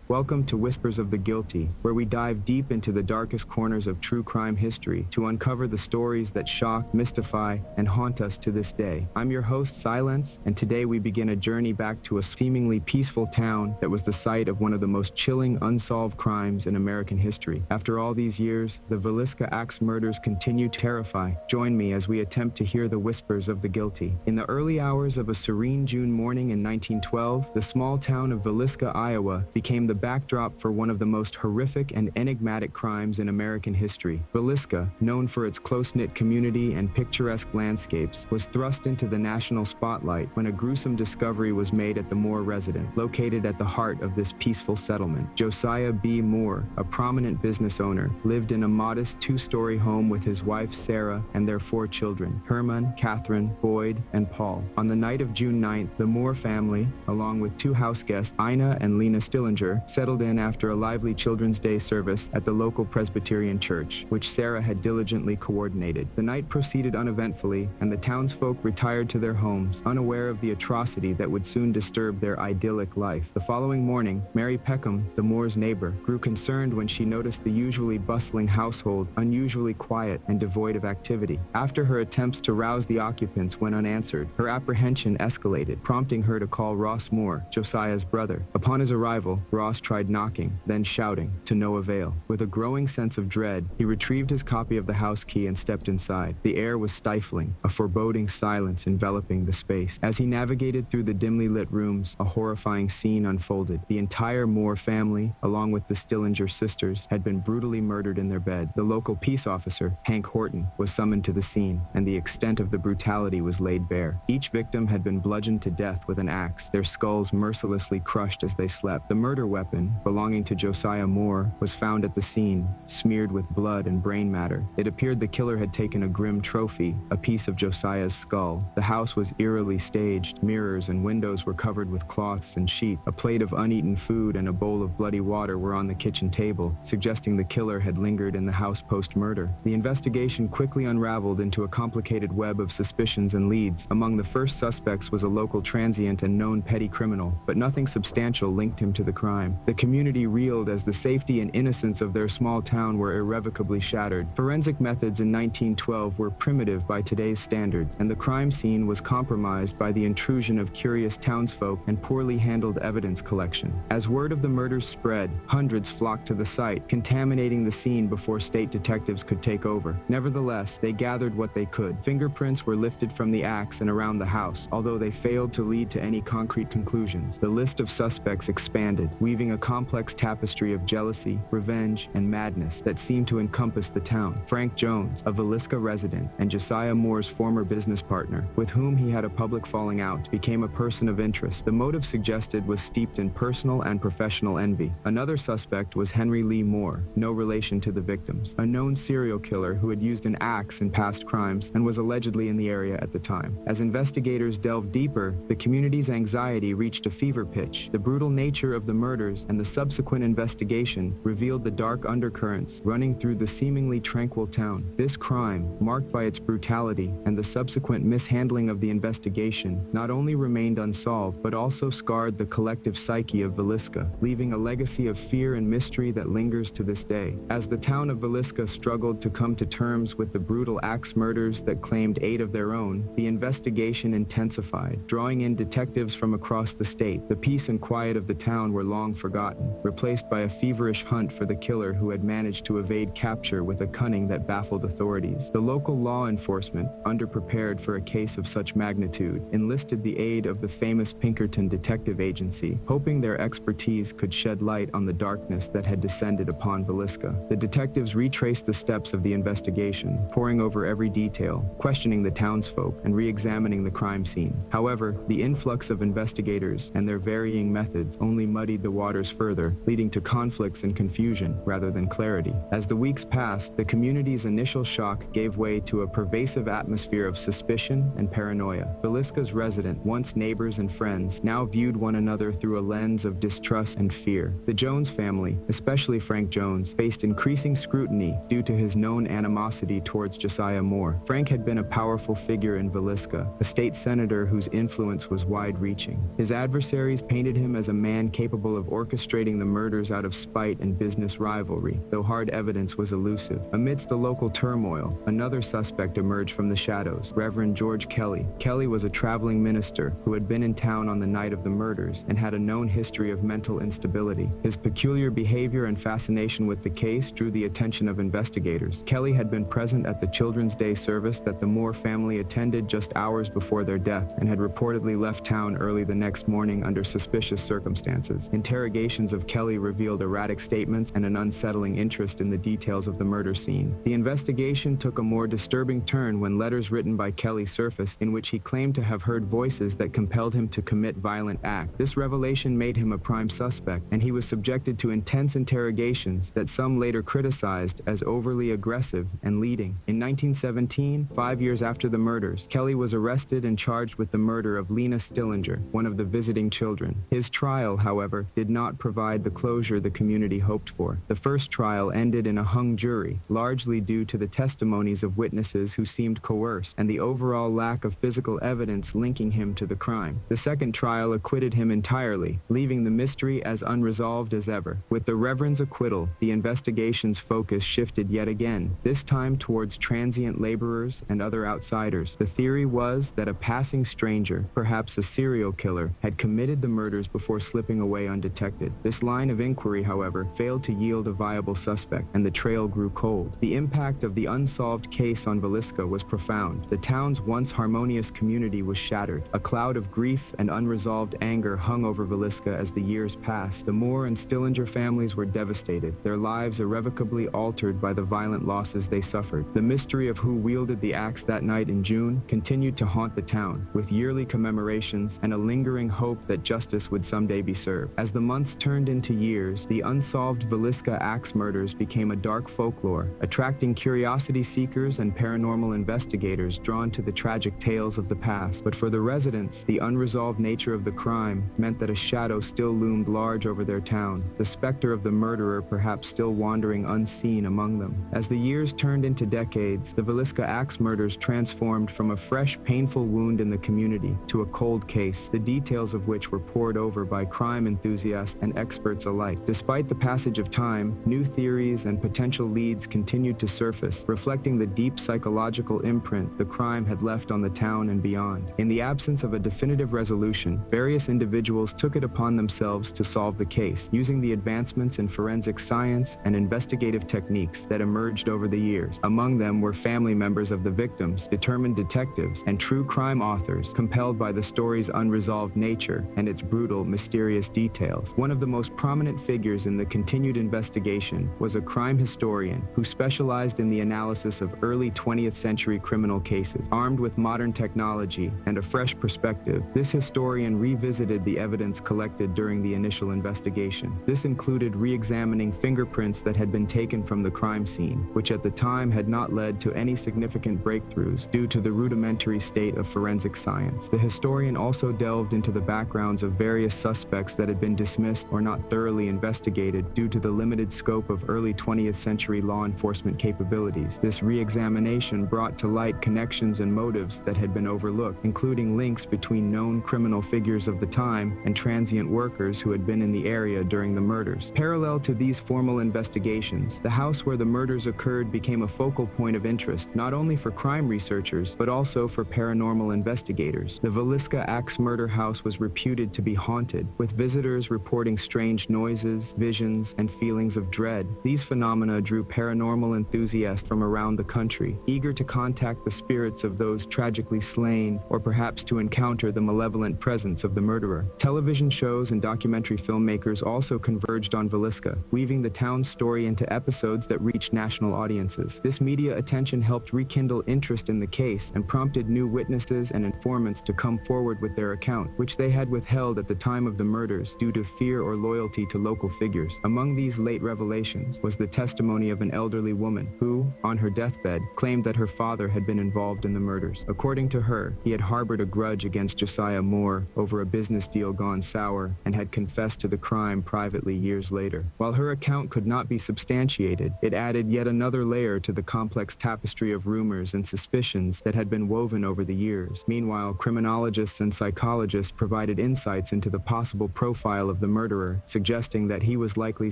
Welcome to Whispers of the Guilty, where we dive deep into the darkest corners of true crime history to uncover the stories that shock, mystify, and haunt us to this day. I'm your host, Silence, and today we begin a journey back to a seemingly peaceful town that was the site of one of the most chilling, unsolved crimes in American history. After all these years, the Villisca Axe murders continue to terrify. Join me as we attempt to hear the whispers of the guilty. In the early hours of a serene June morning in 1912, the small town of Villisca, Iowa, became the backdrop for one of the most horrific and enigmatic crimes in American history. Villisca, known for its close-knit community and picturesque landscapes, was thrust into the national spotlight when a gruesome discovery was made at the Moore residence, located at the heart of this peaceful settlement. Josiah B. Moore, a prominent business owner, lived in a modest two-story home with his wife Sarah and their 4 children, Herman, Catherine, Boyd, and Paul. On the night of June 9th, the Moore family, along with 2 house guests, Ina and Lena Stillinger, settled in after a lively Children's Day service at the local Presbyterian church, which Sarah had diligently coordinated. The night proceeded uneventfully, and the townsfolk retired to their homes, unaware of the atrocity that would soon disturb their idyllic life. The following morning, Mary Peckham, the Moore's neighbor, grew concerned when she noticed the usually bustling household unusually quiet and devoid of activity. After her attempts to rouse the occupants went unanswered, her apprehension escalated, prompting her to call Ross Moore, Josiah's brother. Upon his arrival, Ross tried knocking, then shouting, to no avail. With a growing sense of dread, he retrieved his copy of the house key and stepped inside. The air was stifling, a foreboding silence enveloping the space. As he navigated through the dimly lit rooms, a horrifying scene unfolded. The entire Moore family, along with the Stillinger sisters, had been brutally murdered in their bed. The local peace officer, Hank Horton, was summoned to the scene, and the extent of the brutality was laid bare. Each victim had been bludgeoned to death with an axe, their skulls mercilessly crushed as they slept. The murder weapon, belonging to Josiah Moore, was found at the scene, smeared with blood and brain matter. It appeared the killer had taken a grim trophy, a piece of Josiah's skull. The house was eerily staged. Mirrors and windows were covered with cloths and sheets. A plate of uneaten food and a bowl of bloody water were on the kitchen table, suggesting the killer had lingered in the house post-murder. The investigation quickly unraveled into a complicated web of suspicions and leads. Among the first suspects was a local transient and known petty criminal, but nothing substantial linked him to the crime. The community reeled as the safety and innocence of their small town were irrevocably shattered. Forensic methods in 1912 were primitive by today's standards, and the crime scene was compromised by the intrusion of curious townsfolk and poorly handled evidence collection. As word of the murders spread, hundreds flocked to the site, contaminating the scene before state detectives could take over. Nevertheless, they gathered what they could. Fingerprints were lifted from the axe and around the house, although they failed to lead to any concrete conclusions. The list of suspects expanded, weaving a complex tapestry of jealousy, revenge, and madness that seemed to encompass the town. Frank Jones, a Villisca resident and Josiah Moore's former business partner, with whom he had a public falling out, became a person of interest. The motive suggested was steeped in personal and professional envy. Another suspect was Henry Lee Moore, no relation to the victims, a known serial killer who had used an axe in past crimes and was allegedly in the area at the time. As investigators delved deeper, the community's anxiety reached a fever pitch. The brutal nature of the murders and the subsequent investigation revealed the dark undercurrents running through the seemingly tranquil town. This crime, marked by its brutality and the subsequent mishandling of the investigation, not only remained unsolved, but also scarred the collective psyche of Villisca, leaving a legacy of fear and mystery that lingers to this day. As the town of Villisca struggled to come to terms with the brutal axe murders that claimed 8 of their own, the investigation intensified, drawing in detectives from across the state. The peace and quiet of the town were long forgotten, replaced by a feverish hunt for the killer who had managed to evade capture with a cunning that baffled authorities. The local law enforcement, underprepared for a case of such magnitude, enlisted the aid of the famous Pinkerton Detective Agency, hoping their expertise could shed light on the darkness that had descended upon Villisca. The detectives retraced the steps of the investigation, poring over every detail, questioning the townsfolk, and re-examining the crime scene. However, the influx of investigators and their varying methods only muddied the waters further, leading to conflicts and confusion rather than clarity. As the weeks passed, the community's initial shock gave way to a pervasive atmosphere of suspicion and paranoia. Villisca's residents, once neighbors and friends, now viewed one another through a lens of distrust and fear. The Jones family, especially Frank Jones, faced increasing scrutiny due to his known animosity towards Josiah Moore. Frank had been a powerful figure in Villisca, a state senator whose influence was wide-reaching. His adversaries painted him as a man capable of orchestrating the murders out of spite and business rivalry, though hard evidence was elusive. Amidst the local turmoil, another suspect emerged from the shadows, Reverend George Kelly. Kelly was a traveling minister who had been in town on the night of the murders and had a known history of mental instability. His peculiar behavior and fascination with the case drew the attention of investigators. Kelly had been present at the Children's Day service that the Moore family attended just hours before their death and had reportedly left town early the next morning under suspicious circumstances. Interrogations of Kelly revealed erratic statements and an unsettling interest in the details of the murder scene. The investigation took a more disturbing turn when letters written by Kelly surfaced in which he claimed to have heard voices that compelled him to commit violent acts. This revelation made him a prime suspect, and he was subjected to intense interrogations that some later criticized as overly aggressive and leading. In 1917, 5 years after the murders, Kelly was arrested and charged with the murder of Lena Stillinger, one of the visiting children. His trial, however, did not provide the closure the community hoped for. The first trial ended in a hung jury, largely due to the testimonies of witnesses who seemed coerced and the overall lack of physical evidence linking him to the crime. The second trial acquitted him entirely, leaving the mystery as unresolved as ever. With the Reverend's acquittal, the investigation's focus shifted yet again, this time towards transient laborers and other outsiders. The theory was that a passing stranger, perhaps a serial killer, had committed the murders before slipping away undetected. This line of inquiry, however, failed to yield a viable suspect, and the trail grew cold. The impact of the unsolved case on Villisca was profound. The town's once harmonious community was shattered. A cloud of grief and unresolved anger hung over Villisca as the years passed. The Moore and Stillinger families were devastated, their lives irrevocably altered by the violent losses they suffered. The mystery of who wielded the axe that night in June continued to haunt the town, with yearly commemorations and a lingering hope that justice would someday be served. As the months turned into years, the unsolved Villisca axe murders became a dark folklore, attracting curiosity seekers and paranormal investigators drawn to the tragic tales of the past. But for the residents, the unresolved nature of the crime meant that a shadow still loomed large over their town, the specter of the murderer perhaps still wandering unseen among them. As the years turned into decades, the Villisca axe murders transformed from a fresh, painful wound in the community to a cold case, the details of which were pored over by crime enthusiasts and experts alike. Despite the passage of time, new theories and potential leads continued to surface, reflecting the deep psychological imprint the crime had left on the town and beyond. In the absence of a definitive resolution, various individuals took it upon themselves to solve the case, using the advancements in forensic science and investigative techniques that emerged over the years. Among them were family members of the victims, determined detectives, and true crime authors compelled by the story's unresolved nature and its brutal, mysterious details. One of the most prominent figures in the continued investigation was a crime historian who specialized in the analysis of early 20th century criminal cases. Armed with modern technology and a fresh perspective, this historian revisited the evidence collected during the initial investigation. This included re-examining fingerprints that had been taken from the crime scene, which at the time had not led to any significant breakthroughs due to the rudimentary state of forensic science. The historian also delved into the backgrounds of various suspects that had been dismissed or not thoroughly investigated due to the limited scope of early 20th century law enforcement capabilities. This re-examination brought to light connections and motives that had been overlooked, including links between known criminal figures of the time and transient workers who had been in the area during the murders. Parallel to these formal investigations, the house where the murders occurred became a focal point of interest, not only for crime researchers, but also for paranormal investigators. The Villisca Axe Murder House was reputed to be haunted, with visitors reporting strange noises, visions, and feelings of dread. These phenomena drew paranormal enthusiasts from around the country, eager to contact the spirits of those tragically slain, or perhaps to encounter the malevolent presence of the murderer. Television shows and documentary filmmakers also converged on Villisca, weaving the town's story into episodes that reached national audiences. This media attention helped rekindle interest in the case and prompted new witnesses and informants to come forward with their account, which they had withheld at the time of the murders due to fear or loyalty to local figures. Among these late revelations was the testimony of an elderly woman who, on her deathbed, claimed that her father had been involved in the murders. According to her, he had harbored a grudge against Josiah Moore over a business deal gone sour and had confessed to the crime privately years later. While her account could not be substantiated, it added yet another layer to the complex tapestry of rumors and suspicions that had been woven over the years. Meanwhile, criminologists and psychologists provided insights into the possible profile of the murderer, suggesting that he was likely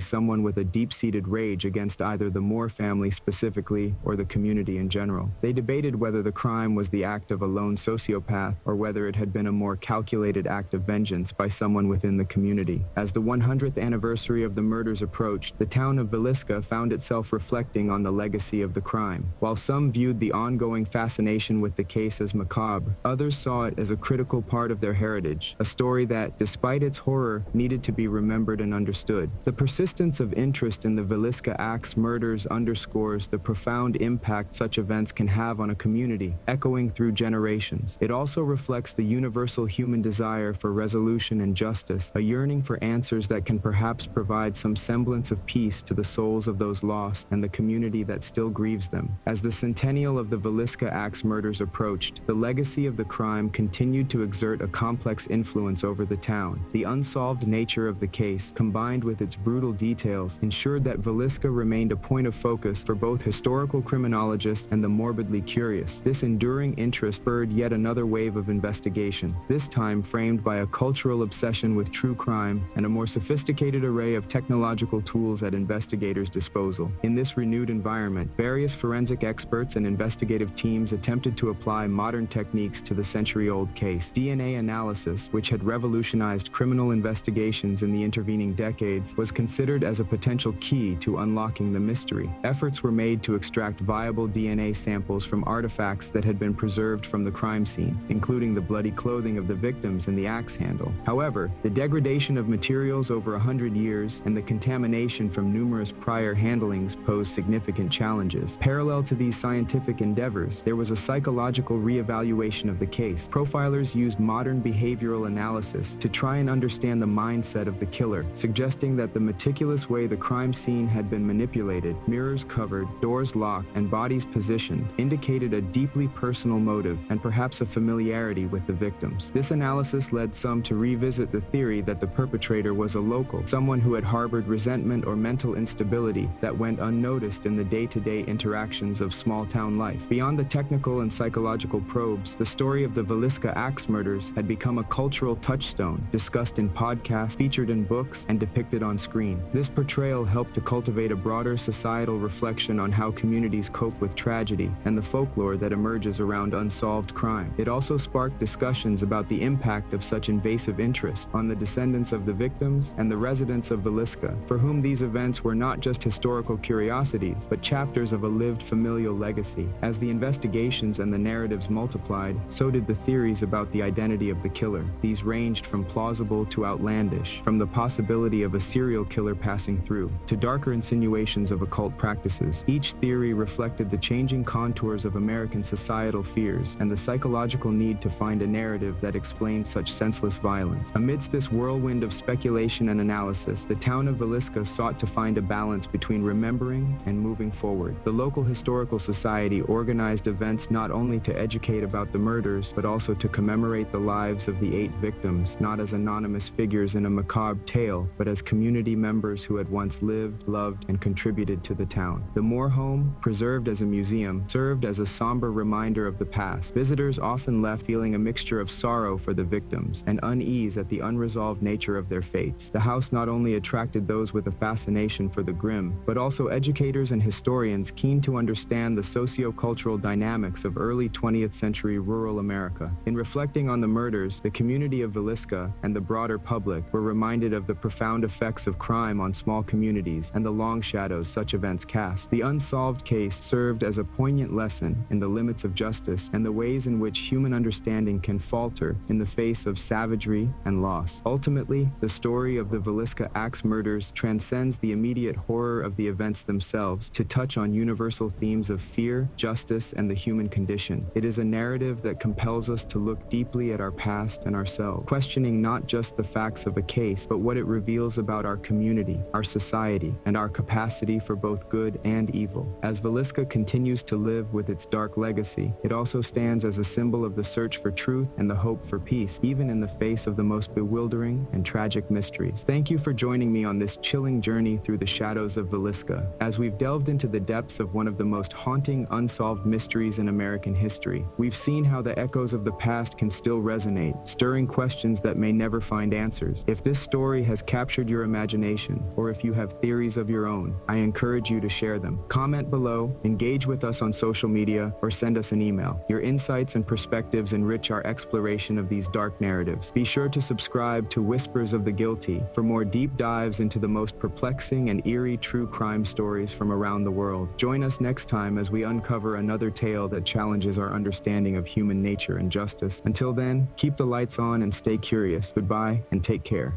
someone with a deep-seated rage against either the Moore family specifically or the community in general. They debated whether the crime was the act of a lone sociopath or whether it had been a more calculated act of vengeance by someone within the community. As the 100th anniversary of the murders approached, the town of Villisca found itself reflecting on the legacy of the crime. While some viewed the ongoing fascination with the case as macabre, others saw it as a critical part of their heritage, a story that, despite its horror, needed to be remembered and understood. The persistence of interest in the Villisca Axe murders underscores the profound impact such events can have on a community, echoing through generations. It also reflects the universal human desire for resolution and justice, a yearning for answers that can perhaps provide some semblance of peace to the souls of those lost and the community that still grieves them. As the centennial of the Villisca Axe murders approached, the legacy of the crime continued to exert a complex influence over the town. The unsolved nature of the case, combined with its brutal details, ensured that Villisca remained a point of focus for both historical criminologists and the morbidly curious. This enduring interest spurred yet another wave of investigation, this time framed by a cultural obsession with true crime and a more sophisticated array of technological tools at investigators' disposal. In this renewed environment, various forensic experts and investigative teams attempted to apply modern techniques to the century-old case. DNA analysis, which had revolutionized criminal investigations in the intervening decades, was considered as a potential key to unlocking the mystery. Efforts were made to extract viable DNA samples from artifacts that had been preserved from the crime scene, including the bloody clothing of the victims and the axe handle. However, the degradation of materials over 100 years and the contamination from numerous prior handlings posed significant challenges. Parallel to these scientific endeavors, there was a psychological reevaluation of the case. Profilers used modern behavioral analysis to try and understand the mindset of the killer, suggesting that the meticulous way the crime scene had been manipulated, mirrors covered, doors locked, and bodies positioned, indicated a deeply personal motive and perhaps a familiarity with the victims. This analysis led some to revisit the theory that the perpetrator was a local, someone who had harbored resentment or mental instability that went unnoticed in the day-to-day interactions of small-town life. Beyond the technical and psychological probes, the story of the Villisca Axe murders had become a cultural touchstone, discussed in podcasts, featured in books, and depicted on screen. This portrayal helped to cultivate a broader societal reflection on how communities cope with tragedy and the folklore that emerges around unsolved crime. It also sparked discussions about the impact of such invasive interest on the descendants of the victims and the residents of Villisca, for whom these events were not just historical curiosities, but chapters of a lived familial legacy. As the investigations and the narratives multiplied, so did the theories about the identity of the killer. These ranged from plausible to outlandish, from the possibility of a serial killer passing through, to darker insinuations of occult practices. Each theory reflected the changing contours of American societal fears and the psychological need to find a narrative that explained such senseless violence. Amidst this whirlwind of speculation and analysis, the town of Villisca sought to find a balance between remembering and moving forward. The local historical society organized events not only to educate about the murders, but also to commemorate the lives of the 8 victims, not as anonymous figures in a macabre tale, but as community members who had once lived, loved, and contributed to the town. The Moore home, preserved as a museum, served as a somber reminder of the past. Visitors often left feeling a mixture of sorrow for the victims and unease at the unresolved nature of their fates. The house not only attracted those with a fascination for the grim, but also educators and historians keen to understand the socio-cultural dynamics of early 20th century rural America. In reflecting on the murders, the community of Villisca and the broader public were reminded of the profound effects of crime on small communities and the long shadows such events cast. The unsolved case served as a poignant lesson in the limits of justice and the ways in which human understanding can falter in the face of savagery and loss. Ultimately, the story of the Villisca Axe murders transcends the immediate horror of the events themselves to touch on universal themes of fear, justice, and the human condition. It is a narrative that compels us to look deeply at our past and ourselves, questioning not just the facts of a case, but what it reveals about our community, our society, and our capacity for both good and evil. As Villisca continues to live with its dark legacy, it also stands as a symbol of the search for truth and the hope for peace, even in the face of the most bewildering and tragic mysteries. Thank you for joining me on this chilling journey through the shadows of Villisca, as we've delved into the depths of one of the most haunting, unsolved mysteries in American history. We've seen how the echoes of the past can still resonate, stirring questions that may never find answers. If this story has captured your imagination, or if you have theories of your own, I encourage you to share them. Comment below, engage with us on social media, or send us an email. Your insights and perspectives enrich our exploration of these dark narratives. Be sure to subscribe to Whispers of the Guilty for more deep dives into the most perplexing and eerie true crime stories from around the world. Join us next time as we uncover another tale that challenges our understanding of human nature and justice. Until then, keep the lights on and stay curious. Goodbye and take care.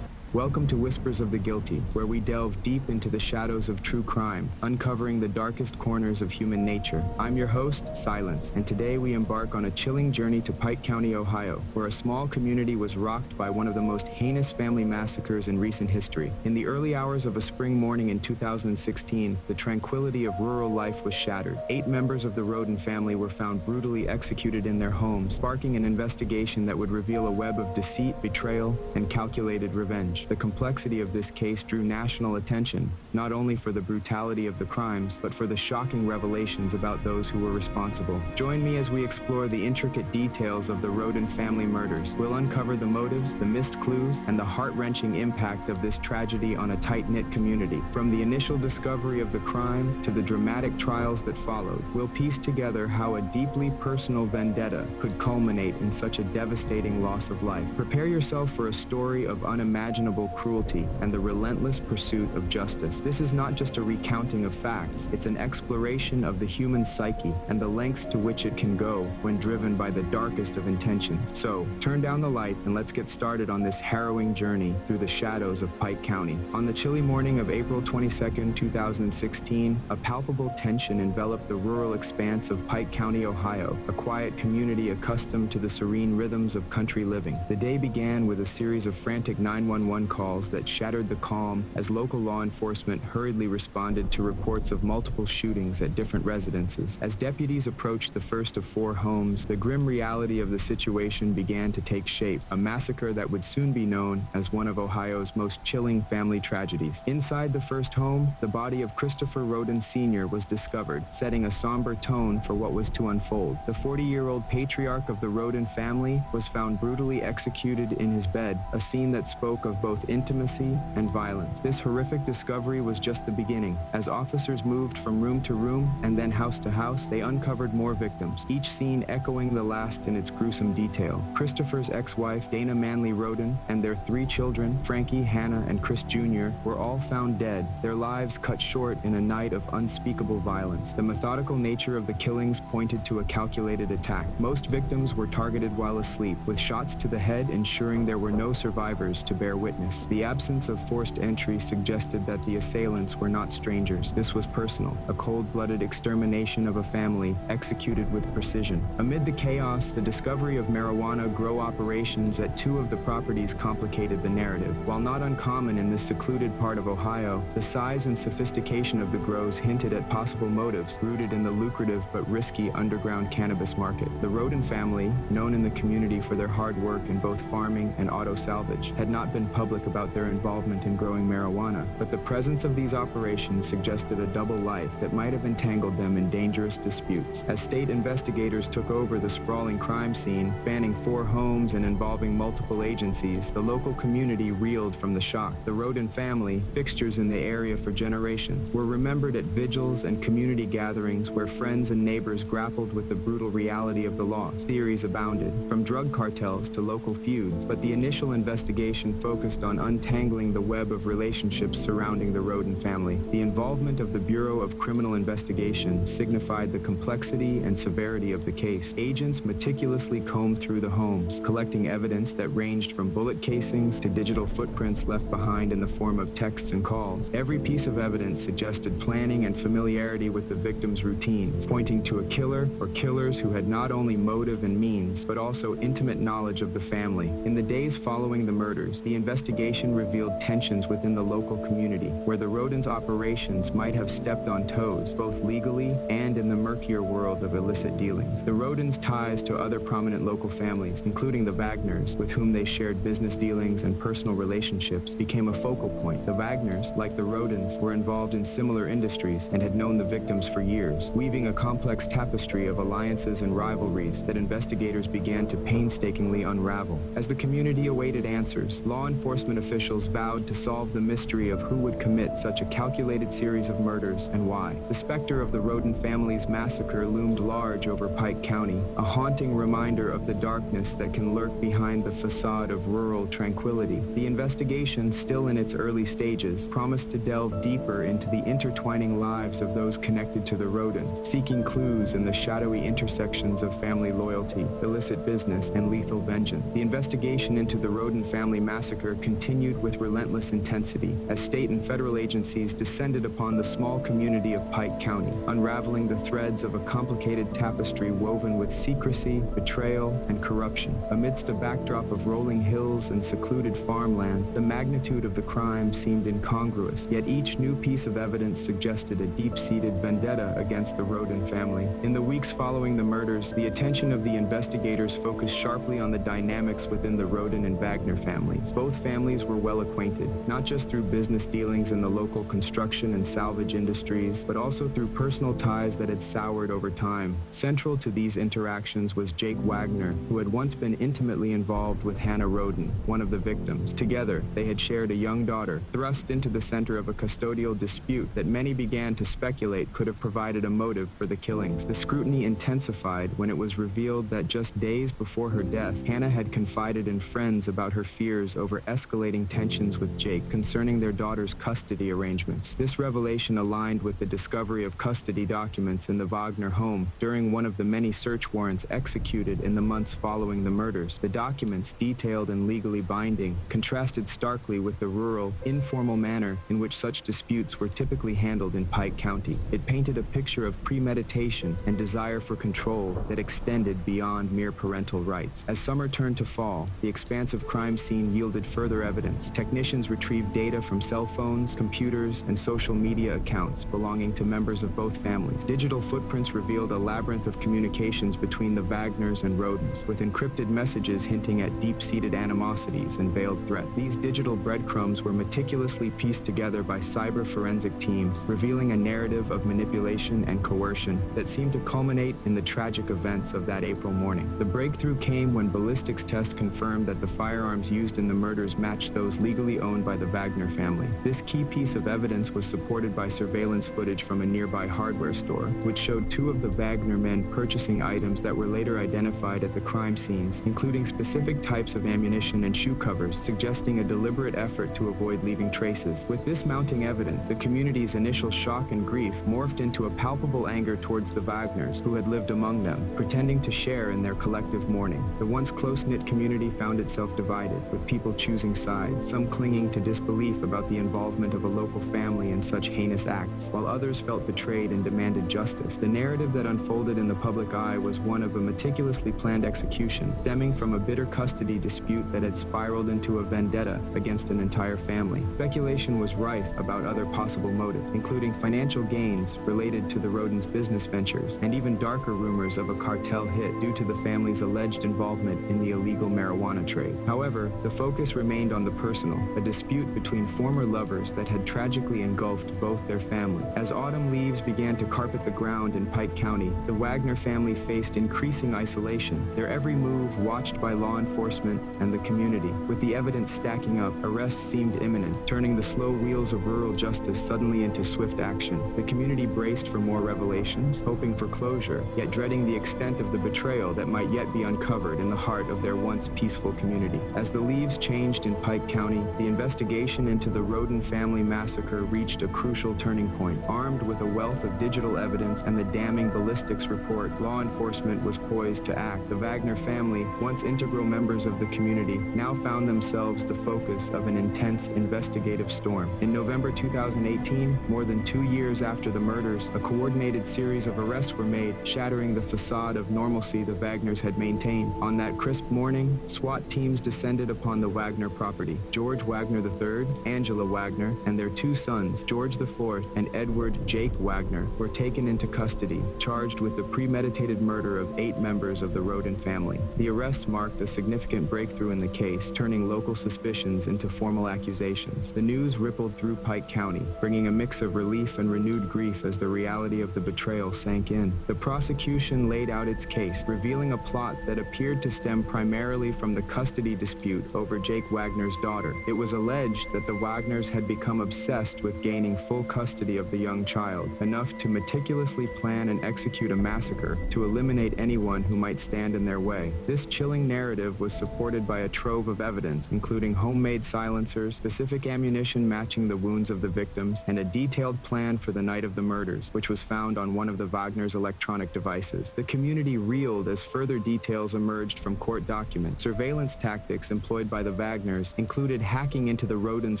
Welcome to Whispers of the Guilty, where we delve deep into the shadows of true crime, uncovering the darkest corners of human nature. I'm your host, Silence, and today we embark on a chilling journey to Pike County, Ohio, where a small community was rocked by one of the most heinous family massacres in recent history. In the early hours of a spring morning in 2016, the tranquility of rural life was shattered. 8 members of the Roden family were found brutally executed in their homes, sparking an investigation that would reveal a web of deceit, betrayal, and calculated revenge. The complexity of this case drew national attention, not only for the brutality of the crimes, but for the shocking revelations about those who were responsible. Join me as we explore the intricate details of the Roden family murders. We'll uncover the motives, the missed clues, and the heart-wrenching impact of this tragedy on a tight-knit community. From the initial discovery of the crime to the dramatic trials that followed, we'll piece together how a deeply personal vendetta could culminate in such a devastating loss of life. Prepare yourself for a story of unimaginable cruelty and the relentless pursuit of justice. This is not just a recounting of facts, it's an exploration of the human psyche and the lengths to which it can go when driven by the darkest of intentions. So, turn down the light and let's get started on this harrowing journey through the shadows of Pike County. On the chilly morning of April 22, 2016, a palpable tension enveloped the rural expanse of Pike County, Ohio, a quiet community accustomed to the serene rhythms of country living. The day began with a series of frantic 911 calls that shattered the calm as local law enforcement hurriedly responded to reports of multiple shootings at different residences. As deputies approached the first of 4 homes, the grim reality of the situation began to take shape, a massacre that would soon be known as one of Ohio's most chilling family tragedies. Inside the first home, the body of Christopher Roden Sr. was discovered, setting a somber tone for what was to unfold. The 40-year-old patriarch of the Roden family was found brutally executed in his bed, a scene that spoke of both intimacy and violence. This horrific discovery was just the beginning. As officers moved from room to room and then house to house, they uncovered more victims, each scene echoing the last in its gruesome detail. Christopher's ex-wife, Dana Manley Roden, and their 3 children, Frankie, Hannah, and Chris Jr., were all found dead, their lives cut short in a night of unspeakable violence. The methodical nature of the killings pointed to a calculated attack. Most victims were targeted while asleep, with shots to the head ensuring there were no survivors to bear witness. The absence of forced entry suggested that the assailants were not strangers. This was personal, a cold-blooded extermination of a family executed with precision. Amid the chaos, the discovery of marijuana grow operations at 2 of the properties complicated the narrative. While not uncommon in this secluded part of Ohio, the size and sophistication of the grows hinted at possible motives rooted in the lucrative but risky underground cannabis market. The Roden family, known in the community for their hard work in both farming and auto salvage, had not been public about their involvement in growing marijuana, but the presence of these operations suggested a double life that might have entangled them in dangerous disputes. As state investigators took over the sprawling crime scene, spanning 4 homes and involving multiple agencies, the local community reeled from the shock. The Roden family, fixtures in the area for generations, were remembered at vigils and community gatherings where friends and neighbors grappled with the brutal reality of the loss. Theories abounded, from drug cartels to local feuds, but the initial investigation focused on untangling the web of relationships surrounding the Roden family. The involvement of the Bureau of Criminal Investigation signified the complexity and severity of the case. Agents meticulously combed through the homes, collecting evidence that ranged from bullet casings to digital footprints left behind in the form of texts and calls. Every piece of evidence suggested planning and familiarity with the victim's routines, pointing to a killer or killers who had not only motive and means, but also intimate knowledge of the family. In the days following the murders, the investigation investigation revealed tensions within the local community, where the Rodens' operations might have stepped on toes, both legally and in the murkier world of illicit dealings. The Rodens' ties to other prominent local families, including the Wagners, with whom they shared business dealings and personal relationships, became a focal point. The Wagners, like the Rodens, were involved in similar industries and had known the victims for years, weaving a complex tapestry of alliances and rivalries that investigators began to painstakingly unravel. As the community awaited answers, law enforcement officials vowed to solve the mystery of who would commit such a calculated series of murders and why. The specter of the Roden family's massacre loomed large over Pike County, a haunting reminder of the darkness that can lurk behind the facade of rural tranquility. The investigation, still in its early stages, promised to delve deeper into the intertwining lives of those connected to the Rodens, seeking clues in the shadowy intersections of family loyalty, illicit business, and lethal vengeance. The investigation into the Roden family massacre continued with relentless intensity as state and federal agencies descended upon the small community of Pike County, unraveling the threads of a complicated tapestry woven with secrecy, betrayal, and corruption. Amidst a backdrop of rolling hills and secluded farmland, the magnitude of the crime seemed incongruous, yet each new piece of evidence suggested a deep-seated vendetta against the Roden family. In the weeks following the murders, the attention of the investigators focused sharply on the dynamics within the Roden and Wagner families. Both families were well acquainted, not just through business dealings in the local construction and salvage industries, but also through personal ties that had soured over time. Central to these interactions was Jake Wagner, who had once been intimately involved with Hannah Roden, one of the victims. Together, they had shared a young daughter, thrust into the center of a custodial dispute that many began to speculate could have provided a motive for the killings. The scrutiny intensified when it was revealed that just days before her death, Hannah had confided in friends about her fears over escalating tensions with Jake concerning their daughter's custody arrangements. This revelation aligned with the discovery of custody documents in the Wagner home during one of the many search warrants executed in the months following the murders. The documents, detailed and legally binding, contrasted starkly with the rural, informal manner in which such disputes were typically handled in Pike County. It painted a picture of premeditation and desire for control that extended beyond mere parental rights. As summer turned to fall, the expansive crime scene yielded further evidence. Technicians retrieved data from cell phones, computers, and social media accounts belonging to members of both families. Digital footprints revealed a labyrinth of communications between the Wagners and Rodens, with encrypted messages hinting at deep-seated animosities and veiled threats. These digital breadcrumbs were meticulously pieced together by cyber forensic teams, revealing a narrative of manipulation and coercion that seemed to culminate in the tragic events of that April morning. The breakthrough came when ballistics tests confirmed that the firearms used in the murders matched those legally owned by the Wagner family. This key piece of evidence was supported by surveillance footage from a nearby hardware store, which showed two of the Wagner men purchasing items that were later identified at the crime scenes, including specific types of ammunition and shoe covers, suggesting a deliberate effort to avoid leaving traces. With this mounting evidence, the community's initial shock and grief morphed into a palpable anger towards the Wagners, who had lived among them, pretending to share in their collective mourning. The once close-knit community found itself divided, with people choosing sides, some clinging to disbelief about the involvement of a local family in such heinous acts, while others felt betrayed and demanded justice. The narrative that unfolded in the public eye was one of a meticulously planned execution, stemming from a bitter custody dispute that had spiraled into a vendetta against an entire family. Speculation was rife about other possible motives, including financial gains related to the Rodens' business ventures, and even darker rumors of a cartel hit due to the family's alleged involvement in the illegal marijuana trade. However, the focus remained on the personal, a dispute between former lovers that had tragically engulfed both their families. As autumn leaves began to carpet the ground in Pike County, the Wagner family faced increasing isolation, their every move watched by law enforcement and the community. With the evidence stacking up, arrests seemed imminent, turning the slow wheels of rural justice suddenly into swift action. The community braced for more revelations, hoping for closure, yet dreading the extent of the betrayal that might yet be uncovered in the heart of their once peaceful community. As the leaves changed in Pike County, the investigation into the Roden family massacre reached a crucial turning point. Armed with a wealth of digital evidence and the damning ballistics report, law enforcement was poised to act. The Wagner family, once integral members of the community, now found themselves the focus of an intense investigative storm. In November 2018, more than 2 years after the murders, a coordinated series of arrests were made, shattering the facade of normalcy the Wagners had maintained. On that crisp morning, SWAT teams descended upon the Wagner Wagner property. George Wagner III, Angela Wagner, and their two sons, George IV and Edward Jake Wagner, were taken into custody, charged with the premeditated murder of 8 members of the Roden family. The arrest marked a significant breakthrough in the case, turning local suspicions into formal accusations. The news rippled through Pike County, bringing a mix of relief and renewed grief as the reality of the betrayal sank in. The prosecution laid out its case, revealing a plot that appeared to stem primarily from the custody dispute over Jake Wagner's daughter. It was alleged that the Wagners had become obsessed with gaining full custody of the young child, enough to meticulously plan and execute a massacre to eliminate anyone who might stand in their way. This chilling narrative was supported by a trove of evidence, including homemade silencers, specific ammunition matching the wounds of the victims, and a detailed plan for the night of the murders, which was found on one of the Wagners' electronic devices. The community reeled as further details emerged from court documents. Surveillance tactics employed by the Wagners included hacking into the Roden's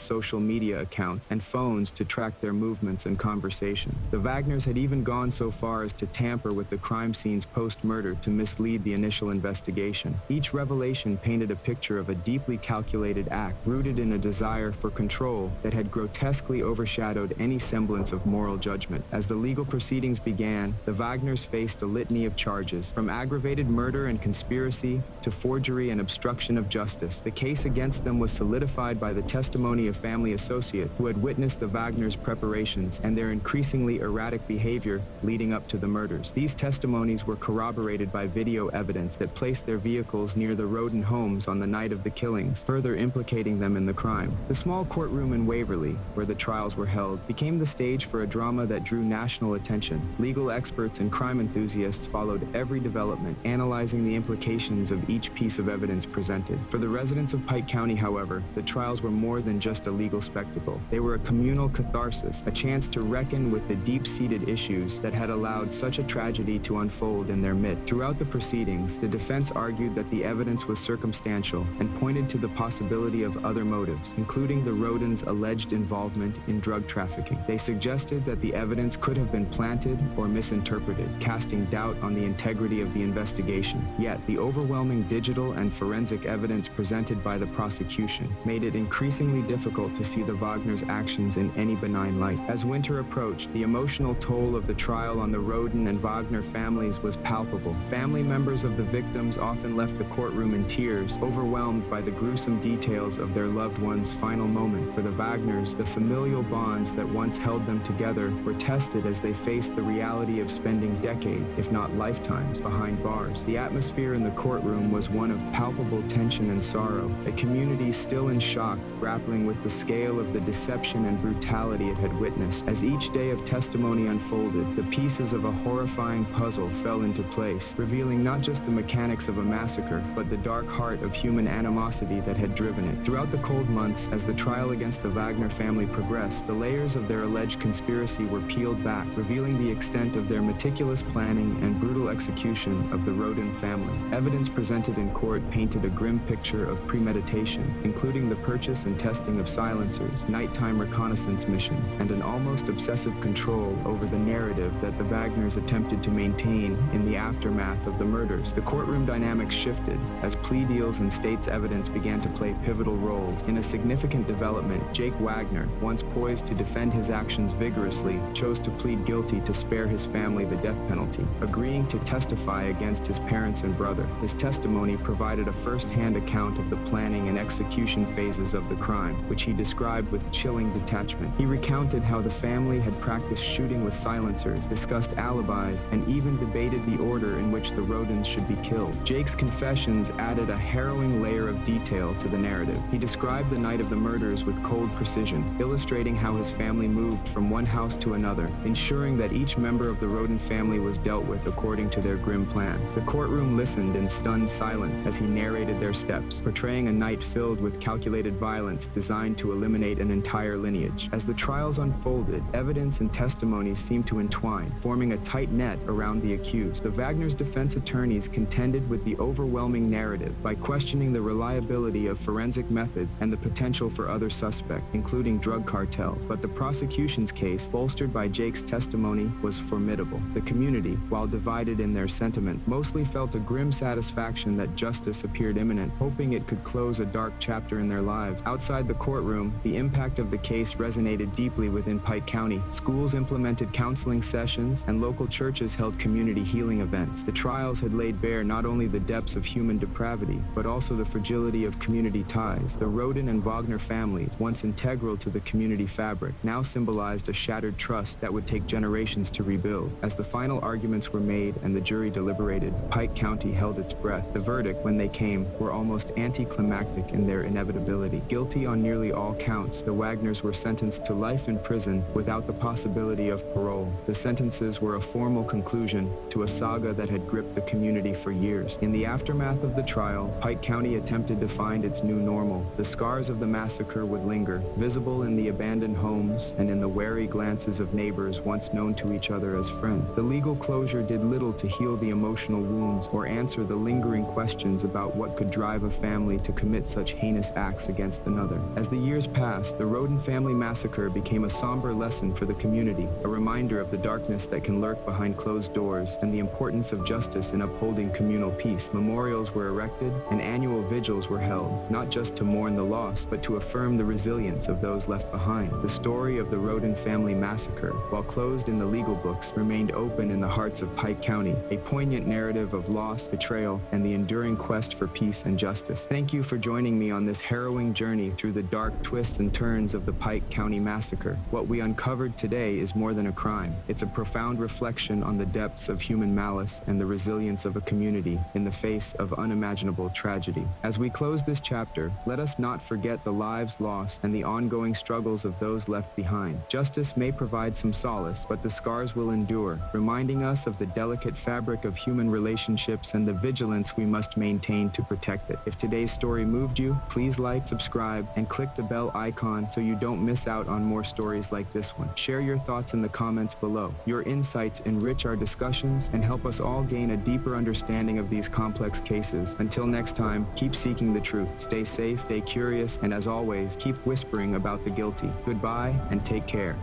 social media accounts and phones to track their movements and conversations. The Wagners had even gone so far as to tamper with the crime scenes post-murder to mislead the initial investigation. Each revelation painted a picture of a deeply calculated act rooted in a desire for control that had grotesquely overshadowed any semblance of moral judgment. As the legal proceedings began, the Wagners faced a litany of charges, from aggravated murder and conspiracy to forgery and obstruction of justice. The case against them was solidified by the testimony of family associates who had witnessed the Wagners' preparations and their increasingly erratic behavior leading up to the murders. These testimonies were corroborated by video evidence that placed their vehicles near the Roden homes on the night of the killings, further implicating them in the crime. The small courtroom in Waverly, where the trials were held, became the stage for a drama that drew national attention. Legal experts and crime enthusiasts followed every development, analyzing the implications of each piece of evidence presented. For the residents of Pike County, however, the trials were more than just a legal spectacle. They were a communal catharsis, a chance to reckon with the deep-seated issues that had allowed such a tragedy to unfold in their midst. Throughout the proceedings, the defense argued that the evidence was circumstantial and pointed to the possibility of other motives, including the Rodens' alleged involvement in drug trafficking. They suggested that the evidence could have been planted or misinterpreted, casting doubt on the integrity of the investigation. Yet, the overwhelming digital and forensic evidence presented by the prosecution made it increasingly difficult to see the Wagners' actions in any benign light. As winter approached, the emotional toll of the trial on the Roden and Wagner families was palpable. Family members of the victims often left the courtroom in tears, overwhelmed by the gruesome details of their loved ones' final moments. For the Wagners, the familial bonds that once held them together were tested as they faced the reality of spending decades, if not lifetimes, behind bars. The atmosphere in the courtroom was one of palpable tension and sorrow, a community still in shock, grappling with the scale of the deception and brutality it had witnessed. As each day of testimony unfolded, the pieces of a horrifying puzzle fell into place, revealing not just the mechanics of a massacre, but the dark heart of human animosity that had driven it. Throughout the cold months, as the trial against the Wagner family progressed, the layers of their alleged conspiracy were peeled back, revealing the extent of their meticulous planning and brutal execution of the Roden family. Evidence presented in court painted a grim picture of premeditation, including the purchase and testing of silencers, nighttime reconnaissance missions, and an almost obsessive control over the narrative that the Wagners attempted to maintain in the aftermath of the murders. The courtroom dynamics shifted as plea deals and state's evidence began to play pivotal roles. In a significant development, Jake Wagner, once poised to defend his actions vigorously, chose to plead guilty to spare his family the death penalty, agreeing to testify against his parents and brother. His testimony provided a first-hand account of the planning and execution phases of the crime, which he described with chilling detachment. He recounted how the family had practiced shooting with silencers, discussed alibis, and even debated the order in which the Rodens should be killed. Jake's confessions added a harrowing layer of detail to the narrative. He described the night of the murders with cold precision, illustrating how his family moved from one house to another, ensuring that each member of the Roden family was dealt with according to their grim plan. The courtroom listened in stunned silence as he narrated their steps, portraying a night filled with calculated violence designed to eliminate an entire lineage. As the trials unfolded, evidence and testimonies seemed to entwine, forming a tight net around the accused. The Wagners' defense attorneys contended with the overwhelming narrative by questioning the reliability of forensic methods and the potential for other suspects, including drug cartels. But the prosecution's case, bolstered by Jake's testimony, was formidable. The community, while divided in their sentiment, mostly felt a grim satisfaction that justice appeared imminent, hoping it could close a dark dark chapter in their lives. Outside the courtroom, the impact of the case resonated deeply within Pike County. Schools implemented counseling sessions, and local churches held community healing events. The trials had laid bare not only the depths of human depravity, but also the fragility of community ties. The Roden and Wagner families, once integral to the community fabric, now symbolized a shattered trust that would take generations to rebuild. As the final arguments were made and the jury deliberated, Pike County held its breath. The verdict, when they came, were almost anticlimactic in their inevitability. Guilty on nearly all counts, the Wagners were sentenced to life in prison without the possibility of parole. The sentences were a formal conclusion to a saga that had gripped the community for years. In the aftermath of the trial, Pike County attempted to find its new normal. The scars of the massacre would linger, visible in the abandoned homes and in the wary glances of neighbors once known to each other as friends. The legal closure did little to heal the emotional wounds or answer the lingering questions about what could drive a family to commit such heinous acts against another. As the years passed, the Roden family massacre became a somber lesson for the community, a reminder of the darkness that can lurk behind closed doors and the importance of justice in upholding communal peace. Memorials were erected and annual vigils were held, not just to mourn the loss, but to affirm the resilience of those left behind. The story of the Roden family massacre, while closed in the legal books, remained open in the hearts of Pike County, a poignant narrative of loss, betrayal, and the enduring quest for peace and justice. Thank you for joining me on this harrowing journey through the dark twists and turns of the Pike County massacre. What we uncovered today is more than a crime. It's a profound reflection on the depths of human malice and the resilience of a community in the face of unimaginable tragedy. As we close this chapter, let us not forget the lives lost and the ongoing struggles of those left behind. Justice may provide some solace, but the scars will endure, reminding us of the delicate fabric of human relationships and the vigilance we must maintain to protect it. If today's story moved you, please like, subscribe, and click the bell icon so you don't miss out on more stories like this one. Share your thoughts in the comments below. Your insights enrich our discussions and help us all gain a deeper understanding of these complex cases. Until next time, keep seeking the truth. Stay safe, stay curious, and as always, keep whispering about the guilty. Goodbye, and take care.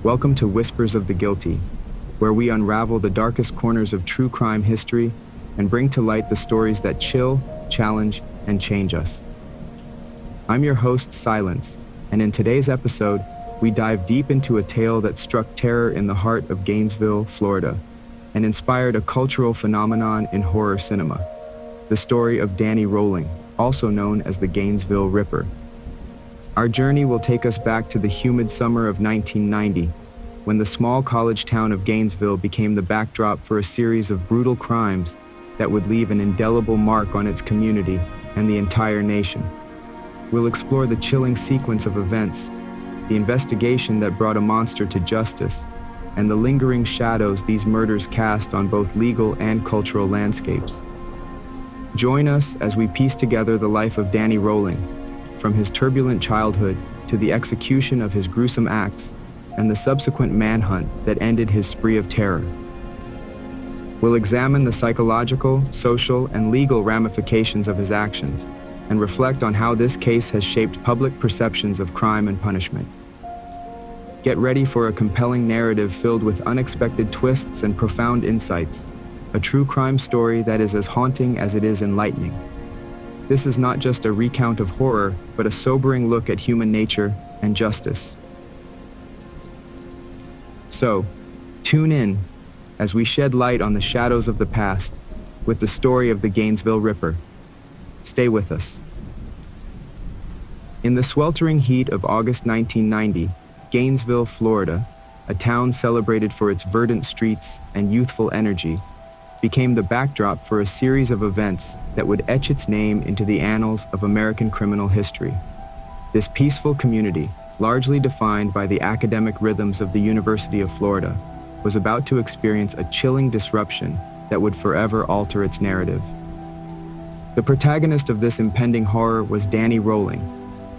Welcome to Whispers of the Guilty, where we unravel the darkest corners of true crime history and bring to light the stories that chill, challenge, and change us. I'm your host, Silence, and in today's episode, we dive deep into a tale that struck terror in the heart of Gainesville, Florida, and inspired a cultural phenomenon in horror cinema, the story of Danny Rolling, also known as the Gainesville Ripper. Our journey will take us back to the humid summer of 1990, when the small college town of Gainesville became the backdrop for a series of brutal crimes that would leave an indelible mark on its community and the entire nation. We'll explore the chilling sequence of events, the investigation that brought a monster to justice, and the lingering shadows these murders cast on both legal and cultural landscapes. Join us as we piece together the life of Danny Rolling, from his turbulent childhood to the execution of his gruesome acts and the subsequent manhunt that ended his spree of terror. We'll examine the psychological, social, and legal ramifications of his actions and reflect on how this case has shaped public perceptions of crime and punishment. Get ready for a compelling narrative filled with unexpected twists and profound insights, a true crime story that is as haunting as it is enlightening. This is not just a recount of horror, but a sobering look at human nature and justice. So, tune in as we shed light on the shadows of the past with the story of the Gainesville Ripper. Stay with us. In the sweltering heat of August 1990, Gainesville, Florida, a town celebrated for its verdant streets and youthful energy, became the backdrop for a series of events that would etch its name into the annals of American criminal history. This peaceful community, largely defined by the academic rhythms of the University of Florida, was about to experience a chilling disruption that would forever alter its narrative. The protagonist of this impending horror was Danny Rolling,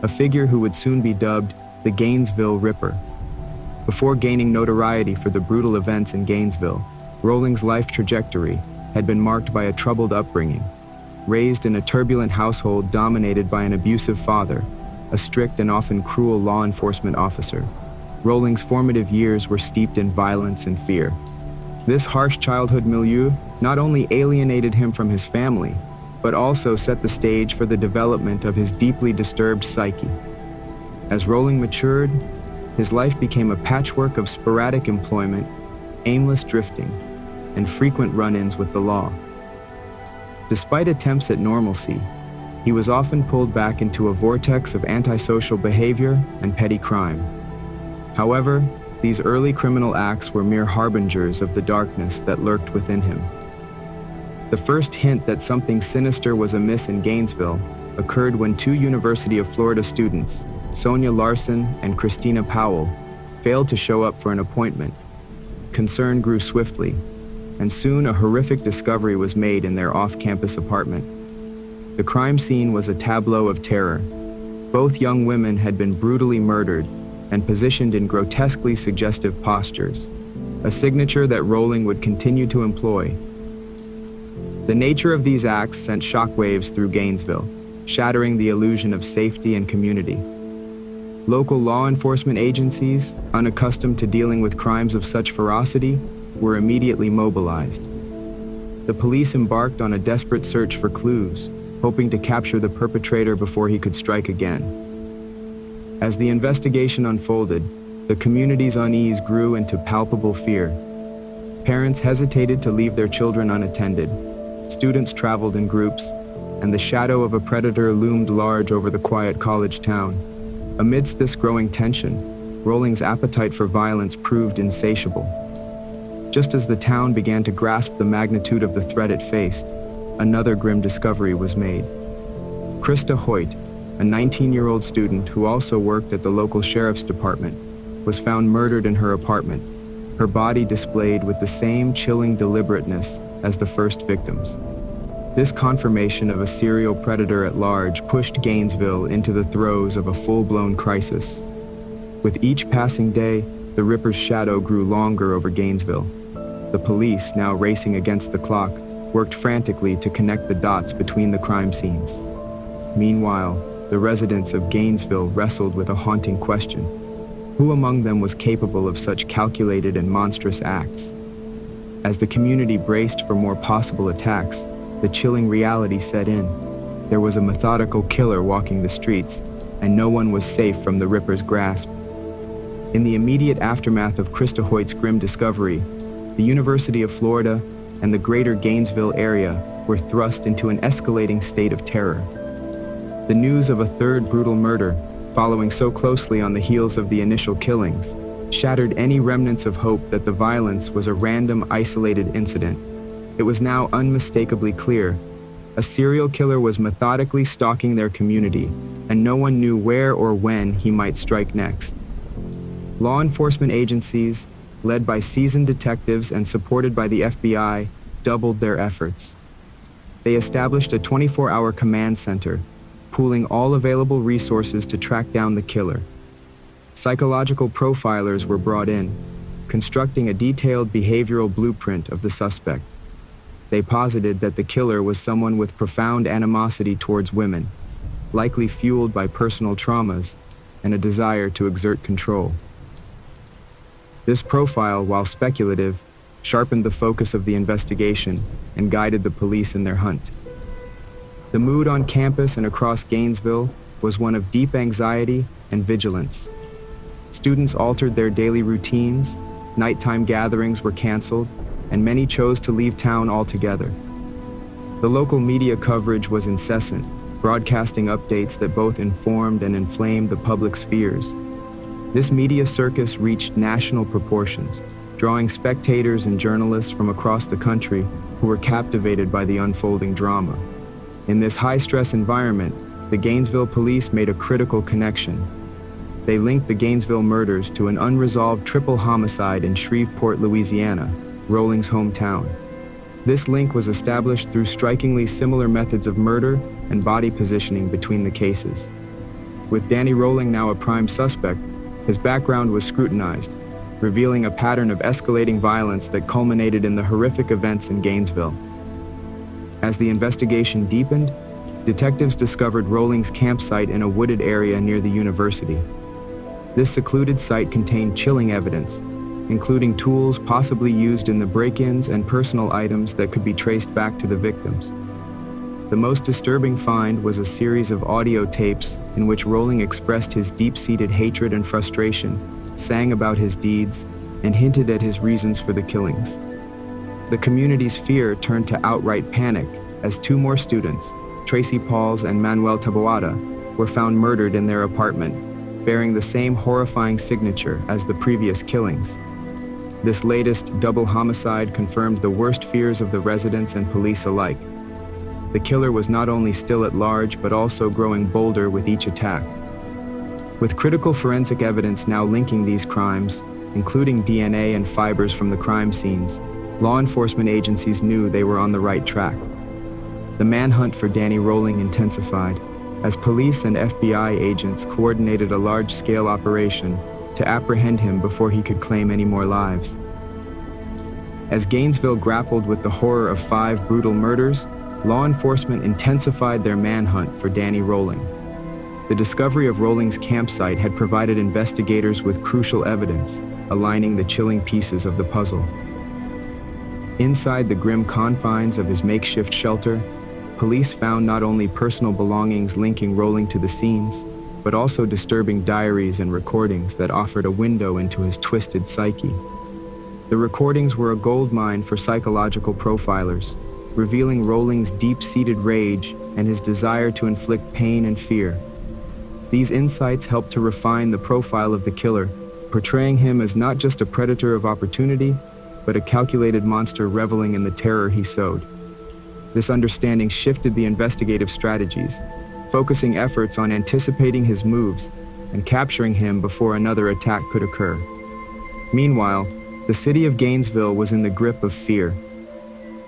a figure who would soon be dubbed the Gainesville Ripper. Before gaining notoriety for the brutal events in Gainesville, Rolling's life trajectory had been marked by a troubled upbringing. Raised in a turbulent household dominated by an abusive father, a strict and often cruel law enforcement officer, Rowling's formative years were steeped in violence and fear. This harsh childhood milieu not only alienated him from his family, but also set the stage for the development of his deeply disturbed psyche. As Rowling matured, his life became a patchwork of sporadic employment, aimless drifting, and frequent run-ins with the law. Despite attempts at normalcy, he was often pulled back into a vortex of antisocial behavior and petty crime. However, these early criminal acts were mere harbingers of the darkness that lurked within him. The first hint that something sinister was amiss in Gainesville occurred when two University of Florida students, Sonia Larson and Christina Powell, failed to show up for an appointment. Concern grew swiftly, and soon a horrific discovery was made in their off-campus apartment. The crime scene was a tableau of terror. Both young women had been brutally murdered and positioned in grotesquely suggestive postures, a signature that Rowling would continue to employ. The nature of these acts sent shockwaves through Gainesville, shattering the illusion of safety and community. Local law enforcement agencies, unaccustomed to dealing with crimes of such ferocity, were immediately mobilized. The police embarked on a desperate search for clues, hoping to capture the perpetrator before he could strike again. As the investigation unfolded, the community's unease grew into palpable fear. Parents hesitated to leave their children unattended. Students traveled in groups, and the shadow of a predator loomed large over the quiet college town. Amidst this growing tension, Rowling's appetite for violence proved insatiable. Just as the town began to grasp the magnitude of the threat it faced, another grim discovery was made. Krista Hoyt, a 19-year-old student who also worked at the local sheriff's department, was found murdered in her apartment, her body displayed with the same chilling deliberateness as the first victims. This confirmation of a serial predator at large pushed Gainesville into the throes of a full-blown crisis. With each passing day, the Ripper's shadow grew longer over Gainesville. The police, now racing against the clock, worked frantically to connect the dots between the crime scenes. Meanwhile, the residents of Gainesville wrestled with a haunting question. Who among them was capable of such calculated and monstrous acts? As the community braced for more possible attacks, the chilling reality set in. There was a methodical killer walking the streets, and no one was safe from the Ripper's grasp. In the immediate aftermath of Krista Hoyt's grim discovery, the University of Florida and the greater Gainesville area were thrust into an escalating state of terror. The news of a third brutal murder, following so closely on the heels of the initial killings, shattered any remnants of hope that the violence was a random, isolated incident. It was now unmistakably clear. A serial killer was methodically stalking their community, and no one knew where or when he might strike next. Law enforcement agencies, led by seasoned detectives and supported by the FBI, doubled their efforts. They established a 24-hour command center, pooling all available resources to track down the killer. Psychological profilers were brought in, constructing a detailed behavioral blueprint of the suspect. They posited that the killer was someone with profound animosity towards women, likely fueled by personal traumas and a desire to exert control. This profile, while speculative, sharpened the focus of the investigation and guided the police in their hunt. The mood on campus and across Gainesville was one of deep anxiety and vigilance. Students altered their daily routines, nighttime gatherings were canceled, and many chose to leave town altogether. The local media coverage was incessant, broadcasting updates that both informed and inflamed the public's fears. This media circus reached national proportions, drawing spectators and journalists from across the country who were captivated by the unfolding drama. In this high-stress environment, the Gainesville police made a critical connection. They linked the Gainesville murders to an unresolved triple homicide in Shreveport, Louisiana, Rowling's hometown. This link was established through strikingly similar methods of murder and body positioning between the cases. With Danny Rowling now a prime suspect, his background was scrutinized, revealing a pattern of escalating violence that culminated in the horrific events in Gainesville. As the investigation deepened, detectives discovered Rowling's campsite in a wooded area near the university. This secluded site contained chilling evidence, including tools possibly used in the break-ins and personal items that could be traced back to the victims. The most disturbing find was a series of audio tapes in which Rolling expressed his deep-seated hatred and frustration, sang about his deeds, and hinted at his reasons for the killings. The community's fear turned to outright panic as two more students, Tracy Pauls and Manuel Taboada, were found murdered in their apartment, bearing the same horrifying signature as the previous killings. This latest double homicide confirmed the worst fears of the residents and police alike. The killer was not only still at large, but also growing bolder with each attack. With critical forensic evidence now linking these crimes, including DNA and fibers from the crime scenes, law enforcement agencies knew they were on the right track. The manhunt for Danny Rolling intensified, as police and FBI agents coordinated a large-scale operation to apprehend him before he could claim any more lives. As Gainesville grappled with the horror of 5 brutal murders, law enforcement intensified their manhunt for Danny Rolling. The discovery of Rolling's campsite had provided investigators with crucial evidence, aligning the chilling pieces of the puzzle. Inside the grim confines of his makeshift shelter, police found not only personal belongings linking Rolling to the scenes, but also disturbing diaries and recordings that offered a window into his twisted psyche. The recordings were a goldmine for psychological profilers, revealing Rolling's deep-seated rage and his desire to inflict pain and fear. These insights helped to refine the profile of the killer, portraying him as not just a predator of opportunity, but a calculated monster reveling in the terror he sowed. This understanding shifted the investigative strategies, focusing efforts on anticipating his moves and capturing him before another attack could occur. Meanwhile, the city of Gainesville was in the grip of fear.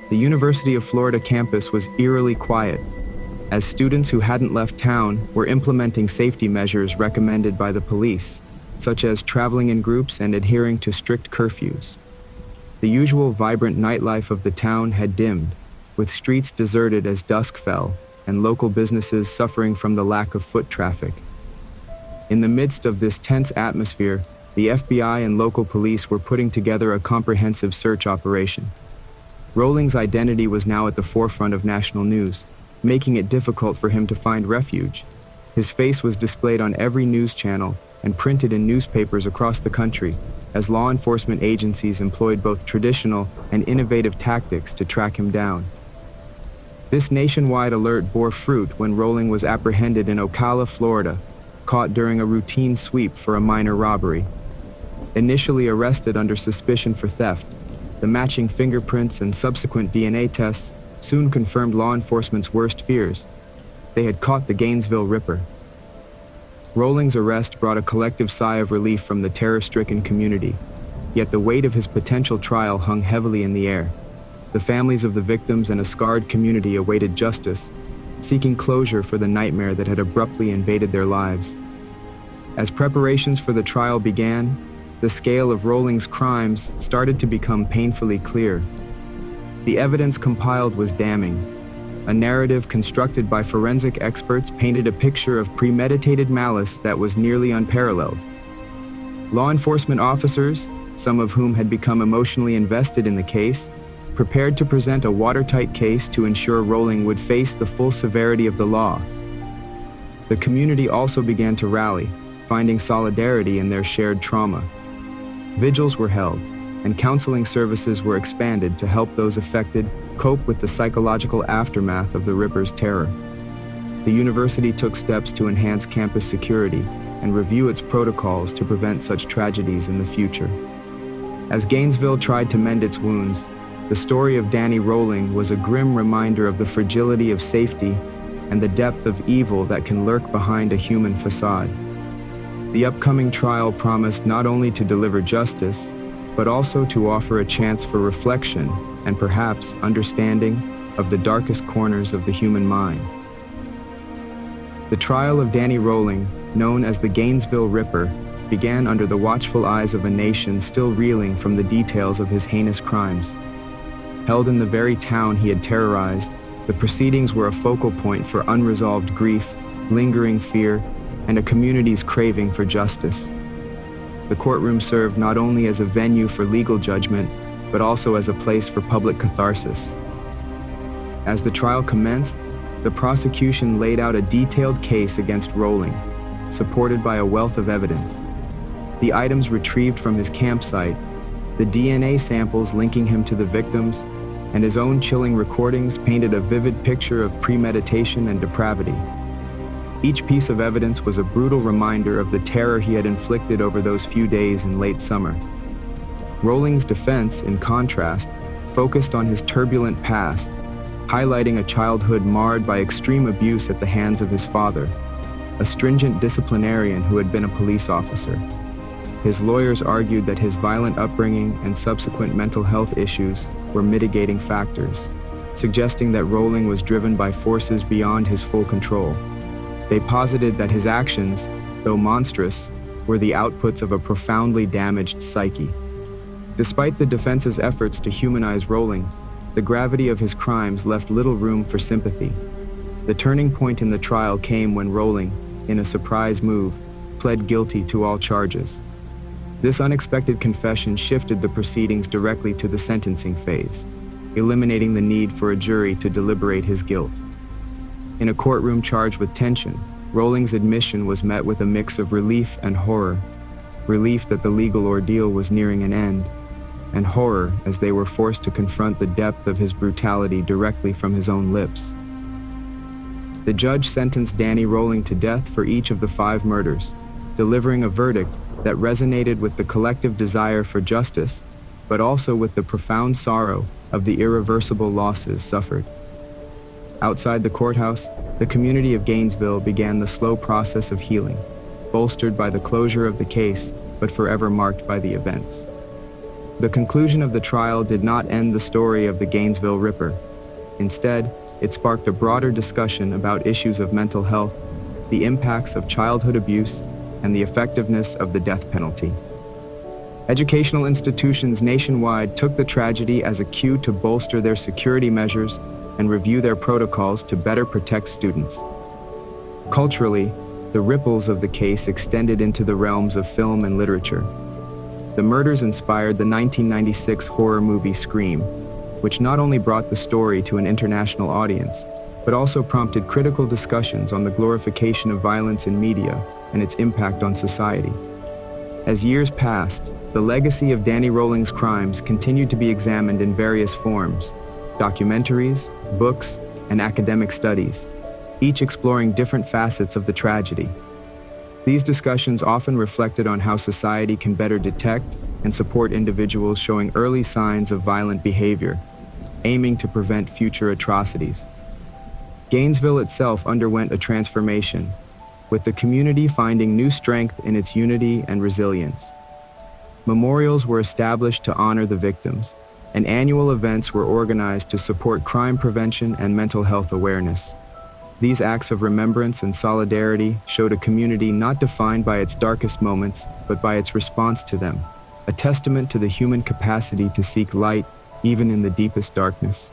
The University of Florida campus was eerily quiet, as students who hadn't left town were implementing safety measures recommended by the police, such as traveling in groups and adhering to strict curfews. The usual vibrant nightlife of the town had dimmed, with streets deserted as dusk fell and local businesses suffering from the lack of foot traffic. In the midst of this tense atmosphere, the FBI and local police were putting together a comprehensive search operation. Rolling's identity was now at the forefront of national news, making it difficult for him to find refuge. His face was displayed on every news channel and printed in newspapers across the country, as law enforcement agencies employed both traditional and innovative tactics to track him down. This nationwide alert bore fruit when Rolling was apprehended in Ocala, Florida, caught during a routine sweep for a minor robbery. Initially arrested under suspicion for theft, the matching fingerprints and subsequent DNA tests soon confirmed law enforcement's worst fears. They had caught the Gainesville Ripper. Rolling's arrest brought a collective sigh of relief from the terror-stricken community, yet the weight of his potential trial hung heavily in the air. The families of the victims and a scarred community awaited justice, seeking closure for the nightmare that had abruptly invaded their lives. As preparations for the trial began, the scale of Rolling's crimes started to become painfully clear. The evidence compiled was damning. A narrative constructed by forensic experts painted a picture of premeditated malice that was nearly unparalleled. Law enforcement officers, some of whom had become emotionally invested in the case, prepared to present a watertight case to ensure Rolling would face the full severity of the law. The community also began to rally, finding solidarity in their shared trauma. Vigils were held, and counseling services were expanded to help those affected cope with the psychological aftermath of the Ripper's terror. The university took steps to enhance campus security and review its protocols to prevent such tragedies in the future. As Gainesville tried to mend its wounds, the story of Danny Rolling was a grim reminder of the fragility of safety and the depth of evil that can lurk behind a human facade. The upcoming trial promised not only to deliver justice, but also to offer a chance for reflection and perhaps understanding of the darkest corners of the human mind. The trial of Danny Rolling, known as the Gainesville Ripper, began under the watchful eyes of a nation still reeling from the details of his heinous crimes. Held in the very town he had terrorized, the proceedings were a focal point for unresolved grief, lingering fear, and a community's craving for justice. The courtroom served not only as a venue for legal judgment, but also as a place for public catharsis. As the trial commenced, the prosecution laid out a detailed case against Rowling, supported by a wealth of evidence. The items retrieved from his campsite, the DNA samples linking him to the victims, and his own chilling recordings painted a vivid picture of premeditation and depravity. Each piece of evidence was a brutal reminder of the terror he had inflicted over those few days in late summer. Rowling's defense, in contrast, focused on his turbulent past, highlighting a childhood marred by extreme abuse at the hands of his father, a stringent disciplinarian who had been a police officer. His lawyers argued that his violent upbringing and subsequent mental health issues were mitigating factors, suggesting that Rowling was driven by forces beyond his full control. They posited that his actions, though monstrous, were the outputs of a profoundly damaged psyche. Despite the defense's efforts to humanize Rowling, the gravity of his crimes left little room for sympathy. The turning point in the trial came when Rowling, in a surprise move, pled guilty to all charges. This unexpected confession shifted the proceedings directly to the sentencing phase, eliminating the need for a jury to deliberate his guilt. In a courtroom charged with tension, Rowling's admission was met with a mix of relief and horror. Relief that the legal ordeal was nearing an end, and horror as they were forced to confront the depth of his brutality directly from his own lips. The judge sentenced Danny Rowling to death for each of the 5 murders, delivering a verdict that resonated with the collective desire for justice, but also with the profound sorrow of the irreversible losses suffered. Outside the courthouse, the community of Gainesville began the slow process of healing, bolstered by the closure of the case, but forever marked by the events. The conclusion of the trial did not end the story of the Gainesville Ripper. Instead, it sparked a broader discussion about issues of mental health, the impacts of childhood abuse, and the effectiveness of the death penalty. Educational institutions nationwide took the tragedy as a cue to bolster their security measures and review their protocols to better protect students. Culturally, the ripples of the case extended into the realms of film and literature. The murders inspired the 1996 horror movie Scream, which not only brought the story to an international audience, but also prompted critical discussions on the glorification of violence in media and its impact on society. As years passed, the legacy of Danny Rowling's crimes continued to be examined in various forms: documentaries, books, and academic studies, each exploring different facets of the tragedy. These discussions often reflected on how society can better detect and support individuals showing early signs of violent behavior, aiming to prevent future atrocities. Gainesville itself underwent a transformation, with the community finding new strength in its unity and resilience. Memorials were established to honor the victims, and annual events were organized to support crime prevention and mental health awareness. These acts of remembrance and solidarity showed a community not defined by its darkest moments, but by its response to them, a testament to the human capacity to seek light even in the deepest darkness.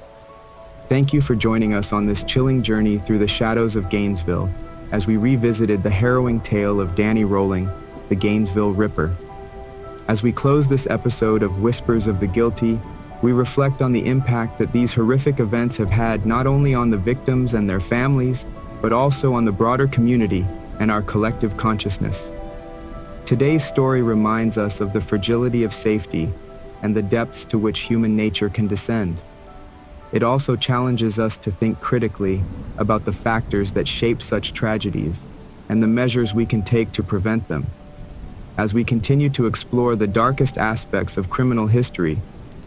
Thank you for joining us on this chilling journey through the shadows of Gainesville as we revisited the harrowing tale of Danny Rowling, the Gainesville Ripper. As we close this episode of Whispers of the Guilty, we reflect on the impact that these horrific events have had not only on the victims and their families, but also on the broader community and our collective consciousness. Today's story reminds us of the fragility of safety and the depths to which human nature can descend. It also challenges us to think critically about the factors that shape such tragedies and the measures we can take to prevent them. As we continue to explore the darkest aspects of criminal history,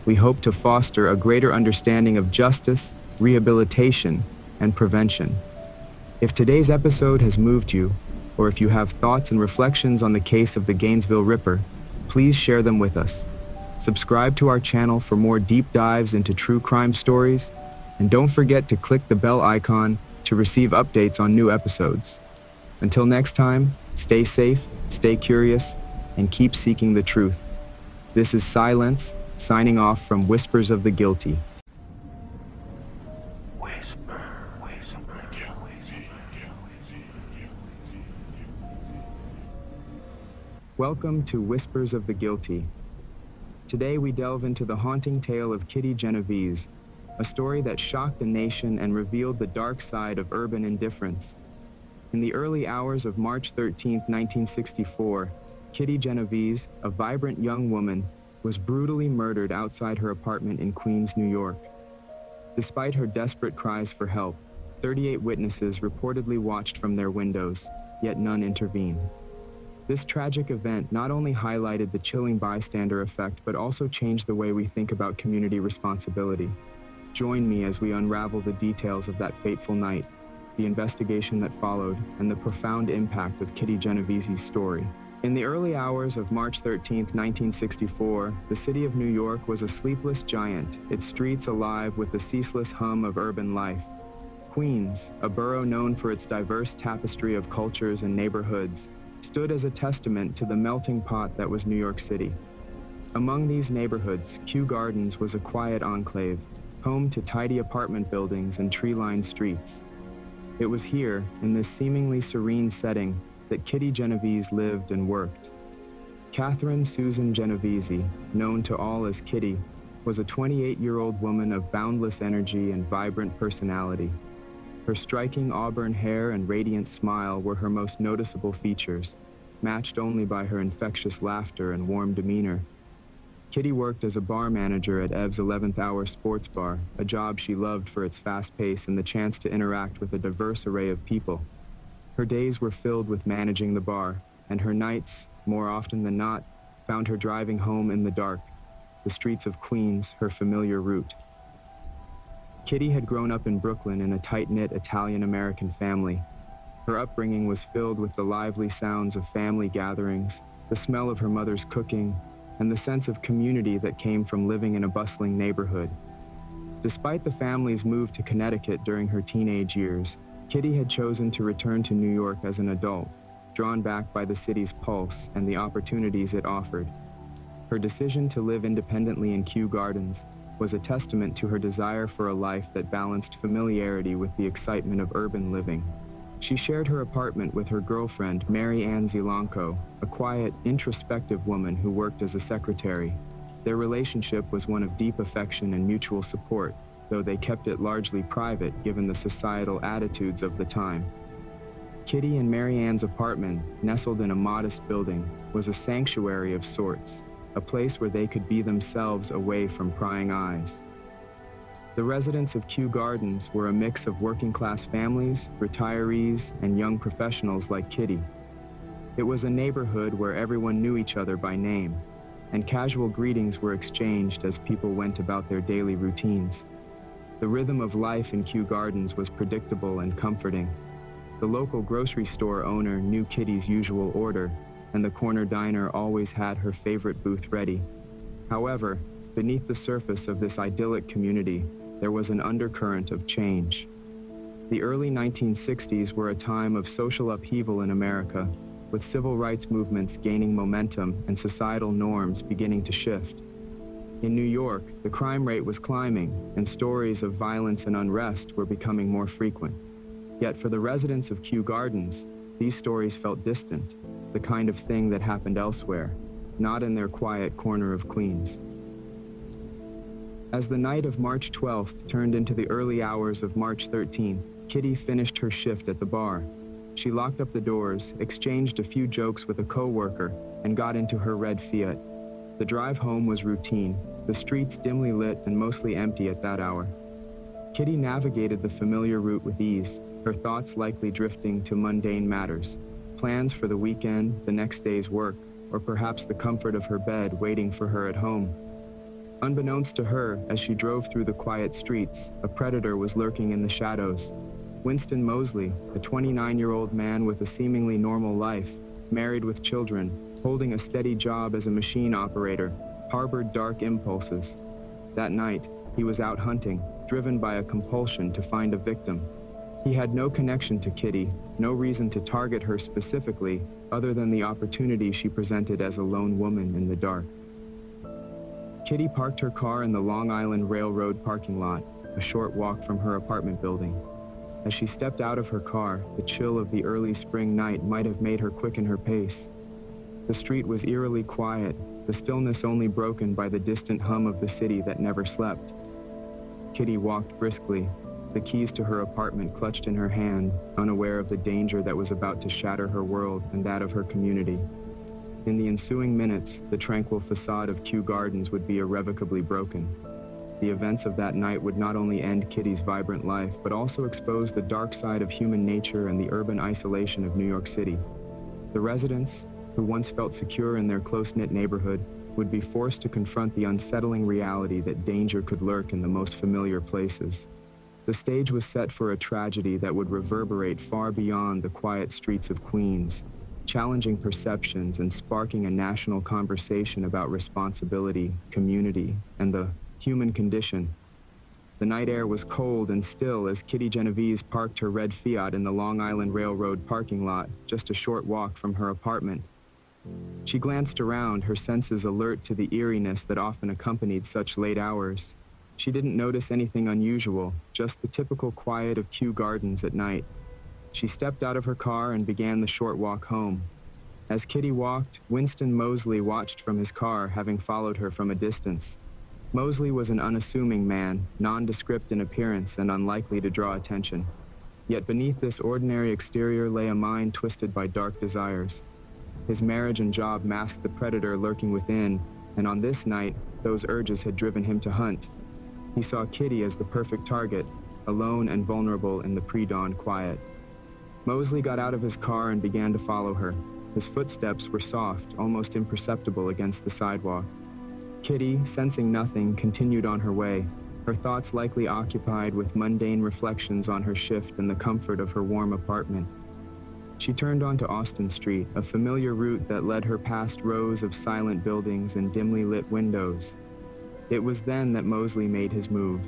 we hope to foster a greater understanding of justice, rehabilitation, and prevention. If today's episode has moved you, or if you have thoughts and reflections on the case of the Gainesville Ripper, please share them with us. Subscribe to our channel for more deep dives into true crime stories, and don't forget to click the bell icon to receive updates on new episodes. Until next time, stay safe, stay curious, and keep seeking the truth. This is Silence, signing off from Whispers of the Guilty. Welcome Welcome to Whispers of the Guilty. Today we delve into the haunting tale of Kitty Genovese, a story that shocked a nation and revealed the dark side of urban indifference. In the early hours of March 13, 1964, Kitty Genovese, a vibrant young woman, was brutally murdered outside her apartment in Queens, New York. Despite her desperate cries for help, 38 witnesses reportedly watched from their windows, yet none intervened. This tragic event not only highlighted the chilling bystander effect, but also changed the way we think about community responsibility. Join me as we unravel the details of that fateful night, the investigation that followed, and the profound impact of Kitty Genovese's story. In the early hours of March 13, 1964, the city of New York was a sleepless giant, its streets alive with the ceaseless hum of urban life. Queens, a borough known for its diverse tapestry of cultures and neighborhoods, stood as a testament to the melting pot that was New York City. Among these neighborhoods, Kew Gardens was a quiet enclave, home to tidy apartment buildings and tree-lined streets. It was here, in this seemingly serene setting, that Kitty Genovese lived and worked. Catherine Susan Genovese, known to all as Kitty, was a 28-year-old woman of boundless energy and vibrant personality. Her striking auburn hair and radiant smile were her most noticeable features, matched only by her infectious laughter and warm demeanor. Kitty worked as a bar manager at Ev's 11th Hour Sports Bar, a job she loved for its fast pace and the chance to interact with a diverse array of people. Her days were filled with managing the bar, and her nights, more often than not, found her driving home in the dark, the streets of Queens, her familiar route. Kitty had grown up in Brooklyn in a tight-knit Italian-American family. Her upbringing was filled with the lively sounds of family gatherings, the smell of her mother's cooking, and the sense of community that came from living in a bustling neighborhood. Despite the family's move to Connecticut during her teenage years, Kitty had chosen to return to New York as an adult, drawn back by the city's pulse and the opportunities it offered. Her decision to live independently in Kew Gardens was a testament to her desire for a life that balanced familiarity with the excitement of urban living. She shared her apartment with her girlfriend, Mary Ann Zilanko, a quiet, introspective woman who worked as a secretary. Their relationship was one of deep affection and mutual support, though they kept it largely private given the societal attitudes of the time. Kitty and Mary Ann's apartment, nestled in a modest building, was a sanctuary of sorts, a place where they could be themselves away from prying eyes. The residents of Kew Gardens were a mix of working-class families, retirees, and young professionals like Kitty. It was a neighborhood where everyone knew each other by name, and casual greetings were exchanged as people went about their daily routines. The rhythm of life in Kew Gardens was predictable and comforting. The local grocery store owner knew Kitty's usual order, and the corner diner always had her favorite booth ready. However, beneath the surface of this idyllic community, there was an undercurrent of change. The early 1960s were a time of social upheaval in America, with civil rights movements gaining momentum and societal norms beginning to shift. In New York, the crime rate was climbing, and stories of violence and unrest were becoming more frequent. Yet for the residents of Kew Gardens, these stories felt distant, the kind of thing that happened elsewhere, not in their quiet corner of Queens. As the night of March 12th turned into the early hours of March 13th, Kitty finished her shift at the bar. She locked up the doors, exchanged a few jokes with a coworker, and got into her red Fiat. The drive home was routine, the streets dimly lit and mostly empty at that hour. Kitty navigated the familiar route with ease, her thoughts likely drifting to mundane matters, plans for the weekend, the next day's work, or perhaps the comfort of her bed waiting for her at home. Unbeknownst to her, as she drove through the quiet streets, a predator was lurking in the shadows. Winston Mosley, a 29-year-old man with a seemingly normal life, married with children, holding a steady job as a machine operator, harbored dark impulses. That night, he was out hunting, driven by a compulsion to find a victim. He had no connection to Kitty, no reason to target her specifically, other than the opportunity she presented as a lone woman in the dark. Kitty parked her car in the Long Island Railroad parking lot, a short walk from her apartment building. As she stepped out of her car, the chill of the early spring night might have made her quicken her pace. The street was eerily quiet, the stillness only broken by the distant hum of the city that never slept. Kitty walked briskly, the keys to her apartment clutched in her hand, unaware of the danger that was about to shatter her world and that of her community. In the ensuing minutes, the tranquil facade of Kew Gardens would be irrevocably broken. The events of that night would not only end Kitty's vibrant life, but also expose the dark side of human nature and the urban isolation of New York City. The residents, who once felt secure in their close-knit neighborhood, would be forced to confront the unsettling reality that danger could lurk in the most familiar places. The stage was set for a tragedy that would reverberate far beyond the quiet streets of Queens, challenging perceptions and sparking a national conversation about responsibility, community, and the human condition. The night air was cold and still as Kitty Genovese parked her red Fiat in the Long Island Railroad parking lot, just a short walk from her apartment. She glanced around, her senses alert to the eeriness that often accompanied such late hours. She didn't notice anything unusual, just the typical quiet of Kew Gardens at night. She stepped out of her car and began the short walk home. As Kitty walked, Winston Moseley watched from his car, having followed her from a distance. Moseley was an unassuming man, nondescript in appearance and unlikely to draw attention. Yet beneath this ordinary exterior lay a mind twisted by dark desires. His marriage and job masked the predator lurking within, and on this night, those urges had driven him to hunt. He saw Kitty as the perfect target, alone and vulnerable in the pre-dawn quiet. Moseley got out of his car and began to follow her. His footsteps were soft, almost imperceptible against the sidewalk. Kitty, sensing nothing, continued on her way, her thoughts likely occupied with mundane reflections on her shift and the comfort of her warm apartment. She turned onto Austin Street, a familiar route that led her past rows of silent buildings and dimly lit windows. It was then that Moseley made his move.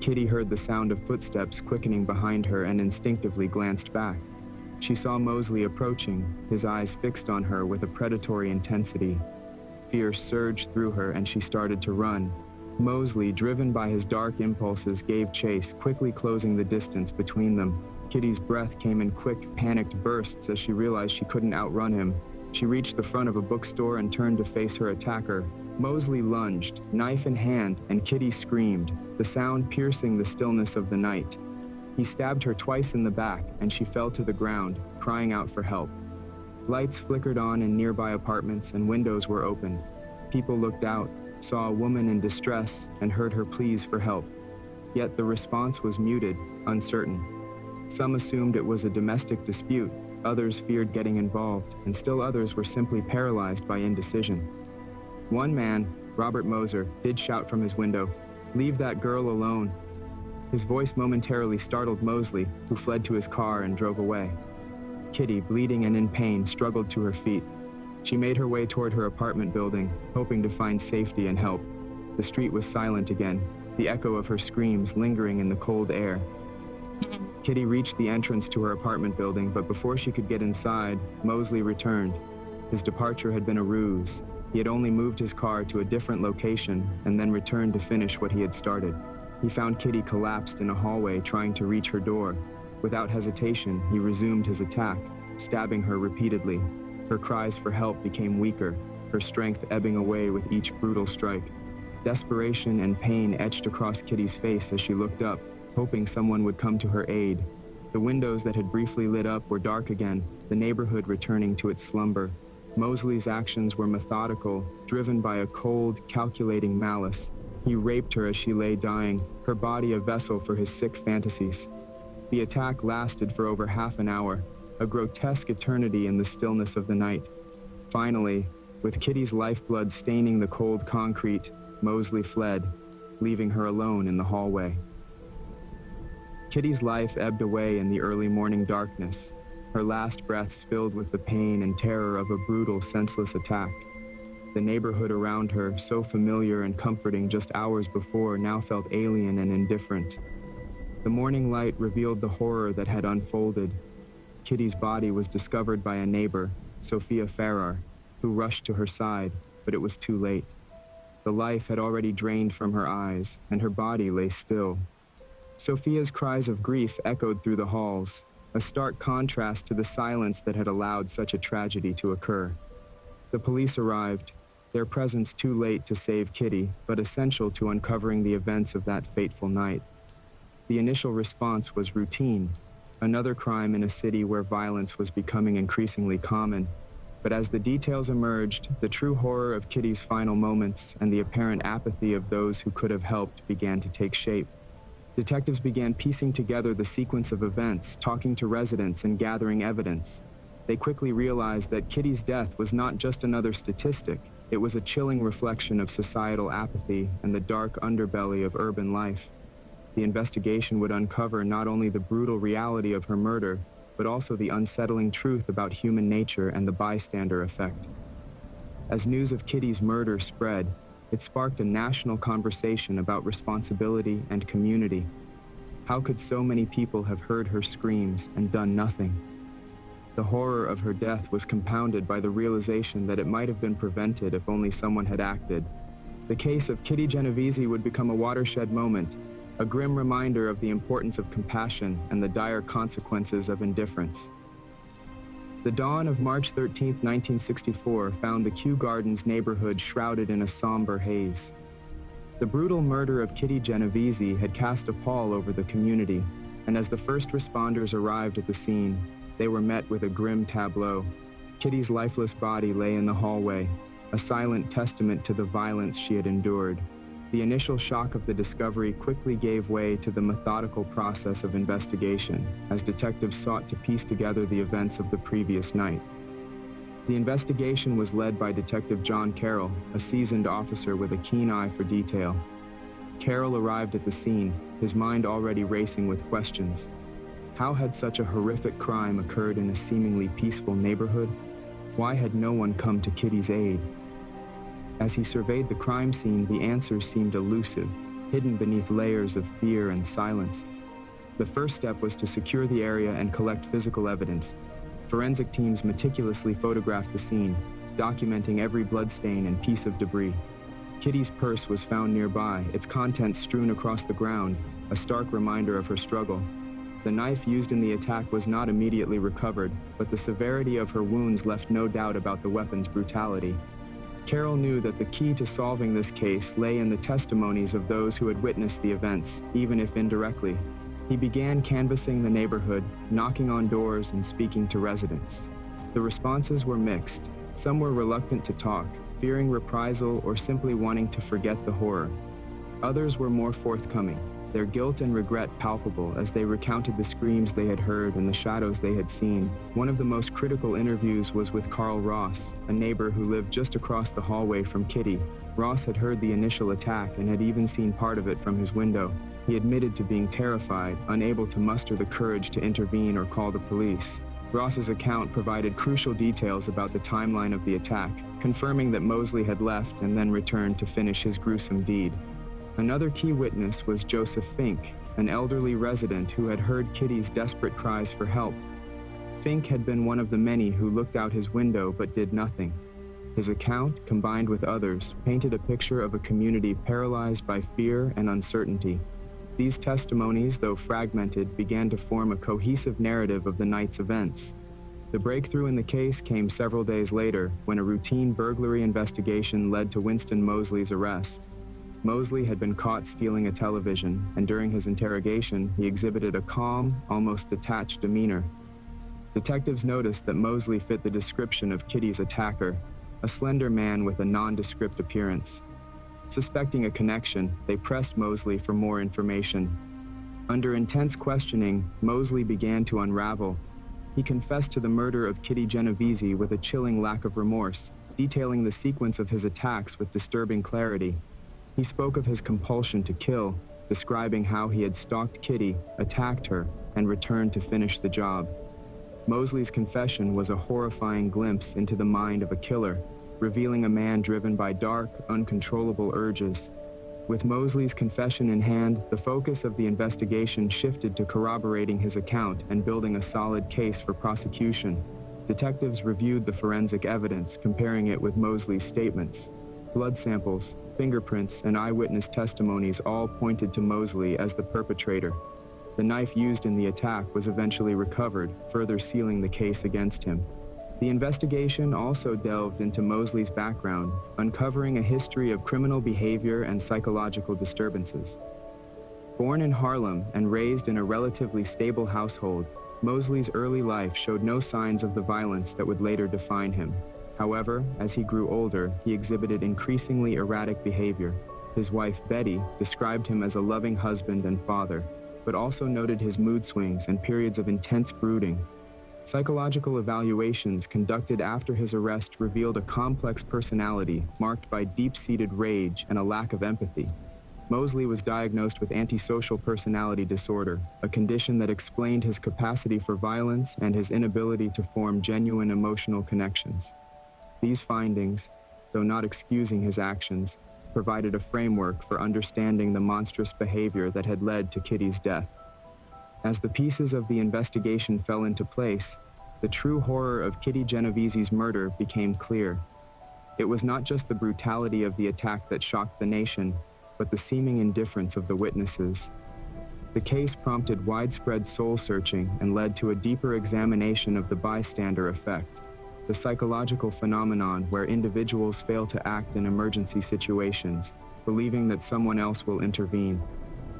Kitty heard the sound of footsteps quickening behind her and instinctively glanced back. She saw Moseley approaching, his eyes fixed on her with a predatory intensity. Fear surged through her and she started to run. Moseley, driven by his dark impulses, gave chase, quickly closing the distance between them. Kitty's breath came in quick, panicked bursts as she realized she couldn't outrun him. She reached the front of a bookstore and turned to face her attacker. Moseley lunged, knife in hand, and Kitty screamed, the sound piercing the stillness of the night. He stabbed her twice in the back, and she fell to the ground, crying out for help. Lights flickered on in nearby apartments and windows were opened. People looked out, saw a woman in distress, and heard her pleas for help. Yet the response was muted, uncertain. Some assumed it was a domestic dispute, others feared getting involved, and still others were simply paralyzed by indecision. One man, Robert Moser, did shout from his window, "Leave that girl alone." His voice momentarily startled Moseley, who fled to his car and drove away. Kitty, bleeding and in pain, struggled to her feet. She made her way toward her apartment building, hoping to find safety and help. The street was silent again, the echo of her screams lingering in the cold air. Kitty reached the entrance to her apartment building, but before she could get inside, Moseley returned. His departure had been a ruse. He had only moved his car to a different location and then returned to finish what he had started. He found Kitty collapsed in a hallway trying to reach her door. Without hesitation, he resumed his attack, stabbing her repeatedly. Her cries for help became weaker, her strength ebbing away with each brutal strike. Desperation and pain etched across Kitty's face as she looked up, hoping someone would come to her aid. The windows that had briefly lit up were dark again, the neighborhood returning to its slumber. Moseley's actions were methodical, driven by a cold, calculating malice. He raped her as she lay dying, her body a vessel for his sick fantasies. The attack lasted for over half an hour, a grotesque eternity in the stillness of the night. Finally, with Kitty's lifeblood staining the cold concrete, Moseley fled, leaving her alone in the hallway. Kitty's life ebbed away in the early morning darkness, her last breaths filled with the pain and terror of a brutal, senseless attack. The neighborhood around her, so familiar and comforting just hours before, now felt alien and indifferent. The morning light revealed the horror that had unfolded. Kitty's body was discovered by a neighbor, Sophia Farrar, who rushed to her side, but it was too late. The life had already drained from her eyes, and her body lay still. Sophia's cries of grief echoed through the halls, a stark contrast to the silence that had allowed such a tragedy to occur. The police arrived, their presence too late to save Kitty, but essential to uncovering the events of that fateful night. The initial response was routine, another crime in a city where violence was becoming increasingly common. But as the details emerged, the true horror of Kitty's final moments and the apparent apathy of those who could have helped began to take shape. Detectives began piecing together the sequence of events, talking to residents and gathering evidence. They quickly realized that Kitty's death was not just another statistic, it was a chilling reflection of societal apathy and the dark underbelly of urban life. The investigation would uncover not only the brutal reality of her murder, but also the unsettling truth about human nature and the bystander effect. As news of Kitty's murder spread, it sparked a national conversation about responsibility and community. How could so many people have heard her screams and done nothing? The horror of her death was compounded by the realization that it might have been prevented if only someone had acted. The case of Kitty Genovese would become a watershed moment, a grim reminder of the importance of compassion and the dire consequences of indifference. The dawn of March 13, 1964, found the Kew Gardens neighborhood shrouded in a somber haze. The brutal murder of Kitty Genovese had cast a pall over the community, and as the first responders arrived at the scene, they were met with a grim tableau. Kitty's lifeless body lay in the hallway, a silent testament to the violence she had endured. The initial shock of the discovery quickly gave way to the methodical process of investigation as detectives sought to piece together the events of the previous night. The investigation was led by Detective John Carroll, a seasoned officer with a keen eye for detail. Carroll arrived at the scene, his mind already racing with questions. How had such a horrific crime occurred in a seemingly peaceful neighborhood? Why had no one come to Kitty's aid? As he surveyed the crime scene, the answers seemed elusive, hidden beneath layers of fear and silence. The first step was to secure the area and collect physical evidence. Forensic teams meticulously photographed the scene, documenting every bloodstain and piece of debris. Kitty's purse was found nearby, its contents strewn across the ground, a stark reminder of her struggle. The knife used in the attack was not immediately recovered, but the severity of her wounds left no doubt about the weapon's brutality. Carroll knew that the key to solving this case lay in the testimonies of those who had witnessed the events, even if indirectly. He began canvassing the neighborhood, knocking on doors and speaking to residents. The responses were mixed. Some were reluctant to talk, fearing reprisal or simply wanting to forget the horror. Others were more forthcoming, their guilt and regret palpable as they recounted the screams they had heard and the shadows they had seen. One of the most critical interviews was with Carl Ross, a neighbor who lived just across the hallway from Kitty. Ross had heard the initial attack and had even seen part of it from his window. He admitted to being terrified, unable to muster the courage to intervene or call the police. Ross's account provided crucial details about the timeline of the attack, confirming that Mosley had left and then returned to finish his gruesome deed. Another key witness was Joseph Fink, an elderly resident who had heard Kitty's desperate cries for help. Fink had been one of the many who looked out his window but did nothing. His account, combined with others, painted a picture of a community paralyzed by fear and uncertainty. These testimonies, though fragmented, began to form a cohesive narrative of the night's events. The breakthrough in the case came several days later when a routine burglary investigation led to Winston Mosley's arrest. Mosley had been caught stealing a television, and during his interrogation, he exhibited a calm, almost detached demeanor. Detectives noticed that Mosley fit the description of Kitty's attacker, a slender man with a nondescript appearance. Suspecting a connection, they pressed Mosley for more information. Under intense questioning, Mosley began to unravel. He confessed to the murder of Kitty Genovese with a chilling lack of remorse, detailing the sequence of his attacks with disturbing clarity. He spoke of his compulsion to kill, describing how he had stalked Kitty, attacked her, and returned to finish the job. Mosley's confession was a horrifying glimpse into the mind of a killer, revealing a man driven by dark, uncontrollable urges. With Mosley's confession in hand, the focus of the investigation shifted to corroborating his account and building a solid case for prosecution. Detectives reviewed the forensic evidence, comparing it with Mosley's statements. Blood samples, fingerprints, and eyewitness testimonies all pointed to Mosley as the perpetrator. The knife used in the attack was eventually recovered, further sealing the case against him. The investigation also delved into Mosley's background, uncovering a history of criminal behavior and psychological disturbances. Born in Harlem and raised in a relatively stable household, Mosley's early life showed no signs of the violence that would later define him. However, as he grew older, he exhibited increasingly erratic behavior. His wife, Betty, described him as a loving husband and father, but also noted his mood swings and periods of intense brooding. Psychological evaluations conducted after his arrest revealed a complex personality marked by deep-seated rage and a lack of empathy. Mosley was diagnosed with antisocial personality disorder, a condition that explained his capacity for violence and his inability to form genuine emotional connections. These findings, though not excusing his actions, provided a framework for understanding the monstrous behavior that had led to Kitty's death. As the pieces of the investigation fell into place, the true horror of Kitty Genovese's murder became clear. It was not just the brutality of the attack that shocked the nation, but the seeming indifference of the witnesses. The case prompted widespread soul-searching and led to a deeper examination of the bystander effect, the psychological phenomenon where individuals fail to act in emergency situations, believing that someone else will intervene.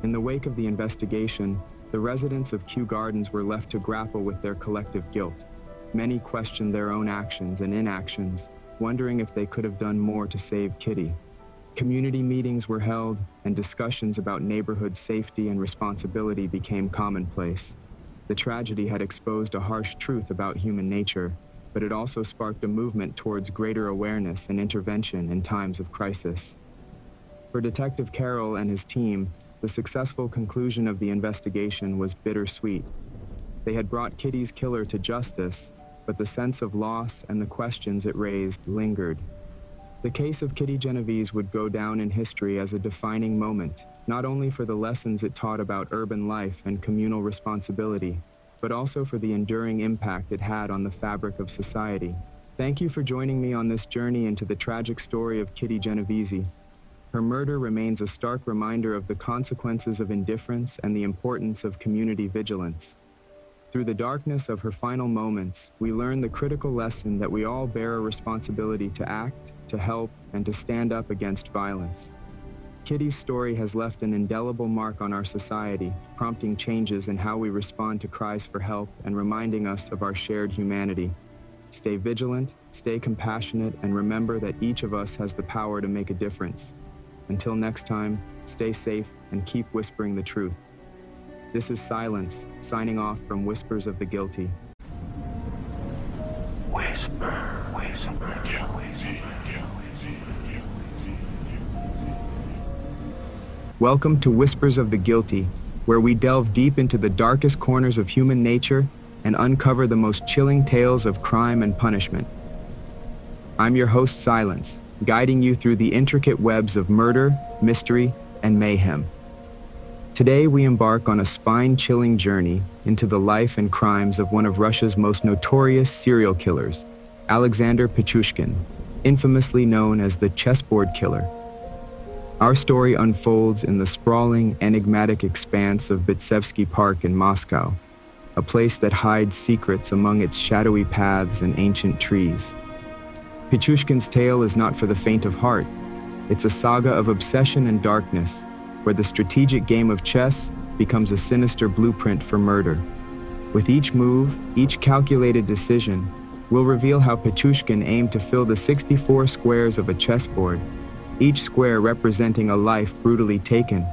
In the wake of the investigation, the residents of Kew Gardens were left to grapple with their collective guilt. Many questioned their own actions and inactions, wondering if they could have done more to save Kitty. Community meetings were held, and discussions about neighborhood safety and responsibility became commonplace. The tragedy had exposed a harsh truth about human nature, but it also sparked a movement towards greater awareness and intervention in times of crisis. For Detective Carroll and his team, the successful conclusion of the investigation was bittersweet. They had brought Kitty's killer to justice, but the sense of loss and the questions it raised lingered. The case of Kitty Genovese would go down in history as a defining moment, not only for the lessons it taught about urban life and communal responsibility, but also for the enduring impact it had on the fabric of society. Thank you for joining me on this journey into the tragic story of Kitty Genovese. Her murder remains a stark reminder of the consequences of indifference and the importance of community vigilance. Through the darkness of her final moments, we learn the critical lesson that we all bear a responsibility to act, to help, and to stand up against violence. Kitty's story has left an indelible mark on our society, prompting changes in how we respond to cries for help and reminding us of our shared humanity. Stay vigilant, stay compassionate, and remember that each of us has the power to make a difference. Until next time, stay safe and keep whispering the truth. This is Silence, signing off from Whispers of the Guilty. Whisper of the Guilty. Welcome to Whispers of the Guilty, where we delve deep into the darkest corners of human nature and uncover the most chilling tales of crime and punishment. I'm your host, Silence, guiding you through the intricate webs of murder, mystery, and mayhem. Today, we embark on a spine-chilling journey into the life and crimes of one of Russia's most notorious serial killers, Alexander Pichushkin, infamously known as the Chessboard Killer. Our story unfolds in the sprawling, enigmatic expanse of Bitsevsky Park in Moscow, a place that hides secrets among its shadowy paths and ancient trees. Pichushkin's tale is not for the faint of heart. It's a saga of obsession and darkness, where the strategic game of chess becomes a sinister blueprint for murder. With each move, each calculated decision, will reveal how Pichushkin aimed to fill the 64 squares of a chessboard, each square representing a life brutally taken.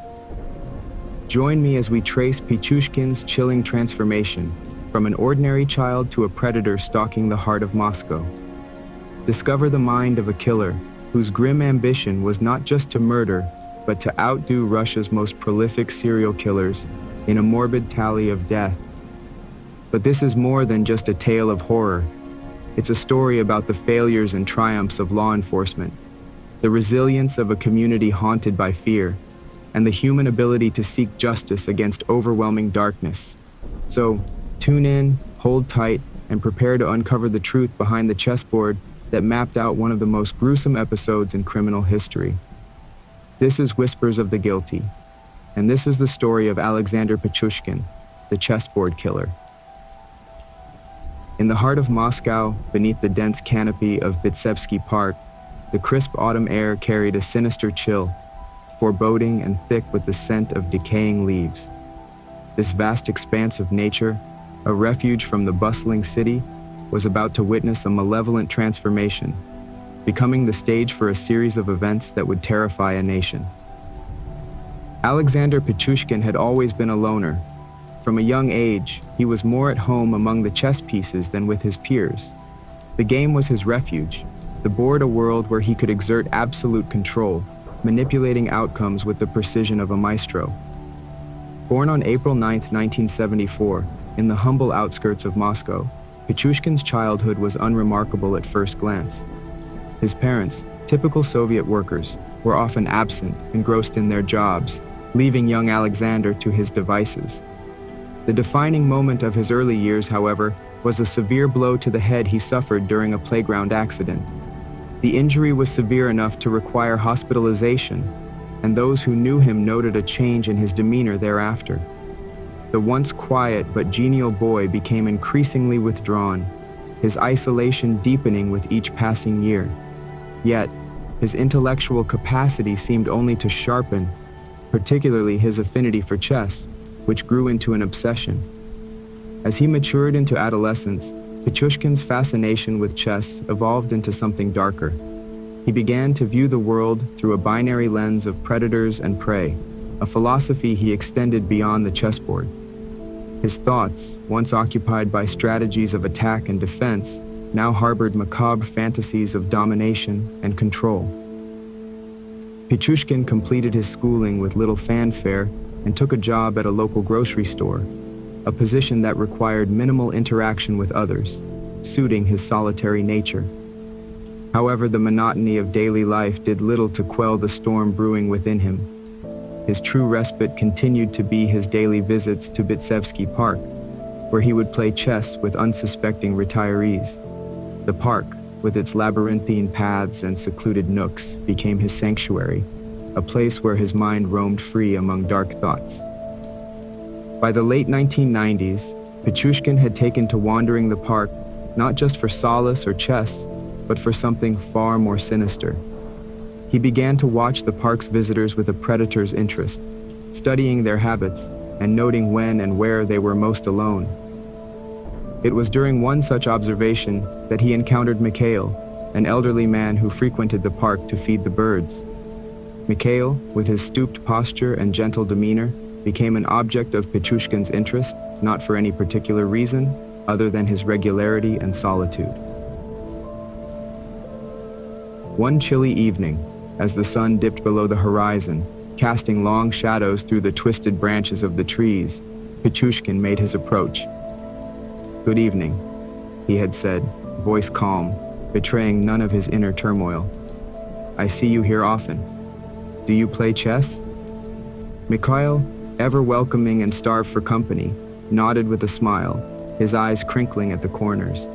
Join me as we trace Pichushkin's chilling transformation from an ordinary child to a predator stalking the heart of Moscow. Discover the mind of a killer whose grim ambition was not just to murder, but to outdo Russia's most prolific serial killers in a morbid tally of death. But this is more than just a tale of horror. It's a story about the failures and triumphs of law enforcement, the resilience of a community haunted by fear, and the human ability to seek justice against overwhelming darkness. So, tune in, hold tight, and prepare to uncover the truth behind the chessboard that mapped out one of the most gruesome episodes in criminal history. This is Whispers of the Guilty, and this is the story of Alexander Pichushkin, the Chessboard Killer. In the heart of Moscow, beneath the dense canopy of Bitsevsky Park, the crisp autumn air carried a sinister chill, foreboding and thick with the scent of decaying leaves. This vast expanse of nature, a refuge from the bustling city, was about to witness a malevolent transformation, becoming the stage for a series of events that would terrify a nation. Alexander Pichushkin had always been a loner. From a young age, he was more at home among the chess pieces than with his peers. The game was his refuge, the board a world where he could exert absolute control, manipulating outcomes with the precision of a maestro. Born on April 9, 1974, in the humble outskirts of Moscow, Pichushkin's childhood was unremarkable at first glance. His parents, typical Soviet workers, were often absent, engrossed in their jobs, leaving young Alexander to his devices. The defining moment of his early years, however, was a severe blow to the head he suffered during a playground accident. The injury was severe enough to require hospitalization, and those who knew him noted a change in his demeanor thereafter. The once quiet but genial boy became increasingly withdrawn, his isolation deepening with each passing year. Yet, his intellectual capacity seemed only to sharpen, particularly his affinity for chess, which grew into an obsession. As he matured into adolescence, Pichushkin's fascination with chess evolved into something darker. He began to view the world through a binary lens of predators and prey, a philosophy he extended beyond the chessboard. His thoughts, once occupied by strategies of attack and defense, now harbored macabre fantasies of domination and control. Pichushkin completed his schooling with little fanfare and took a job at a local grocery store, a position that required minimal interaction with others, suiting his solitary nature. However, the monotony of daily life did little to quell the storm brewing within him. His true respite continued to be his daily visits to Bitsevsky Park, where he would play chess with unsuspecting retirees. The park, with its labyrinthine paths and secluded nooks, became his sanctuary, a place where his mind roamed free among dark thoughts. By the late 1990s, Pichushkin had taken to wandering the park not just for solace or chess, but for something far more sinister. He began to watch the park's visitors with a predator's interest, studying their habits and noting when and where they were most alone. It was during one such observation that he encountered Mikhail, an elderly man who frequented the park to feed the birds. Mikhail, with his stooped posture and gentle demeanor, became an object of Pichushkin's interest, not for any particular reason other than his regularity and solitude. One chilly evening, as the sun dipped below the horizon, casting long shadows through the twisted branches of the trees, Pichushkin made his approach. "Good evening," he had said, voice calm, betraying none of his inner turmoil. "I see you here often. Do you play chess?" Mikhail, ever welcoming and starved for company, nodded with a smile, his eyes crinkling at the corners.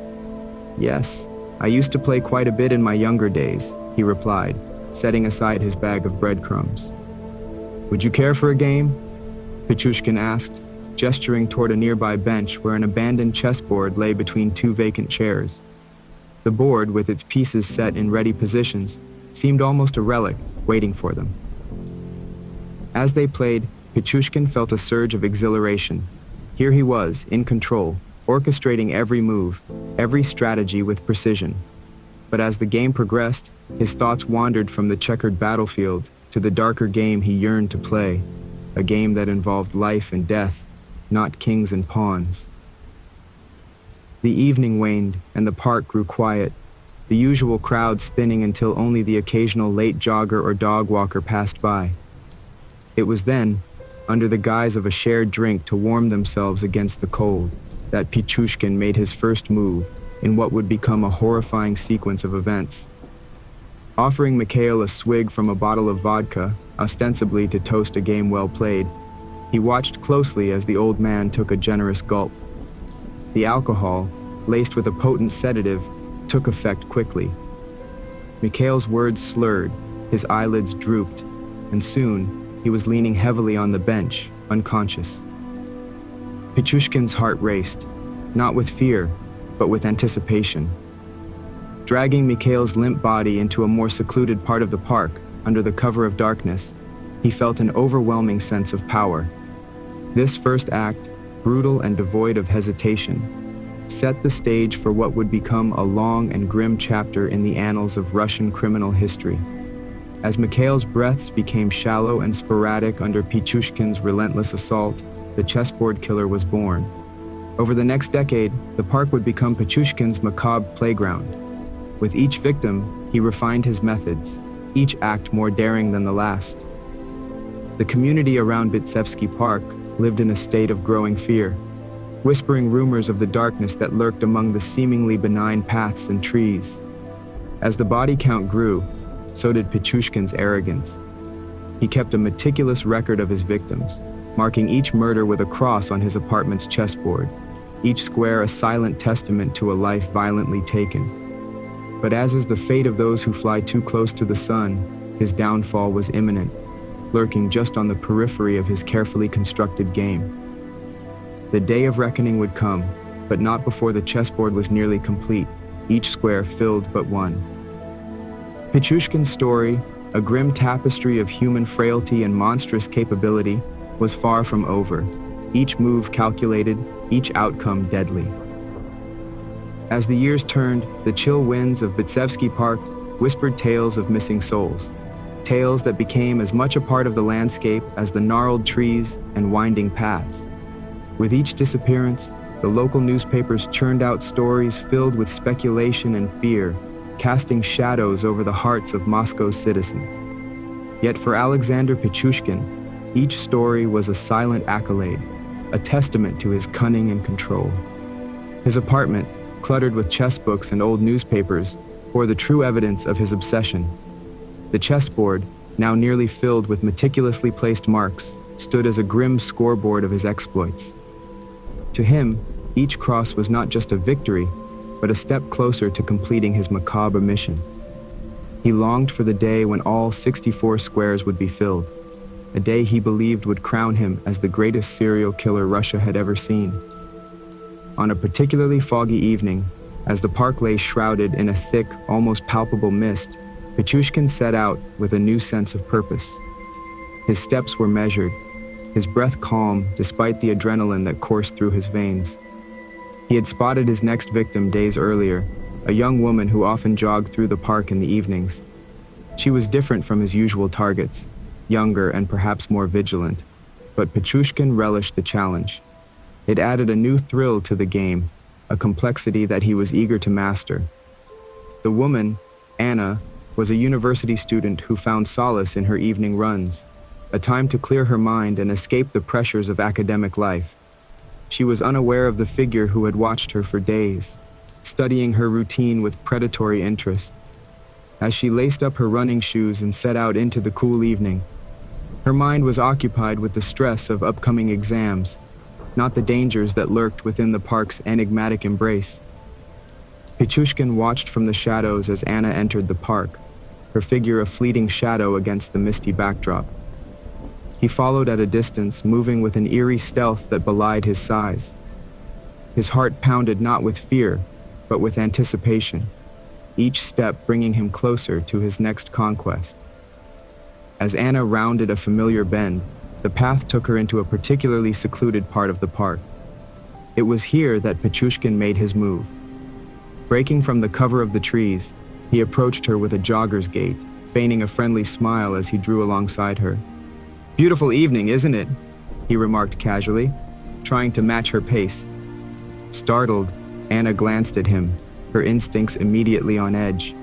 "Yes, I used to play quite a bit in my younger days," he replied, setting aside his bag of breadcrumbs. "Would you care for a game?" Pichushkin asked, gesturing toward a nearby bench where an abandoned chessboard lay between two vacant chairs. The board, with its pieces set in ready positions, seemed almost a relic, waiting for them. As they played, Pichushkin felt a surge of exhilaration. Here he was, in control, orchestrating every move, every strategy with precision. But as the game progressed, his thoughts wandered from the checkered battlefield to the darker game he yearned to play, a game that involved life and death, not kings and pawns. The evening waned, and the park grew quiet, the usual crowds thinning until only the occasional late jogger or dog walker passed by. It was then, under the guise of a shared drink to warm themselves against the cold, that Pichushkin made his first move in what would become a horrifying sequence of events. Offering Mikhail a swig from a bottle of vodka, ostensibly to toast a game well played, he watched closely as the old man took a generous gulp. The alcohol, laced with a potent sedative, took effect quickly. Mikhail's words slurred, his eyelids drooped, and soon he was leaning heavily on the bench, unconscious. Pichushkin's heart raced, not with fear, but with anticipation. Dragging Mikhail's limp body into a more secluded part of the park, under the cover of darkness, he felt an overwhelming sense of power. This first act, brutal and devoid of hesitation, set the stage for what would become a long and grim chapter in the annals of Russian criminal history. As Mikhail's breaths became shallow and sporadic under Pichushkin's relentless assault, the chessboard killer was born. Over the next decade, the park would become Pichushkin's macabre playground. With each victim, he refined his methods, each act more daring than the last. The community around Bitsevsky Park lived in a state of growing fear, whispering rumors of the darkness that lurked among the seemingly benign paths and trees. As the body count grew, so did Pichushkin's arrogance. He kept a meticulous record of his victims, marking each murder with a cross on his apartment's chessboard, each square a silent testament to a life violently taken. But as is the fate of those who fly too close to the sun, his downfall was imminent, lurking just on the periphery of his carefully constructed game. The day of reckoning would come, but not before the chessboard was nearly complete, each square filled but one. Pichushkin's story, a grim tapestry of human frailty and monstrous capability, was far from over, each move calculated, each outcome deadly. As the years turned, the chill winds of Bitsevsky Park whispered tales of missing souls, tales that became as much a part of the landscape as the gnarled trees and winding paths. With each disappearance, the local newspapers churned out stories filled with speculation and fear, casting shadows over the hearts of Moscow's citizens. Yet for Alexander Pichushkin, each story was a silent accolade, a testament to his cunning and control. His apartment, cluttered with chess books and old newspapers, bore the true evidence of his obsession. The chessboard, now nearly filled with meticulously placed marks, stood as a grim scoreboard of his exploits. To him, each cross was not just a victory, but a step closer to completing his macabre mission. He longed for the day when all 64 squares would be filled, a day he believed would crown him as the greatest serial killer Russia had ever seen. On a particularly foggy evening, as the park lay shrouded in a thick, almost palpable mist, Pichushkin set out with a new sense of purpose. His steps were measured, his breath calm despite the adrenaline that coursed through his veins. He had spotted his next victim days earlier, a young woman who often jogged through the park in the evenings. She was different from his usual targets, younger and perhaps more vigilant, but Pichushkin relished the challenge. It added a new thrill to the game, a complexity that he was eager to master. The woman, Anna, was a university student who found solace in her evening runs, a time to clear her mind and escape the pressures of academic life. She was unaware of the figure who had watched her for days, studying her routine with predatory interest. As she laced up her running shoes and set out into the cool evening, her mind was occupied with the stress of upcoming exams, not the dangers that lurked within the park's enigmatic embrace. Pichushkin watched from the shadows as Anna entered the park, her figure a fleeting shadow against the misty backdrop. He followed at a distance, moving with an eerie stealth that belied his size. His heart pounded not with fear, but with anticipation, each step bringing him closer to his next conquest. As Anna rounded a familiar bend, the path took her into a particularly secluded part of the park. It was here that Pichushkin made his move. Breaking from the cover of the trees, he approached her with a jogger's gait, feigning a friendly smile as he drew alongside her. "Beautiful evening, isn't it?" he remarked casually, trying to match her pace. Startled, Anna glanced at him, her instincts immediately on edge.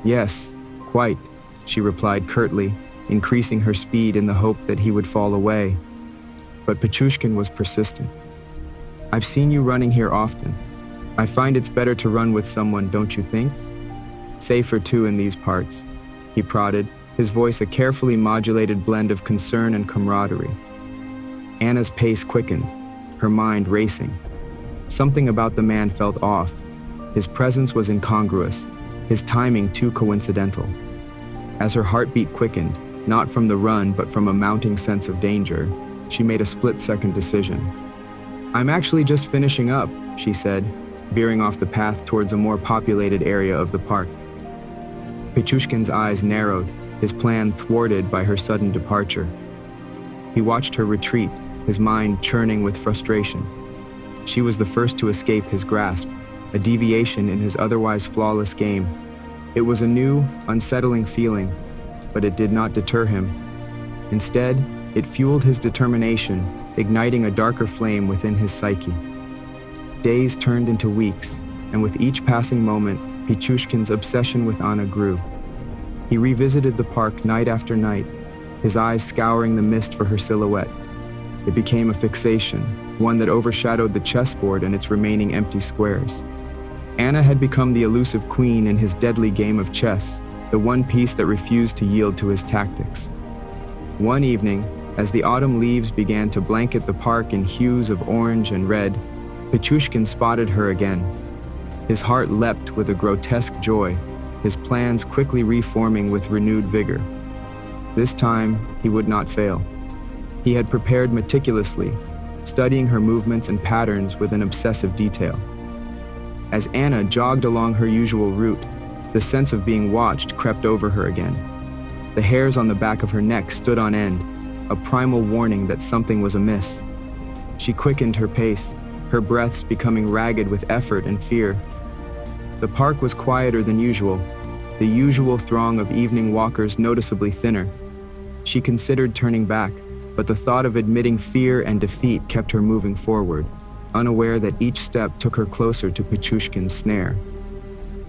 "Yes, quite," she replied curtly, increasing her speed in the hope that he would fall away. But Pichushkin was persistent. "I've seen you running here often. I find it's better to run with someone, don't you think? Safer too in these parts," he prodded, his voice a carefully modulated blend of concern and camaraderie. Anna's pace quickened, her mind racing. Something about the man felt off. His presence was incongruous, his timing too coincidental. As her heartbeat quickened, not from the run but from a mounting sense of danger, she made a split-second decision. "I'm actually just finishing up," she said, veering off the path towards a more populated area of the park. Pichushkin's eyes narrowed, his plan thwarted by her sudden departure. He watched her retreat, his mind churning with frustration. She was the first to escape his grasp, a deviation in his otherwise flawless game. It was a new, unsettling feeling, but it did not deter him. Instead, it fueled his determination, igniting a darker flame within his psyche. Days turned into weeks, and with each passing moment, Pichushkin's obsession with Anna grew. He revisited the park night after night, his eyes scouring the mist for her silhouette. It became a fixation, one that overshadowed the chessboard and its remaining empty squares. Anna had become the elusive queen in his deadly game of chess, the one piece that refused to yield to his tactics. One evening, as the autumn leaves began to blanket the park in hues of orange and red, Pichushkin spotted her again. His heart leapt with a grotesque joy, his plans quickly reforming with renewed vigor. This time, he would not fail. He had prepared meticulously, studying her movements and patterns with an obsessive detail. As Anna jogged along her usual route, the sense of being watched crept over her again. The hairs on the back of her neck stood on end, a primal warning that something was amiss. She quickened her pace, her breaths becoming ragged with effort and fear. The park was quieter than usual, the usual throng of evening walkers noticeably thinner. She considered turning back, but the thought of admitting fear and defeat kept her moving forward, unaware that each step took her closer to Pichushkin's snare.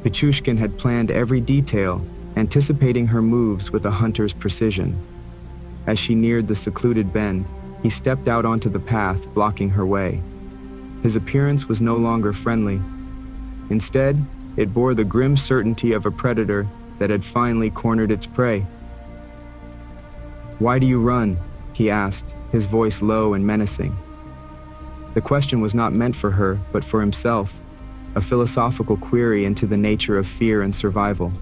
Pichushkin had planned every detail, anticipating her moves with a hunter's precision. As she neared the secluded bend, he stepped out onto the path, blocking her way. His appearance was no longer friendly. Instead, it bore the grim certainty of a predator that had finally cornered its prey. "Why do you run?" he asked, his voice low and menacing. The question was not meant for her, but for himself, a philosophical query into the nature of fear and survival.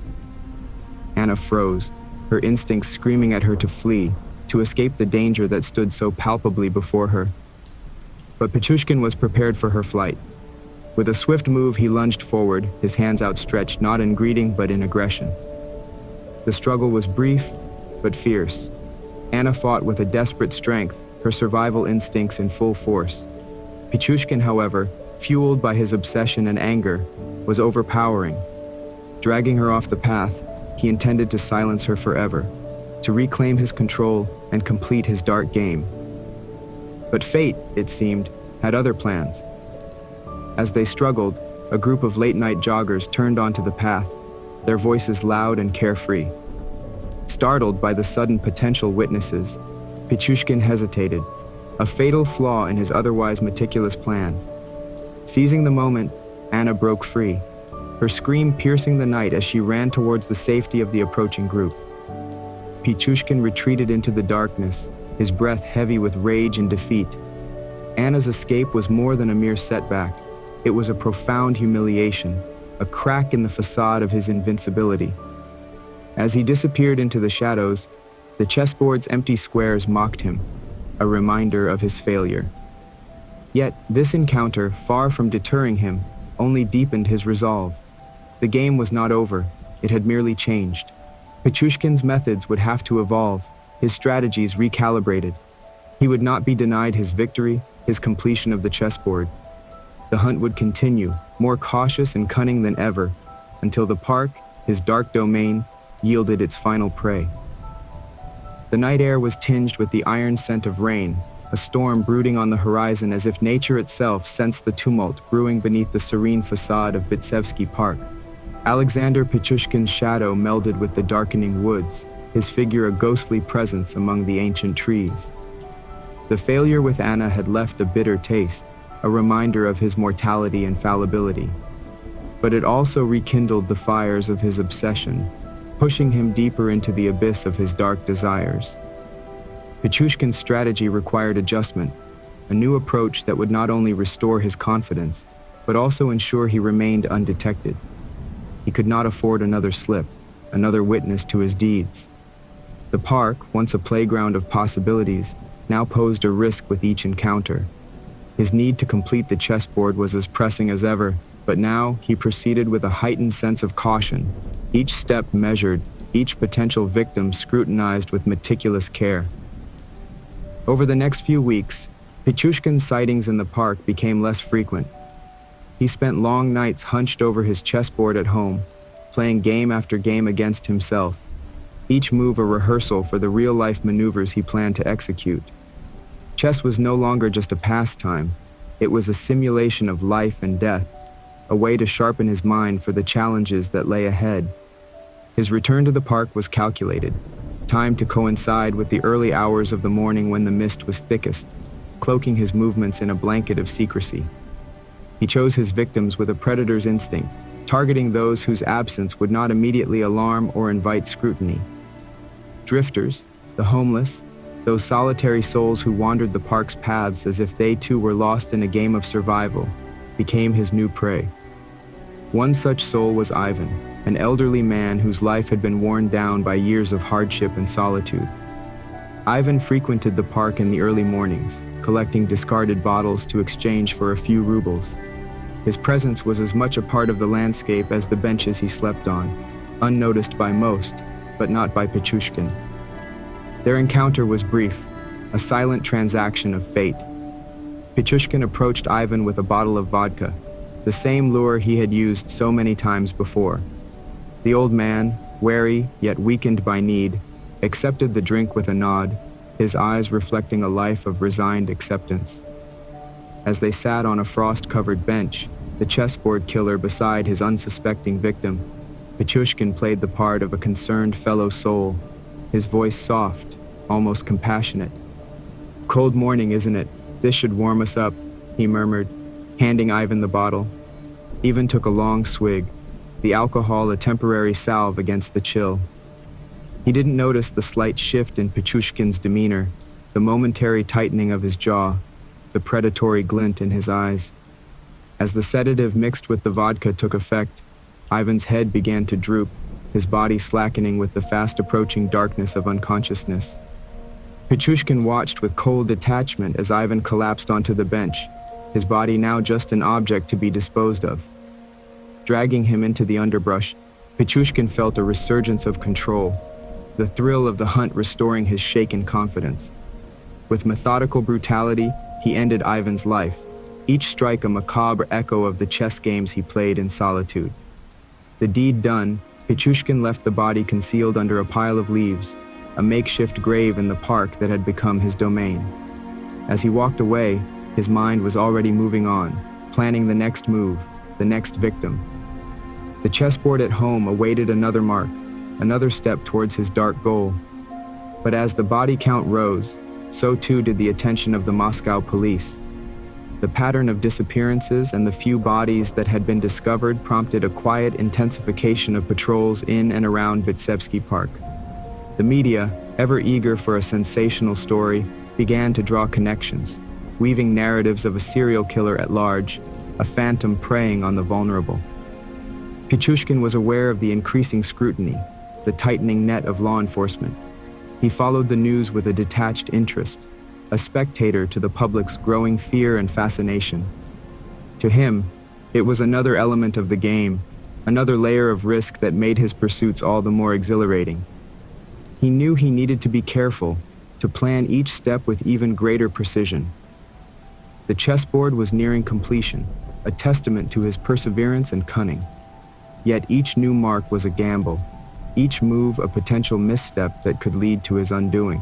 Anna froze, her instincts screaming at her to flee, to escape the danger that stood so palpably before her. But Pichushkin was prepared for her flight. With a swift move, he lunged forward, his hands outstretched not in greeting but in aggression. The struggle was brief, but fierce. Anna fought with a desperate strength, her survival instincts in full force. Pichushkin, however, fueled by his obsession and anger, was overpowering. Dragging her off the path, he intended to silence her forever, to reclaim his control and complete his dark game. But fate, it seemed, had other plans. As they struggled, a group of late-night joggers turned onto the path, their voices loud and carefree. Startled by the sudden potential witnesses, Pichushkin hesitated, a fatal flaw in his otherwise meticulous plan. Seizing the moment, Anna broke free, her scream piercing the night as she ran towards the safety of the approaching group. Pichushkin retreated into the darkness, his breath heavy with rage and defeat. Anna's escape was more than a mere setback. It was a profound humiliation, a crack in the facade of his invincibility. As he disappeared into the shadows, the chessboard's empty squares mocked him, a reminder of his failure. Yet, this encounter, far from deterring him, only deepened his resolve. The game was not over, it had merely changed. Pichushkin's methods would have to evolve, his strategies recalibrated. He would not be denied his victory, his completion of the chessboard. The hunt would continue, more cautious and cunning than ever, until the park, his dark domain, yielded its final prey. The night air was tinged with the iron scent of rain, a storm brooding on the horizon as if nature itself sensed the tumult brewing beneath the serene facade of Bitsevsky Park. Alexander Pichushkin's shadow melded with the darkening woods, his figure a ghostly presence among the ancient trees. The failure with Anna had left a bitter taste, a reminder of his mortality and fallibility. But it also rekindled the fires of his obsession, pushing him deeper into the abyss of his dark desires. Pichushkin's strategy required adjustment, a new approach that would not only restore his confidence, but also ensure he remained undetected. He could not afford another slip, another witness to his deeds. The park, once a playground of possibilities, now posed a risk with each encounter. His need to complete the chessboard was as pressing as ever, But now he proceeded with a heightened sense of caution, each step measured, each potential victim scrutinized with meticulous care. Over the next few weeks, Pichushkin's sightings in the park became less frequent. He spent long nights hunched over his chessboard at home, playing game after game against himself, each move a rehearsal for the real-life maneuvers he planned to execute. Chess was no longer just a pastime, it was a simulation of life and death, a way to sharpen his mind for the challenges that lay ahead. His return to the park was calculated, timed to coincide with the early hours of the morning when the mist was thickest, cloaking his movements in a blanket of secrecy. He chose his victims with a predator's instinct, targeting those whose absence would not immediately alarm or invite scrutiny. Drifters, the homeless, those solitary souls who wandered the park's paths as if they too were lost in a game of survival, became his new prey. One such soul was Ivan, an elderly man whose life had been worn down by years of hardship and solitude. Ivan frequented the park in the early mornings, collecting discarded bottles to exchange for a few rubles. His presence was as much a part of the landscape as the benches he slept on, unnoticed by most, but not by Pichushkin. Their encounter was brief, a silent transaction of fate. Pichushkin approached Ivan with a bottle of vodka, the same lure he had used so many times before. The old man, wary yet weakened by need, accepted the drink with a nod, his eyes reflecting a life of resigned acceptance. As they sat on a frost-covered bench, the chessboard killer beside his unsuspecting victim, Pichushkin played the part of a concerned fellow soul, his voice soft, almost compassionate. "Cold morning, isn't it? This should warm us up," he murmured, handing Ivan the bottle. Ivan took a long swig, the alcohol a temporary salve against the chill. He didn't notice the slight shift in Pichushkin's demeanor, the momentary tightening of his jaw, the predatory glint in his eyes. As the sedative mixed with the vodka took effect, Ivan's head began to droop, his body slackening with the fast-approaching darkness of unconsciousness. Pichushkin watched with cold detachment as Ivan collapsed onto the bench, his body now just an object to be disposed of. Dragging him into the underbrush, Pichushkin felt a resurgence of control, the thrill of the hunt restoring his shaken confidence. With methodical brutality, he ended Ivan's life, each strike a macabre echo of the chess games he played in solitude. The deed done, Pichushkin left the body concealed under a pile of leaves, a makeshift grave in the park that had become his domain. As he walked away, his mind was already moving on, planning the next move, the next victim. The chessboard at home awaited another mark, another step towards his dark goal. But as the body count rose, so too did the attention of the Moscow police. The pattern of disappearances and the few bodies that had been discovered prompted a quiet intensification of patrols in and around Vitsevsky Park. The media, ever eager for a sensational story, began to draw connections, weaving narratives of a serial killer at large, a phantom preying on the vulnerable. Pichushkin was aware of the increasing scrutiny, the tightening net of law enforcement. He followed the news with a detached interest, a spectator to the public's growing fear and fascination. To him, it was another element of the game, another layer of risk that made his pursuits all the more exhilarating. He knew he needed to be careful, to plan each step with even greater precision. The chessboard was nearing completion, a testament to his perseverance and cunning. Yet each new mark was a gamble, each move a potential misstep that could lead to his undoing.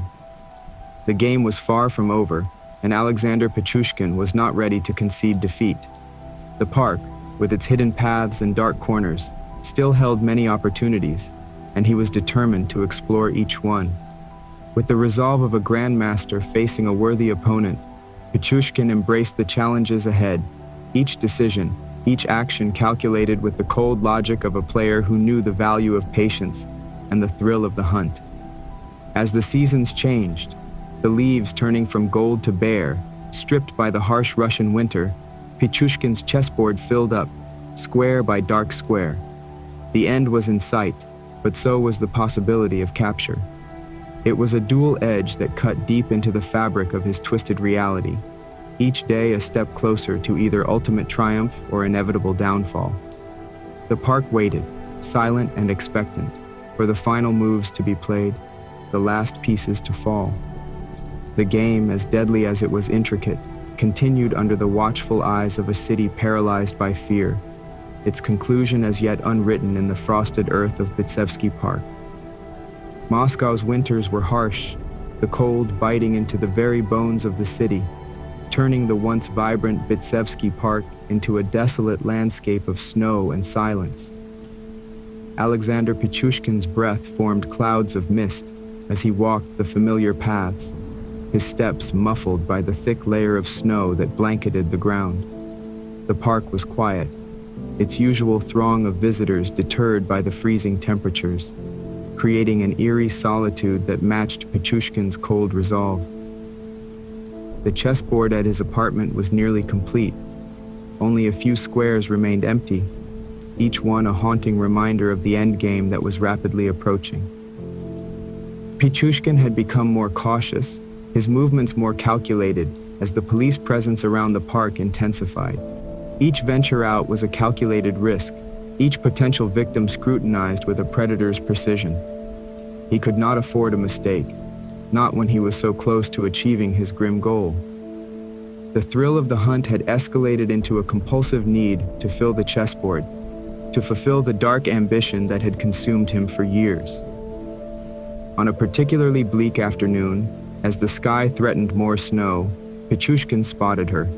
The game was far from over, and Alexander Pichushkin was not ready to concede defeat. The park, with its hidden paths and dark corners, still held many opportunities, and he was determined to explore each one. With the resolve of a grandmaster facing a worthy opponent, Pichushkin embraced the challenges ahead, each decision, each action calculated with the cold logic of a player who knew the value of patience and the thrill of the hunt. As the seasons changed, the leaves turning from gold to bare, stripped by the harsh Russian winter, Pichushkin's chessboard filled up, square by dark square. The end was in sight, but so was the possibility of capture. It was a dual edge that cut deep into the fabric of his twisted reality. each day a step closer to either ultimate triumph or inevitable downfall. The park waited, silent and expectant, for the final moves to be played, the last pieces to fall. The game, as deadly as it was intricate, continued under the watchful eyes of a city paralyzed by fear, its conclusion as yet unwritten in the frosted earth of Bitsevsky Park. Moscow's winters were harsh, the cold biting into the very bones of the city, turning the once vibrant Bitsevsky Park into a desolate landscape of snow and silence. Alexander Pichushkin's breath formed clouds of mist as he walked the familiar paths, his steps muffled by the thick layer of snow that blanketed the ground. The park was quiet, its usual throng of visitors deterred by the freezing temperatures, creating an eerie solitude that matched Pichushkin's cold resolve. The chessboard at his apartment was nearly complete. Only a few squares remained empty, each one a haunting reminder of the endgame that was rapidly approaching. Pichushkin had become more cautious, his movements more calculated as the police presence around the park intensified. Each venture out was a calculated risk, each potential victim scrutinized with a predator's precision. He could not afford a mistake, not when he was so close to achieving his grim goal. The thrill of the hunt had escalated into a compulsive need to fill the chessboard, to fulfill the dark ambition that had consumed him for years. On a particularly bleak afternoon, as the sky threatened more snow, Pichushkin spotted her.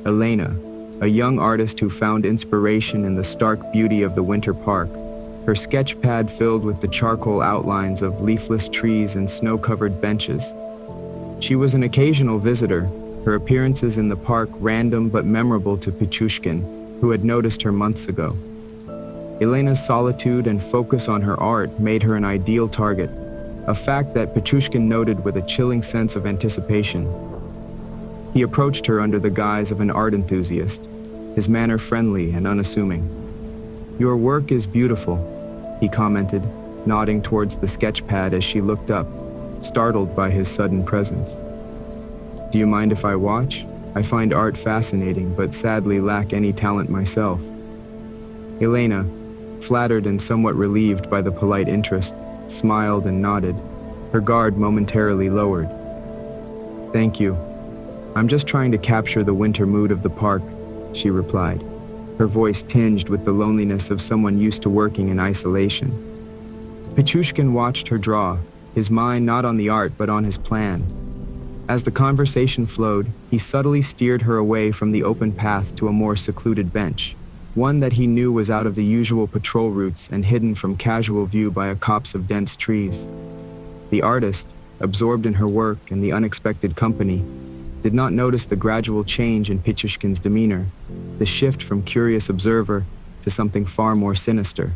Elena, a young artist who found inspiration in the stark beauty of the winter park, her sketch pad filled with the charcoal outlines of leafless trees and snow-covered benches. She was an occasional visitor, her appearances in the park random but memorable to Pichushkin, who had noticed her months ago. Elena's solitude and focus on her art made her an ideal target, a fact that Pichushkin noted with a chilling sense of anticipation. He approached her under the guise of an art enthusiast, his manner friendly and unassuming. "Your work is beautiful," he commented, nodding towards the sketch pad as she looked up, startled by his sudden presence. "Do you mind if I watch? I find art fascinating, but sadly lack any talent myself." Elena, flattered and somewhat relieved by the polite interest, smiled and nodded, her guard momentarily lowered. "Thank you. I'm just trying to capture the winter mood of the park," she replied, her voice tinged with the loneliness of someone used to working in isolation. Pichushkin watched her draw, his mind not on the art but on his plan. As the conversation flowed, he subtly steered her away from the open path to a more secluded bench, one that he knew was out of the usual patrol routes and hidden from casual view by a copse of dense trees. The artist, absorbed in her work and the unexpected company, did not notice the gradual change in Pichushkin's demeanor, the shift from curious observer to something far more sinister.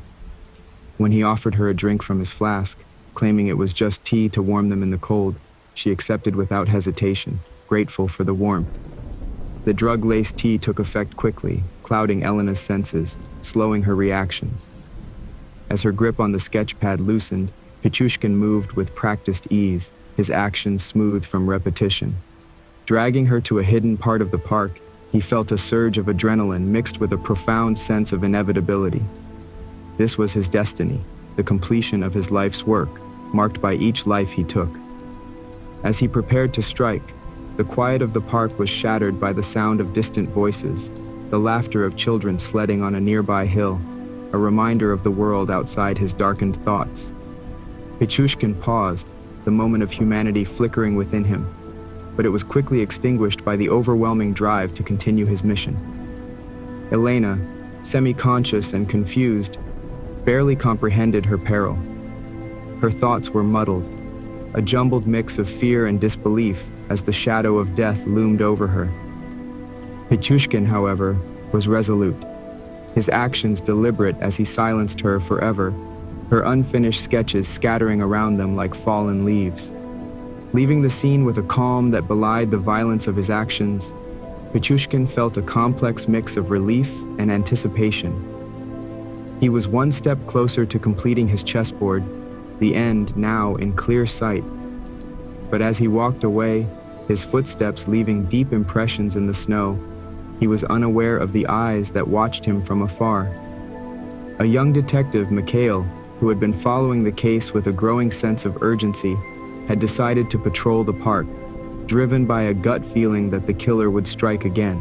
When he offered her a drink from his flask, claiming it was just tea to warm them in the cold, she accepted without hesitation, grateful for the warmth. The drug-laced tea took effect quickly, clouding Elena's senses, slowing her reactions. As her grip on the sketch pad loosened, Pichushkin moved with practiced ease, his actions smooth from repetition. Dragging her to a hidden part of the park, he felt a surge of adrenaline mixed with a profound sense of inevitability. This was his destiny, the completion of his life's work, marked by each life he took. As he prepared to strike, the quiet of the park was shattered by the sound of distant voices, the laughter of children sledding on a nearby hill, a reminder of the world outside his darkened thoughts. Pichushkin paused, the moment of humanity flickering within him, but it was quickly extinguished by the overwhelming drive to continue his mission. Elena, semi-conscious and confused, barely comprehended her peril. Her thoughts were muddled, a jumbled mix of fear and disbelief as the shadow of death loomed over her. Pichushkin, however, was resolute, his actions deliberate as he silenced her forever, her unfinished sketches scattering around them like fallen leaves. Leaving the scene with a calm that belied the violence of his actions, Pichushkin felt a complex mix of relief and anticipation. He was one step closer to completing his chessboard, the end now in clear sight. But as he walked away, his footsteps leaving deep impressions in the snow. He was unaware of the eyes that watched him from afar. A young detective, Mikhail, who had been following the case with a growing sense of urgency, had decided to patrol the park, driven by a gut feeling that the killer would strike again.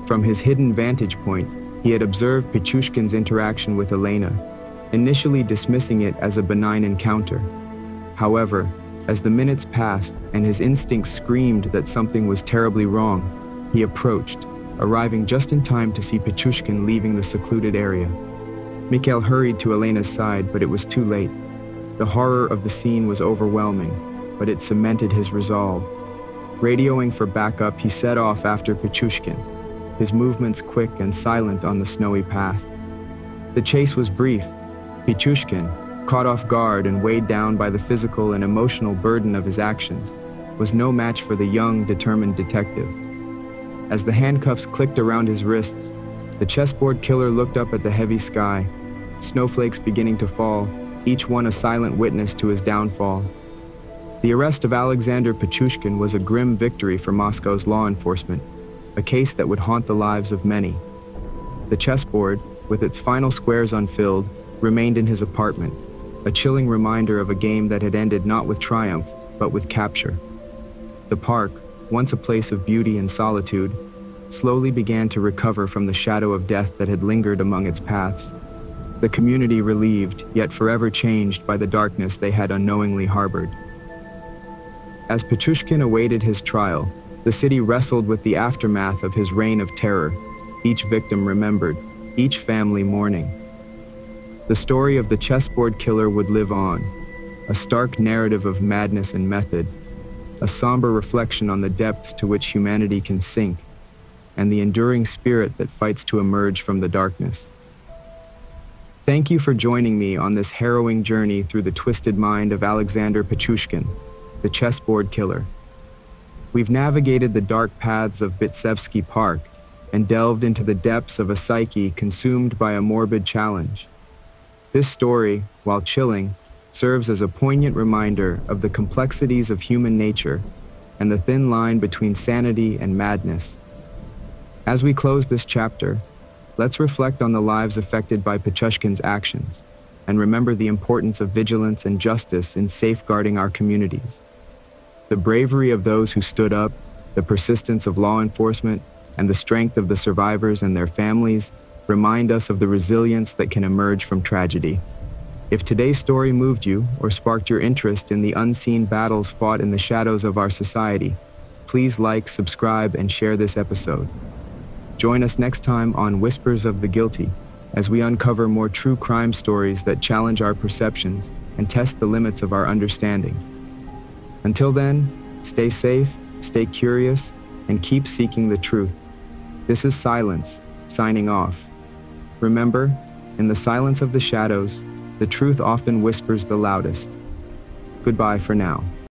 From his hidden vantage point, he had observed Pichushkin's interaction with Elena, initially dismissing it as a benign encounter. However, as the minutes passed and his instincts screamed that something was terribly wrong, he approached, arriving just in time to see Pichushkin leaving the secluded area. Mikhail hurried to Elena's side, but it was too late. The horror of the scene was overwhelming, but it cemented his resolve. Radioing for backup, he set off after Pichushkin, his movements quick and silent on the snowy path. The chase was brief. Pichushkin, caught off guard and weighed down by the physical and emotional burden of his actions, was no match for the young, determined detective. As the handcuffs clicked around his wrists, the chessboard killer looked up at the heavy sky, snowflakes beginning to fall, each one a silent witness to his downfall. The arrest of Alexander Pichushkin was a grim victory for Moscow's law enforcement, a case that would haunt the lives of many. The chessboard, with its final squares unfilled, remained in his apartment, a chilling reminder of a game that had ended not with triumph, but with capture. The park, once a place of beauty and solitude, slowly began to recover from the shadow of death that had lingered among its paths. The community relieved, yet forever changed by the darkness they had unknowingly harbored. As Pichushkin awaited his trial, the city wrestled with the aftermath of his reign of terror, each victim remembered, each family mourning. The story of the chessboard killer would live on, a stark narrative of madness and method, a somber reflection on the depths to which humanity can sink, and the enduring spirit that fights to emerge from the darkness. Thank you for joining me on this harrowing journey through the twisted mind of Alexander Pichushkin, the chessboard killer. We've navigated the dark paths of Bitsevsky Park and delved into the depths of a psyche consumed by a morbid challenge. This story, while chilling, serves as a poignant reminder of the complexities of human nature and the thin line between sanity and madness. As we close this chapter, let's reflect on the lives affected by Pichushkin's actions and remember the importance of vigilance and justice in safeguarding our communities. The bravery of those who stood up, the persistence of law enforcement, and the strength of the survivors and their families remind us of the resilience that can emerge from tragedy. If today's story moved you or sparked your interest in the unseen battles fought in the shadows of our society, please like, subscribe, and share this episode. Join us next time on Whispers of the Guilty as we uncover more true crime stories that challenge our perceptions and test the limits of our understanding. Until then, stay safe, stay curious, and keep seeking the truth. This is Silence, signing off. Remember, in the silence of the shadows, the truth often whispers the loudest. Goodbye for now.